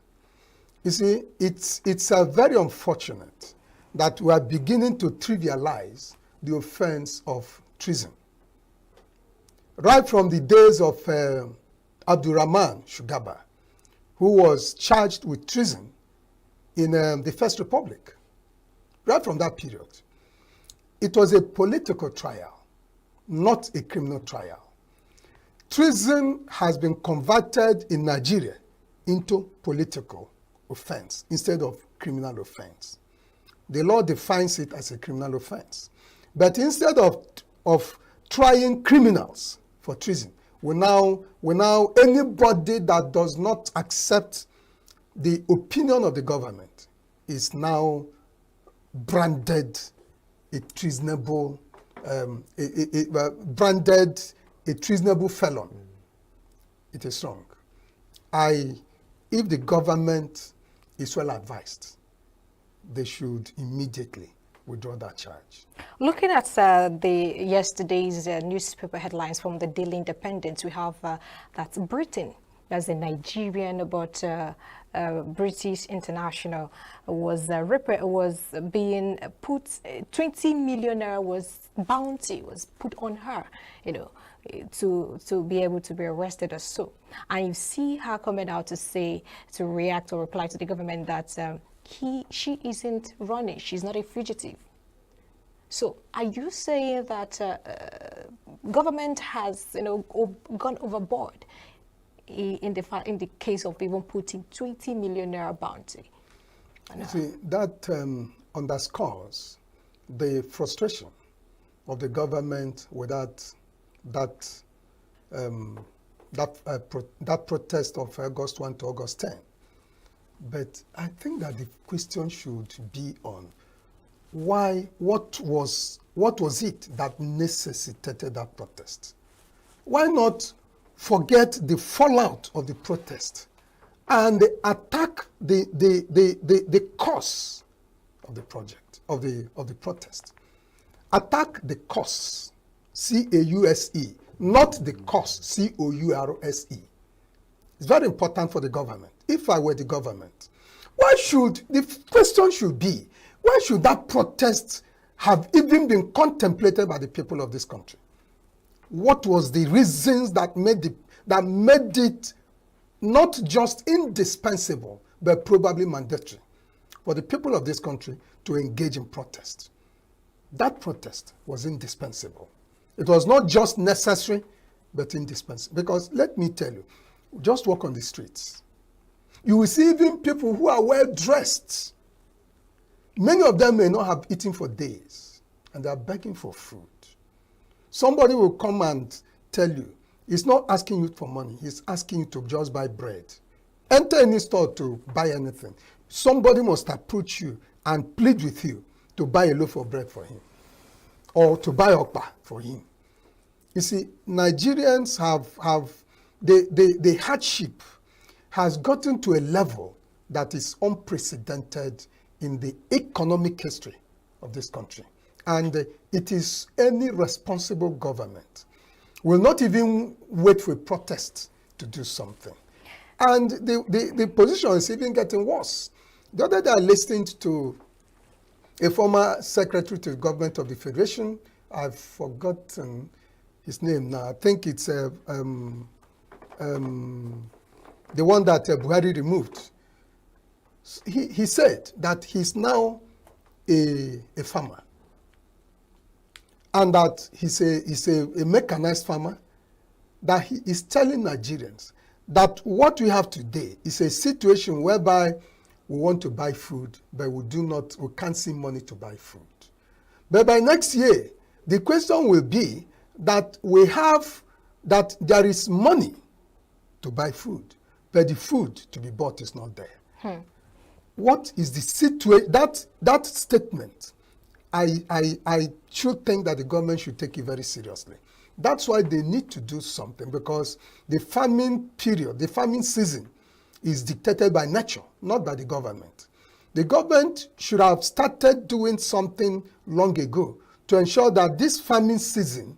You see, it's very unfortunate that we are beginning to trivialize the offense of treason. Right from the days of Abdurrahman Shugaba, who was charged with treason in the First Republic. Right from that period, it was a political trial, not a criminal trial. treason has been converted in Nigeria into political offense instead of criminal offense. The law defines it as a criminal offense. But instead of trying criminals for treason, we now anybody that does not accept the opinion of the government is now branded a treasonable, branded a treasonable felon. It is wrong. If the government is well advised, they should immediately withdraw that charge. Looking at yesterday's newspaper headlines from the Daily Independent, we have that Britain, as a Nigerian but British international, was being put 20 million naira bounty was put on her, to be able to be arrested or so. And you see her coming out to react or reply to the government that she isn't running, she's not a fugitive. So are you saying that government has gone overboard in the case of even putting 20 million naira bounty? You see, that underscores the frustration of the government with that protest of August 1 to August 10. But I think that the question should be on what was it that necessitated that protest? Why not forget the fallout of the protest and attack the cause of the project, of the protest? Attack the cause, C-A-U-S-E, not the cause, C-O-U-R-S-E. It's very important for the government. If I were the government, the question should be, why should that protest have even been contemplated by the people of this country? What was the reasons that made it not just indispensable, but probably mandatory for the people of this country to engage in protest? That protest was indispensable. It was not just necessary, but indispensable. Because let me tell you, just walk on the streets. You will see even people who are well dressed. Many of them may not have eaten for days, and they are begging for food. Somebody will come and tell you, he's not asking you for money, he's asking you to just buy bread. Enter any store to buy anything. Somebody must approach you and plead with you to buy a loaf of bread for him, or to buy okpa for him. You see, Nigerians have the hardship has gotten to a level that is unprecedented in the economic history of this country. And it is any responsible government will not even wait for a protest to do something. And the position is even getting worse. The other day I listened to a former secretary to the government of the Federation. I've forgotten his name now. I think it's the one that Buhari removed. He said that he's now a farmer, and that he's a mechanized farmer, that he is telling Nigerians that what we have today is a situation whereby we want to buy food, but we can't see money to buy food. But by next year, the question will be that there is money to buy food, but the food to be bought is not there. What is the situation? That statement, I should think that the government should take it very seriously. That's why they need to do something, because the farming period, the farming season is dictated by nature, not by the government. The government should have started doing something long ago to ensure that this farming season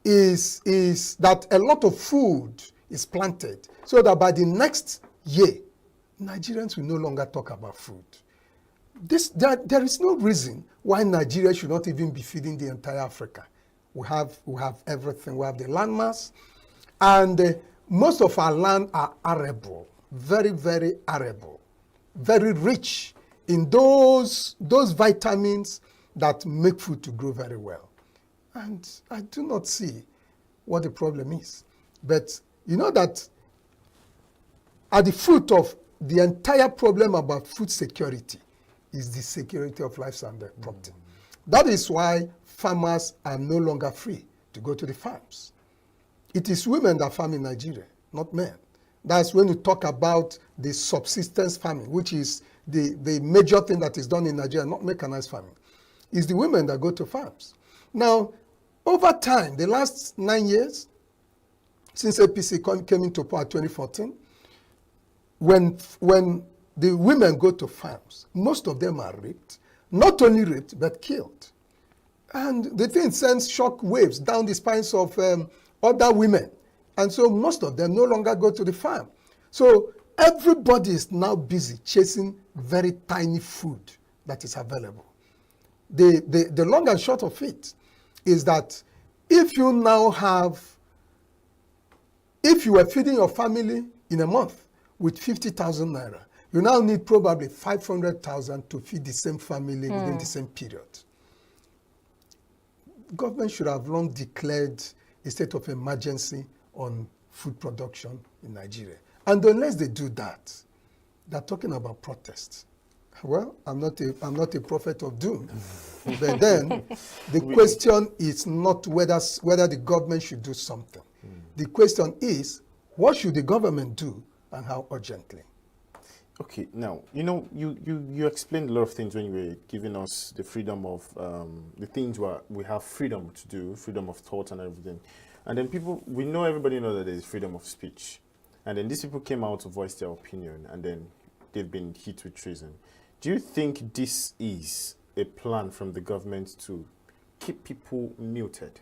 is that a lot of food is planted, so that by the next year, Nigerians will no longer talk about food. There is no reason why Nigeria should not even be feeding the entire Africa. We have everything. We have the landmass, and most of our land are arable, very, very arable, very rich in those vitamins that make food to grow very well. And I do not see what the problem is. But you know that at the foot of the entire problem about food security is the security of lives and property. That is why farmers are no longer free to go to the farms. It is women that farm in Nigeria, not men. That's when you talk about the subsistence farming, which is the major thing that is done in Nigeria, not mechanized farming. It's the women that go to farms. Now, over time, the last 9 years, since APC came into power 2014, when the women go to farms, most of them are raped. Not only raped, but killed. And the thing sends shock waves down the spines of other women. And so most of them no longer go to the farm. So everybody is now busy chasing very tiny food that is available. The long and short of it is that if you were feeding your family in a month with 50,000 naira, you now need probably 500,000 to feed the same family within the same period. Government should have long declared a state of emergency on food production in Nigeria. And unless they do that, they're talking about protests. Well, I'm not a prophet of doom. But then the question is not whether the government should do something. The question is, what should the government do and how urgently? Okay, now, you explained a lot of things when you were giving us the freedom of, the things where we have freedom to do, freedom of thought and everything. And then everybody knows that there is freedom of speech. And then these people came out to voice their opinion, and then they've been hit with treason. Do you think this is a plan from the government to keep people muted?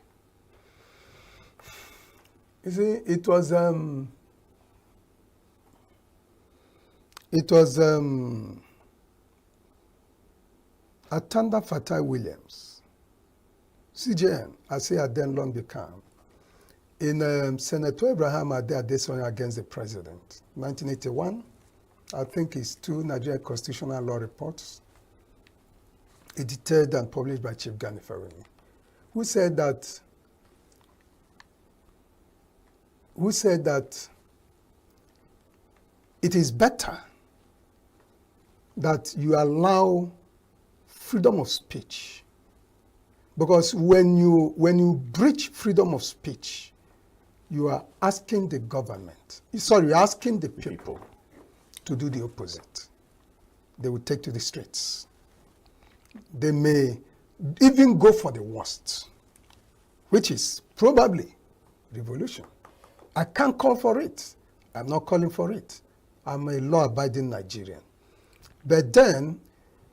You see, it was Atanda Fatai Williams, CJN, as he had then long become, in Senator Abraham Ade Adesonya against the president, 1981. I think it's 2 Nigerian constitutional law reports, edited and published by Chief Gani Farini, who said that it is better that you allow freedom of speech, because when you breach freedom of speech, you are asking the government, you're asking the people to do the opposite. They will take to the streets. They may even go for the worst, which is probably revolution. I can't call for it. I'm not calling for it. I'm a law-abiding Nigerian. But then,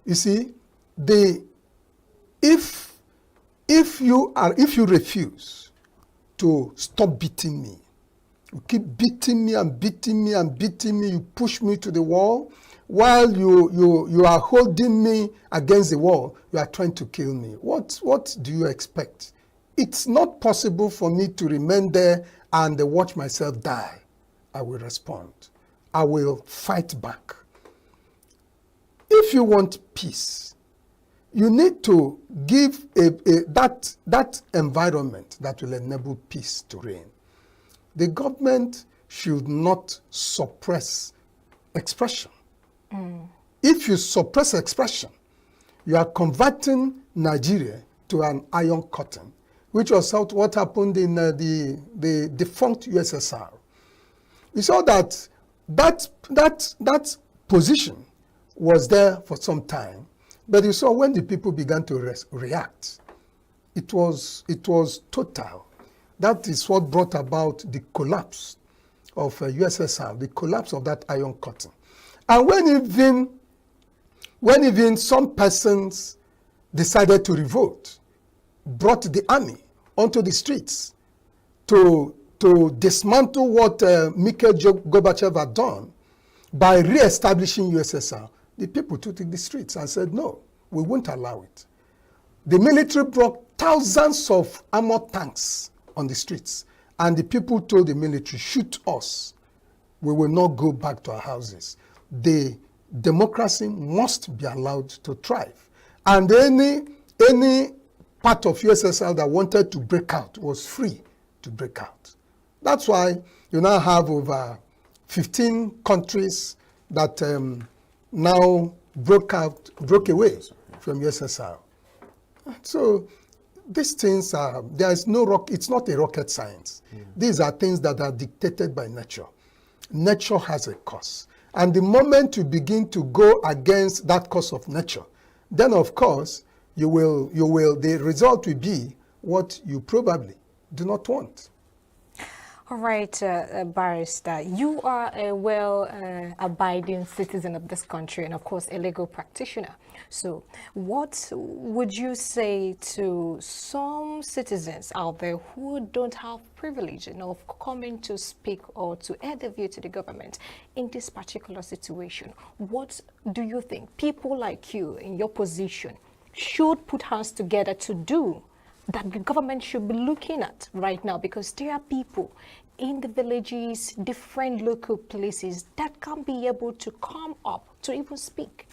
you see, if you refuse to stop beating me, you keep beating me and beating me and beating me, you push me to the wall, while you are holding me against the wall, you are trying to kill me. What do you expect? It's not possible for me to remain there and watch myself die. I will respond. I will fight back. If you want peace, you need to give that environment that will enable peace to reign. The government should not suppress expression. If you suppress expression, you are converting Nigeria to an iron curtain, which was what happened in the defunct USSR. We saw that position was there for some time, but you saw when the people began to react, it was total. That is what brought about the collapse of USSR, the collapse of that iron curtain. And when even some persons decided to revolt, brought the army onto the streets to dismantle what Mikhail Gorbachev had done by re-establishing USSR, the people took to the streets and said, no, we won't allow it. The military brought thousands of armored tanks on the streets, and the people told the military, shoot us. We will not go back to our houses. The democracy must be allowed to thrive. And any part of USSR that wanted to break out was free to break out. That's why you now have over 15 countries that now broke away from USSR. So these things are, it's not a rocket science. These are things that are dictated by nature. Nature has a course. And the moment you begin to go against that course of nature, then of course, the result will be what you probably do not want. All right, Barrister, you are a well-abiding citizen of this country and, of course, a legal practitioner. So what would you say to some citizens out there who don't have privilege of coming to speak or to add their view to the government in this particular situation? What do you think people like you in your position should put hands together to do that the government should be looking at right now? Because there are people in the villages, different local places that can't be able to come up to even speak.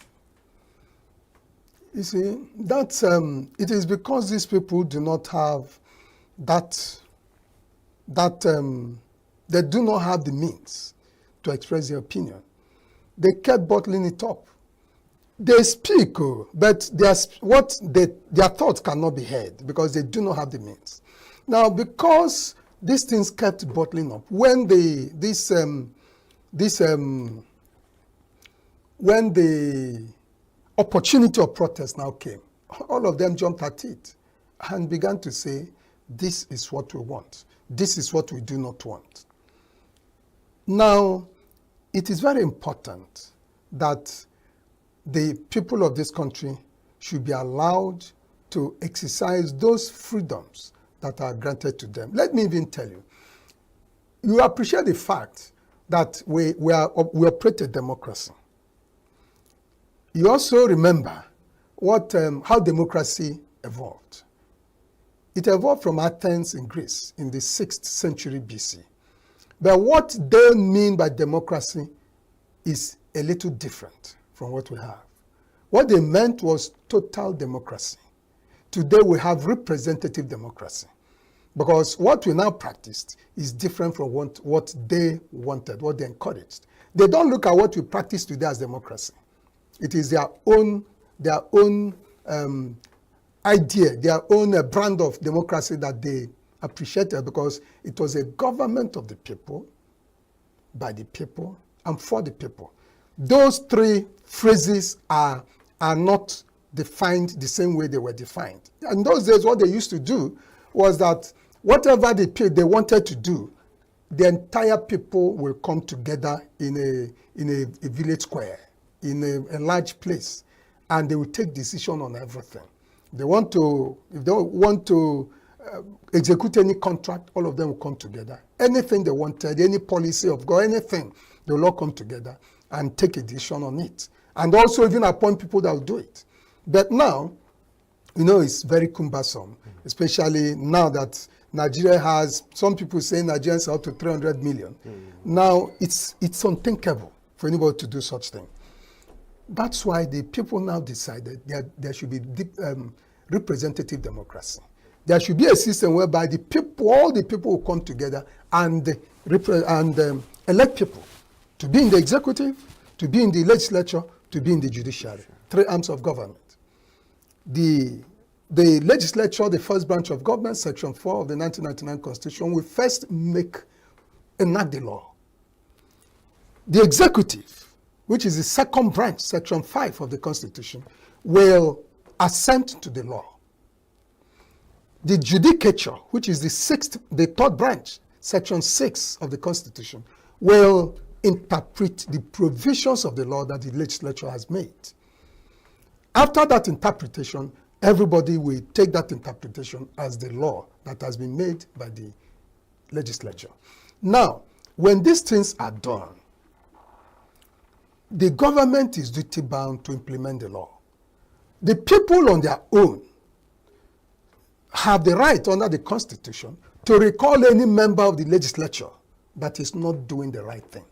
You see, that's, it is because these people do not have they do not have the means to express their opinion. They kept bottling it up. They speak, but their thoughts cannot be heard because they do not have the means. Now, because these things kept bottling up, when the opportunity of protest now came, all of them jumped at it and began to say, this is what we want. This is what we do not want. Now, it is very important that the people of this country should be allowed to exercise those freedoms that are granted to them. Let me even tell you, you appreciate the fact that we operate a democracy. You also remember how democracy evolved. It evolved from Athens in Greece in the 6th century BC. But what they mean by democracy is a little different from what we have. What they meant was total democracy. Today we have representative democracy, because what we now practiced is different from what they wanted, what they encouraged. They don't look at what we practice today as democracy. It is their own idea, their own brand of democracy that they appreciated, because it was a government of the people, by the people, and for the people. Those three phrases are not defined the same way they were defined. In those days, what they used to do was that whatever they wanted to do, the entire people will come together in a village square, in a large place, and they will take decision on everything. If they want to execute any contract, all of them will come together. Anything they wanted, any policy of God, anything, they will all come together and take a decision on it. And also even appoint people that will do it. But now, it's very cumbersome, especially now that Nigeria has, some people say Nigerians are up to 300 million. Now, it's unthinkable for anybody to do such thing. That's why the people now decided that there should be representative democracy. There should be a system whereby all the people will come together and elect people to be in the executive, to be in the legislature, to be in the judiciary. Three arms of government. The legislature, the first branch of government, Section 4 of the 1999 Constitution, will first enact the law. The executive, which is the second branch, Section 5 of the Constitution, will assent to the law. The judicature, which is the third branch, Section 6 of the Constitution, will interpret the provisions of the law that the legislature has made. After that interpretation, everybody will take that interpretation as the law that has been made by the legislature. Now, when these things are done, the government is duty bound to implement the law. The people on their own have the right under the Constitution to recall any member of the legislature that is not doing the right thing.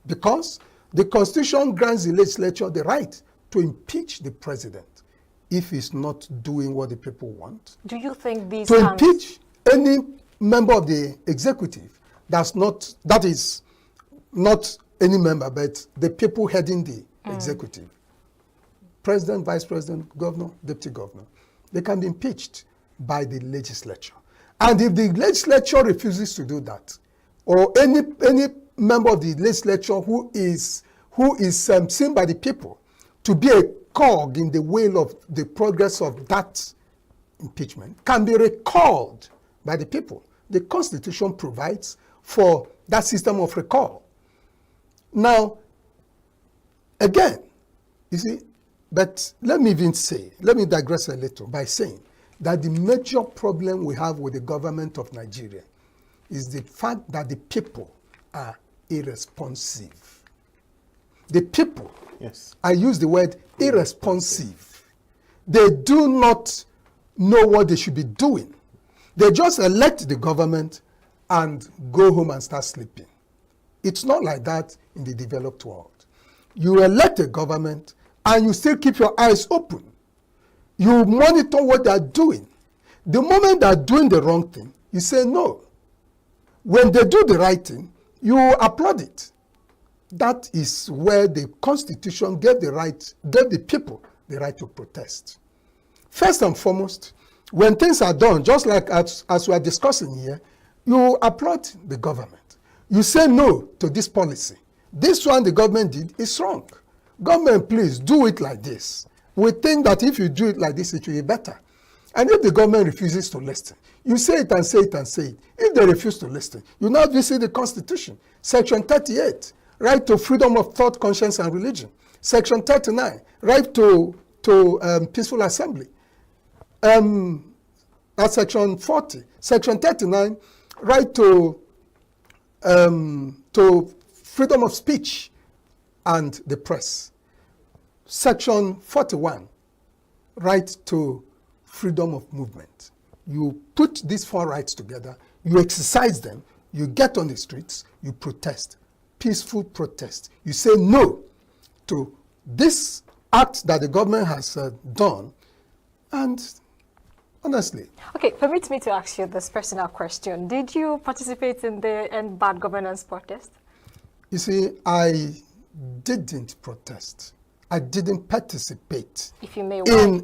Because the Constitution grants the legislature the right to impeach the president if he's not doing what the people want. Do you think these to impeach any member of the executive that is not any member, but the people heading the executive, president, vice president, governor, deputy governor, they can be impeached by the legislature. And if the legislature refuses to do that, or any member of the legislature who is seen by the people to be a cog in the wheel of the progress of that impeachment, can be recalled by the people. The Constitution provides for that system of recall. Now, again, you see, but let me digress a little by saying that the major problem we have with the government of Nigeria is the fact that the people are irresponsive. The people, yes, I use the word irresponsive. They do not know what they should be doing. They just elect the government and go home and start sleeping. It's not like that in the developed world. You elect a government and you still keep your eyes open. You monitor what they are doing. The moment they are doing the wrong thing, you say no. When they do the right thing, you applaud it. That is where the Constitution gave the people the right to protest. First and foremost, when things are done, just like as we are discussing here, you applaud the government. You say no to this policy. This one the government did is wrong. Government, please do it like this. We think that if you do it like this, it will be better. And if the government refuses to listen, you say it and say it and say it. If they refuse to listen, you now visit the Constitution. Section 38, right to freedom of thought, conscience, and religion. Section 39, right to peaceful assembly. That's Section 40. Section 39, right to freedom of speech and the press. Section 41, right to freedom of movement. You put these four rights together, you exercise them, you get on the streets, you protest. Peaceful protest. You say no to this act that the government has done, and honestly. Okay, permit me to ask you this personal question. Did you participate in the End Bad Governance protest? You see, I didn't protest. I didn't participate. If you may, why?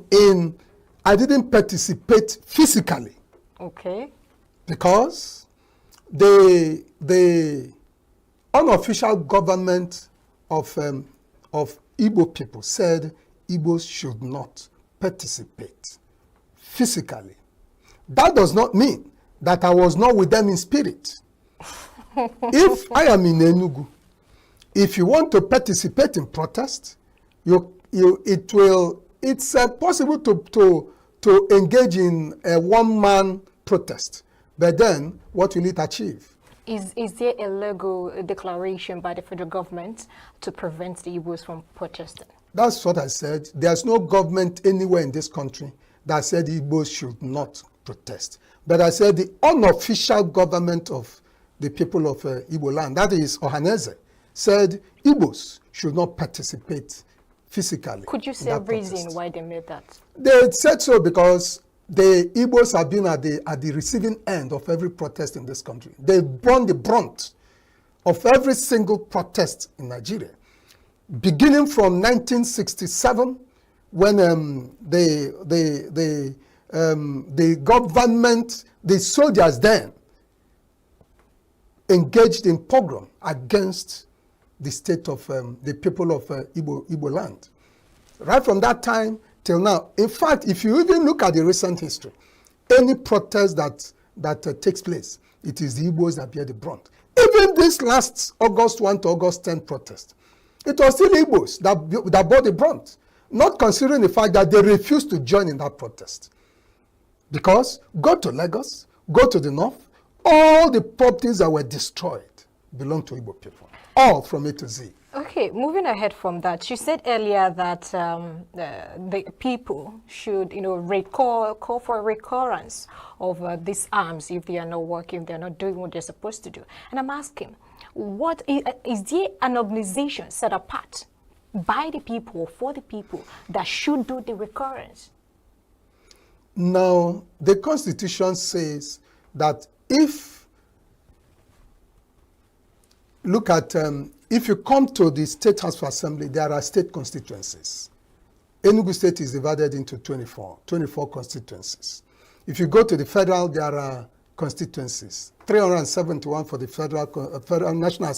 I didn't participate physically. Okay. Because the unofficial government of Igbo people said Igbos should not participate physically. That does not mean that I was not with them in spirit. If I am in ENUGU, if you want to participate in protest, it's possible to engage in a one-man protest. But then, what will it achieve? Is there a legal declaration by the federal government to prevent the Igbos from protesting? That's what I said. There's no government anywhere in this country that said Igbos should not protest. But I said the unofficial government of the people of Igbo land, that is Ohaneze, said Igbos should not participate physically. Could you say a reason why they made that? They said so because the Igbos have been at the receiving end of every protest in this country. They borne the brunt of every single protest in Nigeria. Beginning from 1967, when the government, the soldiers then, engaged in pogrom against the state of the people of Igbo land. Right from that time till now. In fact, if you even look at the recent history, any protest that takes place, it is the Igbos that bear the brunt. Even this last August 1 to August 10 protest, it was still Igbos that bore the brunt, not considering the fact that they refused to join in that protest. Because go to Lagos, go to the north, all the properties that were destroyed belong to Igbo people, all from A to Z. Okay, moving ahead from that, you said earlier that the people should, call for a recurrence of these arms if they are not working, if they are not doing what they're supposed to do. And I'm asking, what is there an organization set apart by the people, for the people, that should do the recurrence? Now, the Constitution says that if you come to the State House of Assembly, there are state constituencies. ENUGU State is divided into 24 constituencies. If you go to the federal, there are constituencies, 371 for the federal national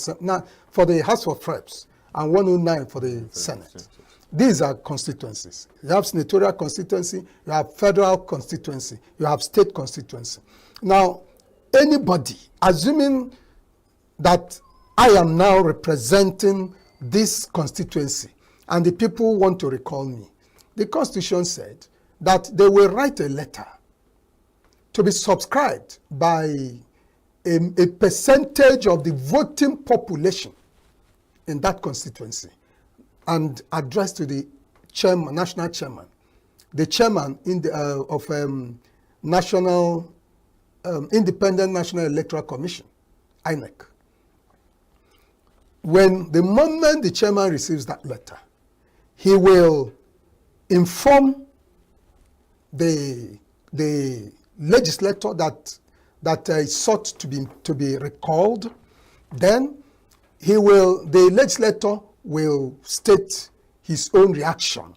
for the House of Reps, and 109 for the Senate. These are constituencies. You have senatorial constituency, you have federal constituency, you have state constituency. Now, anybody, assuming that I am now representing this constituency and the people want to recall me, the Constitution said that they will write a letter to be subscribed by a percentage of the voting population in that constituency and addressed to the chairman, national chairman, the chairman of National Independent National Electoral Commission, INEC. The moment the chairman receives that letter, he will inform the legislator that is sought to be recalled. Then the legislator will state his own reaction,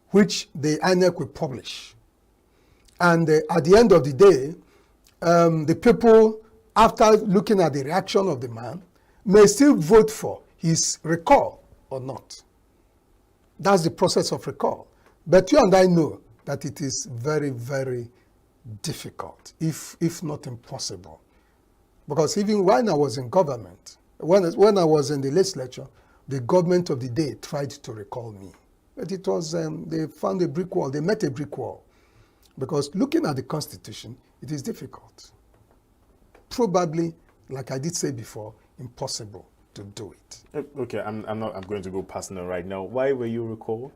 which the INEC will publish. And at the end of the day, the people, after looking at the reaction of the man, may still vote for his recall or not. That's the process of recall. But you and I know that it is very, very difficult, if not impossible. Because even when I was in government, when I was in the legislature, the government of the day tried to recall me. But it was, they found a brick wall, they met a brick wall. Because looking at the Constitution, it is difficult. Probably, like I did say before, impossible to do it. Okay, I'm going to go personal right now. Why were you recalled?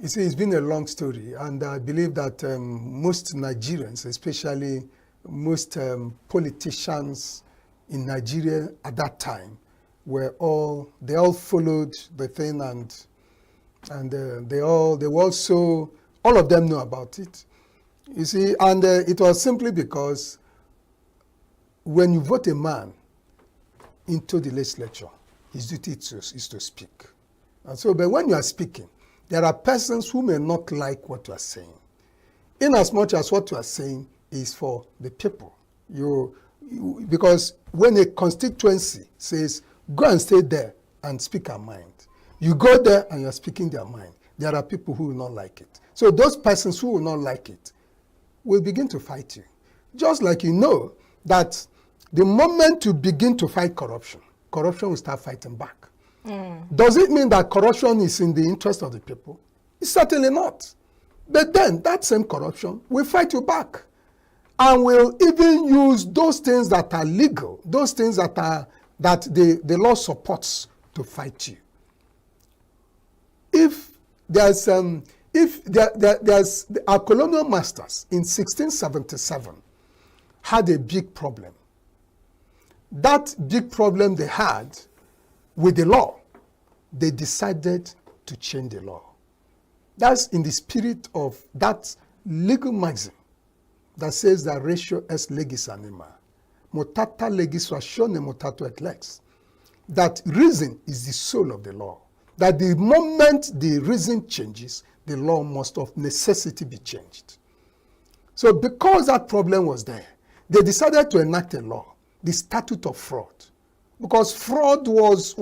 You see, it's been a long story, and I believe that most Nigerians, especially most also in Nigeria at that time, they all followed the thing, and they were also, all of them know about it. You see, and it was simply because when you vote a man into the legislature, his duty is to speak. And so, but when you are speaking, there are persons who may not like what you are saying. In as much as what you are saying is for the people. Because when a constituency says, go and stay there and speak our mind, you go there and you are speaking their mind, there are people who will not like it. So those persons who will not like it will begin to fight you. Just like you know that the moment you begin to fight corruption, corruption will start fighting back. Does it mean that corruption is in the interest of the people? It's certainly not. But then that same corruption will fight you back and will even use those things that are legal, those things that the law supports to fight you. If there's our colonial masters in 1677 had a big problem. That big problem they had with the law, they decided to change the law. That's in the spirit of that legal maxim that says that ratio est legis anima, mutata legis ratione mutato et lex. That reason is the soul of the law. That the moment the reason changes, the law must of necessity be changed. So because that problem was there, they decided to enact a law, the Statute of Fraud. Because fraud was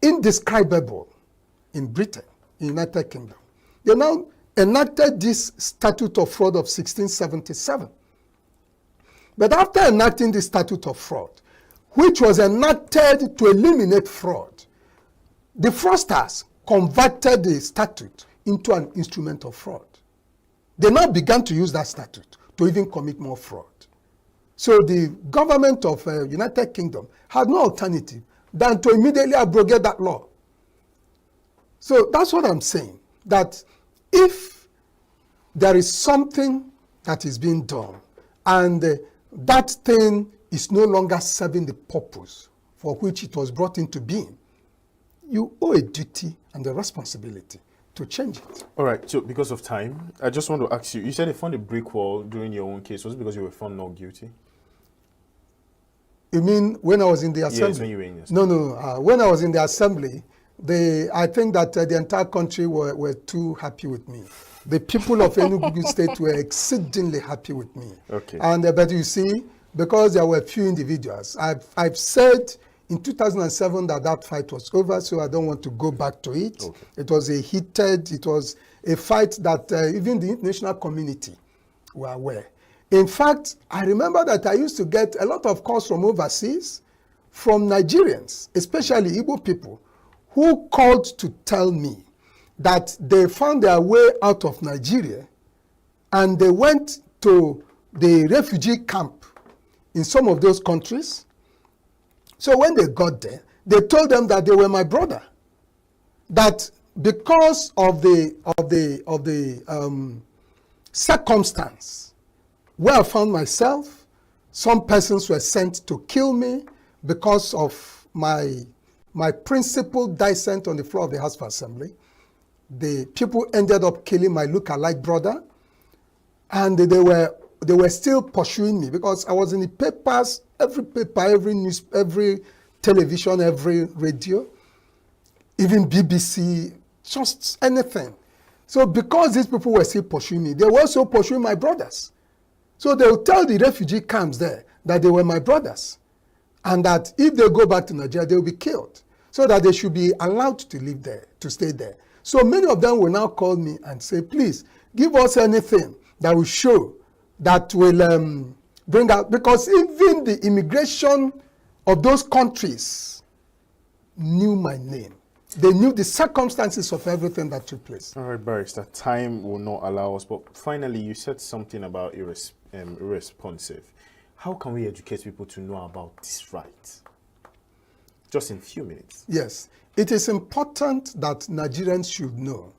indescribable in Britain, in the United Kingdom. They now enacted this Statute of Fraud of 1677. But after enacting the Statute of Fraud, which was enacted to eliminate fraud, the fraudsters converted the statute into an instrument of fraud. They now began to use that statute to even commit more fraud. So the government of United Kingdom had no alternative than to immediately abrogate that law. So that's what I'm saying, that if there is something that is being done and that thing is no longer serving the purpose for which it was brought into being, you owe a duty and a responsibility to change it. All right, so because of time, I just want to ask you, you said they found a brick wall during your own case. Was it because you were found not guilty? You mean when I was in the assembly? Yes, when you were in the assembly. No. When I was in the assembly, I think that the entire country were too happy with me. The people of ENUGU State were exceedingly happy with me. Okay. And but you see, because there were few individuals, I've said in 2007 that fight was over, so I don't want to go back to it. Okay. It was a fight that even the international community were aware. In fact, I remember that I used to get a lot of calls from overseas, from Nigerians, especially Igbo people, who called to tell me that they found their way out of Nigeria and they went to the refugee camp in some of those countries. So when they got there, they told them that they were my brother. That because of the circumstance where I found myself, some persons were sent to kill me because of my principled dissent on the floor of the House of Assembly. The people ended up killing my look-alike brother, and they were still pursuing me because I was in the papers, every paper, every news, every television, every radio, even BBC, just anything. So because these people were still pursuing me, they were also pursuing my brothers. So they will tell the refugee camps there that they were my brothers, and that if they go back to Nigeria, they will be killed, so that they should be allowed to live there, to stay there. So many of them will now call me and say, please, give us anything that will show, that will bring out, because even the immigration of those countries knew my name. They knew the circumstances of everything that took place. All right, Barrister, time will not allow us, but finally you said something about irresponsive. How can we educate people to know about this right? Just in a few minutes. Yes, it is important that Nigerians should know.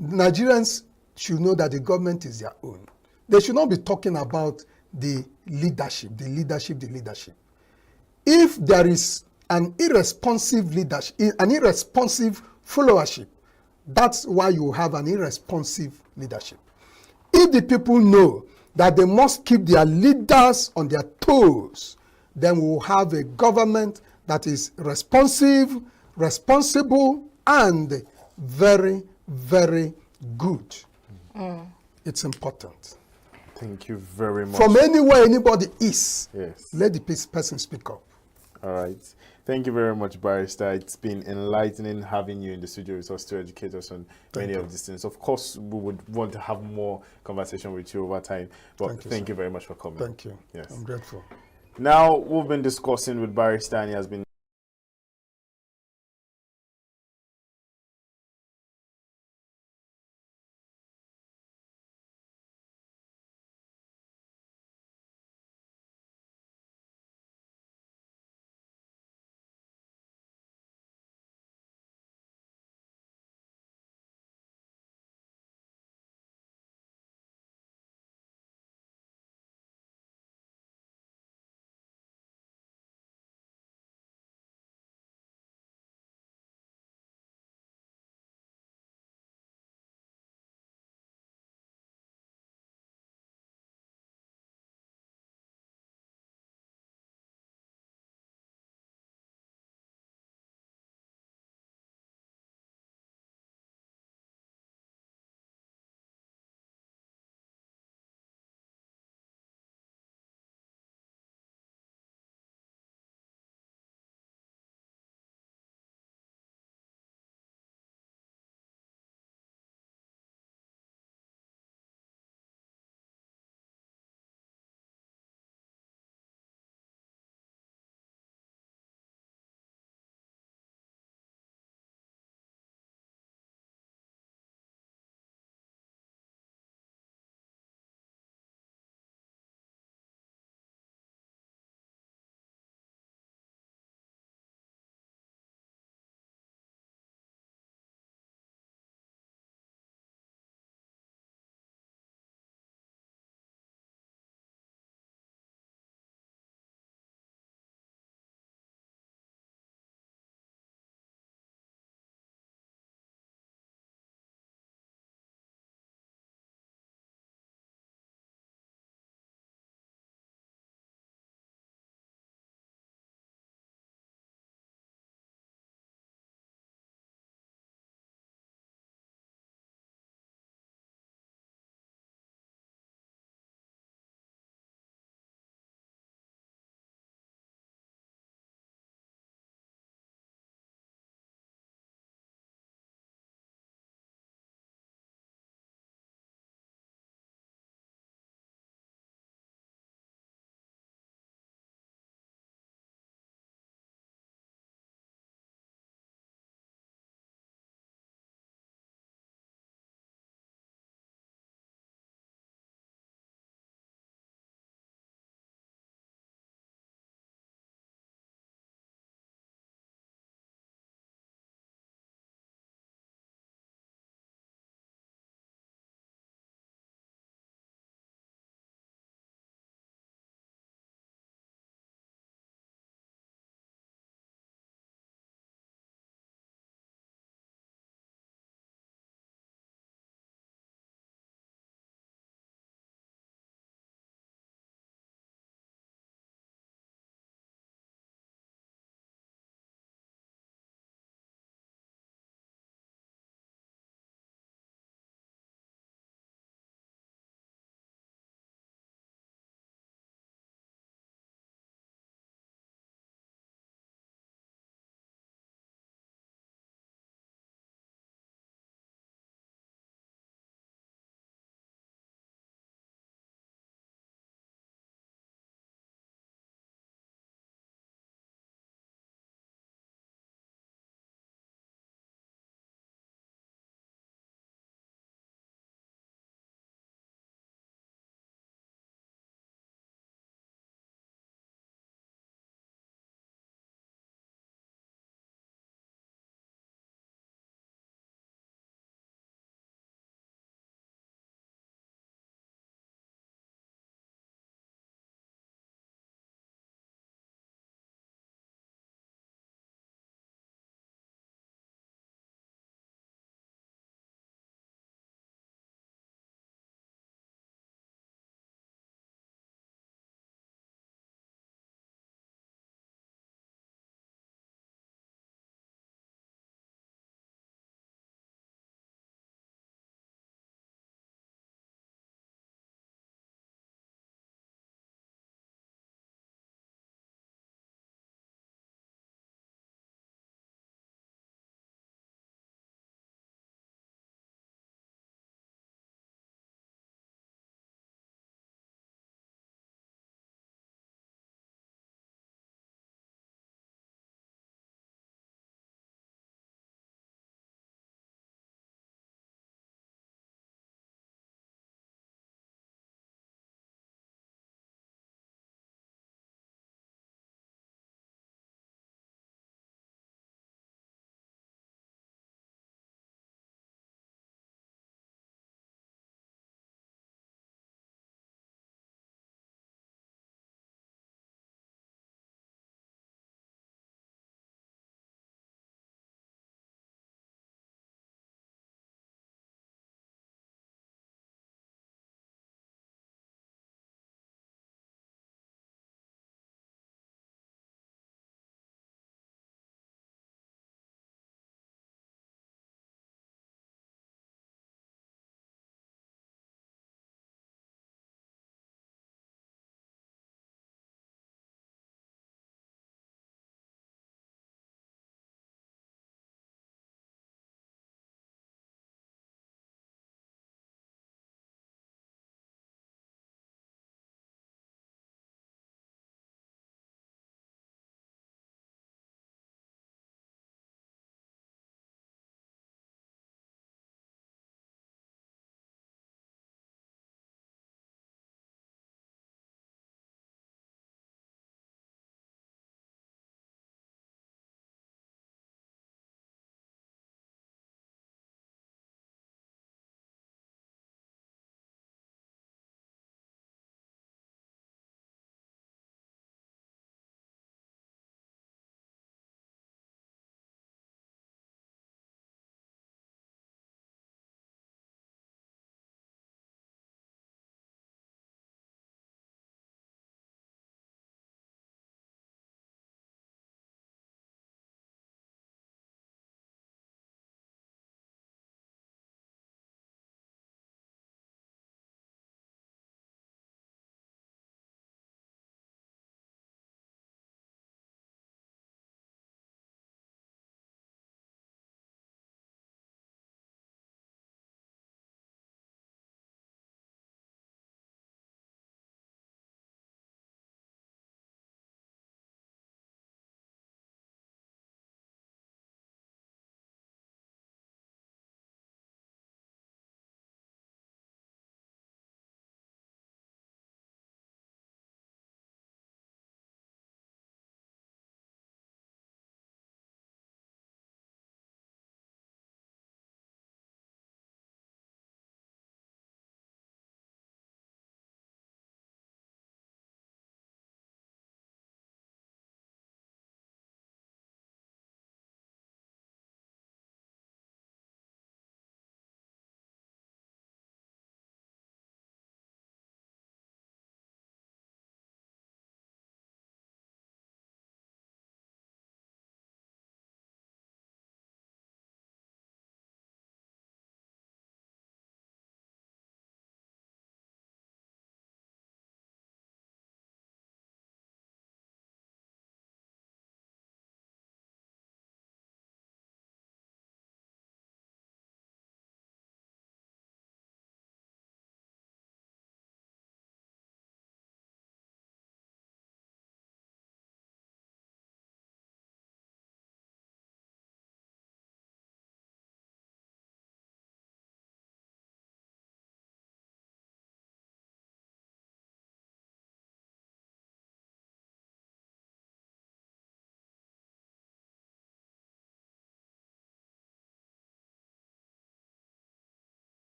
Nigerians should know that the government is their own. They should not be talking about the leadership. If there is an irresponsive leadership, an irresponsive followership, that's why you have an irresponsive leadership. If the people know that they must keep their leaders on their toes, then we will have a government that is responsive, responsible, and very, very good. It's important. Thank you very much. From anywhere anybody is, yes, let the person speak up. All right. Thank you very much, Barrister. It's been enlightening having you in the studio with us to educate us on many of these things. Of course, we would want to have more conversation with you over time, but thank you very much for coming. Thank you. Yes. I'm grateful. Now, we've been discussing with Barrister, and he has been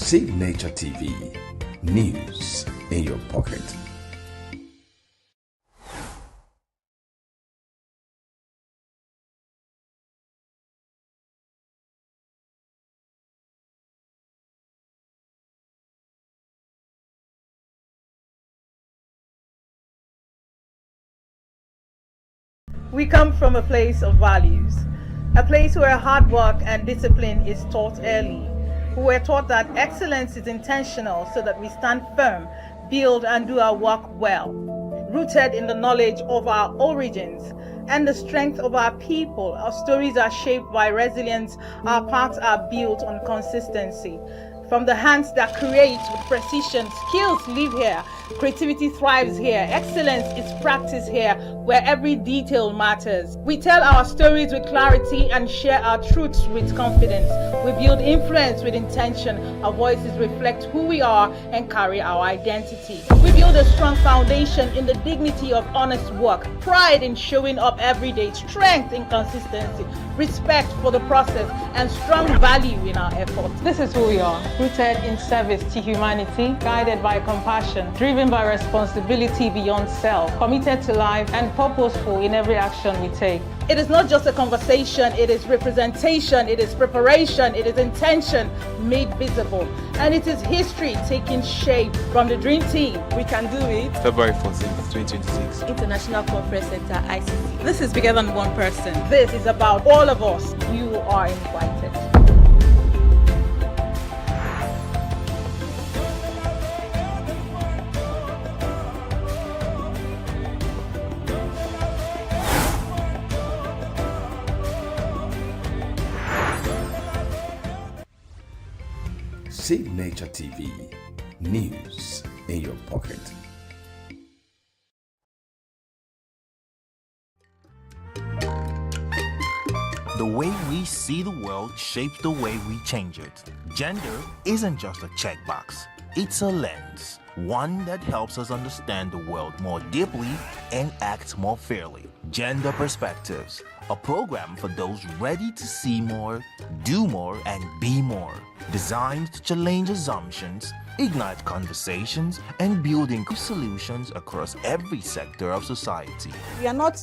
Signature TV, news in your pocket. We come from a place of values, a place where hard work and discipline is taught early. We were taught that excellence is intentional so that we stand firm, build and do our work well, rooted in the knowledge of our origins and the strength of our people. Our stories are shaped by resilience, our paths are built on consistency. From the hands that create with precision, skills live here, creativity thrives here, excellence is practiced here, where every detail matters. We tell our stories with clarity and share our truths with confidence. We build influence with intention. Our voices reflect who we are and carry our identity. We build a strong foundation in the dignity of honest work, pride in showing up every day, strength in consistency, respect for the process, and strong value in our efforts. This is who we are, rooted in service to humanity, guided by compassion, driven by responsibility beyond self, committed to life, and purposeful in every action we take. It is not just a conversation, it is representation, it is preparation, it is intention made visible. And it is history taking shape from the dream team. We can do it. February 14th, 2026. International Conference Center, ICC. This is bigger than one person. This is about all of us. You are invited. Signature TV, news in your pocket. The way we see the world shapes the way we change it. Gender isn't just a checkbox, it's a lens. One that helps us understand the world more deeply and act more fairly. Gender Perspectives, a program for those ready to see more, do more, and be more. Designed to challenge assumptions, ignite conversations, and build inclusive solutions across every sector of society. We are not,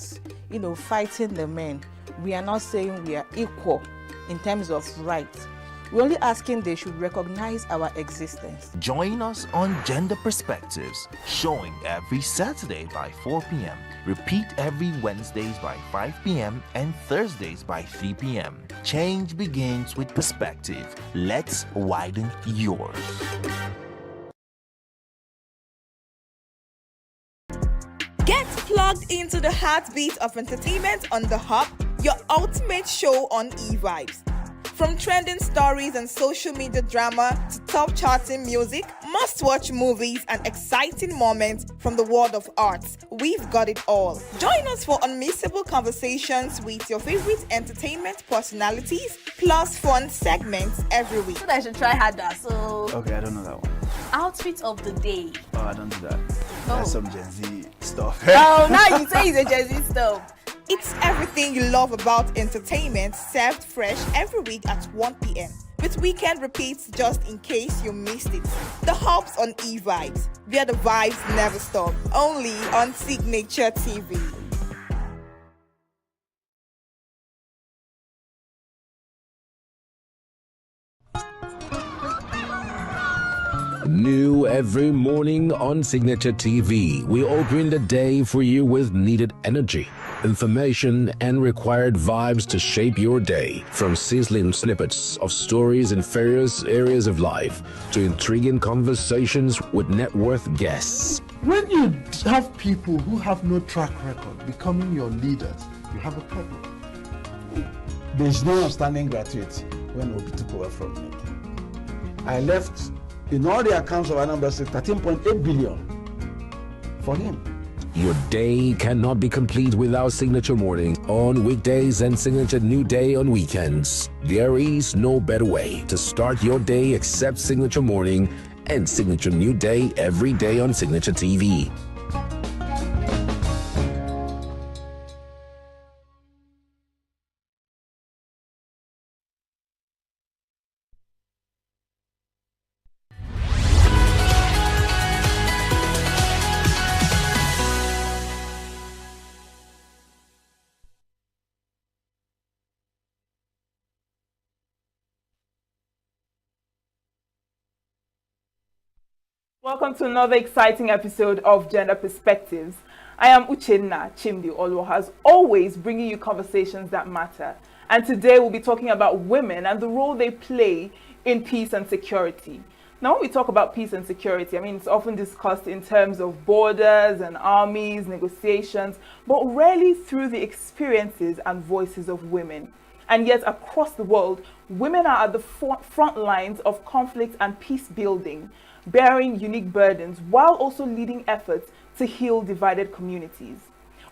fighting the men. We are not saying we are equal in terms of rights. We're only asking they should recognize our existence. Join us on Gender Perspectives, showing every Saturday by 4 p.m. Repeat every Wednesdays by 5 p.m. and Thursdays by 3 p.m. Change begins with perspective. Let's widen yours. Get plugged into the heartbeat of entertainment on The Hub, your ultimate show on eVibes. From trending stories and social media drama to top charting music, must-watch movies and exciting moments from the world of arts, we've got it all. Join us for unmissable conversations with your favorite entertainment personalities, plus fun segments every week. I should try harder, so... Okay, I don't know that one. Outfit of the day. Oh, I don't do that. That's some Gen Z stuff. Oh, now you say it's a Gen Z stuff. It's everything you love about entertainment, served fresh every week at 1 p.m. with weekend repeats just in case you missed it. The Hub's on eVibes, where the vibes never stop. Only on Signature TV. New every morning on Signature TV, we open the day for you with needed energy, information, and required vibes to shape your day. From sizzling snippets of stories in various areas of life to intriguing conversations with net worth guests. When you have people who have no track record becoming your leaders, you have a problem. There is no outstanding gratuity when Obi took over from me. I left, in all the accounts of Anambra State, 13.8 billion for him. Your day cannot be complete without Signature Morning on weekdays and Signature New Day on weekends. There is no better way to start your day except Signature Morning and Signature New Day every day on Signature TV. Welcome to another exciting episode of Gender Perspectives. I am Uchenna Chimdi Olo, as always, bringing you conversations that matter. And today we'll be talking about women and the role they play in peace and security. Now, when we talk about peace and security, I mean, it's often discussed in terms of borders and armies, negotiations, but rarely through the experiences and voices of women. And yet, across the world, women are at the front lines of conflict and peace building, bearing unique burdens while also leading efforts to heal divided communities.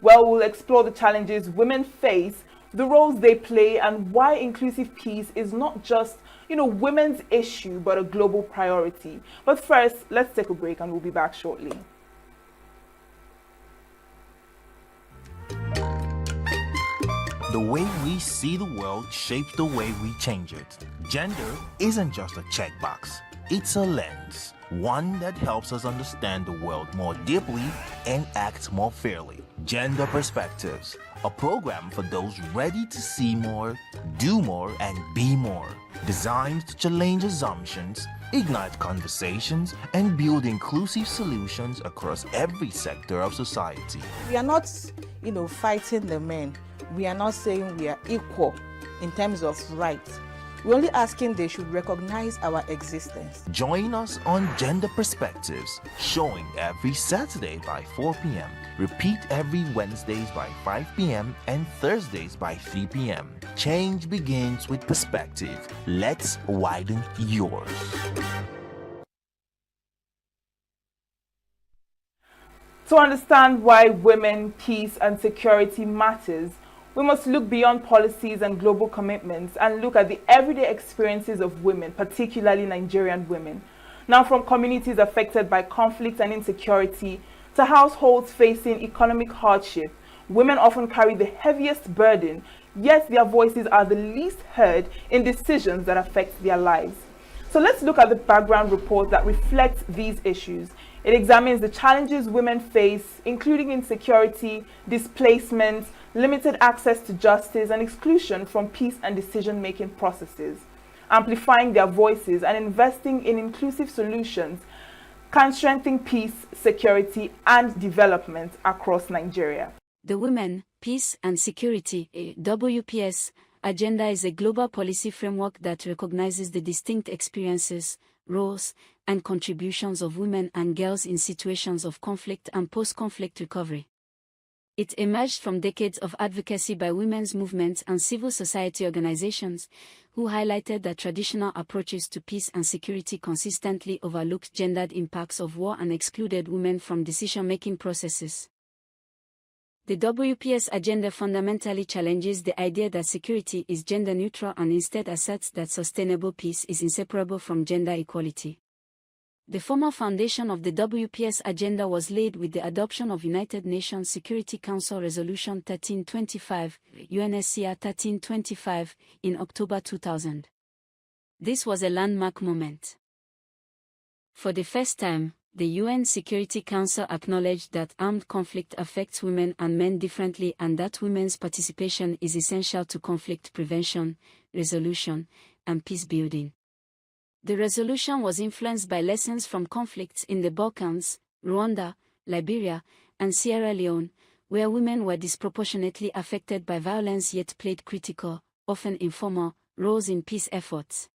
Well, we'll explore the challenges women face, the roles they play, and why inclusive peace is not just, women's issue, but a global priority. But first, let's take a break and we'll be back shortly. The way we see the world shapes the way we change it. Gender isn't just a checkbox, it's a lens. One that helps us understand the world more deeply and act more fairly. Gender Perspectives, a program for those ready to see more, do more, and be more. Designed to challenge assumptions, ignite conversations, and build inclusive solutions across every sector of society. We are not, fighting the men. We are not saying we are equal in terms of rights. We're only asking they should recognize our existence. Join us on Gender Perspectives, showing every Saturday by 4 p.m. Repeat every Wednesdays by 5 p.m. and Thursdays by 3 p.m. Change begins with perspective. Let's widen yours. To understand why women, peace, and security matters, we must look beyond policies and global commitments and look at the everyday experiences of women, particularly Nigerian women. Now, from communities affected by conflict and insecurity to households facing economic hardship, women often carry the heaviest burden, yet their voices are the least heard in decisions that affect their lives. So let's look at the background report that reflects these issues. It examines the challenges women face, including insecurity, displacement, limited access to justice, and exclusion from peace and decision-making processes. Amplifying their voices and investing in inclusive solutions can strengthen peace, security, and development across Nigeria. The Women, Peace and Security WPS agenda is a global policy framework that recognizes the distinct experiences, roles, and contributions of women and girls in situations of conflict and post-conflict recovery. It emerged from decades of advocacy by women's movements and civil society organizations, who highlighted that traditional approaches to peace and security consistently overlooked gendered impacts of war and excluded women from decision-making processes. The WPS agenda fundamentally challenges the idea that security is gender-neutral and instead asserts that sustainable peace is inseparable from gender equality. The formal foundation of the WPS agenda was laid with the adoption of United Nations Security Council Resolution 1325, UNSCR 1325, in October 2000. This was a landmark moment. For the first time, the UN Security Council acknowledged that armed conflict affects women and men differently and that women's participation is essential to conflict prevention, resolution, and peace building. The resolution was influenced by lessons from conflicts in the Balkans, Rwanda, Liberia, and Sierra Leone, where women were disproportionately affected by violence yet played critical, often informal, roles in peace efforts.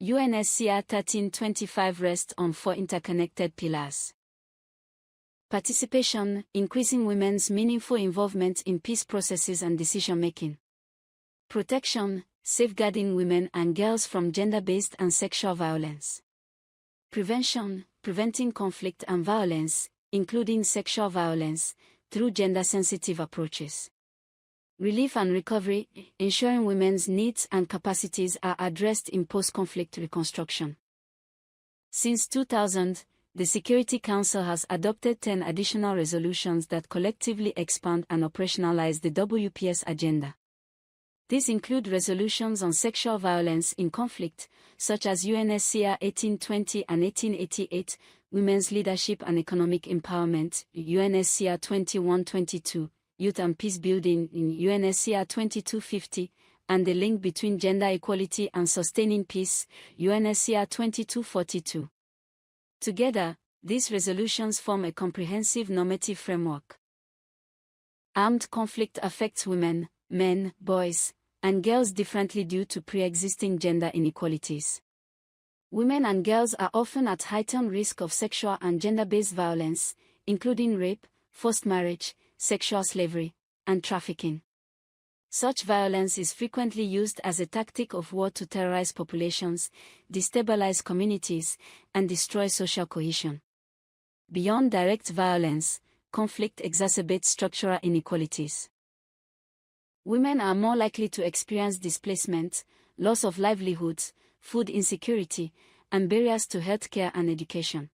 UNSCR 1325 rests on 4 interconnected pillars. Participation, increasing women's meaningful involvement in peace processes and decision-making. Protection, safeguarding women and girls from gender-based and sexual violence. Prevention, preventing conflict and violence, including sexual violence, through gender-sensitive approaches. Relief and recovery, ensuring women's needs and capacities are addressed in post-conflict reconstruction. Since 2000, the Security Council has adopted 10 additional resolutions that collectively expand and operationalize the WPS agenda. These include resolutions on sexual violence in conflict, such as UNSCR 1820 and 1888, Women's Leadership and Economic Empowerment, UNSCR 2122, Youth and Peace Building in UNSCR 2250, and the link between gender equality and sustaining peace, UNSCR 2242. Together, These resolutions form a comprehensive normative framework. Armed conflict affects women, men, boys, and girls differently due to pre-existing gender inequalities. Women and girls are often at heightened risk of sexual and gender-based violence, including rape, forced marriage, sexual slavery, and trafficking. Such violence is frequently used as a tactic of war to terrorize populations, destabilize communities, and destroy social cohesion. Beyond direct violence, conflict exacerbates structural inequalities. Women are more likely to experience displacement, loss of livelihoods, food insecurity, and barriers to healthcare and education.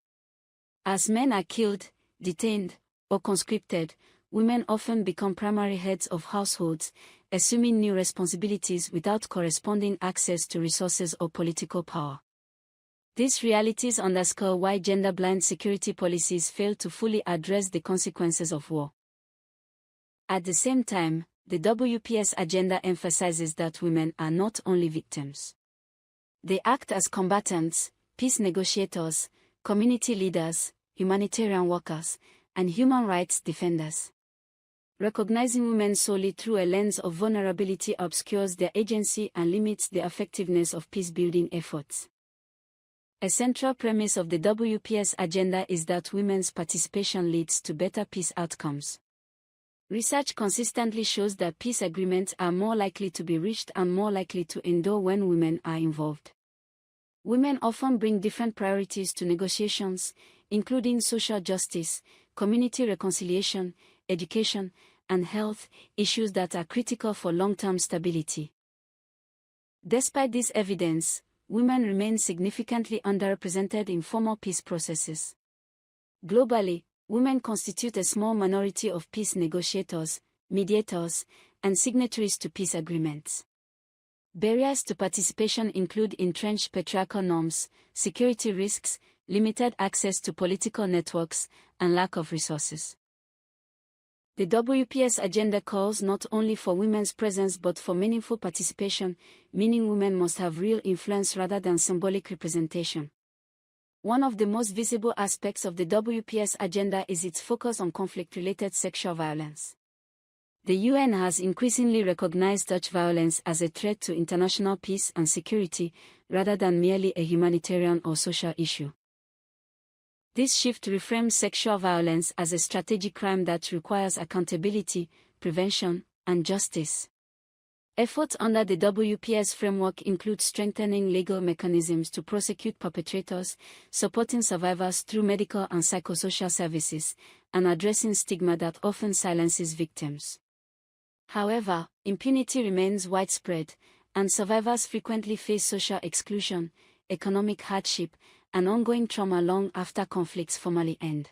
As men are killed, detained, or conscripted, women often become primary heads of households, assuming new responsibilities without corresponding access to resources or political power. These realities underscore why gender-blind security policies fail to fully address the consequences of war. At the same time, the WPS agenda emphasizes that women are not only victims. They act as combatants, peace negotiators, community leaders, humanitarian workers, and human rights defenders. Recognizing women solely through a lens of vulnerability obscures their agency and limits the effectiveness of peace-building efforts. A central premise of the WPS agenda is that women's participation leads to better peace outcomes. Research consistently shows that peace agreements are more likely to be reached and more likely to endure when women are involved. Women often bring different priorities to negotiations, including social justice, community reconciliation, education, and health, issues that are critical for long-term stability. Despite this evidence, women remain significantly underrepresented in formal peace processes. Globally, women constitute a small minority of peace negotiators, mediators, and signatories to peace agreements. Barriers to participation include entrenched patriarchal norms, security risks, limited access to political networks, and lack of resources. The WPS agenda calls not only for women's presence but for meaningful participation, meaning women must have real influence rather than symbolic representation. One of the most visible aspects of the WPS agenda is its focus on conflict-related sexual violence. The UN has increasingly recognized such violence as a threat to international peace and security, rather than merely a humanitarian or social issue. This shift reframes sexual violence as a strategic crime that requires accountability, prevention, and justice. Efforts under the WPS framework include strengthening legal mechanisms to prosecute perpetrators, supporting survivors through medical and psychosocial services, and addressing stigma that often silences victims. However, impunity remains widespread, and survivors frequently face social exclusion, economic hardship, and ongoing trauma long after conflicts formally end.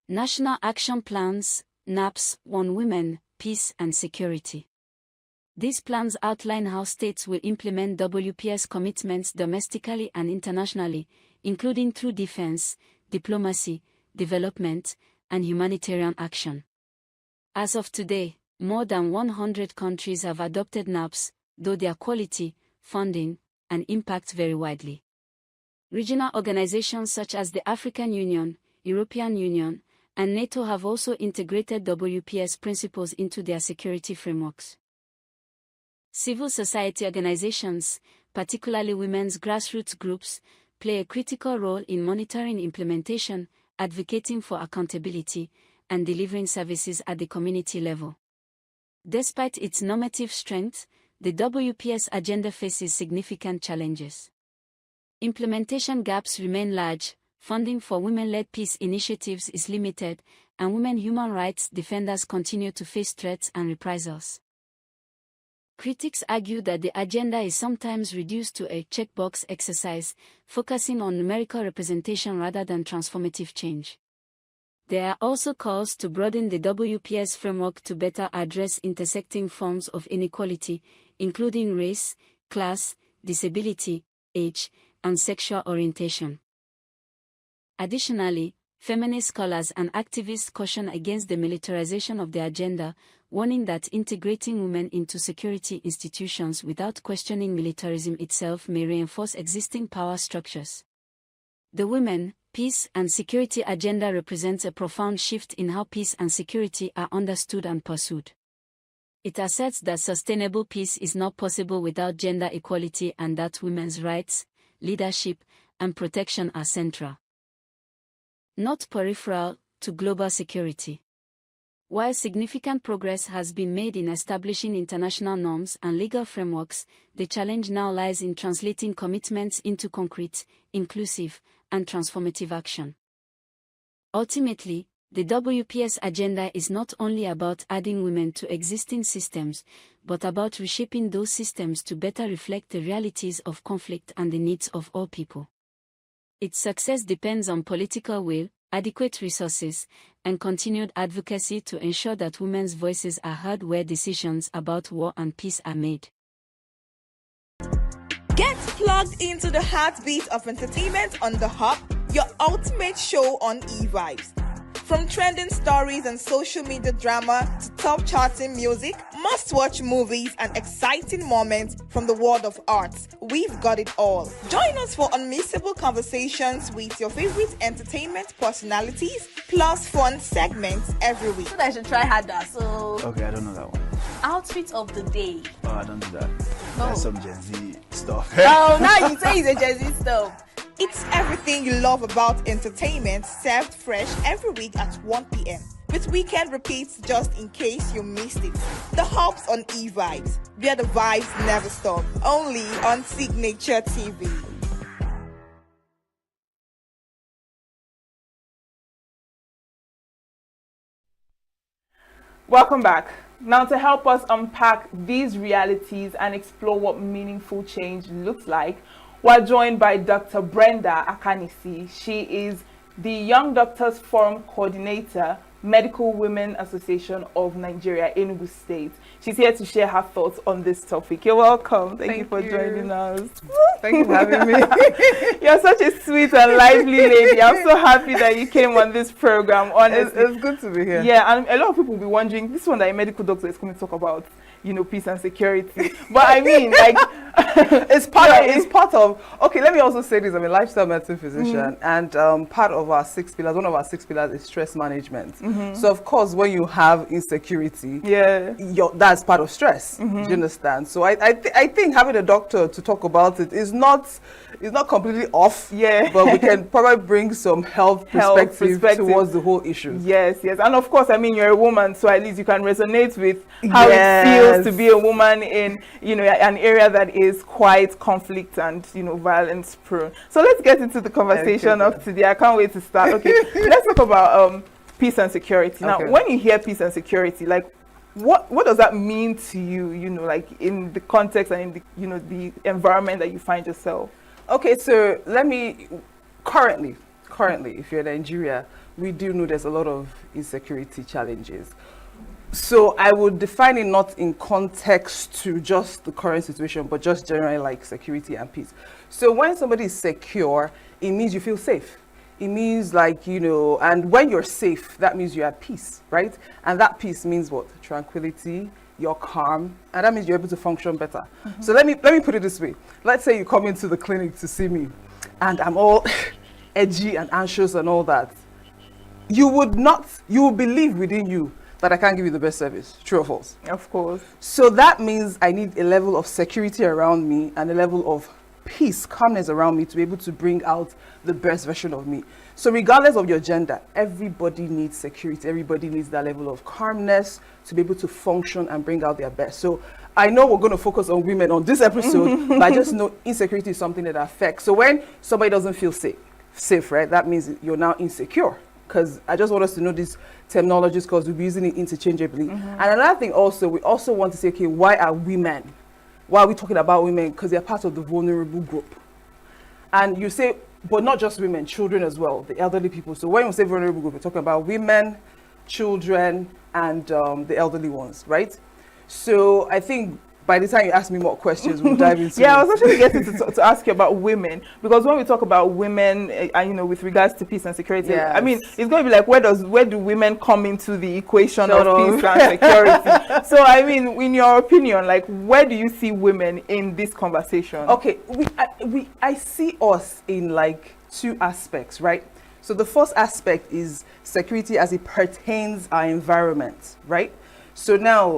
National Action Plans, NAPs, on women, peace and security. These plans outline how states will implement WPS commitments domestically and internationally, including through defense, diplomacy, development, and humanitarian action. As of today, more than 100 countries have adopted NAPs, though their quality, funding, and impact vary widely. Regional organizations such as the African Union, European Union, and NATO have also integrated WPS principles into their security frameworks. Civil society organizations, particularly women's grassroots groups, play a critical role in monitoring implementation, advocating for accountability, and delivering services at the community level. Despite its normative strength, the WPS agenda faces significant challenges. Implementation gaps remain large, funding for women-led peace initiatives is limited, and women human rights defenders continue to face threats and reprisals. Critics argue that the agenda is sometimes reduced to a checkbox exercise, focusing on numerical representation rather than transformative change. There are also calls to broaden the WPS framework to better address intersecting forms of inequality, including race, class, disability, age, and sexual orientation. Additionally, feminist scholars and activists caution against the militarization of the agenda, warning that integrating women into security institutions without questioning militarism itself may reinforce existing power structures. The women, Peace and security agenda represents a profound shift in how peace and security are understood and pursued. It asserts that sustainable peace is not possible without gender equality and that women's rights, leadership, and protection are central, not peripheral, to global security. While significant progress has been made in establishing international norms and legal frameworks, the challenge now lies in translating commitments into concrete, inclusive, and transformative action. Ultimately, the WPS agenda is not only about adding women to existing systems, but about reshaping those systems to better reflect the realities of conflict and the needs of all people. Its success depends on political will, adequate resources, and continued advocacy to ensure that women's voices are heard where decisions about war and peace are made. Get plugged into the heartbeat of entertainment on The Hub, your ultimate show on eVibes. From trending stories and social media drama to top charting music, must-watch movies and exciting moments from the world of arts, we've got it all. Join us for unmissable conversations with your favorite entertainment personalities, plus fun segments every week. So I should try harder. So Okay, I don't know that one. outfit of the day. Oh, I don't do that. No. That's some Gen Z stuff. Oh, now you say it's a Gen Z stuff. It's everything you love about entertainment, served fresh every week at 1 p.m. with weekend repeats just in case you missed it. The Hub's on eVibes, where the vibes never stop. Only on Signature TV. Welcome back. Now, to help us unpack these realities and explore what meaningful change looks like, we're joined by Dr. Brenda Akanisi. She is the Young Doctors Forum Coordinator, Medical Women Association of Nigeria, ENUGU State. She's here to share her thoughts on this topic. You're welcome. Thank you for joining us. Thank you for having me. You're such a sweet and lively lady. I'm so happy that you came on this program, honestly. It's good to be here. Yeah, and a lot of people will be wondering, this one that a medical doctor is coming to talk about, you know, peace and security. But I mean, like, it's part of, okay, let me also say this, I'm a lifestyle medicine physician, and part of our 6 pillars, one of our 6 pillars is stress management. So of course, when you have insecurity, that's part of stress. Do you understand? So I think having a doctor to talk about it is not completely off, but we can probably bring some health perspective towards the whole issue. Yes, and of course, I mean, you're a woman, so at least you can resonate with how it feels to be a woman in, you know, an area that is quite conflict and, you know, violence prone. So let's get into the conversation of today. I can't wait to start. Okay, let's talk about peace and security. Now, when you hear peace and security, like, what does that mean to you, you know, like in the context and in the, you know, the environment that you find yourself? Okay, so let me, currently, if you're in Nigeria, we do know there's a lot of insecurity challenges. So I would define it not in context to just the current situation, but just generally like security and peace. So when somebody is secure, it means you feel safe. It means, like, you know, and when you're safe, that means you're at peace, right? And that peace means what? Tranquility, you're calm, and that means you're able to function better. So let me put it this way. Let's say you come into the clinic to see me, and I'm all edgy and anxious and all that. You will believe within you that I can't give you the best service. True or false? Of course. So that means I need a level of security around me and a level of peace, calmness around me to be able to bring out the best version of me. So regardless of your gender, everybody needs security. Everybody needs that level of calmness to be able to function and bring out their best. So I know we're going to focus on women on this episode, but I just know insecurity is something that affects. So when somebody doesn't feel safe, right, that means you're now insecure. Because I just want us to know these terminologies because we'll be using it interchangeably. And another thing also, we also want to say, okay, why are women? Why are we talking about women? Because they're part of the vulnerable group. And you say, but not just women, children as well, the elderly people. So when we say vulnerable group, we're talking about women, children, and the elderly ones, right? So I think by the time you ask me more questions, we'll dive into I was actually getting to ask you about women, because when we talk about women, you know, with regards to peace and security, I mean, it's going to be like, where do women come into the equation of peace and security? So, I mean, in your opinion, like, where do you see women in this conversation? Okay, I see us in like 2 aspects, right? So the first aspect is security as it pertains our environment, right? So now,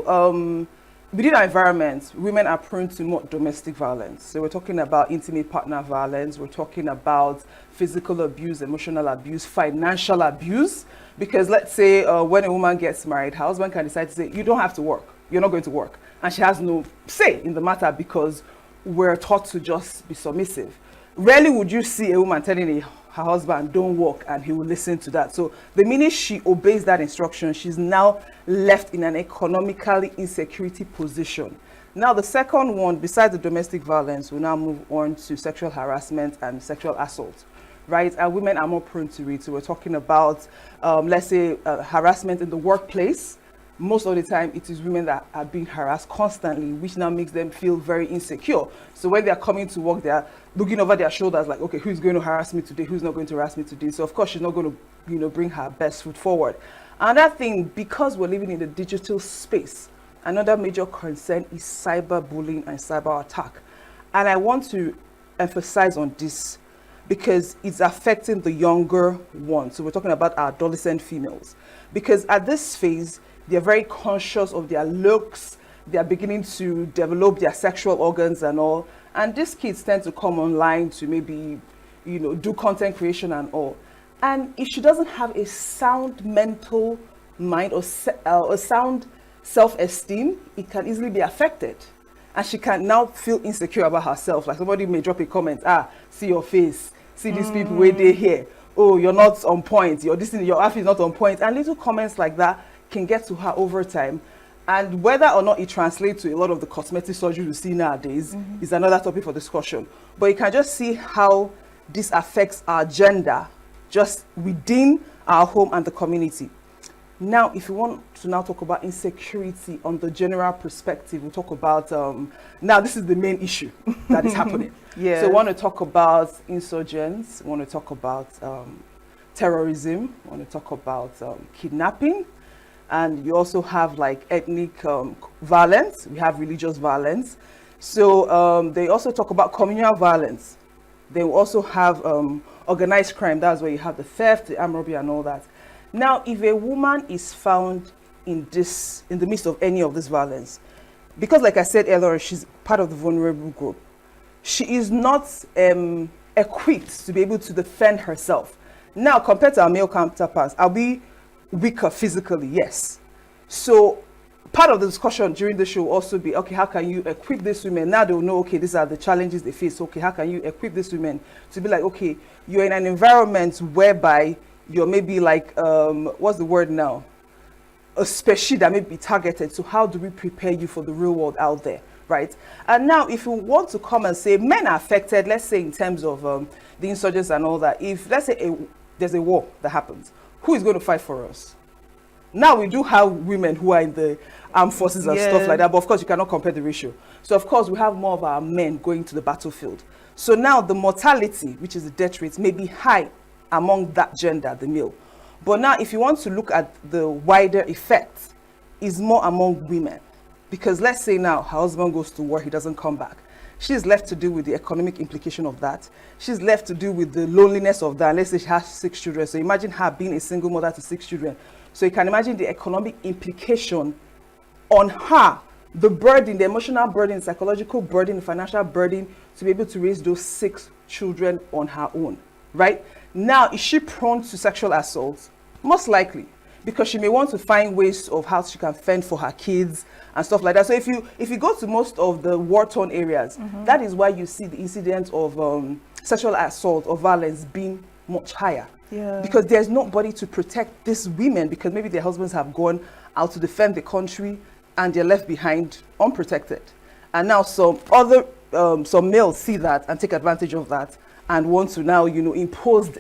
within our environment, women are prone to more domestic violence. So we're talking about intimate partner violence, we're talking about physical abuse, emotional abuse, financial abuse. Because let's say when a woman gets married, her husband can decide to say, you don't have to work, you're not going to work. And she has no say in the matter because we're taught to just be submissive. Rarely would you see a woman telling her husband, don't work, and he will listen to that. So the minute she obeys that instruction, she's now left in an economically insecurity position. Now, the second one, besides the domestic violence, we'll now move on to sexual harassment and sexual assault, right? And women are more prone to it. So we're talking about, let's say, harassment in the workplace. Most of the time, it is women that are being harassed constantly, which now makes them feel very insecure. So when they're coming to work, they're looking over their shoulders like, okay, who's going to harass me today? Who's not going to harass me today? So of course, she's not going to, bring her best foot forward. Another thing, because we're living in the digital space, another major concern is cyberbullying and cyber attack. And I want to emphasize on this because it's affecting the younger ones. So we're talking about our adolescent females. Because at this phase, they're very conscious of their looks. They're beginning to develop their sexual organs and all. And these kids tend to come online to maybe, do content creation and all. And if she doesn't have a sound mental mind or a sound self-esteem, it can easily be affected. And she can now feel insecure about herself. Like somebody may drop a comment, see your face, see these people where they here. Oh, you're not on point. Your outfit is not on point. And little comments like that can get to her over time. And whether or not it translates to a lot of the cosmetic surgery we see nowadays is another topic for discussion. But you can just see how this affects our gender just within our home and the community. Now, if you want to now talk about insecurity on the general perspective, we'll talk about, now this is the main issue that is happening. Yeah. So we want to talk about insurgents, we want to talk about terrorism, we want to talk about kidnapping, and you also have like ethnic violence, we have religious violence. So they also talk about communal violence. They will also have organized crime, that's where you have the theft, the armed robbery and all that. Now, if a woman is found in the midst of any of this violence, because like I said earlier, she's part of the vulnerable group, she is not equipped to be able to defend herself. Now, compared to our male counterparts, are we weaker physically? Yes. So part of the discussion during the show will also be, okay, how can you equip these women? Now they'll know, okay, these are the challenges they face. Okay, how can you equip these women to be like, okay, you're in an environment whereby you're maybe like, what's the word now? A species that may be targeted. So how do we prepare you for the real world out there, right? And now if you want to come and say men are affected, let's say in terms of the insurgents and all that, if let's say there's a war that happens, who is going to fight for us? Now we do have women who are in the armed forces and stuff like that, but of course you cannot compare the ratio. So of course we have more of our men going to the battlefield. So now the mortality, which is the death rate, may be high among that gender, the male. But now if you want to look at the wider effect, is more among women. Because let's say now her husband goes to war, he doesn't come back. She's left to deal with the economic implication of that. She's left to deal with the loneliness of that. Let's say she has 6 children. So imagine her being a single mother to 6 children. So you can imagine the economic implication on her, the burden, the emotional burden, the psychological burden, the financial burden to be able to raise those 6 children on her own, right? Now, is she prone to sexual assault? Most likely, because she may want to find ways of how she can fend for her kids and stuff like that. So if you go to most of the war-torn areas, that is why you see the incidence of sexual assault or violence being much higher. Yeah. Because there's nobody to protect these women, because maybe their husbands have gone out to defend the country and they're left behind unprotected. And now some males see that and take advantage of that and want to now, impose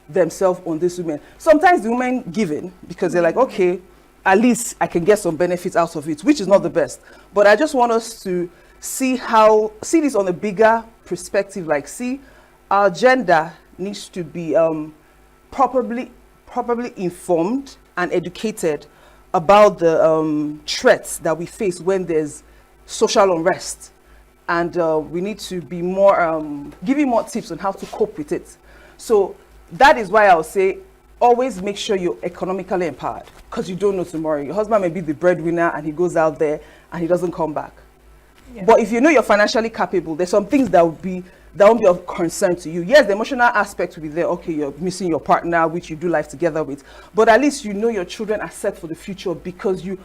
themselves on these women. Sometimes the women give in because they're like, okay, at least I can get some benefits out of it, which is not the best. But I just want us to see this on a bigger perspective, like see our gender needs to be properly informed and educated about the threats that we face when there's social unrest, and we need to be more giving more tips on how to cope with it. So that is why I'll say, always make sure you're economically empowered, because you don't know tomorrow. Your husband may be the breadwinner and he goes out there and he doesn't come back. Yeah. But if you know you're financially capable, there's some things that won't be of concern to you. Yes, the emotional aspect will be there. Okay, you're missing your partner, which you do life together with, but at least you know your children are set for the future because you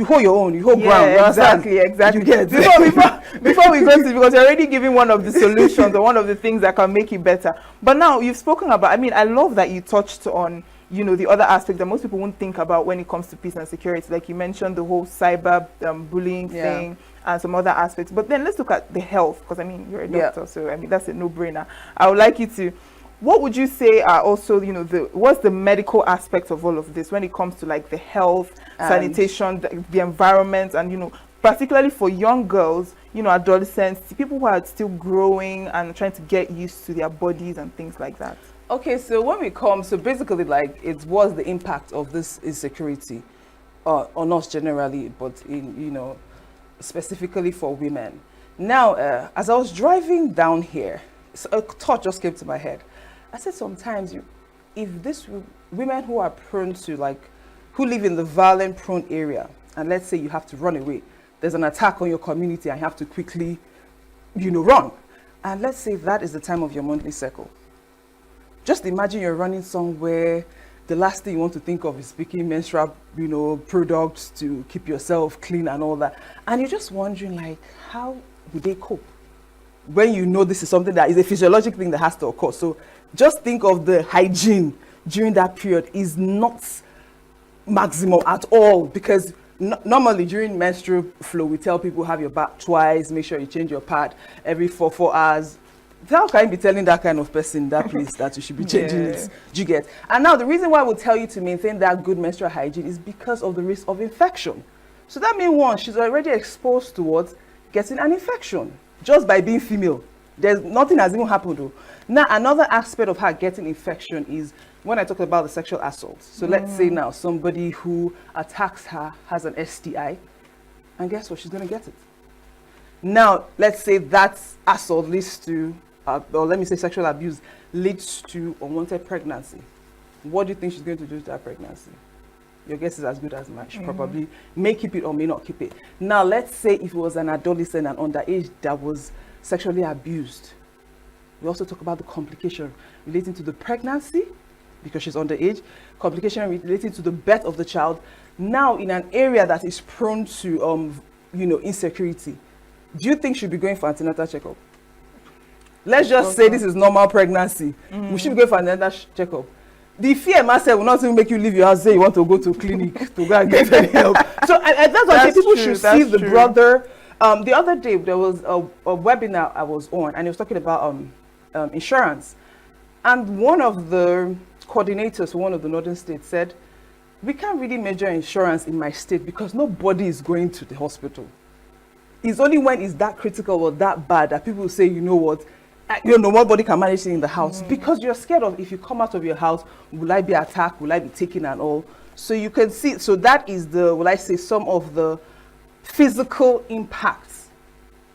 hold your own, you hold ground. Exactly. You get before we go to, because you're already giving one of the solutions or one of the things that can make it better. But now you've spoken about, I mean, I love that you touched on, you know, the other aspect that most people won't think about when it comes to peace and security. Like you mentioned, the whole cyber bullying thing and some other aspects. But then let's look at the health, because I mean, you're a doctor, so I mean, that's a no-brainer. I would like you to, what would you say are also, you know, what's the medical aspect of all of this when it comes to like the health, sanitation, the environment, and, you know, particularly for young girls, you know, adolescents, people who are still growing and trying to get used to their bodies and things like that? Okay, so when we come, so basically like it was the impact of this insecurity on us generally, but in, you know, specifically for women. Now, as I was driving down here, a thought just came to my head. I said sometimes if this women who are prone to like, who live in the violent prone area, and let's say you have to run away, there's an attack on your community and you have to quickly, you know, run. And let's say that is the time of your monthly cycle. Just imagine you're running somewhere, the last thing you want to think of is picking menstrual, you know, products to keep yourself clean and all that. And you're just wondering like, how would they cope? When you know this is something that is a physiological thing that has to occur. So just think of the hygiene during that period is not maximum at all, because normally during menstrual flow, we tell people have your bath twice, make sure you change your pad every 4 hours. How can you be telling that kind of person in that place that you should be changing it? Do you get? And now the reason why we tell you to maintain that good menstrual hygiene is because of the risk of infection. So that means one, she's already exposed towards getting an infection just by being female. There's nothing has even happened though. Now another aspect of her getting infection is when I talk about the sexual assault. So let's say now somebody who attacks her has an STI, and guess what? She's going to get it. Now let's say that assault leads to or let me say sexual abuse leads to unwanted pregnancy. What do you think she's going to do to that pregnancy? Your guess is as good as mine. She probably may keep it or may not keep it. Now, let's say if it was an adolescent and underage that was sexually abused. We also talk about the complication relating to the pregnancy, because she's underage, complication relating to the birth of the child. Now, in an area that is prone to, you know, insecurity, do you think she'll be going for antenatal checkup? Let's just say this is normal pregnancy. We should be going for antenatal checkup. The fear myself will not even make you leave your house, say you want to go to a clinic to go and get any help. So and that's why people should see the brother. The other day there was a webinar I was on, and it was talking about insurance. And one of the coordinators for one of the northern states said, we can't really measure insurance in my state because nobody is going to the hospital. It's only when it's that critical or that bad that people say, you know what, you know, nobody can manage it in the house, because you're scared of if you come out of your house, will I be attacked, will I be taken and all. So you can see, so that is the, will I say, some of the physical impacts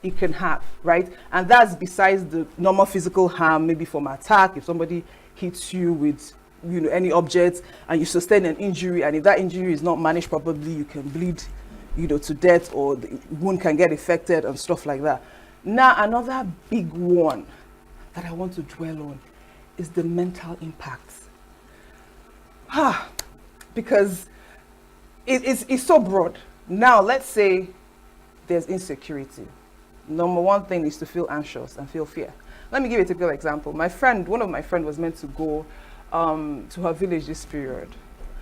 it can have, right? And that's besides the normal physical harm, maybe from attack, if somebody hits you with, you know, any object and you sustain an injury, and if that injury is not managed properly, you can bleed, you know, to death, or the wound can get infected and stuff like that. Now, another big one that I want to dwell on is the mental impacts. Because it's so broad. Now, let's say there's insecurity. Number one thing is to feel anxious and feel fear. Let me give you a typical example. My friend, one of my friends was meant to go to her village this period.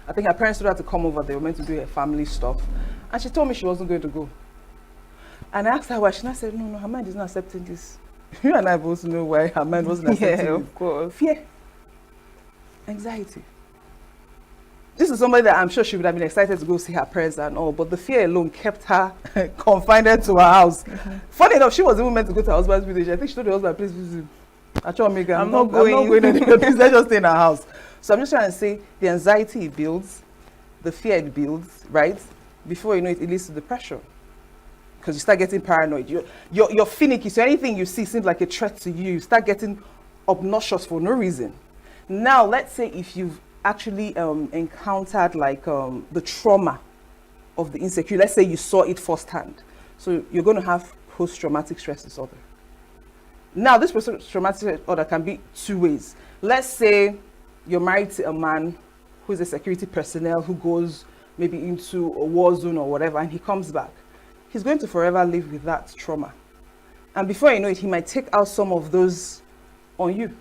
I think her parents told her to come over. They were meant to do her family stuff. And she told me she wasn't going to go. And I asked her why. She said, no, her mind is not accepting this. You and I both know why her mind wasn't accepting it. Of course. Fear. Anxiety. This is somebody that I'm sure she would have been excited to go see her parents and all, but the fear alone kept her confined to her house. Funny enough, she was even meant to go to her husband's village. I think she told her husband, please visit. I'm not going anywhere. Please, let's just stay in our house. So I'm just trying to say the anxiety it builds, the fear it builds, right? Before you know it, it leads to depression. Because you start getting paranoid. You're finicky. So anything you see seems like a threat to you. You start getting obnoxious for no reason. Now, let's say if you've actually encountered like the trauma of the insecurity, let's say you saw it firsthand. So you're going to have post-traumatic stress disorder. Now, this post-traumatic disorder can be two ways. Let's say you're married to a man who is a security personnel who goes maybe into a war zone or whatever, and he comes back. He's going to forever live with that trauma. And before you know it, he might take out some of those on you.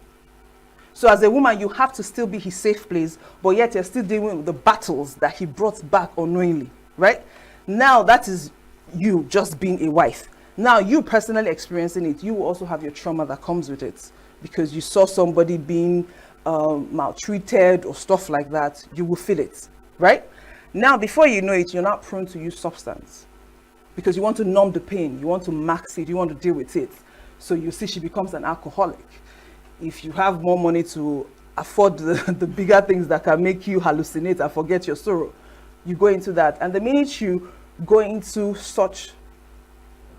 So as a woman, you have to still be his safe place, but yet you're still dealing with the battles that he brought back unknowingly, right? Now that is you just being a wife. Now you personally experiencing it, you will also have your trauma that comes with it because you saw somebody being maltreated or stuff like that. You will feel it, right? Now, before you know it, you're not prone to use substance because you want to numb the pain, you want to max it, you want to deal with it. So you see she becomes an alcoholic. If you have more money to afford the bigger things that can make you hallucinate and forget your sorrow, you go into that. And the minute you go into such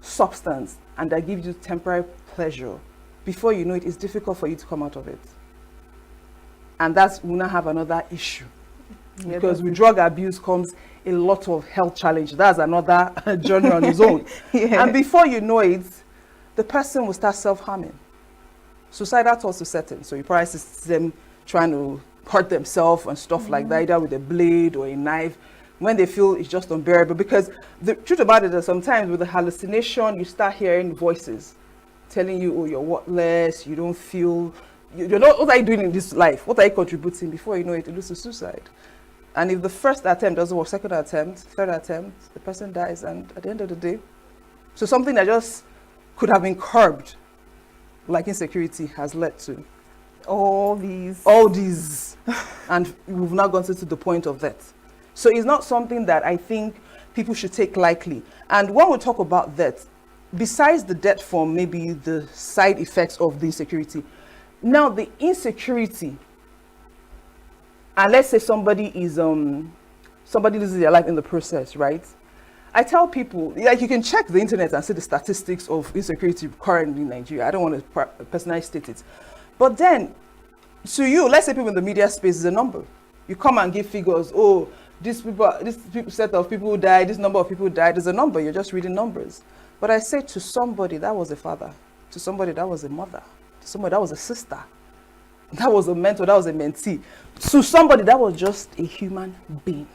substance and that gives you temporary pleasure, before you know it, it's difficult for you to come out of it. And that's when I have another issue. Because with drug abuse comes a lot of health challenge. That's another journey on its own. And before you know it, the person will start self-harming. Suicidal thoughts will set in. So you probably see them trying to hurt themselves and stuff like that, either with a blade or a knife, when they feel it's just unbearable. Because the truth about it is sometimes with the hallucination, you start hearing voices telling you, oh, you're worthless, you don't feel, you're not, what are you doing in this life? What are you contributing? Before you know it, it leads to suicide. And if the first attempt doesn't work, second attempt, third attempt, the person dies, and at the end of the day, so something that just could have been curbed, like insecurity, has led to all these, and we've now gone to the point of death. So it's not something that I think people should take lightly. And when we talk about death, besides the death form, maybe the side effects of the insecurity, now the insecurity, and let's say somebody loses their life in the process, right? I tell people, like, you can check the internet and see the statistics of insecurity currently in Nigeria. I don't want to personally state it. But then, to you, let's say people in the media space is a number. You come and give figures, oh, this set of people who died, this number of people who died is a number. You're just reading numbers. But I say to somebody, that was a father. To somebody, that was a mother. To somebody, that was a sister. That was a mentor, that was a mentee. To somebody, that was just a human being.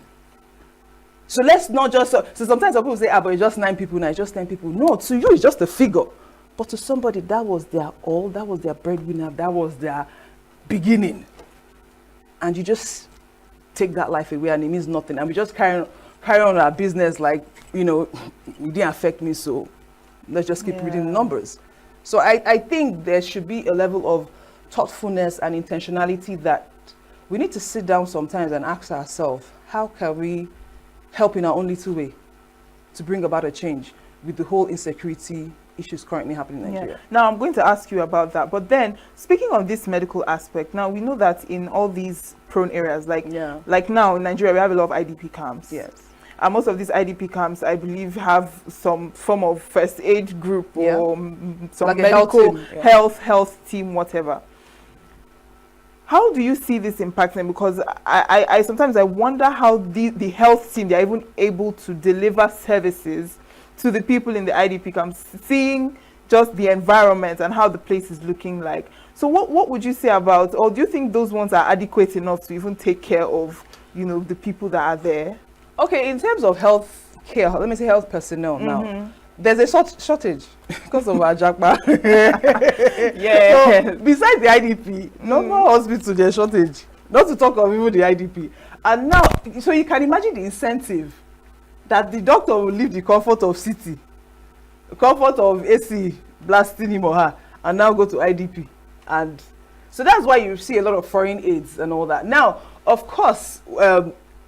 So let's not just, so sometimes people say, but it's just 9 people now, it's just 10 people. No, to you, it's just a figure. But to somebody, that was their all, that was their breadwinner, that was their beginning. And you just take that life away and it means nothing. And we just carry on our business like, you know, it didn't affect me, so let's just keep reading the numbers. So I think there should be a level of thoughtfulness and intentionality that we need to sit down sometimes and ask ourselves, how can we help in our own little way to bring about a change with the whole insecurity issues currently happening in Nigeria? Now, I'm going to ask you about that. But then, speaking of this medical aspect, now we know that in all these prone areas, like now in Nigeria, we have a lot of IDP camps. Yes. And most of these IDP camps, I believe, have some form of first aid group or some like medical health team, whatever. How do you see this impacting? Because I sometimes I wonder how the health team, they're even able to deliver services to the people in the IDP camps, seeing just the environment and how the place is looking like. So what would you say about, or do you think those ones are adequate enough to even take care of, you know, the people that are there? Okay, in terms of health care, let me say health personnel now. There's a shortage because of our jackpot. So besides the IDP, normal hospital, there's shortage. Not to talk of even the IDP. And now, so you can imagine the incentive that the doctor will leave the comfort of city, the comfort of AC blasting him or her, and now go to IDP. And so that's why you see a lot of foreign aids and all that. Now, of course,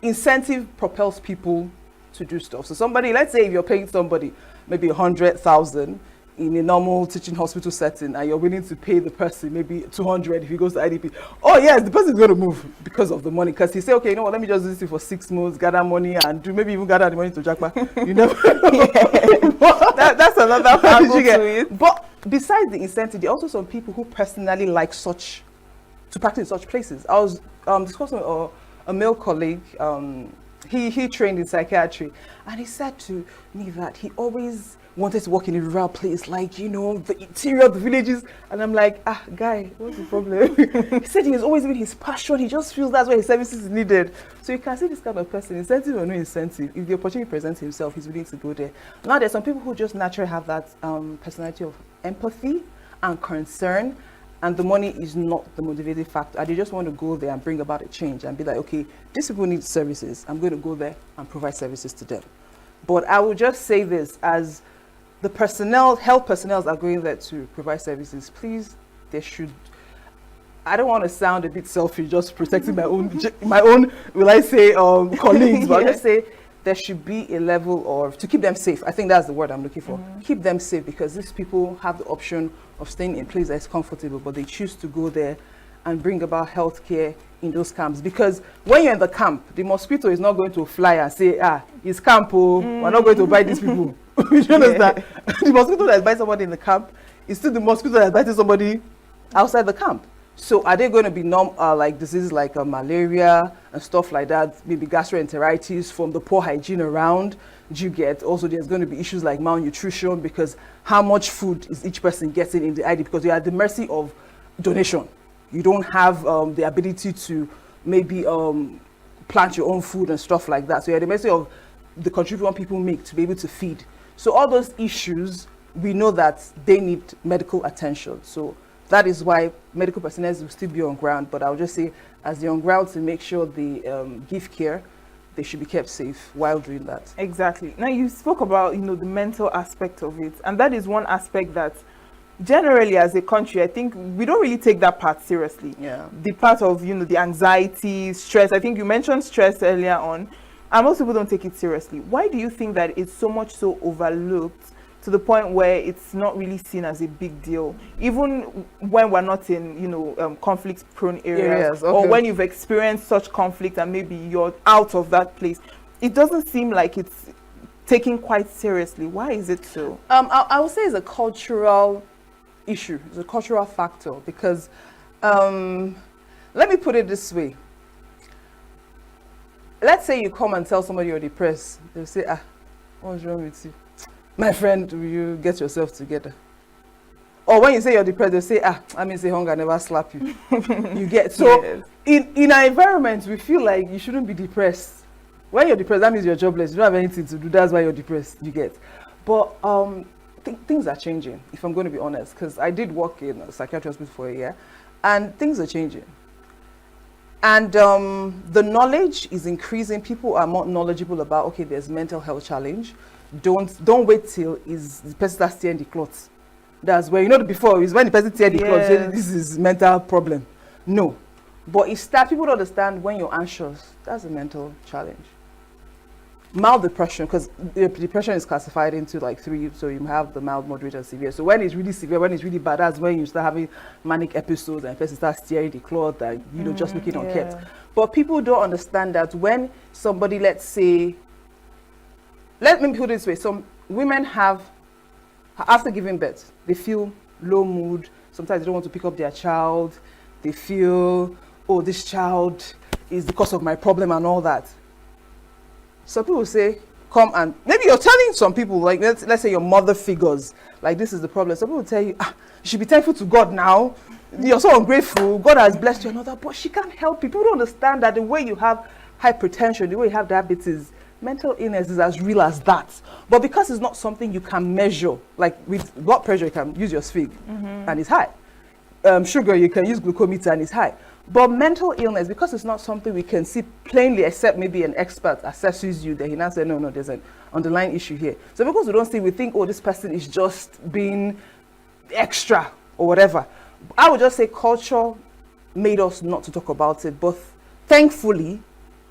incentive propels people to do stuff. So somebody, let's say if you're paying somebody maybe 100,000 in a normal teaching hospital setting, and you're willing to pay the person maybe 200 if he goes to IDP. Oh yes, the person is going to move because of the money. Because he say, okay, you know what? Let me just do this for 6 months, gather money, and do maybe even gather the money to jackpot. You never. That's another angle to it. But besides the incentive, there are also some people who personally like such to practice in such places. I was discussing with a male colleague. He trained in psychiatry, and he said to me that he always wanted to work in a rural place, like, you know, the interior of the villages. And I'm like, guy, what's the problem? He said he has always been his passion. He just feels that's where his services is needed. So you can see this kind of person, incentive or no incentive, if the opportunity presents himself, he's willing to go there. Now, there's some people who just naturally have that personality of empathy and concern, and the money is not the motivating factor. And they just want to go there and bring about a change and be like, okay, these people need services. I'm going to go there and provide services to them. But I will just say this, as the personnel, health personnel are going there to provide services, please, they should, I don't want to sound a bit selfish, just protecting my own, will I say, colleagues, but I'll just say there should be a level of, to keep them safe. I think that's the word I'm looking for. Keep them safe, because these people have the option of staying in a place that's comfortable, but they choose to go there and bring about healthcare in those camps. Because when you're in the camp, the mosquito is not going to fly and say, it's camp, we're not going to bite these people. You understand? The mosquito that bites somebody in the camp is still the mosquito that's biting somebody outside the camp. So are they going to be like diseases like malaria and stuff like that, maybe gastroenteritis from the poor hygiene around? Do you get? Also, there's going to be issues like malnutrition, because how much food is each person getting in the ID? Because you're at the mercy of donation. You don't have the ability to maybe plant your own food and stuff like that. So you're at the mercy of the contribution people make to be able to feed. So all those issues, we know that they need medical attention. So that is why medical personnel will still be on ground. But I'll just say, as they're on ground, to make sure they give care, they should be kept safe while doing that. Exactly. Now, you spoke about, you know, the mental aspect of it. And that is one aspect that generally as a country, I think we don't really take that part seriously. Yeah. The part of, you know, the anxiety, stress. I think you mentioned stress earlier on. And most people don't take it seriously. Why do you think that it's so much so overlooked to the point where it's not really seen as a big deal, even when we're not in, you know, conflict-prone areas, or when you've experienced such conflict and maybe you're out of that place? It doesn't seem like it's taken quite seriously. Why is it so? I would say it's a cultural issue. It's a cultural factor, because let me put it this way. Let's say you come and tell somebody you're depressed. They'll say, what's wrong with you? My friend, will you get yourself together? Or when you say you're depressed, they'll say, I mean, say hunger never slap you. You get, so yes. in our environment, we feel like you shouldn't be depressed. When you're depressed, that means you're jobless. You don't have anything to do. That's why you're depressed, you get. But things are changing, if I'm going to be honest, because I did work in a psychiatric hospital for a year, and things are changing. And the knowledge is increasing. People are more knowledgeable about, okay, there's mental health challenge. Don't wait till the person starts tearing the clothes. That's where, you know, before is when the person tears the clothes, this is mental problem. No. But it starts, people don't understand when you're anxious, that's a mental challenge. Mild depression, because depression is classified into like 3, so you have the mild, moderate, and severe. So when it's really severe, when it's really bad, that's when you start having manic episodes and the person starts tearing the cloth and, you know, just looking unkept. But people don't understand that when somebody, let's say, let me put it this way, some women have, after giving birth, they feel low mood. Sometimes they don't want to pick up their child. They feel, oh, this child is the cause of my problem and all that. Some people say, come and, maybe you're telling some people, like, let's say your mother figures, like, this is the problem. Some people tell you, you should be thankful to God now. You're so ungrateful. God has blessed you and all that. But she can't help it. People don't understand that the way you have hypertension, the way you have diabetes, mental illness is as real as that. But because it's not something you can measure, like with blood pressure, you can use your SFIG and it's high. Sugar, you can use glucometer and it's high. But mental illness, because it's not something we can see plainly, except maybe an expert assesses you, then he now says, no, there's an underlying issue here. So because we don't see, we think, oh, this person is just being extra or whatever. I would just say culture made us not to talk about it. But thankfully,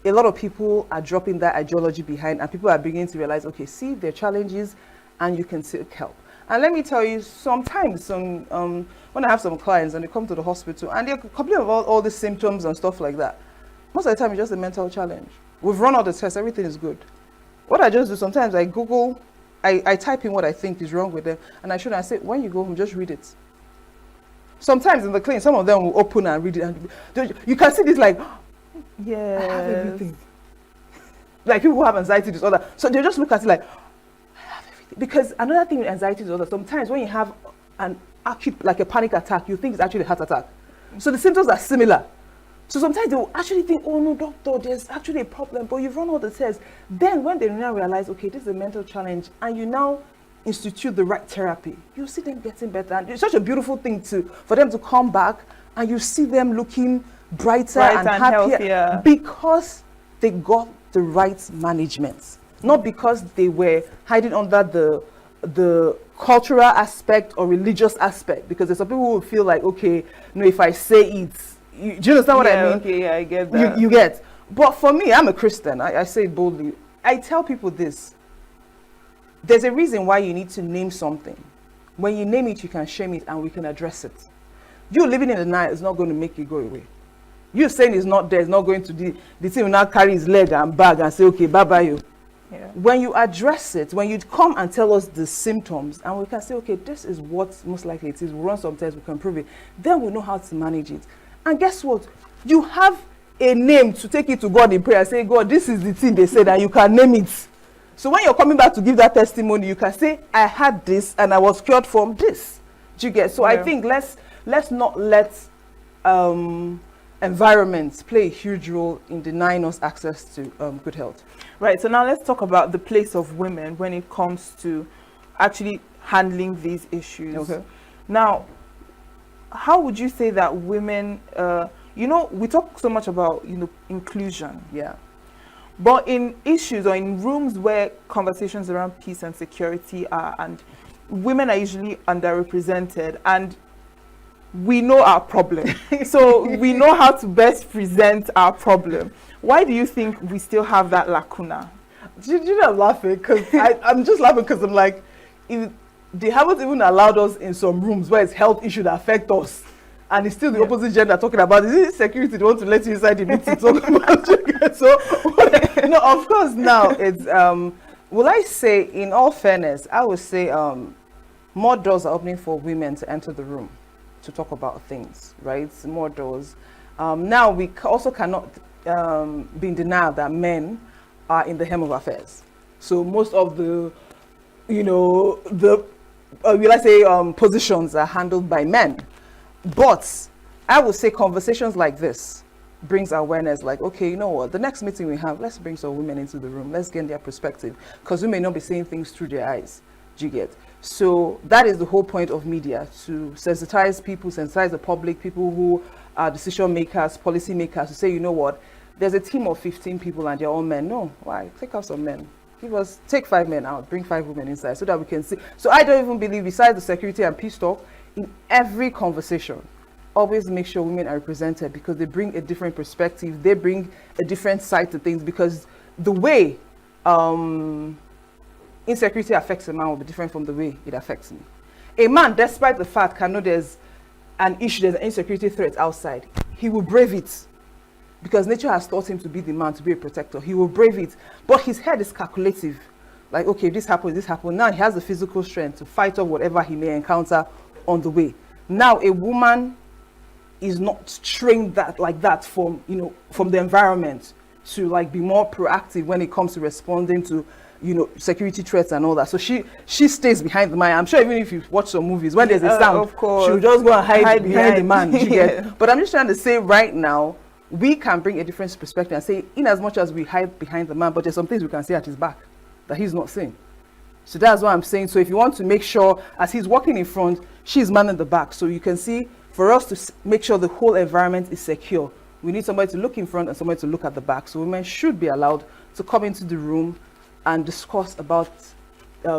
a lot of people are dropping that ideology behind, and people are beginning to realize, okay, see, there are challenges and you can seek help. And let me tell you, sometimes when I have some clients and they come to the hospital and they're complaining about all the symptoms and stuff like that, most of the time it's just a mental challenge. We've run all the tests, everything is good. What I just do, sometimes I Google, I type in what I think is wrong with them, and I show them, I say, when you go home, just read it. Sometimes in the clinic, some of them will open and read it, and you can see this like, yeah, I have everything. Like people who have anxiety disorder, so they just look at it like, I have everything. Because another thing with anxiety disorder, sometimes when you have an acute, like a panic attack, you think it's actually a heart attack. So the symptoms are similar. So sometimes they will actually think, oh no, doctor, there's actually a problem, but you've run all the tests. Then when they now realize, okay, this is a mental challenge, and you now institute the right therapy, you see them getting better. And it's such a beautiful thing for them to come back, and you see them looking brighter and happier, healthier, because they got the right management, not because they were hiding under the cultural aspect or religious aspect. Because there's some people who feel like, okay, no, if I say it, do you understand what I mean? Okay, yeah, I get that. You get. But for me, I'm a Christian. I say it boldly. I tell people this. There's a reason why you need to name something. When you name it, you can shame it and we can address it. You living in the night is not going to make it go away. You saying it's not there is not going to the thing will now carry his leg and bag and say, okay, bye-bye you. Yeah. When you address it, when you come and tell us the symptoms, and we can say, okay, this is what most likely it is, we'll run some tests, we can prove it, then we know how to manage it. And guess what? You have a name to take it to God in prayer. Say, God, this is the thing they said, and you can name it. So when you're coming back to give that testimony, you can say, I had this and I was cured from this. Do you get? So I think let's not let environments play a huge role in denying us access to good health. Right. So now let's talk about the place of women when it comes to actually handling these issues. Okay. Now, how would you say that women, we talk so much about, inclusion. Yeah. But in issues or in rooms where conversations around peace and security are, and women are usually underrepresented, and we know our problem. So we know how to best present our problem. Why do you think we still have that lacuna? You know, I'm laughing because I'm just laughing because I'm like, they haven't even allowed us in some rooms where it's health issue that affect us, and it's still the opposite gender talking about it. Is it security they want to let you inside the meeting talk about it? So no, of course now it's will I say, in all fairness, I would say more doors are opening for women to enter the room to talk about things, right? More doors. Now we also cannot be in denial that men are in the helm of affairs. So most of the positions are handled by men. But I would say conversations like this brings awareness, like, okay, you know what, the next meeting we have, let's bring some women into the room, let's get their perspective, because we may not be seeing things through their eyes. Do you get? So that is the whole point of media, to sensitize people, sensitize the public, people who are decision makers, policy makers, to say, you know what, there's a team of 15 people and they're all men. No, why? Take out some men. Take 5 men out, bring 5 women inside so that we can see. So I don't even believe, besides the security and peace talk, in every conversation, always make sure women are represented, because they bring a different perspective, they bring a different side to things, because the way insecurity affects a man will be different from the way it affects me. A man, despite the fact can know there's an issue, there's an insecurity threat outside, he will brave it. Because nature has taught him to be the man, to be a protector. He will brave it. But his head is calculative. Like, okay, if this happens, this happens. Now he has the physical strength to fight off whatever he may encounter on the way. Now a woman is not trained like that from the environment to like be more proactive when it comes to responding to security threats and all that. So she stays behind the man. I'm sure even if you watch some movies, when there's a sound, of course, she'll just go and hide behind the man. Yeah. But I'm just trying to say right now, we can bring a different perspective and say, in as much as we hide behind the man, but there's some things we can see at his back that he's not seeing. So that's what I'm saying. So if you want to make sure, as he's walking in front, she's manning the back. So you can see, for us to make sure the whole environment is secure, we need somebody to look in front and somebody to look at the back. So women should be allowed to come into the room and discuss about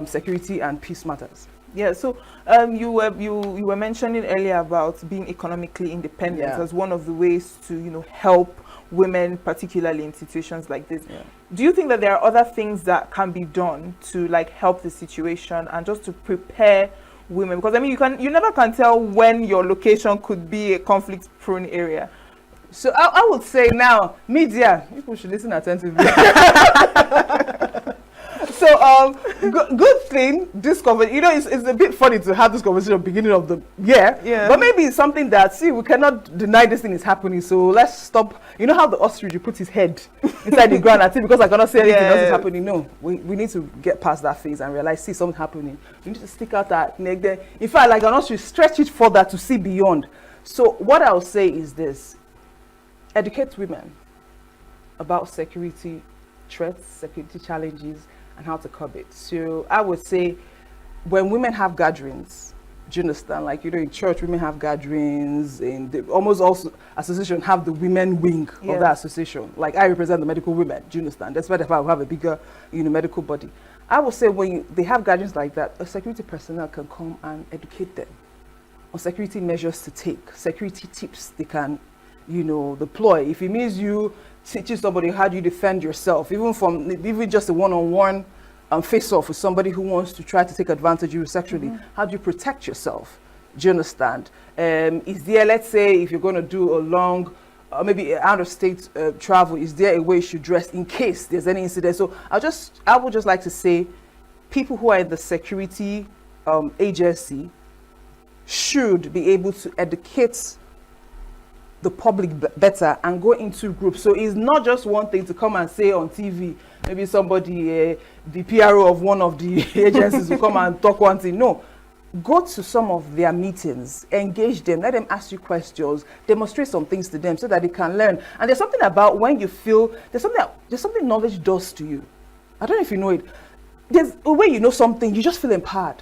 security and peace matters. Yeah, so you were mentioning earlier about being economically independent as one of the ways to help women, particularly in situations like this. Yeah. Do you think that there are other things that can be done to like help the situation and just to prepare women? Because I mean, you never can tell when your location could be a conflict-prone area. So I would say now, media, people should listen attentively. So good thing, this conversation, it's a bit funny to have this conversation at the beginning of the year. Yeah. But maybe it's something that, see, we cannot deny this thing is happening. So let's stop. You know how the ostrich, you put his head inside the ground, I think, because I cannot say anything else is happening. No, we need to get past that phase and realize, see, something happening. We need to stick out that neck there. In fact, like an ostrich, stretch it further to see beyond. So what I'll say is this: educate women about security threats, security challenges, and how to curb it. So I would say when women have gatherings, do you understand? Like, in church, women have gatherings, and almost all associations have the women wing of that association. Like, I represent the medical women, do you understand? That's why I have a bigger, medical body. I would say when they have gatherings like that, a security personnel can come and educate them on security measures to take, security tips they can, deploy. If it means you teaching somebody how do you defend yourself, even just a one-on-one face-off with somebody who wants to try to take advantage of you sexually, how do you protect yourself? Do you understand? Is there, let's say, if you're going to do a long, maybe out-of-state travel, is there a way you should dress in case there's any incident? So I would just like to say, people who are in the security agency should be able to educate the public better and go into groups. So it's not just one thing to come and say on TV, maybe somebody, the PRO of one of the agencies will come and talk one thing. No, go to some of their meetings, engage them, let them ask you questions, demonstrate some things to them so that they can learn. And there's something about when you feel, there's something knowledge does to you. I don't know if you know it. There's a way you know something, you just feel empowered.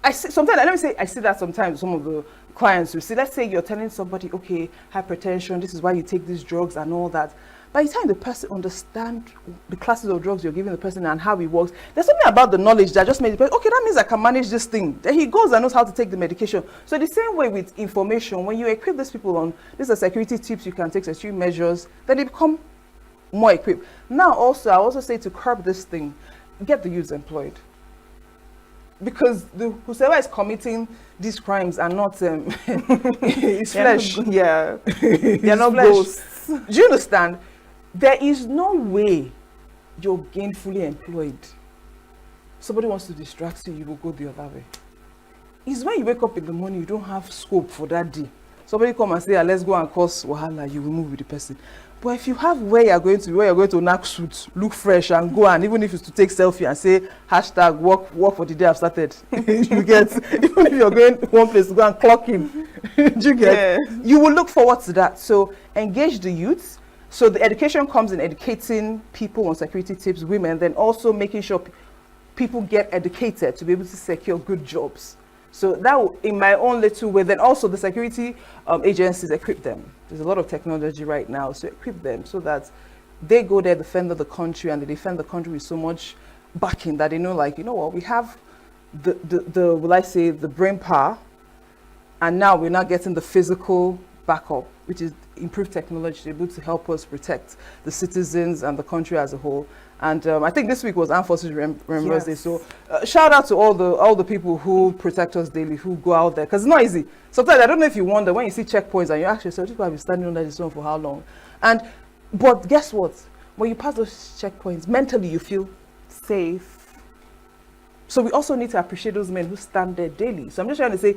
I see that sometimes some of the clients who see, let's say you're telling somebody, okay, hypertension, this is why you take these drugs and all that. By the time the person understands the classes of drugs you're giving the person and how it works, there's something about the knowledge that just made the person, okay, that means I can manage this thing. Then he goes and knows how to take the medication. So the same way with information, when you equip these people on, these are security tips you can take, security measures, then they become more equipped. Now also, I also say to curb this thing, get the youths employed. Because whoever is committing these crimes are not it's flesh. Yeah, they're not ghosts. Do you understand? There is no way you're gainfully employed. Somebody wants to distract you, you will go the other way. It's when you wake up in the morning, you don't have scope for that day. Somebody come and say, let's go and cause wahala, you will move with the person. But if you have where you're going to knock suit, look fresh and go, and even if it's to take selfie and say hashtag work for the day I've started, you get, even if you're going one place to go and clock in, you get, you will look forward to that. So engage the youth. So the education comes in educating people on security tips, women, then also making sure people get educated to be able to secure good jobs. So that, in my own little way, then also the security agencies equip them. There's a lot of technology right now, so equip them so that they go there, defend the country, and they defend the country with so much backing that they know, like, you know what, we have the brain power, and now we're not getting the physical backup, which is improved technology to be able to help us protect the citizens and the country as a whole. And I think this week was Armed Forces Remembrance Day. So shout out to all the people who protect us daily, who go out there, because it's not easy. Sometimes I don't know if you wonder when you see checkpoints and you actually say, "People have been standing under this one for how long?" But guess what? When you pass those checkpoints, mentally you feel safe. So we also need to appreciate those men who stand there daily. So I'm just trying to say,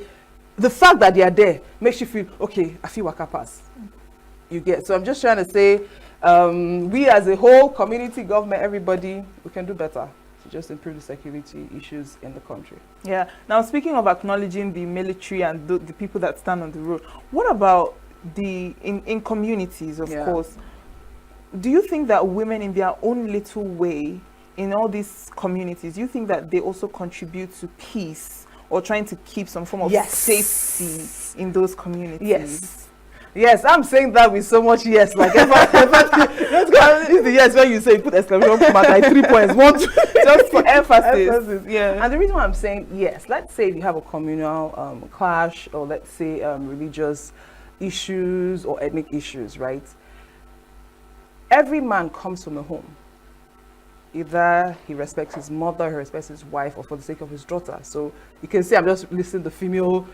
the fact that they are there makes you feel okay. I feel waka pass. You get. So I'm just trying to say, we as a whole, community, government, everybody, we can do better to just improve the security issues in the country. Yeah. Now, speaking of acknowledging the military and the people that stand on the road, what about in communities, of course? Do you think that women, in their own little way, in all these communities, do you think that they also contribute to peace or trying to keep some form of safety in those communities? Yes, I'm saying that with so much yes. Like, let's go. This is the yes when you say, put exclamation mark, like 3 points. Just for emphasis. Yeah. And the reason why I'm saying yes, let's say if you have a communal clash, or let's say religious issues or ethnic issues, right? Every man comes from a home. Either he respects his mother, he respects his wife, or for the sake of his daughter. So you can see I'm just listing the female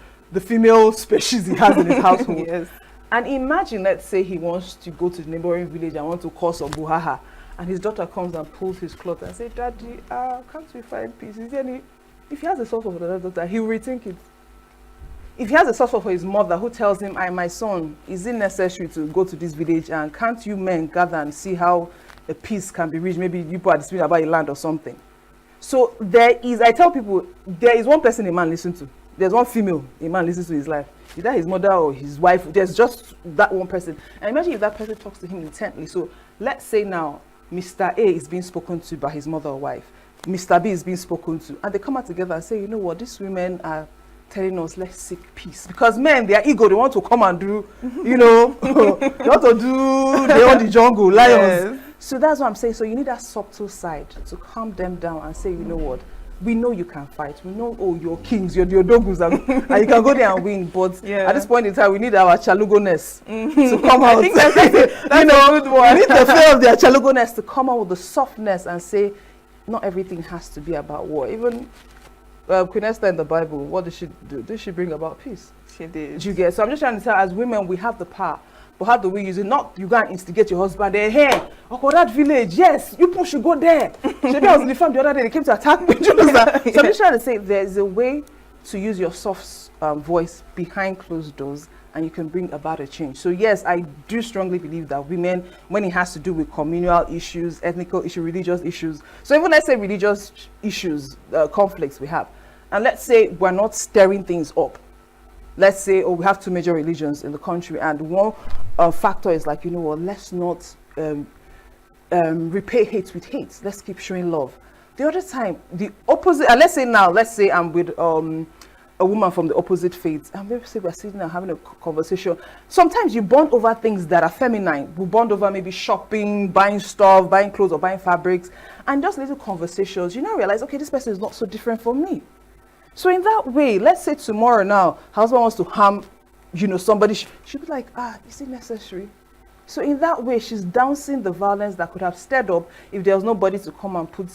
species he has in his household. Yes. And imagine, let's say he wants to go to the neighboring village and want to cause some buhaha. and his daughter comes and pulls his cloth and says, Daddy, can't we find peace? Is there any... If he has a soft for the daughter, he'll rethink it. If he has a soft for his mother who tells him, my son, is it necessary to go to this village, and can't you men gather and see how a peace can be reached? Maybe you are disputing about a land or something. So there is, I tell people, there is one person a man listens to. There's one female a man listens to his life. Either his mother or his wife. There's just that one person. And imagine if that person talks to him intently. So let's say now, Mr. A is being spoken to by his mother or wife. Mr. B is being spoken to. And they come out together and say, you know what, these women are telling us, let's seek peace. Because men, their ego, they want to come and do, you know, they want to do, they own the jungle, lions. Yes. So that's what I'm saying. So you need that subtle side to calm them down and say, you know what, we know you can fight. We know, oh, you're kings, you're dogus, and you can go there and win. But at this point in time, we need our chalugoness to come out. I think that's a good one. We need the fear of their chalugoness to come out with the softness and say, not everything has to be about war. Even Queen Esther in the Bible, what did she do? Did she bring about peace? She did. You get? So I'm just trying to tell, as women, we have the power. But how do we use it? Not you go and instigate your husband. Hey, oh, that village, yes, you should go there. Maybe I was in the farm the other day, they came to attack me. So I'm just trying to say there's a way to use your soft voice behind closed doors, and you can bring about a change. So yes, I do strongly believe that women, when it has to do with communal issues, ethnical issues, religious issues, so even let's say religious issues, conflicts we have, and let's say we're not stirring things up. Let's say, oh, we have 2 major religions in the country, and one factor is like, you know what, let's not repay hate with hate. Let's keep showing love. The other time, the opposite, and let's say I'm with a woman from the opposite faith, and maybe say we're sitting and having a conversation. Sometimes you bond over things that are feminine. We bond over maybe shopping, buying stuff, buying clothes or buying fabrics, and just little conversations. You now realize, okay, this person is not so different from me. So in that way, let's say tomorrow now, husband wants to harm, you know, somebody, she'll be like, is it necessary? So in that way, she's dousing the violence that could have stirred up if there was nobody to come and put,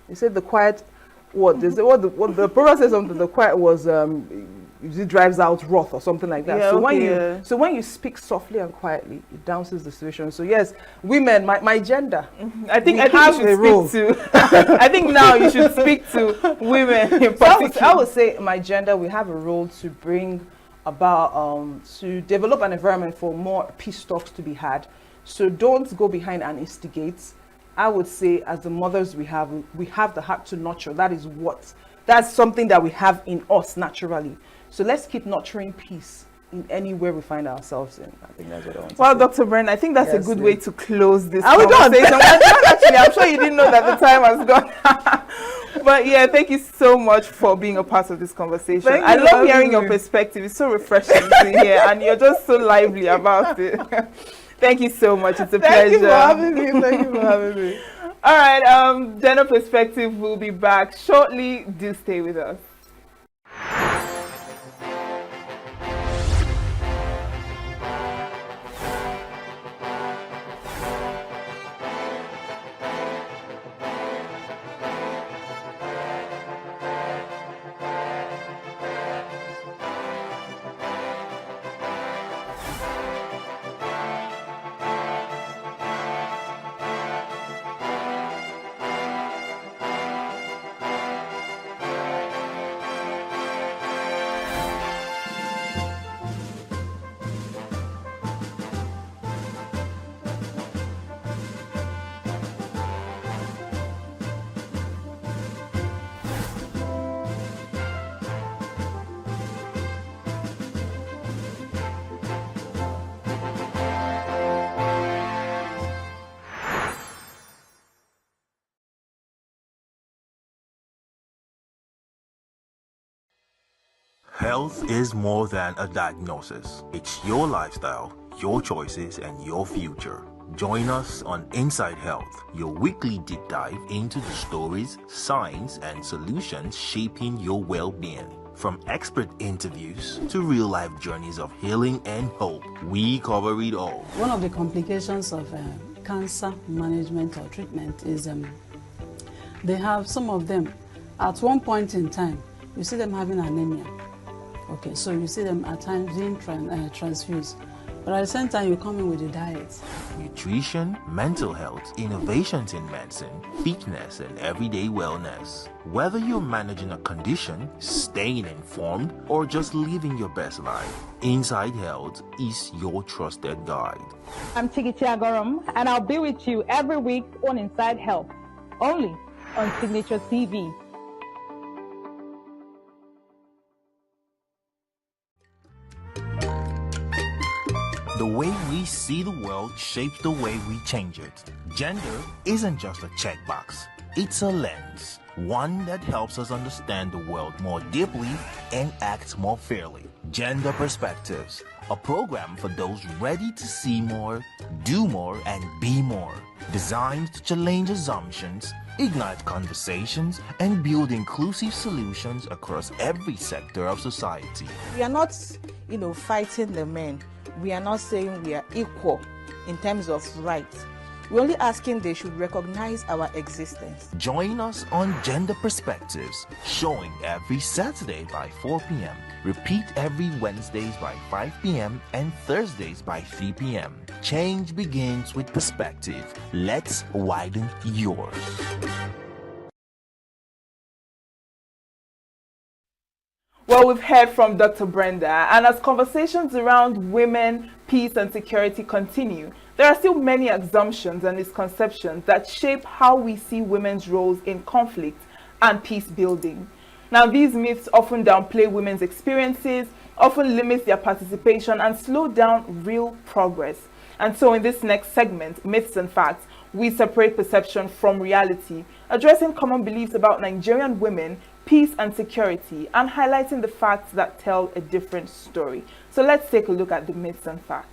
they said the quiet, what the proverb says something, the quiet was, it drives out wrath or something like that. Yeah, so when you speak softly and quietly, it downses the situation. So yes, women, my gender, I think you should speak to. I think now you should speak to women in particular. So I would say my gender, we have a role to bring about to develop an environment for more peace talks to be had. So don't go behind and instigate. I would say, as the mothers we have the heart to nurture. That's something that we have in us naturally. So let's keep nurturing peace in anywhere we find ourselves in. I think that's what I want to say. Well, Dr. Bren, I think that's a good way to close this conversation. Actually, I'm sure you didn't know that the time has gone. But yeah, thank you so much for being a part of this conversation. I love hearing your perspective. It's so refreshing to hear, and you're just so lively about it. Thank you so much. It's a pleasure. Thank you for having me. Thank you for having me. All right, Gender Perspective will be back shortly. Do stay with us. Health is more than a diagnosis. It's your lifestyle, your choices, and your future. Join us on Inside Health, your weekly deep dive into the stories, science, and solutions shaping your well-being. From expert interviews to real-life journeys of healing and hope, we cover it all. One of the complications of cancer management or treatment is they have, some of them, at one point in time, you see them having anemia. Okay, so you see them at times being transfused. But at the same time, you come in with the diet. Nutrition, mental health, innovations in medicine, fitness, and everyday wellness. Whether you're managing a condition, staying informed, or just living your best life, Inside Health is your trusted guide. I'm Signaturetv, and I'll be with you every week on Inside Health, only on Signaturetv. The way we see the world shapes the way we change it. Gender isn't just a checkbox, it's a lens. One that helps us understand the world more deeply and act more fairly. Gender Perspectives, a program for those ready to see more, do more, and be more. Designed to challenge assumptions, ignite conversations, and build inclusive solutions across every sector of society. We are not, fighting the men. We are not saying we are equal in terms of rights. We're only asking they should recognize our existence. Join us on Gender Perspectives, showing every Saturday by 4 p.m. Repeat every Wednesdays by 5 p.m. and Thursdays by 3 p.m. Change begins with perspective. Let's widen yours. Well, we've heard from Dr. Brenda, and as conversations around women, peace and security continue, there are still many assumptions and misconceptions that shape how we see women's roles in conflict and peace building. Now, these myths often downplay women's experiences, often limit their participation and slow down real progress. And so in this next segment, Myths and Facts, we separate perception from reality, addressing common beliefs about Nigerian women, peace and security, and highlighting the facts that tell a different story. So let's take a look at the myths and facts.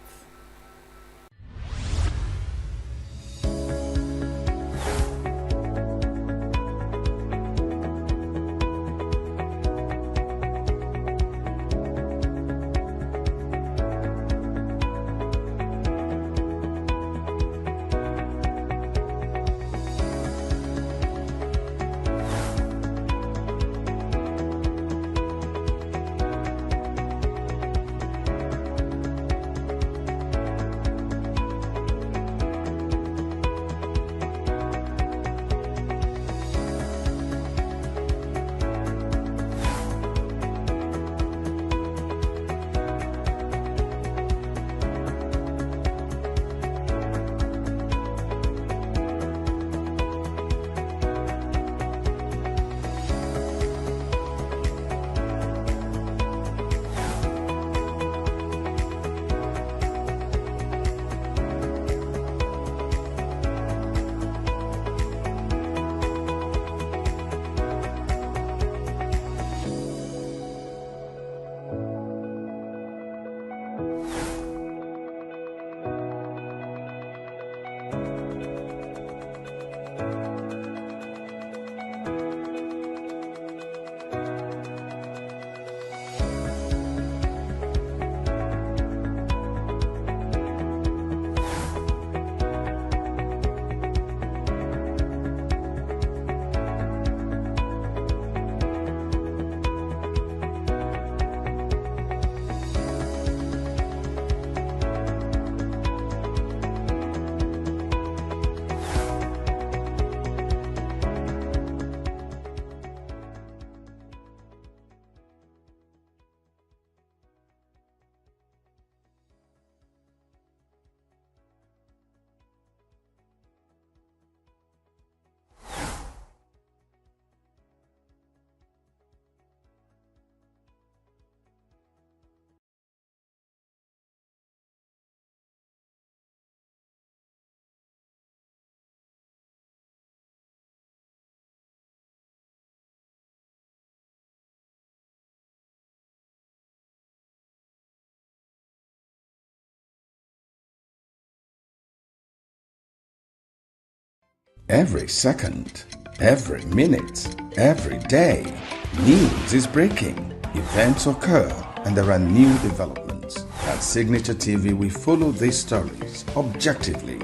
Every second, every minute, every day, news is breaking, events occur, and there are new developments. At Signaturetv, we follow these stories objectively,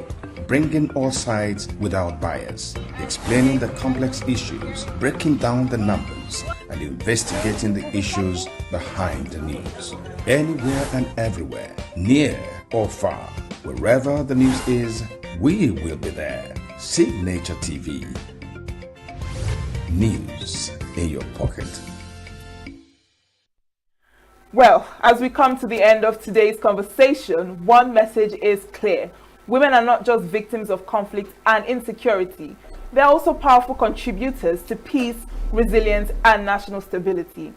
bringing all sides without bias, explaining the complex issues, breaking down the numbers, and investigating the issues behind the news. Anywhere and everywhere, near or far. Wherever the news is, we will be there. Signature TV. News in your pocket. Well, as we come to the end of today's conversation, one message is clear. Women are not just victims of conflict and insecurity. They're also powerful contributors to peace, resilience, and national stability.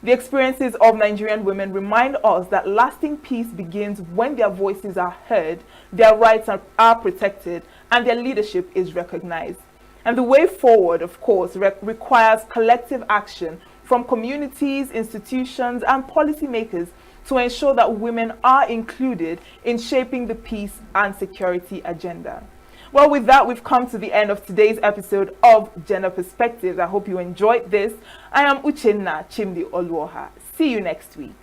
The experiences of Nigerian women remind us that lasting peace begins when their voices are heard, their rights are protected, and their leadership is recognized. And the way forward, of course, requires collective action from communities, institutions, and policymakers to ensure that women are included in shaping the peace and security agenda. Well, with that, we've come to the end of today's episode of Gender Perspectives. I hope you enjoyed this. I am Uchenna Chimdi Oluoha. See you next week.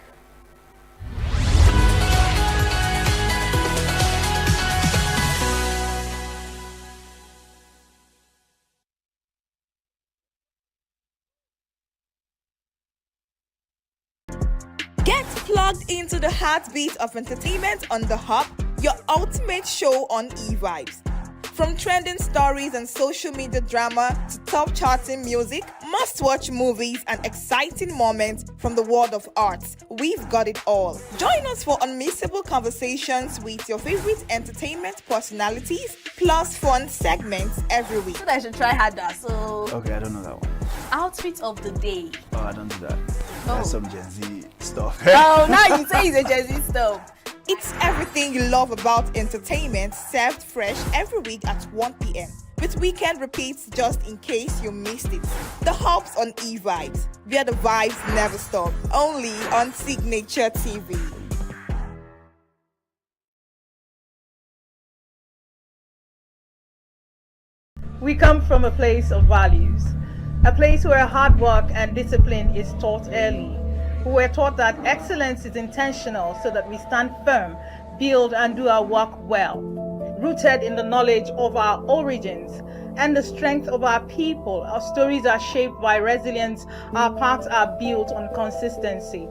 Get plugged into the heartbeat of entertainment on The Hub, your ultimate show on eVibes. From trending stories and social media drama to top charting music, must-watch movies and exciting moments from the world of arts, we've got it all. Join us for unmissable conversations with your favorite entertainment personalities, plus fun segments every week. So I should try harder. So Okay, I don't know that one. outfit of the day. Oh, I don't do that. That's some Gen Z stuff. Oh, now you say it's a Gen Z stuff. It's everything you love about entertainment, served fresh every week at 1 p.m. with weekend repeats just in case you missed it. The Hub's on eVibes, where the vibes never stop. Only on Signature TV. We come from a place of values, a place where hard work and discipline is taught early. We were taught that excellence is intentional so that we stand firm, build and do our work well, rooted in the knowledge of our origins and the strength of our people. Our stories are shaped by resilience, our paths are built on consistency.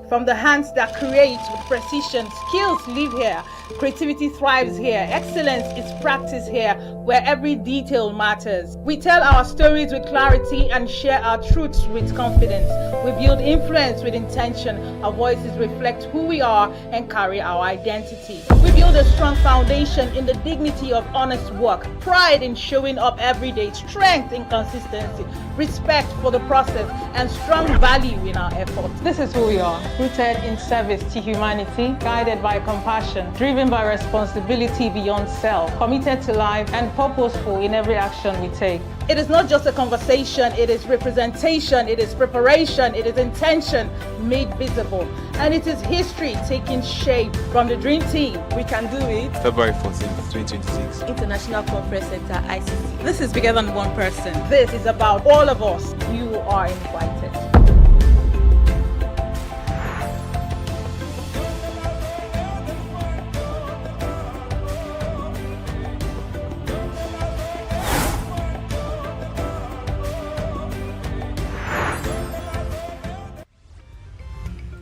From the hands that create with precision, skills live here, creativity thrives here, excellence is practiced here, where every detail matters. We tell our stories with clarity and share our truths with confidence. We build influence with intention. Our voices reflect who we are and carry our identity. We build a strong foundation in the dignity of honest work, pride in showing up every day, strength in consistency, respect for the process, and strong value in our efforts. This is who we are, rooted in service to humanity, guided by compassion, driven by responsibility beyond self, committed to life, and purposeful in every action we take. It is not just a conversation, it is representation, it is preparation, it is intention made visible, and it is history taking shape. From the dream team, we can do it. February 14th, 2026. International Conference Center, ICC. This is bigger than one person. This is about all of us. You are invited.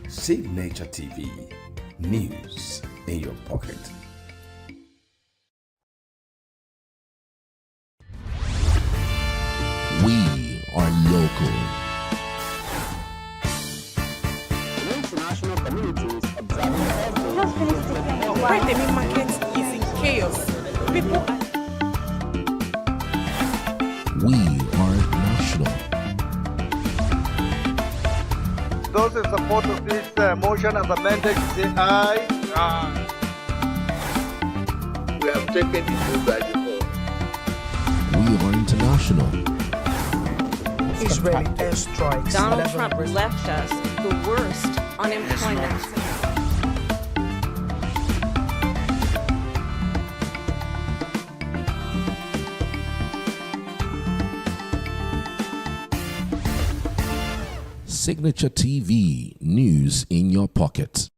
Signature TV. News in your pocket. We are local. International communities observing just finished the Where the main market is in chaos. People We are national. Those in support of this motion as amended, say aye. Aye. We have taken the vote by default. We are international. Israeli airstrikes. Donald Trump left us the worst unemployment. Signature TV, news in your pocket.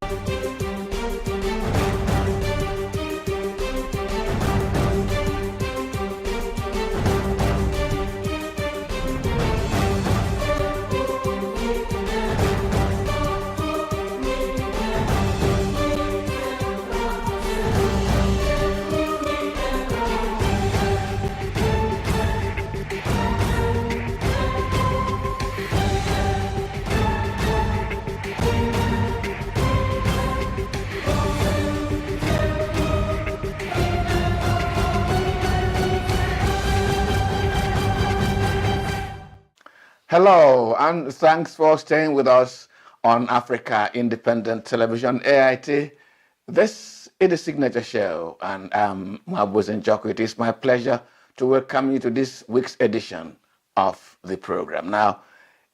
Hello, and thanks for staying with us on Africa Independent Television, AIT. This is the Signature Show, and I'm Mabuz Njoku. It is my pleasure to welcome you to this week's edition of the program. Now,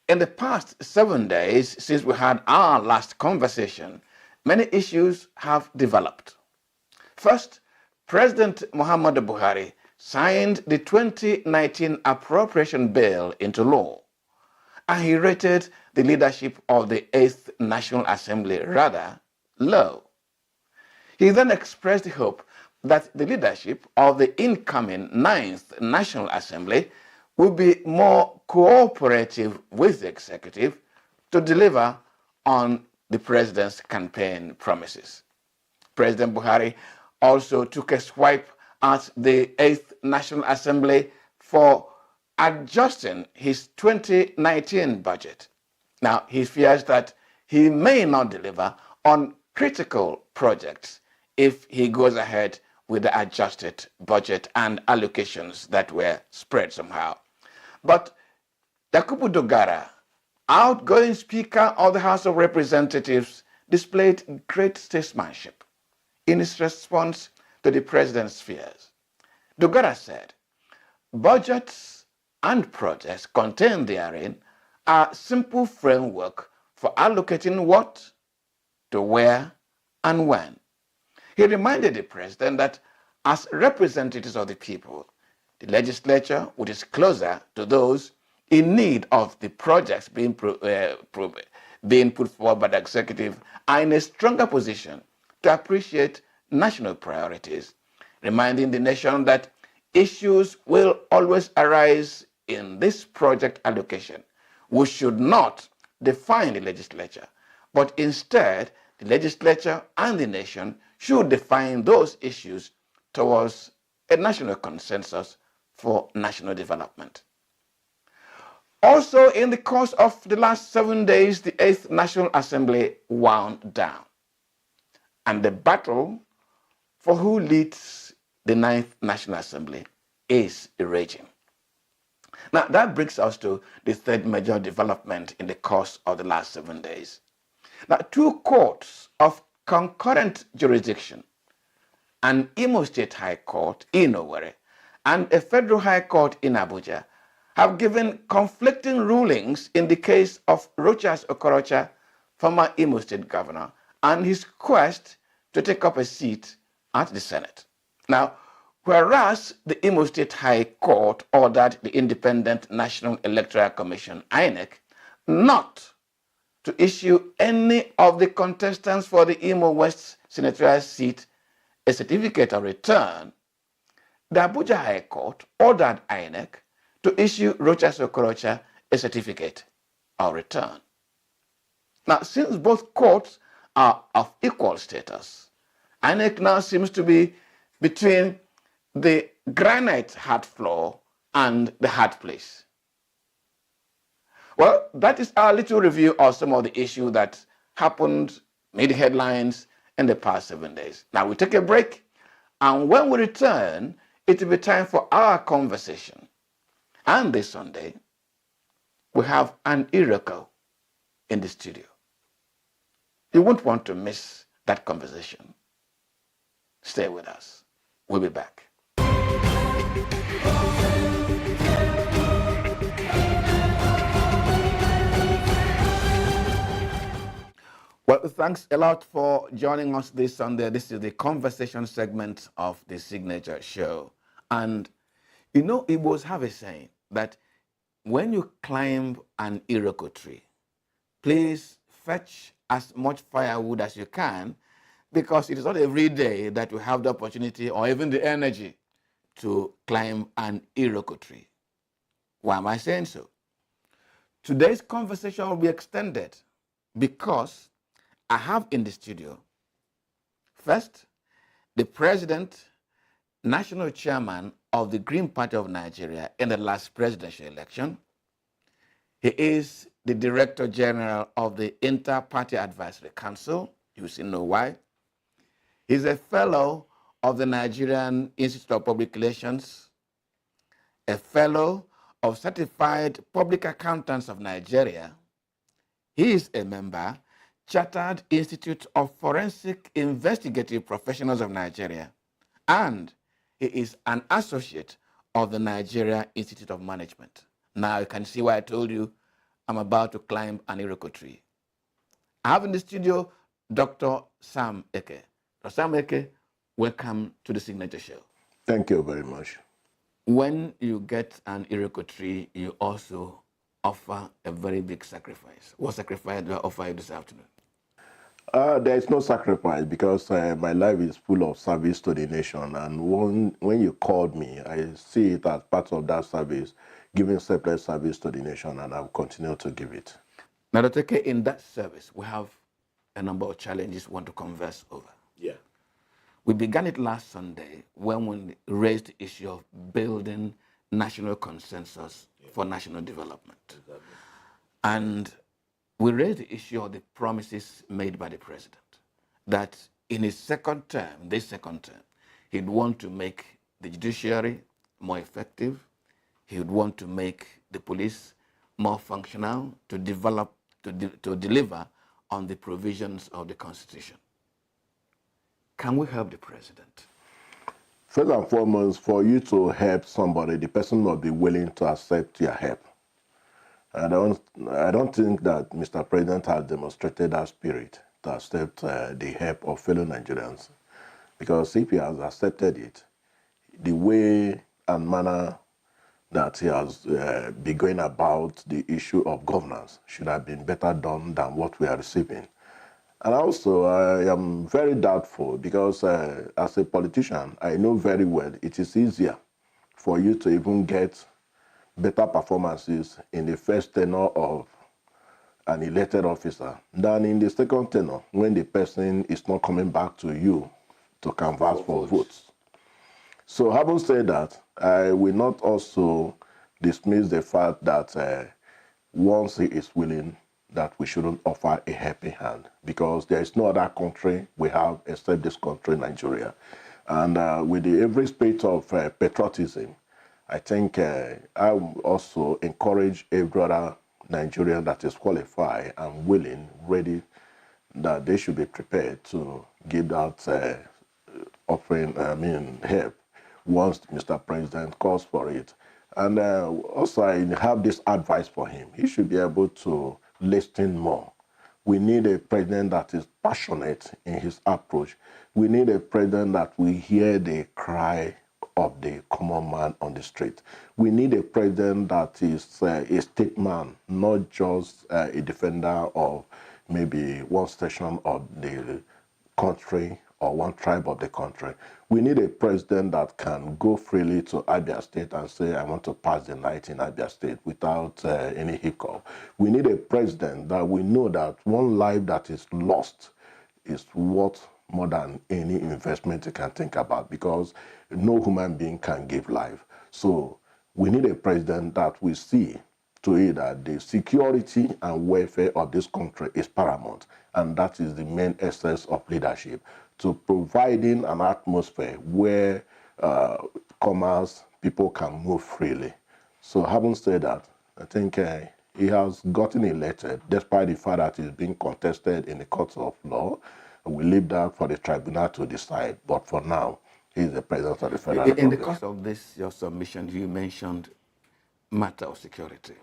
in the past 7 days since we had our last conversation, many issues have developed. First, President Muhammadu Buhari signed the 2019 appropriation bill into law, and he rated the leadership of the 8th National Assembly rather low. He then expressed the hope that the leadership of the incoming 9th National Assembly will be more cooperative with the executive to deliver on the president's campaign promises. President Buhari also took a swipe at the 8th National Assembly for adjusting his 2019 budget. Now, he fears that he may not deliver on critical projects if he goes ahead with the adjusted budget and allocations that were spread somehow. But Yakubu Dogara, outgoing Speaker of the House of Representatives, displayed great statesmanship in his response to the president's fears. Dogara said, budgets and projects contained therein are simple framework for allocating what, to where, and when. He reminded the president that as representatives of the people, the legislature, which is closer to those in need of the projects being put forward by the executive, are in a stronger position to appreciate national priorities, reminding the nation that issues will always arise in this project allocation, which should not define the legislature, but instead the legislature and the nation should define those issues towards a national consensus for national development. Also, in the course of the last 7 days, the 8th National Assembly wound down, and the battle for who leads the 9th National Assembly is raging. Now, that brings us to the third major development in the course of the last 7 days. Now, 2 courts of concurrent jurisdiction, an Imo State High Court in Owerri and a Federal High Court in Abuja, have given conflicting rulings in the case of Rochas Okorocha, former Imo State Governor, and his quest to take up a seat at the Senate. Now, whereas the Imo State High Court ordered the Independent National Electoral Commission, INEC, not to issue any of the contestants for the Imo West senatorial seat a certificate of return, the Abuja High Court ordered INEC to issue Rochas Okorocha a certificate of return. Now, since both courts are of equal status, INEC now seems to be between the granite hard floor and the hard place. Well, that is our little review of some of the issues that happened, made headlines in the past 7 days. Now we take a break, and when we return, it will be time for our conversation. And this Sunday, we have an ENUGU in the studio. You won't want to miss that conversation. Stay with us. We'll be back. Well, thanks a lot for joining us this Sunday. This is the conversation segment of the Signature Show. And you know, Igbos have a saying that when you climb an Iroko tree, please fetch as much firewood as you can, because it is not every day that you have the opportunity or even the energy to climb an Iroko tree. Why am I saying so? Today's conversation will be extended because I have in the studio, first, the President, National Chairman of the Green Party of Nigeria in the last presidential election. He is the Director General of the Inter-Party Advisory Council. You will know why. He's a fellow of the Nigerian Institute of Public Relations, a fellow of Certified Public Accountants of Nigeria. He is a member, Chartered Institute of Forensic Investigative Professionals of Nigeria, and he is an associate of the Nigeria Institute of Management. Now you can see why I told you I'm about to climb an Iroko tree. I have in the studio Dr. Sam Eke. Dr. Sam Eke, welcome to the Signature Show. Thank you very much. When you get an Iroko tree, you also offer a very big sacrifice. What sacrifice do I offer you this afternoon? There is no sacrifice because my life is full of service to the nation. And when you called me, I see it as part of that service, giving separate service to the nation, and I'll continue to give it. Now, Dr. K, in that service, we have a number of challenges we want to converse over. Yeah. We began it last Sunday when we raised the issue of building national consensus for national development. Exactly. And we raised the issue of the promises made by the president that in his second term, he'd want to make the judiciary more effective. He would want to make the police more functional, to deliver on the provisions of the Constitution. Can we help the president? First and foremost, for you to help somebody, the person must be willing to accept your help. I don't think that Mr. President has demonstrated that spirit to accept the help of fellow Nigerians. Because if he has accepted it, the way and manner that he has been going about the issue of governance should have been better done than what we are receiving. And also, I am very doubtful because as a politician, I know very well it is easier for you to even get better performances in the first tenure of an elected officer than in the second tenure when the person is not coming back to you to canvass for votes. So having said that, I will not also dismiss the fact that once he is willing, that we shouldn't offer a helping hand because there is no other country we have except this country, Nigeria. And with every spirit of patriotism, I think I will also encourage every other Nigerian that is qualified and willing, ready, that they should be prepared to give that help once Mr. President calls for it. And also I have this advice for him. He should be able to listen more. We need a president that is passionate in his approach. We need a president that will hear the cry of the common man on the street. We need a president that is a statesman, not just a defender of maybe one section of the country or one tribe of the country. We need a president that can go freely to Abia State and say, I want to pass the night in Abia State without any hiccup. We need a president that we know that one life that is lost is worth more than any investment you can think about because no human being can give life. So we need a president that we see to it that the security and welfare of this country is paramount. And that is the main essence of leadership, to providing an atmosphere where commerce, people can move freely. So having said that, I think he has gotten elected, despite the fact that he's being contested in the courts of law. We leave that for the tribunal to decide. But for now, he's the president of the federal In Republic. the course of this, your submission, you mentioned matter of security,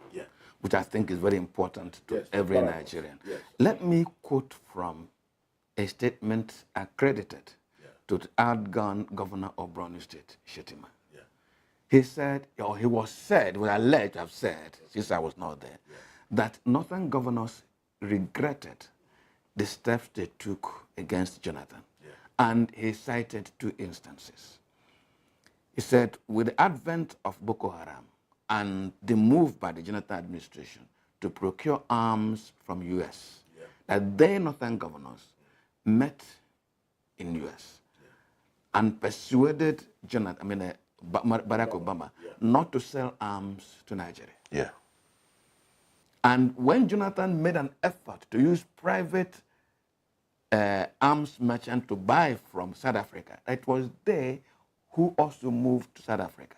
which I think is very important to every Nigerian. Let me quote from a statement accredited to the outgone governor of Borno State, Shetima. He said, or he was said, was alleged to have said, since I was not there, that northern governors regretted the steps they took against Jonathan. And he cited two instances. He said, with the advent of Boko Haram and the move by the Jonathan administration to procure arms from US, that they northern governors met in US and persuaded Barack Obama not to sell arms to Nigeria. And when Jonathan made an effort to use private arms merchant to buy from South Africa, it was they who also moved to South Africa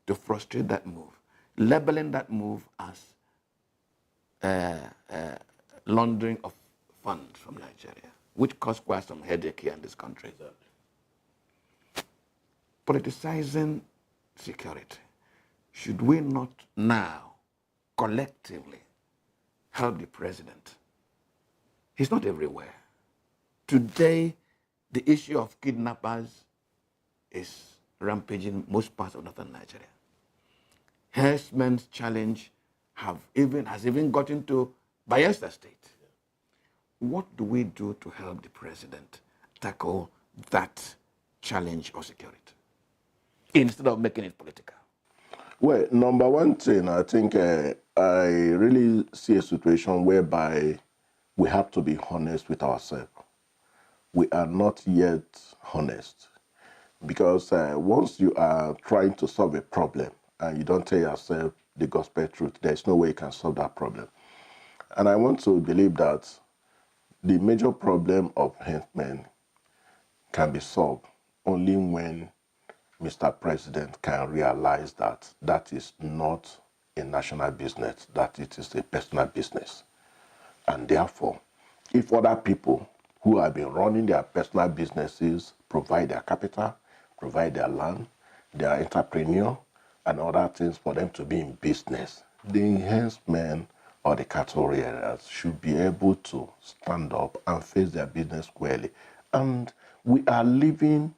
to frustrate that move. labeling that move as laundering of funds from Nigeria, which caused quite some headache here in this country. Politicizing security. Should we not now collectively help the president? He's not everywhere. Today, the issue of kidnappers is rampaging most parts of northern Nigeria. Herdsmen's challenge has even gotten to Bayelsa State. What do we do to help the president tackle that challenge of security instead of making it political? Well, number one thing, I think I really see a situation whereby we have to be honest with ourselves. We are not yet honest because once you are trying to solve a problem and you don't tell yourself the gospel truth, there's no way you can solve that problem. And I want to believe that the major problem of henchmen can be solved only when Mr. President can realize that that is not a national business, that it is a personal business. And therefore, if other people who have been running their personal businesses provide their capital, provide their land, their entrepreneur, and other things for them to be in business, the enhancement or the cattle rearers should be able to stand up and face their business squarely. And we are living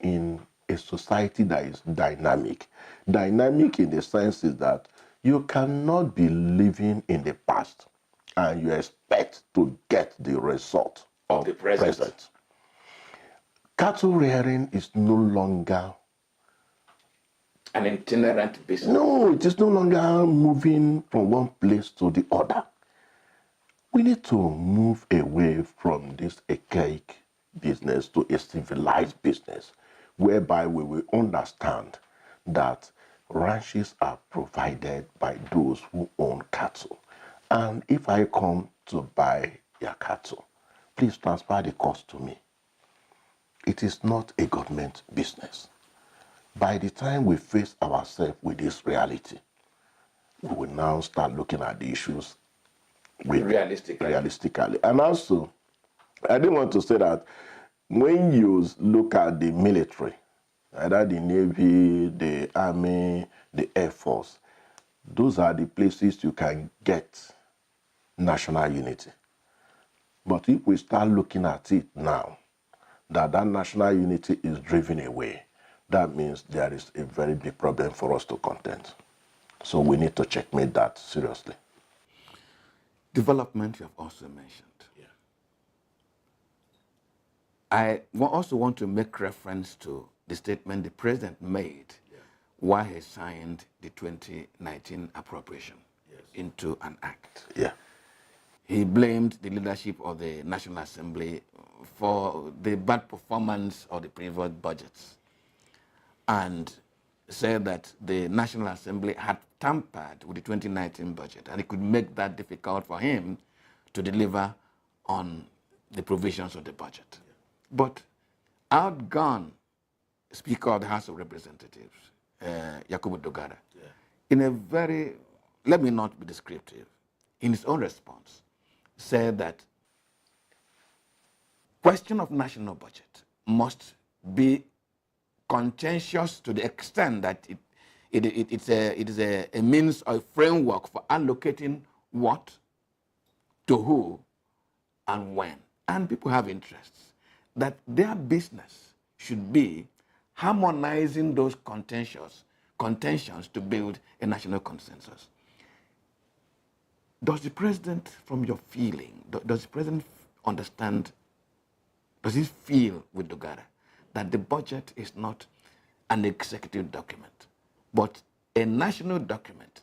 in a society that is dynamic. Dynamic in the sense is that you cannot be living in the past and you expect to get the result of the present. Cattle rearing is no longer an itinerant business. No, it is no longer moving from one place to the other. We need to move away from this archaic business to a civilized business, whereby we will understand that ranches are provided by those who own cattle. And if I come to buy your cattle, please transfer the cost to me. It is not a government business. By the time we face ourselves with this reality, we will now start looking at the issues realistically. And also, I didn't want to say that when you look at the military, either the Navy, the Army, the Air Force, those are the places you can get national unity. But if we start looking at it now, that national unity is driven away, that means there is a very big problem for us to contend. So we need to checkmate that seriously. Development you have also mentioned. I also want to make reference to the statement the president made while he signed the 2019 appropriation into an act. He blamed the leadership of the National Assembly for the bad performance of the previous budgets and said that the National Assembly had tampered with the 2019 budget and it could make that difficult for him to deliver on the provisions of the budget. But outgone Speaker of the House of Representatives, Yakubu Dogara, in a very, let me not be descriptive, in his own response, said that question of national budget must be contentious to the extent that it is a means or a framework for allocating what, to who, and when. And people have interests. That their business should be harmonizing those contentions to build a national consensus. Does the president, from your feeling, does the president understand, does he feel with Dogara that the budget is not an executive document, but a national document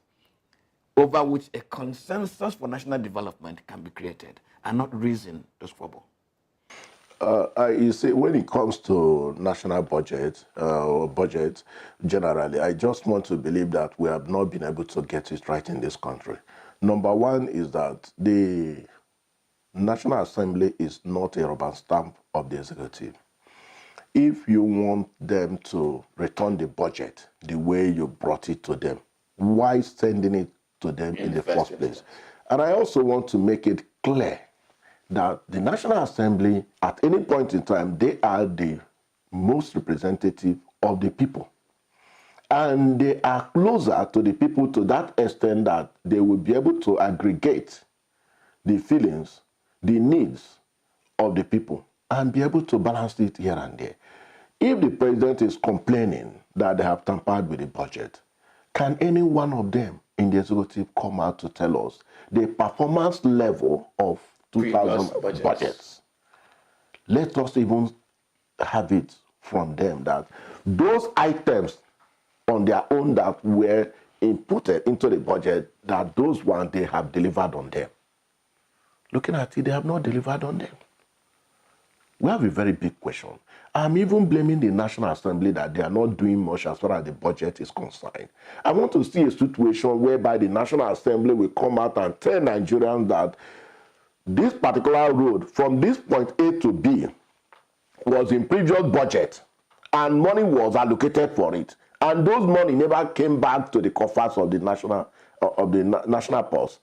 over which a consensus for national development can be created and not reason to squabble? You see, when it comes to national budget, or budget generally, I just want to believe that we have not been able to get it right in this country. Number one is that the National Assembly is not a rubber stamp of the executive. If you want them to return the budget the way you brought it to them, why sending it to them in the first place? And I also want to make it clear that the National Assembly, at any point in time, they are the most representative of the people. And they are closer to the people to that extent that they will be able to aggregate the feelings, the needs of the people, and be able to balance it here and there. If the president is complaining that they have tampered with the budget, can any one of them in the executive come out to tell us the performance level of 2000 budgets? Let us even have it from them that those items on their own that were inputted into the budget, that those ones they have delivered on them. Looking at it, they have not delivered on them. We have a very big question. I'm even blaming the National Assembly that they are not doing much as far as the budget is concerned. I want to see a situation whereby the National Assembly will come out and tell Nigerians that this particular road from this point A to B was in previous budget and money was allocated for it. And those money never came back to the coffers of the national purse.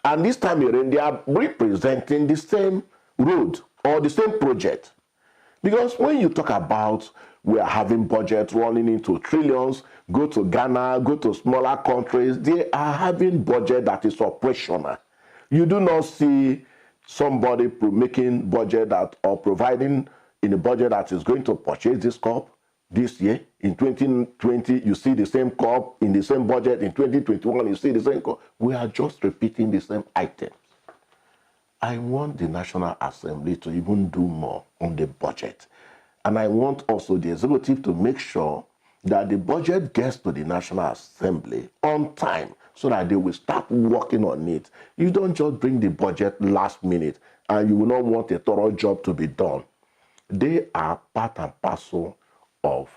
And this time around, they are representing the same road or the same project. Because when you talk about we are having budget running into trillions, go to Ghana, go to smaller countries, they are having budget that is operational. You do not see somebody making budget that or providing in a budget that is going to purchase this cup this year. In 2020, you see the same cup in the same budget. In 2021, you see the same cup. We are just repeating the same items. I want the National Assembly to even do more on the budget. And I want also the executive to make sure that the budget gets to the National Assembly on time so that they will start working on it. You don't just bring the budget last minute and you will not want a thorough job to be done. They are part and parcel of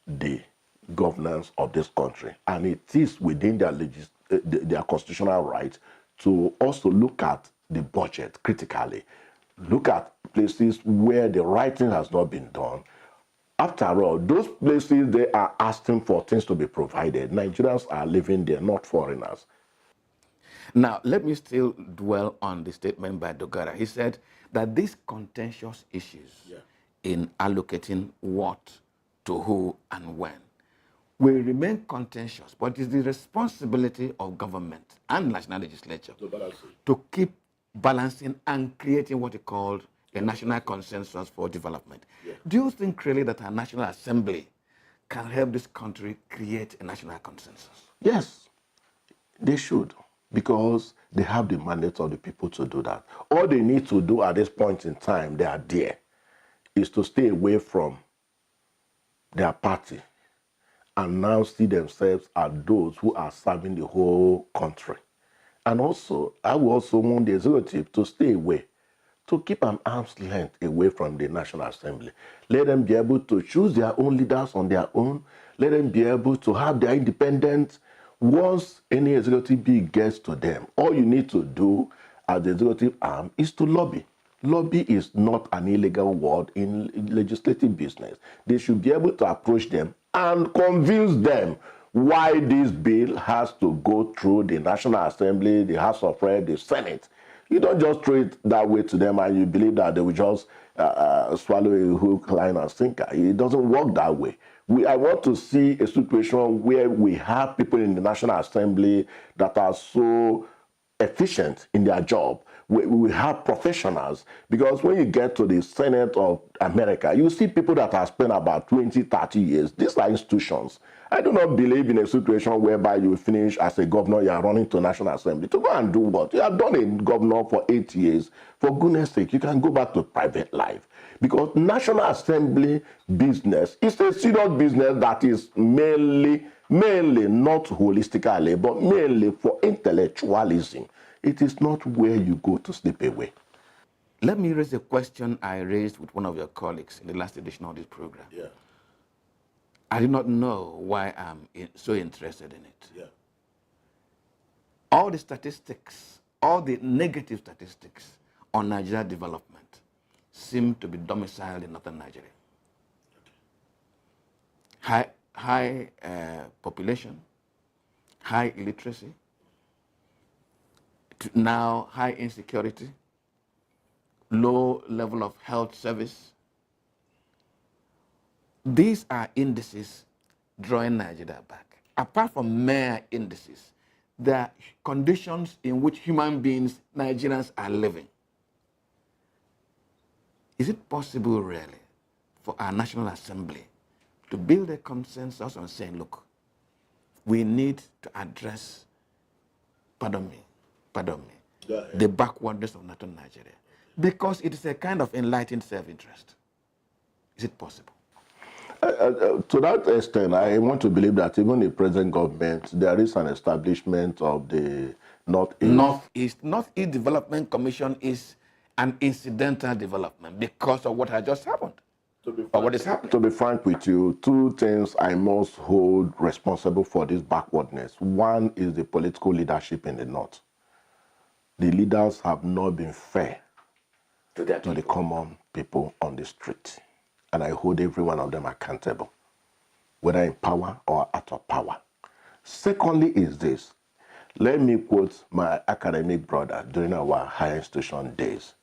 the governance of this country. And it is within their constitutional right to also look at the budget critically. Look at places where the right thing has not been done. After all, those places they are asking for things to be provided. Nigerians are living there, not foreigners. Now, let me still dwell on the statement by Dogara. He said that these contentious issues in allocating what to who and when will remain contentious, but it's the responsibility of government and national legislature to keep balancing and creating what is called a national consensus for development. Do you think really that our National Assembly can help this country create a national consensus? Yes, they should, because they have the mandate of the people to do that. All they need to do at this point in time, they are there, is to stay away from their party and now see themselves as those who are serving the whole country. And also, I will also want the executive to stay away, to keep an arm's length away from the National Assembly. Let them be able to choose their own leaders on their own. Let them be able to have their independence. Once any executive bill gets to them, all you need to do as the executive arm is to lobby. Lobby is not an illegal word in legislative business. They should be able to approach them and convince them why this bill has to go through the National Assembly, the House of Reps, the Senate. You don't just throw it that way to them and you believe that they will just swallow a hook, line, and sinker. It doesn't work that way. I want to see a situation where we have people in the National Assembly that are so efficient in their job. We have professionals, because when you get to the Senate of America, you see people that have spent about 20, 30 years. These are institutions. I do not believe in a situation whereby you finish as a governor, you are running to National Assembly. To go and do what? You have done a governor for 8 years. For goodness sake, you can go back to private life. Because National Assembly business is a serious business that is mainly not holistically, but mainly for intellectualism. It is not where you go to sleep away. Let me raise a question I raised with one of your colleagues in the last edition of this program. Yeah. I did not know why I'm so interested in it. Yeah. All the statistics, all the negative statistics on Nigeria development seem to be domiciled in northern Nigeria. High population, high illiteracy, to now high insecurity, low level of health service. These are indices drawing Nigeria back. Apart from mere indices, there are conditions in which human beings, Nigerians, are living. Is it possible, really, for our National Assembly to build a consensus on saying, look, we need to address, pardon me, the backwardness of Northern Nigeria? Because it is a kind of enlightened self-interest. Is it possible? To that extent, I want to believe that even the present government, there is an establishment of the Northeast Development Commission is an incidental development because of what had just happened. What is happening? To be frank with you, two things I must hold responsible for this backwardness. One is the political leadership in the North. The leaders have not been fair to the common people on the street. And I hold every one of them accountable, whether in power or out of power. Secondly is this. Let me quote my academic brother during our higher institution days.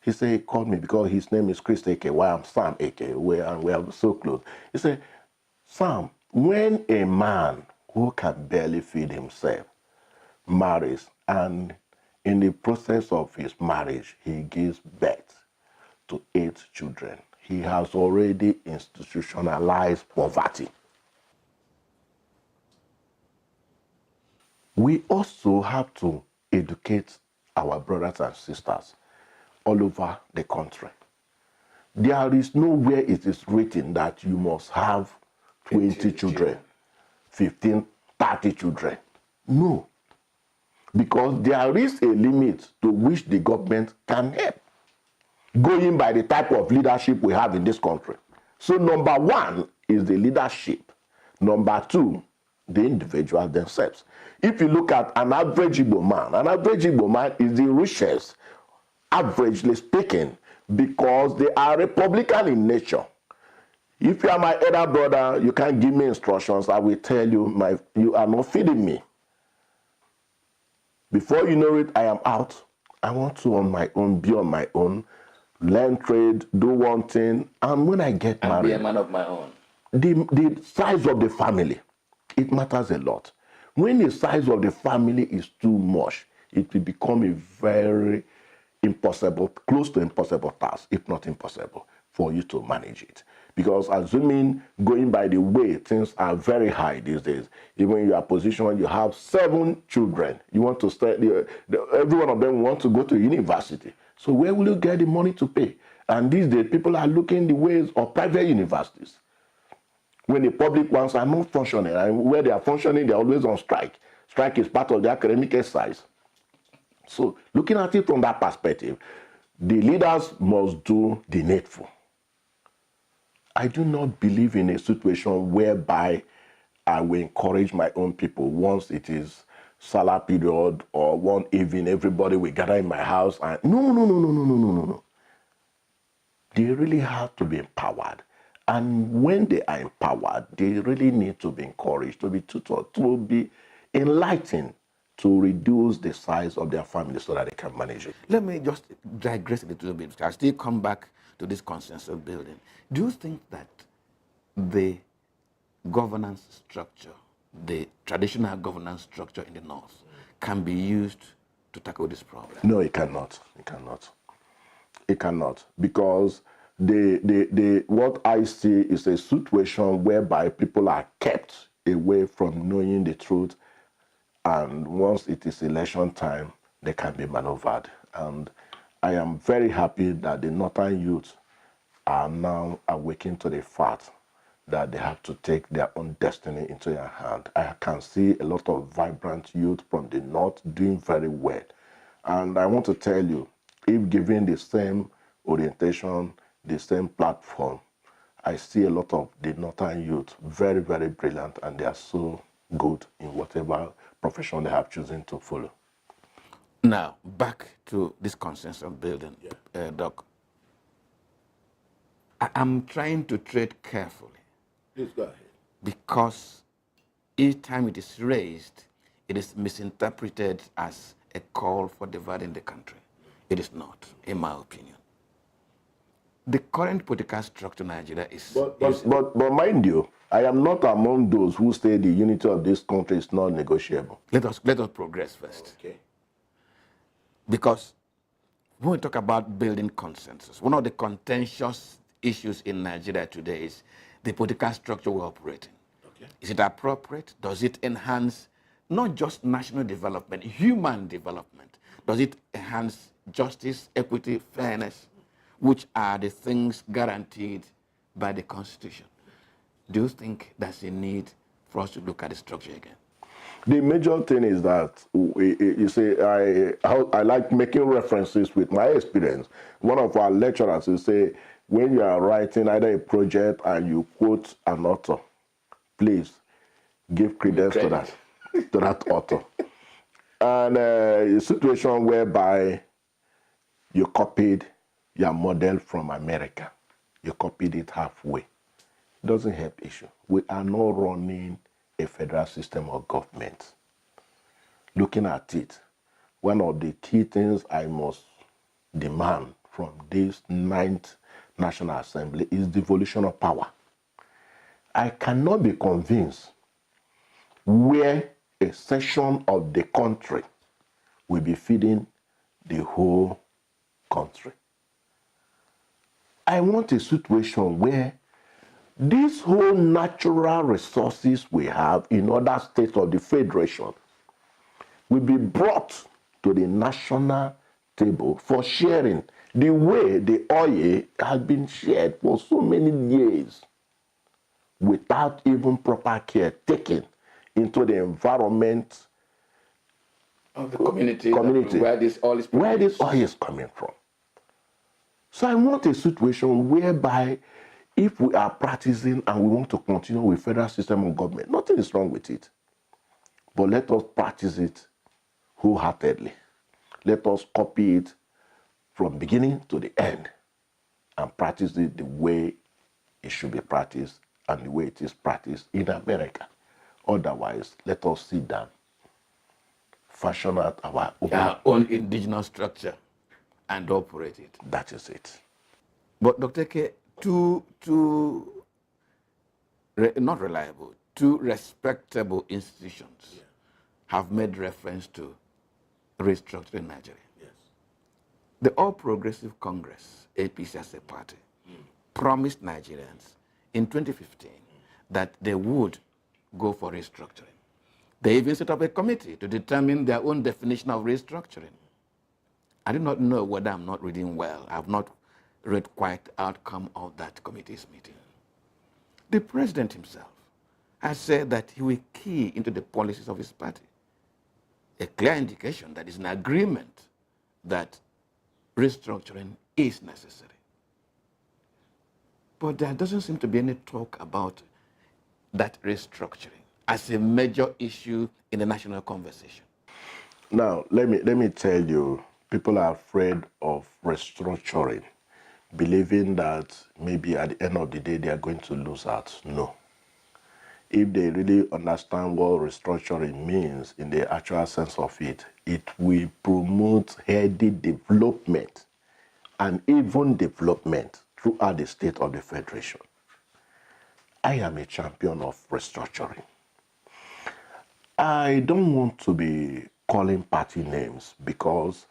He said, he called me because his name is Chris Eke, while I'm Sam Eke, and we are so close. He said, Sam, when a man who can barely feed himself marries, and in the process of his marriage, he gives birth to 8 children, he has already institutionalized poverty. We also have to educate our brothers and sisters all over the country. There is nowhere it is written that you must have 20 children, 15, 30 children. No. Because there is a limit to which the government can help, going by the type of leadership we have in this country. So number one is the leadership. Number two, the individuals themselves. If you look at an average Igbo man is the richest, averagely speaking, because they are Republican in nature. If you are my elder brother, you can't give me instructions. I will tell you, you are not feeding me. Before you know it, I am out. I want to be on my own, learn trade, do one thing, and when I get married, be a man of my own. The size of the family, it matters a lot. When the size of the family is too much, it will become a very impossible, close to impossible task, if not impossible, for you to manage it. Because assuming, going by the way things are very high these days, even in your position, you have 7 children, you want to study, every one of them want to go to university. So where will you get the money to pay? And these days, people are looking the ways of private universities. When the public ones are not functioning, and where they are functioning, they're always on strike. Strike is part of the academic exercise. So looking at it from that perspective, the leaders must do the needful. I do not believe in a situation whereby I will encourage my own people once it is Salah period or one evening, everybody will gather in my house and no. They really have to be empowered. And when they are empowered, they really need to be encouraged, to be tutored, to be enlightened, to reduce the size of their family so that they can manage it. Let me just digress a little bit. I still come back to this consensus building. Do you think that the governance structure, the traditional governance structure in the North, can be used to tackle this problem? No, it cannot. It cannot. It cannot, because what I see is a situation whereby people are kept away from knowing the truth, and once it is election time, they can be maneuvered. And I am very happy that the Northern youth are now awakening to the fact that they have to take their own destiny into their hand. I can see a lot of vibrant youth from the North doing very well. And I want to tell you, if given the same orientation, the same platform, I see a lot of the Northern youth very, very brilliant, and they are so good in whatever profession they have chosen to follow. Now, back to this consensus building, Doc. I'm trying to tread carefully. Please go ahead. Because each time it is raised, it is misinterpreted as a call for dividing the country. It is not, in my opinion. The current political structure in Nigeria is... But mind you, I am not among those who say the unity of this country is not negotiable. Let us progress first. Okay. Because when we talk about building consensus, one of the contentious issues in Nigeria today is the political structure we operate in. Okay. Is it appropriate? Does it enhance not just national development, human development? Does it enhance justice, equity, fairness, which are the things guaranteed by the Constitution? Do you think there's a need for us to look at the structure again? The major thing is that, you see, I like making references with my experience. One of our lecturers will say, when you are writing either a project and you quote an author, please give credence to that author. And a situation whereby you copied your model from America, you copied it halfway, doesn't help issue. We are not running a federal system of government. Looking at it, one of the key things I must demand from this 9th National Assembly is devolution of power. I cannot be convinced where a section of the country will be feeding the whole country. I want a situation where these whole natural resources we have in other states of the Federation will be brought to the national table for sharing the way the oil has been shared for so many years without even proper care taken into the environment of the community where this oil is coming from. So I want a situation whereby if we are practicing and we want to continue with federal system of government, nothing is wrong with it. But let us practice it wholeheartedly. Let us copy it from beginning to the end and practice it the way it should be practiced and the way it is practiced in America. Otherwise, let us sit down, fashion out our own indigenous structure and operate it. That is it. But Dr. K, two respectable institutions have made reference to restructuring Nigeria. Yes. The All Progressive Congress, APC as a party, promised Nigerians in 2015 that they would go for restructuring. They even set up a committee to determine their own definition of restructuring. I do not know whether I'm not reading well. I have not read quite the outcome of that committee's meeting. The president himself has said that he will key into the policies of his party. A clear indication that is an agreement that restructuring is necessary. But there doesn't seem to be any talk about that restructuring as a major issue in the national conversation. Now, let me tell you, people are afraid of restructuring, believing that maybe at the end of the day they are going to lose out. No. If they really understand what restructuring means in the actual sense of it, it will promote healthy development and even development throughout the state of the Federation. I am a champion of restructuring. I don't want to be calling party names because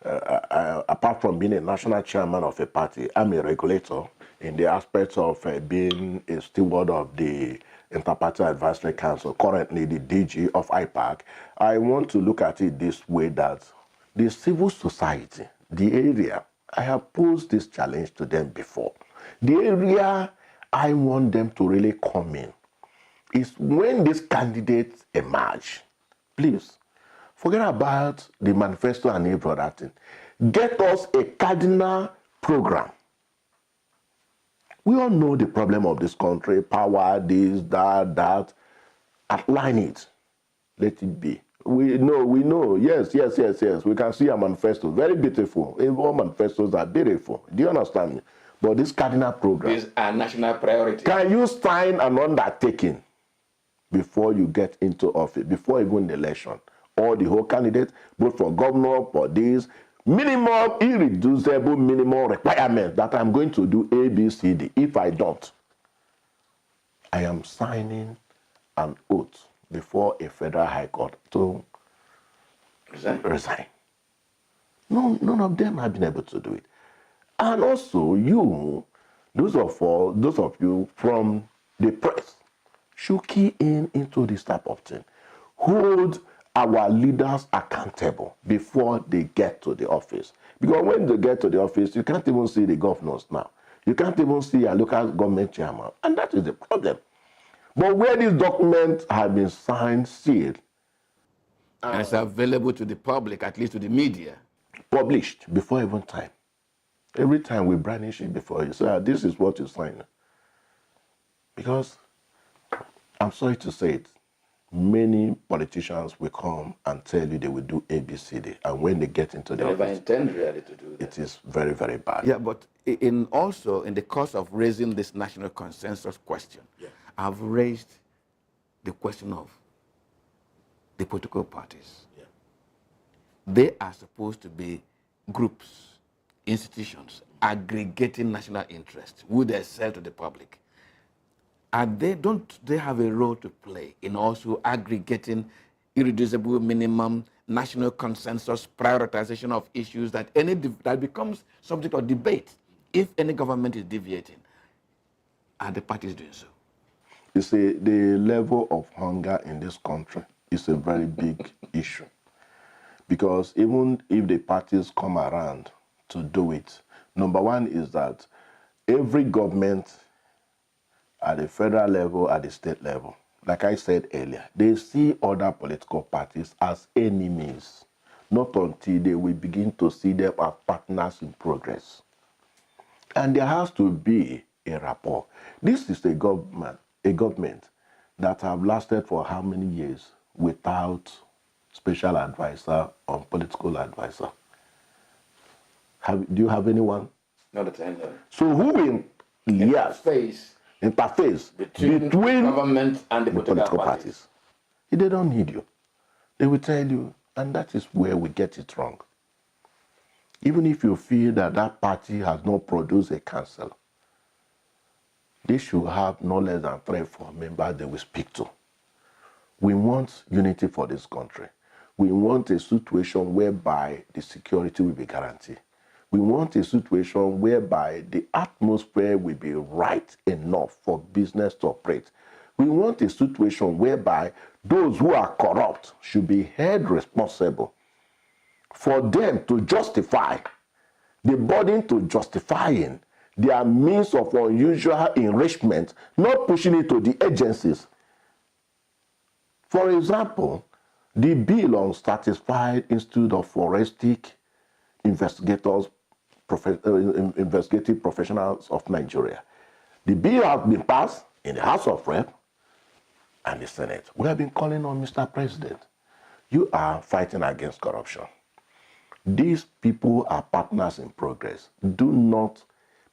apart from being a national chairman of a party, I'm a regulator in the aspects of being a steward of the Interparty Advisory Council, currently the DG of IPAC. I want to look at it this way, that the civil society, the area, I have posed this challenge to them before. The area I want them to really come in is when these candidates emerge. Please, forget about the manifesto and every other thing. Get us a cardinal program. We all know the problem of this country, power, this, that. Outline it. Let it be. We know. Yes. We can see a manifesto. Very beautiful. All manifestos are beautiful. Do you understand me? But this cardinal program. These are national priorities. Can you sign an undertaking before you get into office, before you go in the election? all the whole candidates, both for governor, for this, minimum, irreducible minimum requirement that I'm going to do A, B, C, D. If I don't, I am signing an oath before a federal high court to resign. No, none of them have been able to do it. And also, those of you from the press, should key into this type of thing. Hold our leaders accountable before they get to the office. Because when they get to the office, you can't even see the governors now. You can't even see a local government chairman. And that is the problem. But where these documents have been signed, sealed, and it's available to the public, at least to the media, published before even time. Every time we brandish it before you say, this is what you sign. Because, I'm sorry to say it, many politicians will come and tell you they will do A, B, C, D. And when they get into the they never office, intend really to do that. it is very, very bad. Yeah, but in the course of raising this national consensus question, I've raised the question of the political parties. They are supposed to be groups, institutions, aggregating national interest, would they sell to the public? And don't they have a role to play in also aggregating irreducible minimum national consensus prioritization of issues that becomes subject of debate if any government is deviating? Are the parties doing so? You see, the level of hunger in this country is a very big issue. Because even if the parties come around to do it, number one is that every government at the federal level, at the state level, like I said earlier, they see other political parties as enemies, not until they will begin to see them as partners in progress. And there has to be a rapport. This is a government that have lasted for how many years without special advisor or political advisor? Do you have anyone? Not that I know. So who will interface between government and the political parties? They don't need you. They will tell you, and that is where we get it wrong. Even if you feel that that party has not produced a council, they should have no less than 3 or 4 members they will speak to. We want unity for this country. We want a situation whereby the security will be guaranteed. We want a situation whereby the atmosphere will be right enough for business to operate. We want a situation whereby those who are corrupt should be held responsible for them to justify, the burden to justifying their means of unusual enrichment, not pushing it to the agencies. For example, the bill on Satisfied Institute of Forensic Investigative Professionals of Nigeria. The bill has been passed in the House of Rep and the Senate. We have been calling on Mr. President. You are fighting against corruption. These people are partners in progress. Do not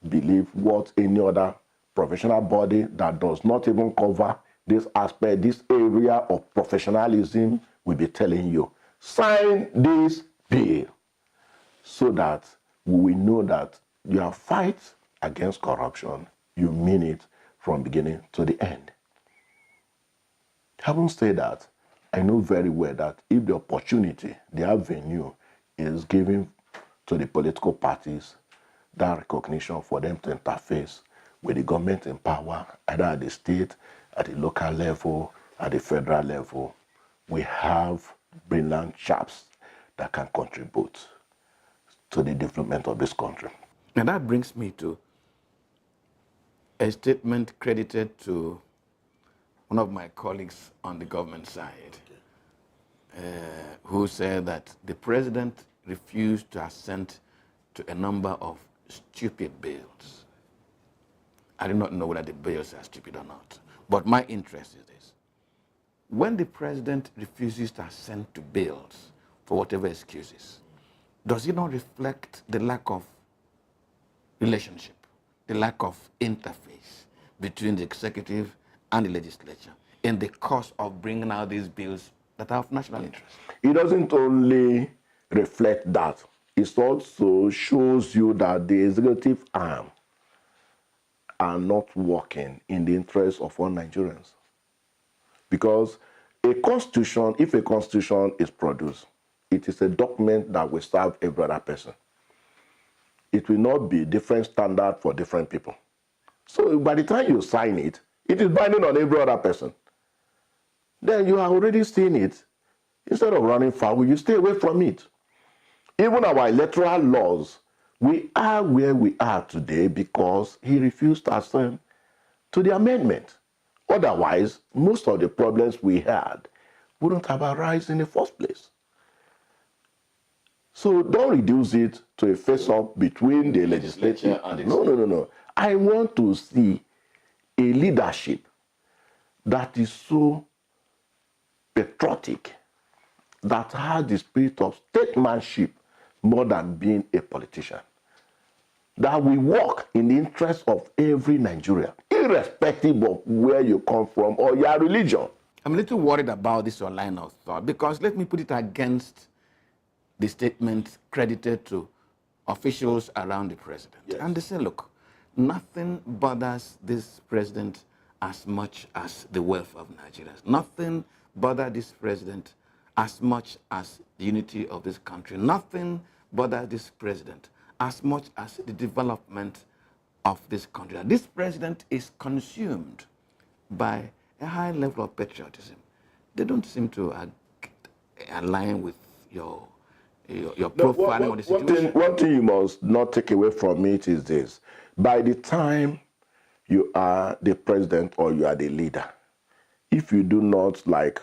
believe what any other professional body that does not even cover this aspect, this area of professionalism will be telling you. Sign this bill so that we will know that your fight against corruption, you mean it from beginning to the end. Having said that, I know very well that if the opportunity, the avenue is given to the political parties, that recognition for them to interface with the government in power, either at the state, at the local level, at the federal level, we have brilliant chaps that can contribute to the development of this country. And that brings me to a statement credited to one of my colleagues on the government side, who said that the president refused to assent to a number of stupid bills. I do not know whether the bills are stupid or not, but my interest is this. When the president refuses to assent to bills for whatever excuses, does it not reflect the lack of relationship, the lack of interface between the executive and the legislature in the course of bringing out these bills that are of national interest. It doesn't only reflect that, it also shows you that the executive arm are not working in the interest of all Nigerians. Because a constitution, if a constitution is produced, it is a document that will serve every other person. It will not be different standard for different people. So by the time you sign it, it is binding on every other person. Then you are already seeing it. Instead of running foul, you stay away from it. Even our electoral laws, we are where we are today because he refused to assent to the amendment. Otherwise, most of the problems we had wouldn't have arisen in the first place. So don't reduce it to a face-off between the legislature and the No. I want to see a leadership that is so patriotic, that has the spirit of statesmanship more than being a politician. That we work in the interest of every Nigerian, irrespective of where you come from or your religion. I'm a little worried about this line of thought because let me put it against the statement credited to officials around the president. Yes. And they say, look, nothing bothers this president as much as the wealth of Nigerians. Nothing bothers this president as much as the unity of this country. Nothing bothers this president as much as the development of this country. This president is consumed by a high level of patriotism. They don't seem to align with your profiling of the situation. One thing you must not take away from it is this. By the time you are the president or you are the leader, if you do not, like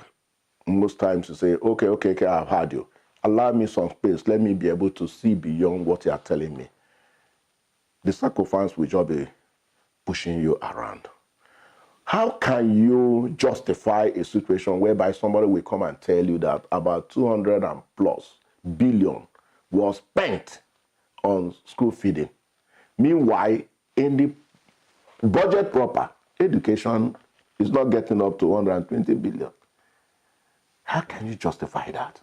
most times you say, okay, I've heard you. Allow me some space. Let me be able to see beyond what you are telling me. The circumstance will just be pushing you around. How can you justify a situation whereby somebody will come and tell you that about 200 and plus billion was spent on school feeding? Meanwhile, in the budget proper, education is not getting up to 120 billion. How can you justify that?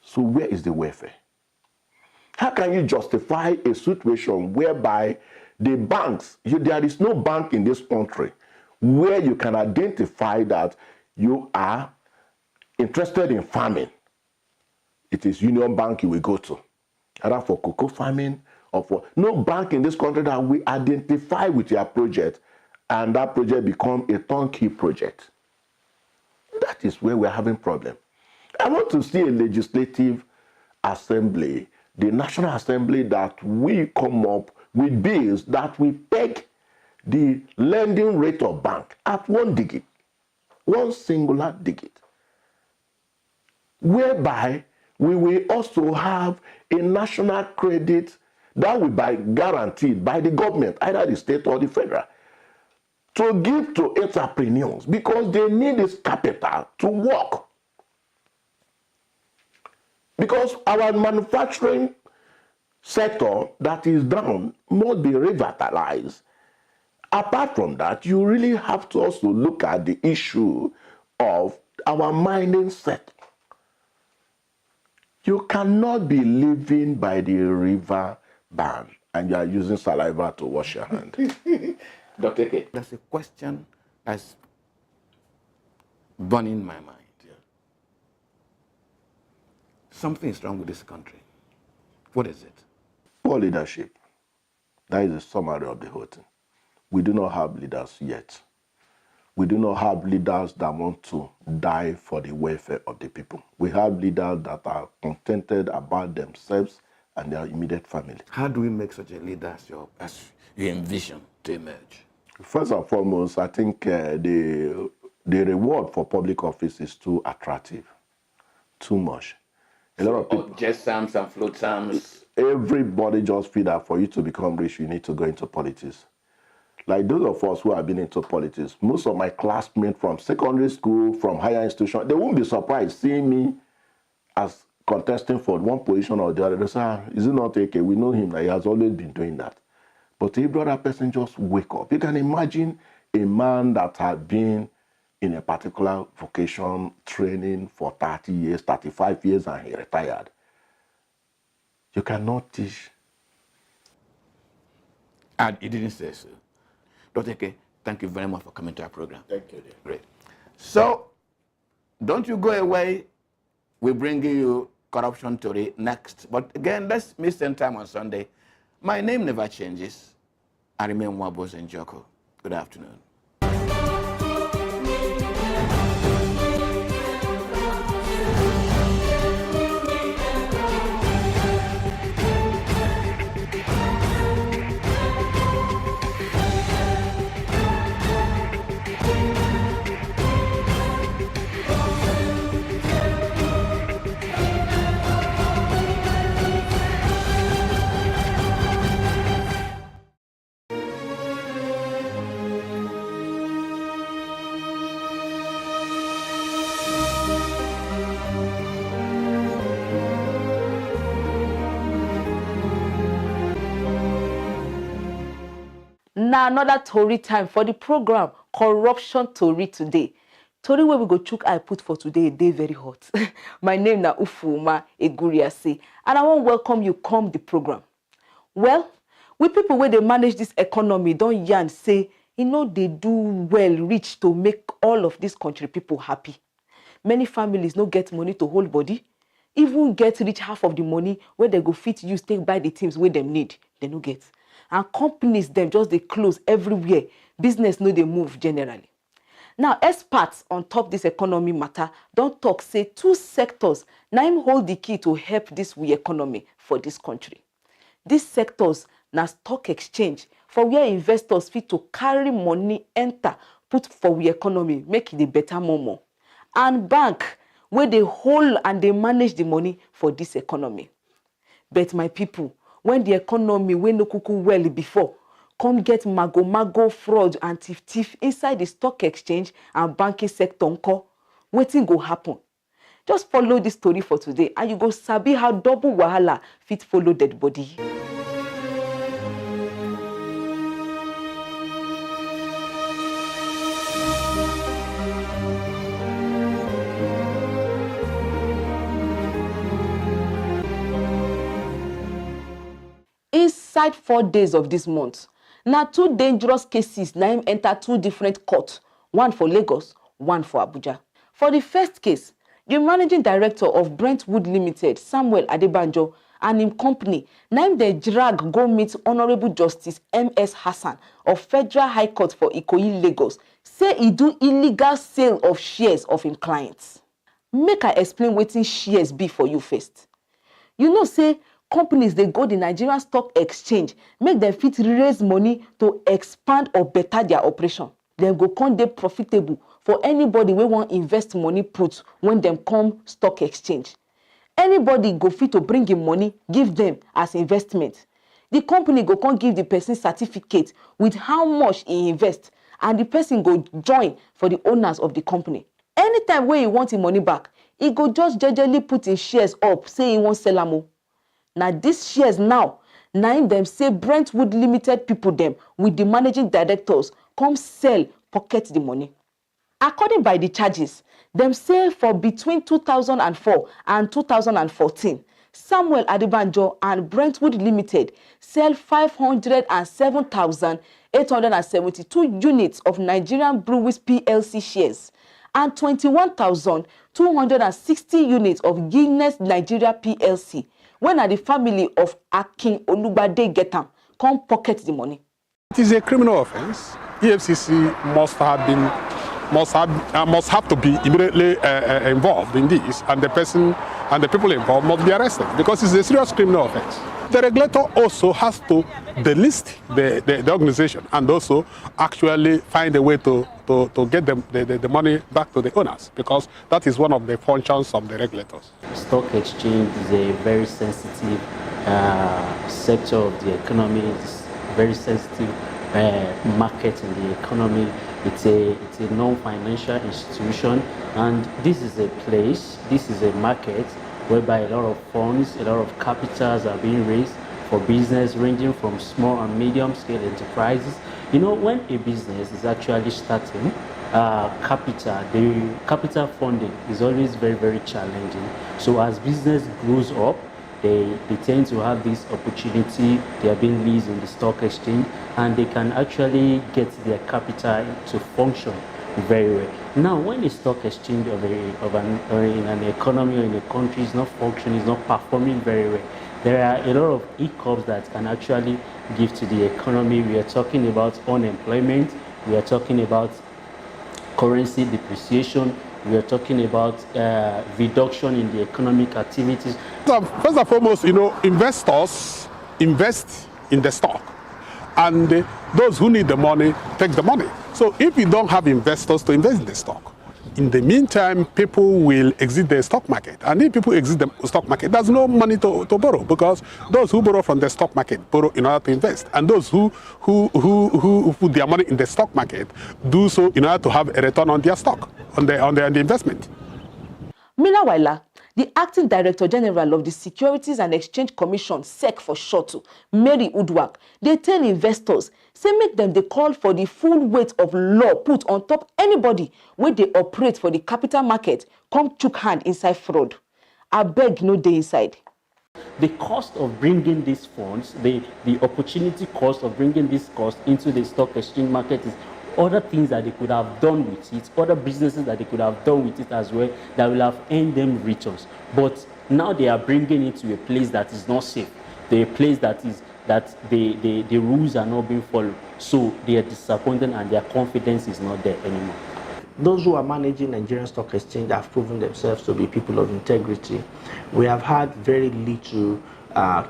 So where is the welfare? How can you justify a situation whereby the banks, there is no bank in this country where you can identify that you are interested in farming? It is Union Bank you will go to, either for cocoa farming or for no bank in this country that we identify with your project and that project become a turnkey project. That is where we're having problem. I want to see a legislative assembly, the National Assembly, that we come up with bills that we peg the lending rate of bank at 1 digit, one singular digit, whereby we will also have a national credit that will be guaranteed by the government, either the state or the federal, to give to entrepreneurs because they need this capital to work. Because our manufacturing sector that is down must be revitalized. Apart from that, you really have to also look at the issue of our mining sector. You cannot be living by the river bank and you are using saliva to wash your hand. Dr. K, there's a question that's burning my mind. Yeah. Something is wrong with this country. What is it? Poor leadership. That is the summary of the whole thing. We do not have leaders yet. We do not have leaders that want to die for the welfare of the people. We have leaders that are contented about themselves and their immediate family. How do we make such a leader as you envision to emerge? First and foremost, I think the reward for public office is too attractive, too much. A lot of people, jet sums and float sums. Everybody just feel that for you to become rich, you need to go into politics. Like those of us who have been into politics, most of my classmates from secondary school, from higher institutions, they won't be surprised seeing me as contesting for one position or the other. They say, is it not okay? We know him, that he has always been doing that. But every other person just wake up. You can imagine a man that had been in a particular vocation training for 30 years, 35 years, and he retired. You cannot teach. And he didn't say so. Dr. K, thank you very much for coming to our program. Thank you, dear. Great. So, don't you go away. We'll bring you corruption story next. But again, let's meet same time on Sunday. My name never changes. I remain Mwabos Njoko. Good afternoon. Now another Tori time for the program Corruption Tori today. Tori where we go chook I put for today, they very hot. My name na Ufuma Eguriasi, and I want to welcome you come the program. Well, we people where they manage this economy don't yarn say, you know they do well reach to make all of these country people happy. Many families no get money to hold body, even get reach half of the money where they go fit use take buy the things where them need, they no get. And companies them just they close everywhere. Business no they move generally. Now experts on top this economy matter don't talk say two sectors now him hold the key to help this we economy for this country. These sectors na stock exchange for where investors fit to carry money enter put for we economy make it a better more. And bank where they hold and they manage the money for this economy. But my people, when the economy wey no kuku well before, come get mago fraud and thief inside the stock exchange and banking sector nko, wetin go happen? Just follow this story for today and you go sabi how double wahala fit follow dead body. Inside 4 days of this month, now two dangerous cases now him enter two different courts, one for Lagos, one for Abuja. For the first case, the managing director of Brentwood Limited, Samuel Adebanjo, and him company, now they drag go meet Honorable Justice M.S. Hassan of Federal High Court for Ikoyi, Lagos, say he do illegal sale of shares of him clients. Make I explain wetin shares be for you first. You know say companies they go the Nigerian Stock Exchange, make them fit raise money to expand or better their operation. Then go come dey profitable for anybody wey want invest money put when them come stock exchange. Anybody go fit to bring him money, give them as investment. The company go come give the person certificate with how much he invest, and the person go join for the owners of the company. Anytime where he want his money back, he go just jejely put his shares up, say he won't sell am. Now these shares now them say Brentwood Limited people them with the managing directors come sell pocket the money. According by the charges, them say for between 2004 and 2014, Samuel Adebanjo and Brentwood Limited sell 507,872 units of Nigerian Breweries PLC shares and 21,260 units of Guinness Nigeria PLC. When are the family of Akin Olugbade get them, come pocket the money. It is a criminal offense. EFCC must have to be immediately involved in this, and the person and the people involved must be arrested because it's a serious criminal offense. The regulator also has to delist the organization and also actually find a way to get the money back to the owners, because that is one of the functions of the regulators. Stock exchange is a very sensitive sector of the economy. It's very sensitive market in the economy. It's a non-financial institution, and this is a market whereby a lot of funds, a lot of capitals are being raised for business ranging from small and medium scale enterprises. You know, when a business is actually starting, capital, the capital funding is always very, very challenging. So as business grows up, they tend to have this opportunity. They are being leased in the stock exchange, and they can actually get their capital to function very well. Now, when the stock exchange in an economy or in a country is not functioning, is not performing very well, there are a lot of hiccups that can actually give to the economy. We are talking about unemployment. We are talking about currency depreciation. We are talking about reduction in the economic activities. So first and foremost, investors invest in the stock, and those who need the money take the money. So if you don't have investors to invest in the stock, in the meantime, people will exit the stock market. And if people exit the stock market, there's no money to borrow, because those who borrow from the stock market borrow in order to invest. And those who put their money in the stock market do so in order to have a return on their stock, on the investment. Meanwhile, the Acting Director General of the Securities and Exchange Commission, SEC for short, Mary Udwak, they tell investors, say make them they call for the full weight of law put on top anybody where they operate for the capital market, come chook hand inside fraud. I beg no day inside. The cost of bringing these funds, the opportunity cost of bringing this cost into the stock exchange market is other things that they could have done with it, other businesses that they could have done with it as well, that will have earned them returns. But now they are bringing it to a place that is not safe, a place that the rules are not being followed. So they are disappointed and their confidence is not there anymore. Those who are managing Nigerian Stock Exchange have proven themselves to be people of integrity. We have had very little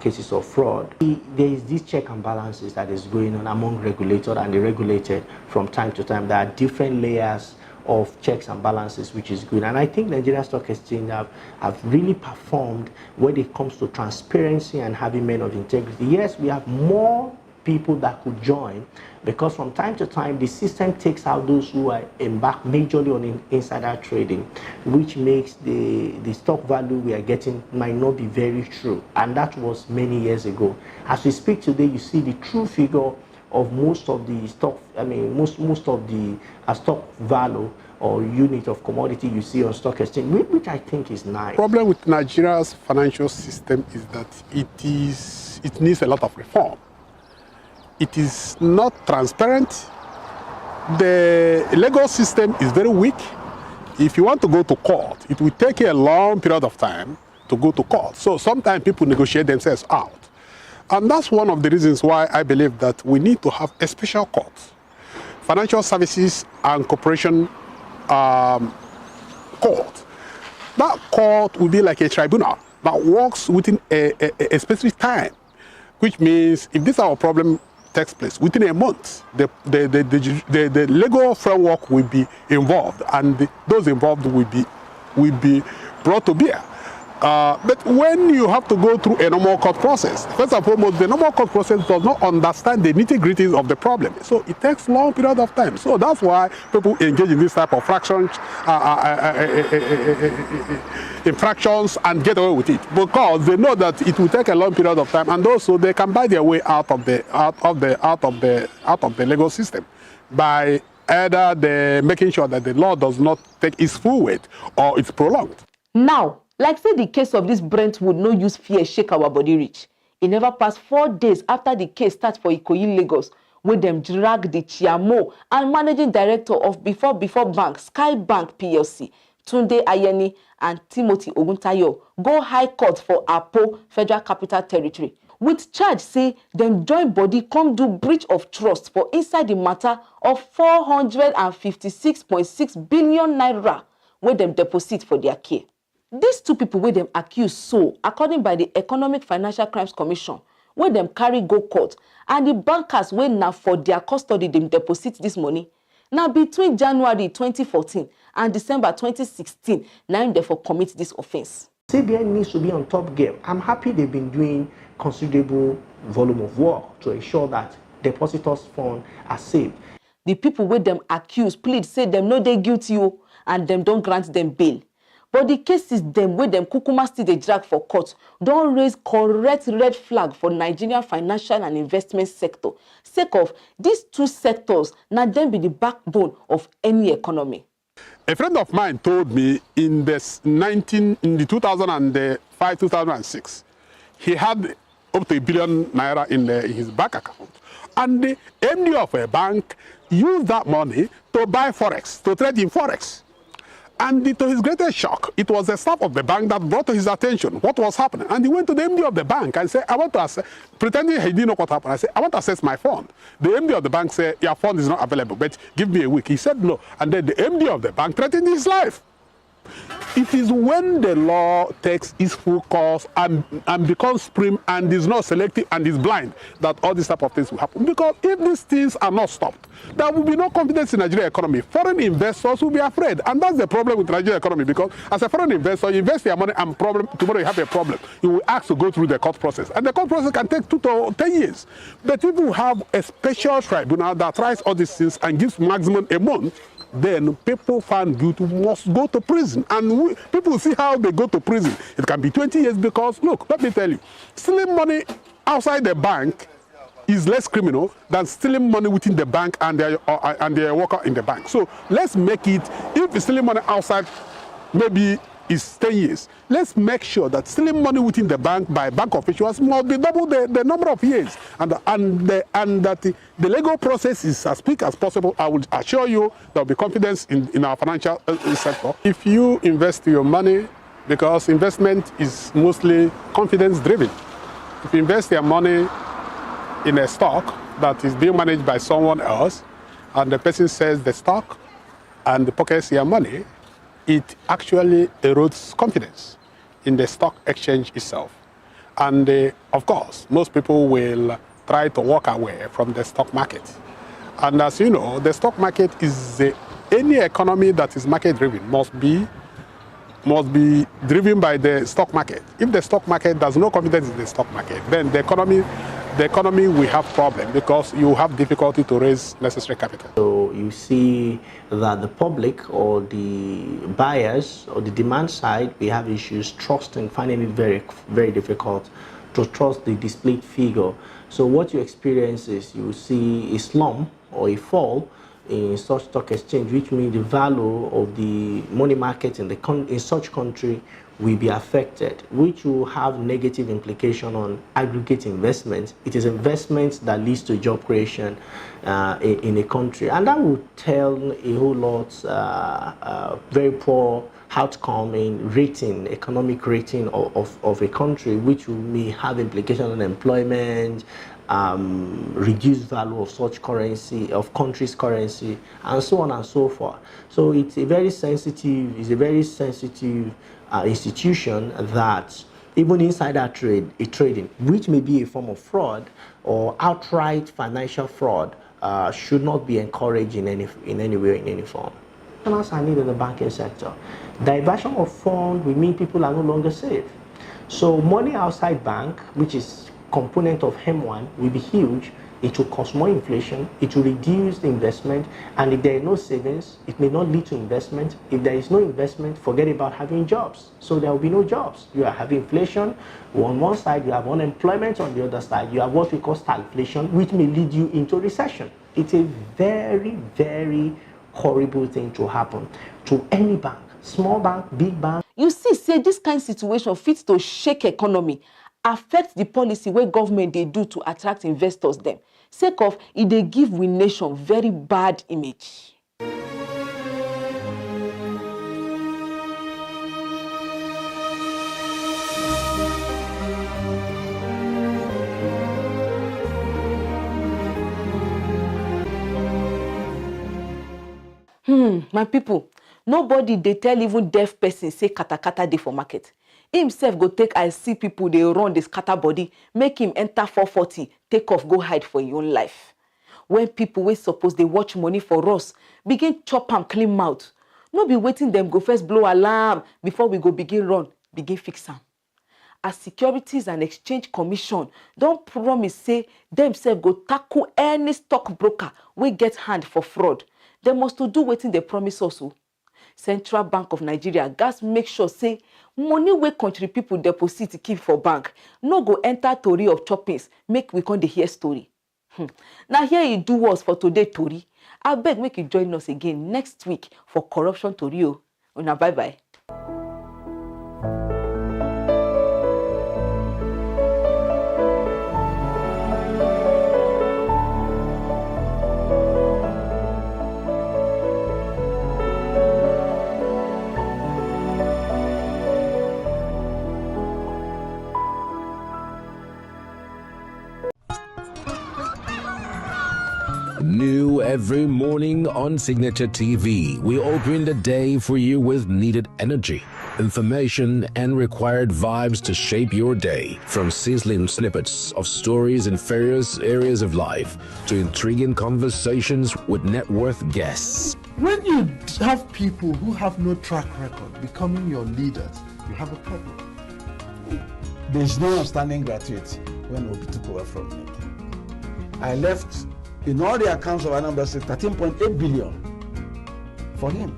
cases of fraud. There is this check and balances that is going on among regulated and the regulated from time to time. There are different layers of checks and balances, which is good. And I think Nigerian Stock Exchange have really performed when it comes to transparency and having men of integrity. Yes, we have more people that could join, because from time to time the system takes out those who are embarked majorly on insider trading, which makes the stock value we are getting might not be very true, and that was many years ago. As we speak today, you see the true figure of most of the stock, most of the stock value or unit of commodity you see on stock exchange, which I think is nice. The problem with Nigeria's financial system is that it needs a lot of reform. It is not transparent. The legal system is very weak. If you want to go to court, it will take a long period of time to go to court. So sometimes people negotiate themselves out. And that's one of the reasons why I believe that we need to have a special court. Financial Services and Corporation Court. That court will be like a tribunal that works within a specific time, which means if this our problem takes place within a month, the legal framework will be involved, and those involved will be brought to bear. But when you have to go through a normal court process, first and foremost, the normal court process does not understand the nitty-gritties of the problem. So it takes a long period of time. So that's why people engage in this type of infractions and get away with it, because they know that it will take a long period of time, and also they can buy their way out of the legal system by either making sure that the law does not take its full weight or it's prolonged. Now, like say the case of this Brentwood no use fear shake our body reach. It never passed 4 days after the case starts for Ikoyi, Lagos, where them drag the Chiamo and managing director of Before Bank, Sky Bank PLC, Tunde Ayeni and Timothy Oguntayo, go High Court for Apo, Federal Capital Territory, with charge say them join body come do breach of trust for inside the matter of 456.6 billion naira where them deposit for their care. These two people where them accused so, according by the Economic Financial Crimes Commission, where them carry go court, and the bankers where now for their custody them deposit this money. Now between January 2014 and December 2016, now they for commit this offense. CBN needs to be on top game. I'm happy they've been doing considerable volume of work to ensure that depositors' funds are saved. The people where them accused plead say them no they guilty and them don't grant them bail. But the cases them wey dem kukuma still dey drag for court don raise correct red flag for Nigerian financial and investment sector. Sake of these two sectors, na dem be the backbone of any economy. A friend of mine told me in the 2005-2006, he had up to $1 billion naira in his bank account. And the MD of a bank used that money to buy Forex, to trade in Forex. And to his greatest shock, it was the staff of the bank that brought to his attention what was happening. And he went to the MD of the bank and said, I want to assess, pretending he didn't know what happened. I said, I want to assess my fund. The MD of the bank said, your fund is not available, but give me a week. He said no. And then the MD of the bank threatened his life. It is when the law takes its full course and becomes supreme and is not selective and is blind that all these type of things will happen. Because if these things are not stopped, there will be no confidence in Nigerian economy. Foreign investors will be afraid. And that's the problem with the Nigerian economy, because as a foreign investor, you invest your money and tomorrow you have a problem. You will ask to go through the court process. And the court process can take 2 to 10 years. But if you have a special tribunal that tries all these things and gives maximum a month, then people found guilty must go to prison. And people see how they go to prison. It can be 20 years because, look, let me tell you, stealing money outside the bank is less criminal than stealing money within the bank and their worker in the bank. So let's make it, if you're stealing money outside, maybe it's 10 years. Let's make sure that stealing money within the bank by bank officials must be double the number of years. And that the legal process is as quick as possible. I will assure you there will be confidence in our financial sector. If you invest your money, because investment is mostly confidence driven. If you invest your money in a stock that is being managed by someone else, and the person sells the stock and pockets your money, it actually erodes confidence in the stock exchange itself. And of course, most people will try to walk away from the stock market. And as you know, the stock market is any economy that is market driven must be driven by the stock market. If the stock market does no confidence in the stock market, then the economy will have problem, because you have difficulty to raise necessary capital. So you see that the public or the buyers or the demand side, we have issues trusting, finding it very, very difficult to trust the displayed figure. So what you experience is you see a slump or a fall in such stock exchange, which means the value of the money market in such country will be affected, which will have negative implication on aggregate investment. It is investment that leads to job creation in a country, and that will tell a whole lot very poor outcome in rating, economic rating of a country, which may have implication on employment, reduced value of such currency, of country's currency, and so on and so forth. So it's a very sensitive institution that even insider trading, which may be a form of fraud or outright financial fraud, should not be encouraged in any way, in any form. And also I need in the banking sector. Diversion of funds will mean people are no longer safe. So money outside bank, which is component of M1, will be huge. It will cause more inflation, it will reduce the investment, and if there are no savings, it may not lead to investment. If there is no investment, forget about having jobs. So there will be no jobs. You are having inflation on one side, you have unemployment on the other side, you have what we call stagflation, which may lead you into recession. It's a very, very horrible thing to happen to any bank, small bank, big bank. You see, say this kind of situation fits to shake economy, affect the policy where government they do to attract investors them. Sake of it they give we nation very bad image. My people, nobody they tell even deaf person say kata dey for market. Himself go take I see people they run this scatter body, make him enter 440, take off, go hide for your own life. When people we suppose they watch money for us, begin chop and clean mouth. No be waiting them go first blow alarm before we go begin run, begin fix them. As Securities and Exchange Commission don't promise say themselves go tackle any stockbroker we get hand for fraud. They must to do waiting they promise also. Central Bank of Nigeria gats make sure say money wey country people deposit keep for bank no go enter tori of choppings make we come dey hear story. Now here e do us for today tori. Abeg make you join us again next week for corruption tori o. Una bye bye. New every morning on Signature TV, we open the day for you with needed energy, information, and required vibes to shape your day. From sizzling snippets of stories in various areas of life to intriguing conversations with net worth guests. When you have people who have no track record becoming your leaders, you have a problem. There's no outstanding gratuity when Obi took over from me. I left in all the accounts of Anambra State 13.8 billion for him.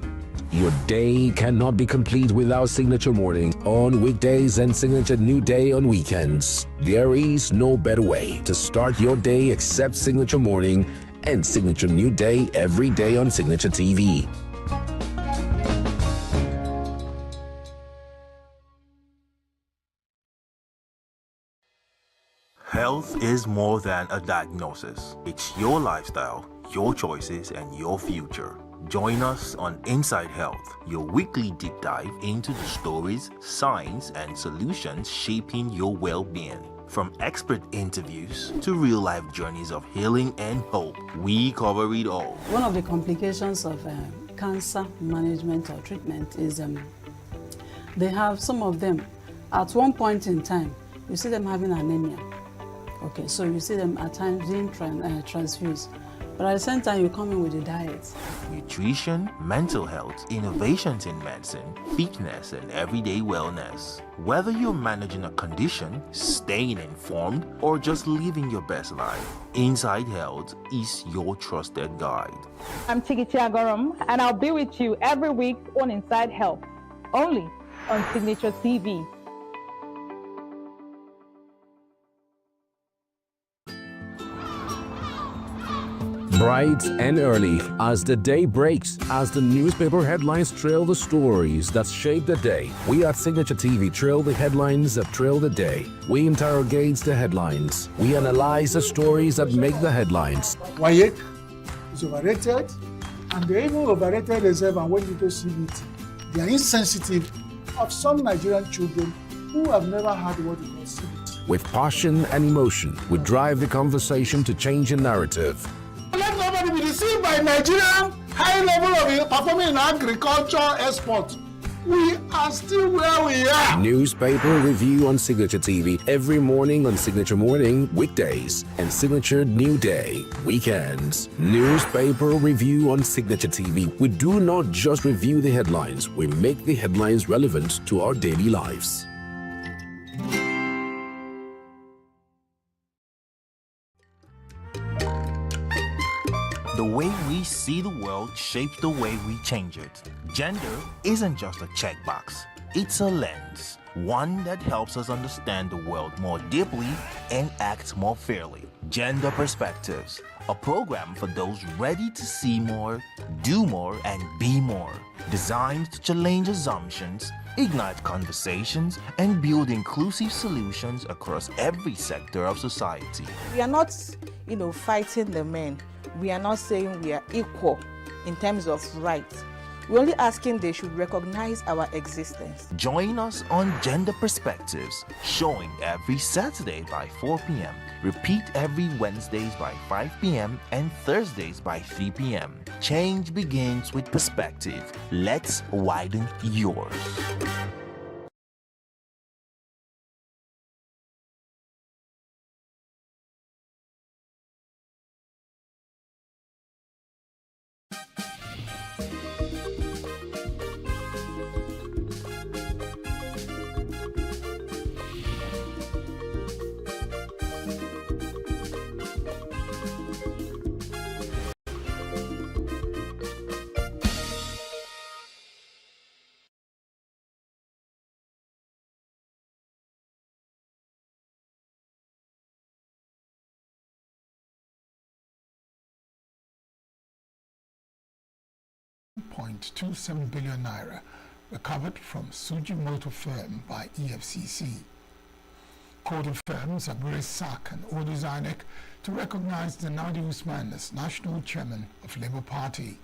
Your day cannot be complete without Signature Morning on weekdays and Signature New Day on weekends. There is no better way to start your day except Signature Morning and Signature New Day every day on Signature TV. Health is more than a diagnosis. It's your lifestyle, your choices, and your future. Join us on Inside Health, your weekly deep dive into the stories, science, and solutions shaping your well-being. From expert interviews to real-life journeys of healing and hope, we cover it all. One of the complications of cancer management or treatment is they have some of them, at one point in time, you see them having anemia. Okay, so you see them at times being transfused. But at the same time, you come in with a diet. Nutrition, mental health, innovations in medicine, fitness, and everyday wellness. Whether you're managing a condition, staying informed, or just living your best life, Inside Health is your trusted guide. I'm Tigiti Agorom, and I'll be with you every week on Inside Health, only on Signature TV. Bright and early, as the day breaks, as the newspaper headlines trail the stories that shape the day, we at Signature TV trail the headlines that trail the day. We interrogate the headlines. We analyze the stories that make the headlines. Why is overrated, and they even overrated themselves and went into CBT. They are insensitive of some Nigerian children who have never had what we call CBT. With passion and emotion, we drive the conversation to change a narrative. Let nobody be deceived by Nigerian high level of performing in agriculture export. We are still where we are. Newspaper review on Signature TV every morning on Signature Morning, weekdays, and Signature New Day, weekends. Newspaper review on Signature TV. We do not just review the headlines, we make the headlines relevant to our daily lives. The way we see the world shapes the way we change it. Gender isn't just a checkbox, it's a lens. One that helps us understand the world more deeply and act more fairly. Gender Perspectives, a program for those ready to see more, do more, and be more. Designed to challenge assumptions, ignite conversations, and build inclusive solutions across every sector of society. We are not, fighting the men. We are not saying we are equal in terms of rights. We're only asking they should recognize our existence. Join us on Gender Perspectives, showing every Saturday by 4 p.m. Repeat every Wednesdays by 5 p.m. and Thursdays by 3 p.m. Change begins with perspective. Let's widen yours. 1.27 billion naira recovered from Signaturetv firm by EFCC. Court affirms Abure Sak and orders INEC to recognize Nadi Usman as national chairman of Labour Party.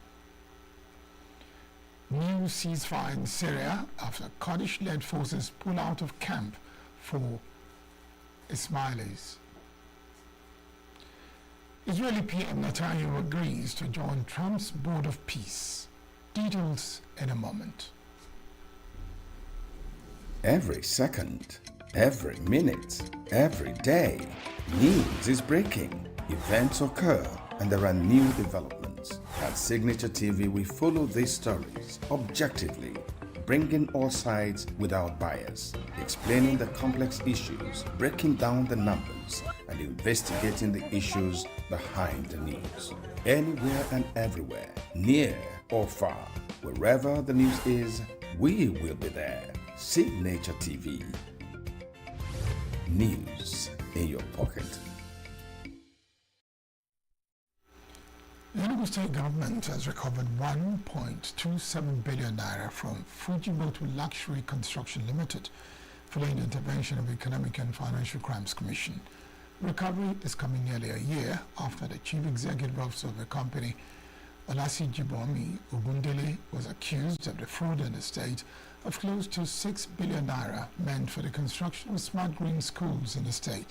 New ceasefire in Syria after Kurdish-led forces pull out of camp for Ismailis. Israeli PM Netanyahu agrees to join Trump's Board of Peace. Details in a moment. Every second, every minute, every day, news is breaking, events occur, and there are new developments. At Signature TV, we follow these stories objectively, bringing all sides without bias, explaining the complex issues, breaking down the numbers, and investigating the issues behind the news. Anywhere and everywhere, near or far, wherever the news is, we will be there. Signature TV. News in your pocket. The ENUGU state government has recovered 1.27 billion naira from Fujimoto Luxury Construction Limited following the intervention of the Economic and Financial Crimes Commission. Recovery is coming nearly a year after the chief executive officer of the company, Olasijibomi Ogundele, was accused of defrauding the state of close to 6 billion naira meant for the construction of smart green schools in the state.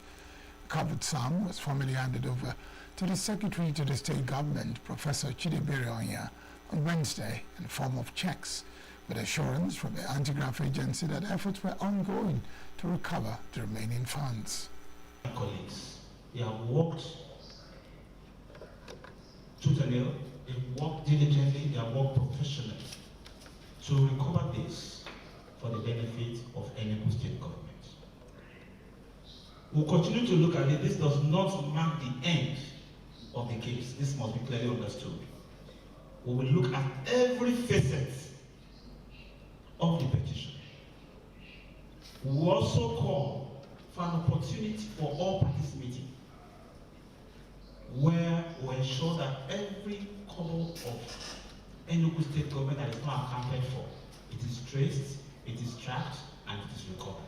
The covered sum was formally handed over to the Secretary to the State Government, Professor Chidebere Onya, on Wednesday in the form of checks, with assurance from the anti-graft agency that efforts were ongoing to recover the remaining funds. Colleagues, they have worked totally, they have worked diligently, they have worked professionally to recover this for the benefit of ENUGU state government. We'll continue to look at it. This does not mark the end of the case. This must be clearly understood. We will look at every facet of the petition. We will also call for an opportunity for all parties meeting, where we ensure that every kobo of ENUGU state government that is not accounted for, it is traced, it is tracked, and it is recovered.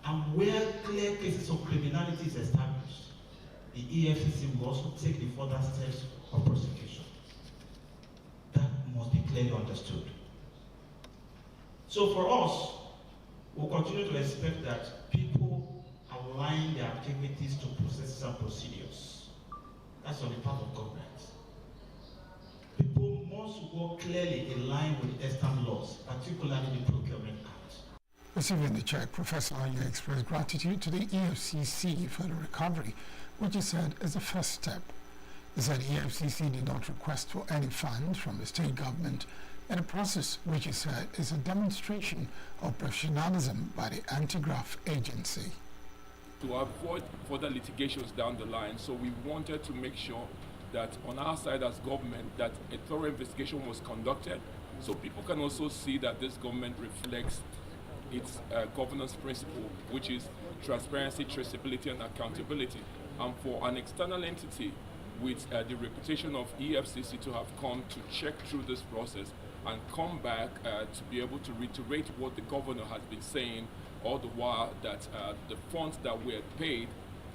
And where clear cases of criminality is established, the EFCC will also take the further steps of prosecution. That must be clearly understood. So for us, we'll continue to expect that people align their activities to processes and procedures. That's on the part of government. People must work clearly in line with the extant laws, particularly the Procurement Act. Receiving the check, Professor Aya expressed gratitude to the EFCC for the recovery, which he said is the first step. He said EFCC did not request for any funds from the state government, and a process which he said is a demonstration of professionalism by the anti-graft agency. To avoid further litigations down the line, so we wanted to make sure that on our side as government that a thorough investigation was conducted, so people can also see that this government reflects its governance principle, which is transparency, traceability, and accountability. And for an external entity with the reputation of EFCC to have come to check through this process and come back to be able to reiterate what the governor has been saying all the while, that the funds that were paid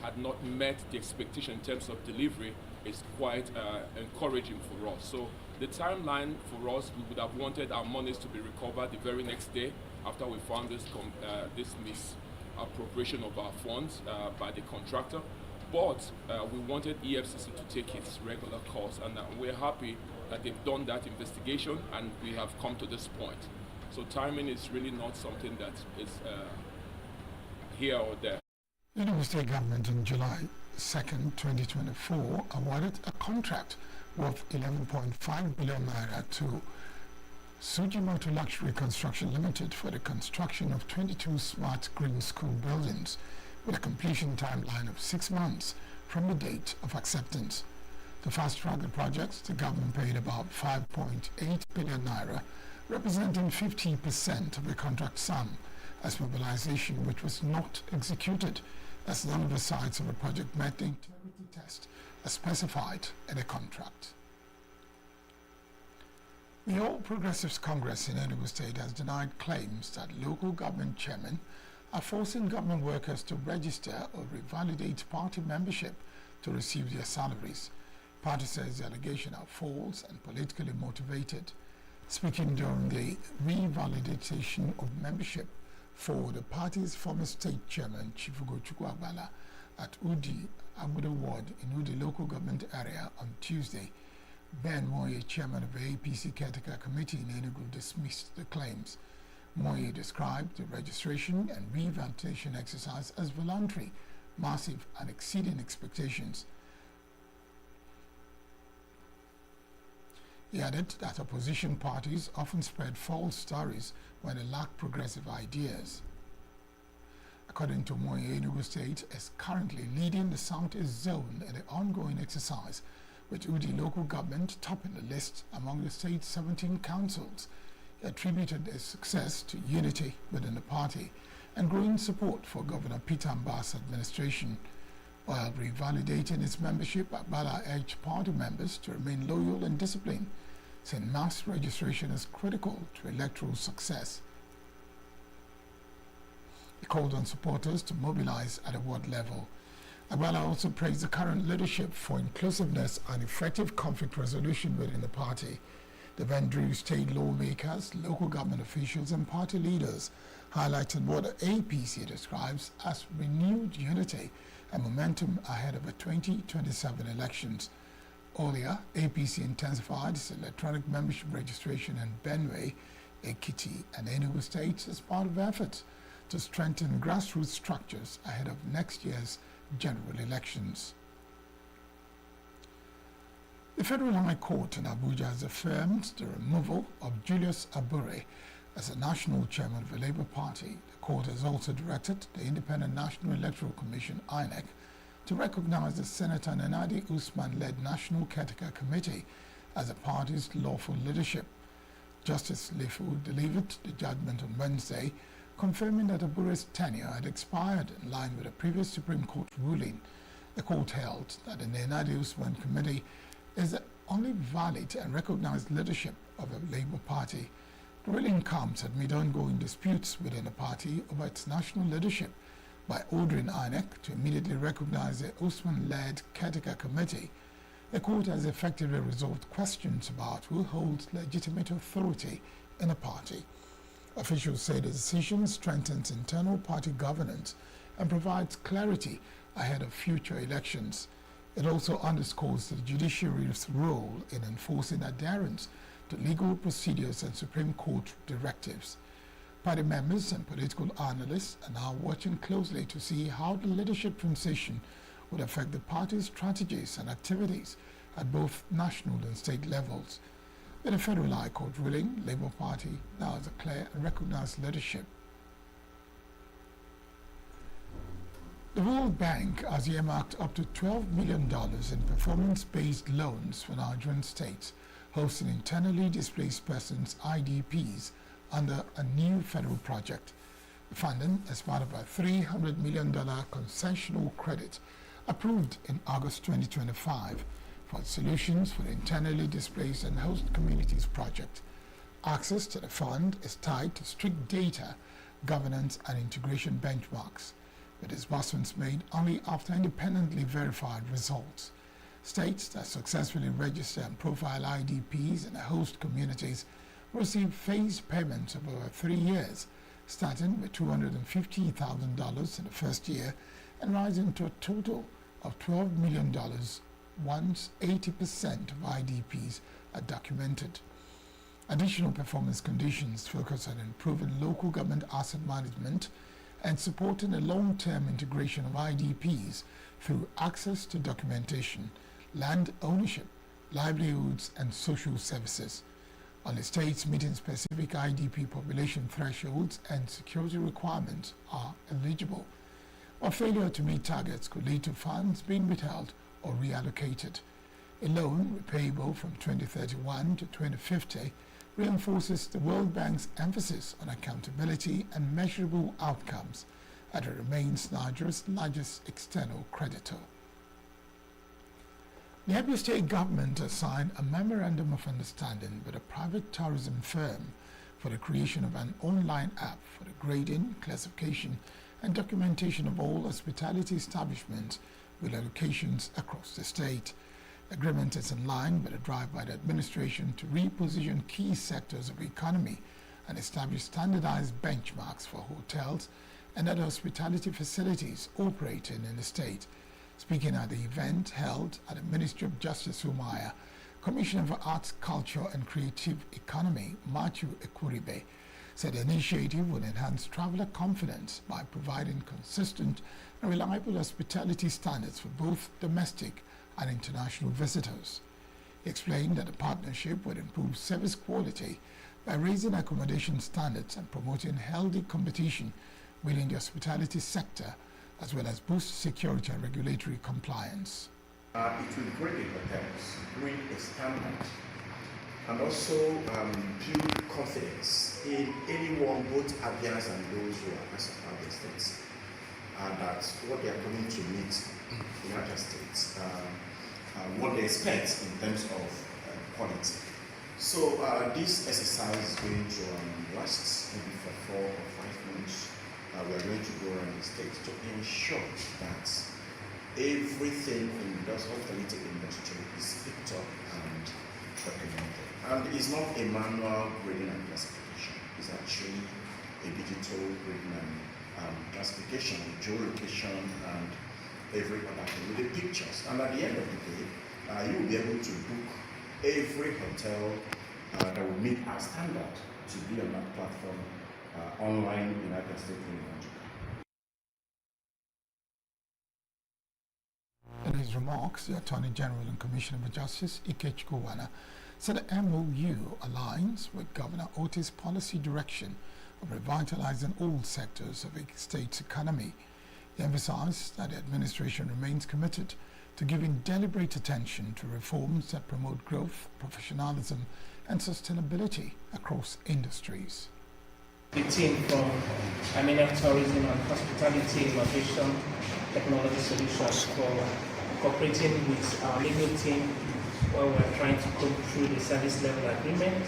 had not met the expectation in terms of delivery, is quite encouraging for us. So the timeline for us, we would have wanted our monies to be recovered the very next day after we found this misappropriation of our funds by the contractor. But we wanted EFCC to take its regular course, and we're happy that they've done that investigation and we have come to this point. So timing is really not something that is here or there. The ENUGU state government on July 2nd, 2024 awarded a contract worth 11.5 billion naira to Fujimoto Luxury Construction Limited for the construction of 22 smart green school buildings with a completion timeline of 6 months from the date of acceptance. To fast-track the projects, the government paid about 5.8 billion naira, representing 50% of the contract sum, as mobilization which was not executed, as none of the sides of the project met the integrity test as specified in the contract. The All Progressives Congress in ENUGU State has denied claims that local government chairmen are forcing government workers to register or revalidate party membership to receive their salaries. Party says the allegations are false and politically motivated. Speaking during the revalidation of membership for the party's former state chairman, Chifugo Chukwuagbala, at Udi Agudo Ward in Udi local government area on Tuesday, Ben Moye, chairman of the APC Caretaker Committee in Enugu, dismissed the claims. Moye described the registration and revalidation exercise as voluntary, massive, and exceeding expectations. He added that opposition parties often spread false stories when they lack progressive ideas. According to Moye, Enugu State is currently leading the Southeast Zone in the ongoing exercise, with Udi local government topping the list among the state's 17 councils. He attributed their success to unity within the party and growing support for Governor Peter Mbah's administration. While revalidating its membership, Agbala urged party members to remain loyal and disciplined, saying mass registration is critical to electoral success. He called on supporters to mobilize at a ward level. Agbala also praised the current leadership for inclusiveness and effective conflict resolution within the party. The event drew state lawmakers, local government officials, and party leaders, highlighting what the APC describes as renewed unity and momentum ahead of the 2027 elections. Earlier, APC intensified its electronic membership registration in Benue, Ekiti, and Enugu states as part of efforts to strengthen grassroots structures ahead of next year's general elections. The Federal High Court in Abuja has affirmed the removal of Julius Abure as a national chairman of the Labour Party. The court has also directed the Independent National Electoral Commission, INEC, to recognize the Senator Nenadi Usman-led National Caretaker Committee as the party's lawful leadership. Justice Lefu delivered the judgment on Wednesday, confirming that Abure's tenure had expired in line with a previous Supreme Court ruling. The court held that the Nenadi Usman Committee is the only valid and recognized leadership of the Labour Party. The ruling comes amid ongoing disputes within the party over its national leadership. By ordering INEC to immediately recognize the Usman-led Caretaker Committee, the court has effectively resolved questions about who holds legitimate authority in the party. Officials say the decision strengthens internal party governance and provides clarity ahead of future elections. It also underscores the judiciary's role in enforcing adherence to legal procedures and Supreme Court directives. Party members and political analysts are now watching closely to see how the leadership transition would affect the party's strategies and activities at both national and state levels. With the Federal High Court ruling, Labour Party now has a clear and recognized leadership. The World Bank has earmarked up to $12 million in performance-based loans for Nigerian states hosting internally displaced persons IDPs under a new federal project. The funding is part of a $300 million concessional credit approved in August 2025 for solutions for the internally displaced and host communities project. Access to the fund is tied to strict data, governance, and integration benchmarks, with disbursements made only after independently verified results. States that successfully register and profile IDPs in the host communities receive phased payments of over 3 years, starting with $250,000 in the first year and rising to a total of $12 million once 80% of IDPs are documented. Additional performance conditions focus on improving local government asset management and supporting the long-term integration of IDPs through access to documentation, land ownership, livelihoods, and social services. Only states meeting specific IDP population thresholds and security requirements are eligible, while failure to meet targets could lead to funds being withheld or reallocated. A loan repayable from 2031 to 2050 reinforces the World Bank's emphasis on accountability and measurable outcomes, as it remains Nigeria's largest external creditor. The Abia State government has signed a memorandum of understanding with a private tourism firm for the creation of an online app for the grading, classification, and documentation of all hospitality establishments with locations across the state. The agreement is in line with a drive by the administration to reposition key sectors of the economy and establish standardized benchmarks for hotels and other hospitality facilities operating in the state. Speaking at the event held at the Ministry of Justice, Umuahia, Commissioner for Arts, Culture and Creative Economy, Matthew Ekuribe, said the initiative would enhance traveler confidence by providing consistent and reliable hospitality standards for both domestic and international visitors. He explained that the partnership would improve service quality by raising accommodation standards and promoting healthy competition within the hospitality sector, as well as boost security and regulatory compliance. It will bring the hotels, bring a standard, and also build confidence in anyone, both Abians and those who are as of other states, that what they are coming to meet in other states, what they expect in terms of quality. So this exercise is going to last maybe for 4 or 5 months. We are going to go around the state to ensure that everything in the hospitality industry is picked up and documented. And it's not a manual grading and classification. It's actually a digital grading and classification with geolocation and every other thing with the pictures. And at the end of the day, you will be able to book every hotel that will meet our standard to be on that platform online in United States and Nigeria. In his remarks, the Attorney General and Commissioner for Justice, Ikechukwu Wana, said the MOU aligns with Governor Otis' policy direction of revitalizing all sectors of the state's economy. He emphasized that the administration remains committed to giving deliberate attention to reforms that promote growth, professionalism, and sustainability across industries. The team from Tourism and Hospitality Innovation Technology Solutions for cooperating with our legal team while we're trying to go through the service level agreement.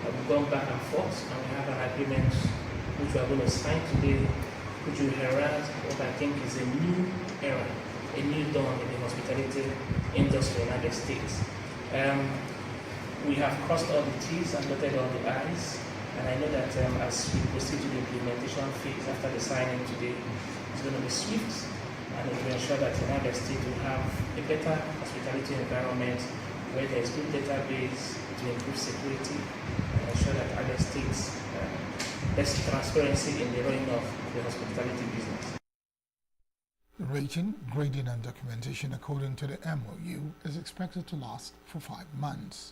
We've gone back and forth and we have an agreement which we are going to sign today, which will herald what I think is a new era, a new dawn in the hospitality industry in the United States. We have crossed all the T's and dotted all the I's. And I know that as we proceed to the implementation phase after the signing today, it's going to be swift and it will ensure that the United States will have a better hospitality environment where there is good database to improve security and ensure that other states there's transparency in the running of the hospitality business. The rating, grading and documentation according to the MOU is expected to last for 5 months.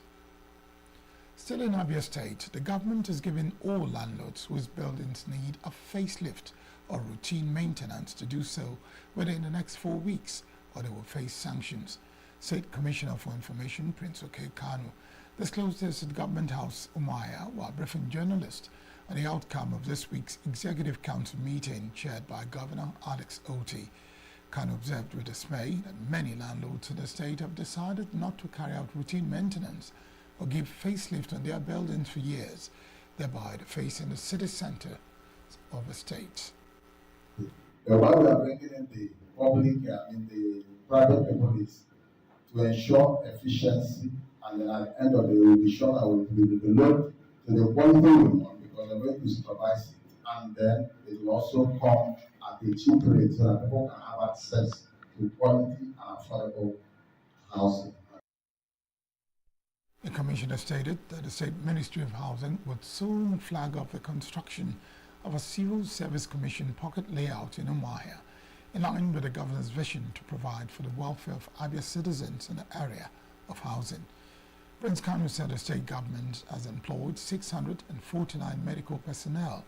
Still in Abia State, the government is giving all landlords whose buildings need a facelift or routine maintenance to do so within the next 4 weeks, or they will face sanctions. State Commissioner for Information, Prince Oke Kanu, disclosed this at Government House, Umuahia, while briefing journalists on the outcome of this week's Executive Council meeting chaired by Governor Alex Oti. Kanu observed with dismay that many landlords in the state have decided not to carry out routine maintenance or give facelift on their buildings for years, thereby defacing the city center of the state. Why we are bringing in the public, the private people is to ensure efficiency, and then at the end of the day, we will be sure that we will develop to the quality we want because we're going to supervise it, and then it will also come at a cheap rate so that people can have access to quality and affordable housing. The Commissioner stated that the State Ministry of Housing would soon flag off the construction of a Civil Service Commission pocket layout in Umuahia, in line with the Governor's vision to provide for the welfare of Abia citizens in the area of housing. Prince Kanu said the state government has employed 649 medical personnel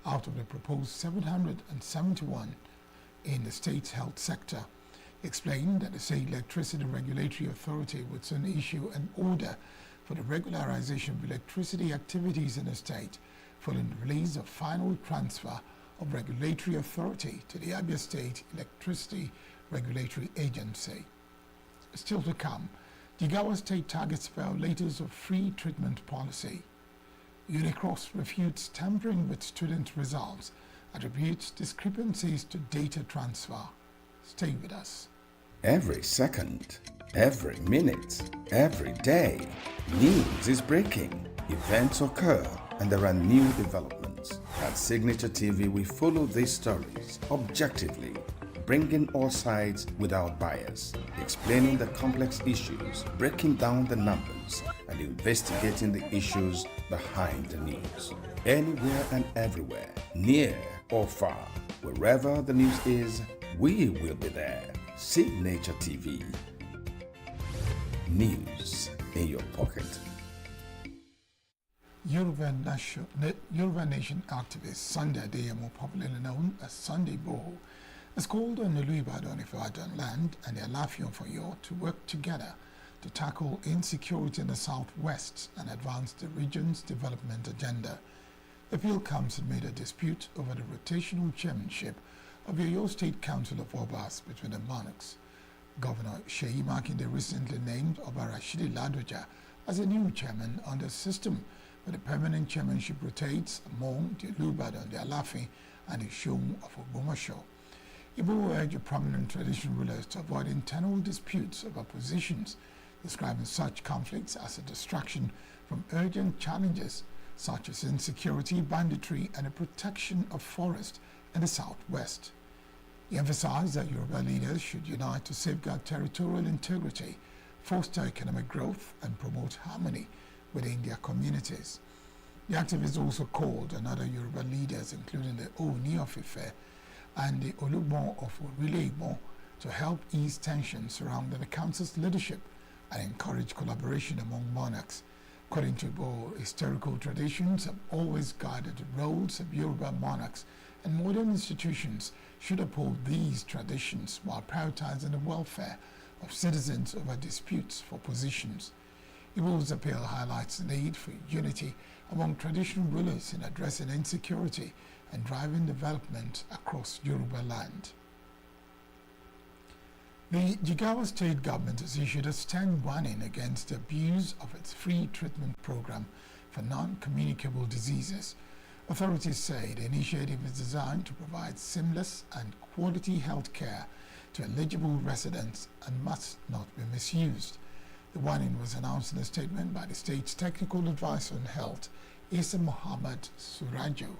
out of the proposed 771 in the state's health sector. He explained that the State Electricity Regulatory Authority would soon issue an order for the regularization of electricity activities in the state, following the release of final transfer of regulatory authority to the Abia State Electricity Regulatory Agency. Still to come, Jigawa State targets violators of free treatment policy. Unicross refutes tampering with student results, attributes discrepancies to data transfer. Stay with us. Every second, every minute, every day, news is breaking, events occur, and there are new developments. At Signature TV, we follow these stories objectively, bringing all sides without bias, explaining the complex issues, breaking down the numbers, and investigating the issues behind the news. Anywhere and everywhere, near or far, wherever the news is, we will be there. Signature TV. News in your pocket. Yoruba Nation activist Sunday Adeyemo, popularly known as Sunday Boho, has called on the Ibadan land and the Alaafin of Oyo to work together to tackle insecurity in the southwest and advance the region's development agenda. The appeal comes amid a dispute over the rotational chairmanship of the Oyo State Council of Obas between the monarchs. Governor Seyi Makinde recently named Oba Rashidi Ladoja as a new chairman on the system, where the permanent chairmanship rotates among the Ibadan, the Alaafin, and the Shoun of Ogbomoso. Ibo urged prominent traditional rulers to avoid internal disputes over positions, describing such conflicts as a distraction from urgent challenges such as insecurity, banditry, and the protection of forest in the southwest. He emphasized that Yoruba leaders should unite to safeguard territorial integrity, foster economic growth, and promote harmony within their communities. The activist also called on other Yoruba leaders, including the Ooni of Ife and the Olugbon of Orile-Igbon, to help ease tensions surrounding the council's leadership and encourage collaboration among monarchs. According to Igbo, historical traditions have always guided the roles of Yoruba monarchs, and modern institutions should uphold these traditions while prioritizing the welfare of citizens over disputes for positions. Igbo's appeal highlights the need for unity among traditional rulers in addressing insecurity and driving development across Yoruba land. The Jigawa State government has issued a stern warning against the abuse of its free treatment program for non-communicable diseases. Authorities say the initiative is designed to provide seamless and quality health care to eligible residents and must not be misused. The warning was announced in a statement by the state's technical advisor on health, Isa Muhammad Surajo.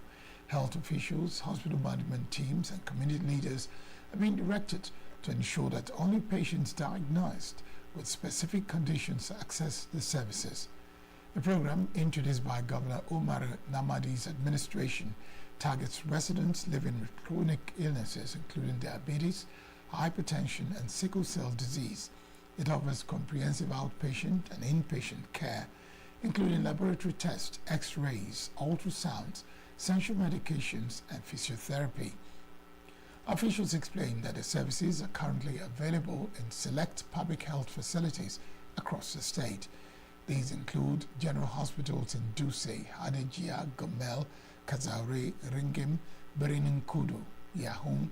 Health officials, hospital management teams, and community leaders have been directed to ensure that only patients diagnosed with specific conditions access the services. The program, introduced by Governor Umar Namadi's administration, targets residents living with chronic illnesses including diabetes, hypertension, and sickle cell disease. It offers comprehensive outpatient and inpatient care, including laboratory tests, x-rays, ultrasounds, essential medications, and physiotherapy. Officials explained that the services are currently available in select public health facilities across the state. These include general hospitals in Duse, Hadejia, Gomel, Kazaure, Ringim, Berinkudu, Yahum,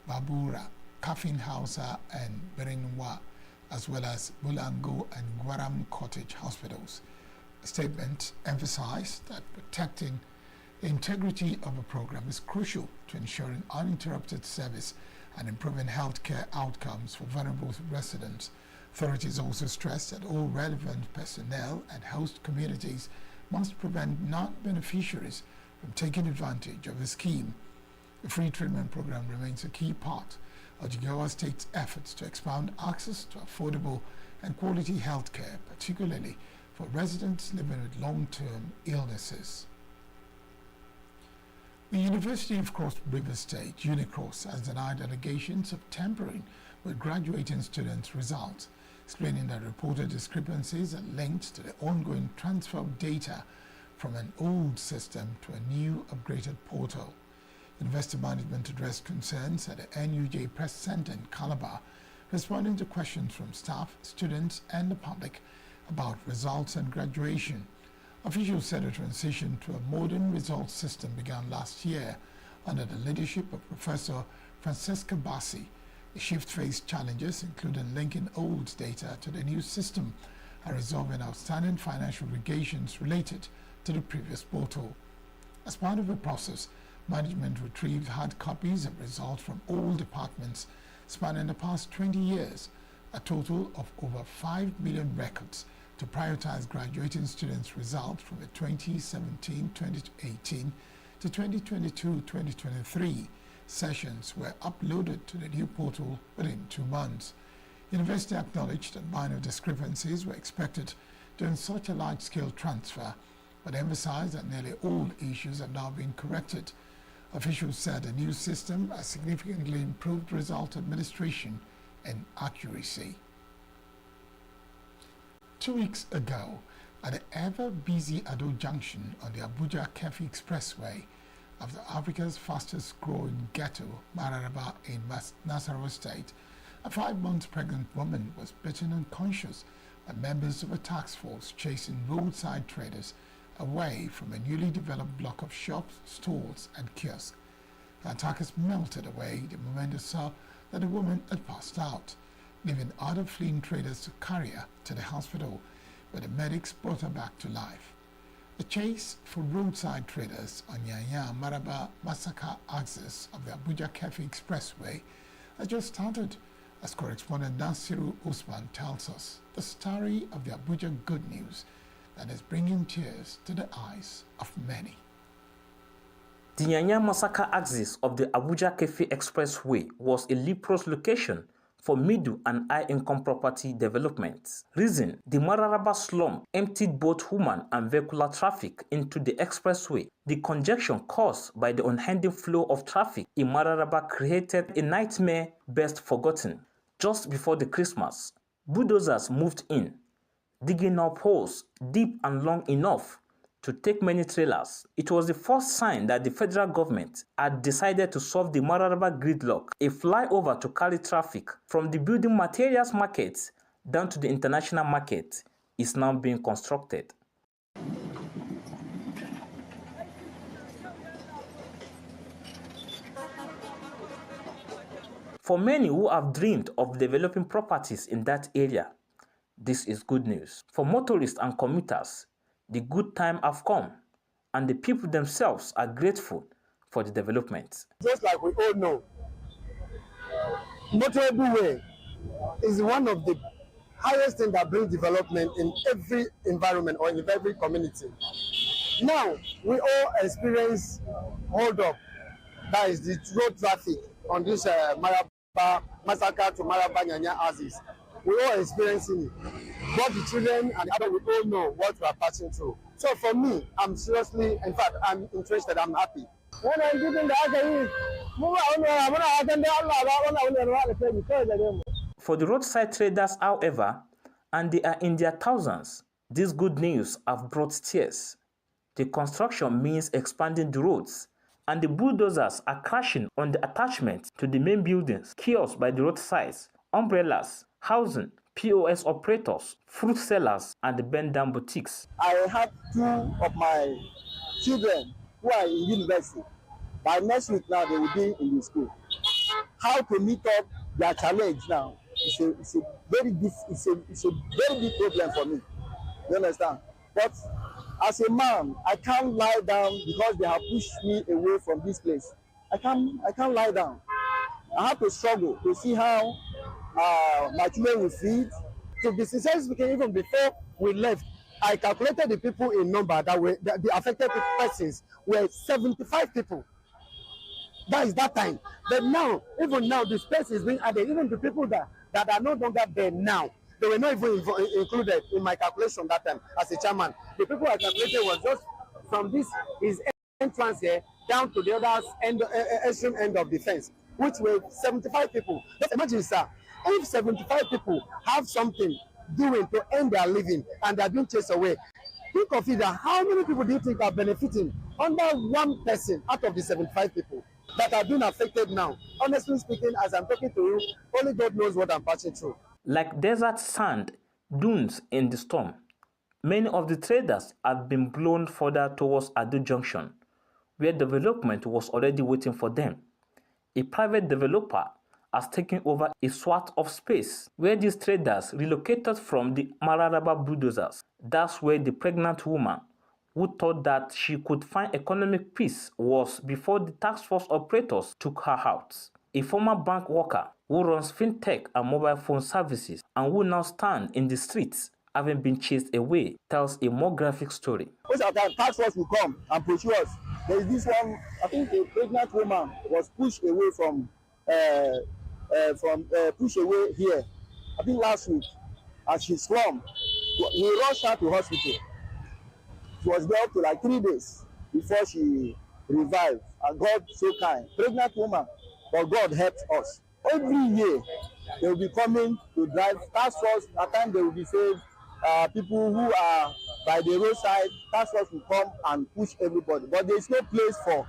Babura, Kafin Hausa, and Berinwa, as well as Bulango and Gwaram Cottage hospitals. The statement emphasized that protecting the integrity of a program is crucial to ensuring uninterrupted service and improving healthcare outcomes for vulnerable residents. Authorities also stressed that all relevant personnel and host communities must prevent non-beneficiaries from taking advantage of the scheme. The free treatment program remains a key part of Jigawa State's efforts to expand access to affordable and quality healthcare, particularly for residents living with long-term illnesses. The University of Cross River State, Unicross, has denied allegations of tampering with graduating students' results, explaining that reported discrepancies are linked to the ongoing transfer of data from an old system to a new upgraded portal. Investor Management addressed concerns at the ENUGU Press Center in Calabar, responding to questions from staff, students, and the public about results and graduation. Officials said a transition to a modern results system began last year under the leadership of Professor Francesca Bassi. The shift faced challenges, including linking old data to the new system and resolving outstanding financial obligations related to the previous portal. As part of the process, management retrieved hard copies of results from all departments spanning the past 20 years, a total of over 5 million records to prioritize graduating students' results from the 2017-2018 to 2022-2023 sessions were uploaded to the new portal within 2 months. University acknowledged that minor discrepancies were expected during such a large-scale transfer, but emphasized that nearly all issues have now been corrected. Officials said the new system has significantly improved result administration and accuracy. 2 weeks ago, at the ever-busy Ado Junction on the Abuja-Kefi Expressway of Africa's fastest-growing ghetto, Mararaba in Nasarawa State, a 5-month pregnant woman was beaten unconscious by members of a task force chasing roadside traders away from a newly developed block of shops, stores, and kiosks. The attackers melted away the moment they saw that the woman had passed out, leaving other fleeing traders to carry her to the hospital, where the medics brought her back to life. The chase for roadside traders on Yanya Maraba Masaka axis of the Abuja-Kefi Expressway has just started, as correspondent Nasiru Usman tells us, the story of the Abuja good news that is bringing tears to the eyes of many. The Nyanya Masaka axis of the Abuja-Kefi Expressway was a leprous location for middle and high-income property developments. Reason: the Mararaba slum emptied both human and vehicular traffic into the expressway. The congestion caused by the unending flow of traffic in Mararaba created a nightmare best forgotten. Just before the Christmas, bulldozers moved in, digging up holes deep and long enough to take many trailers. It was the first sign that the federal government had decided to solve the Mararaba gridlock. A flyover to carry traffic from the building materials market down to the international market is now being constructed. For many who have dreamed of developing properties in that area, this is good news. For motorists and commuters, the good time have come, and the people themselves are grateful for the development. Just like we all know, motorable way is one of the highest things that brings development in every environment or in every community. Now, we all experience hold up, that is the road traffic on this Maraba Massacre to Maraba Nyanya axis. We all experiencing it. Both the children and the adults, we all know what we are passing through. So for me, I'm seriously, in fact, I'm interested, I'm happy. When I'm giving the For the roadside traders, however, and they are in their thousands, this good news have brought tears. The construction means expanding the roads, and the bulldozers are crashing on the attachments to the main buildings, kiosks by the roadsides, umbrellas, housing, POS operators, fruit sellers, and the bend-down boutiques. I have 2 of my children who are in university. By next week now, they will be in the school. How to meet up their challenge now is a very big problem for me. You understand? But as a man, I can't lie down because they have pushed me away from this place. I can't lie down. I have to struggle to see how my children will feed. To be sincerely speaking, even before we left, I calculated the people in number that the affected persons were 75 people. That is that time. But now, even now, the space is being added. Even the people that are no longer there now, they were not even included in my calculation that time as a chairman. The people I calculated was just from this is entrance here down to the other extreme end of the fence, which were 75 people. Just imagine, sir, if 75 people have something doing to earn their living and they are being chased away, think of it, how many people do you think are benefiting under one person out of the 75 people that are being affected now? Honestly speaking, as I'm talking to you, only God knows what I'm passing through. Like desert sand dunes in the storm, many of the traders have been blown further towards Ado Junction, where development was already waiting for them. A private developer has taken over a swath of space where these traders relocated from the Mararaba bulldozers. That's where the pregnant woman who thought that she could find economic peace was before the task force operators took her out. A former bank worker who runs fintech and mobile phone services and who now stand in the streets having been chased away tells a more graphic story. Most of the time, task force will come and pursue us. There is this one, I think a pregnant woman was pushed away pushed away here, I think last week, as she slumped. We rushed her to hospital. She was there up to like 3 days before she revived. And God so kind. Pregnant woman, but God helped us. Every year, they will be coming to drive task force. At times, they will be saved. People who are by the roadside, task force will come and push everybody. But there is no place for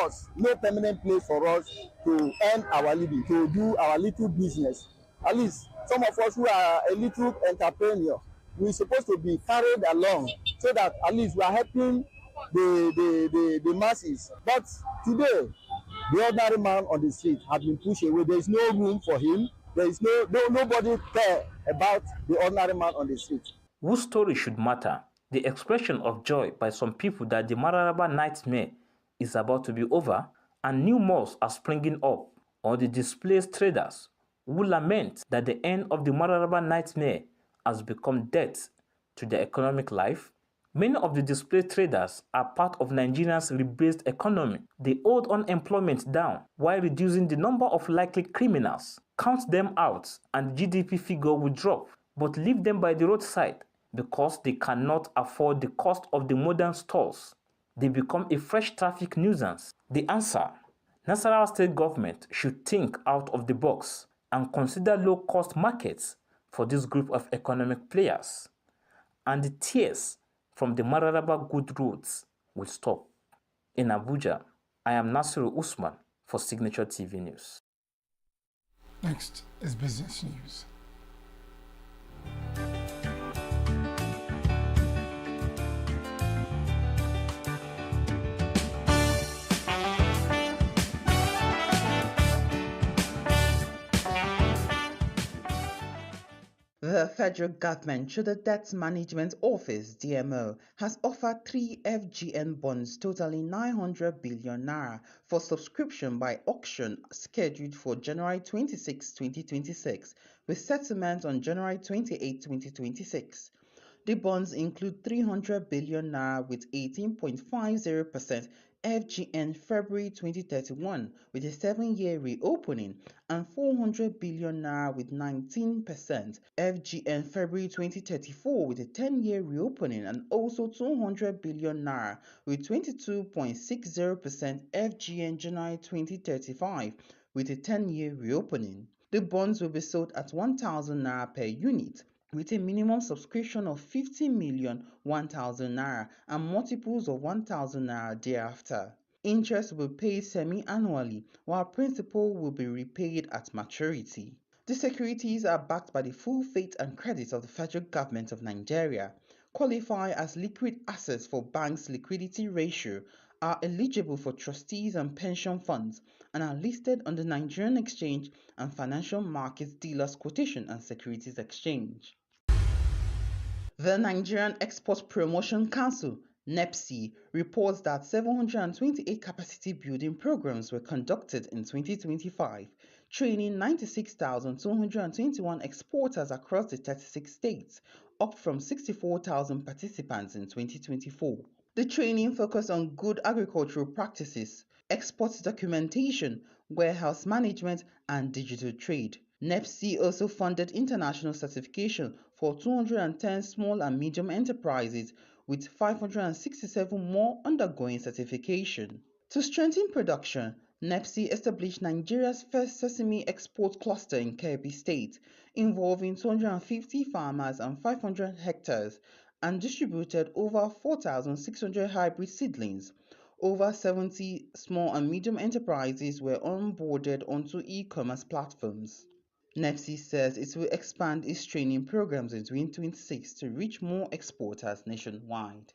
us, no permanent place for us to earn our living, to do our little business. At least some of us who are a little entrepreneur, we're supposed to be carried along so that at least we are helping the masses. But today, the ordinary man on the street has been pushed away. There is no room for him. There is nobody care about the ordinary man on the street. Whose story should matter? The expression of joy by some people that the Mararaba nightmare is about to be over and new malls are springing up, or the displaced traders who lament that the end of the Mararaba nightmare has become death to their economic life. Many of the displaced traders are part of Nigeria's rebased economy. They hold unemployment down while reducing the number of likely criminals. Count them out and the GDP figure will drop, but leave them by the roadside because they cannot afford the cost of the modern stores. They become a fresh traffic nuisance. The answer: Nasarawa state government should think out of the box and consider low-cost markets for this group of economic players. And the tears from the Mararaba good roads will stop. In Abuja, I am Nasiru Usman for Signature TV News. Next is business news. The federal government, through the Debt Management Office (DMO), has offered 3 FGN bonds totaling 900 billion naira for subscription by auction scheduled for January 26, 2026, with settlement on January 28, 2026. The bonds include 300 billion naira with 18.50% FGN February 2031 with a 7-year reopening and 400 billion naira with 19% FGN February 2034 with a 10-year reopening and also 200 billion naira with 22.60% FGN January 2035 with a 10-year reopening. The bonds will be sold at 1,000 naira per unit, with a minimum subscription of 50 million 1,000 naira and multiples of 1,000 naira thereafter. Interest will be paid semi-annually, while principal will be repaid at maturity. The securities are backed by the full faith and credit of the federal government of Nigeria, qualify as liquid assets for banks' liquidity ratio, are eligible for trustees and pension funds, and are listed on the Nigerian Exchange and Financial Markets Dealers Quotation and Securities Exchange. The Nigerian Export Promotion Council (NEPSI) reports that 728 capacity building programs were conducted in 2025, training 96,221 exporters across the 36 states, up from 64,000 participants in 2024. The training focused on good agricultural practices, export documentation, warehouse management, and digital trade. NEPSI also funded international certification for 210 small and medium enterprises, with 567 more undergoing certification. To strengthen production, NEPSI established Nigeria's first sesame export cluster in Kebbi State, involving 250 farmers and 500 hectares, and distributed over 4,600 hybrid seedlings. Over 70 small and medium enterprises were onboarded onto e-commerce platforms. NEPSI says it will expand its training programs in 2026 to reach more exporters nationwide.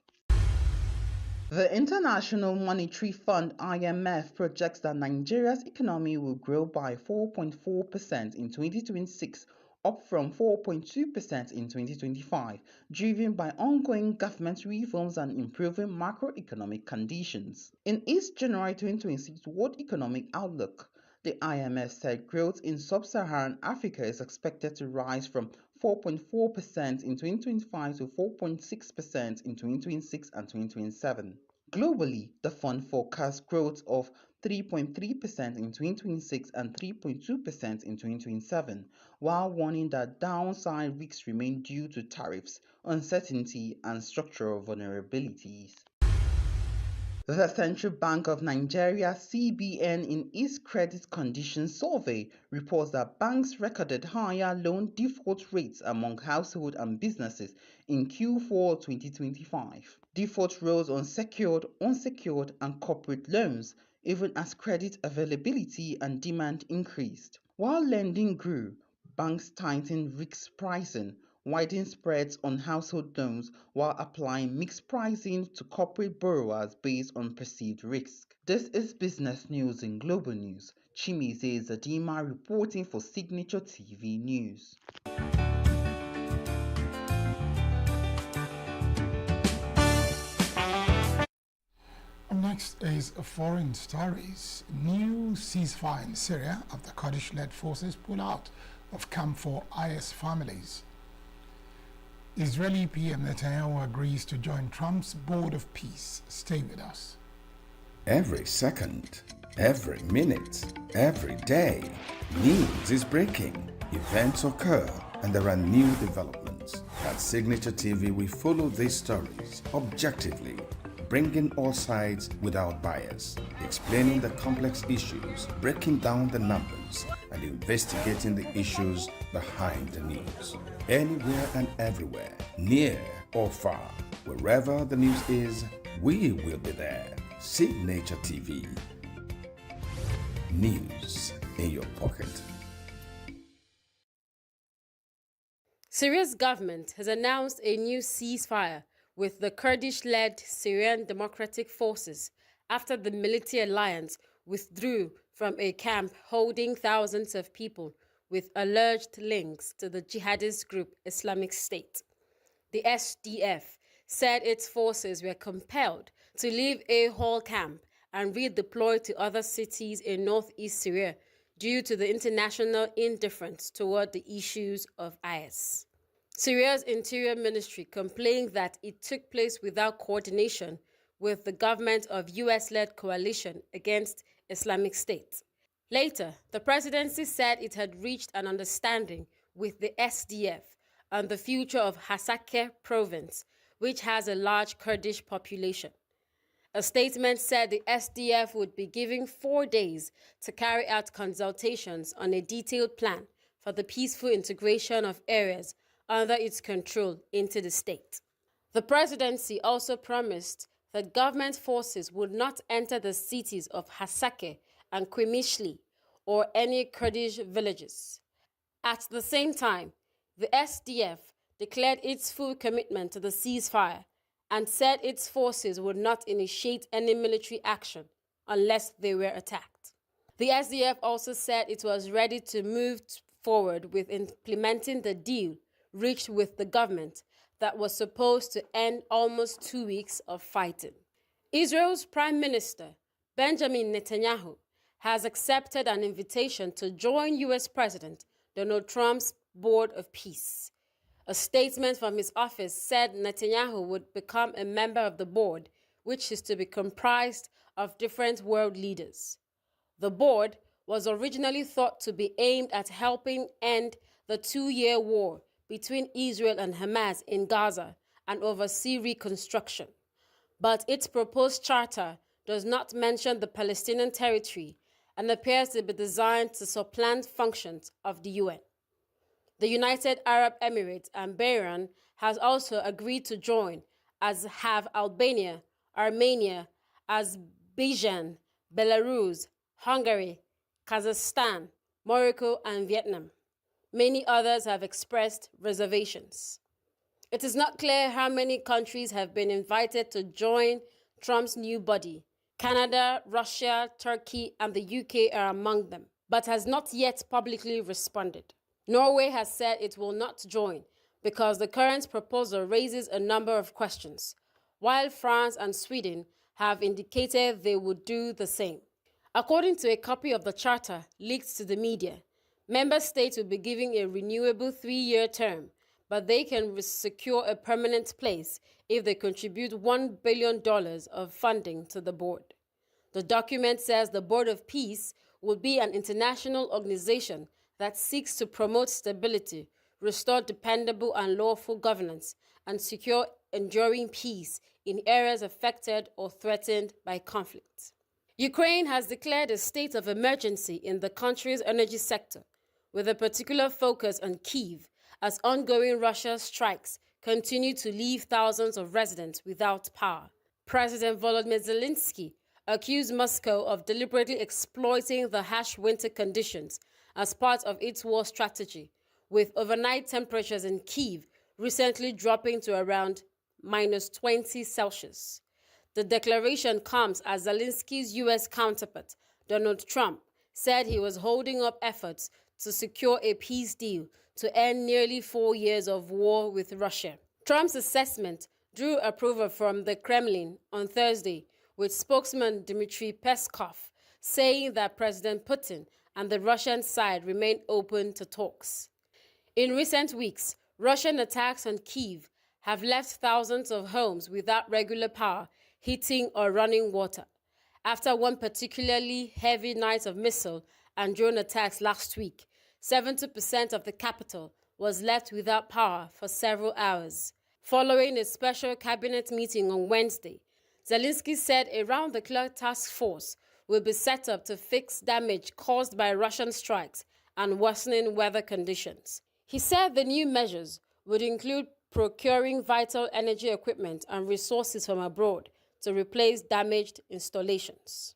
The International Monetary Fund (IMF) projects that Nigeria's economy will grow by 4.4% in 2026, up from 4.2% in 2025, driven by ongoing government reforms and improving macroeconomic conditions. In its January 2026 World Economic Outlook, the IMF said growth in sub-Saharan Africa is expected to rise from 4.4% in 2025 to 4.6% in 2026 and 2027. Globally, the fund forecasts growth of 3.3% in 2026 and 3.2% in 2027, while warning that downside risks remain due to tariffs, uncertainty, and structural vulnerabilities. The Central Bank of Nigeria (CBN) in its Credit Conditions Survey reports that banks recorded higher loan default rates among households and businesses in Q4 2025. Default rose on secured, unsecured, and corporate loans, even as credit availability and demand increased. While lending grew, banks tightened risk pricing, widening spreads on household loans while applying mixed pricing to corporate borrowers based on perceived risk. This is business news in Global News. Chimize Zadima reporting for Signature TV News. Next is foreign stories. New ceasefire in Syria after Kurdish-led forces pull out of camp for IS families. Israeli PM Netanyahu agrees to join Trump's Board of Peace. Stay with us. Every second, every minute, every day, news is breaking. Events occur and there are new developments. At Signature TV, we follow these stories objectively, bringing all sides without bias, explaining the complex issues, breaking down the numbers, and investigating the issues behind the news. Anywhere and everywhere, near or far, wherever the news is, we will be there. Signature TV. News in your pocket. Syria's government has announced a new ceasefire with the Kurdish-led Syrian Democratic Forces after the military alliance withdrew from a camp holding thousands of people with alleged links to the jihadist group Islamic State. The SDF said its forces were compelled to leave a whole camp and redeploy to other cities in northeast Syria due to the international indifference toward the issues of IS. Syria's Interior Ministry complained that it took place without coordination with the government of US-led coalition against Islamic State. Later, the presidency said it had reached an understanding with the SDF on the future of Hasakeh province, which has a large Kurdish population. A statement said the SDF would be given 4 days to carry out consultations on a detailed plan for the peaceful integration of areas under its control into the state. The presidency also promised that government forces would not enter the cities of Hasakeh and Qimishli or any Kurdish villages. At the same time, the SDF declared its full commitment to the ceasefire and said its forces would not initiate any military action unless they were attacked. The SDF also said it was ready to move forward with implementing the deal reached with the government that was supposed to end almost 2 weeks of fighting. Israel's Prime Minister, Benjamin Netanyahu, has accepted an invitation to join U.S. President Donald Trump's Board of Peace. A statement from his office said Netanyahu would become a member of the board, which is to be comprised of different world leaders. The board was originally thought to be aimed at helping end the 2-year war between Israel and Hamas in Gaza and oversee reconstruction. But its proposed charter does not mention the Palestinian territory and appears to be designed to supplant functions of the UN. The United Arab Emirates and Bahrain has also agreed to join, as have Albania, Armenia, Azerbaijan, Belarus, Hungary, Kazakhstan, Morocco, and Vietnam. Many others have expressed reservations. It is not clear how many countries have been invited to join Trump's new body. Canada, Russia, Turkey, and the UK are among them, but has not yet publicly responded. Norway has said it will not join because the current proposal raises a number of questions, while France and Sweden have indicated they would do the same. According to a copy of the charter leaked to the media, member states will be given a renewable 3-year term, but they can secure a permanent place if they contribute $1 billion of funding to the board. The document says the Board of Peace will be an international organization that seeks to promote stability, restore dependable and lawful governance, and secure enduring peace in areas affected or threatened by conflict. Ukraine has declared a state of emergency in the country's energy sector, with a particular focus on Kyiv, as ongoing Russian strikes continue to leave thousands of residents without power. President Volodymyr Zelensky accused Moscow of deliberately exploiting the harsh winter conditions as part of its war strategy, with overnight temperatures in Kyiv recently dropping to around -20 Celsius. The declaration comes as Zelensky's U.S. counterpart, Donald Trump, said he was holding up efforts to secure a peace deal to end nearly 4 years of war with Russia. Trump's assessment drew approval from the Kremlin on Thursday, with spokesman Dmitry Peskov saying that President Putin and the Russian side remain open to talks. In recent weeks, Russian attacks on Kyiv have left thousands of homes without regular power, heating, or running water. After one particularly heavy night of missile and drone attacks last week, 70% of the capital was left without power for several hours. Following a special cabinet meeting on Wednesday, Zelensky said a round-the-clock task force will be set up to fix damage caused by Russian strikes and worsening weather conditions. He said the new measures would include procuring vital energy equipment and resources from abroad to replace damaged installations.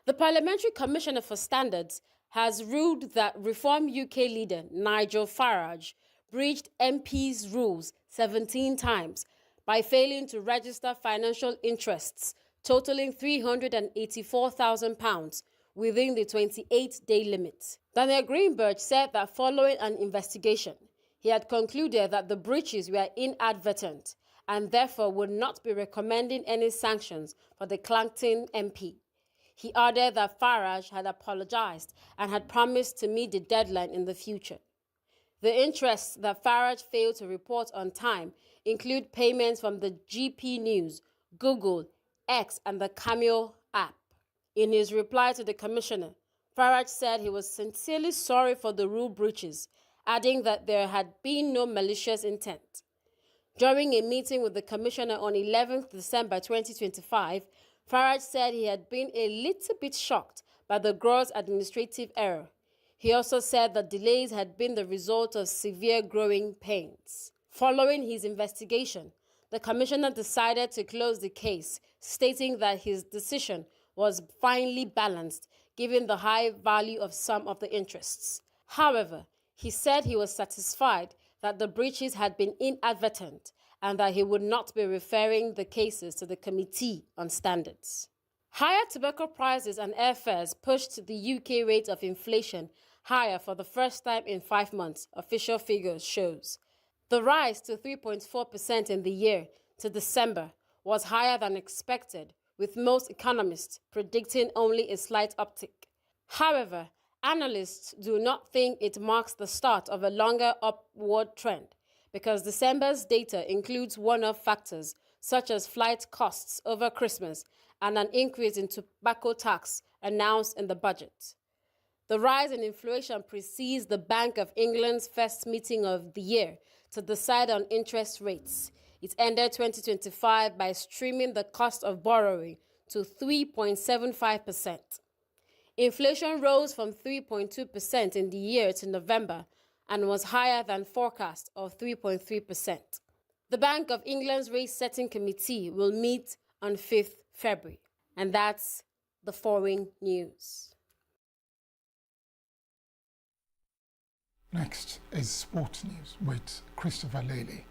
The Parliamentary Commissioner for Standards has ruled that Reform UK leader Nigel Farage breached MP's rules 17 times by failing to register financial interests totaling £384,000 within the 28-day limit. Daniel Greenberg said that following an investigation, he had concluded that the breaches were inadvertent and therefore would not be recommending any sanctions for the Clancton MP. He added that Farage had apologized and had promised to meet the deadline in the future. The interests that Farage failed to report on time include payments from the GP News, Google, X, and the Cameo app. In his reply to the commissioner, Farage said he was sincerely sorry for the rule breaches, adding that there had been no malicious intent. During a meeting with the commissioner on 11th December 2025, Farage said he had been a little bit shocked by the gross administrative error. He also said that delays had been the result of severe growing pains. Following his investigation, the commissioner decided to close the case, stating that his decision was finely balanced given the high value of some of the interests. However, he said he was satisfied that the breaches had been inadvertent and that he would not be referring the cases to the Committee on Standards. Higher tobacco prices and airfares pushed the UK rate of inflation higher for the first time in 5 months, official figures shows. The rise to 3.4% in the year to December was higher than expected, with most economists predicting only a slight uptick. However, analysts do not think it marks the start of a longer upward trend because December's data includes one-off factors such as flight costs over Christmas and an increase in tobacco tax announced in the budget. The rise in inflation precedes the Bank of England's first meeting of the year to decide on interest rates. It ended 2025 by streaming the cost of borrowing to 3.75%. Inflation rose from 3.2% in the year to November and was higher than forecast of 3.3%. The Bank of England's rate-setting committee will meet on 5th February. And that's the foreign news. Next is sports news with Christopher Lely.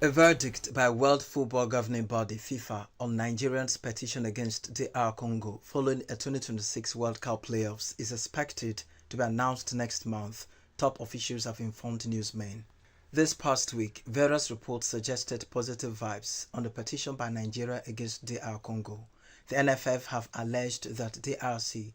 A verdict by World Football Governing Body FIFA on Nigerians' petition against DR Congo following a 2026 World Cup playoffs is expected to be announced next month, top officials have informed newsmen. This past week, various reports suggested positive vibes on the petition by Nigeria against DR Congo. The NFF have alleged that DRC